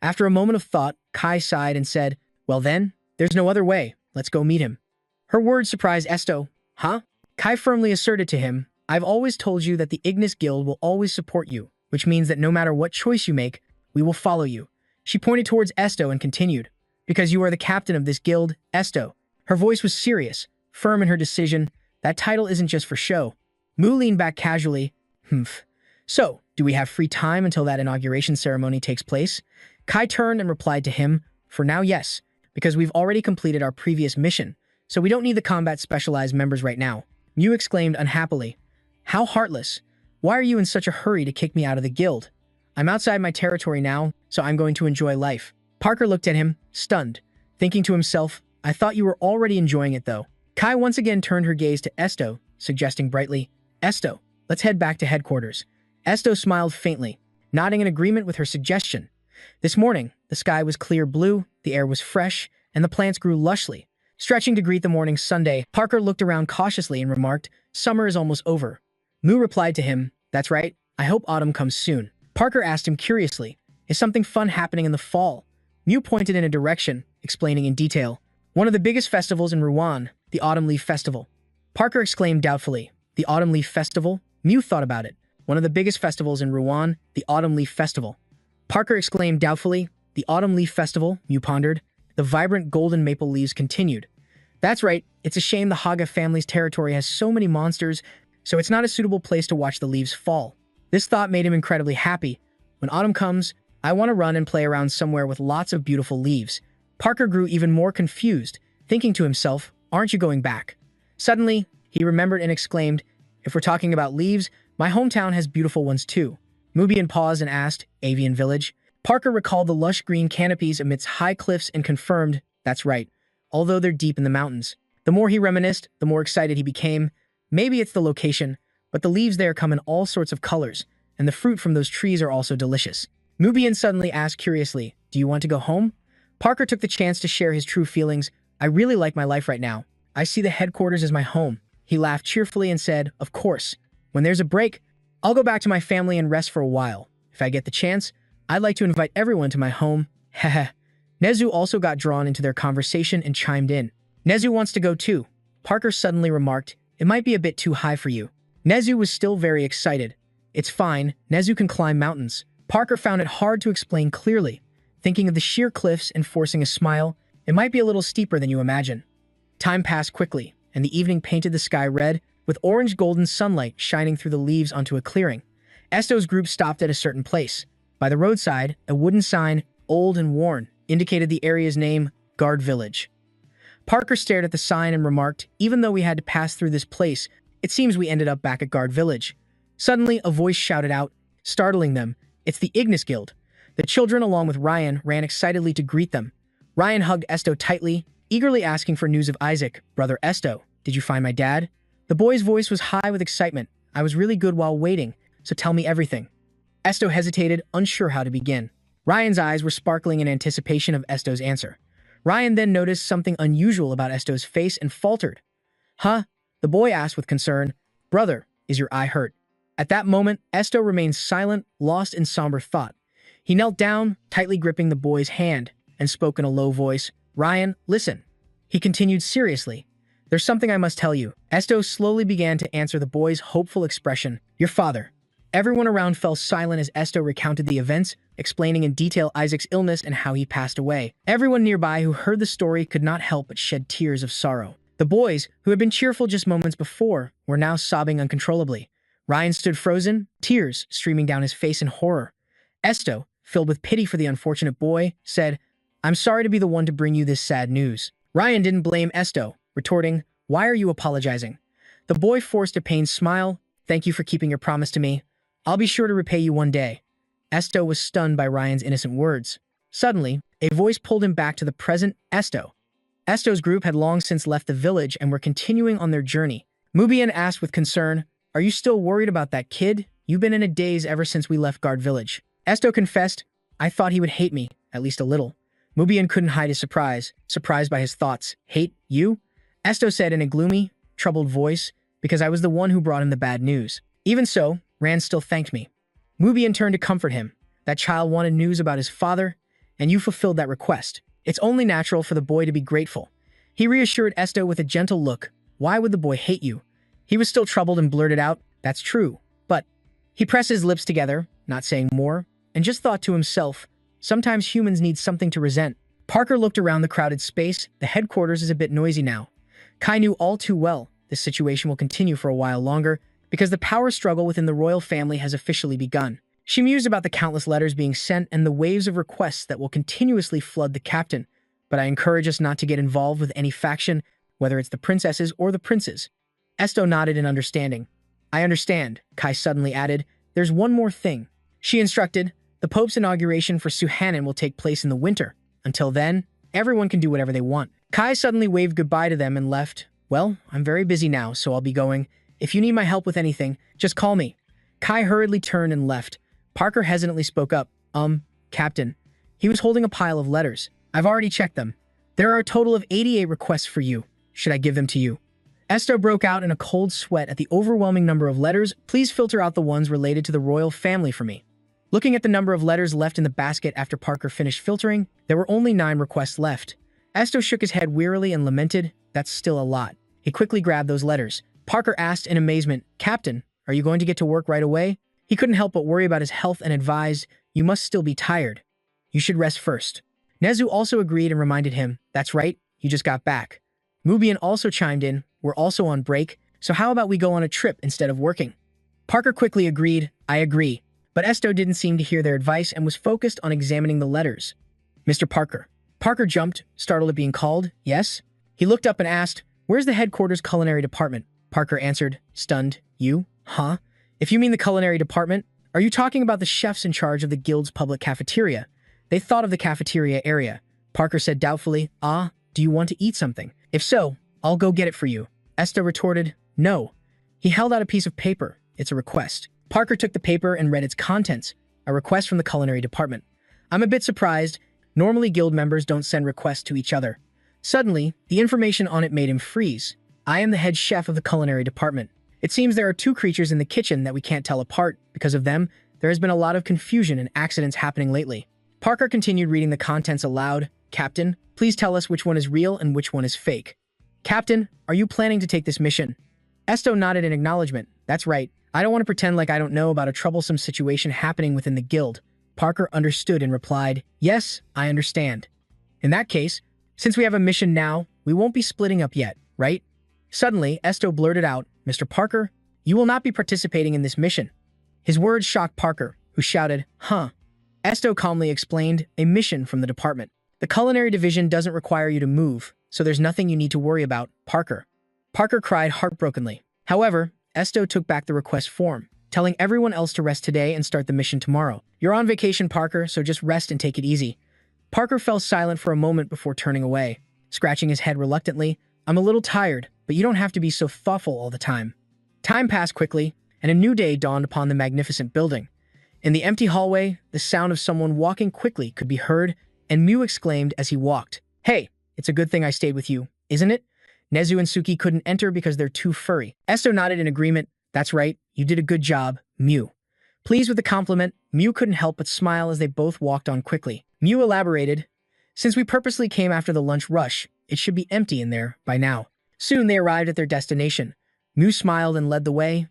After a moment of thought, Kai sighed and said, "Well then, there's no other way. Let's go meet him." Her words surprised Esto. "Huh?" Kai firmly asserted to him, I've always told you that the Ignis Guild will always support you, which means that no matter what choice you make, we will follow you. She pointed towards Esto and continued, because you are the captain of this guild, Esto. Her voice was serious, firm in her decision. That title isn't just for show. Mu leaned back casually. Humph. So, do we have free time until that inauguration ceremony takes place? Kai turned and replied to him, for now, yes, because we've already completed our previous mission, so we don't need the combat specialized members right now. Mu exclaimed unhappily. How heartless. Why are you in such a hurry to kick me out of the guild? I'm outside my territory now, so I'm going to enjoy life. Parker looked at him, stunned, thinking to himself, I thought you were already enjoying it though. Kai once again turned her gaze to Esto, suggesting brightly, Esto, let's head back to headquarters. Esto smiled faintly, nodding in agreement with her suggestion. This morning, the sky was clear blue, the air was fresh, and the plants grew lushly. Stretching to greet the morning Sunday, Parker looked around cautiously and remarked, summer is almost over. Mu replied to him, that's right, I hope autumn comes soon. Parker asked him curiously, is something fun happening in the fall? Mu pointed in a direction, explaining in detail, one of the biggest festivals in Rouen, the Autumn Leaf Festival. Parker exclaimed doubtfully, the Autumn Leaf Festival? Mu thought about it. One of the biggest festivals in Rouen, the Autumn Leaf Festival. Parker exclaimed doubtfully, the Autumn Leaf Festival, Mu pondered. The vibrant golden maple leaves continued. That's right, it's a shame the Haga family's territory has so many monsters, so it's not a suitable place to watch the leaves fall. This thought made him incredibly happy. When autumn comes, I want to run and play around somewhere with lots of beautiful leaves. Parker grew even more confused, thinking to himself, aren't you going back? Suddenly, he remembered and exclaimed, if we're talking about leaves, my hometown has beautiful ones too. Mubian paused and asked, Avian Village? Parker recalled the lush green canopies amidst high cliffs and confirmed, that's right, although they're deep in the mountains. The more he reminisced, the more excited he became. Maybe it's the location, but the leaves there come in all sorts of colors, and the fruit from those trees are also delicious. Mubian suddenly asked curiously, do you want to go home? Parker took the chance to share his true feelings. I really like my life right now. I see the headquarters as my home. He laughed cheerfully and said, of course. When there's a break, I'll go back to my family and rest for a while. If I get the chance, I'd like to invite everyone to my home. Heh. Nezu also got drawn into their conversation and chimed in. Nezu wants to go too. Parker suddenly remarked, it might be a bit too high for you. Nezu was still very excited. It's fine, Nezu can climb mountains. Parker found it hard to explain clearly. Thinking of the sheer cliffs and forcing a smile, it might be a little steeper than you imagine. Time passed quickly, and the evening painted the sky red, with orange-golden sunlight shining through the leaves onto a clearing. Esto's group stopped at a certain place. By the roadside, a wooden sign, old and worn, indicated the area's name, Guard Village. Parker stared at the sign and remarked, even though we had to pass through this place, it seems we ended up back at Guard Village. Suddenly, a voice shouted out, startling them, it's the Ignis Guild. The children, along with Ryan, ran excitedly to greet them. Ryan hugged Esto tightly, eagerly asking for news of Isaac. Brother Esto, did you find my dad? The boy's voice was high with excitement. I was really good while waiting, so tell me everything. Esto hesitated, unsure how to begin. Ryan's eyes were sparkling in anticipation of Esto's answer. Ryan then noticed something unusual about Esto's face and faltered. Huh? The boy asked with concern. Brother, is your eye hurt? At that moment, Esto remained silent, lost in somber thought. He knelt down, tightly gripping the boy's hand, and spoke in a low voice. Ryan, listen. He continued seriously. There's something I must tell you. Esto slowly began to answer the boy's hopeful expression. Your father. Everyone around fell silent as Esto recounted the events, explaining in detail Isaac's illness and how he passed away. Everyone nearby who heard the story could not help but shed tears of sorrow. The boys, who had been cheerful just moments before, were now sobbing uncontrollably. Ryan stood frozen, tears streaming down his face in horror. Esto, filled with pity for the unfortunate boy, said, I'm sorry to be the one to bring you this sad news. Ryan didn't blame Esto, retorting, Why are you apologizing? The boy forced a pained smile. Thank you for keeping your promise to me. I'll be sure to repay you one day. Esto was stunned by Ryan's innocent words. Suddenly, a voice pulled him back to the present Esto. Esto's group had long since left the village and were continuing on their journey. Mubian asked with concern, Are you still worried about that kid? You've been in a daze ever since we left Guard Village. Esto confessed, I thought he would hate me, at least a little. Mubian couldn't hide his surprise, surprised by his thoughts. Hate you? Esto said in a gloomy, troubled voice, because I was the one who brought him the bad news. Even so, Rand still thanked me. Mubian turned to comfort him. That child wanted news about his father, and you fulfilled that request. It's only natural for the boy to be grateful. He reassured Esto with a gentle look. Why would the boy hate you? He was still troubled and blurted out, That's true. But he pressed his lips together, not saying more, and just thought to himself, sometimes humans need something to resent. Parker looked around the crowded space. The headquarters is a bit noisy now. Kai knew all too well this situation will continue for a while longer because the power struggle within the royal family has officially begun. She mused about the countless letters being sent and the waves of requests that will continuously flood the captain, but I encourage us not to get involved with any faction, whether it's the princesses or the princes. Esto nodded in understanding. I understand, Kai suddenly added. There's one more thing. She instructed, the Pope's inauguration for Suhanan will take place in the winter. Until then, everyone can do whatever they want. Kai suddenly waved goodbye to them and left. Well, I'm very busy now, so I'll be going. If you need my help with anything, just call me. Kai hurriedly turned and left. Parker hesitantly spoke up. Captain. He was holding a pile of letters. I've already checked them. There are a total of 88 requests for you. Should I give them to you? Esto broke out in a cold sweat at the overwhelming number of letters. Please filter out the ones related to the royal family for me. Looking at the number of letters left in the basket after Parker finished filtering, there were only 9 requests left. Esto shook his head wearily and lamented, that's still a lot. He quickly grabbed those letters. Parker asked in amazement, Captain, are you going to get to work right away? He couldn't help but worry about his health and advised, you must still be tired. You should rest first. Nezu also agreed and reminded him, that's right, you just got back. Mubian also chimed in, we're also on break, so how about we go on a trip instead of working? Parker quickly agreed, I agree. But Esto didn't seem to hear their advice and was focused on examining the letters. Mr. Parker. Parker jumped, startled at being called. Yes? He looked up and asked, where's the headquarters culinary department? Parker answered, stunned. You? Huh? If you mean the culinary department, are you talking about the chefs in charge of the guild's public cafeteria? They thought of the cafeteria area. Parker said doubtfully, do you want to eat something? If so, I'll go get it for you. Esto retorted, no. He held out a piece of paper. It's a request. Parker took the paper and read its contents, a request from the culinary department. I'm a bit surprised. Normally guild members don't send requests to each other. Suddenly, the information on it made him freeze. I am the head chef of the culinary department. It seems there are 2 creatures in the kitchen that we can't tell apart. Because of them, there has been a lot of confusion and accidents happening lately. Parker continued reading the contents aloud. Captain, please tell us which one is real and which one is fake. Captain, are you planning to take this mission? Esto nodded in acknowledgement. That's right. I don't want to pretend like I don't know about a troublesome situation happening within the guild. Parker understood and replied, yes, I understand. In that case, since we have a mission now, we won't be splitting up yet, right? Suddenly, Esto blurted out, Mr. Parker, you will not be participating in this mission. His words shocked Parker, who shouted, huh? Esto calmly explained, a mission from the department. The culinary division doesn't require you to move, so there's nothing you need to worry about, Parker. Parker cried heartbrokenly. However, Esto took back the request form, telling everyone else to rest today and start the mission tomorrow. You're on vacation, Parker, so just rest and take it easy. Parker fell silent for a moment before turning away, scratching his head reluctantly. I'm a little tired, but you don't have to be so thoughtful all the time. Time passed quickly, and a new day dawned upon the magnificent building. In the empty hallway, the sound of someone walking quickly could be heard, and Mew exclaimed as he walked, Hey, it's a good thing I stayed with you, isn't it? Nezu and Suki couldn't enter because they're too furry. Esto nodded in agreement. That's right, you did a good job, Mew. Pleased with the compliment, Mew couldn't help but smile as they both walked on quickly. Mew elaborated, since we purposely came after the lunch rush, it should be empty in there by now. Soon they arrived at their destination. Mew smiled and led the way.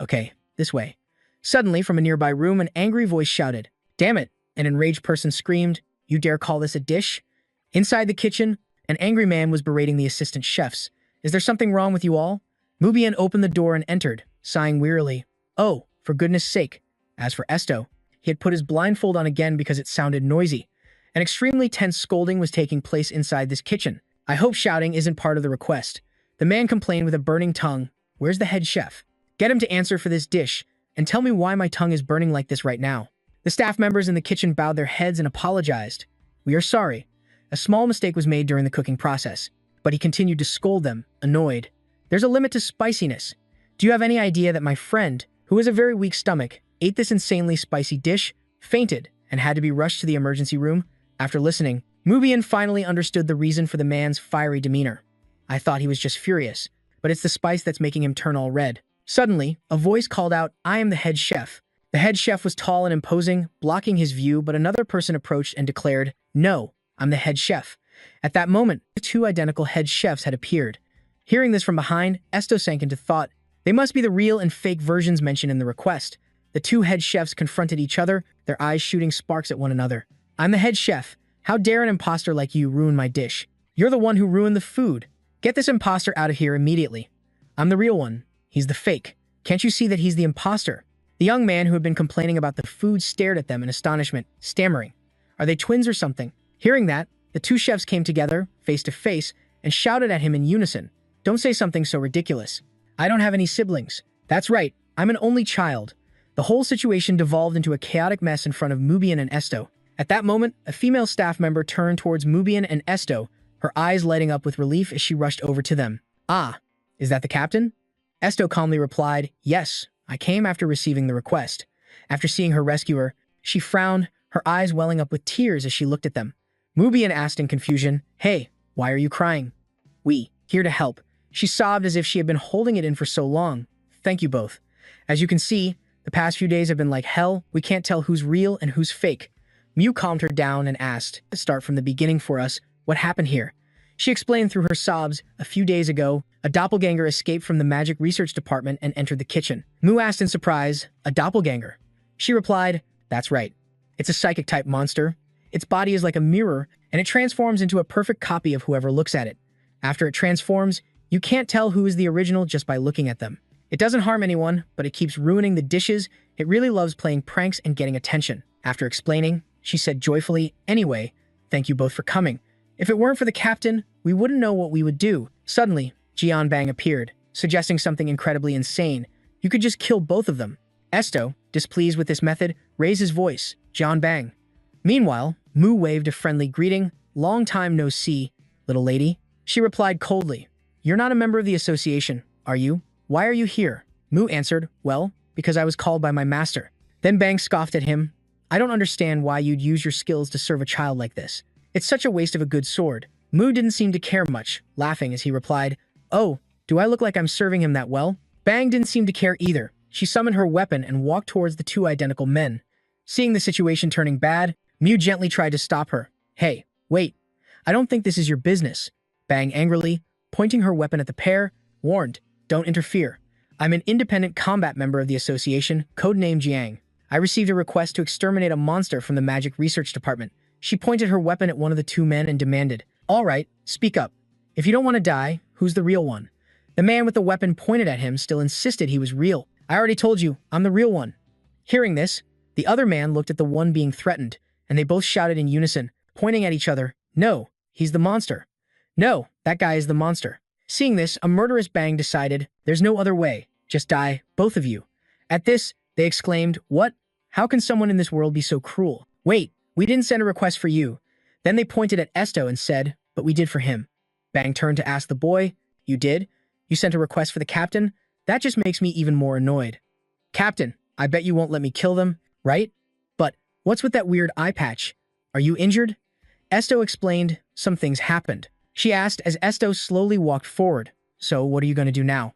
Okay, this way. Suddenly, from a nearby room, an angry voice shouted, Damn it! An enraged person screamed, You dare call this a dish? Inside the kitchen, an angry man was berating the assistant chefs. Is there something wrong with you all? Mubian opened the door and entered, sighing wearily. Oh, for goodness sake. As for Esto, he had put his blindfold on again because it sounded noisy. An extremely tense scolding was taking place inside this kitchen. I hope shouting isn't part of the request. The man complained with a burning tongue. Where's the head chef? Get him to answer for this dish, and tell me why my tongue is burning like this right now. The staff members in the kitchen bowed their heads and apologized. We are sorry. A small mistake was made during the cooking process, but he continued to scold them, annoyed. There's a limit to spiciness. Do you have any idea that my friend, who has a very weak stomach, ate this insanely spicy dish, fainted, and had to be rushed to the emergency room? After listening, Mubian finally understood the reason for the man's fiery demeanor. I thought he was just furious, but it's the spice that's making him turn all red. Suddenly, a voice called out, I am the head chef. The head chef was tall and imposing, blocking his view, but another person approached and declared, No, I'm the head chef. At that moment, 2 identical head chefs had appeared. Hearing this from behind, Esto sank into thought. They must be the real and fake versions mentioned in the request. The two head chefs confronted each other, their eyes shooting sparks at one another. I'm the head chef. How dare an imposter like you ruin my dish? You're the one who ruined the food. Get this imposter out of here immediately. I'm the real one. He's the fake. Can't you see that he's the imposter? The young man who had been complaining about the food stared at them in astonishment, stammering. Are they twins or something? Hearing that, the two chefs came together, face to face, and shouted at him in unison. Don't say something so ridiculous. I don't have any siblings. That's right, I'm an only child. The whole situation devolved into a chaotic mess in front of Mubian and Esto. At that moment, a female staff member turned towards Mubian and Esto, her eyes lighting up with relief as she rushed over to them. Ah, is that the captain? Esto calmly replied, yes, I came after receiving the request. After seeing her rescuer, she frowned, her eyes welling up with tears as she looked at them. Mubian asked in confusion, hey, why are you crying? We, here to help. She sobbed as if she had been holding it in for so long. Thank you both. As you can see, the past few days have been like hell. We can't tell who's real and who's fake. Mew calmed her down and asked, start from the beginning for us. What happened here? She explained through her sobs, a few days ago, a doppelganger escaped from the magic research department and entered the kitchen. Mu asked in surprise, a doppelganger? She replied, that's right. It's a psychic-type monster. Its body is like a mirror, and it transforms into a perfect copy of whoever looks at it. After it transforms, you can't tell who is the original just by looking at them. It doesn't harm anyone, but it keeps ruining the dishes. It really loves playing pranks and getting attention. After explaining, she said joyfully, anyway, thank you both for coming. If it weren't for the captain, we wouldn't know what we would do. Suddenly, Jianbang appeared, suggesting something incredibly insane. You could just kill both of them. Esto, displeased with this method, raised his voice, Jianbang. Meanwhile, Mu waved a friendly greeting, long time no see, little lady. She replied coldly, you're not a member of the association, are you? Why are you here? Mu answered, well, because I was called by my master. Then Bang scoffed at him. I don't understand why you'd use your skills to serve a child like this. It's such a waste of a good sword. Mu didn't seem to care much, laughing as he replied, oh, do I look like I'm serving him that well? Bang didn't seem to care either. She summoned her weapon and walked towards the two identical men. Seeing the situation turning bad, Mu gently tried to stop her. Hey, wait. I don't think this is your business. Bang angrily, pointing her weapon at the pair, warned, don't interfere. I'm an independent combat member of the association, codenamed Jiang. I received a request to exterminate a monster from the magic research department. She pointed her weapon at one of the two men and demanded, all right, speak up. If you don't want to die, who's the real one? The man with the weapon pointed at him still insisted he was real. I already told you, I'm the real one. Hearing this, the other man looked at the one being threatened, and they both shouted in unison, pointing at each other, no, he's the monster. No, that guy is the monster. Seeing this, a murderous Bang decided, there's no other way. Just die, both of you. At this, they exclaimed, what? How can someone in this world be so cruel? Wait, we didn't send a request for you. Then they pointed at Esto and said, but we did for him. Bang turned to ask the boy, you did? You sent a request for the captain? That just makes me even more annoyed. Captain, I bet you won't let me kill them, right? But what's with that weird eye patch? Are you injured? Esto explained, some things happened. She asked as Esto slowly walked forward. So what are you going to do now?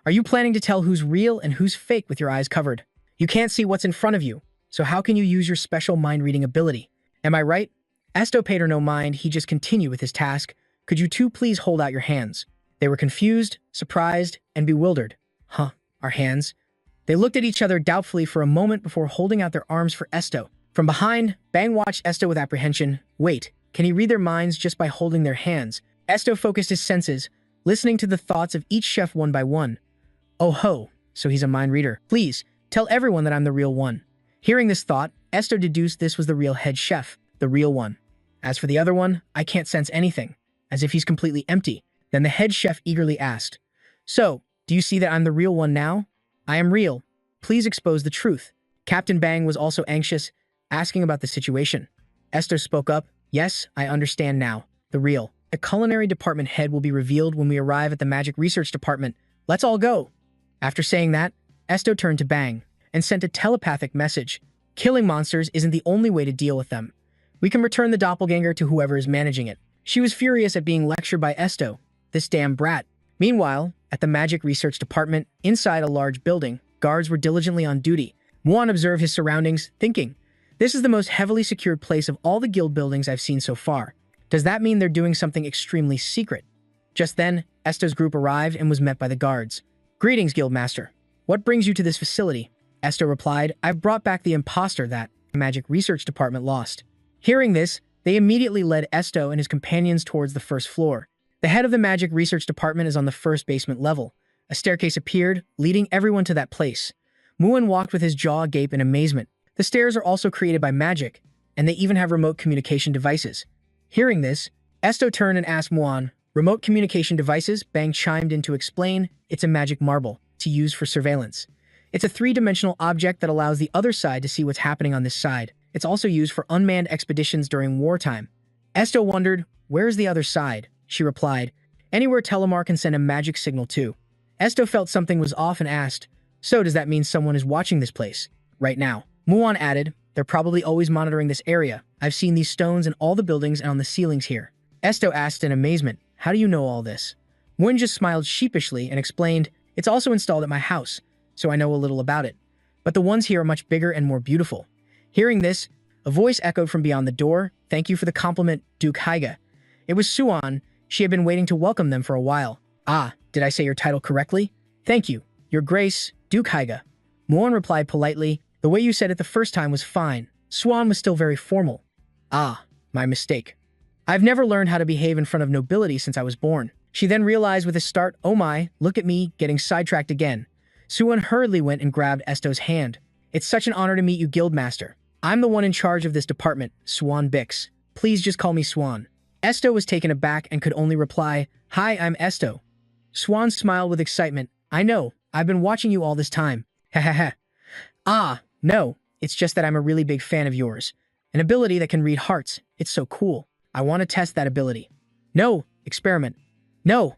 Are you planning to tell who's real and who's fake with your eyes covered? You can't see what's in front of you, so how can you use your special mind-reading ability? Am I right? Esto paid her no mind, he just continued with his task. Could you two please hold out your hands? They were confused, surprised, and bewildered. Huh, our hands? They looked at each other doubtfully for a moment before holding out their arms for Esto. From behind, Bang watched Esto with apprehension. Wait, can he read their minds just by holding their hands? Esto focused his senses, listening to the thoughts of each chef one by one. Oh ho, so he's a mind reader. Please, tell everyone that I'm the real one. Hearing this thought, Esto deduced this was the real head chef, the real one. As for the other one, I can't sense anything, as if he's completely empty. Then the head chef eagerly asked, so, do you see that I'm the real one now? I am real. Please expose the truth. Captain Bang was also anxious, asking about the situation. Esther spoke up, yes, I understand now. The real. The culinary department head will be revealed when we arrive at the magic research department. Let's all go. After saying that, Esto turned to Bang and sent a telepathic message. Killing monsters isn't the only way to deal with them. We can return the doppelganger to whoever is managing it. She was furious at being lectured by Esto, this damn brat. Meanwhile, at the magic research department, inside a large building, guards were diligently on duty. Muan observed his surroundings, thinking, this is the most heavily secured place of all the guild buildings I've seen so far. Does that mean they're doing something extremely secret? Just then, Esto's group arrived and was met by the guards. Greetings, Guildmaster. What brings you to this facility? Esto replied, I've brought back the imposter that the Magic Research Department lost. Hearing this, they immediately led Esto and his companions towards the first floor. The head of the Magic Research Department is on the first basement level. A staircase appeared, leading everyone to that place. Muan walked with his jaw agape in amazement. The stairs are also created by magic, and they even have remote communication devices. Hearing this, Esto turned and asked Muan, remote communication devices? Bang chimed in to explain, it's a magic marble, to use for surveillance. It's a three-dimensional object that allows the other side to see what's happening on this side. It's also used for unmanned expeditions during wartime. Esto wondered, where's the other side? She replied, anywhere Telemar can send a magic signal to. Esto felt something was off and asked, so does that mean someone is watching this place right now? Muan added, they're probably always monitoring this area. I've seen these stones in all the buildings and on the ceilings here. Esto asked in amazement, how do you know all this? Muan just smiled sheepishly and explained, it's also installed at my house, so I know a little about it. But the ones here are much bigger and more beautiful. Hearing this, a voice echoed from beyond the door, thank you for the compliment, Duke Haiga. It was Suan. She had been waiting to welcome them for a while. Ah, did I say your title correctly? Thank you, Your Grace, Duke Haiga. Muan replied politely, the way you said it the first time was fine. Suan was still very formal. Ah, my mistake. I've never learned how to behave in front of nobility since I was born. She then realized with a start, oh my, look at me, getting sidetracked again. Suan hurriedly went and grabbed Esto's hand. It's such an honor to meet you, Guildmaster. I'm the one in charge of this department, Swan Bix. Please just call me Swan. Esto was taken aback and could only reply, hi, I'm Esto. Swan smiled with excitement. I know, I've been watching you all this time. Heh. Ah, no, it's just that I'm a really big fan of yours. An ability that can read hearts. It's so cool. I want to test that ability. No, experiment. No,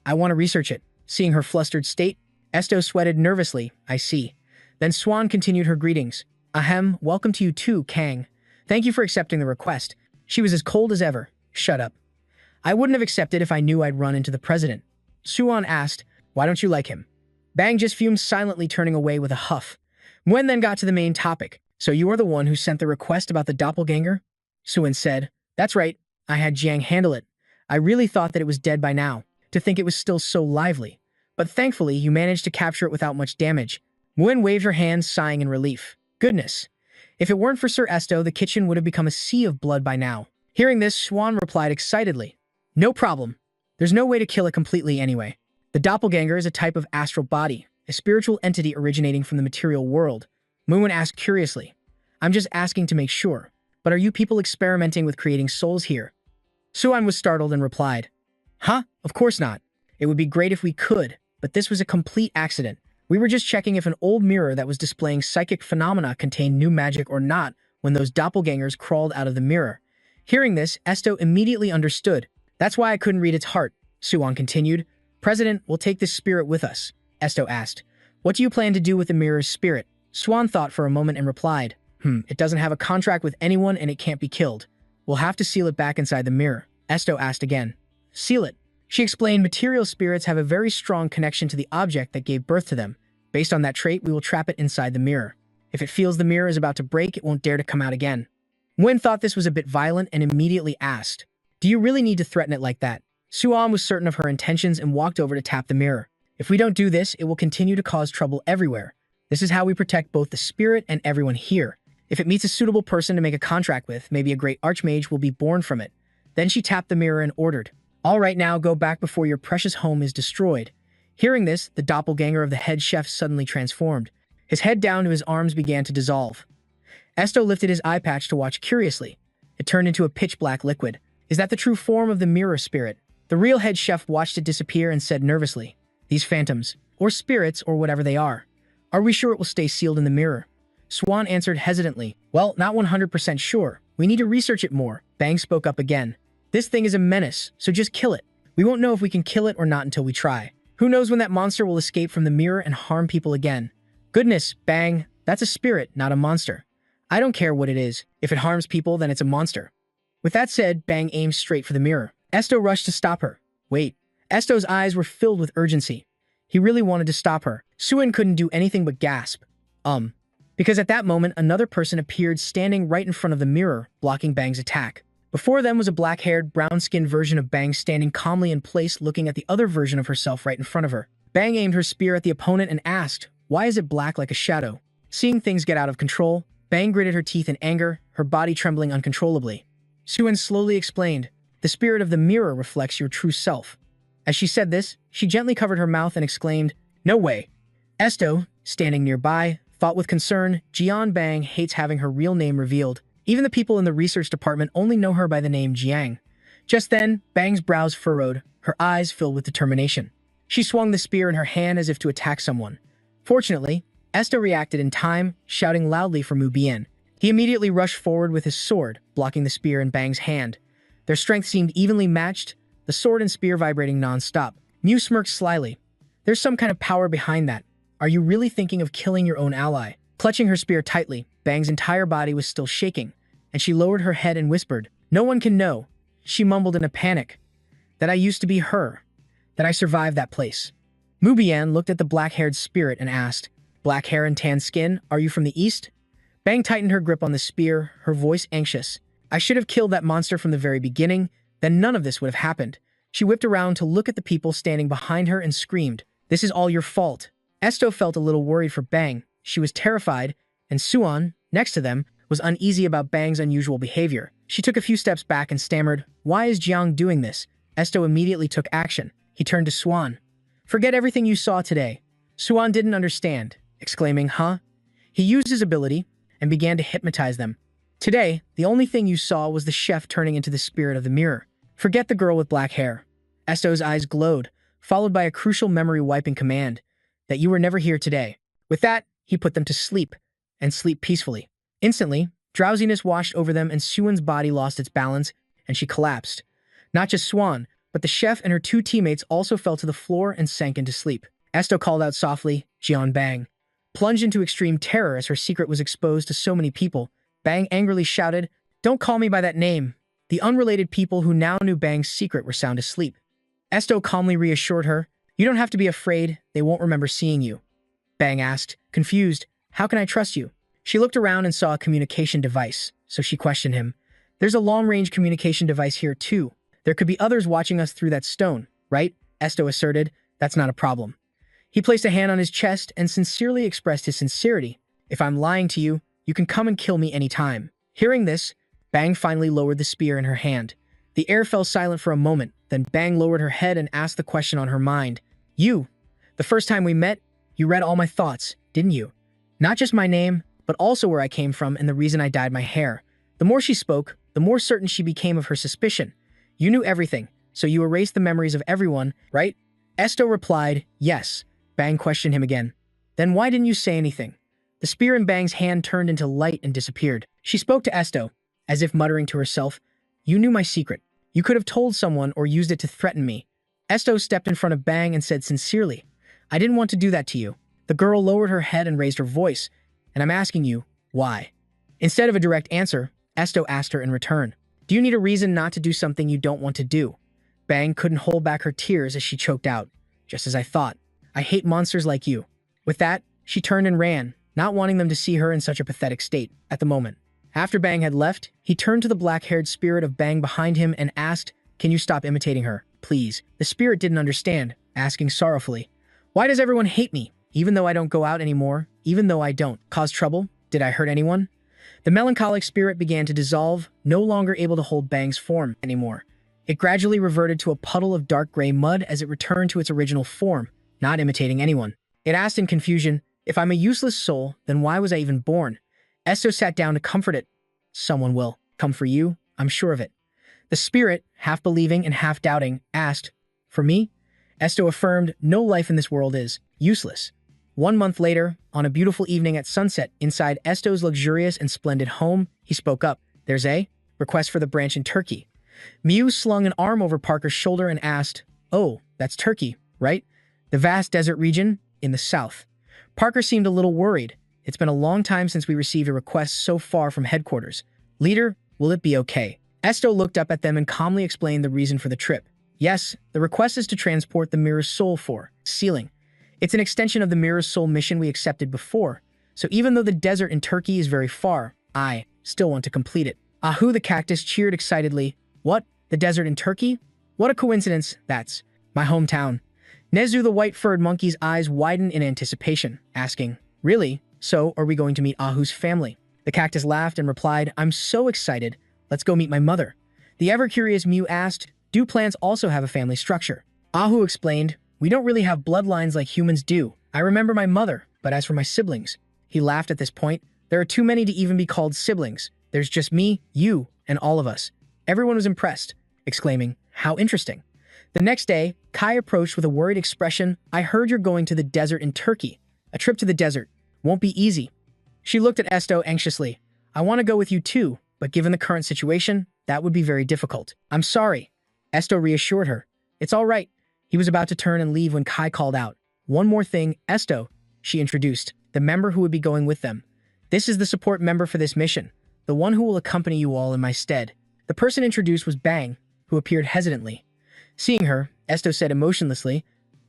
I want to research it. Seeing her flustered state, Esto sweated nervously, I see. Then Swan continued her greetings. Ahem, welcome to you too, Kang. Thank you for accepting the request. She was as cold as ever. Shut up. I wouldn't have accepted if I knew I'd run into the president. Suan asked, why don't you like him? Bang just fumed silently, turning away with a huff. Wen then got to the main topic. So you are the one who sent the request about the doppelganger? Suan said, that's right. I had Jiang handle it. I really thought that it was dead by now, to think it was still so lively. But thankfully, you managed to capture it without much damage. Wen waved her hands, sighing in relief. Goodness. If it weren't for Sir Esto, the kitchen would have become a sea of blood by now. Hearing this, Swan replied excitedly. No problem. There's no way to kill it completely anyway. The doppelganger is a type of astral body, a spiritual entity originating from the material world. Moon asked curiously. I'm just asking to make sure. But are you people experimenting with creating souls here? Suan was startled and replied, huh? Of course not. It would be great if we could, but this was a complete accident. We were just checking if an old mirror that was displaying psychic phenomena contained new magic or not when those doppelgangers crawled out of the mirror. Hearing this, Esto immediately understood. That's why I couldn't read its heart, Suan continued. President, we'll take this spirit with us, Esto asked. What do you plan to do with the mirror's spirit? Swan thought for a moment and replied, it doesn't have a contract with anyone and it can't be killed. We'll have to seal it back inside the mirror. Esto asked again. Seal it. She explained material spirits have a very strong connection to the object that gave birth to them. Based on that trait, we will trap it inside the mirror. If it feels the mirror is about to break, it won't dare to come out again. Wen thought this was a bit violent and immediately asked, do you really need to threaten it like that? Suan was certain of her intentions and walked over to tap the mirror. If we don't do this, it will continue to cause trouble everywhere. This is how we protect both the spirit and everyone here. If it meets a suitable person to make a contract with, maybe a great archmage will be born from it. Then she tapped the mirror and ordered, all right, now go back before your precious home is destroyed. Hearing this, the doppelganger of the head chef suddenly transformed. His head down to his arms began to dissolve. Esto lifted his eye patch to watch curiously. It turned into a pitch-black liquid. Is that the true form of the mirror spirit? The real head chef watched it disappear and said nervously, these phantoms, or spirits, or whatever they are we sure it will stay sealed in the mirror? Swan answered hesitantly, well, not 100% sure. We need to research it more. Bang spoke up again. This thing is a menace, so just kill it. We won't know if we can kill it or not until we try. Who knows when that monster will escape from the mirror and harm people again? Goodness, Bang, that's a spirit, not a monster. I don't care what it is. If it harms people, then it's a monster. With that said, Bang aimed straight for the mirror. Esto rushed to stop her. Wait. Esto's eyes were filled with urgency. He really wanted to stop her. Suan couldn't do anything but gasp. Because at that moment, another person appeared standing right in front of the mirror, blocking Bang's attack. Before them was a black-haired, brown-skinned version of Bang standing calmly in place looking at the other version of herself right in front of her. Bang aimed her spear at the opponent and asked, "Why is it black like a shadow?" Seeing things get out of control, Bang gritted her teeth in anger, her body trembling uncontrollably. Suan slowly explained, "The spirit of the mirror reflects your true self." As she said this, she gently covered her mouth and exclaimed, "No way." Esto, standing nearby, thought with concern, Jian Bang hates having her real name revealed. Even the people in the research department only know her by the name Jiang. Just then, Bang's brows furrowed, her eyes filled with determination. She swung the spear in her hand as if to attack someone. Fortunately, Esto reacted in time, shouting loudly for Mu Bian. He immediately rushed forward with his sword, blocking the spear in Bang's hand. Their strength seemed evenly matched, the sword and spear vibrating non-stop. Mu smirked slyly. "There's some kind of power behind that. Are you really thinking of killing your own ally?" Clutching her spear tightly, Bang's entire body was still shaking, and she lowered her head and whispered, "No one can know," she mumbled in a panic, "that I used to be her, that I survived that place." Mu Bian looked at the black-haired spirit and asked, "Black hair and tan skin, are you from the east?" Bang tightened her grip on the spear, her voice anxious. "I should have killed that monster from the very beginning, then none of this would have happened." She whipped around to look at the people standing behind her and screamed, "This is all your fault." Esto felt a little worried for Bang. She was terrified, and Suan, next to them, was uneasy about Bang's unusual behavior. She took a few steps back and stammered, "Why is Jiang doing this?" Esto immediately took action. He turned to Suan. "Forget everything you saw today." Suan didn't understand, exclaiming, "Huh?" He used his ability and began to hypnotize them. "Today, the only thing you saw was the chef turning into the spirit of the mirror. Forget the girl with black hair." Esto's eyes glowed, followed by a crucial memory-wiping command, "that you were never here today." With that, he put them to sleep, and sleep peacefully. Instantly, drowsiness washed over them and Suan's body lost its balance, and she collapsed. Not just Suan, but the chef and her two teammates also fell to the floor and sank into sleep. Esto called out softly, "Jian Bang." Plunged into extreme terror as her secret was exposed to so many people, Bang angrily shouted, "Don't call me by that name." The unrelated people who now knew Bang's secret were sound asleep. Esto calmly reassured her, "You don't have to be afraid, they won't remember seeing you." Bang asked, confused, "How can I trust you?" She looked around and saw a communication device, so she questioned him. "There's a long-range communication device here too. There could be others watching us through that stone, right?" Esto asserted, "That's not a problem." He placed a hand on his chest and sincerely expressed his sincerity. "If I'm lying to you, you can come and kill me anytime." Hearing this, Bang finally lowered the spear in her hand. The air fell silent for a moment, then Bang lowered her head and asked the question on her mind. "You, the first time we met, you read all my thoughts, didn't you? Not just my name, but also where I came from and the reason I dyed my hair." The more she spoke, the more certain she became of her suspicion. "You knew everything, so you erased the memories of everyone, right?" Esto replied, "Yes." Bang questioned him again. "Then why didn't you say anything?" The spear in Bang's hand turned into light and disappeared. She spoke to Esto, as if muttering to herself, "You knew my secret. You could have told someone or used it to threaten me." Esto stepped in front of Bang and said sincerely, "I didn't want to do that to you." The girl lowered her head and raised her voice, "And I'm asking you, why?" Instead of a direct answer, Esto asked her in return, "Do you need a reason not to do something you don't want to do?" Bang couldn't hold back her tears as she choked out, "Just as I thought. I hate monsters like you." With that, she turned and ran, not wanting them to see her in such a pathetic state at the moment. After Bang had left, he turned to the black-haired spirit of Bang behind him and asked, "Can you stop imitating her, please?" The spirit didn't understand, asking sorrowfully, "Why does everyone hate me? Even though I don't go out anymore, even though I don't cause trouble, did I hurt anyone?" The melancholic spirit began to dissolve, no longer able to hold Bang's form anymore. It gradually reverted to a puddle of dark gray mud as it returned to its original form, not imitating anyone. It asked in confusion, "If I'm a useless soul, then why was I even born?" Esto sat down to comfort it. "Someone will come for you, I'm sure of it." The spirit, half believing and half doubting, asked, "For me?" Esto affirmed, "No life in this world is useless." 1 month later, on a beautiful evening at sunset inside Esto's luxurious and splendid home, he spoke up. "There's a request for the branch in Turkey." Mew slung an arm over Parker's shoulder and asked, "Oh, that's Turkey, right? The vast desert region in the south." Parker seemed a little worried. "It's been a long time since we received a request so far from headquarters. Leader, will it be okay?" Esto looked up at them and calmly explained the reason for the trip. "Yes, the request is to transport the Mirror's Soul for sealing. It's an extension of the Mirror's Soul mission we accepted before, so even though the desert in Turkey is very far, I still want to complete it." Ahu the cactus cheered excitedly. "What? The desert in Turkey? What a coincidence, that's my hometown." Nezu the white-furred monkey's eyes widened in anticipation, asking, "Really? So, are we going to meet Ahu's family?" The cactus laughed and replied, "I'm so excited. Let's go meet my mother." The ever-curious Mew asked, "Do plants also have a family structure?" Ahu explained, "We don't really have bloodlines like humans do. I remember my mother, but as for my siblings..." He laughed at this point. "There are too many to even be called siblings. There's just me, you, and all of us." Everyone was impressed, exclaiming, "How interesting." The next day, Kai approached with a worried expression. "I heard you're going to the desert in Turkey. A trip to the desert won't be easy." She looked at Esto anxiously. "I want to go with you too, but given the current situation, that would be very difficult." "I'm sorry." Esto reassured her. "It's all right." He was about to turn and leave when Kai called out, "One more thing, Esto," she introduced, the member who would be going with them. "This is the support member for this mission, the one who will accompany you all in my stead." The person introduced was Bang, who appeared hesitantly. Seeing her, Esto said emotionlessly,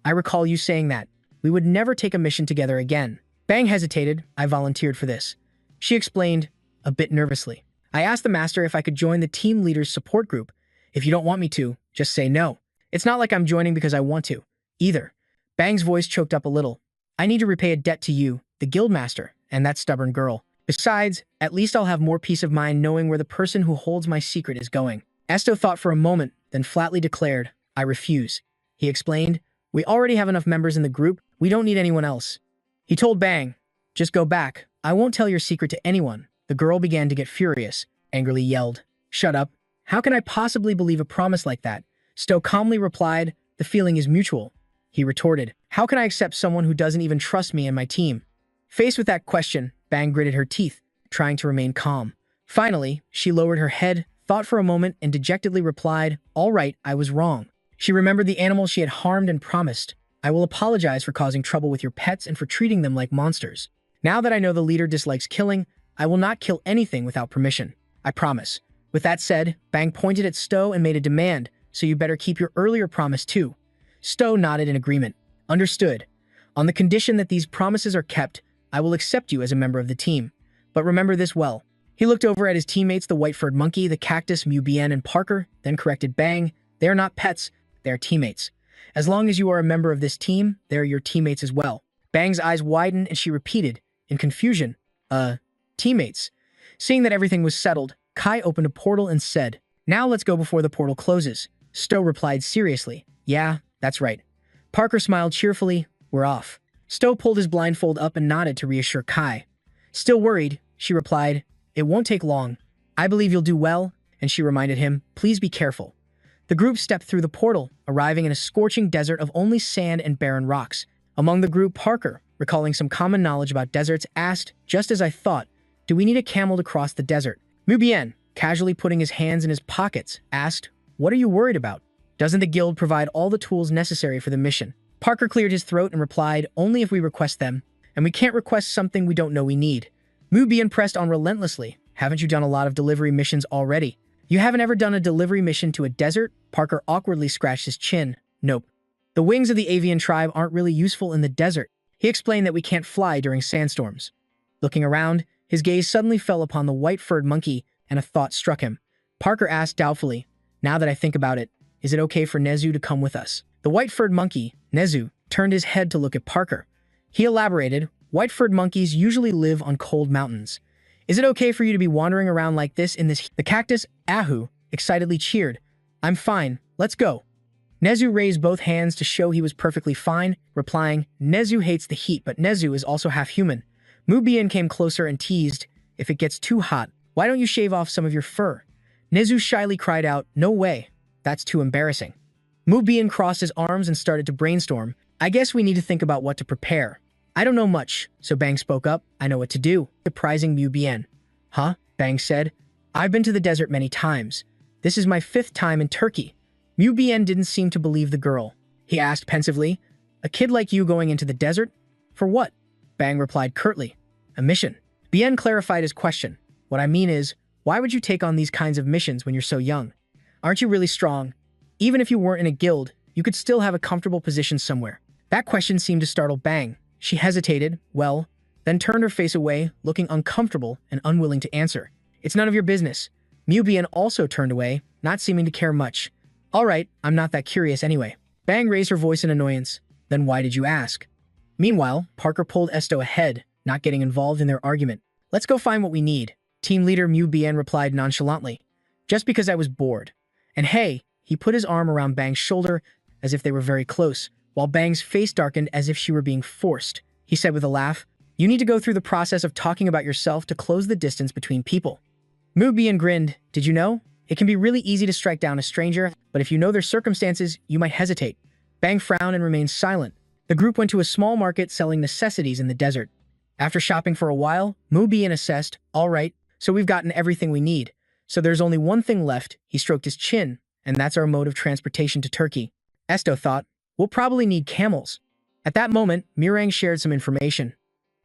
"I recall you saying that we would never take a mission together again." Bang hesitated. "I volunteered for this." She explained, a bit nervously. "I asked the master if I could join the team leader's support group. If you don't want me to, just say no. It's not like I'm joining because I want to, either." Bang's voice choked up a little. "I need to repay a debt to you, the guild master, and that stubborn girl. Besides, at least I'll have more peace of mind knowing where the person who holds my secret is going." Esto thought for a moment, then flatly declared, "I refuse." He explained, "We already have enough members in the group. We don't need anyone else." He told Bang, "Just go back. I won't tell your secret to anyone." The girl began to get furious, angrily yelled, "Shut up. How can I possibly believe a promise like that?" Sto calmly replied, "The feeling is mutual." He retorted, "How can I accept someone who doesn't even trust me and my team?" Faced with that question, Bang gritted her teeth, trying to remain calm. Finally, she lowered her head, thought for a moment, and dejectedly replied, "All right, I was wrong." She remembered the animals she had harmed and promised, "I will apologize for causing trouble with your pets and for treating them like monsters. Now that I know the leader dislikes killing, I will not kill anything without permission. I promise." With that said, Bang pointed at Sto and made a demand, "So you better keep your earlier promise too." Sto nodded in agreement. "Understood. On the condition that these promises are kept, I will accept you as a member of the team. But remember this well." He looked over at his teammates, the white-furred monkey, the cactus, Mew Bien, and Parker, then corrected Bang. "They are not pets, they are teammates. As long as you are a member of this team, they are your teammates as well." Bang's eyes widened and she repeated, in confusion, Teammates." Seeing that everything was settled, Kai opened a portal and said, "Now let's go before the portal closes." Sto replied seriously, "Yeah, that's right." Parker smiled cheerfully, "We're off." Sto pulled his blindfold up and nodded to reassure Kai. Still worried, she replied, "It won't take long. I believe you'll do well," and she reminded him, "Please be careful." The group stepped through the portal, arriving in a scorching desert of only sand and barren rocks. Among the group, Parker, recalling some common knowledge about deserts, asked, "Just as I thought, do we need a camel to cross the desert?" Mew Bien, casually putting his hands in his pockets, asked, "What are you worried about? Doesn't the guild provide all the tools necessary for the mission?" Parker cleared his throat and replied, "Only if we request them, and we can't request something we don't know we need." Mew Bien pressed on relentlessly, "Haven't you done a lot of delivery missions already?" "You haven't ever done a delivery mission to a desert?" Parker awkwardly scratched his chin. "Nope. The wings of the avian tribe aren't really useful in the desert." He explained that we can't fly during sandstorms. Looking around, his gaze suddenly fell upon the white-furred monkey, and a thought struck him. Parker asked doubtfully, "Now that I think about it, is it okay for Nezu to come with us?" The white-furred monkey, Nezu, turned his head to look at Parker. He elaborated, "White-furred monkeys usually live on cold mountains. Is it okay for you to be wandering around like this in this?" The cactus, Ahu, excitedly cheered, "I'm fine, let's go." Nezu raised both hands to show he was perfectly fine, replying, "Nezu hates the heat, but Nezu is also half human." Mew Bien came closer and teased, "If it gets too hot, why don't you shave off some of your fur?" Nezu shyly cried out, "No way, that's too embarrassing." Mew Bien crossed his arms and started to brainstorm. "I guess we need to think about what to prepare." "I don't know much," so Bang spoke up. "I know what to do," surprising Mew Bien. "Huh?" Bang said. "I've been to the desert many times. This is my 5th time in Turkey." Mew Bien didn't seem to believe the girl. He asked pensively, "A kid like you going into the desert? For what?" Bang replied curtly, "A mission." Bien clarified his question. "What I mean is, why would you take on these kinds of missions when you're so young? Aren't you really strong? Even if you weren't in a guild, you could still have a comfortable position somewhere." That question seemed to startle Bang. She hesitated, then turned her face away, looking uncomfortable and unwilling to answer. "It's none of your business." Mew Bien also turned away, not seeming to care much. "All right, I'm not that curious anyway." Bang raised her voice in annoyance. Then why did you ask? Meanwhile, Parker pulled Esto ahead, not getting involved in their argument. Let's go find what we need. Team leader Mu Bien replied nonchalantly. Just because I was bored. And hey, he put his arm around Bang's shoulder as if they were very close, while Bang's face darkened as if she were being forced. He said with a laugh, you need to go through the process of talking about yourself to close the distance between people. Mu Bien grinned. Did you know? It can be really easy to strike down a stranger, but if you know their circumstances, you might hesitate. Bang frowned and remained silent. The group went to a small market selling necessities in the desert. After shopping for a while, Mu Bien assessed, all right, so we've gotten everything we need. So there's only one thing left. He stroked his chin, and that's our mode of transportation to Turkey. Esto thought, we'll probably need camels. At that moment, Mirang shared some information.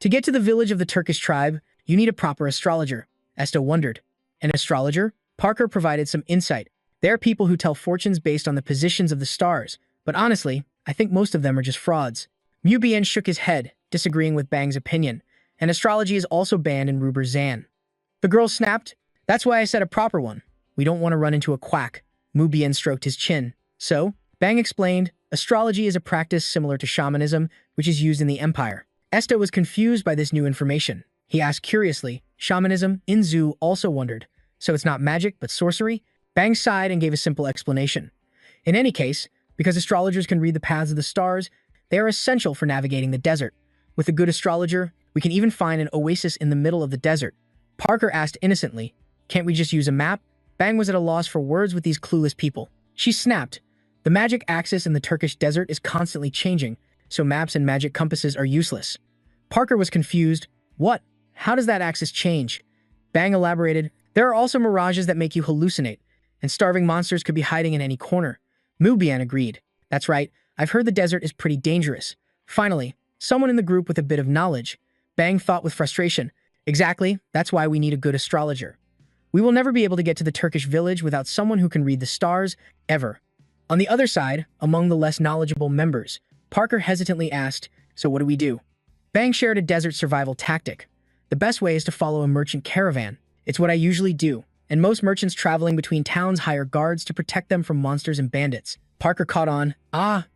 To get to the village of the Turkish tribe, you need a proper astrologer. Esto wondered. An astrologer? Parker provided some insight. There are people who tell fortunes based on the positions of the stars, but honestly, I think most of them are just frauds. Mu Bien shook his head, disagreeing with Bang's opinion, and astrology is also banned in Ruber Zan. The girl snapped, that's why I said a proper one. We don't want to run into a quack. Mu Bien stroked his chin. So, Bang explained, astrology is a practice similar to shamanism, which is used in the empire. Esto was confused by this new information. He asked curiously, shamanism? Inzu also wondered. So it's not magic, but sorcery? Bang sighed and gave a simple explanation. In any case, because astrologers can read the paths of the stars, they are essential for navigating the desert. With a good astrologer, we can even find an oasis in the middle of the desert. Parker asked innocently, can't we just use a map? Bang was at a loss for words with these clueless people. She snapped. The magic axis in the Turkish desert is constantly changing, so maps and magic compasses are useless. Parker was confused. What? How does that axis change? Bang elaborated, there are also mirages that make you hallucinate, and starving monsters could be hiding in any corner. Mu Bien agreed. That's right, I've heard the desert is pretty dangerous. Finally, someone in the group with a bit of knowledge. Bang thought with frustration. Exactly, that's why we need a good astrologer. We will never be able to get to the Turkish village without someone who can read the stars, ever. On the other side, among the less knowledgeable members, Parker hesitantly asked, so what do we do? Bang shared a desert survival tactic. The best way is to follow a merchant caravan. It's what I usually do, and most merchants traveling between towns hire guards to protect them from monsters and bandits. Parker caught on,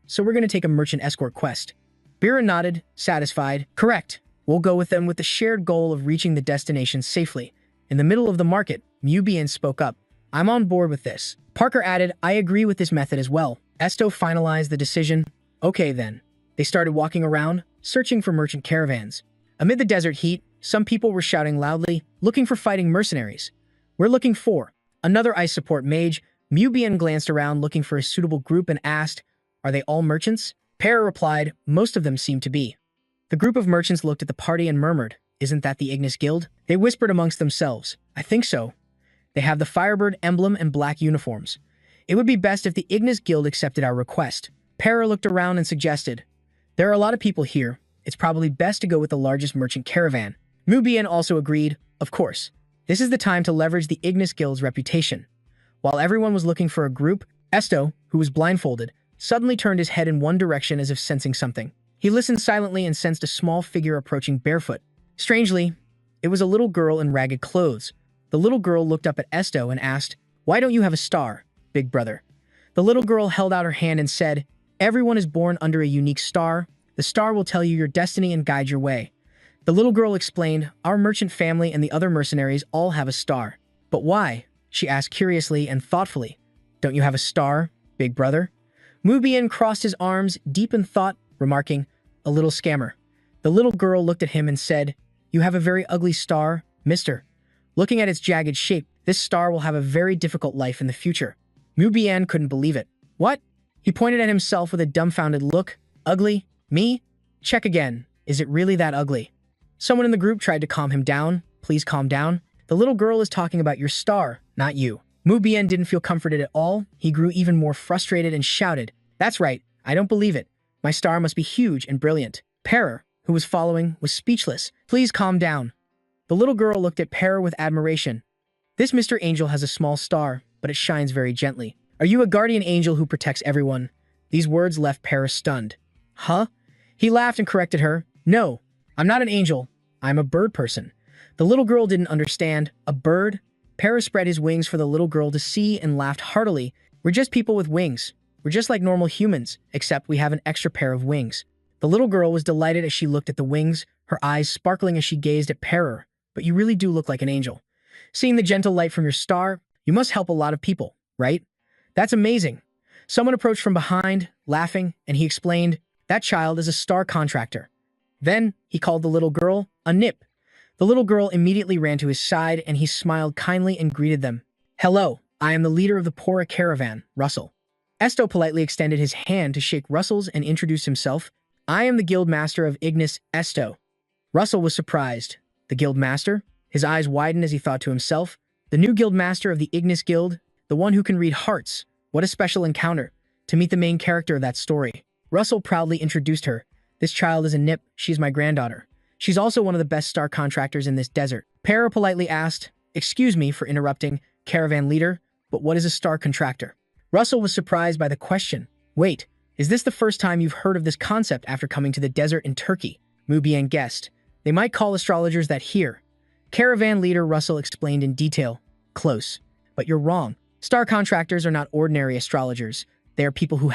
so we're going to take a merchant escort quest. Bira nodded, satisfied. Correct. We'll go with them with the shared goal of reaching the destination safely. In the middle of the market, Mu Bien spoke up. I'm on board with this. Parker added, I agree with this method as well. Esto finalized the decision. Okay then. They started walking around, searching for merchant caravans. Amid the desert heat, some people were shouting loudly, looking for fighting mercenaries. We're looking for another ice support mage. Mu Bien glanced around looking for a suitable group and asked, are they all merchants? Para replied, most of them seem to be. The group of merchants looked at the party and murmured, isn't that the Ignis Guild? They whispered amongst themselves, I think so. They have the Firebird emblem and black uniforms. It would be best if the Ignis Guild accepted our request. Para looked around and suggested, there are a lot of people here. It's probably best to go with the largest merchant caravan. Mu Bien also agreed, of course. This is the time to leverage the Ignis Guild's reputation. While everyone was looking for a group, Esto, who was blindfolded, suddenly turned his head in one direction as if sensing something. He listened silently and sensed a small figure approaching barefoot. Strangely, it was a little girl in ragged clothes. The little girl looked up at Esto and asked, why don't you have a star, big brother? The little girl held out her hand and said, everyone is born under a unique star. The star will tell you your destiny and guide your way. The little girl explained, our merchant family and the other mercenaries all have a star. But why? She asked curiously and thoughtfully. Don't you have a star, big brother? Mu Bien crossed his arms, deep in thought, remarking, a little scammer. The little girl looked at him and said, you have a very ugly star, mister. Looking at its jagged shape, this star will have a very difficult life in the future. Mu Bien couldn't believe it. What? He pointed at himself with a dumbfounded look. Ugly? Me? Check again. Is it really that ugly? Someone in the group tried to calm him down. Please calm down. The little girl is talking about your star, not you. Mu Bien didn't feel comforted at all. He grew even more frustrated and shouted, that's right, I don't believe it. My star must be huge and brilliant. Para, who was following, was speechless. Please calm down. The little girl looked at Para with admiration. This Mr. Angel has a small star, but it shines very gently. Are you a guardian angel who protects everyone? These words left Para stunned. Huh? He laughed and corrected her. No, I'm not an angel. I'm a bird person. The little girl didn't understand. A bird? Para spread his wings for the little girl to see and laughed heartily. We're just people with wings. We're just like normal humans, except we have an extra pair of wings." The little girl was delighted as she looked at the wings, her eyes sparkling as she gazed at Perer. "But you really do look like an angel. Seeing the gentle light from your star, you must help a lot of people, right?" "That's amazing." Someone approached from behind, laughing, and he explained, "That child is a star contractor." Then he called the little girl a nip. The little girl immediately ran to his side and he smiled kindly and greeted them. "Hello, I am the leader of the Pora caravan, Russell." Esto politely extended his hand to shake Russell's and introduce himself. "I am the guild master of Ignis Esto." Russell was surprised. The guild master? His eyes widened as he thought to himself. The new guild master of the Ignis Guild? The one who can read hearts? What a special encounter. To meet the main character of that story. Russell proudly introduced her. "This child is a nip. She's my granddaughter. She's also one of the best star contractors in this desert." Para politely asked, "Excuse me for interrupting, caravan leader, but what is a star contractor?" Russell was surprised by the question. "Wait, is this the first time you've heard of this concept after coming to the desert in Turkey?" Mubian guessed. "They might call astrologers that here." Caravan leader Russell explained in detail. "Close. But you're wrong. Star contractors are not ordinary astrologers. They are people who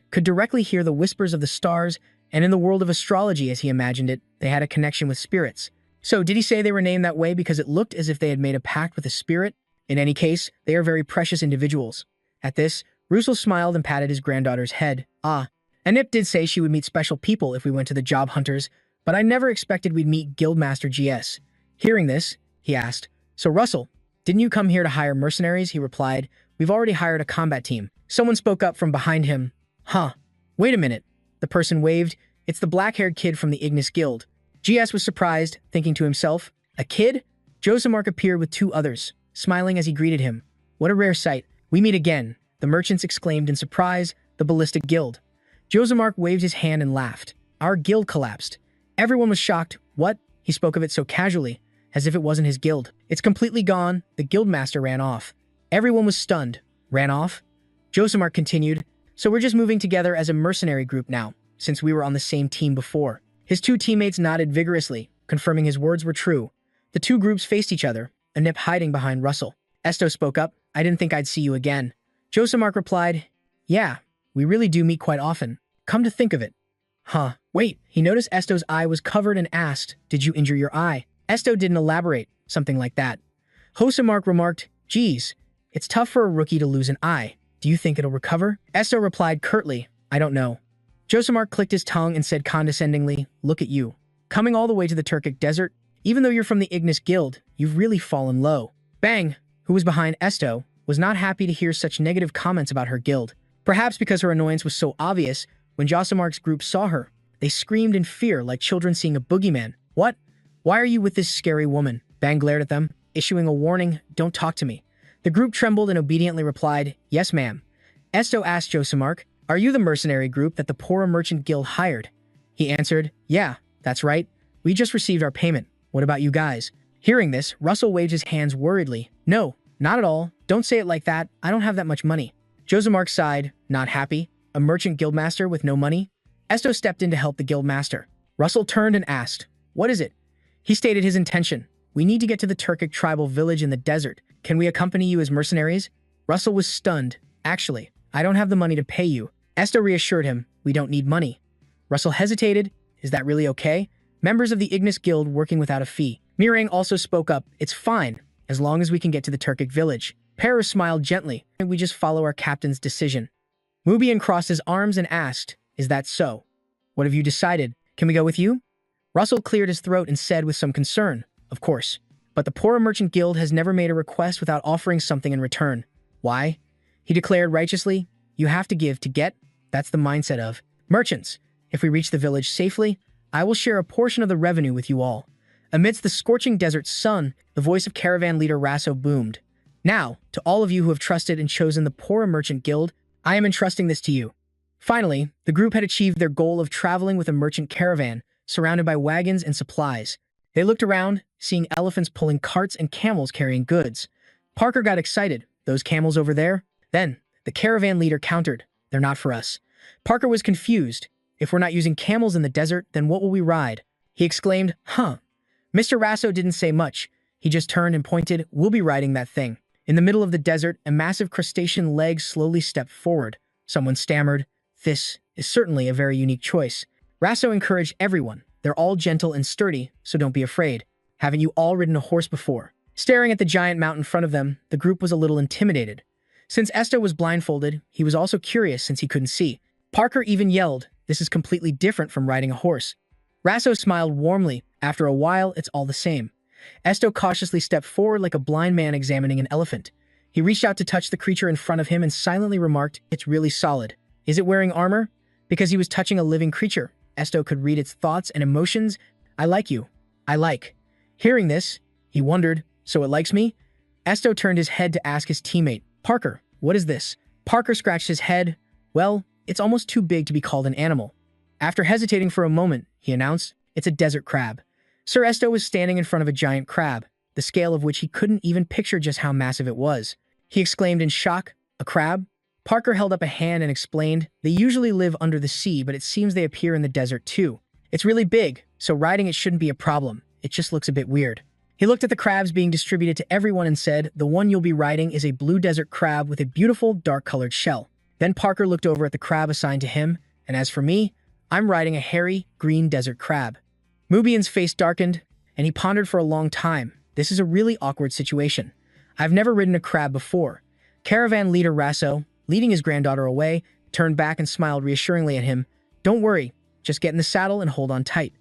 could directly hear the whispers of the stars, and in the world of astrology, as he imagined it, they had a connection with spirits." So did he say they were named that way because it looked as if they had made a pact with a spirit? In any case, they are very precious individuals. At this, Russell smiled and patted his granddaughter's head. "Ah, Anip did say she would meet special people if we went to the job hunters, but I never expected we'd meet Guildmaster GS. Hearing this, he asked, "So Russell, didn't you come here to hire mercenaries?" He replied, "We've already hired a combat team." Someone spoke up from behind him. "Huh, wait a minute." The person waved. "It's the black-haired kid from the Ignis Guild." GS was surprised, thinking to himself, "A kid?" Josemark appeared with two others, smiling as he greeted him. "What a rare sight. We meet again," the merchants exclaimed in surprise. "The Ballistic Guild." Josemark waved his hand and laughed. "Our guild collapsed." Everyone was shocked. "What?" He spoke of it so casually, as if it wasn't his guild. "It's completely gone." The guildmaster ran off. Everyone was stunned. "Ran off?" Josemark continued, "So we're just moving together as a mercenary group now, since we were on the same team before." His two teammates nodded vigorously, confirming his words were true. The two groups faced each other, Anip hiding behind Russell. Esto spoke up. "I didn't think I'd see you again." Josemark replied, "Yeah, we really do meet quite often. Come to think of it." "Huh, wait." He noticed Esto's eye was covered and asked, "Did you injure your eye?" Esto didn't elaborate, something like that. Josemark remarked, "Geez, it's tough for a rookie to lose an eye. Do you think it'll recover?" Esto replied curtly, "I don't know." Josemark clicked his tongue and said condescendingly, "Look at you. Coming all the way to the Turkic desert? Even though you're from the Ignis Guild, you've really fallen low." Bang, who was behind Esto, was not happy to hear such negative comments about her guild. Perhaps because her annoyance was so obvious, when Josemark's group saw her, they screamed in fear like children seeing a boogeyman. "What? Why are you with this scary woman?" Bang glared at them, issuing a warning, "Don't talk to me." The group trembled and obediently replied, "Yes, ma'am." Esto asked Josemark, "Are you the mercenary group that the Pora Merchant Guild hired?" He answered, "Yeah, that's right. We just received our payment. What about you guys?" Hearing this, Russell waved his hands worriedly. "No, not at all. Don't say it like that. I don't have that much money." Josemark sighed, not happy. A merchant guildmaster with no money? Esto stepped in to help the guildmaster. Russell turned and asked, "What is it?" He stated his intention. "We need to get to the Turkic tribal village in the desert. Can we accompany you as mercenaries?" Russell was stunned. "Actually, I don't have the money to pay you." Esto reassured him, "We don't need money." Russell hesitated. "Is that really okay?" Members of the Ignis Guild working without a fee. Mirang also spoke up, "It's fine, as long as we can get to the Turkic village." Paris smiled gently, "And we just follow our captain's decision." Mubian crossed his arms and asked, "Is that so? What have you decided? Can we go with you?" Russell cleared his throat and said with some concern, "Of course. But the Pora Merchant Guild has never made a request without offering something in return." "Why?" He declared righteously, "You have to give to get. That's the mindset of merchants. If we reach the village safely, I will share a portion of the revenue with you all." Amidst the scorching desert sun, the voice of caravan leader Rasso boomed. "Now, to all of you who have trusted and chosen the Pora Merchant Guild, I am entrusting this to you." Finally, the group had achieved their goal of traveling with a merchant caravan, surrounded by wagons and supplies. They looked around, seeing elephants pulling carts and camels carrying goods. Parker got excited. "Those camels over there?" Then, the caravan leader countered, "They're not for us." Parker was confused. "If we're not using camels in the desert, then what will we ride?" He exclaimed, "Huh." Mr. Rasso didn't say much. He just turned and pointed, "We'll be riding that thing." In the middle of the desert, a massive crustacean leg slowly stepped forward. Someone stammered, "This is certainly a very unique choice." Rasso encouraged everyone. "They're all gentle and sturdy, so don't be afraid. Haven't you all ridden a horse before?" Staring at the giant mount in front of them, the group was a little intimidated. Since Esto was blindfolded, he was also curious since he couldn't see. Parker even yelled, "This is completely different from riding a horse." Rasso smiled warmly. "After a while, it's all the same." Esto cautiously stepped forward like a blind man examining an elephant. He reached out to touch the creature in front of him and silently remarked, "It's really solid." "Is it wearing armor?" Because he was touching a living creature, Esto could read its thoughts and emotions. "I like you. I like." Hearing this, he wondered, "So it likes me?" Esto turned his head to ask his teammate, "Parker, what is this?" Parker scratched his head. "Well, it's almost too big to be called an animal." After hesitating for a moment, he announced, "It's a desert crab." Sir Esto was standing in front of a giant crab, the scale of which he couldn't even picture just how massive it was. He exclaimed in shock, "A crab?" Parker held up a hand and explained, "They usually live under the sea, but it seems they appear in the desert too. It's really big, so riding it shouldn't be a problem. It just looks a bit weird." He looked at the crabs being distributed to everyone and said, "The one you'll be riding is a blue desert crab with a beautiful, dark-colored shell." Then Parker looked over at the crab assigned to him, "And as for me, I'm riding a hairy, green desert crab." Mubian's face darkened, and he pondered for a long time. This is a really awkward situation. I've never ridden a crab before. Caravan leader Rasso, leading his granddaughter away, turned back and smiled reassuringly at him. "Don't worry, just get in the saddle and hold on tight."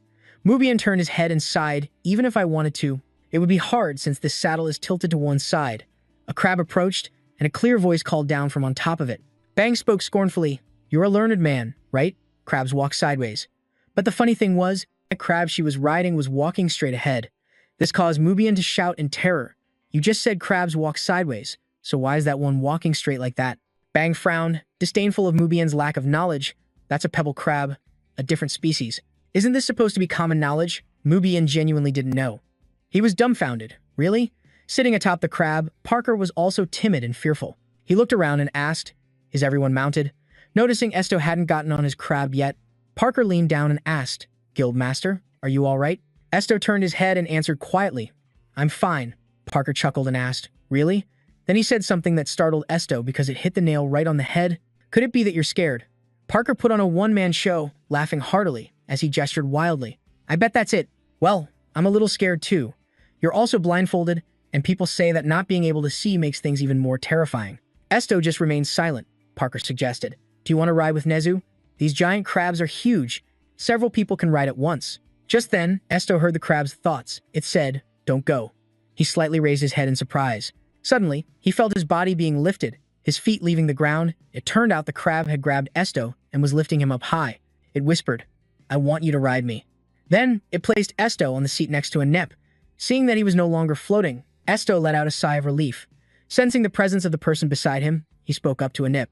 Mubian turned his head and sighed. "Even if I wanted to, it would be hard since this saddle is tilted to one side." A crab approached, and a clear voice called down from on top of it. Bang spoke scornfully, "You're a learned man, right?" Crabs walked sideways. But the funny thing was, the crab she was riding was walking straight ahead. This caused Mubian to shout in terror. "You just said crabs walk sideways, so why is that one walking straight like that?" Bang frowned, disdainful of Mubian's lack of knowledge. "That's a pebble crab, a different species. Isn't this supposed to be common knowledge?" Mubian genuinely didn't know. He was dumbfounded. Really? Sitting atop the crab, Parker was also timid and fearful. He looked around and asked, "Is everyone mounted?" Noticing Esto hadn't gotten on his crab yet, Parker leaned down and asked, "Guildmaster, are you all right?" Esto turned his head and answered quietly, "I'm fine." Parker chuckled and asked, "Really?" Then he said something that startled Esto because it hit the nail right on the head. "Could it be that you're scared?" Parker put on a one-man show, laughing heartily as he gestured wildly. "I bet that's it. Well, I'm a little scared too. You're also blindfolded, and people say that not being able to see makes things even more terrifying." Esto just remained silent. Parker suggested, "Do you want to ride with Nezu? These giant crabs are huge. Several people can ride at once." Just then, Esto heard the crab's thoughts. It said, "Don't go." He slightly raised his head in surprise. Suddenly, he felt his body being lifted, his feet leaving the ground. It turned out the crab had grabbed Esto and was lifting him up high. It whispered, "I want you to ride me." Then, it placed Esto on the seat next to Anep. Seeing that he was no longer floating, Esto let out a sigh of relief. Sensing the presence of the person beside him, he spoke up to Anep.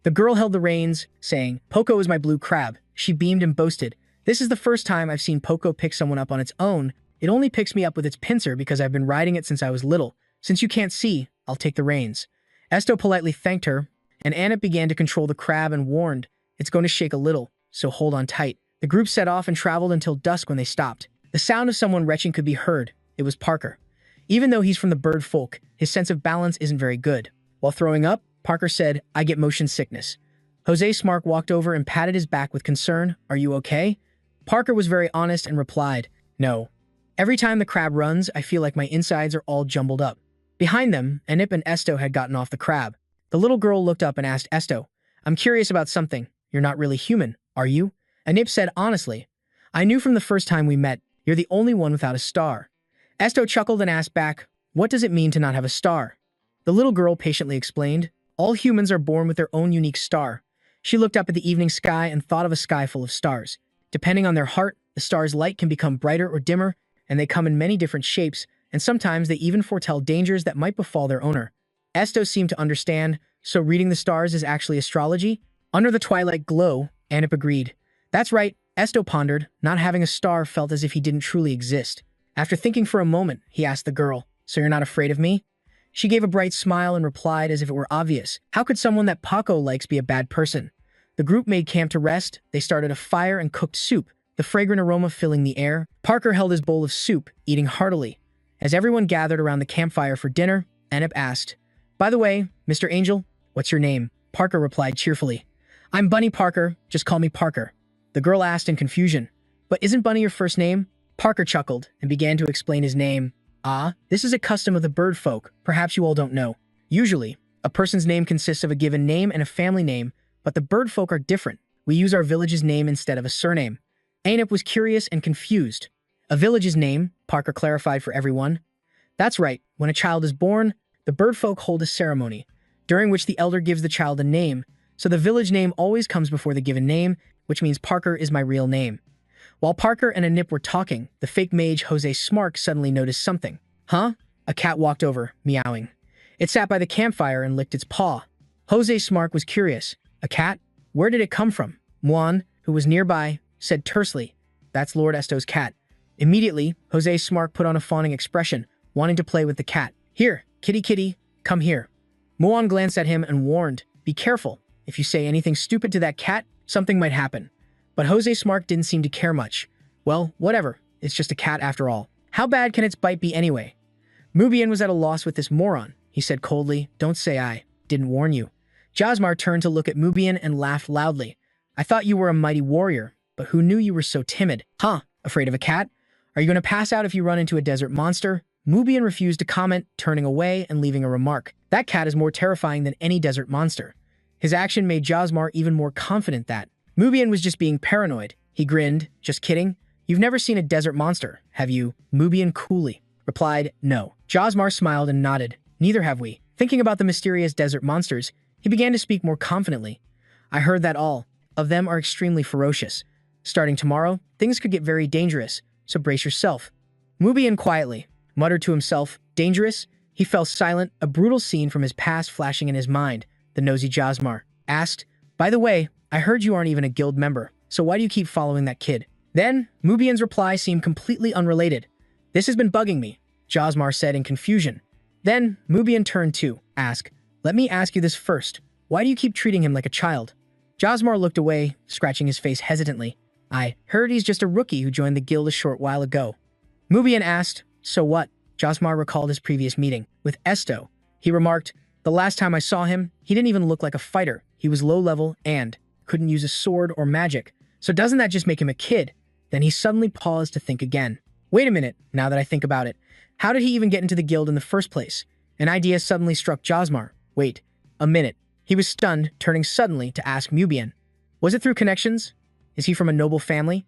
The girl held the reins, saying, "Poco is my blue crab." She beamed and boasted, "This is the first time I've seen Poco pick someone up on its own. It only picks me up with its pincer because I've been riding it since I was little. Since you can't see, I'll take the reins." Esto politely thanked her, and Anep began to control the crab and warned, "It's going to shake a little, so hold on tight." The group set off and traveled until dusk when they stopped. The sound of someone retching could be heard. It was Parker. Even though he's from the bird folk, his sense of balance isn't very good. While throwing up, Parker said, "I get motion sickness." Jose Smark walked over and patted his back with concern. "Are you okay?" Parker was very honest and replied, "No. Every time the crab runs, I feel like my insides are all jumbled up." Behind them, Anip and Esto had gotten off the crab. The little girl looked up and asked Esto, "I'm curious about something. You're not really human, are you?" Anip said honestly, "I knew from the first time we met, you're the only one without a star." Esto chuckled and asked back, "What does it mean to not have a star?" The little girl patiently explained, "All humans are born with their own unique star." She looked up at the evening sky and thought of a sky full of stars. Depending on their heart, the star's light can become brighter or dimmer, and they come in many different shapes, and sometimes they even foretell dangers that might befall their owner. Esto seemed to understand, so reading the stars is actually astrology? Under the twilight glow, Anip agreed. That's right, Esto pondered. Not having a star felt as if he didn't truly exist. After thinking for a moment, he asked the girl, "So you're not afraid of me?" She gave a bright smile and replied as if it were obvious. How could someone that Paco likes be a bad person? The group made camp to rest. They started a fire and cooked soup, the fragrant aroma filling the air. Parker held his bowl of soup, eating heartily. As everyone gathered around the campfire for dinner, Anip asked, "By the way, Mr. Angel, what's your name?" Parker replied cheerfully, I'm Bunny Parker, just call me Parker. The girl asked in confusion. But isn't Bunny your first name? Parker chuckled and began to explain his name. Ah, this is a custom of the bird folk, perhaps you all don't know. Usually, a person's name consists of a given name and a family name, but the bird folk are different. We use our village's name instead of a surname. Ainep was curious and confused. A village's name, Parker clarified for everyone. That's right, when a child is born, the bird folk hold a ceremony, during which the elder gives the child a name, so the village name always comes before the given name, which means Parker is my real name. While Parker and Anip were talking, the fake mage Jose Smark suddenly noticed something. Huh? A cat walked over, meowing. It sat by the campfire and licked its paw. Jose Smark was curious. A cat? Where did it come from? Muan, who was nearby, said tersely, "That's Lord Esto's cat." Immediately, Jose Smark put on a fawning expression, wanting to play with the cat. "Here, kitty kitty, come here." Muan glanced at him and warned, "Be careful. If you say anything stupid to that cat, something might happen." But Jose Smark didn't seem to care much. Well, whatever. It's just a cat after all. How bad can its bite be anyway? Mubian was at a loss with this moron. He said coldly, "Don't say I didn't warn you." Josmar turned to look at Mubian and laughed loudly. "I thought you were a mighty warrior, but who knew you were so timid? Huh? Afraid of a cat? Are you going to pass out if you run into a desert monster?" Mubian refused to comment, turning away and leaving a remark. That cat is more terrifying than any desert monster. His action made Josmar even more confident that Mubian was just being paranoid. He grinned. "Just kidding. You've never seen a desert monster, have you?" Mubian coolly replied, "No." Josmar smiled and nodded. "Neither have we." Thinking about the mysterious desert monsters, he began to speak more confidently. "I heard that all of them are extremely ferocious. Starting tomorrow, things could get very dangerous, so brace yourself." Mubian quietly muttered to himself, "Dangerous?" He fell silent, a brutal scene from his past flashing in his mind. The nosy Josmar asked, "By the way, I heard you aren't even a guild member, so why do you keep following that kid?" Then, Mubian's reply seemed completely unrelated. "This has been bugging me," Josmar said in confusion. Then, Mubian turned to ask, "Let me ask you this first. Why do you keep treating him like a child?" Josmar looked away, scratching his face hesitantly. "I heard he's just a rookie who joined the guild a short while ago." Mubian asked, "So what?" Josmar recalled his previous meeting with Esto. He remarked, "The last time I saw him, he didn't even look like a fighter. He was low level and couldn't use a sword or magic. So doesn't that just make him a kid?" Then he suddenly paused to think again. "Wait a minute, now that I think about it. How did he even get into the guild in the first place?" An idea suddenly struck Josmar. "Wait a minute." He was stunned, turning suddenly to ask Mubian, "Was it through connections? Is he from a noble family?"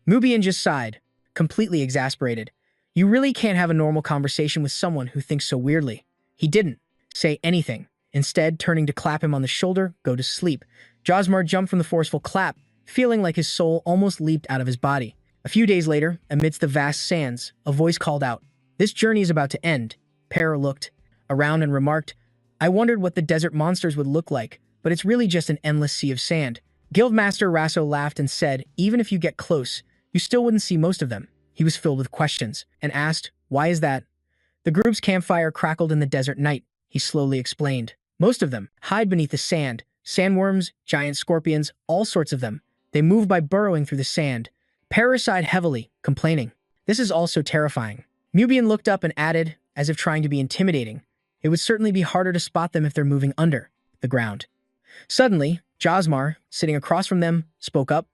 Mubian just sighed, completely exasperated. You really can't have a normal conversation with someone who thinks so weirdly. He didn't say anything. Instead, turning to clap him on the shoulder, "Go to sleep." Josmar jumped from the forceful clap, feeling like his soul almost leaped out of his body. A few days later, amidst the vast sands, a voice called out, "This journey is about to end." Para looked around and remarked, "I wondered what the desert monsters would look like, but it's really just an endless sea of sand." Guildmaster Rasso laughed and said, "Even if you get close, you still wouldn't see most of them." He was filled with questions and asked, "Why is that?" The group's campfire crackled in the desert night, he slowly explained. "Most of them hide beneath the sand. Sandworms, giant scorpions, all sorts of them. They move by burrowing through the sand." Para sighed heavily, complaining, "This is all so terrifying." Mubian looked up and added, as if trying to be intimidating, "It would certainly be harder to spot them if they're moving under the ground." Suddenly, Josmar, sitting across from them, spoke up.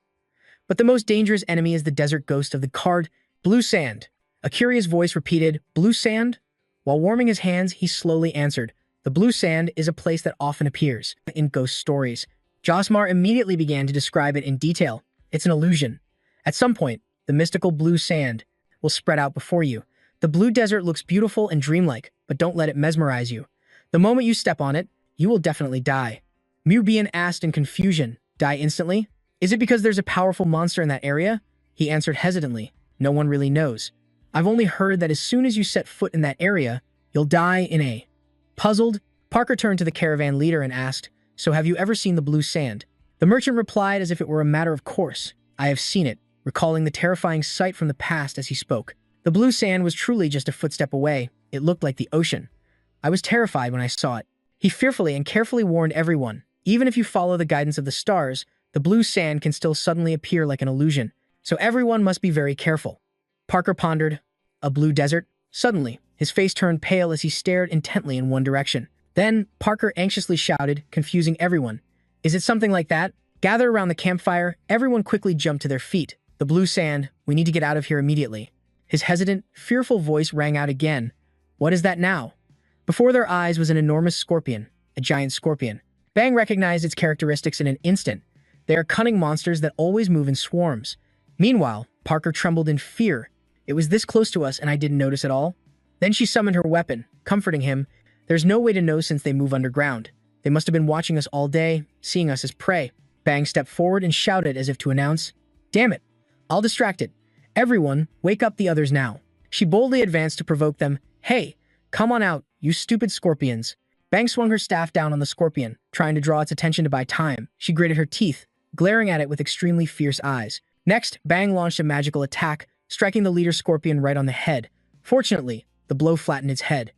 "But the most dangerous enemy is the desert ghost of the card, blue sand." A curious voice repeated, "Blue sand?" While warming his hands, he slowly answered, "The blue sand is a place that often appears in ghost stories." Josmar immediately began to describe it in detail. "It's an illusion. At some point, the mystical blue sand will spread out before you. The blue desert looks beautiful and dreamlike, but don't let it mesmerize you. The moment you step on it, you will definitely die." Mubian asked in confusion, "Die instantly? Is it because there's a powerful monster in that area?" He answered hesitantly, "No one really knows. I've only heard that as soon as you set foot in that area, you'll die in a..." Puzzled, Parker turned to the caravan leader and asked, "So have you ever seen the blue sand?" The merchant replied as if it were a matter of course, "I have seen it," recalling the terrifying sight from the past as he spoke. The blue sand was truly just a footstep away. It looked like the ocean. "I was terrified when I saw it." He fearfully and carefully warned everyone, "Even if you follow the guidance of the stars, the blue sand can still suddenly appear like an illusion, so everyone must be very careful." Parker pondered, "A blue desert?" Suddenly, his face turned pale as he stared intently in one direction. Then, Parker anxiously shouted, confusing everyone, "Is it something like that?" Gathered around the campfire, everyone quickly jumped to their feet. The blue sand, we need to get out of here immediately. His hesitant, fearful voice rang out again. What is that now? Before their eyes was an enormous scorpion, a giant scorpion. Bang recognized its characteristics in an instant. They are cunning monsters that always move in swarms. Meanwhile, Parker trembled in fear. It was this close to us and I didn't notice at all? Then she summoned her weapon, comforting him. There's no way to know since they move underground. They must have been watching us all day, seeing us as prey. Bang stepped forward and shouted as if to announce, Damn it, I'll distract it. Everyone, wake up the others now. She boldly advanced to provoke them. Hey, come on out, you stupid scorpions. Bang swung her staff down on the scorpion, trying to draw its attention to buy time. She gritted her teeth, glaring at it with extremely fierce eyes. Next, Bang launched a magical attack, striking the leader scorpion right on the head. Fortunately, the blow flattened its head,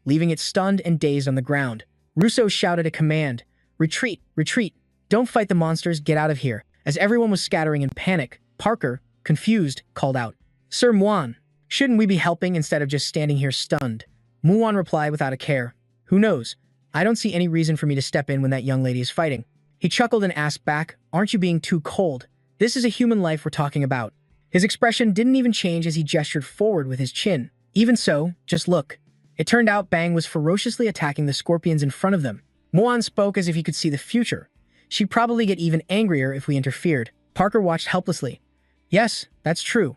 leaving it stunned and dazed on the ground. Russo shouted a command. Retreat, retreat. Don't fight the monsters, get out of here. As everyone was scattering in panic, Parker, confused, called out, Sir Muan, shouldn't we be helping instead of just standing here stunned? Muan replied without a care. Who knows? I don't see any reason for me to step in when that young lady is fighting. He chuckled and asked back, Aren't you being too cold? This is a human life we're talking about. His expression didn't even change as he gestured forward with his chin. Even so, just look. It turned out Bang was ferociously attacking the scorpions in front of them. Muan spoke as if he could see the future. She'd probably get even angrier if we interfered. Parker watched helplessly. Yes, that's true.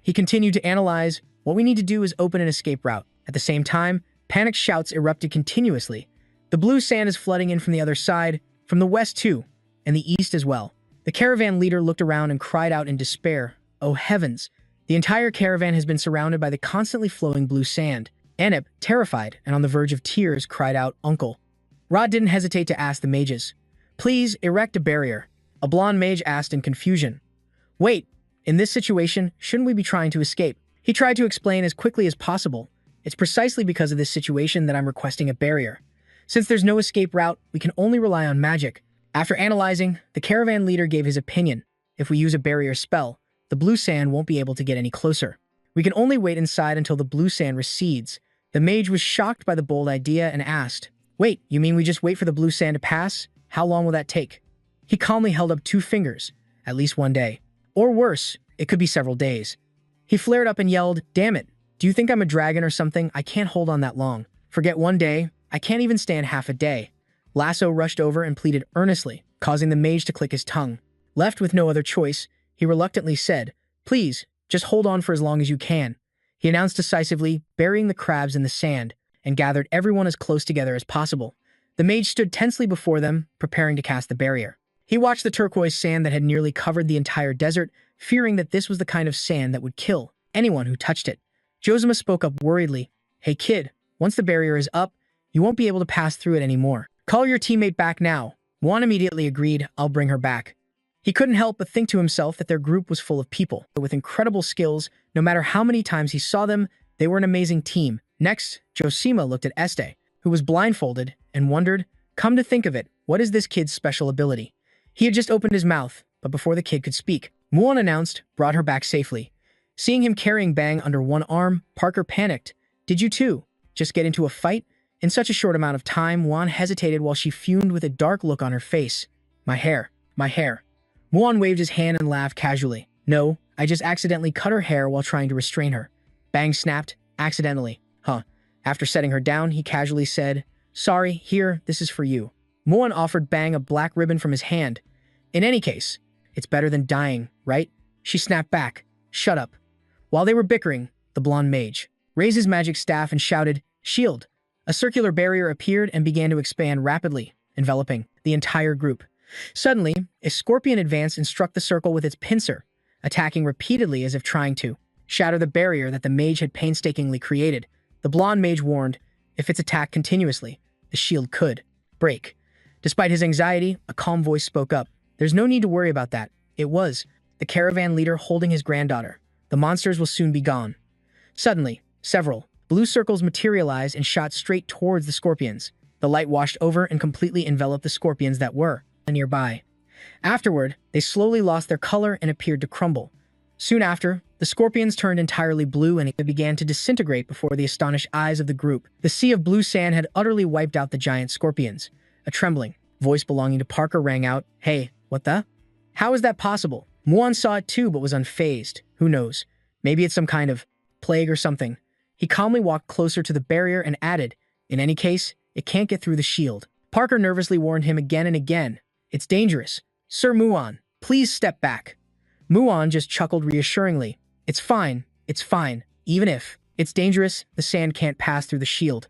He continued to analyze. What we need to do is open an escape route. At the same time, panicked shouts erupted continuously. The blue sand is flooding in from the other side, from the west too, and the east as well. The caravan leader looked around and cried out in despair. Oh heavens! The entire caravan has been surrounded by the constantly flowing blue sand. Anip, terrified and on the verge of tears, cried out, Uncle. Rod didn't hesitate to ask the mages. Please erect a barrier. A blonde mage asked in confusion. Wait, in this situation, shouldn't we be trying to escape? He tried to explain as quickly as possible. It's precisely because of this situation that I'm requesting a barrier. Since there's no escape route, we can only rely on magic. After analyzing, the caravan leader gave his opinion. If we use a barrier spell, the blue sand won't be able to get any closer. We can only wait inside until the blue sand recedes. The mage was shocked by the bold idea and asked, Wait, you mean we just wait for the blue sand to pass? How long will that take? He calmly held up 2 fingers. At least 1 day. Or worse, it could be several days. He flared up and yelled, Damn it, do you think I'm a dragon or something? I can't hold on that long. Forget 1 day, I can't even stand half a day. Lasso rushed over and pleaded earnestly, causing the mage to click his tongue. Left with no other choice, he reluctantly said, Please, just hold on for as long as you can. He announced decisively, burying the crabs in the sand, and gathered everyone as close together as possible. The mage stood tensely before them, preparing to cast the barrier. He watched the turquoise sand that had nearly covered the entire desert, fearing that this was the kind of sand that would kill anyone who touched it. Josima spoke up worriedly. Hey kid, once the barrier is up, you won't be able to pass through it anymore. Call your teammate back now. Juan immediately agreed, I'll bring her back. He couldn't help but think to himself that their group was full of people with incredible skills. No matter how many times he saw them, they were an amazing team. Next, Josima looked at Este, who was blindfolded, and wondered, come to think of it, what is this kid's special ability? He had just opened his mouth, but before the kid could speak, Muan announced, brought her back safely. Seeing him carrying Bang under one arm, Parker panicked. Did you too? Just get into a fight? In such a short amount of time, Muan hesitated while she fumed with a dark look on her face. My hair. Muan waved his hand and laughed casually. No, I just accidentally cut her hair while trying to restrain her. Bang snapped, accidentally. Huh. After setting her down, he casually said, Sorry, here, this is for you. Muan offered Bang a black ribbon from his hand. In any case, it's better than dying, right? She snapped back. Shut up. While they were bickering, the blonde mage raised his magic staff and shouted, Shield. A circular barrier appeared and began to expand rapidly, enveloping the entire group. Suddenly, a scorpion advanced and struck the circle with its pincer, attacking repeatedly as if trying to shatter the barrier that the mage had painstakingly created. The blonde mage warned, if it's attacked continuously, the shield could break. Despite his anxiety, a calm voice spoke up. There's no need to worry about that. It was the caravan leader holding his granddaughter. The monsters will soon be gone. Suddenly, several blue circles materialized and shot straight towards the scorpions. The light washed over and completely enveloped the scorpions that were nearby. Afterward, they slowly lost their color and appeared to crumble. Soon after, the scorpions turned entirely blue and began to disintegrate before the astonished eyes of the group. The sea of blue sand had utterly wiped out the giant scorpions. A trembling voice belonging to Parker rang out, Hey, What the? How is that possible? Muan saw it too but was unfazed. Who knows? Maybe it's some kind of plague or something. He calmly walked closer to the barrier and added, in any case, it can't get through the shield. Parker nervously warned him again and again. It's dangerous. Sir Muan, please step back. Muan just chuckled reassuringly. It's fine. It's fine. Even if it's dangerous, the sand can't pass through the shield.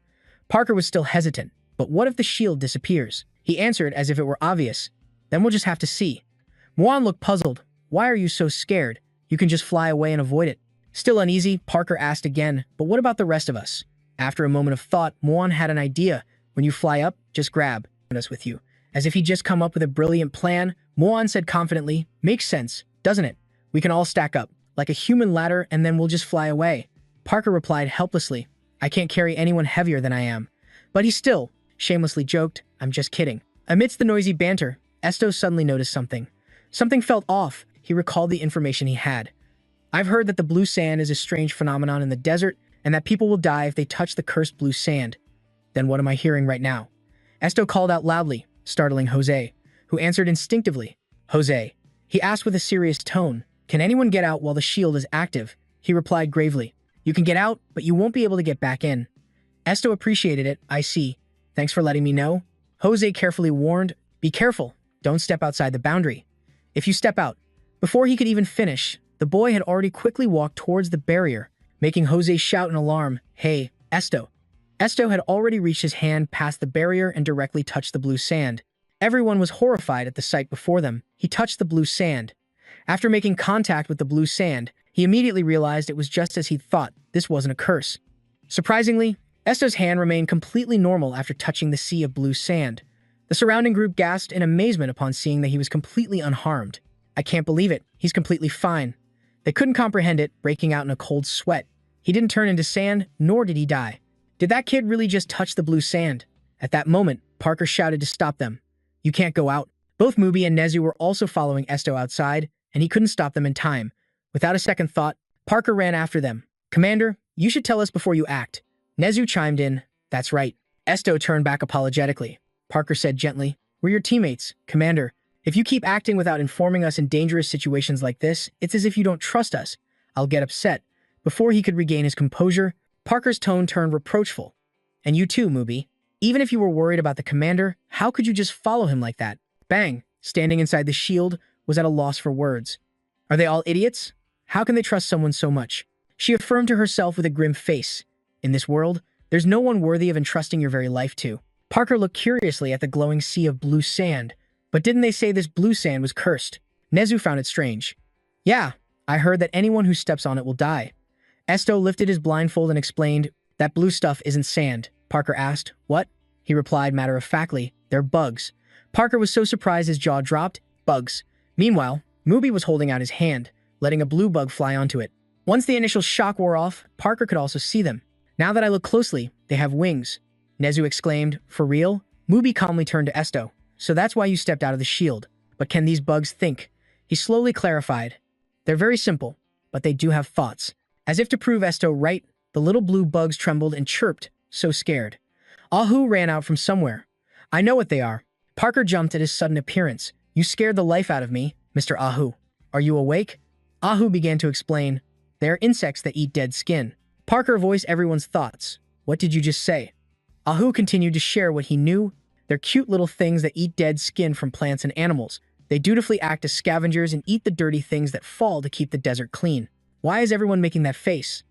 Parker was still hesitant. But what if the shield disappears? He answered as if it were obvious. Then we'll just have to see. Muan looked puzzled. Why are you so scared? You can just fly away and avoid it. Still uneasy, Parker asked again, but what about the rest of us? After a moment of thought, Muan had an idea. When you fly up, just grab us with you. As if he'd just come up with a brilliant plan, Muan said confidently, makes sense, doesn't it? We can all stack up, like a human ladder, and then we'll just fly away. Parker replied helplessly, I can't carry anyone heavier than I am. But he still shamelessly joked, I'm just kidding. Amidst the noisy banter, Esto suddenly noticed something. Something felt off. He recalled the information he had. I've heard that the blue sand is a strange phenomenon in the desert and that people will die if they touch the cursed blue sand. Then what am I hearing right now? Esto called out loudly, startling Jose, who answered instinctively. Jose. He asked with a serious tone, can anyone get out while the shield is active? He replied gravely, you can get out, but you won't be able to get back in. Esto appreciated it, I see. Thanks for letting me know. Jose carefully warned, be careful, don't step outside the boundary. If you step out. Before he could even finish, the boy had already quickly walked towards the barrier, making Jose shout in alarm, hey, Esto. Esto had already reached his hand past the barrier and directly touched the blue sand. Everyone was horrified at the sight before them. He touched the blue sand. After making contact with the blue sand, he immediately realized it was just as he'd thought. This wasn't a curse. Surprisingly, Esto's hand remained completely normal after touching the sea of blue sand. The surrounding group gasped in amazement upon seeing that he was completely unharmed. I can't believe it. He's completely fine. They couldn't comprehend it, breaking out in a cold sweat. He didn't turn into sand, nor did he die. Did that kid really just touch the blue sand? At that moment, Parker shouted to stop them. You can't go out. Both Mubi and Nezu were also following Esto outside, and he couldn't stop them in time. Without a second thought, Parker ran after them. Commander, you should tell us before you act. Nezu chimed in. That's right. Esto turned back apologetically. Parker said gently, we're your teammates, Commander. If you keep acting without informing us in dangerous situations like this, it's as if you don't trust us. I'll get upset. Before he could regain his composure, Parker's tone turned reproachful. And you too, Mubi. Even if you were worried about the commander, how could you just follow him like that? Bang, standing inside the shield, was at a loss for words. Are they all idiots? How can they trust someone so much? She affirmed to herself with a grim face. In this world, there's no one worthy of entrusting your very life to. Parker looked curiously at the glowing sea of blue sand. But didn't they say this blue sand was cursed? Nezu found it strange. Yeah, I heard that anyone who steps on it will die. Esto lifted his blindfold and explained, that blue stuff isn't sand. Parker asked, what? He replied matter-of-factly, they're bugs. Parker was so surprised his jaw dropped. Bugs. Meanwhile, Mubi was holding out his hand, letting a blue bug fly onto it. Once the initial shock wore off, Parker could also see them. Now that I look closely, they have wings. Nezu exclaimed, for real? Mubi calmly turned to Esto. So that's why you stepped out of the shield. But can these bugs think? He slowly clarified. They're very simple, but they do have thoughts. As if to prove Esto right, the little blue bugs trembled and chirped, so scared. Ahu ran out from somewhere. I know what they are. Parker jumped at his sudden appearance. You scared the life out of me, Mr. Ahu. Are you awake? Ahu began to explain. They are insects that eat dead skin. Parker voiced everyone's thoughts. What did you just say? Ahu continued to share what he knew. They're cute little things that eat dead skin from plants and animals. They dutifully act as scavengers and eat the dirty things that fall to keep the desert clean. Why is everyone making that face?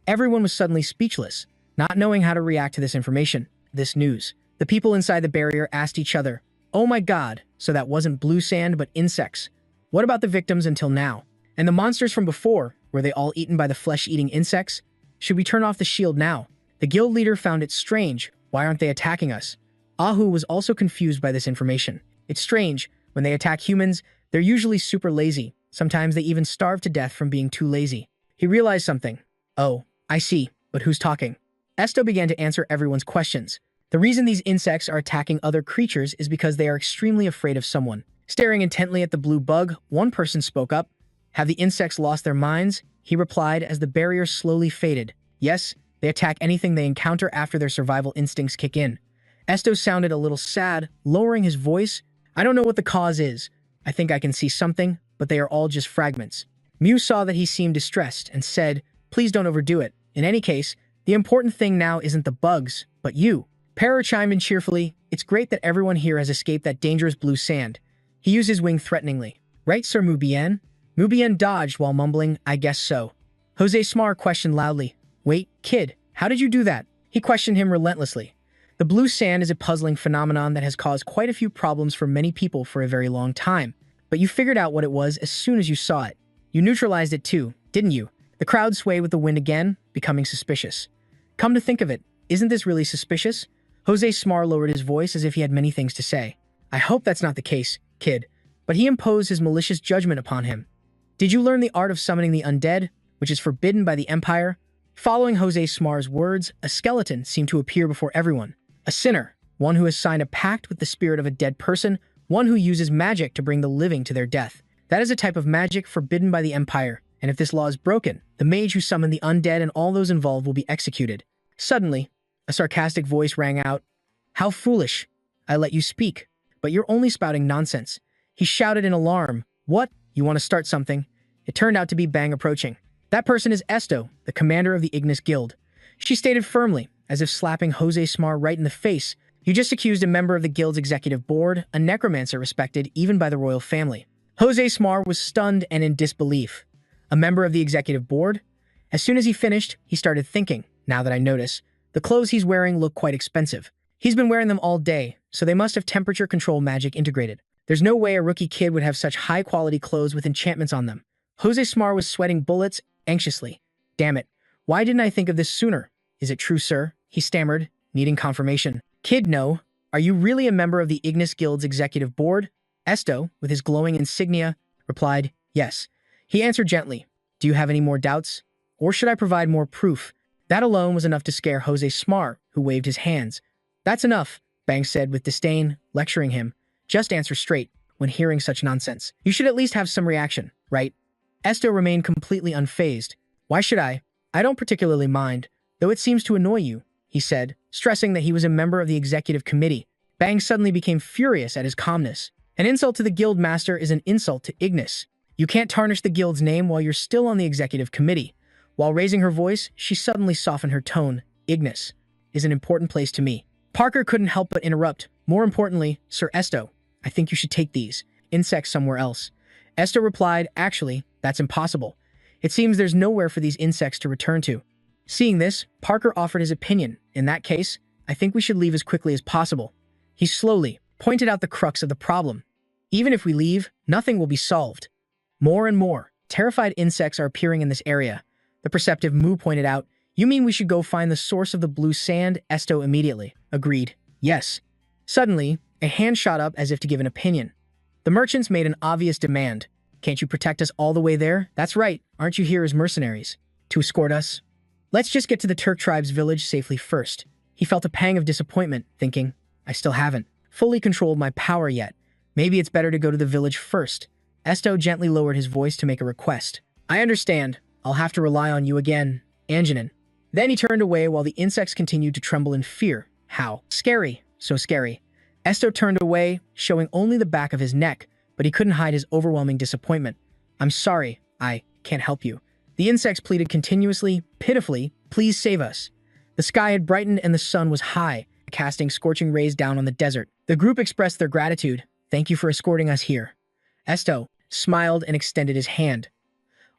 Everyone was suddenly speechless, not knowing how to react to this information, this news. The people inside the barrier asked each other, oh my god, so that wasn't blue sand but insects. What about the victims until now? And the monsters from before, were they all eaten by the flesh-eating insects? Should we turn off the shield now? The guild leader found it strange. Why aren't they attacking us? Ahu was also confused by this information. It's strange. When they attack humans, they're usually super lazy. Sometimes they even starve to death from being too lazy. He realized something. Oh, I see. But who's talking? Esto began to answer everyone's questions. The reason these insects are attacking other creatures is because they are extremely afraid of someone. Staring intently at the blue bug, one person spoke up. Have the insects lost their minds? He replied as the barrier slowly faded. Yes, they attack anything they encounter after their survival instincts kick in. Esto sounded a little sad, lowering his voice. I don't know what the cause is. I think I can see something, but they are all just fragments. Mew saw that he seemed distressed and said, please don't overdo it. In any case, the important thing now isn't the bugs, but you. Para chimed in cheerfully, it's great that everyone here has escaped that dangerous blue sand. He used his wing threateningly. Right, Sir Mubien? Mubien dodged while mumbling, I guess so. Jose Smar questioned loudly, wait, kid, how did you do that? He questioned him relentlessly. The blue sand is a puzzling phenomenon that has caused quite a few problems for many people for a very long time. But you figured out what it was as soon as you saw it. You neutralized it too, didn't you? The crowd swayed with the wind again, becoming suspicious. Come to think of it, isn't this really suspicious? Jose Smar lowered his voice as if he had many things to say. I hope that's not the case, kid. But he imposed his malicious judgment upon him. Did you learn the art of summoning the undead, which is forbidden by the Empire? Following Jose Smar's words, a skeleton seemed to appear before everyone. A sinner, one who has signed a pact with the spirit of a dead person, one who uses magic to bring the living to their death. That is a type of magic forbidden by the Empire, and if this law is broken, the mage who summoned the undead and all those involved will be executed. Suddenly, a sarcastic voice rang out. How foolish. I let you speak, but you're only spouting nonsense. He shouted in alarm. What? You want to start something? It turned out to be Bang approaching. That person is Esto, the commander of the Ignis Guild. She stated firmly, as if slapping Jose Smar right in the face. You just accused a member of the guild's executive board, a necromancer respected even by the royal family. Jose Smar was stunned and in disbelief. A member of the executive board? As soon as he finished, he started thinking, now that I notice, the clothes he's wearing look quite expensive. He's been wearing them all day, so they must have temperature control magic integrated. There's no way a rookie kid would have such high-quality clothes with enchantments on them. Jose Smar was sweating bullets anxiously. Damn it, why didn't I think of this sooner? Is it true, sir? He stammered, needing confirmation. Kid, no. Are you really a member of the Ignis Guild's executive board? Esto, with his glowing insignia, replied, yes. He answered gently, do you have any more doubts? Or should I provide more proof? That alone was enough to scare Jose Smar, who waved his hands. That's enough, Bang said with disdain, lecturing him. Just answer straight when hearing such nonsense. You should at least have some reaction, right? Esto remained completely unfazed. Why should I? I don't particularly mind, though it seems to annoy you, he said, stressing that he was a member of the executive committee. Bang suddenly became furious at his calmness. An insult to the guild master is an insult to Ignis. You can't tarnish the guild's name while you're still on the executive committee. While raising her voice, she suddenly softened her tone. Ignis is an important place to me. Parker couldn't help but interrupt. More importantly, Sir Esto, I think you should take these insects somewhere else. Esto replied, actually, that's impossible. It seems there's nowhere for these insects to return to. Seeing this, Parker offered his opinion. In that case, I think we should leave as quickly as possible. He slowly pointed out the crux of the problem. Even if we leave, nothing will be solved. More and more terrified insects are appearing in this area. The perceptive Moo pointed out, you mean we should go find the source of the blue sand? Esto immediately agreed. Yes. Suddenly, a hand shot up as if to give an opinion. The merchants made an obvious demand. Can't you protect us all the way there? That's right. Aren't you here as mercenaries? To escort us? Let's just get to the Turk tribe's village safely first. He felt a pang of disappointment, thinking, I still haven't fully controlled my power yet. Maybe it's better to go to the village first. Esto gently lowered his voice to make a request. I understand. I'll have to rely on you again, Anjanin. Then he turned away while the insects continued to tremble in fear. How? Scary. So scary. Esto turned away, showing only the back of his neck, but he couldn't hide his overwhelming disappointment. I'm sorry. I can't help you. The insects pleaded continuously, pitifully, please save us. The sky had brightened and the sun was high, casting scorching rays down on the desert. The group expressed their gratitude. Thank you for escorting us here. Esto smiled and extended his hand.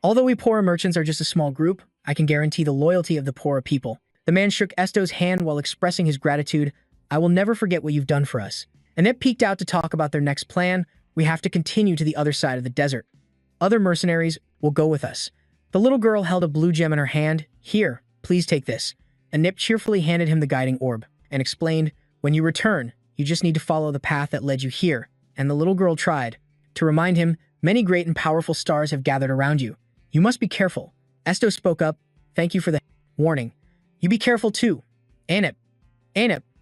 Although we poorer merchants are just a small group, I can guarantee the loyalty of the poorer people. The man shook Esto's hand while expressing his gratitude. I will never forget what you've done for us. Annette peeked out to talk about their next plan. We have to continue to the other side of the desert. Other mercenaries will go with us. The little girl held a blue gem in her hand. Here, please take this. Annette cheerfully handed him the guiding orb and explained, when you return, you just need to follow the path that led you here. And the little girl tried. To remind him, many great and powerful stars have gathered around you. You must be careful. Esto spoke up. Thank you for the warning. You be careful too. Annette,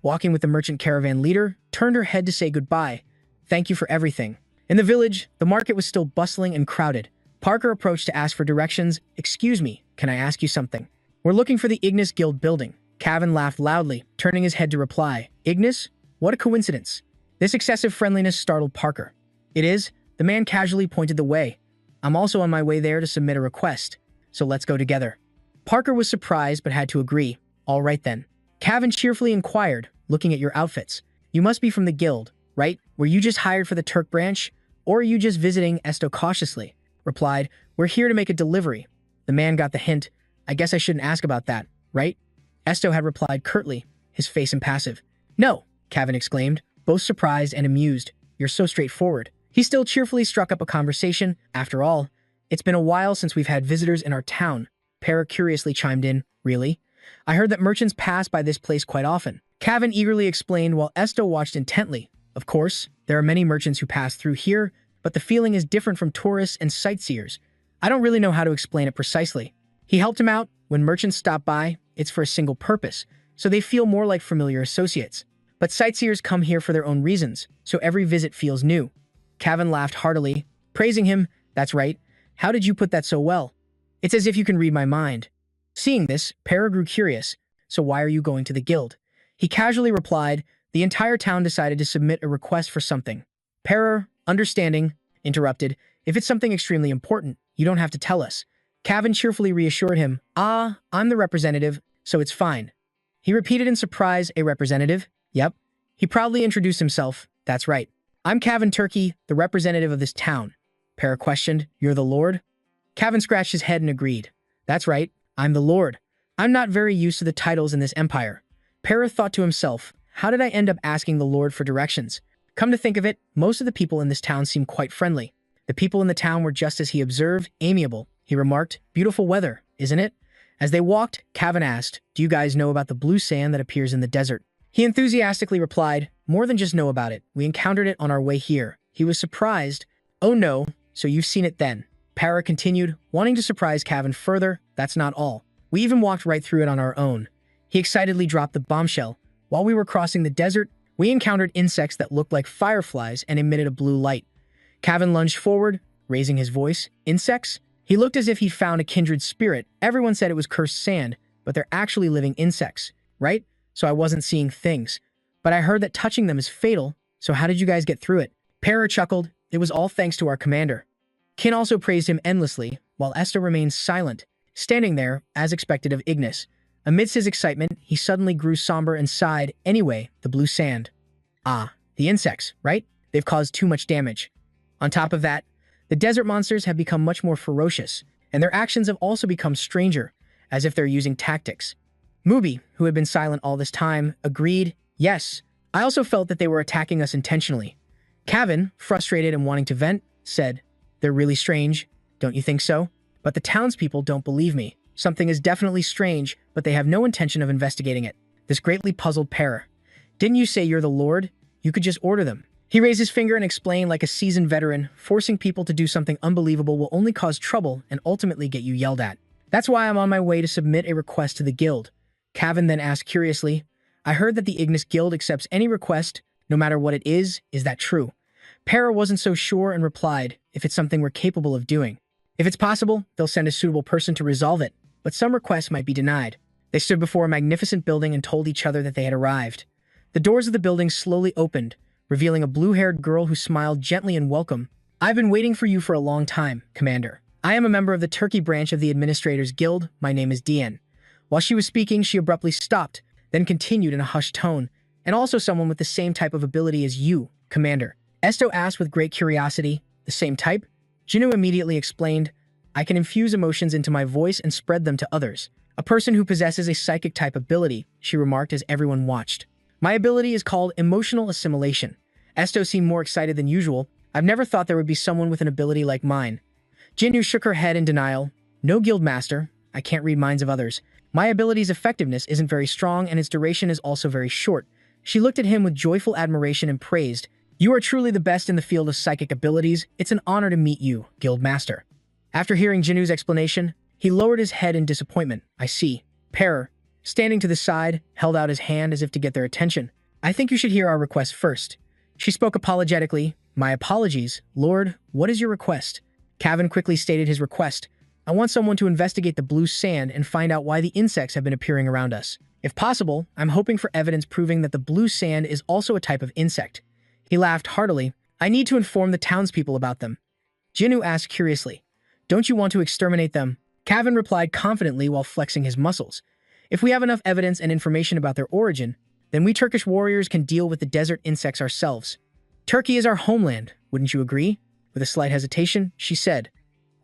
walking with the merchant caravan leader, turned her head to say goodbye. Thank you for everything. In the village, the market was still bustling and crowded. Parker approached to ask for directions. Excuse me, can I ask you something? We're looking for the Ignis Guild building. Cavan laughed loudly, turning his head to reply. Ignis? What a coincidence. This excessive friendliness startled Parker. It is, The man casually pointed the way. I'm also on my way there to submit a request, so let's go together. Parker was surprised but had to agree. All right then. Cavan cheerfully inquired, looking at your outfits. You must be from the guild, right? Were you just hired for the Turk branch? Or are you just visiting? Esto cautiously replied, we're here to make a delivery. The man got the hint. I guess I shouldn't ask about that, right? Esto had replied curtly, his face impassive. No, Cavan exclaimed, both surprised and amused. You're so straightforward. He still cheerfully struck up a conversation. After all, it's been a while since we've had visitors in our town. Para curiously chimed in. Really? I heard that merchants pass by this place quite often. Cavan eagerly explained while Esto watched intently. Of course, there are many merchants who pass through here, but the feeling is different from tourists and sightseers. I don't really know how to explain it precisely. He helped him out. When merchants stop by, it's for a single purpose, so they feel more like familiar associates. But sightseers come here for their own reasons, so every visit feels new. Cavan laughed heartily, praising him. That's right. How did you put that so well? It's as if you can read my mind. Seeing this, Para grew curious. So why are you going to the guild? He casually replied, the entire town decided to submit a request for something. Para, understanding, interrupted, if it's something extremely important, you don't have to tell us. Cavan cheerfully reassured him, I'm the representative, so it's fine. He repeated in surprise, a representative? Yep. He proudly introduced himself. That's right. I'm Cavan Turkey, the representative of this town. Para questioned, you're the lord? Cavan scratched his head and agreed. That's right, I'm the lord. I'm not very used to the titles in this empire. Para thought to himself, how did I end up asking the lord for directions? Come to think of it, most of the people in this town seem quite friendly. The people in the town were just as he observed, amiable. He remarked, beautiful weather, isn't it? As they walked, Cavan asked, do you guys know about the blue sand that appears in the desert? He enthusiastically replied, more than just know about it. We encountered it on our way here. He was surprised. Oh no, so you've seen it then. Para continued, wanting to surprise Cavan further. That's not all. We even walked right through it on our own. He excitedly dropped the bombshell. While we were crossing the desert, we encountered insects that looked like fireflies and emitted a blue light. Cavan lunged forward, raising his voice. Insects? He looked as if he'd found a kindred spirit. Everyone said it was cursed sand, but they're actually living insects, right? So I wasn't seeing things. But I heard that touching them is fatal, so how did you guys get through it? Para chuckled. It was all thanks to our commander. Kin also praised him endlessly, while Esther remained silent, standing there, as expected of Ignis. Amidst his excitement, he suddenly grew somber and sighed. Anyway, the blue sand. Ah, the insects, right? They've caused too much damage. On top of that, the desert monsters have become much more ferocious, and their actions have also become stranger, as if they're using tactics. Mubi, who had been silent all this time, agreed, yes, I also felt that they were attacking us intentionally. Cavan, frustrated and wanting to vent, said, they're really strange, don't you think so? But the townspeople don't believe me. Something is definitely strange, but they have no intention of investigating it. This greatly puzzled Para. Didn't you say you're the lord? You could just order them. He raised his finger and explained like a seasoned veteran, forcing people to do something unbelievable will only cause trouble and ultimately get you yelled at. That's why I'm on my way to submit a request to the guild. Cavan then asked curiously, I heard that the Ignis Guild accepts any request, no matter what it is that true? Para wasn't so sure and replied, if it's something we're capable of doing. If it's possible, they'll send a suitable person to resolve it, but some requests might be denied. They stood before a magnificent building and told each other that they had arrived. The doors of the building slowly opened, revealing a blue-haired girl who smiled gently in welcome. I've been waiting for you for a long time, Commander. I am a member of the Turkey branch of the Administrators Guild. My name is Dien. While she was speaking, she abruptly stopped, then continued in a hushed tone, and also someone with the same type of ability as you, Commander. Esto asked with great curiosity, the same type? Jinu immediately explained, I can infuse emotions into my voice and spread them to others. A person who possesses a psychic type ability, she remarked as everyone watched. My ability is called emotional assimilation. Esto seemed more excited than usual. I've never thought there would be someone with an ability like mine. Jinu shook her head in denial. No guild master. I can't read minds of others. My ability's effectiveness isn't very strong and its duration is also very short. She looked at him with joyful admiration and praised, you are truly the best in the field of psychic abilities. It's an honor to meet you, guild master. After hearing Jinu's explanation, he lowered his head in disappointment. I see. Para, standing to the side, held out his hand as if to get their attention. I think you should hear our request first. She spoke apologetically. My apologies. Lord, what is your request? Cavan quickly stated his request. I want someone to investigate the blue sand and find out why the insects have been appearing around us. If possible, I'm hoping for evidence proving that the blue sand is also a type of insect. He laughed heartily. I need to inform the townspeople about them. Jinu asked curiously. Don't you want to exterminate them? Cavan replied confidently while flexing his muscles. If we have enough evidence and information about their origin, then we Turkish warriors can deal with the desert insects ourselves. Turkey is our homeland, wouldn't you agree? With a slight hesitation, she said.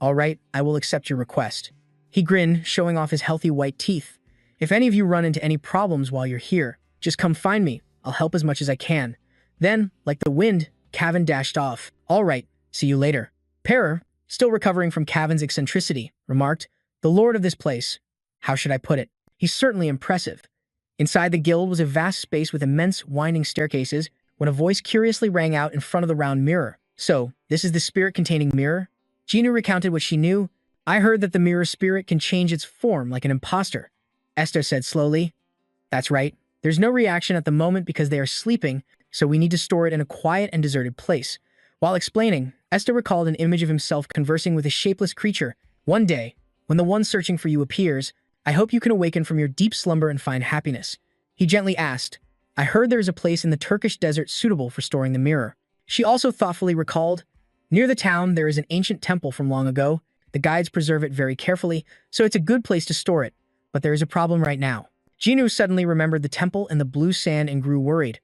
All right, I will accept your request. He grinned, showing off his healthy white teeth. If any of you run into any problems while you're here, just come find me. I'll help as much as I can. Then, like the wind, Cavan dashed off. All right, see you later. Perer, still recovering from Cavan's eccentricity, remarked, the lord of this place. How should I put it? He's certainly impressive. Inside the guild was a vast space with immense winding staircases when a voice curiously rang out in front of the round mirror. So, this is the spirit-containing mirror? Jinu recounted what she knew. I heard that the mirror spirit can change its form like an imposter. Esto said slowly. That's right. There's no reaction at the moment because they are sleeping, so we need to store it in a quiet and deserted place. While explaining, Esto recalled an image of himself conversing with a shapeless creature. One day, when the one searching for you appears, I hope you can awaken from your deep slumber and find happiness. He gently asked, I heard there is a place in the Turkish desert suitable for storing the mirror. She also thoughtfully recalled, near the town there is an ancient temple from long ago. The guides preserve it very carefully, so it's a good place to store it. But there is a problem right now. Jinu suddenly remembered the temple and the blue sand and grew worried.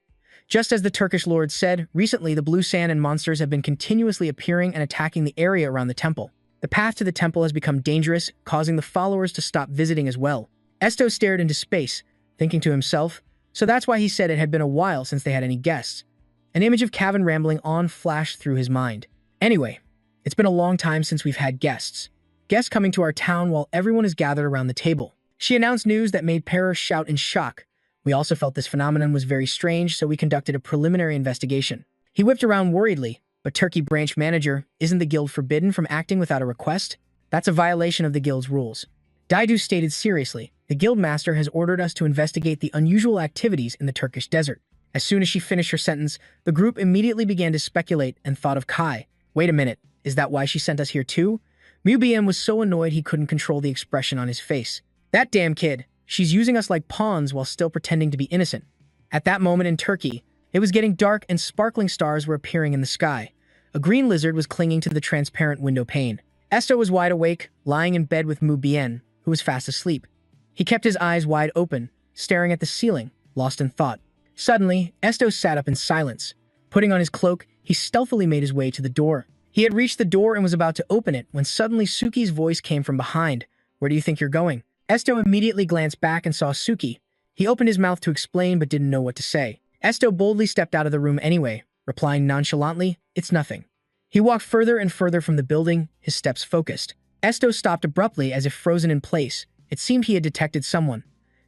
Just as the Turkish lord said, recently the blue sand and monsters have been continuously appearing and attacking the area around the temple. The path to the temple has become dangerous, causing the followers to stop visiting as well. Esto stared into space, thinking to himself, so that's why he said it had been a while since they had any guests. An image of Cavan rambling on flashed through his mind. Anyway, it's been a long time since we've had guests. Guests coming to our town while everyone is gathered around the table. She announced news that made Perer shout in shock. We also felt this phenomenon was very strange, so we conducted a preliminary investigation. He whipped around worriedly, but Turkey branch manager, isn't the guild forbidden from acting without a request? That's a violation of the guild's rules. Daidu stated seriously, the guild master has ordered us to investigate the unusual activities in the Turkish desert. As soon as she finished her sentence, the group immediately began to speculate and thought of Kai. Wait a minute, is that why she sent us here too? Mubian was so annoyed he couldn't control the expression on his face. That damn kid, she's using us like pawns while still pretending to be innocent. At that moment in Turkey, it was getting dark and sparkling stars were appearing in the sky. A green lizard was clinging to the transparent window pane. Esto was wide awake, lying in bed with Mubian, who was fast asleep. He kept his eyes wide open, staring at the ceiling, lost in thought. Suddenly, Esto sat up in silence. Putting on his cloak, he stealthily made his way to the door. He had reached the door and was about to open it when suddenly Suki's voice came from behind. Where do you think you're going? Esto immediately glanced back and saw Suki. He opened his mouth to explain but didn't know what to say. Esto boldly stepped out of the room anyway, replying nonchalantly, it's nothing. He walked further and further from the building, his steps focused. Esto stopped abruptly as if frozen in place. It seemed he had detected someone.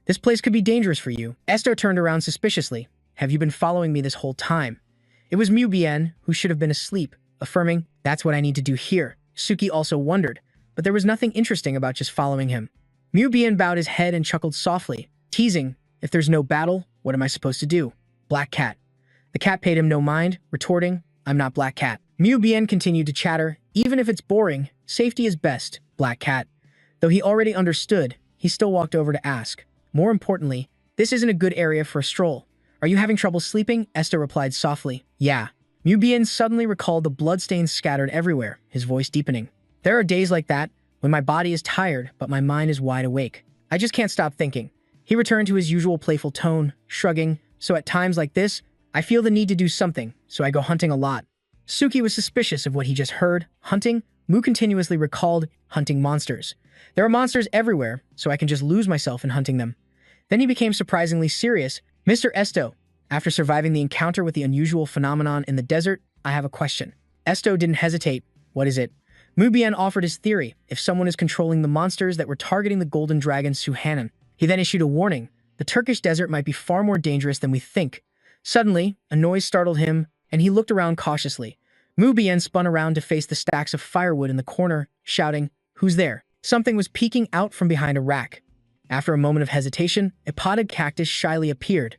This place could be dangerous for you. Esto turned around suspiciously. Have you been following me this whole time? It was Mubian, who should have been asleep, affirming, that's what I need to do here. Suki also wondered, but there was nothing interesting about just following him. Mubian bowed his head and chuckled softly, teasing, if there's no battle, what am I supposed to do? Black Cat. The cat paid him no mind, retorting, I'm not Black Cat. Mubian continued to chatter, even if it's boring, safety is best, Black Cat. Though he already understood, he still walked over to ask. More importantly, this isn't a good area for a stroll. Are you having trouble sleeping? Esther replied softly. Yeah. Mubian suddenly recalled the bloodstains scattered everywhere, his voice deepening. There are days like that, when my body is tired, but my mind is wide awake. I just can't stop thinking. He returned to his usual playful tone, shrugging, so at times like this, I feel the need to do something, so I go hunting a lot. Suki was suspicious of what he just heard. Hunting? Mu continuously recalled hunting monsters. There are monsters everywhere, so I can just lose myself in hunting them. Then he became surprisingly serious. Mr. Esto, after surviving the encounter with the unusual phenomenon in the desert, I have a question. Esto didn't hesitate. What is it? Mubian offered his theory, if someone is controlling the monsters that were targeting the golden dragon Suhanan. He then issued a warning. The Turkish desert might be far more dangerous than we think. Suddenly, a noise startled him, and he looked around cautiously. Mubian spun around to face the stacks of firewood in the corner, shouting, Who's there? Something was peeking out from behind a rack. After a moment of hesitation, a potted cactus shyly appeared.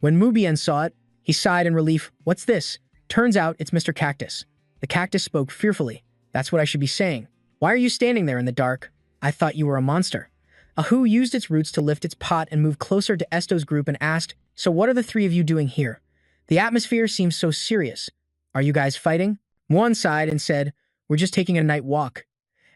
When Mubian saw it, he sighed in relief. What's this? Turns out it's Mr. Cactus. The cactus spoke fearfully. That's what I should be saying. Why are you standing there in the dark? I thought you were a monster. Ahu used its roots to lift its pot and moved closer to Esto's group and asked, So what are the three of you doing here? The atmosphere seems so serious. Are you guys fighting? Muan sighed and said, we're just taking a night walk.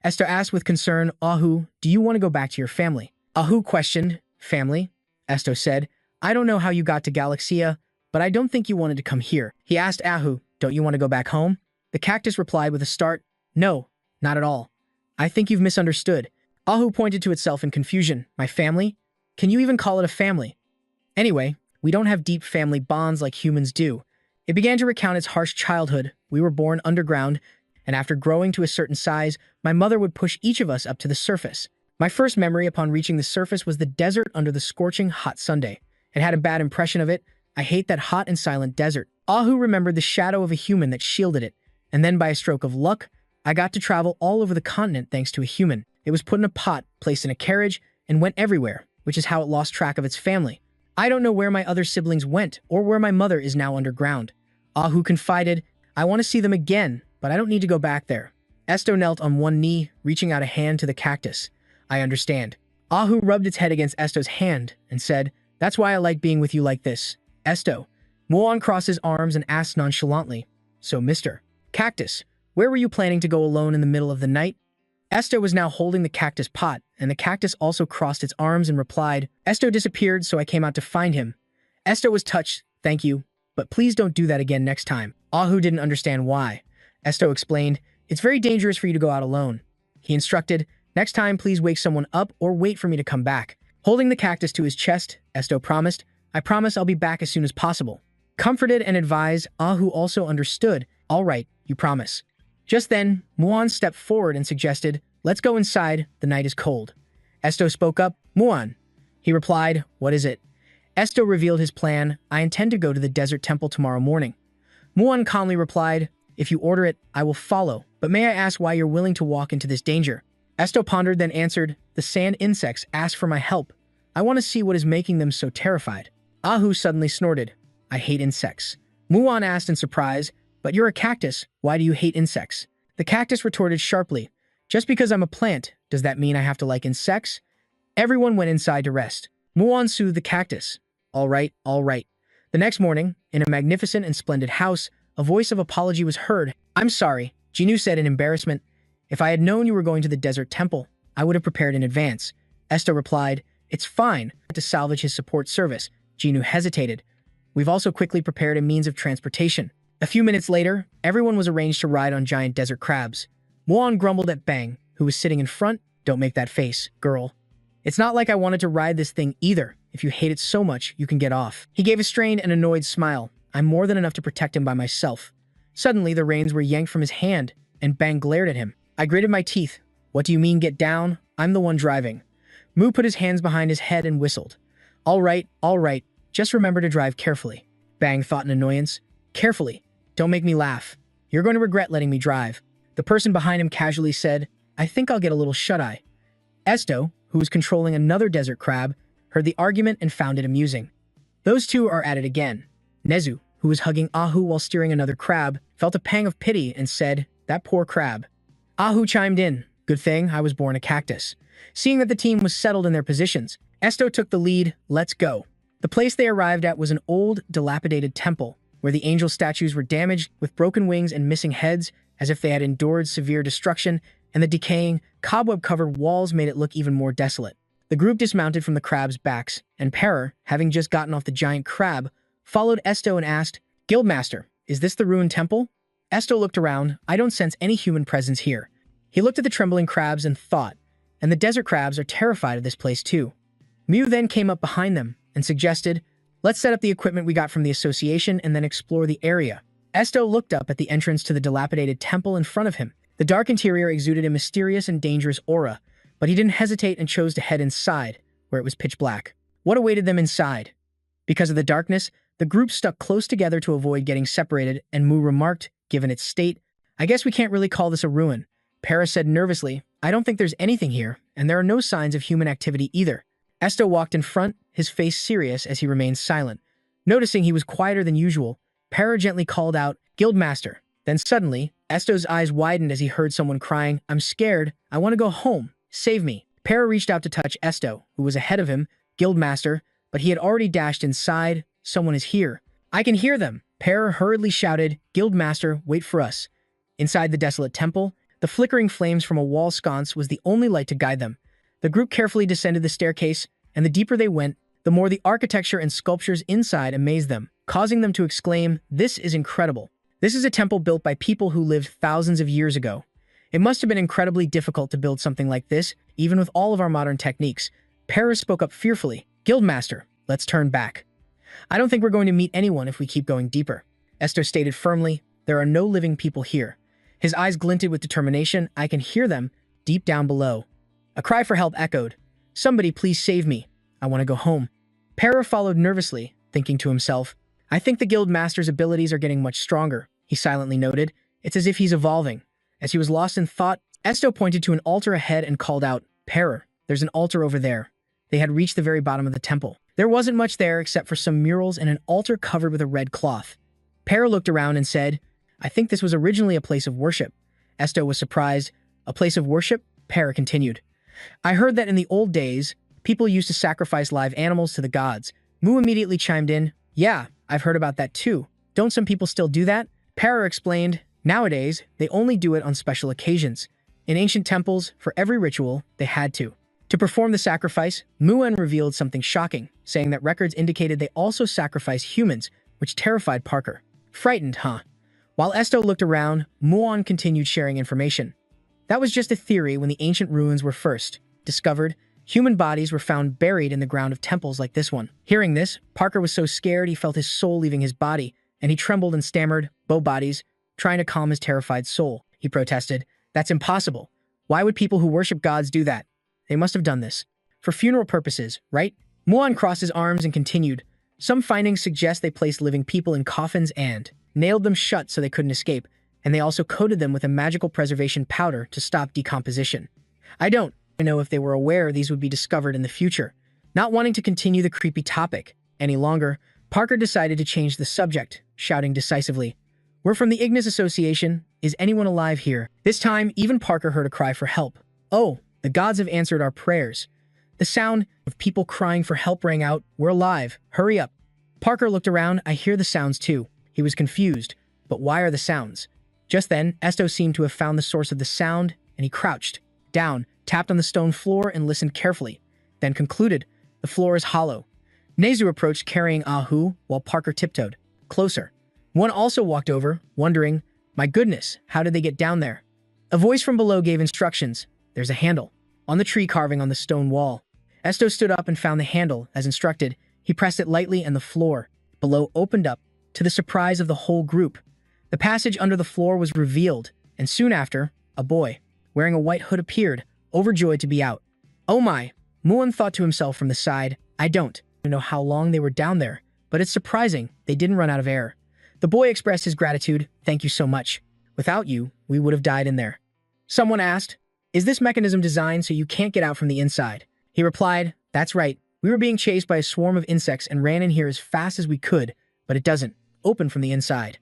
Esto asked with concern, Ahu, do you want to go back to your family? Ahu questioned, family? Esto said, I don't know how you got to Galaxia, but I don't think you wanted to come here. He asked Ahu, don't you want to go back home? The cactus replied with a start, no, not at all. I think you've misunderstood. Ahu pointed to itself in confusion. My family? Can you even call it a family? Anyway, we don't have deep family bonds like humans do. It began to recount its harsh childhood. We were born underground, and after growing to a certain size, my mother would push each of us up to the surface. My first memory upon reaching the surface was the desert under the scorching hot Sunday. It had a bad impression of it. I hate that hot and silent desert. Ahu remembered the shadow of a human that shielded it, and then by a stroke of luck, I got to travel all over the continent thanks to a human. It was put in a pot, placed in a carriage, and went everywhere, which is how it lost track of its family. I don't know where my other siblings went or where my mother is now underground. Ahu confided, I want to see them again, but I don't need to go back there. Esto knelt on one knee, reaching out a hand to the cactus. I understand. Ahu rubbed its head against Esto's hand and said, that's why I like being with you like this. Esto. Muan crossed his arms and asked nonchalantly, so Mr. Cactus, where were you planning to go alone in the middle of the night? Esto was now holding the cactus pot, and the cactus also crossed its arms and replied, Esto disappeared, so I came out to find him. Esto was touched, thank you, but please don't do that again next time. Ahu didn't understand why. Esto explained, it's very dangerous for you to go out alone. He instructed, next time please wake someone up or wait for me to come back. Holding the cactus to his chest, Esto promised, I promise I'll be back as soon as possible. Comforted and advised, Ahu also understood, all right, you promise. Just then, Muan stepped forward and suggested, let's go inside, the night is cold. Esto spoke up, Muan. He replied, what is it? Esto revealed his plan, I intend to go to the desert temple tomorrow morning. Muan calmly replied, if you order it, I will follow, but may I ask why you're willing to walk into this danger? Esto pondered, then answered, the sand insects ask for my help. I want to see what is making them so terrified. Ahu suddenly snorted, I hate insects. Muan asked in surprise, but you're a cactus, why do you hate insects? The cactus retorted sharply, just because I'm a plant, does that mean I have to like insects? Everyone went inside to rest. Muan soothed the cactus. All right, all right. The next morning, in a magnificent and splendid house, a voice of apology was heard. I'm sorry, Jinu said in embarrassment. If I had known you were going to the desert temple, I would have prepared in advance. Esto replied, it's fine. To salvage his support service, Jinu hesitated. We've also quickly prepared a means of transportation. A few minutes later, everyone was arranged to ride on giant desert crabs. Muan grumbled at Bang, who was sitting in front. Don't make that face, girl. It's not like I wanted to ride this thing either. If you hate it so much, you can get off. He gave a strained and annoyed smile. I'm more than enough to protect him by myself. Suddenly, the reins were yanked from his hand, and Bang glared at him. I gritted my teeth. What do you mean, get down? I'm the one driving. Mu put his hands behind his head and whistled. All right, just remember to drive carefully. Bang thought in annoyance. Carefully. Don't make me laugh. You're going to regret letting me drive. The person behind him casually said, I think I'll get a little shut-eye. Esto, who was controlling another desert crab, heard the argument and found it amusing. Those two are at it again. Nezu, who was hugging Ahu while steering another crab, felt a pang of pity and said, that poor crab. Ahu chimed in, good thing I was born a cactus. Seeing that the team was settled in their positions, Esto took the lead, let's go. The place they arrived at was an old, dilapidated temple, where the angel statues were damaged with broken wings and missing heads, as if they had endured severe destruction, and the decaying, cobweb-covered walls made it look even more desolate. The group dismounted from the crabs' backs, and Perrer, having just gotten off the giant crab, followed Esto and asked, Guildmaster, is this the ruined temple? Esto looked around, I don't sense any human presence here. He looked at the trembling crabs and thought, and the desert crabs are terrified of this place too. Mew then came up behind them and suggested, let's set up the equipment we got from the association and then explore the area. Esto looked up at the entrance to the dilapidated temple in front of him. The dark interior exuded a mysterious and dangerous aura, but he didn't hesitate and chose to head inside, where it was pitch black. What awaited them inside? Because of the darkness, the group stuck close together to avoid getting separated, and Mu remarked, given its state, I guess we can't really call this a ruin. Para said nervously, I don't think there's anything here, and there are no signs of human activity either. Esto walked in front, his face serious as he remained silent. Noticing he was quieter than usual, Para gently called out, Guildmaster. Then suddenly, Esto's eyes widened as he heard someone crying, I'm scared, I want to go home, save me. Para reached out to touch Esto, who was ahead of him, Guildmaster, but he had already dashed inside, someone is here. I can hear them. Para hurriedly shouted, "Guildmaster, wait for us." Inside the desolate temple, the flickering flames from a wall sconce was the only light to guide them. The group carefully descended the staircase, and the deeper they went, the more the architecture and sculptures inside amazed them, causing them to exclaim, "This is incredible." This is a temple built by people who lived thousands of years ago. It must have been incredibly difficult to build something like this, even with all of our modern techniques. Paris spoke up fearfully, "Guildmaster, let's turn back. I don't think we're going to meet anyone if we keep going deeper." Esto stated firmly, "There are no living people here." His eyes glinted with determination. "I can hear them deep down below." A cry for help echoed. "Somebody please save me. I want to go home." Para followed nervously, thinking to himself, "I think the guild master's abilities are getting much stronger," he silently noted. "It's as if he's evolving." As he was lost in thought, Esto pointed to an altar ahead and called out, "Para, there's an altar over there." They had reached the very bottom of the temple. There wasn't much there except for some murals and an altar covered with a red cloth. Para looked around and said, "I think this was originally a place of worship." Esto was surprised. "A place of worship?" Para continued. "I heard that in the old days, people used to sacrifice live animals to the gods." Mu immediately chimed in, "Yeah, I've heard about that too. Don't some people still do that?" Para explained, "Nowadays, they only do it on special occasions. In ancient temples, for every ritual, they had to. To perform the sacrifice, Muan revealed something shocking, saying that records indicated they also sacrificed humans, which terrified Parker. Frightened, huh? While Esto looked around, Muan continued sharing information. That was just a theory when the ancient ruins were first discovered. Human bodies were found buried in the ground of temples like this one. Hearing this, Parker was so scared he felt his soul leaving his body, and he trembled and stammered, "Bow bodies," trying to calm his terrified soul. He protested, "That's impossible. Why would people who worship gods do that? They must have done this for funeral purposes, right?" Muan crossed his arms and continued, "Some findings suggest they placed living people in coffins and nailed them shut so they couldn't escape, and they also coated them with a magical preservation powder to stop decomposition. I don't know if they were aware these would be discovered in the future." Not wanting to continue the creepy topic any longer, Parker decided to change the subject, shouting decisively, "We're from the Ignis Association. Is anyone alive here?" This time, even Parker heard a cry for help. "Oh, the gods have answered our prayers." The sound of people crying for help rang out, "We're alive. Hurry up." Parker looked around. "I hear the sounds too." He was confused. But why are the sounds? Just then, Esto seemed to have found the source of the sound, and he crouched down, tapped on the stone floor, and listened carefully, then concluded, "The floor is hollow." Nezu approached carrying Ahu, while Parker tiptoed closer. One also walked over, wondering, "My goodness, how did they get down there?" A voice from below gave instructions. "There's a handle on the tree carving on the stone wall." Esto stood up and found the handle, as instructed. He pressed it lightly and the floor below opened up, to the surprise of the whole group. The passage under the floor was revealed, and soon after, a boy, wearing a white hood appeared, overjoyed to be out. "Oh my," Muan thought to himself from the side, "I don't know how long they were down there, but it's surprising they didn't run out of air." The boy expressed his gratitude, "Thank you so much. Without you, we would have died in there." Someone asked, "Is this mechanism designed so you can't get out from the inside?" He replied, "That's right. We were being chased by a swarm of insects and ran in here as fast as we could, but it doesn't open from the inside."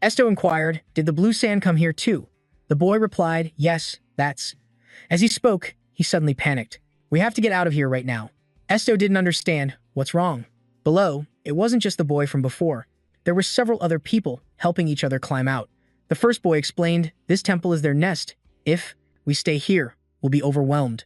Esto inquired, "Did the blue sand come here too?" The boy replied, "Yes, that's..." As he spoke, he suddenly panicked. "We have to get out of here right now." Esto didn't understand. What's wrong? Below, it wasn't just the boy from before. There were several other people helping each other climb out. The first boy explained, "This temple is their nest. If we stay here, we'll be overwhelmed."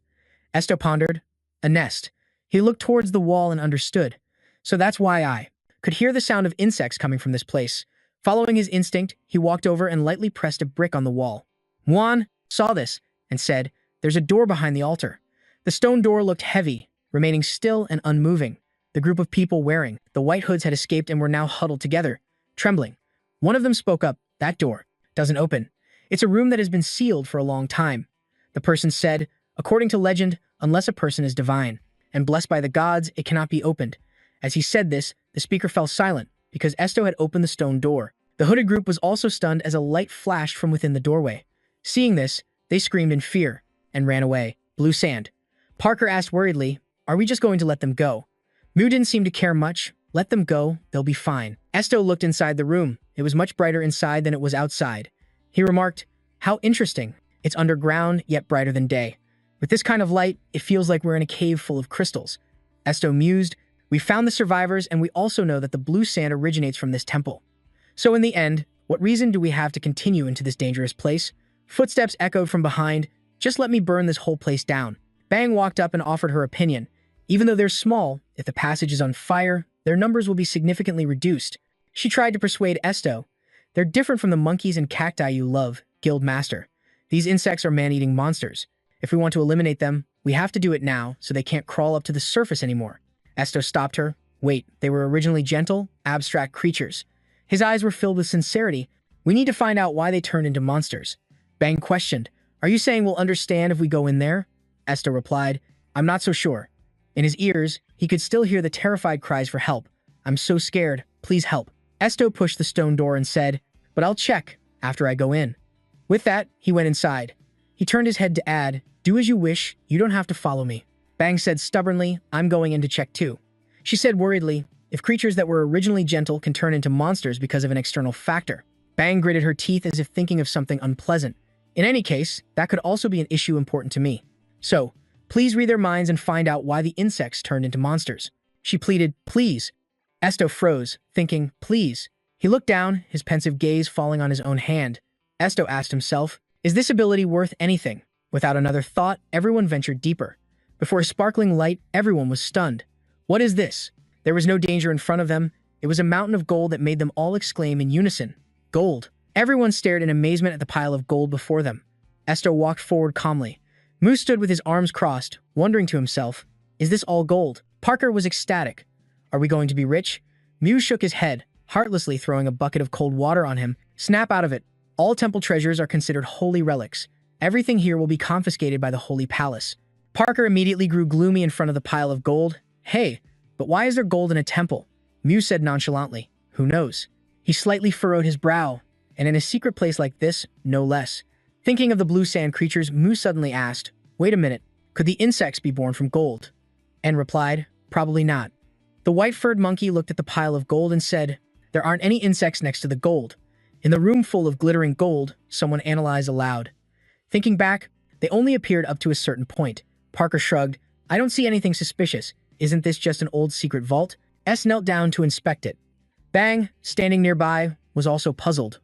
Esto pondered, "A nest." He looked towards the wall and understood. "So that's why I could hear the sound of insects coming from this place." Following his instinct, he walked over and lightly pressed a brick on the wall. Muan saw this and said, "There's a door behind the altar." The stone door looked heavy, remaining still and unmoving. The group of people wearing the white hoods had escaped and were now huddled together, trembling. One of them spoke up, "That door doesn't open. It's a room that has been sealed for a long time." The person said, "According to legend, unless a person is divine and blessed by the gods, it cannot be opened." As he said this, the speaker fell silent because Esto had opened the stone door. The hooded group was also stunned as a light flashed from within the doorway. Seeing this, they screamed in fear and ran away. Blue sand. Parker asked worriedly, "Are we just going to let them go?" Mu didn't seem to care much. "Let them go, they'll be fine." Esto looked inside the room. It was much brighter inside than it was outside. He remarked, "How interesting. It's underground, yet brighter than day. With this kind of light, it feels like we're in a cave full of crystals." Esto mused, "We found the survivors, and we also know that the blue sand originates from this temple. So in the end, what reason do we have to continue into this dangerous place? Footsteps echoed from behind. Just let me burn this whole place down. Bang walked up and offered her opinion. Even though they're small, if the passage is on fire, their numbers will be significantly reduced. She tried to persuade Esto. They're different from the monkeys and cacti you love, Guild Master. These insects are man-eating monsters. If we want to eliminate them, we have to do it now so they can't crawl up to the surface anymore. Esto stopped her. Wait, they were originally gentle, abstract creatures. His eyes were filled with sincerity. We need to find out why they turned into monsters. Bang questioned, are you saying we'll understand if we go in there? Esto replied, I'm not so sure. In his ears, he could still hear the terrified cries for help. I'm so scared, please help. Esto pushed the stone door and said, but I'll check after I go in. With that, he went inside. He turned his head to add, do as you wish, you don't have to follow me. Bang said stubbornly, I'm going in to check too. She said worriedly, if creatures that were originally gentle can turn into monsters because of an external factor. Bang gritted her teeth as if thinking of something unpleasant. In any case, that could also be an issue important to me. So, please read their minds and find out why the insects turned into monsters. She pleaded, please. Esto froze, thinking, please. He looked down, his pensive gaze falling on his own hand. Esto asked himself, is this ability worth anything? Without another thought, everyone ventured deeper. Before a sparkling light, everyone was stunned. What is this? There was no danger in front of them. It was a mountain of gold that made them all exclaim in unison. Gold. Everyone stared in amazement at the pile of gold before them. Esto walked forward calmly. Moose stood with his arms crossed, wondering to himself, is this all gold? Parker was ecstatic. Are we going to be rich? Mew shook his head, heartlessly throwing a bucket of cold water on him. Snap out of it. All temple treasures are considered holy relics. Everything here will be confiscated by the Holy Palace. Parker immediately grew gloomy in front of the pile of gold. Hey, but why is there gold in a temple? Mew said nonchalantly. Who knows? He slightly furrowed his brow. And in a secret place like this, no less. Thinking of the blue sand creatures, Mew suddenly asked, wait a minute, could the insects be born from gold? And replied, probably not. The white-furred monkey looked at the pile of gold and said, there aren't any insects next to the gold. In the room full of glittering gold, someone analyzed aloud. Thinking back, they only appeared up to a certain point. Parker shrugged, I don't see anything suspicious. Isn't this just an old secret vault? S knelt down to inspect it. Bang, standing nearby, was also puzzled.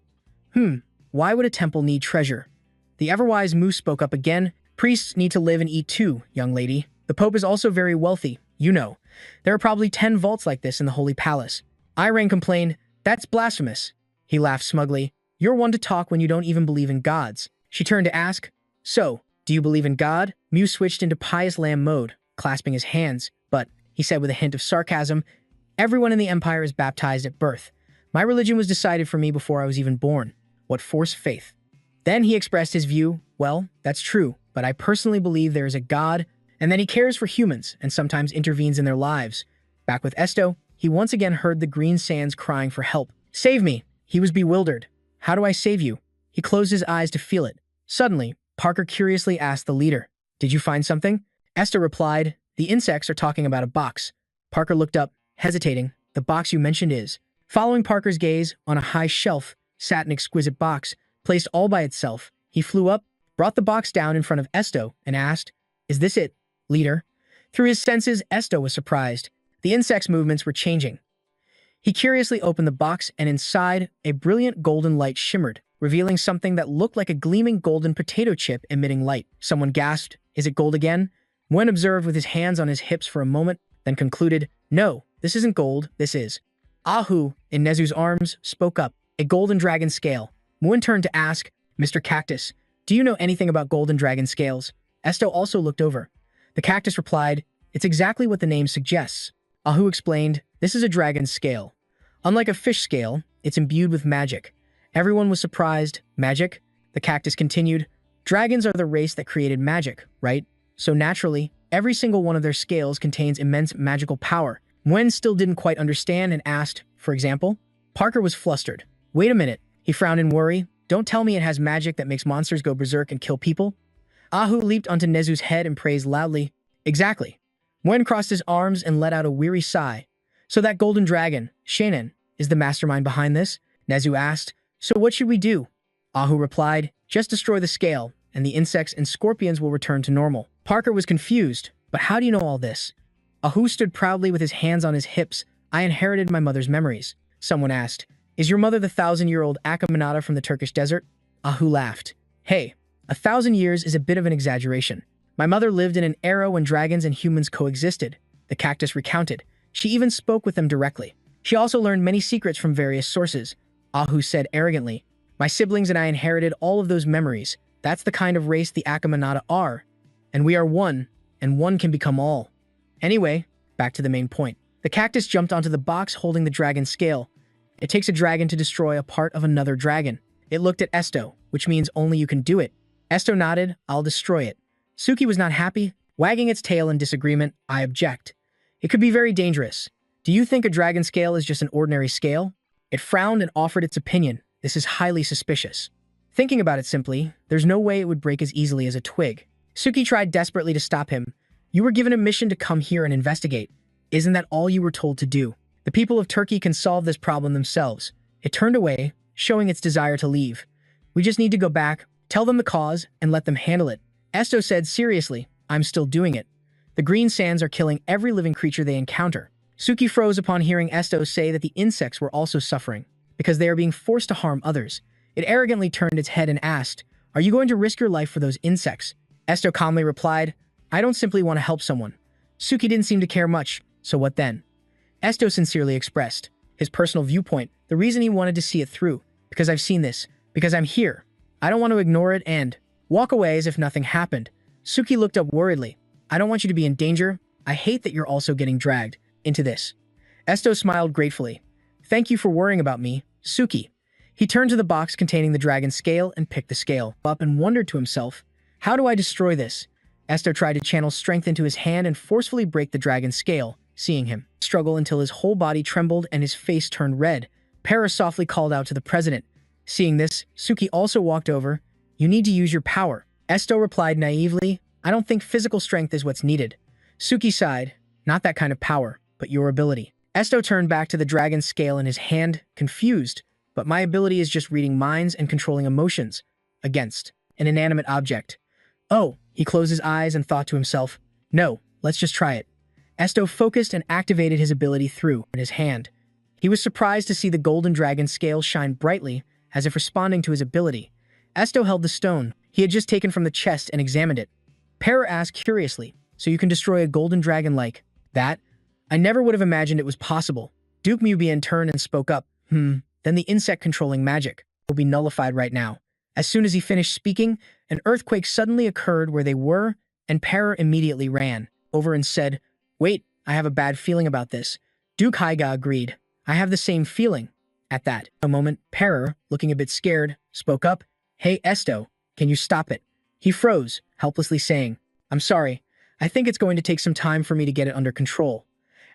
Why would a temple need treasure? The ever-wise Moose spoke up again. Priests need to live and eat too, young lady. The Pope is also very wealthy, you know. There are probably 10 vaults like this in the Holy Palace. Irene complained, that's blasphemous. He laughed smugly. You're one to talk when you don't even believe in gods. She turned to ask, so, do you believe in God? Mew switched into pious lamb mode, clasping his hands. But, he said with a hint of sarcasm, everyone in the Empire is baptized at birth. My religion was decided for me before I was even born. What forced faith? Then he expressed his view, well, that's true, but I personally believe there is a God, and that he cares for humans and sometimes intervenes in their lives. Back with Esto, he once again heard the green sands crying for help. Save me! He was bewildered. How do I save you? He closed his eyes to feel it. Suddenly, Parker curiously asked the leader, did you find something? Esto replied, the insects are talking about a box. Parker looked up, hesitating. The box you mentioned is. Following Parker's gaze, on a high shelf, sat an exquisite box, placed all by itself. He flew up, brought the box down in front of Esto, and asked, is this it, leader? Through his senses, Esto was surprised. The insect's movements were changing. He curiously opened the box, and inside, a brilliant golden light shimmered, revealing something that looked like a gleaming golden potato chip emitting light. Someone gasped, is it gold again? Muen observed with his hands on his hips for a moment, then concluded, no, this isn't gold, this is. Ahu, in Nezu's arms, spoke up, a golden dragon scale. Muen turned to ask, Mr. Cactus, do you know anything about golden dragon scales? Esto also looked over. The cactus replied, it's exactly what the name suggests. Ahu explained, this is a dragon's scale. Unlike a fish scale, it's imbued with magic. Everyone was surprised. Magic? The cactus continued, dragons are the race that created magic, right? So naturally, every single one of their scales contains immense magical power. Muen still didn't quite understand and asked, for example? Parker was flustered. Wait a minute. He frowned in worry. Don't tell me it has magic that makes monsters go berserk and kill people? Ahu leaped onto Nezu's head and praised loudly. Exactly. Muen crossed his arms and let out a weary sigh. So that golden dragon, Shanan, is the mastermind behind this? Nezu asked. So what should we do? Ahu replied, just destroy the scale, and the insects and scorpions will return to normal. Parker was confused. But how do you know all this? Ahu stood proudly with his hands on his hips. I inherited my mother's memories. Someone asked, Is your mother the 1,000-year-old Achaemenida from the Turkish desert? Ahu laughed. Hey, 1,000 years is a bit of an exaggeration. My mother lived in an era when dragons and humans coexisted, the cactus recounted. She even spoke with them directly. She also learned many secrets from various sources, Ahu said arrogantly. My siblings and I inherited all of those memories. That's the kind of race the Achaemenida are. And we are one, and one can become all. Anyway, back to the main point. The cactus jumped onto the box holding the dragon scale. It takes a dragon to destroy a part of another dragon. It looked at Esto, which means only you can do it. Esto nodded, I'll destroy it. Suki was not happy, wagging its tail in disagreement. I object. It could be very dangerous. Do you think a dragon scale is just an ordinary scale? It frowned and offered its opinion. This is highly suspicious. Thinking about it simply, there's no way it would break as easily as a twig. Suki tried desperately to stop him. You were given a mission to come here and investigate. Isn't that all you were told to do? The people of Turkey can solve this problem themselves. It turned away, showing its desire to leave. We just need to go back, tell them the cause, and let them handle it. Esto said seriously, I'm still doing it. The green sands are killing every living creature they encounter. Suki froze upon hearing Esto say that the insects were also suffering, because they are being forced to harm others. It arrogantly turned its head and asked, Are you going to risk your life for those insects? Esto calmly replied, I don't simply want to help someone. Suki didn't seem to care much, so what then? Esto sincerely expressed his personal viewpoint, the reason he wanted to see it through, because I've seen this, because I'm here. I don't want to ignore it and walk away as if nothing happened. Suki looked up worriedly. I don't want you to be in danger. I hate that you're also getting dragged into this. Esto smiled gratefully. Thank you for worrying about me, Suki. He turned to the box containing the dragon scale and picked the scale up and wondered to himself, how do I destroy this? Esto tried to channel strength into his hand and forcefully break the dragon scale, seeing him struggle until his whole body trembled and his face turned red. Para softly called out to the president. Seeing this, Suki also walked over. You need to use your power. Esto replied naively, I don't think physical strength is what's needed. Suki sighed, not that kind of power, but your ability. Esto turned back to the dragon scale in his hand, confused, but my ability is just reading minds and controlling emotions. Against an inanimate object. Oh, he closed his eyes and thought to himself, no, let's just try it. Esto focused and activated his ability through in his hand. He was surprised to see the golden dragon scale shine brightly, as if responding to his ability. Esto held the stone he had just taken from the chest and examined it. Para asked curiously, so you can destroy a golden dragon like that? I never would have imagined it was possible. Duke Mubian turned and spoke up. Then the insect-controlling magic will be nullified right now. As soon as he finished speaking, an earthquake suddenly occurred where they were, and Para immediately ran over and said, Wait, I have a bad feeling about this. Duke Haiga agreed. I have the same feeling. At that moment, Para, looking a bit scared, spoke up. Hey, Esto, can you stop it? He froze, helplessly saying, I'm sorry. I think it's going to take some time for me to get it under control.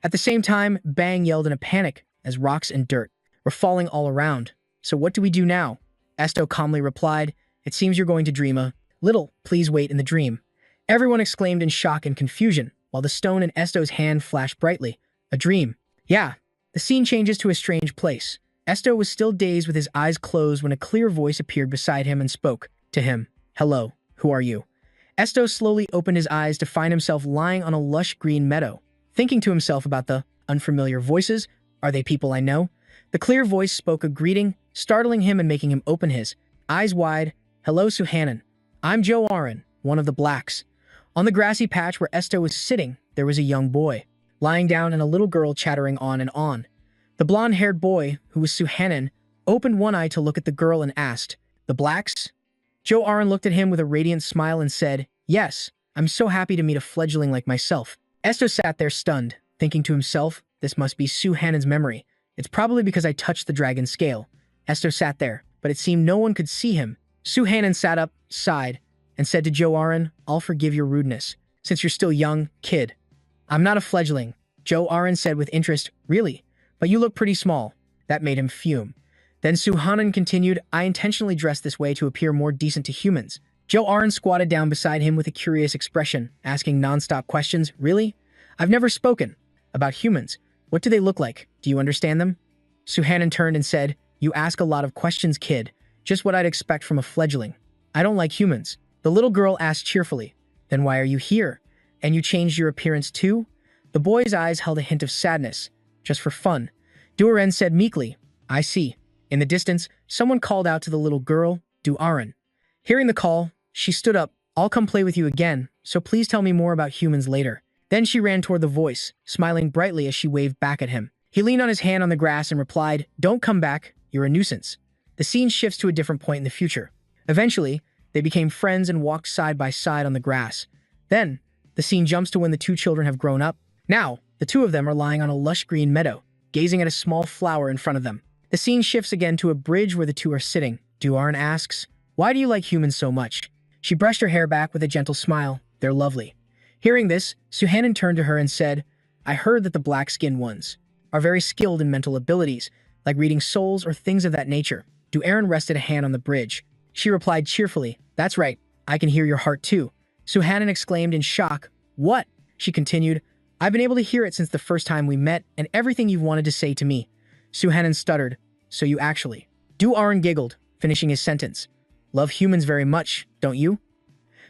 At the same time, Bang yelled in a panic as rocks and dirt were falling all around. So what do we do now? Esto calmly replied, It seems you're going to dream a little. Please wait in the dream. Everyone exclaimed in shock and confusion, while the stone in Esto's hand flashed brightly. A dream. Yeah. The scene changes to a strange place. Esto was still dazed with his eyes closed when a clear voice appeared beside him and spoke to him. Hello, who are you? Esto slowly opened his eyes to find himself lying on a lush green meadow. Thinking to himself about the unfamiliar voices, are they people I know? The clear voice spoke a greeting, startling him and making him open his eyes wide. Hello, Suhanan. I'm Joe Aron, one of the blacks. On the grassy patch where Esto was sitting, there was a young boy, lying down and a little girl chattering on and on. The blonde-haired boy, who was Suhanan, opened one eye to look at the girl and asked, The blacks? Joe Aron looked at him with a radiant smile and said, Yes, I'm so happy to meet a fledgling like myself. Esto sat there stunned, thinking to himself, this must be Suhanan's memory. It's probably because I touched the dragon scale. Esto sat there, but it seemed no one could see him. Suhanan sat up, sighed, and said to Joe Aron, I'll forgive your rudeness, since you're still young, kid. I'm not a fledgling, Joe Aron said with interest. Really? But you look pretty small. That made him fume. Then Suhanan continued, I intentionally dressed this way to appear more decent to humans. Joe Aron squatted down beside him with a curious expression, asking non-stop questions. Really? I've never spoken about humans. What do they look like? Do you understand them? Suhanan turned and said, You ask a lot of questions, kid. Just what I'd expect from a fledgling. I don't like humans. The little girl asked cheerfully. Then why are you here? And you changed your appearance too? The boy's eyes held a hint of sadness. Just for fun. Duren said meekly, I see. In the distance, someone called out to the little girl, Du Aran. Hearing the call, she stood up. I'll come play with you again, so please tell me more about humans later. Then she ran toward the voice, smiling brightly as she waved back at him. He leaned on his hand on the grass and replied, Don't come back, you're a nuisance. The scene shifts to a different point in the future. Eventually, they became friends and walked side by side on the grass. Then, the scene jumps to when the two children have grown up. Now, the two of them are lying on a lush green meadow, gazing at a small flower in front of them. The scene shifts again to a bridge where the two are sitting. Du Aran asks, Why do you like humans so much? She brushed her hair back with a gentle smile. They're lovely. Hearing this, Suhanan turned to her and said, I heard that the black-skinned ones are very skilled in mental abilities, like reading souls or things of that nature. Du Aran rested a hand on the bridge. She replied cheerfully, That's right, I can hear your heart too. Suhanan exclaimed in shock, What? She continued, I've been able to hear it since the first time we met and everything you've wanted to say to me. Suhanan stuttered, So you actually. Du Aran giggled, finishing his sentence. Love humans very much, don't you?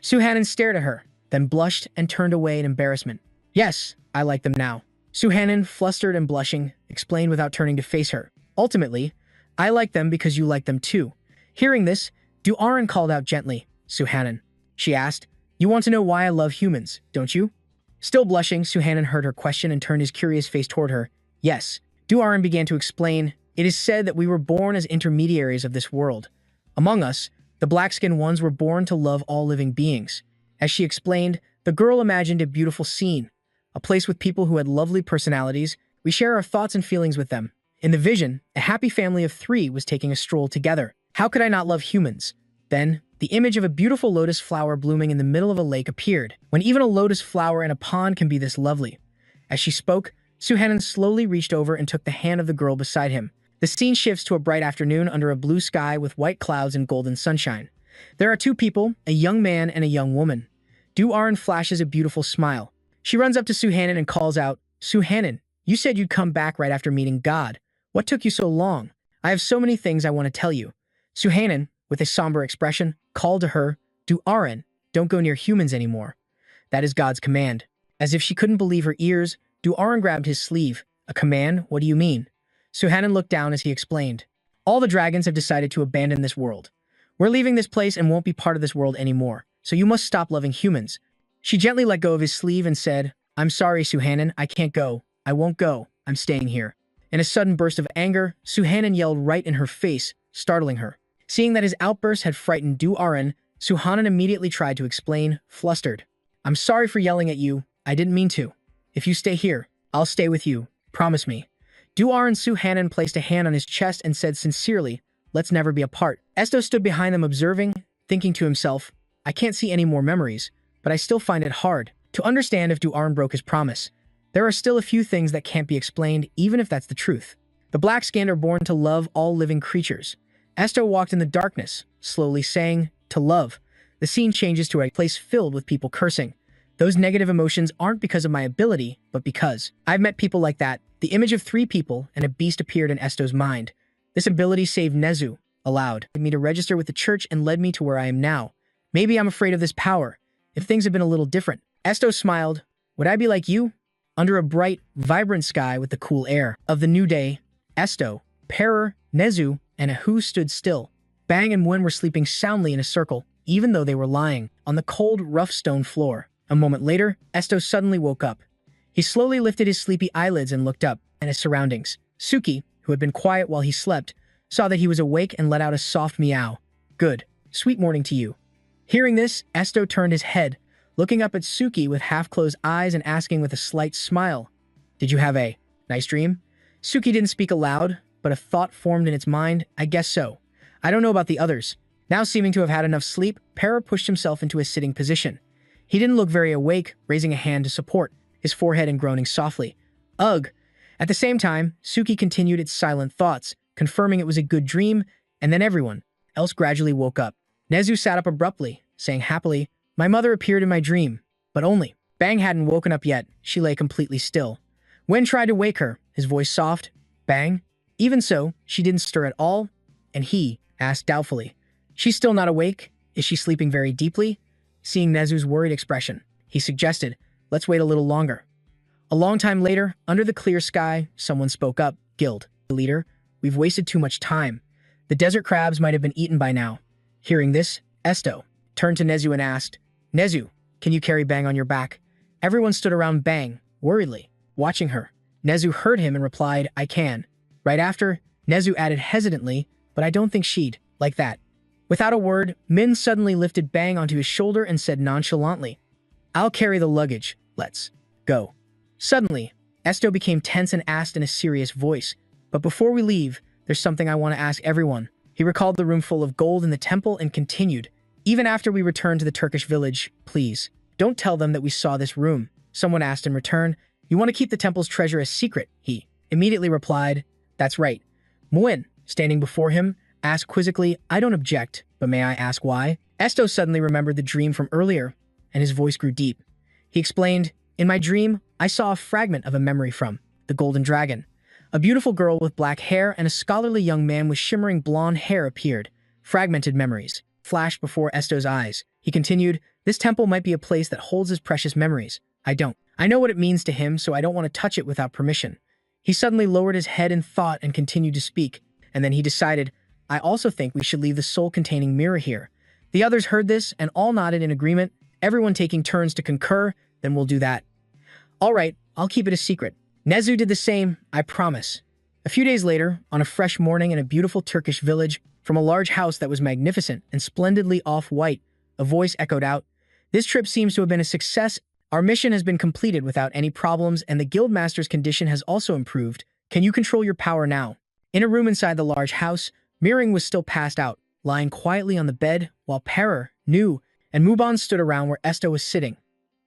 Suhanan stared at her, then blushed and turned away in embarrassment. Yes, I like them now. Suhanan, flustered and blushing, explained without turning to face her. Ultimately, I like them because you like them too. Hearing this, Du Aran called out gently, Suhanan. She asked, You want to know why I love humans, don't you? Still blushing, Suhanan heard her question and turned his curious face toward her. Yes. Du Aran began to explain, It is said that we were born as intermediaries of this world. Among us, the black-skinned ones were born to love all living beings. As she explained, the girl imagined a beautiful scene, a place with people who had lovely personalities. We share our thoughts and feelings with them. In the vision, a happy family of 3 was taking a stroll together. How could I not love humans? Then, the image of a beautiful lotus flower blooming in the middle of a lake appeared, when even a lotus flower in a pond can be this lovely. As she spoke, Suhanan slowly reached over and took the hand of the girl beside him. The scene shifts to a bright afternoon under a blue sky with white clouds and golden sunshine. There are 2 people, a young man and a young woman. Du Aran flashes a beautiful smile. She runs up to Suhanan and calls out, Suhanan, you said you'd come back right after meeting God. What took you so long? I have so many things I want to tell you. Suhanan, with a somber expression, called to her, Du Aran, don't go near humans anymore. That is God's command. As if she couldn't believe her ears, Du Aran grabbed his sleeve. A command? What do you mean? Suhanan looked down as he explained. All the dragons have decided to abandon this world. We're leaving this place and won't be part of this world anymore, so you must stop loving humans. She gently let go of his sleeve and said, I'm sorry, Suhanan, I can't go. I won't go. I'm staying here. In a sudden burst of anger, Suhanan yelled right in her face, startling her. Seeing that his outburst had frightened Du Aran, Suhanan immediately tried to explain, flustered. I'm sorry for yelling at you. I didn't mean to. If you stay here, I'll stay with you. Promise me. Du Aran Suhanan placed a hand on his chest and said sincerely, Let's never be apart. Esto stood behind them observing, thinking to himself, I can't see any more memories, but I still find it hard to understand if Du Aran broke his promise. There are still a few things that can't be explained, even if that's the truth. The black-skinned are born to love all living creatures. Esto walked in the darkness, slowly saying, to love. The scene changes to a place filled with people cursing. Those negative emotions aren't because of my ability, but because I've met people like that. The image of 3 people and a beast appeared in Esto's mind. This ability saved Nezu, allowed me to register with the church and led me to where I am now. Maybe I'm afraid of this power. If things had been a little different. Esto smiled. Would I be like you? Under a bright, vibrant sky with the cool air of the new day, Esto, Perer, Nezu, and Ahu stood still. Bang and Wen were sleeping soundly in a circle, even though they were lying on the cold, rough stone floor. A moment later, Esto suddenly woke up. He slowly lifted his sleepy eyelids and looked up at his surroundings. Suki, who had been quiet while he slept, saw that he was awake and let out a soft meow. Good. Sweet morning to you. Hearing this, Esto turned his head, looking up at Suki with half-closed eyes and asking with a slight smile, Did you have a nice dream? Suki didn't speak aloud, but a thought formed in its mind, I guess so. I don't know about the others. Now seeming to have had enough sleep, Para pushed himself into a sitting position. He didn't look very awake, raising a hand to support his forehead and groaning softly. Ugh. At the same time, Suki continued its silent thoughts, confirming it was a good dream, and then everyone else gradually woke up. Nezu sat up abruptly, saying happily, My mother appeared in my dream, but only. Bang hadn't woken up yet. She lay completely still. Wen tried to wake her, his voice soft. Bang. Even so, she didn't stir at all, and he asked doubtfully, She's still not awake? Is she sleeping very deeply? Seeing Nezu's worried expression, he suggested, Let's wait a little longer. A long time later, under the clear sky, someone spoke up. Guild leader, we've wasted too much time. The desert crabs might have been eaten by now. Hearing this, Esto turned to Nezu and asked, Nezu, can you carry Bang on your back? Everyone stood around Bang, worriedly, watching her. Nezu heard him and replied, I can. Right after, Nezu added hesitantly, but I don't think she'd like that. Without a word, Min suddenly lifted Bang onto his shoulder and said nonchalantly, I'll carry the luggage. Let's go. Suddenly, Esto became tense and asked in a serious voice, but before we leave, there's something I want to ask everyone. He recalled the room full of gold in the temple and continued, even after we return to the Turkish village, please, don't tell them that we saw this room. Someone asked in return, you want to keep the temple's treasure a secret? He immediately replied, that's right. Muin, standing before him, asked quizzically, I don't object, but may I ask why? Esto suddenly remembered the dream from earlier, and his voice grew deep. He explained, in my dream, I saw a fragment of a memory from the Golden Dragon. A beautiful girl with black hair and a scholarly young man with shimmering blonde hair appeared. Fragmented memories flashed before Esto's eyes. He continued, this temple might be a place that holds his precious memories. I don't. I know what it means to him, so I don't want to touch it without permission. He suddenly lowered his head in thought and continued to speak, and then he decided, I also think we should leave the soul-containing mirror here. The others heard this and all nodded in agreement, everyone taking turns to concur, then we'll do that. All right, I'll keep it a secret. Nezu did the same, I promise. A few days later, on a fresh morning in a beautiful Turkish village, from a large house that was magnificent and splendidly off-white, a voice echoed out, this trip seems to have been a success. Our mission has been completed without any problems and the Guildmaster's condition has also improved. Can you control your power now? In a room inside the large house, Miring was still passed out, lying quietly on the bed, while Perer, Nu, and Muban stood around where Esto was sitting.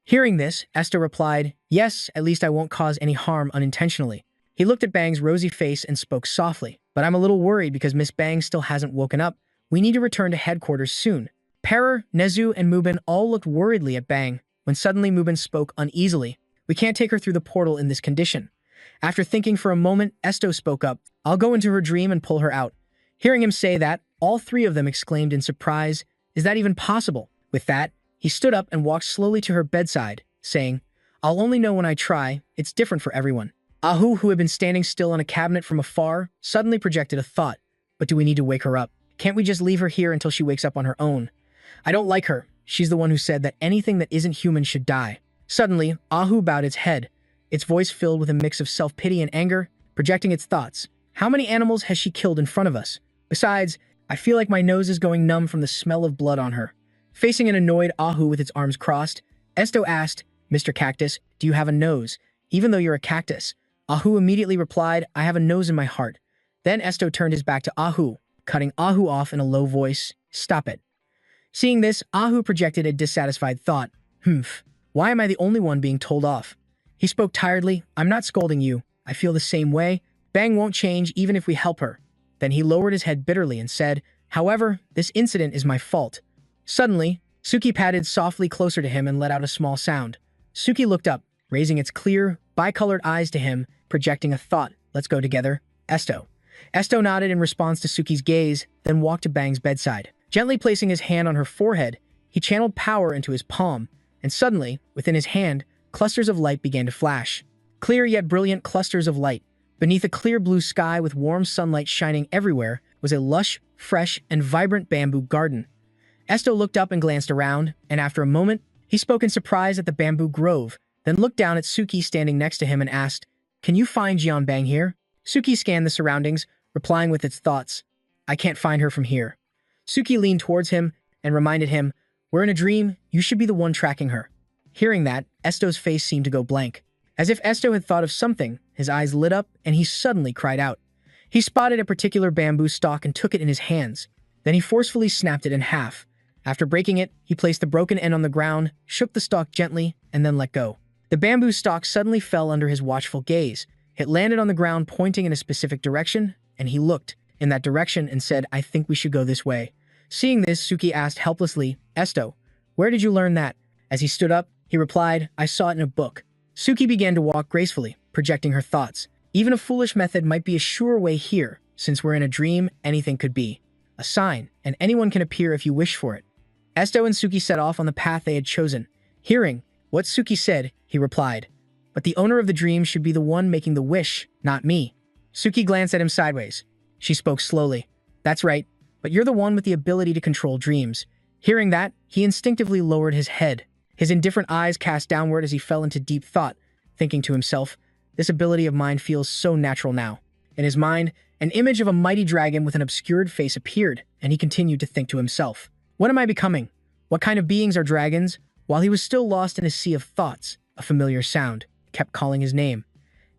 Hearing this, Esto replied, yes, at least I won't cause any harm unintentionally. He looked at Bang's rosy face and spoke softly, but I'm a little worried because Miss Bang still hasn't woken up. We need to return to headquarters soon. Perer, Nezu, and Mubin all looked worriedly at Bang, when suddenly Mubin spoke uneasily. We can't take her through the portal in this condition. After thinking for a moment, Esto spoke up. I'll go into her dream and pull her out. Hearing him say that, all three of them exclaimed in surprise, is that even possible? With that, he stood up and walked slowly to her bedside, saying, I'll only know when I try, it's different for everyone. Ahu, who had been standing still on a cabinet from afar, suddenly projected a thought. But do we need to wake her up? Can't we just leave her here until she wakes up on her own? I don't like her. She's the one who said that anything that isn't human should die. Suddenly, Ahu bowed its head, its voice filled with a mix of self-pity and anger, projecting its thoughts. How many animals has she killed in front of us? Besides, I feel like my nose is going numb from the smell of blood on her. Facing an annoyed Ahu with its arms crossed, Esto asked, Mr. Cactus, do you have a nose? Even though you're a cactus. Ahu immediately replied, I have a nose in my heart. Then Esto turned his back to Ahu, cutting Ahu off in a low voice, stop it. Seeing this, Ahu projected a dissatisfied thought, why am I the only one being told off? He spoke tiredly, I'm not scolding you. I feel the same way. Bang won't change even if we help her. Then he lowered his head bitterly and said, however, this incident is my fault. Suddenly, Suki padded softly closer to him and let out a small sound. Suki looked up, raising its clear, bicolored eyes to him, projecting a thought, let's go together, Esto. Esto nodded in response to Suki's gaze, then walked to Bang's bedside. Gently placing his hand on her forehead, he channeled power into his palm, and suddenly, within his hand, clusters of light began to flash. Clear yet brilliant clusters of light. Beneath a clear blue sky with warm sunlight shining everywhere was a lush, fresh, and vibrant bamboo garden. Esto looked up and glanced around, and after a moment, he spoke in surprise at the bamboo grove, then looked down at Suki standing next to him and asked, can you find Jian Bang here? Suki scanned the surroundings, replying with its thoughts, I can't find her from here. Suki leaned towards him and reminded him, we're in a dream, you should be the one tracking her. Hearing that, Esto's face seemed to go blank. As if Esto had thought of something, his eyes lit up and he suddenly cried out. He spotted a particular bamboo stalk and took it in his hands. Then he forcefully snapped it in half. After breaking it, he placed the broken end on the ground, shook the stalk gently, and then let go. The bamboo stalk suddenly fell under his watchful gaze. It landed on the ground pointing in a specific direction, and he looked in that direction and said, I think we should go this way. Seeing this, Suki asked helplessly, Esto, where did you learn that? As he stood up, he replied, I saw it in a book. Suki began to walk gracefully, projecting her thoughts. Even a foolish method might be a sure way here. Since we're in a dream, anything could be a sign, and anyone can appear if you wish for it. Esto and Suki set off on the path they had chosen. Hearing what Suki said, he replied, but the owner of the dream should be the one making the wish, not me. Suki glanced at him sideways. She spoke slowly. That's right, but you're the one with the ability to control dreams. Hearing that, he instinctively lowered his head. His indifferent eyes cast downward as he fell into deep thought, thinking to himself, this ability of mine feels so natural now. In his mind, an image of a mighty dragon with an obscured face appeared, and he continued to think to himself, what am I becoming? What kind of beings are dragons? While he was still lost in a sea of thoughts, a familiar sound kept calling his name.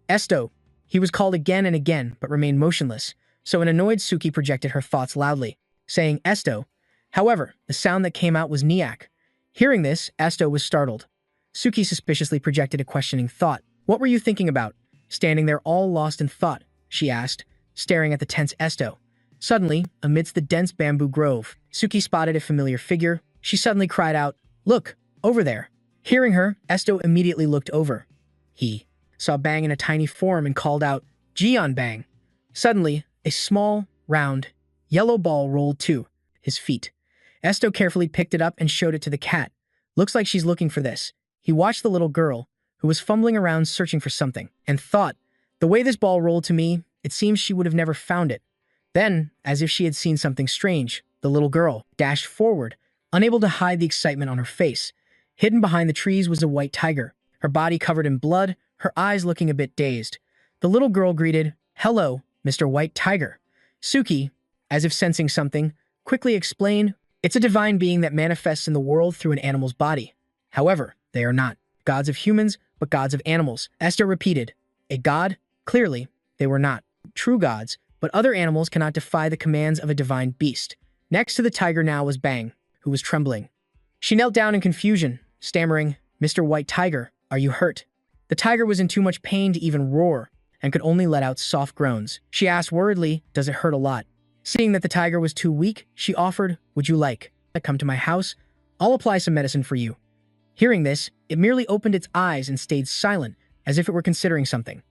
Esto. He was called again and again, but remained motionless, so an annoyed Suki projected her thoughts loudly, saying Esto. However, the sound that came out was Niak. Hearing this, Esto was startled. Suki suspiciously projected a questioning thought. What were you thinking about? Standing there all lost in thought, she asked, staring at the tense Esto. Suddenly, amidst the dense bamboo grove, Suki spotted a familiar figure. She suddenly cried out, look, over there. Hearing her, Esto immediately looked over. He saw Bang in a tiny form and called out, Jian Bang. Suddenly, a small, round, yellow ball rolled to his feet. Esto carefully picked it up and showed it to the cat. Looks like she's looking for this. He watched the little girl, who was fumbling around searching for something, and thought, the way this ball rolled to me, it seems she would have never found it. Then, as if she had seen something strange, the little girl dashed forward, unable to hide the excitement on her face. Hidden behind the trees was a white tiger, her body covered in blood, her eyes looking a bit dazed. The little girl greeted, hello, Mr. White Tiger. Suki, as if sensing something, quickly explained, it's a divine being that manifests in the world through an animal's body. However, they are not gods of humans, but gods of animals. Esther repeated, a god? Clearly, they were not true gods, but other animals cannot defy the commands of a divine beast. Next to the tiger now was Bang, who was trembling. She knelt down in confusion, stammering, Mr. White Tiger, are you hurt? The tiger was in too much pain to even roar, and could only let out soft groans. She asked worriedly, does it hurt a lot? Seeing that the tiger was too weak, she offered, would you like to come to my house? I'll apply some medicine for you. Hearing this, it merely opened its eyes and stayed silent, as if it were considering something.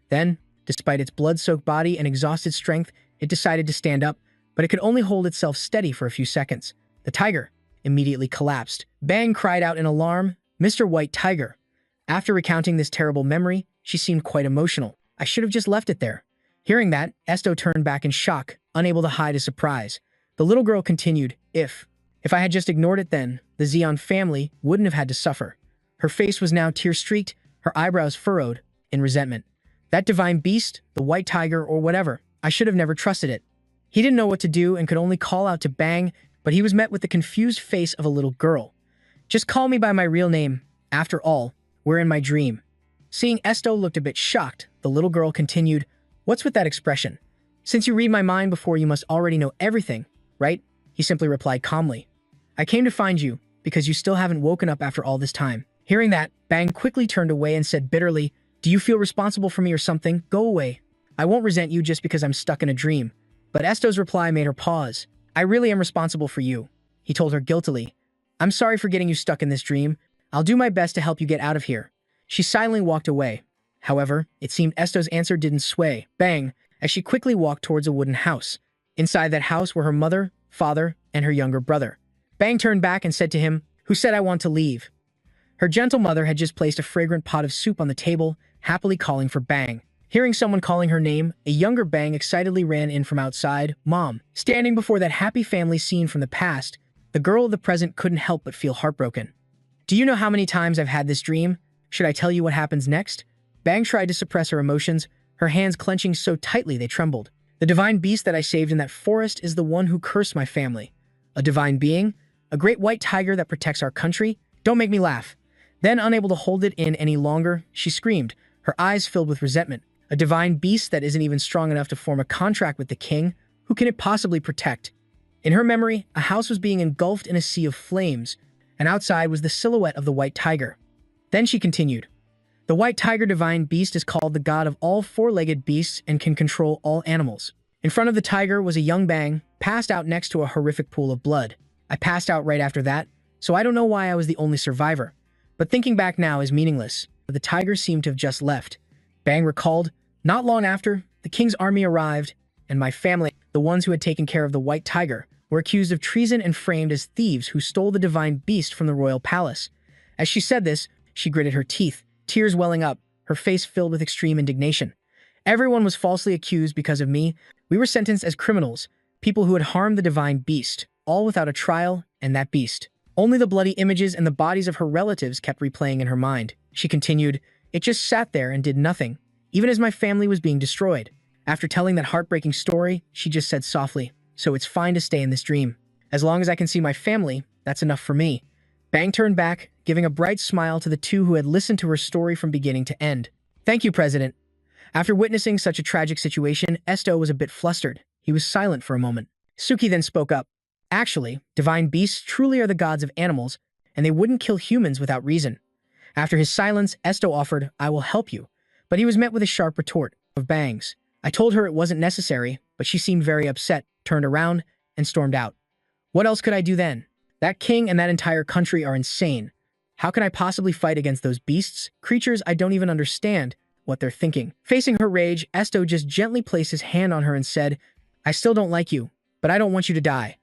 Then, despite its blood-soaked body and exhausted strength, it decided to stand up, but it could only hold itself steady for a few seconds. The tiger immediately collapsed. Bang cried out in alarm, Mr. White Tiger. After recounting this terrible memory, she seemed quite emotional. I should have just left it there. Hearing that, Esto turned back in shock, unable to hide his surprise. The little girl continued, If I had just ignored it then, the Zeon family wouldn't have had to suffer. Her face was now tear-streaked, her eyebrows furrowed, in resentment. That divine beast, the white tiger or whatever, I should have never trusted it. He didn't know what to do and could only call out to Bang, but he was met with the confused face of a little girl. Just call me by my real name. After all, we're in my dream. Seeing Esto looked a bit shocked, the little girl continued, What's with that expression? Since you read my mind before, you must already know everything, right? He simply replied calmly. I came to find you because you still haven't woken up after all this time. Hearing that, Bang quickly turned away and said bitterly, Do you feel responsible for me or something? Go away. I won't resent you just because I'm stuck in a dream. But Esto's reply made her pause. I really am responsible for you, he told her guiltily. I'm sorry for getting you stuck in this dream. I'll do my best to help you get out of here. She silently walked away. However, it seemed Esto's answer didn't sway Bang as she quickly walked towards a wooden house. Inside that house were her mother, father, and her younger brother. Bang turned back and said to him, Who said I want to leave? Her gentle mother had just placed a fragrant pot of soup on the table, happily calling for Bang. Hearing someone calling her name, a younger Bang excitedly ran in from outside, Mom. Standing before that happy family scene from the past, the girl of the present couldn't help but feel heartbroken. Do you know how many times I've had this dream? Should I tell you what happens next? Bang tried to suppress her emotions, her hands clenching so tightly they trembled. The divine beast that I saved in that forest is the one who cursed my family. A divine being? A great white tiger that protects our country? Don't make me laugh. Then, unable to hold it in any longer, she screamed, her eyes filled with resentment. A divine beast that isn't even strong enough to form a contract with the king? Who can it possibly protect? In her memory, a house was being engulfed in a sea of flames, and outside was the silhouette of the white tiger. Then she continued, The white tiger divine beast is called the god of all four-legged beasts and can control all animals. In front of the tiger was a young Bang, passed out next to a horrific pool of blood. I passed out right after that, so I don't know why I was the only survivor. But thinking back now is meaningless. The tiger seemed to have just left. Bang recalled, Not long after, the king's army arrived, and my family, the ones who had taken care of the white tiger, were accused of treason and framed as thieves who stole the divine beast from the royal palace. As she said this, she gritted her teeth, tears welling up, her face filled with extreme indignation. Everyone was falsely accused because of me. We were sentenced as criminals, people who had harmed the divine beast, all without a trial, and that beast. Only the bloody images and the bodies of her relatives kept replaying in her mind. She continued, "It just sat there and did nothing, even as my family was being destroyed." After telling that heartbreaking story, she just said softly, "So it's fine to stay in this dream. As long as I can see my family, that's enough for me." Bang turned back, giving a bright smile to the two who had listened to her story from beginning to end. "Thank you, President." After witnessing such a tragic situation, Esto was a bit flustered. He was silent for a moment. Suki then spoke up. "Actually, divine beasts truly are the gods of animals, and they wouldn't kill humans without reason." After his silence, Esto offered, "I will help you," but he was met with a sharp retort of Bang's. "I told her it wasn't necessary, but she seemed very upset, turned around, and stormed out. What else could I do then? That king and that entire country are insane. How can I possibly fight against those beasts, creatures I don't even understand what they're thinking?" Facing her rage, Esto just gently placed his hand on her and said, "I still don't like you, but I don't want you to die."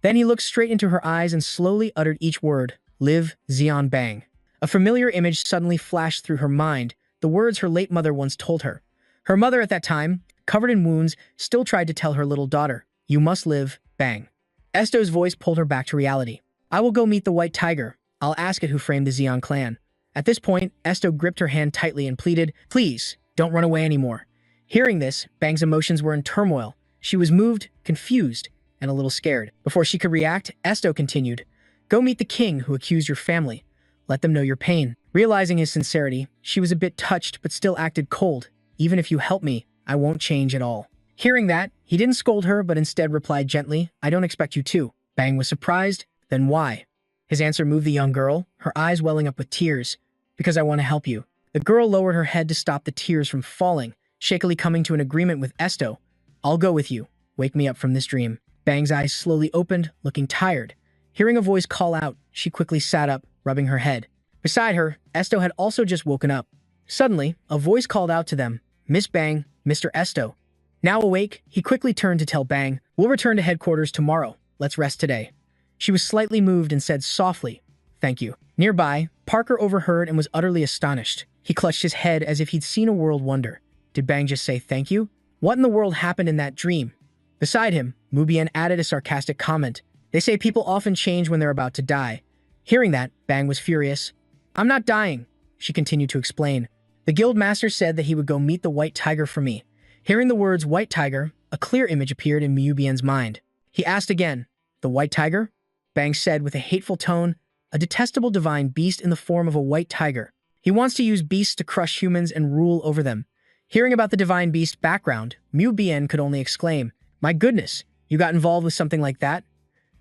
Then he looked straight into her eyes and slowly uttered each word, "Live, Xian Bang." A familiar image suddenly flashed through her mind, the words her late mother once told her. Her mother at that time, covered in wounds, still tried to tell her little daughter, "You must live, Bang." Esto's voice pulled her back to reality. "I will go meet the White Tiger. I'll ask it who framed the Xian clan." At this point, Esto gripped her hand tightly and pleaded, "Please, don't run away anymore." Hearing this, Bang's emotions were in turmoil. She was moved, confused, and a little scared. Before she could react, Esto continued, "Go meet the king who accused your family. Let them know your pain." Realizing his sincerity, she was a bit touched but still acted cold. "Even if you help me, I won't change at all." Hearing that, he didn't scold her but instead replied gently, "I don't expect you to." Bang was surprised. "Then why?" His answer moved the young girl, her eyes welling up with tears. "Because I want to help you." The girl lowered her head to stop the tears from falling, shakily coming to an agreement with Esto. "I'll go with you. Wake me up from this dream." Bang's eyes slowly opened, looking tired. Hearing a voice call out, she quickly sat up, rubbing her head. Beside her, Esto had also just woken up. Suddenly, a voice called out to them, "Miss Bang, Mr. Esto." Now awake, he quickly turned to tell Bang, "We'll return to headquarters tomorrow. Let's rest today." She was slightly moved and said softly, "Thank you." Nearby, Parker overheard and was utterly astonished. He clutched his head as if he'd seen a world wonder. Did Bang just say thank you? What in the world happened in that dream? Beside him, Mubian added a sarcastic comment. "They say people often change when they're about to die." Hearing that, Bang was furious. "I'm not dying," she continued to explain. "The guild master said that he would go meet the White Tiger for me." Hearing the words White Tiger, a clear image appeared in Mubian's mind. He asked again, "The White Tiger?" Bang said with a hateful tone, "A detestable divine beast in the form of a white tiger. He wants to use beasts to crush humans and rule over them." Hearing about the divine beast background, Mubian could only exclaim, "My goodness, you got involved with something like that?"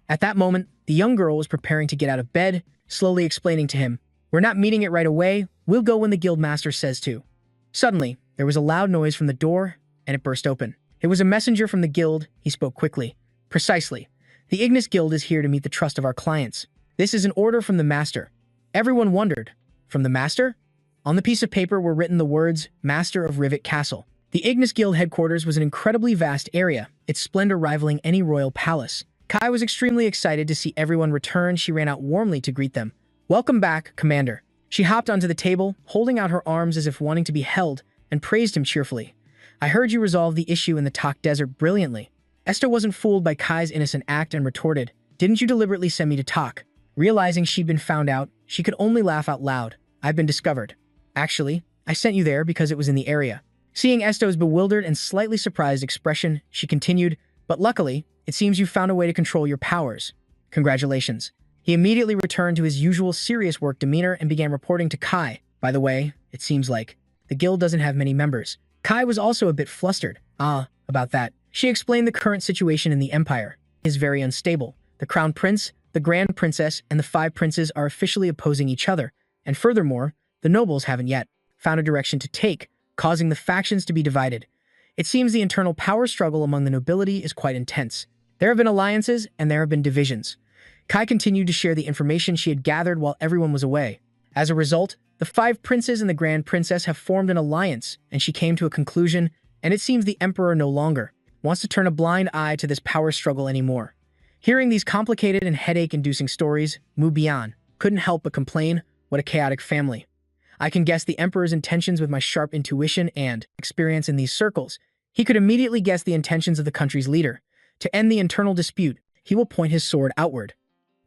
At that moment, the young girl was preparing to get out of bed, slowly explaining to him, "We're not meeting it right away. We'll go when the guild master says to." Suddenly, there was a loud noise from the door, and it burst open. It was a messenger from the guild. He spoke quickly. "Precisely. The Ignis Guild is here to meet the trust of our clients. This is an order from the master." Everyone wondered, "From the master?" On the piece of paper were written the words, "Master of Rivet Castle." The Ignis Guild headquarters was an incredibly vast area, its splendor rivaling any royal palace. Kai was extremely excited to see everyone return. She ran out warmly to greet them. "Welcome back, Commander." She hopped onto the table, holding out her arms as if wanting to be held, and praised him cheerfully. "I heard you resolved the issue in the Tak Desert brilliantly." Esther wasn't fooled by Kai's innocent act and retorted, "Didn't you deliberately send me to Tak?" Realizing she'd been found out, she could only laugh out loud. "I've been discovered. Actually, I sent you there because it was in the area." Seeing Esto's bewildered and slightly surprised expression, she continued, "But luckily, it seems you found a way to control your powers. Congratulations." He immediately returned to his usual serious work demeanor and began reporting to Kai. "By the way, it seems like the guild doesn't have many members." Kai was also a bit flustered. About that." She explained the current situation in the Empire is very unstable. The Crown Prince, the Grand Princess, and the 5 princes are officially opposing each other, and furthermore, the nobles haven't yet found a direction to take, causing the factions to be divided. It seems the internal power struggle among the nobility is quite intense. There have been alliances, and there have been divisions. Kai continued to share the information she had gathered while everyone was away. As a result, the 5 princes and the Grand Princess have formed an alliance, and she came to a conclusion, and it seems the Emperor no longer wants to turn a blind eye to this power struggle anymore. Hearing these complicated and headache-inducing stories, Mubian couldn't help but complain, "What a chaotic family. I can guess the Emperor's intentions with my sharp intuition and experience in these circles." He could immediately guess the intentions of the country's leader. To end the internal dispute, he will point his sword outward.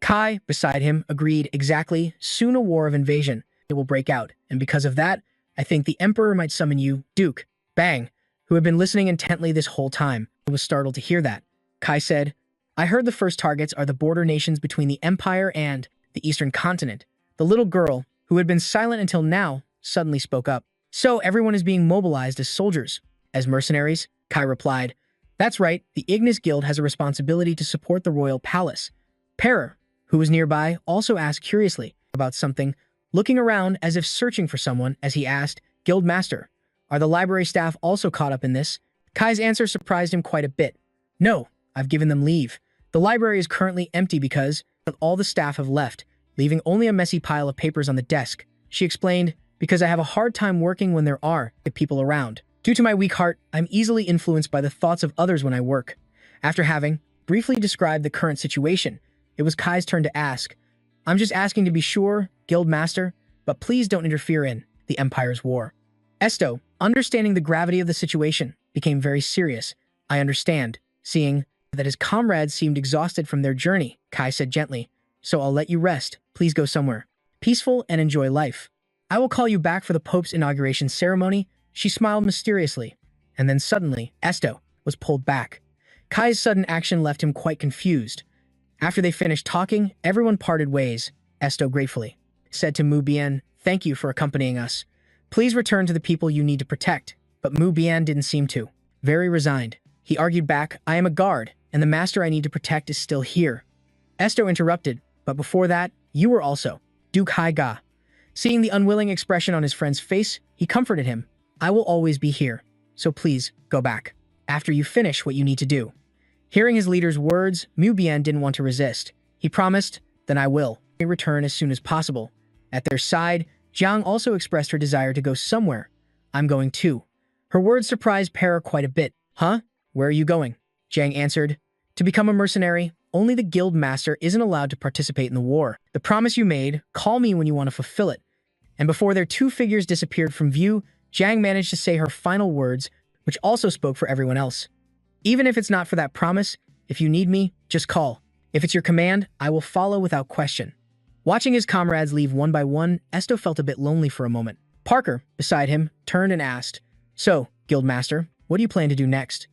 Kai, beside him, agreed exactly. Soon a war of invasion. It will break out, and because of that, I think the Emperor might summon you, Duke. Bang, who had been listening intently this whole time, was startled to hear that. Kai said, I heard the first targets are the border nations between the Empire and the Eastern Continent. The little girl, who had been silent until now, suddenly spoke up. So everyone is being mobilized as soldiers. As mercenaries, Kai replied. That's right, the Ignis Guild has a responsibility to support the royal palace. Perer, who was nearby, also asked curiously about something, looking around as if searching for someone as he asked, Guild Master, are the library staff also caught up in this? Kai's answer surprised him quite a bit. No, I've given them leave. The library is currently empty because all the staff have left, leaving only a messy pile of papers on the desk. She explained, because I have a hard time working when there are people around. Due to my weak heart, I'm easily influenced by the thoughts of others when I work. After having briefly described the current situation, it was Kai's turn to ask, I'm just asking to be sure, Guild Master, but please don't interfere in the Empire's war. Esto, understanding the gravity of the situation, became very serious. I understand, seeing that his comrades seemed exhausted from their journey, Kai said gently, so I'll let you rest. Please go somewhere peaceful and enjoy life. I will call you back for the Pope's inauguration ceremony. She smiled mysteriously, and then suddenly, Esto was pulled back. Kai's sudden action left him quite confused. After they finished talking, everyone parted ways. Esto gratefully said to Mu Bian, thank you for accompanying us. Please return to the people you need to protect. But Mu Bian didn't seem to. Very resigned. He argued back, I am a guard, and the master I need to protect is still here. Esto interrupted, but before that, you were also Duke Haiga. Seeing the unwilling expression on his friend's face, he comforted him. I will always be here, so please go back after you finish what you need to do. Hearing his leader's words, Mu Bian didn't want to resist. He promised, then I will return as soon as possible. At their side, Jiang also expressed her desire to go somewhere. I'm going too. Her words surprised Perer quite a bit. Huh? Where are you going? Jiang answered, to become a mercenary, only the guild master isn't allowed to participate in the war. The promise you made, call me when you want to fulfill it. And before their two figures disappeared from view, Jiang managed to say her final words, which also spoke for everyone else. Even if it's not for that promise, if you need me, just call. If it's your command, I will follow without question. Watching his comrades leave one by one, Esto felt a bit lonely for a moment. Parker, beside him, turned and asked, so, Guildmaster, what do you plan to do next?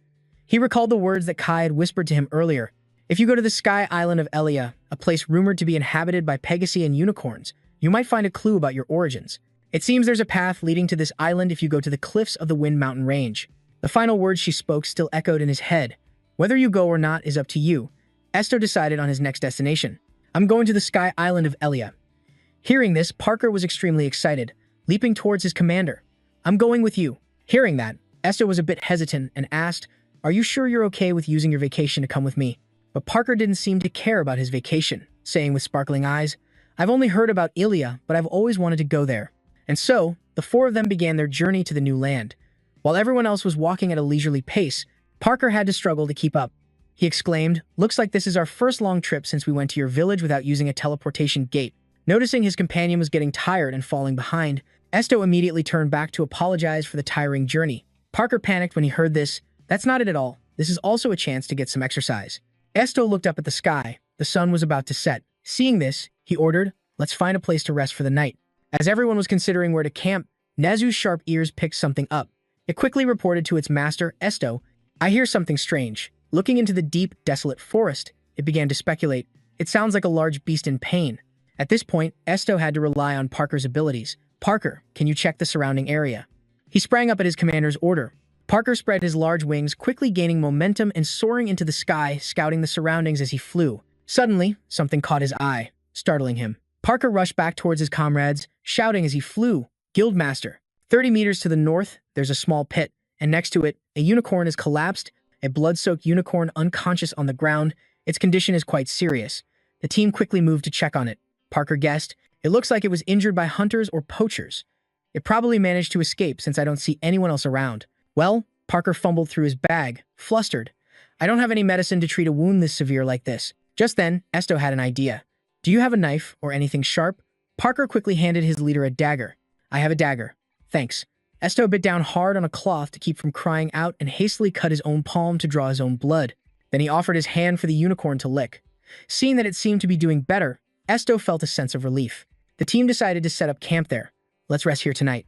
He recalled the words that Kai had whispered to him earlier. If you go to the Sky Island of Elia, a place rumored to be inhabited by Pegasi and unicorns, you might find a clue about your origins. It seems there's a path leading to this island if you go to the cliffs of the Wind Mountain Range. The final words she spoke still echoed in his head. Whether you go or not is up to you. Esto decided on his next destination. I'm going to the Sky Island of Elia. Hearing this, Parker was extremely excited, leaping towards his commander. I'm going with you. Hearing that, Esto was a bit hesitant and asked, are you sure you're okay with using your vacation to come with me? But Parker didn't seem to care about his vacation, saying with sparkling eyes, I've only heard about Ilia, but I've always wanted to go there. And so, the four of them began their journey to the new land. While everyone else was walking at a leisurely pace, Parker had to struggle to keep up. He exclaimed, looks like this is our first long trip since we went to your village without using a teleportation gate. Noticing his companion was getting tired and falling behind, Esto immediately turned back to apologize for the tiring journey. Parker panicked when he heard this. That's not it at all. This is also a chance to get some exercise. Esto looked up at the sky. The sun was about to set. Seeing this, he ordered, let's find a place to rest for the night. As everyone was considering where to camp, Nezu's sharp ears picked something up. It quickly reported to its master, Esto, I hear something strange. Looking into the deep, desolate forest, it began to speculate. It sounds like a large beast in pain. At this point, Esto had to rely on Parker's abilities. Parker, can you check the surrounding area? He sprang up at his commander's order. Parker spread his large wings, quickly gaining momentum and soaring into the sky, scouting the surroundings as he flew. Suddenly, something caught his eye, startling him. Parker rushed back towards his comrades, shouting as he flew, Guildmaster. 30 meters to the north, there's a small pit, and next to it, a unicorn has collapsed, a blood-soaked unicorn unconscious on the ground. Its condition is quite serious. The team quickly moved to check on it. Parker guessed, it looks like it was injured by hunters or poachers. It probably managed to escape since I don't see anyone else around. Well, Parker fumbled through his bag, flustered. I don't have any medicine to treat a wound this severe like this. Just then, Esto had an idea. Do you have a knife or anything sharp? Parker quickly handed his leader a dagger. I have a dagger. Thanks. Esto bit down hard on a cloth to keep from crying out and hastily cut his own palm to draw his own blood. Then he offered his hand for the unicorn to lick. Seeing that it seemed to be doing better, Esto felt a sense of relief. The team decided to set up camp there. Let's rest here tonight.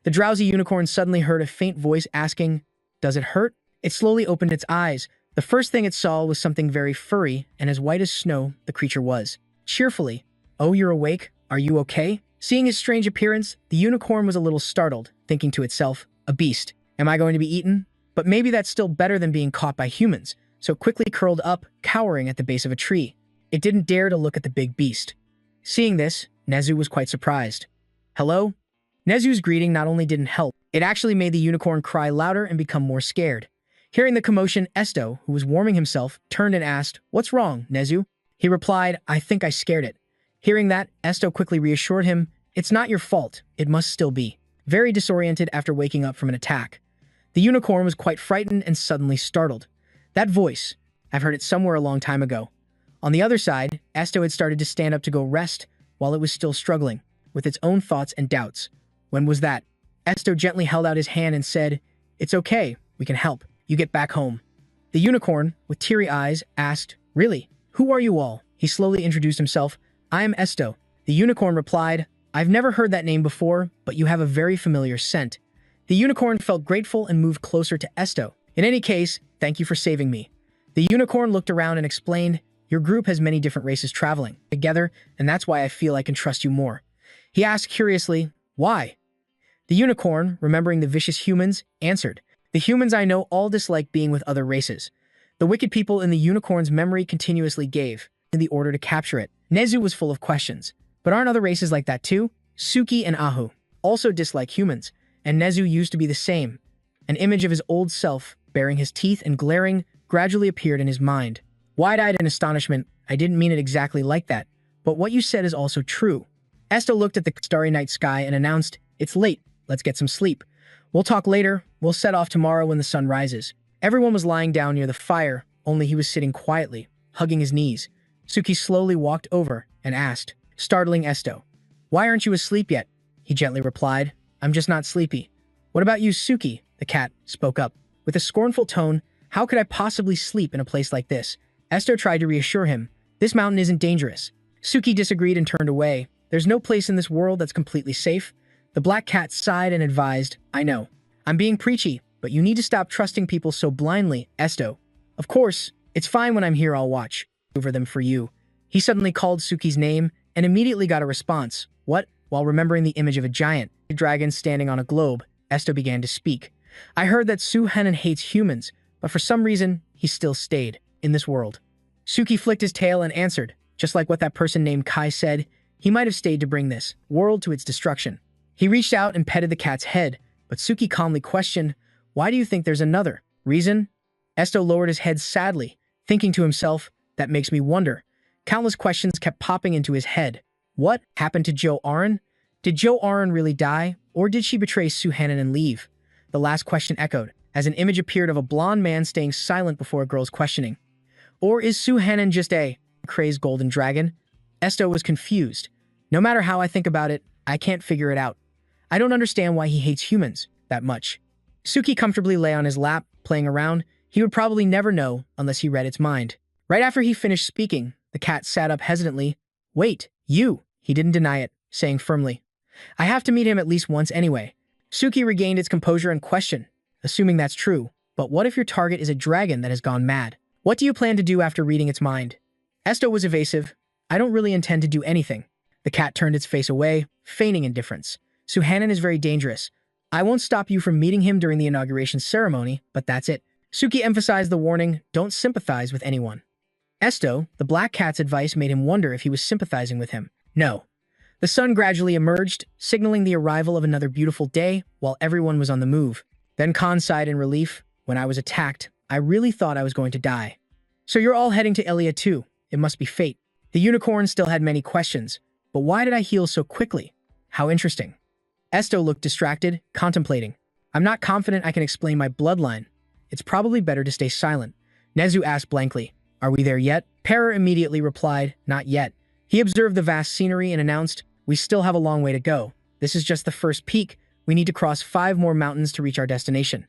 The drowsy unicorn suddenly heard a faint voice asking, "Does it hurt?" It slowly opened its eyes. The first thing it saw was something very furry and as white as snow the creature was. Cheerfully, "Oh, you're awake? Are you okay?" Seeing his strange appearance, the unicorn was a little startled, thinking to itself, "A beast. Am I going to be eaten? But maybe that's still better than being caught by humans," so quickly curled up, cowering at the base of a tree. It didn't dare to look at the big beast. Seeing this, Nezu was quite surprised. "Hello?" Nezu's greeting not only didn't help, it actually made the unicorn cry louder and become more scared. Hearing the commotion, Esto, who was warming himself, turned and asked, "What's wrong, Nezu?" He replied, "I think I scared it." Hearing that, Esto quickly reassured him, "It's not your fault, it must still be." Very disoriented after waking up from an attack. The unicorn was quite frightened and suddenly startled. That voice, I've heard it somewhere a long time ago. On the other side, Esto had started to stand up to go rest while it was still struggling with its own thoughts and doubts. When was that? Esto gently held out his hand and said, "It's okay, we can help. You get back home." The unicorn, with teary eyes, asked, "Really? Who are you all?" He slowly introduced himself. "I am Esto." The unicorn replied, "I've never heard that name before, but you have a very familiar scent." The unicorn felt grateful and moved closer to Esto. "In any case, thank you for saving me." The unicorn looked around and explained, "Your group has many different races traveling together, and that's why I feel I can trust you more." He asked curiously, "Why?" The unicorn, remembering the vicious humans, answered, "The humans I know all dislike being with other races." The wicked people in the unicorn's memory continuously gave in the order to capture it. Nezu was full of questions. But aren't other races like that too? Suki and Ahu also dislike humans, and Nezu used to be the same. An image of his old self, baring his teeth and glaring, gradually appeared in his mind. Wide-eyed in astonishment, "I didn't mean it exactly like that, but what you said is also true." Esto looked at the starry night sky and announced, "It's late, let's get some sleep. We'll talk later, we'll set off tomorrow when the sun rises." Everyone was lying down near the fire, only he was sitting quietly, hugging his knees. Suki slowly walked over and asked, startling Esto, "Why aren't you asleep yet?" He gently replied, "I'm just not sleepy." "What about you, Suki?" The cat spoke up. With a scornful tone, "How could I possibly sleep in a place like this?" Esto tried to reassure him, "This mountain isn't dangerous." Suki disagreed and turned away. "There's no place in this world that's completely safe." The black cat sighed and advised, "I know. I'm being preachy, but you need to stop trusting people so blindly, Esto. Of course, it's fine when I'm here, I'll watch over them for you." He suddenly called Suki's name and immediately got a response. "What?" While remembering the image of a giant dragon standing on a globe, Esto began to speak. "I heard that Suhanan hates humans, but for some reason, he still stayed in this world." Suki flicked his tail and answered, just like what that person named Kai said, he might have stayed to bring this world to its destruction. He reached out and petted the cat's head, but Suki calmly questioned, "Why do you think there's another reason?" Esto lowered his head sadly, thinking to himself, "That makes me wonder." Countless questions kept popping into his head. What happened to Jo Aron? Did Jo Aron really die, or did she betray Suhanan and leave? The last question echoed, as an image appeared of a blonde man staying silent before a girl's questioning. Or is Suhanan just a crazed golden dragon? Esto was confused. "No matter how I think about it, I can't figure it out. I don't understand why he hates humans that much." Suki comfortably lay on his lap, playing around. He would probably never know unless he read its mind. Right after he finished speaking, the cat sat up hesitantly. "Wait, you." He didn't deny it, saying firmly, "I have to meet him at least once anyway." Suki regained its composure and questioned, "Assuming that's true, but what if your target is a dragon that has gone mad? What do you plan to do after reading its mind?" Esto was evasive. "I don't really intend to do anything." The cat turned its face away, feigning indifference. "Suhanan is very dangerous. I won't stop you from meeting him during the inauguration ceremony, but that's it." Suki emphasized the warning, "Don't sympathize with anyone." Esto, the black cat's advice made him wonder if he was sympathizing with him. No. The sun gradually emerged, signaling the arrival of another beautiful day while everyone was on the move. Then Khan sighed in relief. "When I was attacked, I really thought I was going to die." "So you're all heading to Elia too. It must be fate." The unicorn still had many questions. "But why did I heal so quickly? How interesting." Esto looked distracted, contemplating. "I'm not confident I can explain my bloodline. It's probably better to stay silent." Nezu asked blankly, "Are we there yet?" Perra immediately replied, "Not yet." He observed the vast scenery and announced, "We still have a long way to go. This is just the first peak. We need to cross 5 more mountains to reach our destination."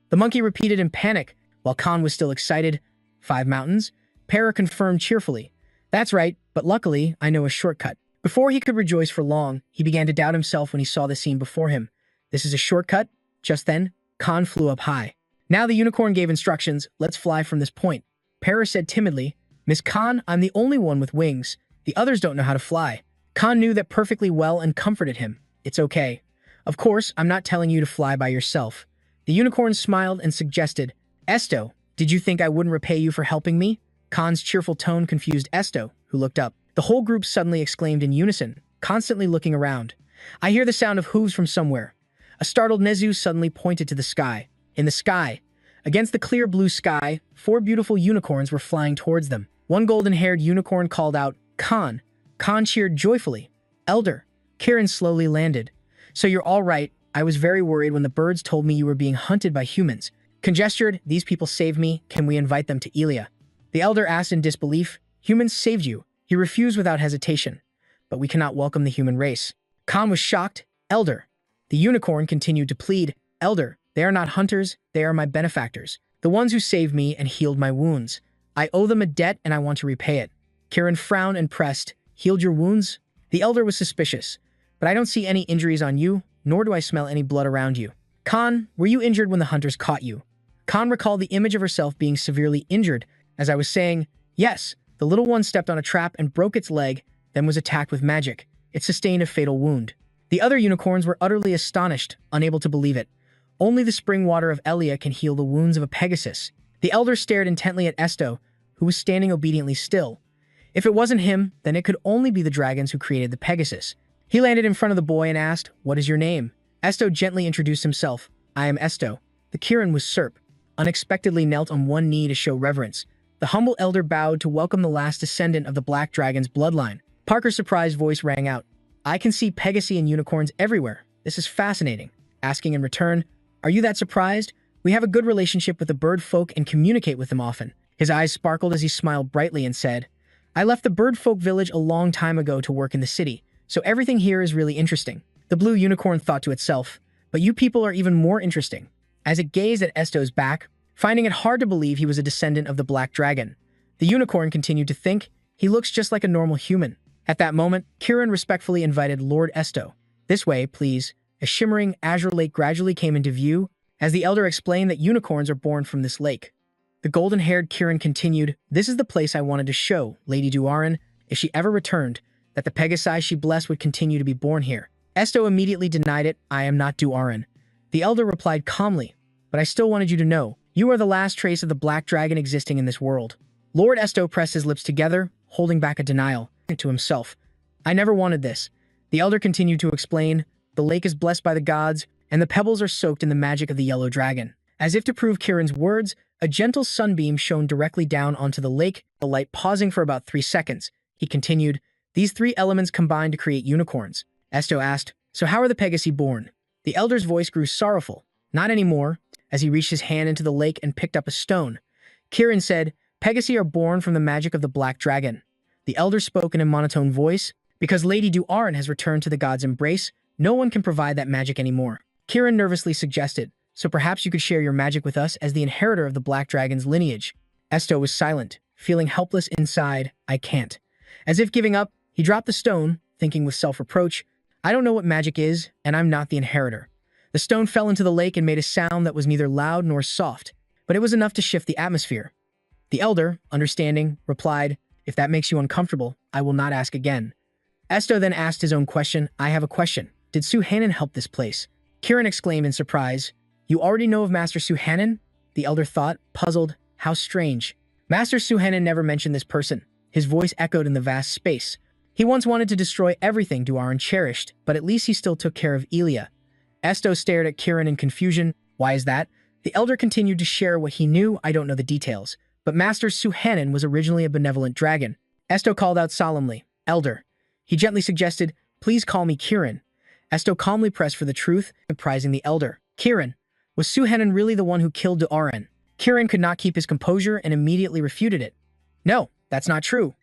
The monkey repeated in panic, while Khan was still excited, 5 mountains? Para confirmed cheerfully. That's right, but luckily, I know a shortcut. Before he could rejoice for long, he began to doubt himself when he saw the scene before him. This is a shortcut? Just then, Khan flew up high. Now the unicorn gave instructions, let's fly from this point. Para said timidly, Miss Khan, I'm the only one with wings. The others don't know how to fly. Khan knew that perfectly well and comforted him. It's okay. Of course, I'm not telling you to fly by yourself. The unicorn smiled and suggested, Esto, did you think I wouldn't repay you for helping me? Khan's cheerful tone confused Esto, who looked up. The whole group suddenly exclaimed in unison, constantly looking around. I hear the sound of hooves from somewhere. A startled Nezu suddenly pointed to the sky. In the sky, against the clear blue sky, 4 beautiful unicorns were flying towards them. One golden-haired unicorn called out, Khan. Khan cheered joyfully. Elder. Kiran slowly landed. So you're all right. I was very worried when the birds told me you were being hunted by humans. Congestured, these people saved me. Can we invite them to Elia? The elder asked in disbelief, Humans saved you. He refused without hesitation. But we cannot welcome the human race. Khan was shocked. Elder. The unicorn continued to plead. Elder, they are not hunters, they are my benefactors. The ones who saved me and healed my wounds. I owe them a debt and I want to repay it. Kiran frowned and pressed. Healed your wounds? The elder was suspicious. But I don't see any injuries on you, nor do I smell any blood around you. Khan, were you injured when the hunters caught you? Khan recalled the image of herself being severely injured. As I was saying, yes, the little one stepped on a trap and broke its leg, then was attacked with magic. It sustained a fatal wound. The other unicorns were utterly astonished, unable to believe it. Only the spring water of Elia can heal the wounds of a Pegasus. The elder stared intently at Esto, who was standing obediently still. If it wasn't him, then it could only be the dragons who created the Pegasus. He landed in front of the boy and asked, What is your name? Esto gently introduced himself. I am Esto. The Kiran was Serp, unexpectedly knelt on one knee to show reverence. The humble elder bowed to welcome the last descendant of the Black Dragon's bloodline. Parker's surprised voice rang out. I can see Pegasi and unicorns everywhere. This is fascinating. Asking in return, Are you that surprised? We have a good relationship with the bird folk and communicate with them often. His eyes sparkled as he smiled brightly and said, I left the bird folk village a long time ago to work in the city, so everything here is really interesting. The blue unicorn thought to itself, but you people are even more interesting. As it gazed at Esto's back, finding it hard to believe he was a descendant of the Black Dragon, the unicorn continued to think, he looks just like a normal human. At that moment, Kiran respectfully invited Lord Esto. This way, please. A shimmering azure lake gradually came into view, as the elder explained that unicorns are born from this lake. The golden-haired Kiran continued, This is the place I wanted to show Lady Duaran, if she ever returned, that the Pegasi she blessed would continue to be born here. Esto immediately denied it, I am not Duaran. The elder replied calmly, But I still wanted you to know, you are the last trace of the Black Dragon existing in this world. Lord Esto pressed his lips together, holding back a denial, to himself. I never wanted this. The elder continued to explain, The lake is blessed by the gods, and the pebbles are soaked in the magic of the yellow dragon. As if to prove Kiran's words, a gentle sunbeam shone directly down onto the lake, the light pausing for about 3 seconds. He continued, These 3 elements combine to create unicorns. Esto asked, So how are the Pegasi born? The elder's voice grew sorrowful. Not anymore. As he reached his hand into the lake and picked up a stone. Kiran said, Pegasi are born from the magic of the Black Dragon. The elder spoke in a monotone voice, Because Lady Duaran has returned to the god's embrace, no one can provide that magic anymore. Kiran nervously suggested, So perhaps you could share your magic with us as the inheritor of the Black Dragon's lineage. Esto was silent, feeling helpless inside, I can't. As if giving up, he dropped the stone, thinking with self-reproach, I don't know what magic is, and I'm not the inheritor. The stone fell into the lake and made a sound that was neither loud nor soft, but it was enough to shift the atmosphere. The elder, understanding, replied, If that makes you uncomfortable, I will not ask again. Esto then asked his own question, I have a question. Did Suhanan help this place? Kiran exclaimed in surprise, You already know of Master Suhanan? The elder thought, puzzled, how strange. Master Suhanan never mentioned this person. His voice echoed in the vast space. He once wanted to destroy everything Duaran cherished, but at least he still took care of Elia. Esto stared at Kiran in confusion. Why is that? The elder continued to share what he knew. I don't know the details, but Master Suhanan was originally a benevolent dragon. Esto called out solemnly, Elder. He gently suggested, Please call me Kiran. Esto calmly pressed for the truth, apprising the elder. Kiran, was Suhanan really the one who killed Duaran? Kiran could not keep his composure and immediately refuted it. No, that's not true.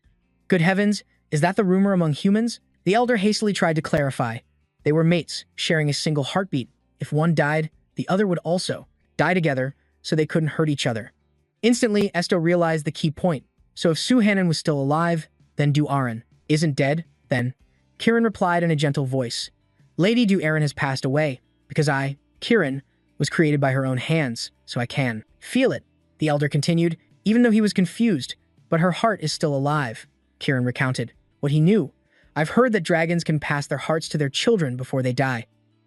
Good heavens, is that the rumor among humans? The elder hastily tried to clarify. They were mates, sharing a single heartbeat. If one died, the other would also die together, so they couldn't hurt each other. Instantly, Esto realized the key point. So if Suhanan was still alive, then Du Aran isn't dead, then? Kirin replied in a gentle voice. Lady Du Aran has passed away, because I, Kirin, was created by her own hands, so I can feel it, the elder continued, even though he was confused. But her heart is still alive, Kirin recounted. What he knew. I've heard that dragons can pass their hearts to their children before they die.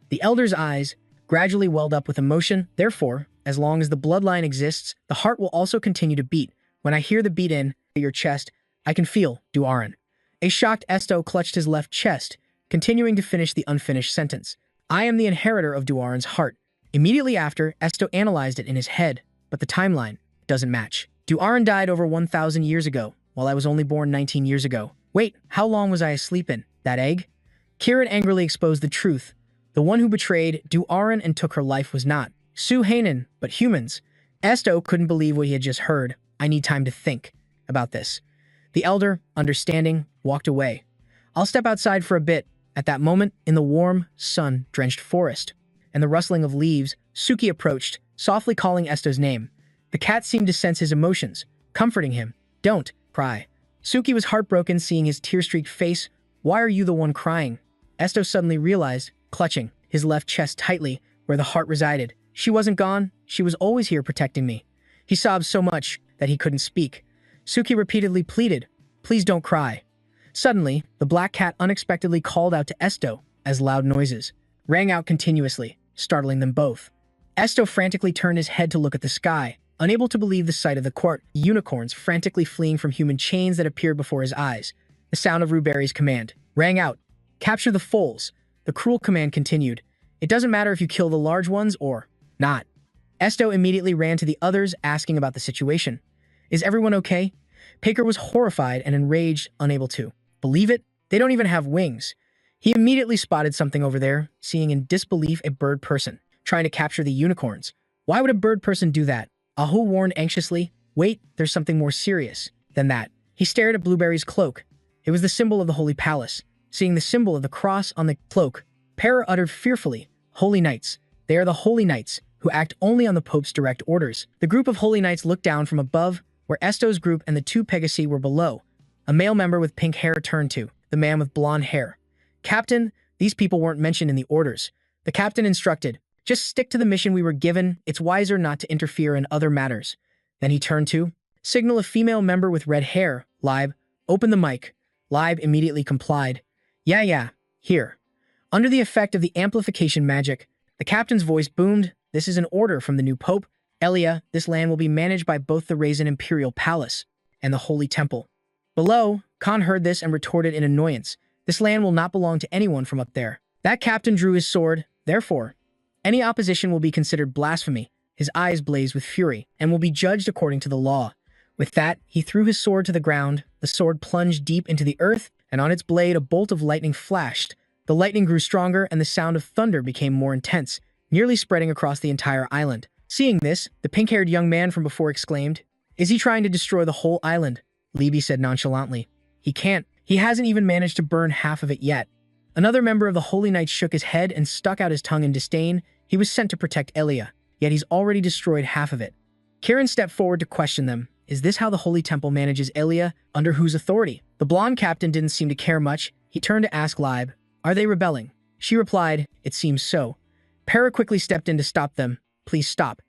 The elder's eyes gradually welled up with emotion. Therefore, as long as the bloodline exists, the heart will also continue to beat. When I hear the beat in your chest, I can feel Du Aran. A shocked Esto clutched his left chest, continuing to finish the unfinished sentence. I am the inheritor of Du Aran's heart. Immediately after, Esto analyzed it in his head, but the timeline doesn't match. Du Aran died over 1,000 years ago, while I was only born 19 years ago. Wait, how long was I asleep in that egg? Kirin angrily exposed the truth. The one who betrayed Du Aran and took her life was not Suhanan, but humans. Esto couldn't believe what he had just heard. I need time to think about this. The elder, understanding, walked away. I'll step outside for a bit. At that moment, in the warm, sun-drenched forest, and the rustling of leaves, Suki approached, softly calling Esto's name. The cat seemed to sense his emotions, comforting him. Don't cry. Suki was heartbroken seeing his tear-streaked face. Why are you the one crying? Esto suddenly realized, clutching his left chest tightly where the heart resided. She wasn't gone. She was always here protecting me. He sobbed so much that he couldn't speak. Suki repeatedly pleaded, please don't cry. Suddenly, the black cat unexpectedly called out to Esto as loud noises rang out continuously, startling them both. Esto frantically turned his head to look at the sky, unable to believe the sight of the court, unicorns frantically fleeing from human chains that appeared before his eyes. The sound of Ruberry's command rang out. Capture the foals. The cruel command continued. It doesn't matter if you kill the large ones or not. Esto immediately ran to the others, asking about the situation. Is everyone okay? Paker was horrified and enraged, unable to believe it. They don't even have wings. He immediately spotted something over there, seeing in disbelief a bird person trying to capture the unicorns. Why would a bird person do that? Ahu warned anxiously. Wait, there's something more serious than that. He stared at Blueberry's cloak. It was the symbol of the Holy Palace. Seeing the symbol of the cross on the cloak, Para uttered fearfully, Holy Knights. They are the Holy Knights, who act only on the Pope's direct orders. The group of Holy Knights looked down from above, where Esto's group and the two Pegasi were below. A male member with pink hair turned to the man with blonde hair. Captain, these people weren't mentioned in the orders. The captain instructed, just stick to the mission we were given. It's wiser not to interfere in other matters. Then he turned to signal a female member with red hair. Lib, open the mic. Lib immediately complied. Yeah, here. Under the effect of the amplification magic, the captain's voice boomed. This is an order from the new Pope. Elia, this land will be managed by both the Raisin Imperial Palace and the Holy Temple. Below, Khan heard this and retorted in annoyance. This land will not belong to anyone from up there. That captain drew his sword. Therefore, any opposition will be considered blasphemy. His eyes blazed with fury and will be judged according to the law. With that, he threw his sword to the ground. The sword plunged deep into the earth, and on its blade a bolt of lightning flashed. The lightning grew stronger, and the sound of thunder became more intense, nearly spreading across the entire island. Seeing this, the pink-haired young man from before exclaimed, Is he trying to destroy the whole island? Libby said nonchalantly. He can't. He hasn't even managed to burn half of it yet. Another member of the Holy Knights shook his head and stuck out his tongue in disdain. He was sent to protect Elia, yet he's already destroyed half of it. Kirin stepped forward to question them. Is this how the Holy Temple manages Elia? Under whose authority? The blonde captain didn't seem to care much. He turned to ask Lib, Are they rebelling? She replied, It seems so. Para quickly stepped in to stop them. Please stop.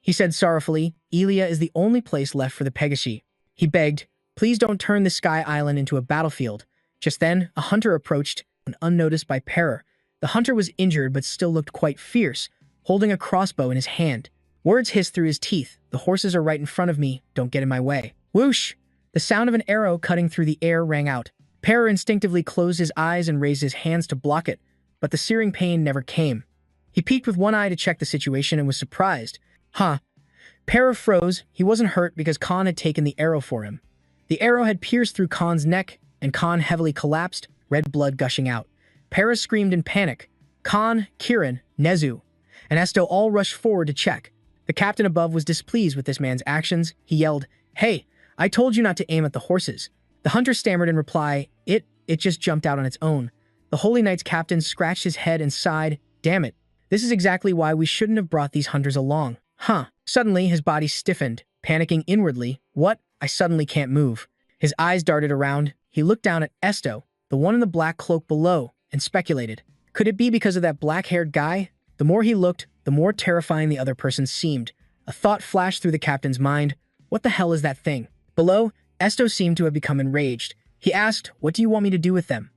He said sorrowfully, Elia is the only place left for the Pegasi. He begged, Please don't turn the Sky Island into a battlefield. Just then, a hunter approached, unnoticed by Para. The hunter was injured but still looked quite fierce, holding a crossbow in his hand. Words hissed through his teeth. The horses are right in front of me. Don't get in my way. Whoosh! The sound of an arrow cutting through the air rang out. Para instinctively closed his eyes and raised his hands to block it, but the searing pain never came. He peeked with one eye to check the situation and was surprised. Para froze. He wasn't hurt because Khan had taken the arrow for him. The arrow had pierced through Khan's neck, and Khan heavily collapsed, red blood gushing out. Para screamed in panic. Khan, Kirin, Nezu, and Esto all rushed forward to check. The captain above was displeased with this man's actions. He yelled, Hey, I told you not to aim at the horses. The hunter stammered in reply, It just jumped out on its own. The Holy Knight's captain scratched his head and sighed, Damn it. This is exactly why we shouldn't have brought these hunters along. Suddenly, his body stiffened. panicking inwardly. What? I suddenly can't move. His eyes darted around. He looked down at Esto, the one in the black cloak below, and speculated. Could it be because of that black-haired guy? The more he looked, the more terrifying the other person seemed. A thought flashed through the captain's mind. What the hell is that thing? Below, Esto seemed to have become enraged. He asked, what do you want me to do with them?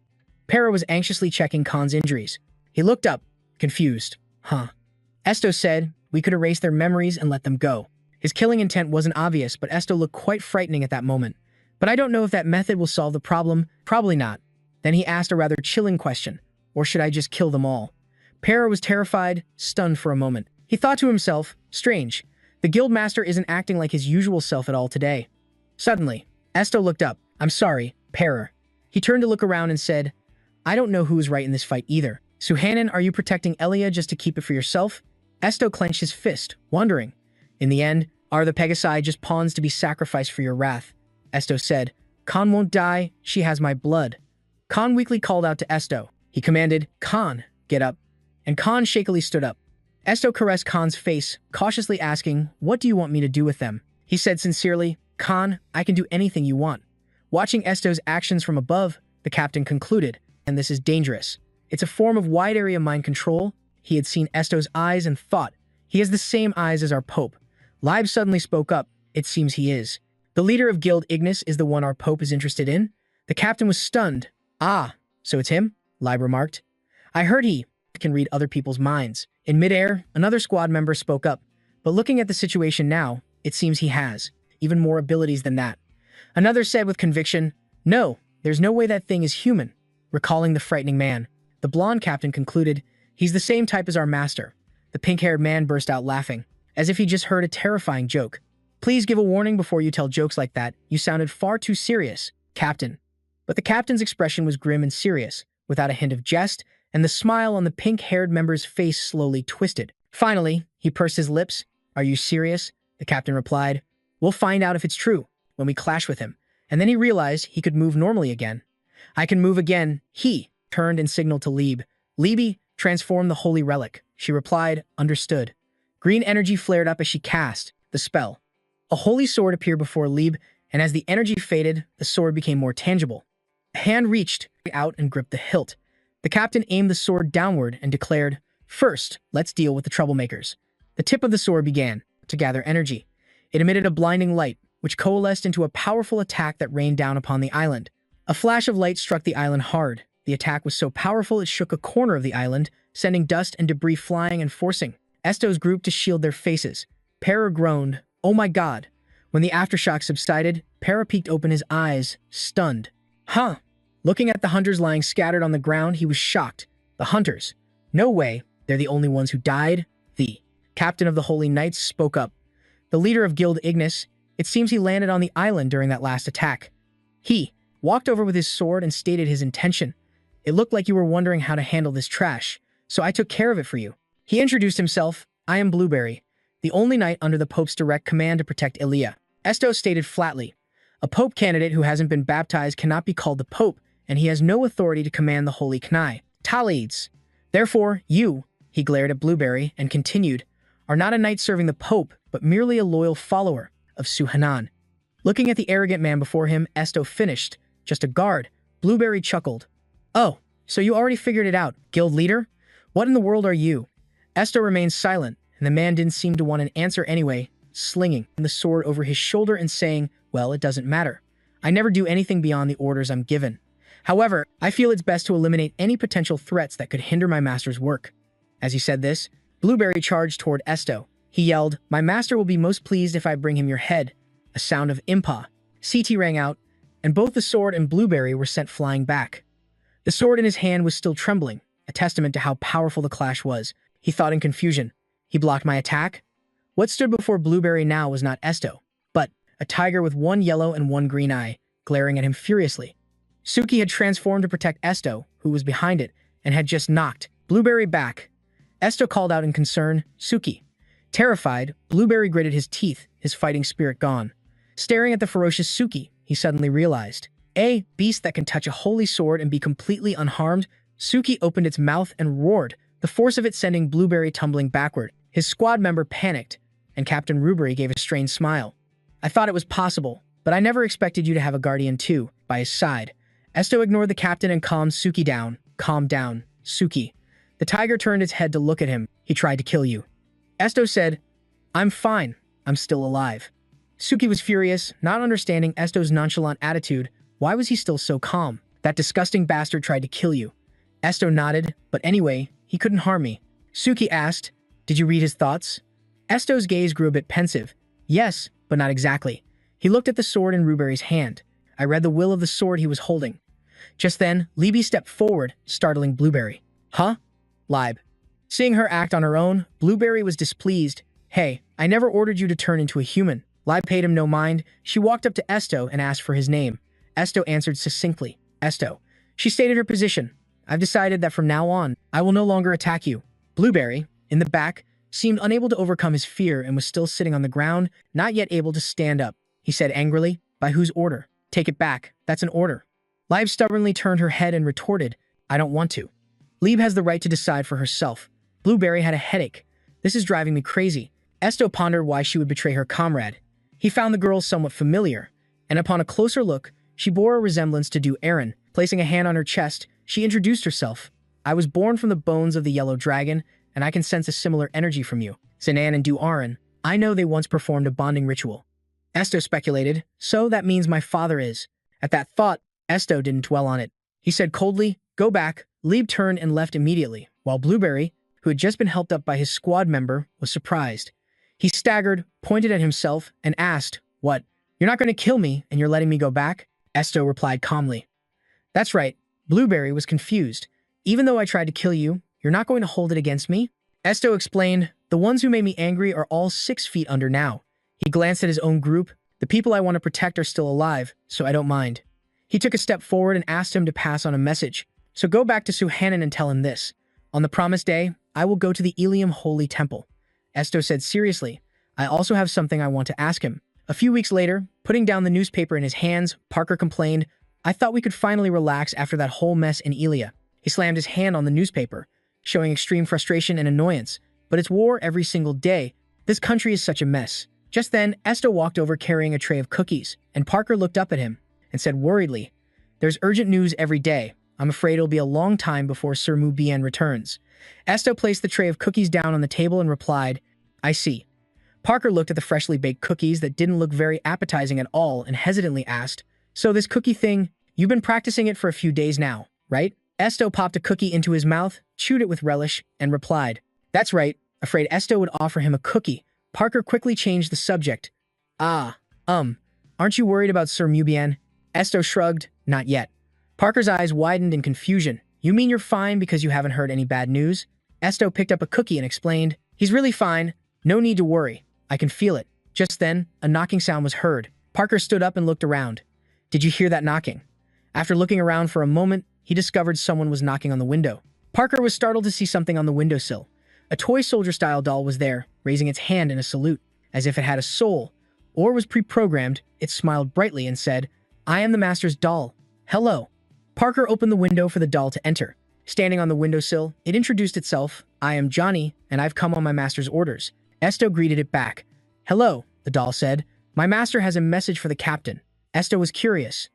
Para was anxiously checking Khan's injuries. He looked up, confused. Huh. Esto said, we could erase their memories and let them go. His killing intent wasn't obvious, but Esto looked quite frightening at that moment. But I don't know if that method will solve the problem. Probably not. Then he asked a rather chilling question. Or should I just kill them all? Para was terrified, stunned for a moment. He thought to himself, strange. The guildmaster isn't acting like his usual self at all today. Suddenly, Esto looked up. I'm sorry, Para. He turned to look around and said, I don't know who is right in this fight either. Suhanan, are you protecting Elia just to keep it for yourself? Esto clenched his fist, wondering. In the end, are the Pegasi just pawns to be sacrificed for your wrath? Esto said, Khan won't die, she has my blood. Khan weakly called out to Esto. He commanded, Khan, get up. And Khan shakily stood up. Esto caressed Khan's face, cautiously asking, what do you want me to do with them? He said sincerely, Khan, I can do anything you want. Watching Esto's actions from above, the captain concluded, and this is dangerous. It's a form of wide-area mind control. He had seen Esto's eyes and thought, he has the same eyes as our Pope. Libe suddenly spoke up. It seems he is. The leader of Guild Ignis is the one our Pope is interested in? The captain was stunned. Ah, so it's him? Libe remarked. I heard he can read other people's minds. In midair, another squad member spoke up. But looking at the situation now, it seems he has even more abilities than that. Another said with conviction, no, there's no way that thing is human. Recalling the frightening man, the blonde captain concluded, he's the same type as our master. The pink-haired man burst out laughing, as if he just heard a terrifying joke. Please give a warning before you tell jokes like that. You sounded far too serious, Captain. But the captain's expression was grim and serious, without a hint of jest, and the smile on the pink-haired member's face slowly twisted. Finally, he pursed his lips. Are you serious? The captain replied. We'll find out if it's true when we clash with him. And then he realized he could move normally again. I can move again. He turned and signaled to Libe. Libe, transform the holy relic. She replied, understood. Green energy flared up as she cast the spell. A holy sword appeared before Libe, and as the energy faded, the sword became more tangible. A hand reached out and gripped the hilt. The captain aimed the sword downward and declared, first, let's deal with the troublemakers. The tip of the sword began to gather energy. It emitted a blinding light, which coalesced into a powerful attack that rained down upon the island. A flash of light struck the island hard. The attack was so powerful it shook a corner of the island, sending dust and debris flying and forcing Esto's group to shield their faces. Para groaned, oh my god. When the aftershock subsided, Para peeked open his eyes, stunned. Huh? Looking at the hunters lying scattered on the ground, he was shocked. The hunters? No way, they're the only ones who died. The captain of the Holy Knights spoke up. The leader of Guild Ignis, it seems he landed on the island during that last attack. He walked over with his sword and stated his intention. It looked like you were wondering how to handle this trash, so I took care of it for you. He introduced himself. I am Blueberry, the only knight under the Pope's direct command to protect Elia. Esto stated flatly, a Pope candidate who hasn't been baptized cannot be called the Pope, and he has no authority to command the Holy Knigh. Talids. Therefore, you, he glared at Blueberry and continued, are not a knight serving the Pope, but merely a loyal follower of Suhanan. Looking at the arrogant man before him, Esto finished, just a guard. Blueberry chuckled. Oh, so you already figured it out, guild leader? What in the world are you? Esto remained silent, and the man didn't seem to want an answer anyway, slinging the sword over his shoulder and saying, well, it doesn't matter. I never do anything beyond the orders I'm given. However, I feel it's best to eliminate any potential threats that could hinder my master's work. As he said this, Blueberry charged toward Esto. He yelled, my master will be most pleased if I bring him your head. A sound of impa. CT rang out, and both the sword and Blueberry were sent flying back. The sword in his hand was still trembling, a testament to how powerful the clash was. He thought in confusion. He blocked my attack? What stood before Blueberry now was not Esto, but a tiger with one yellow and one green eye, glaring at him furiously. Suki had transformed to protect Esto, who was behind it, and had just knocked Blueberry back. Esto called out in concern, Suki. Terrified, Blueberry gritted his teeth, his fighting spirit gone. Staring at the ferocious Suki, he suddenly realized, a beast that can touch a holy sword and be completely unharmed. Suki opened its mouth and roared, the force of it sending Blueberry tumbling backward. His squad member panicked, and Captain Rubery gave a strange smile. I thought it was possible, but I never expected you to have a guardian too, by his side. Esto ignored the captain and calmed Suki down. Calm down, Suki. The tiger turned its head to look at him. He tried to kill you. Esto said, I'm fine. I'm still alive. Suki was furious, not understanding Esto's nonchalant attitude. Why was he still so calm? That disgusting bastard tried to kill you. Esto nodded, but anyway, he couldn't harm me. Suki asked, did you read his thoughts? Esto's gaze grew a bit pensive. Yes, but not exactly. He looked at the sword in Ruberry's hand. I read the will of the sword he was holding. Just then, Libby stepped forward, startling Blueberry. Huh? Lib. Seeing her act on her own, Blueberry was displeased. Hey, I never ordered you to turn into a human. Lib paid him no mind. She walked up to Esto and asked for his name. Esto answered succinctly. Esto. She stated her position. I've decided that from now on, I will no longer attack you. Blueberry, in the back, seemed unable to overcome his fear and was still sitting on the ground, not yet able to stand up. He said angrily, by whose order? Take it back. That's an order. Lib stubbornly turned her head and retorted, I don't want to. Lib has the right to decide for herself. Blueberry had a headache. This is driving me crazy. Esto pondered why she would betray her comrade. He found the girl somewhat familiar, and upon a closer look, she bore a resemblance to Du Aaron. Placing a hand on her chest, she introduced herself. I was born from the bones of the yellow dragon, and I can sense a similar energy from you. Sinan and Du Aaron, I know they once performed a bonding ritual. Esto speculated, so that means my father is. At that thought, Esto didn't dwell on it. He said coldly, go back. Lib turned and left immediately, while Blueberry, who had just been helped up by his squad member, was surprised. He staggered, pointed at himself, and asked, what? You're not going to kill me, and you're letting me go back? Esto replied calmly. That's right. Blueberry was confused. Even though I tried to kill you, you're not going to hold it against me? Esto explained, the ones who made me angry are all 6 feet under now. He glanced at his own group. The people I want to protect are still alive, so I don't mind. He took a step forward and asked him to pass on a message. So go back to Suhanan and tell him this. On the promised day, I will go to the Ilium Holy Temple. Esto said seriously, I also have something I want to ask him. A few weeks later, putting down the newspaper in his hands, Parker complained, I thought we could finally relax after that whole mess in Elia. He slammed his hand on the newspaper, showing extreme frustration and annoyance. But it's war every single day. This country is such a mess. Just then, Esto walked over carrying a tray of cookies, and Parker looked up at him and said worriedly, there's urgent news every day. I'm afraid it'll be a long time before Sir Mu Bien returns. Esto placed the tray of cookies down on the table and replied, I see. Parker looked at the freshly baked cookies that didn't look very appetizing at all and hesitantly asked, so this cookie thing, you've been practicing it for a few days now, right? Esto popped a cookie into his mouth, chewed it with relish, and replied, that's right. Afraid Esto would offer him a cookie. Parker quickly changed the subject. Aren't you worried about Sir Mu Bien? Esto shrugged, not yet. Parker's eyes widened in confusion. You mean you're fine because you haven't heard any bad news? Esto picked up a cookie and explained, he's really fine. No need to worry. I can feel it. Just then, a knocking sound was heard. Parker stood up and looked around. Did you hear that knocking? After looking around for a moment, he discovered someone was knocking on the window. Parker was startled to see something on the windowsill. A toy soldier-style doll was there, raising its hand in a salute. As if it had a soul, or was pre-programmed, it smiled brightly and said, I am the master's doll. Hello. Parker opened the window for the doll to enter. Standing on the windowsill, it introduced itself. I am Johnny, and I've come on my master's orders. Esto greeted it back. Hello, the doll said. My master has a message for the captain. Esto was curious.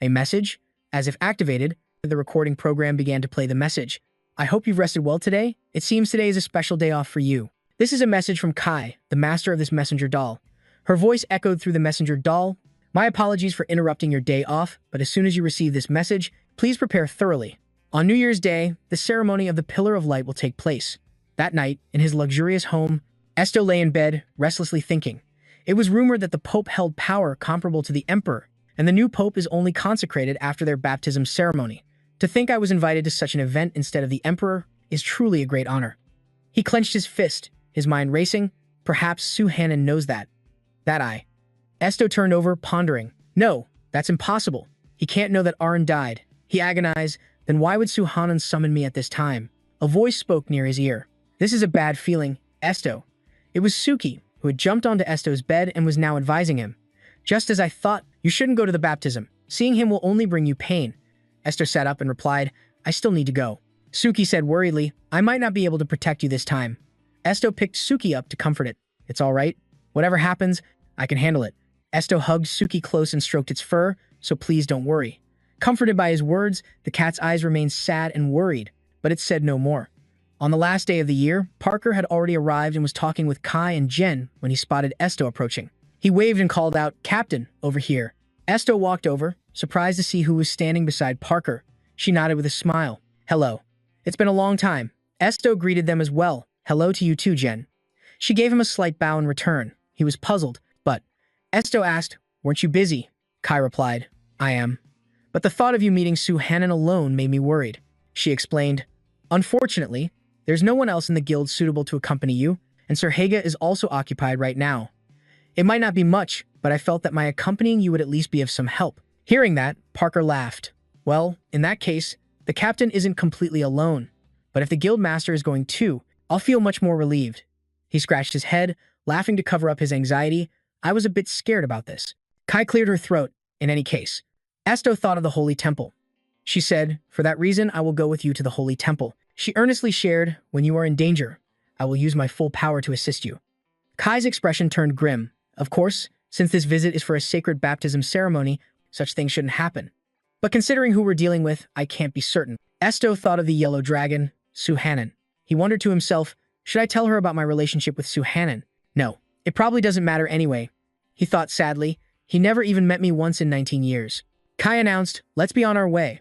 A message? As if activated, the recording program began to play the message. I hope you've rested well today. It seems today is a special day off for you. This is a message from Kai, the master of this messenger doll. Her voice echoed through the messenger doll. My apologies for interrupting your day off, but as soon as you receive this message, please prepare thoroughly. On New Year's Day, the ceremony of the Pillar of Light will take place. That night, in his luxurious home, Esto lay in bed, restlessly thinking. It was rumored that the Pope held power comparable to the Emperor, and the new Pope is only consecrated after their baptism ceremony. To think I was invited to such an event instead of the Emperor is truly a great honor. He clenched his fist, his mind racing. Perhaps Suhanan knows that. Esto turned over, pondering. No, that's impossible. He can't know that Aaron died. He agonized. Then why would Suhanan summon me at this time? A voice spoke near his ear. This is a bad feeling, Esto. It was Suki, who had jumped onto Esto's bed and was now advising him. Just as I thought, you shouldn't go to the baptism. Seeing him will only bring you pain. Esto sat up and replied, I still need to go. Suki said worriedly, I might not be able to protect you this time. Esto picked Suki up to comfort it. It's all right. Whatever happens, I can handle it. Esto hugged Suki close and stroked its fur, so please don't worry. Comforted by his words, the cat's eyes remained sad and worried, but it said no more. On the last day of the year, Parker had already arrived and was talking with Kai and Jen when he spotted Esto approaching. He waved and called out, "Captain, over here." Esto walked over, surprised to see who was standing beside Parker. She nodded with a smile. "Hello. It's been a long time." Esto greeted them as well. "Hello to you too, Jen." She gave him a slight bow in return. He was puzzled, but Esto asked, "Weren't you busy?" Kai replied, "I am. But the thought of you meeting Sue Hannon alone made me worried." She explained, "Unfortunately, there's no one else in the guild suitable to accompany you, and Sir Haga is also occupied right now. It might not be much, but I felt that my accompanying you would at least be of some help." Hearing that, Parker laughed. "Well, in that case, the captain isn't completely alone. But if the guild master is going too, I'll feel much more relieved." He scratched his head, laughing to cover up his anxiety. "I was a bit scared about this." Kai cleared her throat. "In any case." Esto thought of the Holy Temple. She said, "For that reason, I will go with you to the Holy Temple." She earnestly shared, "When you are in danger, I will use my full power to assist you." Kai's expression turned grim. Of course, since this visit is for a sacred baptism ceremony, such things shouldn't happen. But considering who we're dealing with, I can't be certain. Esto thought of the yellow dragon, Sue Hannon. He wondered to himself, should I tell her about my relationship with Sue Hannon? No, it probably doesn't matter anyway. He thought sadly, he never even met me once in 19 years. Kai announced, "Let's be on our way."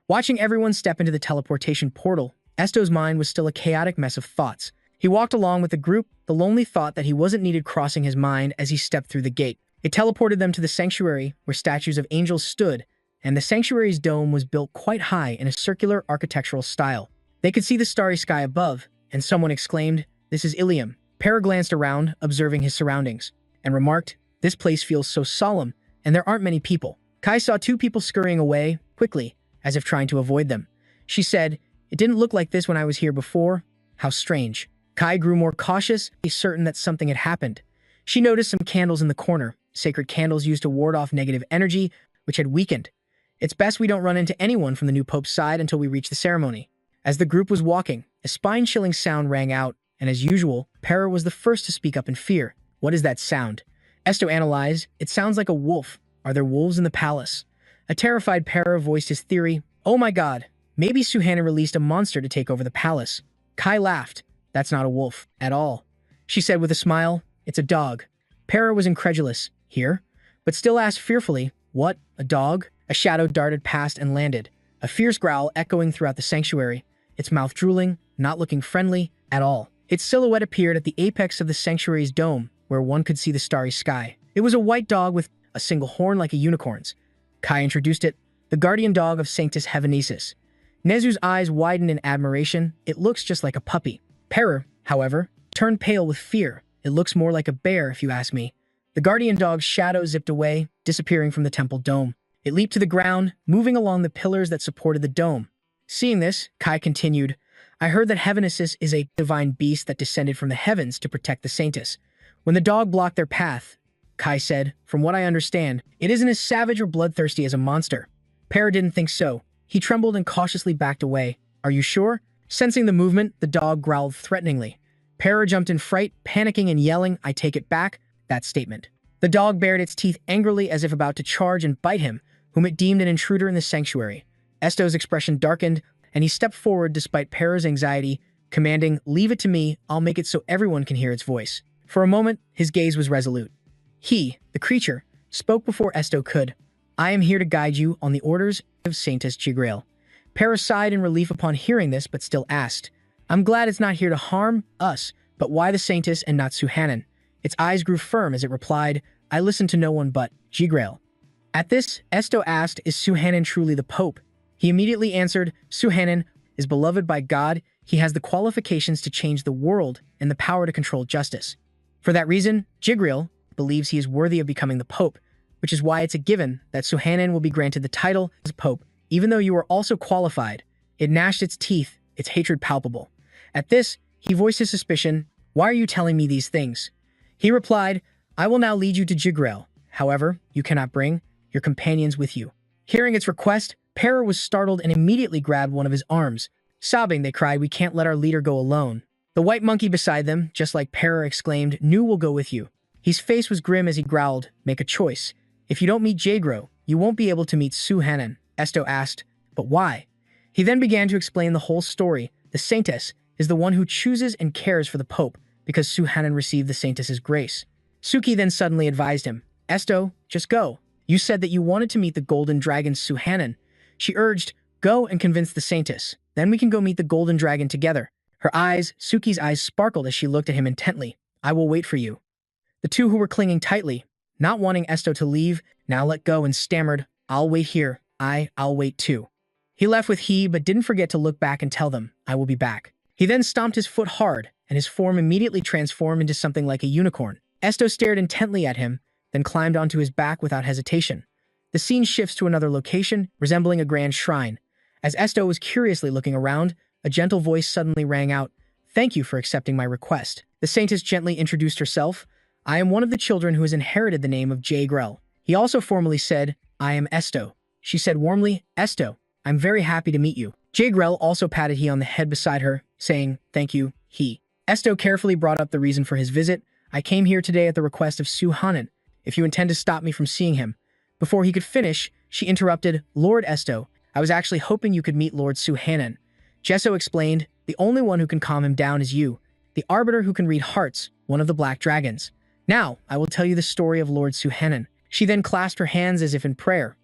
Watching everyone step into the teleportation portal, Esto's mind was still a chaotic mess of thoughts. He walked along with the group, the lonely thought that he wasn't needed crossing his mind as he stepped through the gate. It teleported them to the sanctuary, where statues of angels stood, and the sanctuary's dome was built quite high in a circular architectural style. They could see the starry sky above, and someone exclaimed, "This is Ilium." Para glanced around, observing his surroundings, and remarked, "This place feels so solemn, and there aren't many people." Kai saw two people scurrying away, quickly, as if trying to avoid them. She said, "It didn't look like this when I was here before. How strange." Kai grew more cautious, certain that something had happened. She noticed some candles in the corner, sacred candles used to ward off negative energy, which had weakened. "It's best we don't run into anyone from the new pope's side until we reach the ceremony." As the group was walking, a spine-chilling sound rang out, and as usual, Para was the first to speak up in fear. "What is that sound?" Esto analyzed. "It sounds like a wolf. Are there wolves in the palace?" A terrified Para voiced his theory. "Oh my god, maybe Suhanna released a monster to take over the palace." Kai laughed. "That's not a wolf, at all." She said with a smile, "It's a dog." Para was incredulous. "Here?" But still asked fearfully, "What? A dog?" A shadow darted past and landed, a fierce growl echoing throughout the sanctuary, its mouth drooling, not looking friendly at all. Its silhouette appeared at the apex of the sanctuary's dome, where one could see the starry sky. It was a white dog with a single horn like a unicorn's. Kai introduced it, the guardian dog of Sanctus Heavenesis. Nezu's eyes widened in admiration. "It looks just like a puppy." Para, however, turned pale with fear. "It looks more like a bear, if you ask me." The guardian dog's shadow zipped away, disappearing from the temple dome. It leaped to the ground, moving along the pillars that supported the dome. Seeing this, Kai continued, "I heard that Heavenesis is a divine beast that descended from the heavens to protect the Sanctus. When the dog blocked their path," Kai said, "from what I understand, it isn't as savage or bloodthirsty as a monster." Para didn't think so. He trembled and cautiously backed away. "Are you sure?" Sensing the movement, the dog growled threateningly. Para jumped in fright, panicking and yelling, "I take it back," that statement. The dog bared its teeth angrily as if about to charge and bite him, whom it deemed an intruder in the sanctuary. Esto's expression darkened, and he stepped forward despite Para's anxiety, commanding, "Leave it to me, I'll make it so everyone can hear its voice." For a moment, his gaze was resolute. He, the creature, spoke before Esto could. "I am here to guide you on the orders of Saintus Jigrail." Para sighed in relief upon hearing this, but still asked, "I'm glad it's not here to harm us, but why the Saintus and not Suhannon?" Its eyes grew firm as it replied, "I listen to no one but Jigrail." At this, Esto asked, "Is Suhannon truly the Pope?" He immediately answered, "Suhannon is beloved by God. He has the qualifications to change the world and the power to control justice. For that reason, Jigrail believes he is worthy of becoming the Pope, which is why it's a given that Suhannon will be granted the title as Pope, even though you are also qualified." It gnashed its teeth, its hatred palpable. At this, he voiced his suspicion, "Why are you telling me these things?" He replied, "I will now lead you to Jigrail. However, you cannot bring your companions with you." Hearing its request, Para was startled and immediately grabbed one of his arms. Sobbing, they cried, "We can't let our leader go alone." The white monkey beside them, just like Para, exclaimed, "Nu will go with you." His face was grim as he growled, "Make a choice. If you don't meet Jaegro, you won't be able to meet Suhanan." Esto asked, "But why?" He then began to explain the whole story. The Saintess is the one who chooses and cares for the Pope because Suhanan received the Saintess's grace. Suki then suddenly advised him, "Esto, just go. You said that you wanted to meet the Golden Dragon Suhanan." She urged, "Go and convince the Saintess. Then we can go meet the Golden Dragon together." Suki's eyes sparkled as she looked at him intently. "I will wait for you." The two who were clinging tightly, not wanting Esto to leave, now let go and stammered, "I'll wait here. I'll wait too." He left with but didn't forget to look back and tell them, "I will be back." He then stomped his foot hard, and his form immediately transformed into something like a unicorn. Esto stared intently at him, then climbed onto his back without hesitation. The scene shifts to another location, resembling a grand shrine. As Esto was curiously looking around, a gentle voice suddenly rang out, "Thank you for accepting my request." The Saintess gently introduced herself. "I am one of the children who has inherited the name of Jaegrel." He also formally said, "I am Esto." She said warmly, "Esto, I'm very happy to meet you." Jaegrel also patted he on the head beside her, saying, "Thank you, he." Esto carefully brought up the reason for his visit. "I came here today at the request of Suhanan, if you intend to stop me from seeing him." Before he could finish, she interrupted, "Lord Esto, I was actually hoping you could meet Lord Suhanan." Jesso explained, "The only one who can calm him down is you, the arbiter who can read hearts, one of the black dragons. Now, I will tell you the story of Lord Suhanan." She then clasped her hands as if in prayer.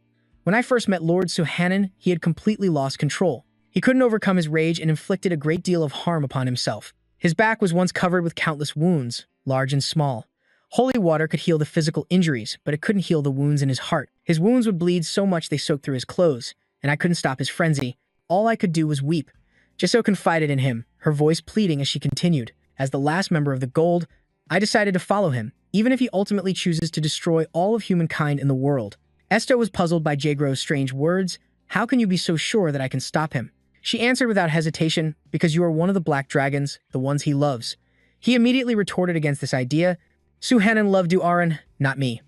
"When I first met Lord Suhanan, he had completely lost control. He couldn't overcome his rage and inflicted a great deal of harm upon himself. His back was once covered with countless wounds, large and small. Holy water could heal the physical injuries, but it couldn't heal the wounds in his heart. His wounds would bleed so much they soaked through his clothes, and I couldn't stop his frenzy. All I could do was weep." Jesso confided in him, her voice pleading as she continued, "As the last member of the Gold, I decided to follow him, even if he ultimately chooses to destroy all of humankind in the world." Esto was puzzled by Jaegro's strange words. "How can you be so sure that I can stop him?" She answered without hesitation, "Because you are one of the black dragons, the ones he loves." He immediately retorted against this idea. "Suhanan loved Duaran, not me."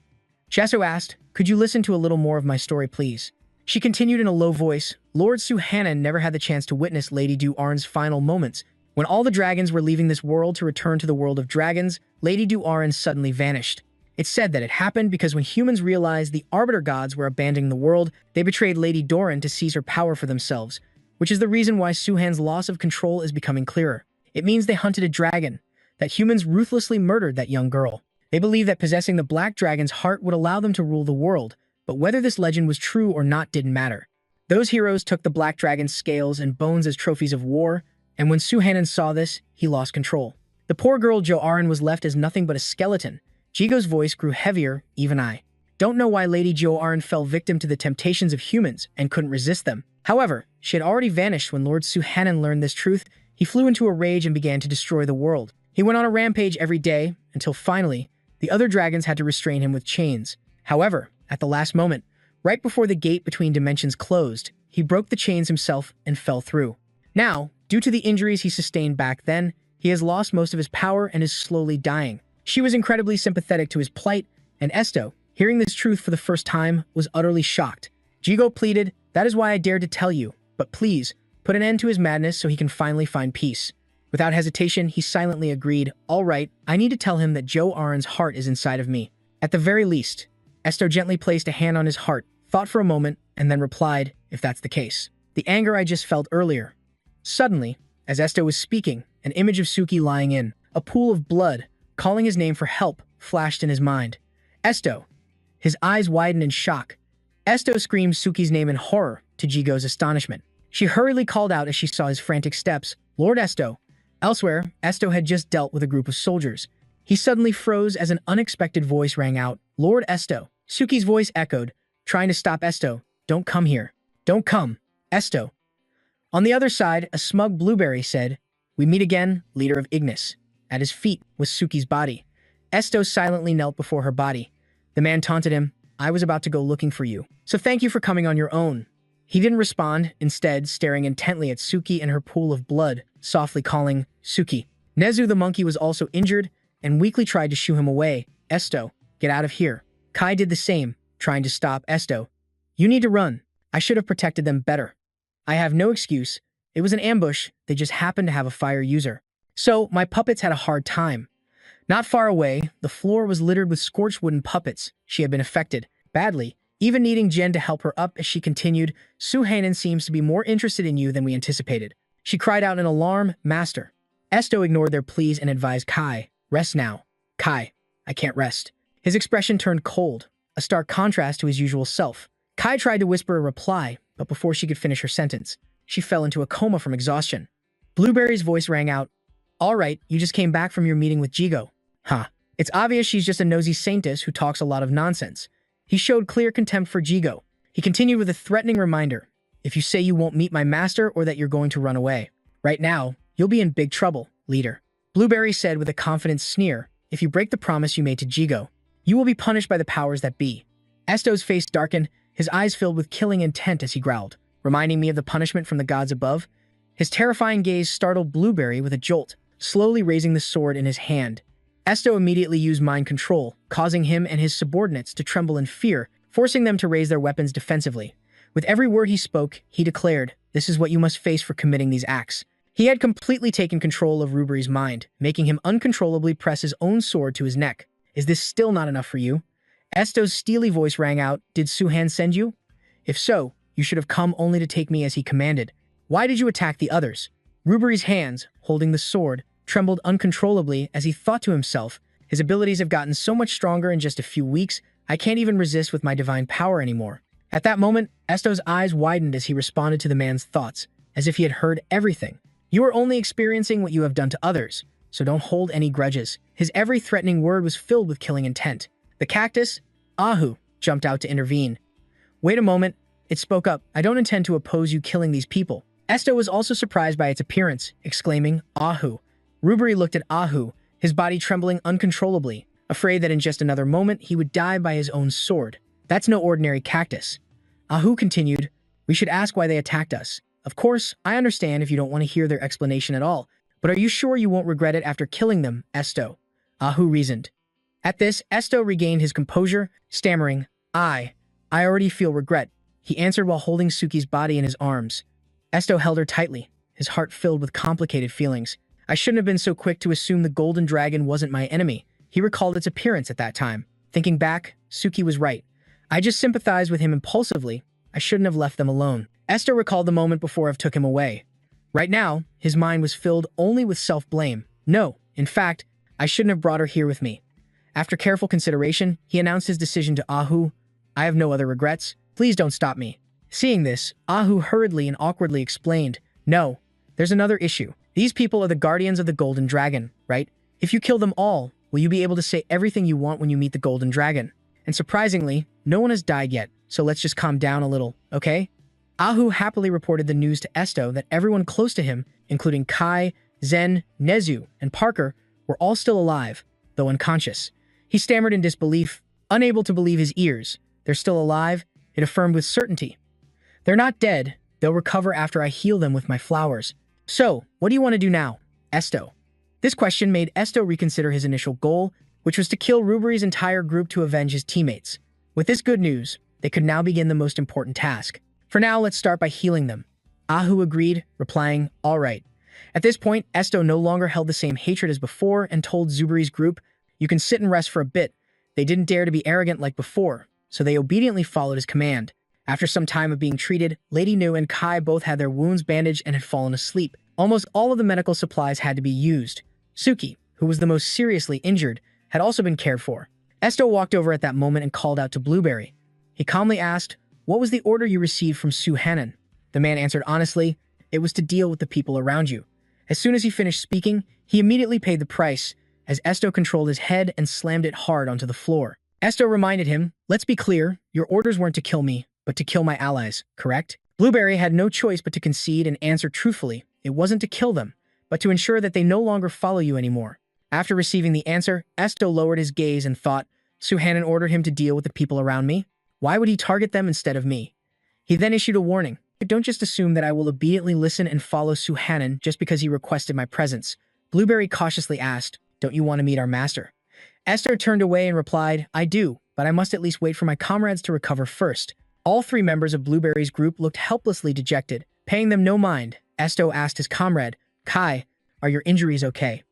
Jesso asked, "Could you listen to a little more of my story, please?" She continued in a low voice, "Lord Suhanan never had the chance to witness Lady Duaran's final moments. When all the dragons were leaving this world to return to the world of dragons, Lady Duaran suddenly vanished. It's said that it happened because when humans realized the Arbiter gods were abandoning the world, they betrayed Lady Doran to seize her power for themselves, which is the reason why Suhan's loss of control is becoming clearer. It means they hunted a dragon, that humans ruthlessly murdered that young girl. They believed that possessing the black dragon's heart would allow them to rule the world, but whether this legend was true or not didn't matter. Those heroes took the black dragon's scales and bones as trophies of war, and when Suhanan saw this, he lost control. The poor girl Joaran was left as nothing but a skeleton." Jigo's voice grew heavier. "Even I don't know why Lady Joaran fell victim to the temptations of humans and couldn't resist them. However, she had already vanished when Lord Suhanan learned this truth. He flew into a rage and began to destroy the world. He went on a rampage every day, until finally, the other dragons had to restrain him with chains. However, at the last moment, right before the gate between dimensions closed, he broke the chains himself and fell through. Now, due to the injuries he sustained back then, he has lost most of his power and is slowly dying." She was incredibly sympathetic to his plight, and Esto, hearing this truth for the first time, was utterly shocked. Jigo pleaded, "That is why I dared to tell you, but please, put an end to his madness so he can finally find peace." Without hesitation, he silently agreed, "All right, I need to tell him that Joaran's heart is inside of me. At the very least." Esto gently placed a hand on his heart, thought for a moment, and then replied, "If that's the case. The anger I just felt earlier." Suddenly, as Esto was speaking, an image of Suki lying in a pool of blood, calling his name for help, flashed in his mind. "Esto." His eyes widened in shock. Esto screamed Suki's name in horror, to Jigo's astonishment. She hurriedly called out as she saw his frantic steps, "Lord Esto." Elsewhere, Esto had just dealt with a group of soldiers. He suddenly froze as an unexpected voice rang out, "Lord Esto." Suki's voice echoed, trying to stop Esto. "Don't come here. Don't come, Esto." On the other side, a smug blueberry said, "We meet again, leader of Ignis." At his feet was Suki's body. Esto silently knelt before her body. The man taunted him, "I was about to go looking for you, so thank you for coming on your own." He didn't respond, instead staring intently at Suki and her pool of blood, softly calling, "Suki." Nezu the monkey was also injured and weakly tried to shoo him away. "Esto, get out of here." Kai did the same, trying to stop Esto. "You need to run. I should have protected them better. I have no excuse. It was an ambush. They just happened to have a fire user. So, my puppets had a hard time. Not far away, the floor was littered with scorched wooden puppets. She had been affected badly, even needing Jen to help her up as she continued. Suhanan seems to be more interested in you than we anticipated. She cried out in alarm, Master. Esto ignored their pleas and advised Kai, rest now. Kai, I can't rest. His expression turned cold, a stark contrast to his usual self. Kai tried to whisper a reply, but before she could finish her sentence, she fell into a coma from exhaustion. Blueberry's voice rang out, all right, you just came back from your meeting with Jigo. Huh. It's obvious she's just a nosy saintess who talks a lot of nonsense. He showed clear contempt for Jigo. He continued with a threatening reminder. If you say you won't meet my master or that you're going to run away, right now, you'll be in big trouble, leader. Blueberry said with a confident sneer, if you break the promise you made to Jigo, you will be punished by the powers that be. Esto's face darkened, his eyes filled with killing intent as he growled, reminding me of the punishment from the gods above. His terrifying gaze startled Blueberry with a jolt, slowly raising the sword in his hand. Esto immediately used mind control, causing him and his subordinates to tremble in fear, forcing them to raise their weapons defensively. With every word he spoke, he declared, this is what you must face for committing these acts. He had completely taken control of Rubery's mind, making him uncontrollably press his own sword to his neck. Is this still not enough for you? Esto's steely voice rang out, did Suhan send you? If so, you should have come only to take me as he commanded. Why did you attack the others? Rubery's hands, holding the sword, trembled uncontrollably as he thought to himself, his abilities have gotten so much stronger in just a few weeks, I can't even resist with my divine power anymore. At that moment, Esto's eyes widened as he responded to the man's thoughts, as if he had heard everything. You are only experiencing what you have done to others, so don't hold any grudges. His every threatening word was filled with killing intent. The cactus, Ahu, jumped out to intervene. Wait a moment, it spoke up, I don't intend to oppose you killing these people. Esto was also surprised by its appearance, exclaiming, Ahu. Rubery looked at Ahu, his body trembling uncontrollably, afraid that in just another moment he would die by his own sword. That's no ordinary cactus. Ahu continued, we should ask why they attacked us. Of course, I understand if you don't want to hear their explanation at all, but are you sure you won't regret it after killing them, Esto? Ahu reasoned. At this, Esto regained his composure, stammering, I already feel regret, he answered while holding Suki's body in his arms. Esto held her tightly, his heart filled with complicated feelings. I shouldn't have been so quick to assume the golden dragon wasn't my enemy. He recalled its appearance at that time. Thinking back, Suki was right. I just sympathized with him impulsively. I shouldn't have left them alone. Esto recalled the moment before I took him away. Right now, his mind was filled only with self-blame. No, in fact, I shouldn't have brought her here with me. After careful consideration, he announced his decision to Ahu. I have no other regrets. Please don't stop me. Seeing this, Ahu hurriedly and awkwardly explained, no, there's another issue. These people are the guardians of the golden dragon, right? If you kill them all, will you be able to say everything you want when you meet the golden dragon? And surprisingly, no one has died yet, so let's just calm down a little, okay? Ahu happily reported the news to Esto that everyone close to him, including Kai, Zen, Nezu, and Parker, were all still alive, though unconscious. He stammered in disbelief, unable to believe his ears. They're still alive, it affirmed with certainty. They're not dead, they'll recover after I heal them with my flowers. So, what do you want to do now, Esto? This question made Esto reconsider his initial goal, which was to kill Rubery's entire group to avenge his teammates. With this good news, they could now begin the most important task. For now, let's start by healing them. Ahu agreed, replying, all right. At this point, Esto no longer held the same hatred as before and told Rubery's group, you can sit and rest for a bit. They didn't dare to be arrogant like before, so they obediently followed his command. After some time of being treated, Lady Nu and Kai both had their wounds bandaged and had fallen asleep. Almost all of the medical supplies had to be used. Suki, who was the most seriously injured, had also been cared for. Esto walked over at that moment and called out to Blueberry. He calmly asked, what was the order you received from Suhanan? The man answered honestly, it was to deal with the people around you. As soon as he finished speaking, he immediately paid the price, as Esto controlled his head and slammed it hard onto the floor. Esto reminded him, let's be clear, your orders weren't to kill me, but to kill my allies, correct? Blueberry had no choice but to concede and answer truthfully. It wasn't to kill them, but to ensure that they no longer follow you anymore. After receiving the answer, Esto lowered his gaze and thought, Suhanan ordered him to deal with the people around me? Why would he target them instead of me? He then issued a warning. Don't just assume that I will obediently listen and follow Suhanan just because he requested my presence. Blueberry cautiously asked, don't you want to meet our master? Esto turned away and replied, I do, but I must at least wait for my comrades to recover first. All three members of Blueberry's group looked helplessly dejected. Paying them no mind, Esto asked his comrade, Kai, are your injuries okay?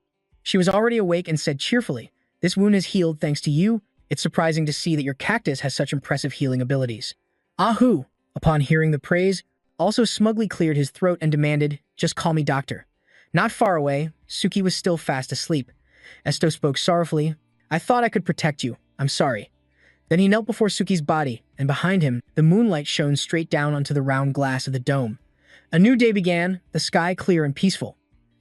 She was already awake and said cheerfully, "This wound is healed thanks to you. It's surprising to see that your cactus has such impressive healing abilities." Ahu, upon hearing the praise, also smugly cleared his throat and demanded, "Just call me doctor." Not far away, Suki was still fast asleep. Esto spoke sorrowfully, "I thought I could protect you. I'm sorry." Then he knelt before Suki's body, and behind him, the moonlight shone straight down onto the round glass of the dome. A new day began, the sky clear and peaceful.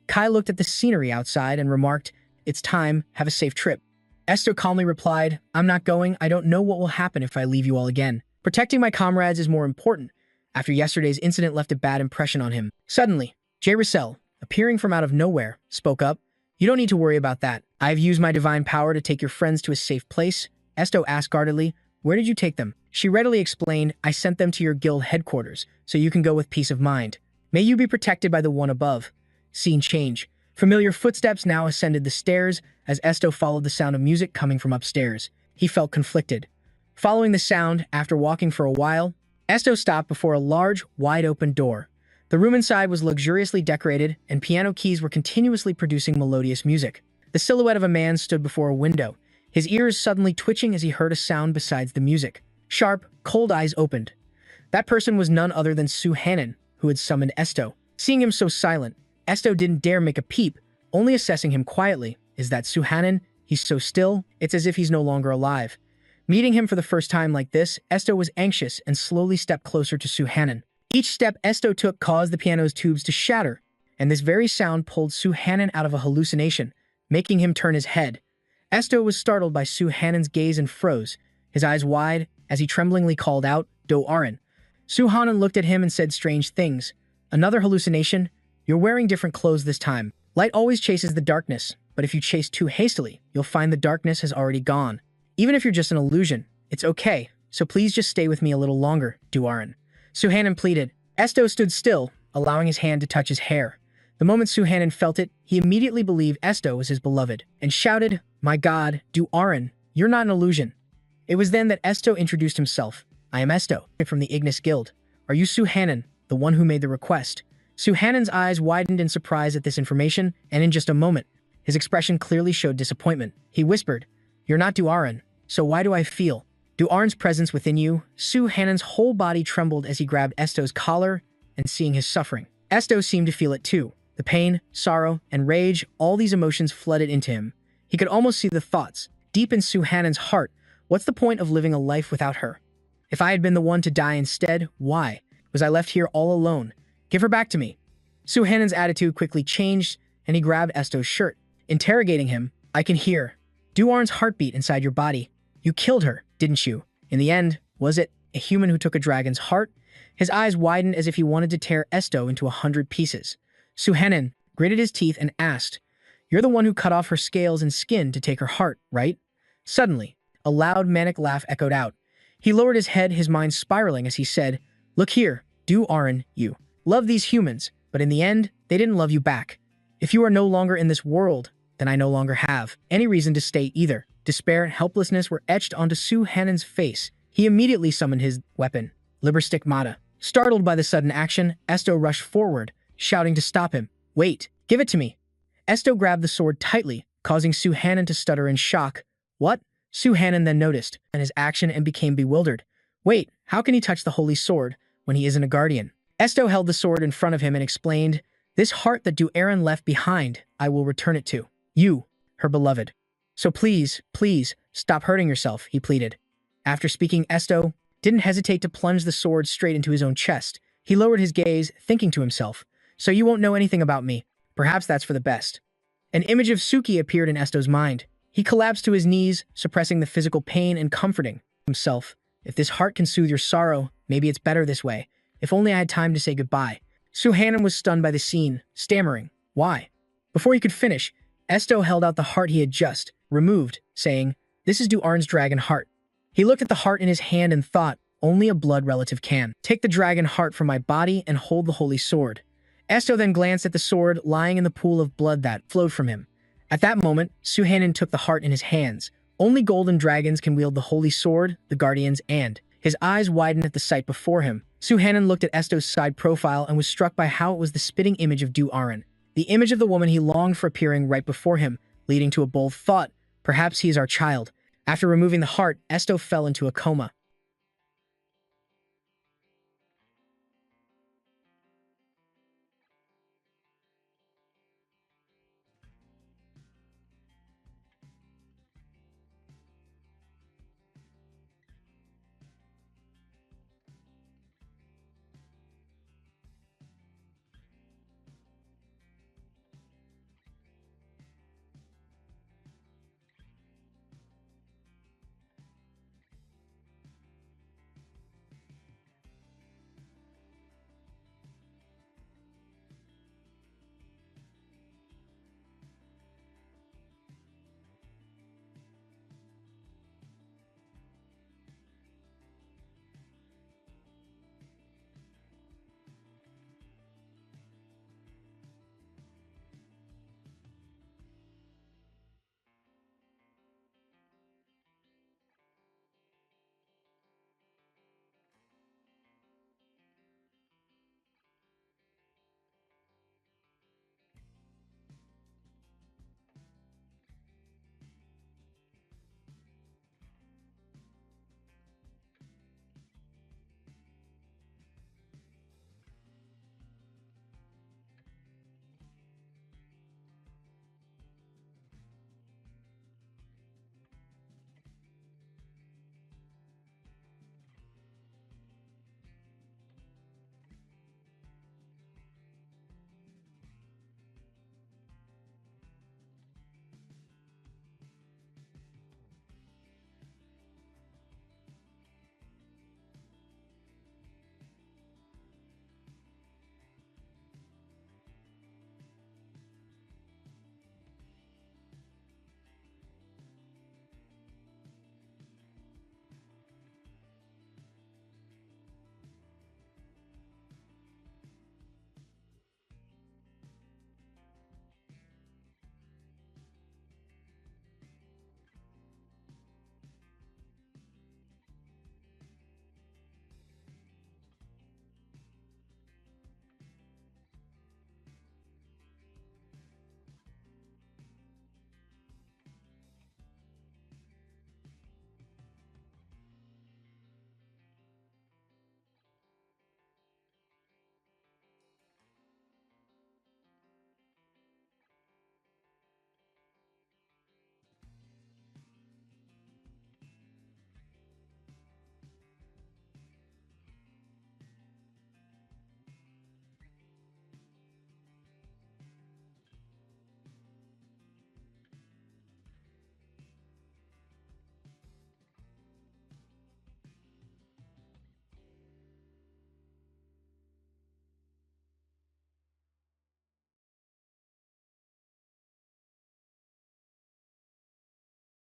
Kai looked at the scenery outside and remarked, "It's time, have a safe trip." Esto calmly replied, "I'm not going. I don't know what will happen if I leave you all again. Protecting my comrades is more important." After yesterday's incident left a bad impression on him. Suddenly, J. Russell, appearing from out of nowhere, spoke up, "You don't need to worry about that. I've used my divine power to take your friends to a safe place." Esto asked guardedly, "Where did you take them?" She readily explained, "I sent them to your guild headquarters, so you can go with peace of mind. May you be protected by the one above." Scene change. Familiar footsteps now ascended the stairs as Esto followed the sound of music coming from upstairs. He felt conflicted. Following the sound, after walking for a while, Esto stopped before a large, wide-open door. The room inside was luxuriously decorated, and piano keys were continuously producing melodious music. The silhouette of a man stood before a window, his ears suddenly twitching as he heard a sound besides the music. Sharp, cold eyes opened. That person was none other than Su Hanan, who had summoned Esto. Seeing him so silent, Esto didn't dare make a peep, only assessing him quietly. "Is that Su Hanan? He's so still, it's as if he's no longer alive." Meeting him for the first time like this, Esto was anxious and slowly stepped closer to Su Hanan. Each step Esto took caused the piano's tubes to shatter, and this very sound pulled Su Hanan out of a hallucination, making him turn his head. Esto was startled by Su Hanan's gaze and froze, his eyes wide, as he tremblingly called out, "Do Arin." Su Hanan looked at him and said strange things. "Another hallucination? You're wearing different clothes this time. Light always chases the darkness, but if you chase too hastily, you'll find the darkness has already gone. Even if you're just an illusion, it's okay, so please just stay with me a little longer, Do Arin." Su Hanan pleaded. Esto stood still, allowing his hand to touch his hair. The moment Su Hanan felt it, he immediately believed Esto was his beloved, and shouted, "My God, Do Arin, you're not an illusion." It was then that Esto introduced himself. "I am Esto, from the Ignis Guild. Are you Su Hanan, the one who made the request?" Su Hanan's eyes widened in surprise at this information, and in just a moment, his expression clearly showed disappointment. He whispered, "You're not Do Arin, so why do I feel Do Arin's presence within you?" Su Hanan's whole body trembled as he grabbed Esto's collar, and seeing his suffering. Esto seemed to feel it too. The pain, sorrow, and rage, all these emotions flooded into him. He could almost see the thoughts, deep in Su Hanan's heart. What's the point of living a life without her? If I had been the one to die instead, why was I left here all alone? Give her back to me. Su Hanan's attitude quickly changed, and he grabbed Esto's shirt, interrogating him. "I can hear Do Arin's heartbeat inside your body. You killed her, didn't you? In the end, was it a human who took a dragon's heart?" His eyes widened as if he wanted to tear Esto into 100 pieces. Su Hanan gritted his teeth and asked, "You're the one who cut off her scales and skin to take her heart, right?" Suddenly, a loud manic laugh echoed out. He lowered his head, his mind spiraling as he said, "Look here, Do Arin, you love these humans, but in the end, they didn't love you back. If you are no longer in this world, then I no longer have any reason to stay either." Despair and helplessness were etched onto Su Hanan's face. He immediately summoned his weapon, Liberstick Mata. Startled by the sudden action, Esto rushed forward, shouting to stop him. "Wait, give it to me." Esto grabbed the sword tightly, causing Su Hanan to stutter in shock. "What?" Su Hanan then noticed and his action and became bewildered. "Wait, how can he touch the holy sword when he isn't a guardian?" Esto held the sword in front of him and explained, "This heart that Do Arin left behind, I will return it to you, her beloved. So please, please, stop hurting yourself," he pleaded. After speaking, Esto didn't hesitate to plunge the sword straight into his own chest. He lowered his gaze, thinking to himself, "So you won't know anything about me. Perhaps that's for the best." An image of Suki appeared in Esto's mind. He collapsed to his knees, suppressing the physical pain and comforting himself. "If this heart can soothe your sorrow, maybe it's better this way. If only I had time to say goodbye." Su Hanan was stunned by the scene, stammering, "Why?" Before he could finish, Esto held out the heart he had just removed, saying, "This is Do Arin's dragon heart." He looked at the heart in his hand and thought, "Only a blood relative can. Take the dragon heart from my body and hold the holy sword." Esto then glanced at the sword lying in the pool of blood that flowed from him. At that moment, Su Hanan took the heart in his hands. Only golden dragons can wield the holy sword, the guardians, and his eyes widened at the sight before him. Su Hanan looked at Esto's side profile and was struck by how it was the spitting image of Do Arin, the image of the woman he longed for appearing right before him, leading to a bold thought. Perhaps he is our child. After removing the heart, Esto fell into a coma.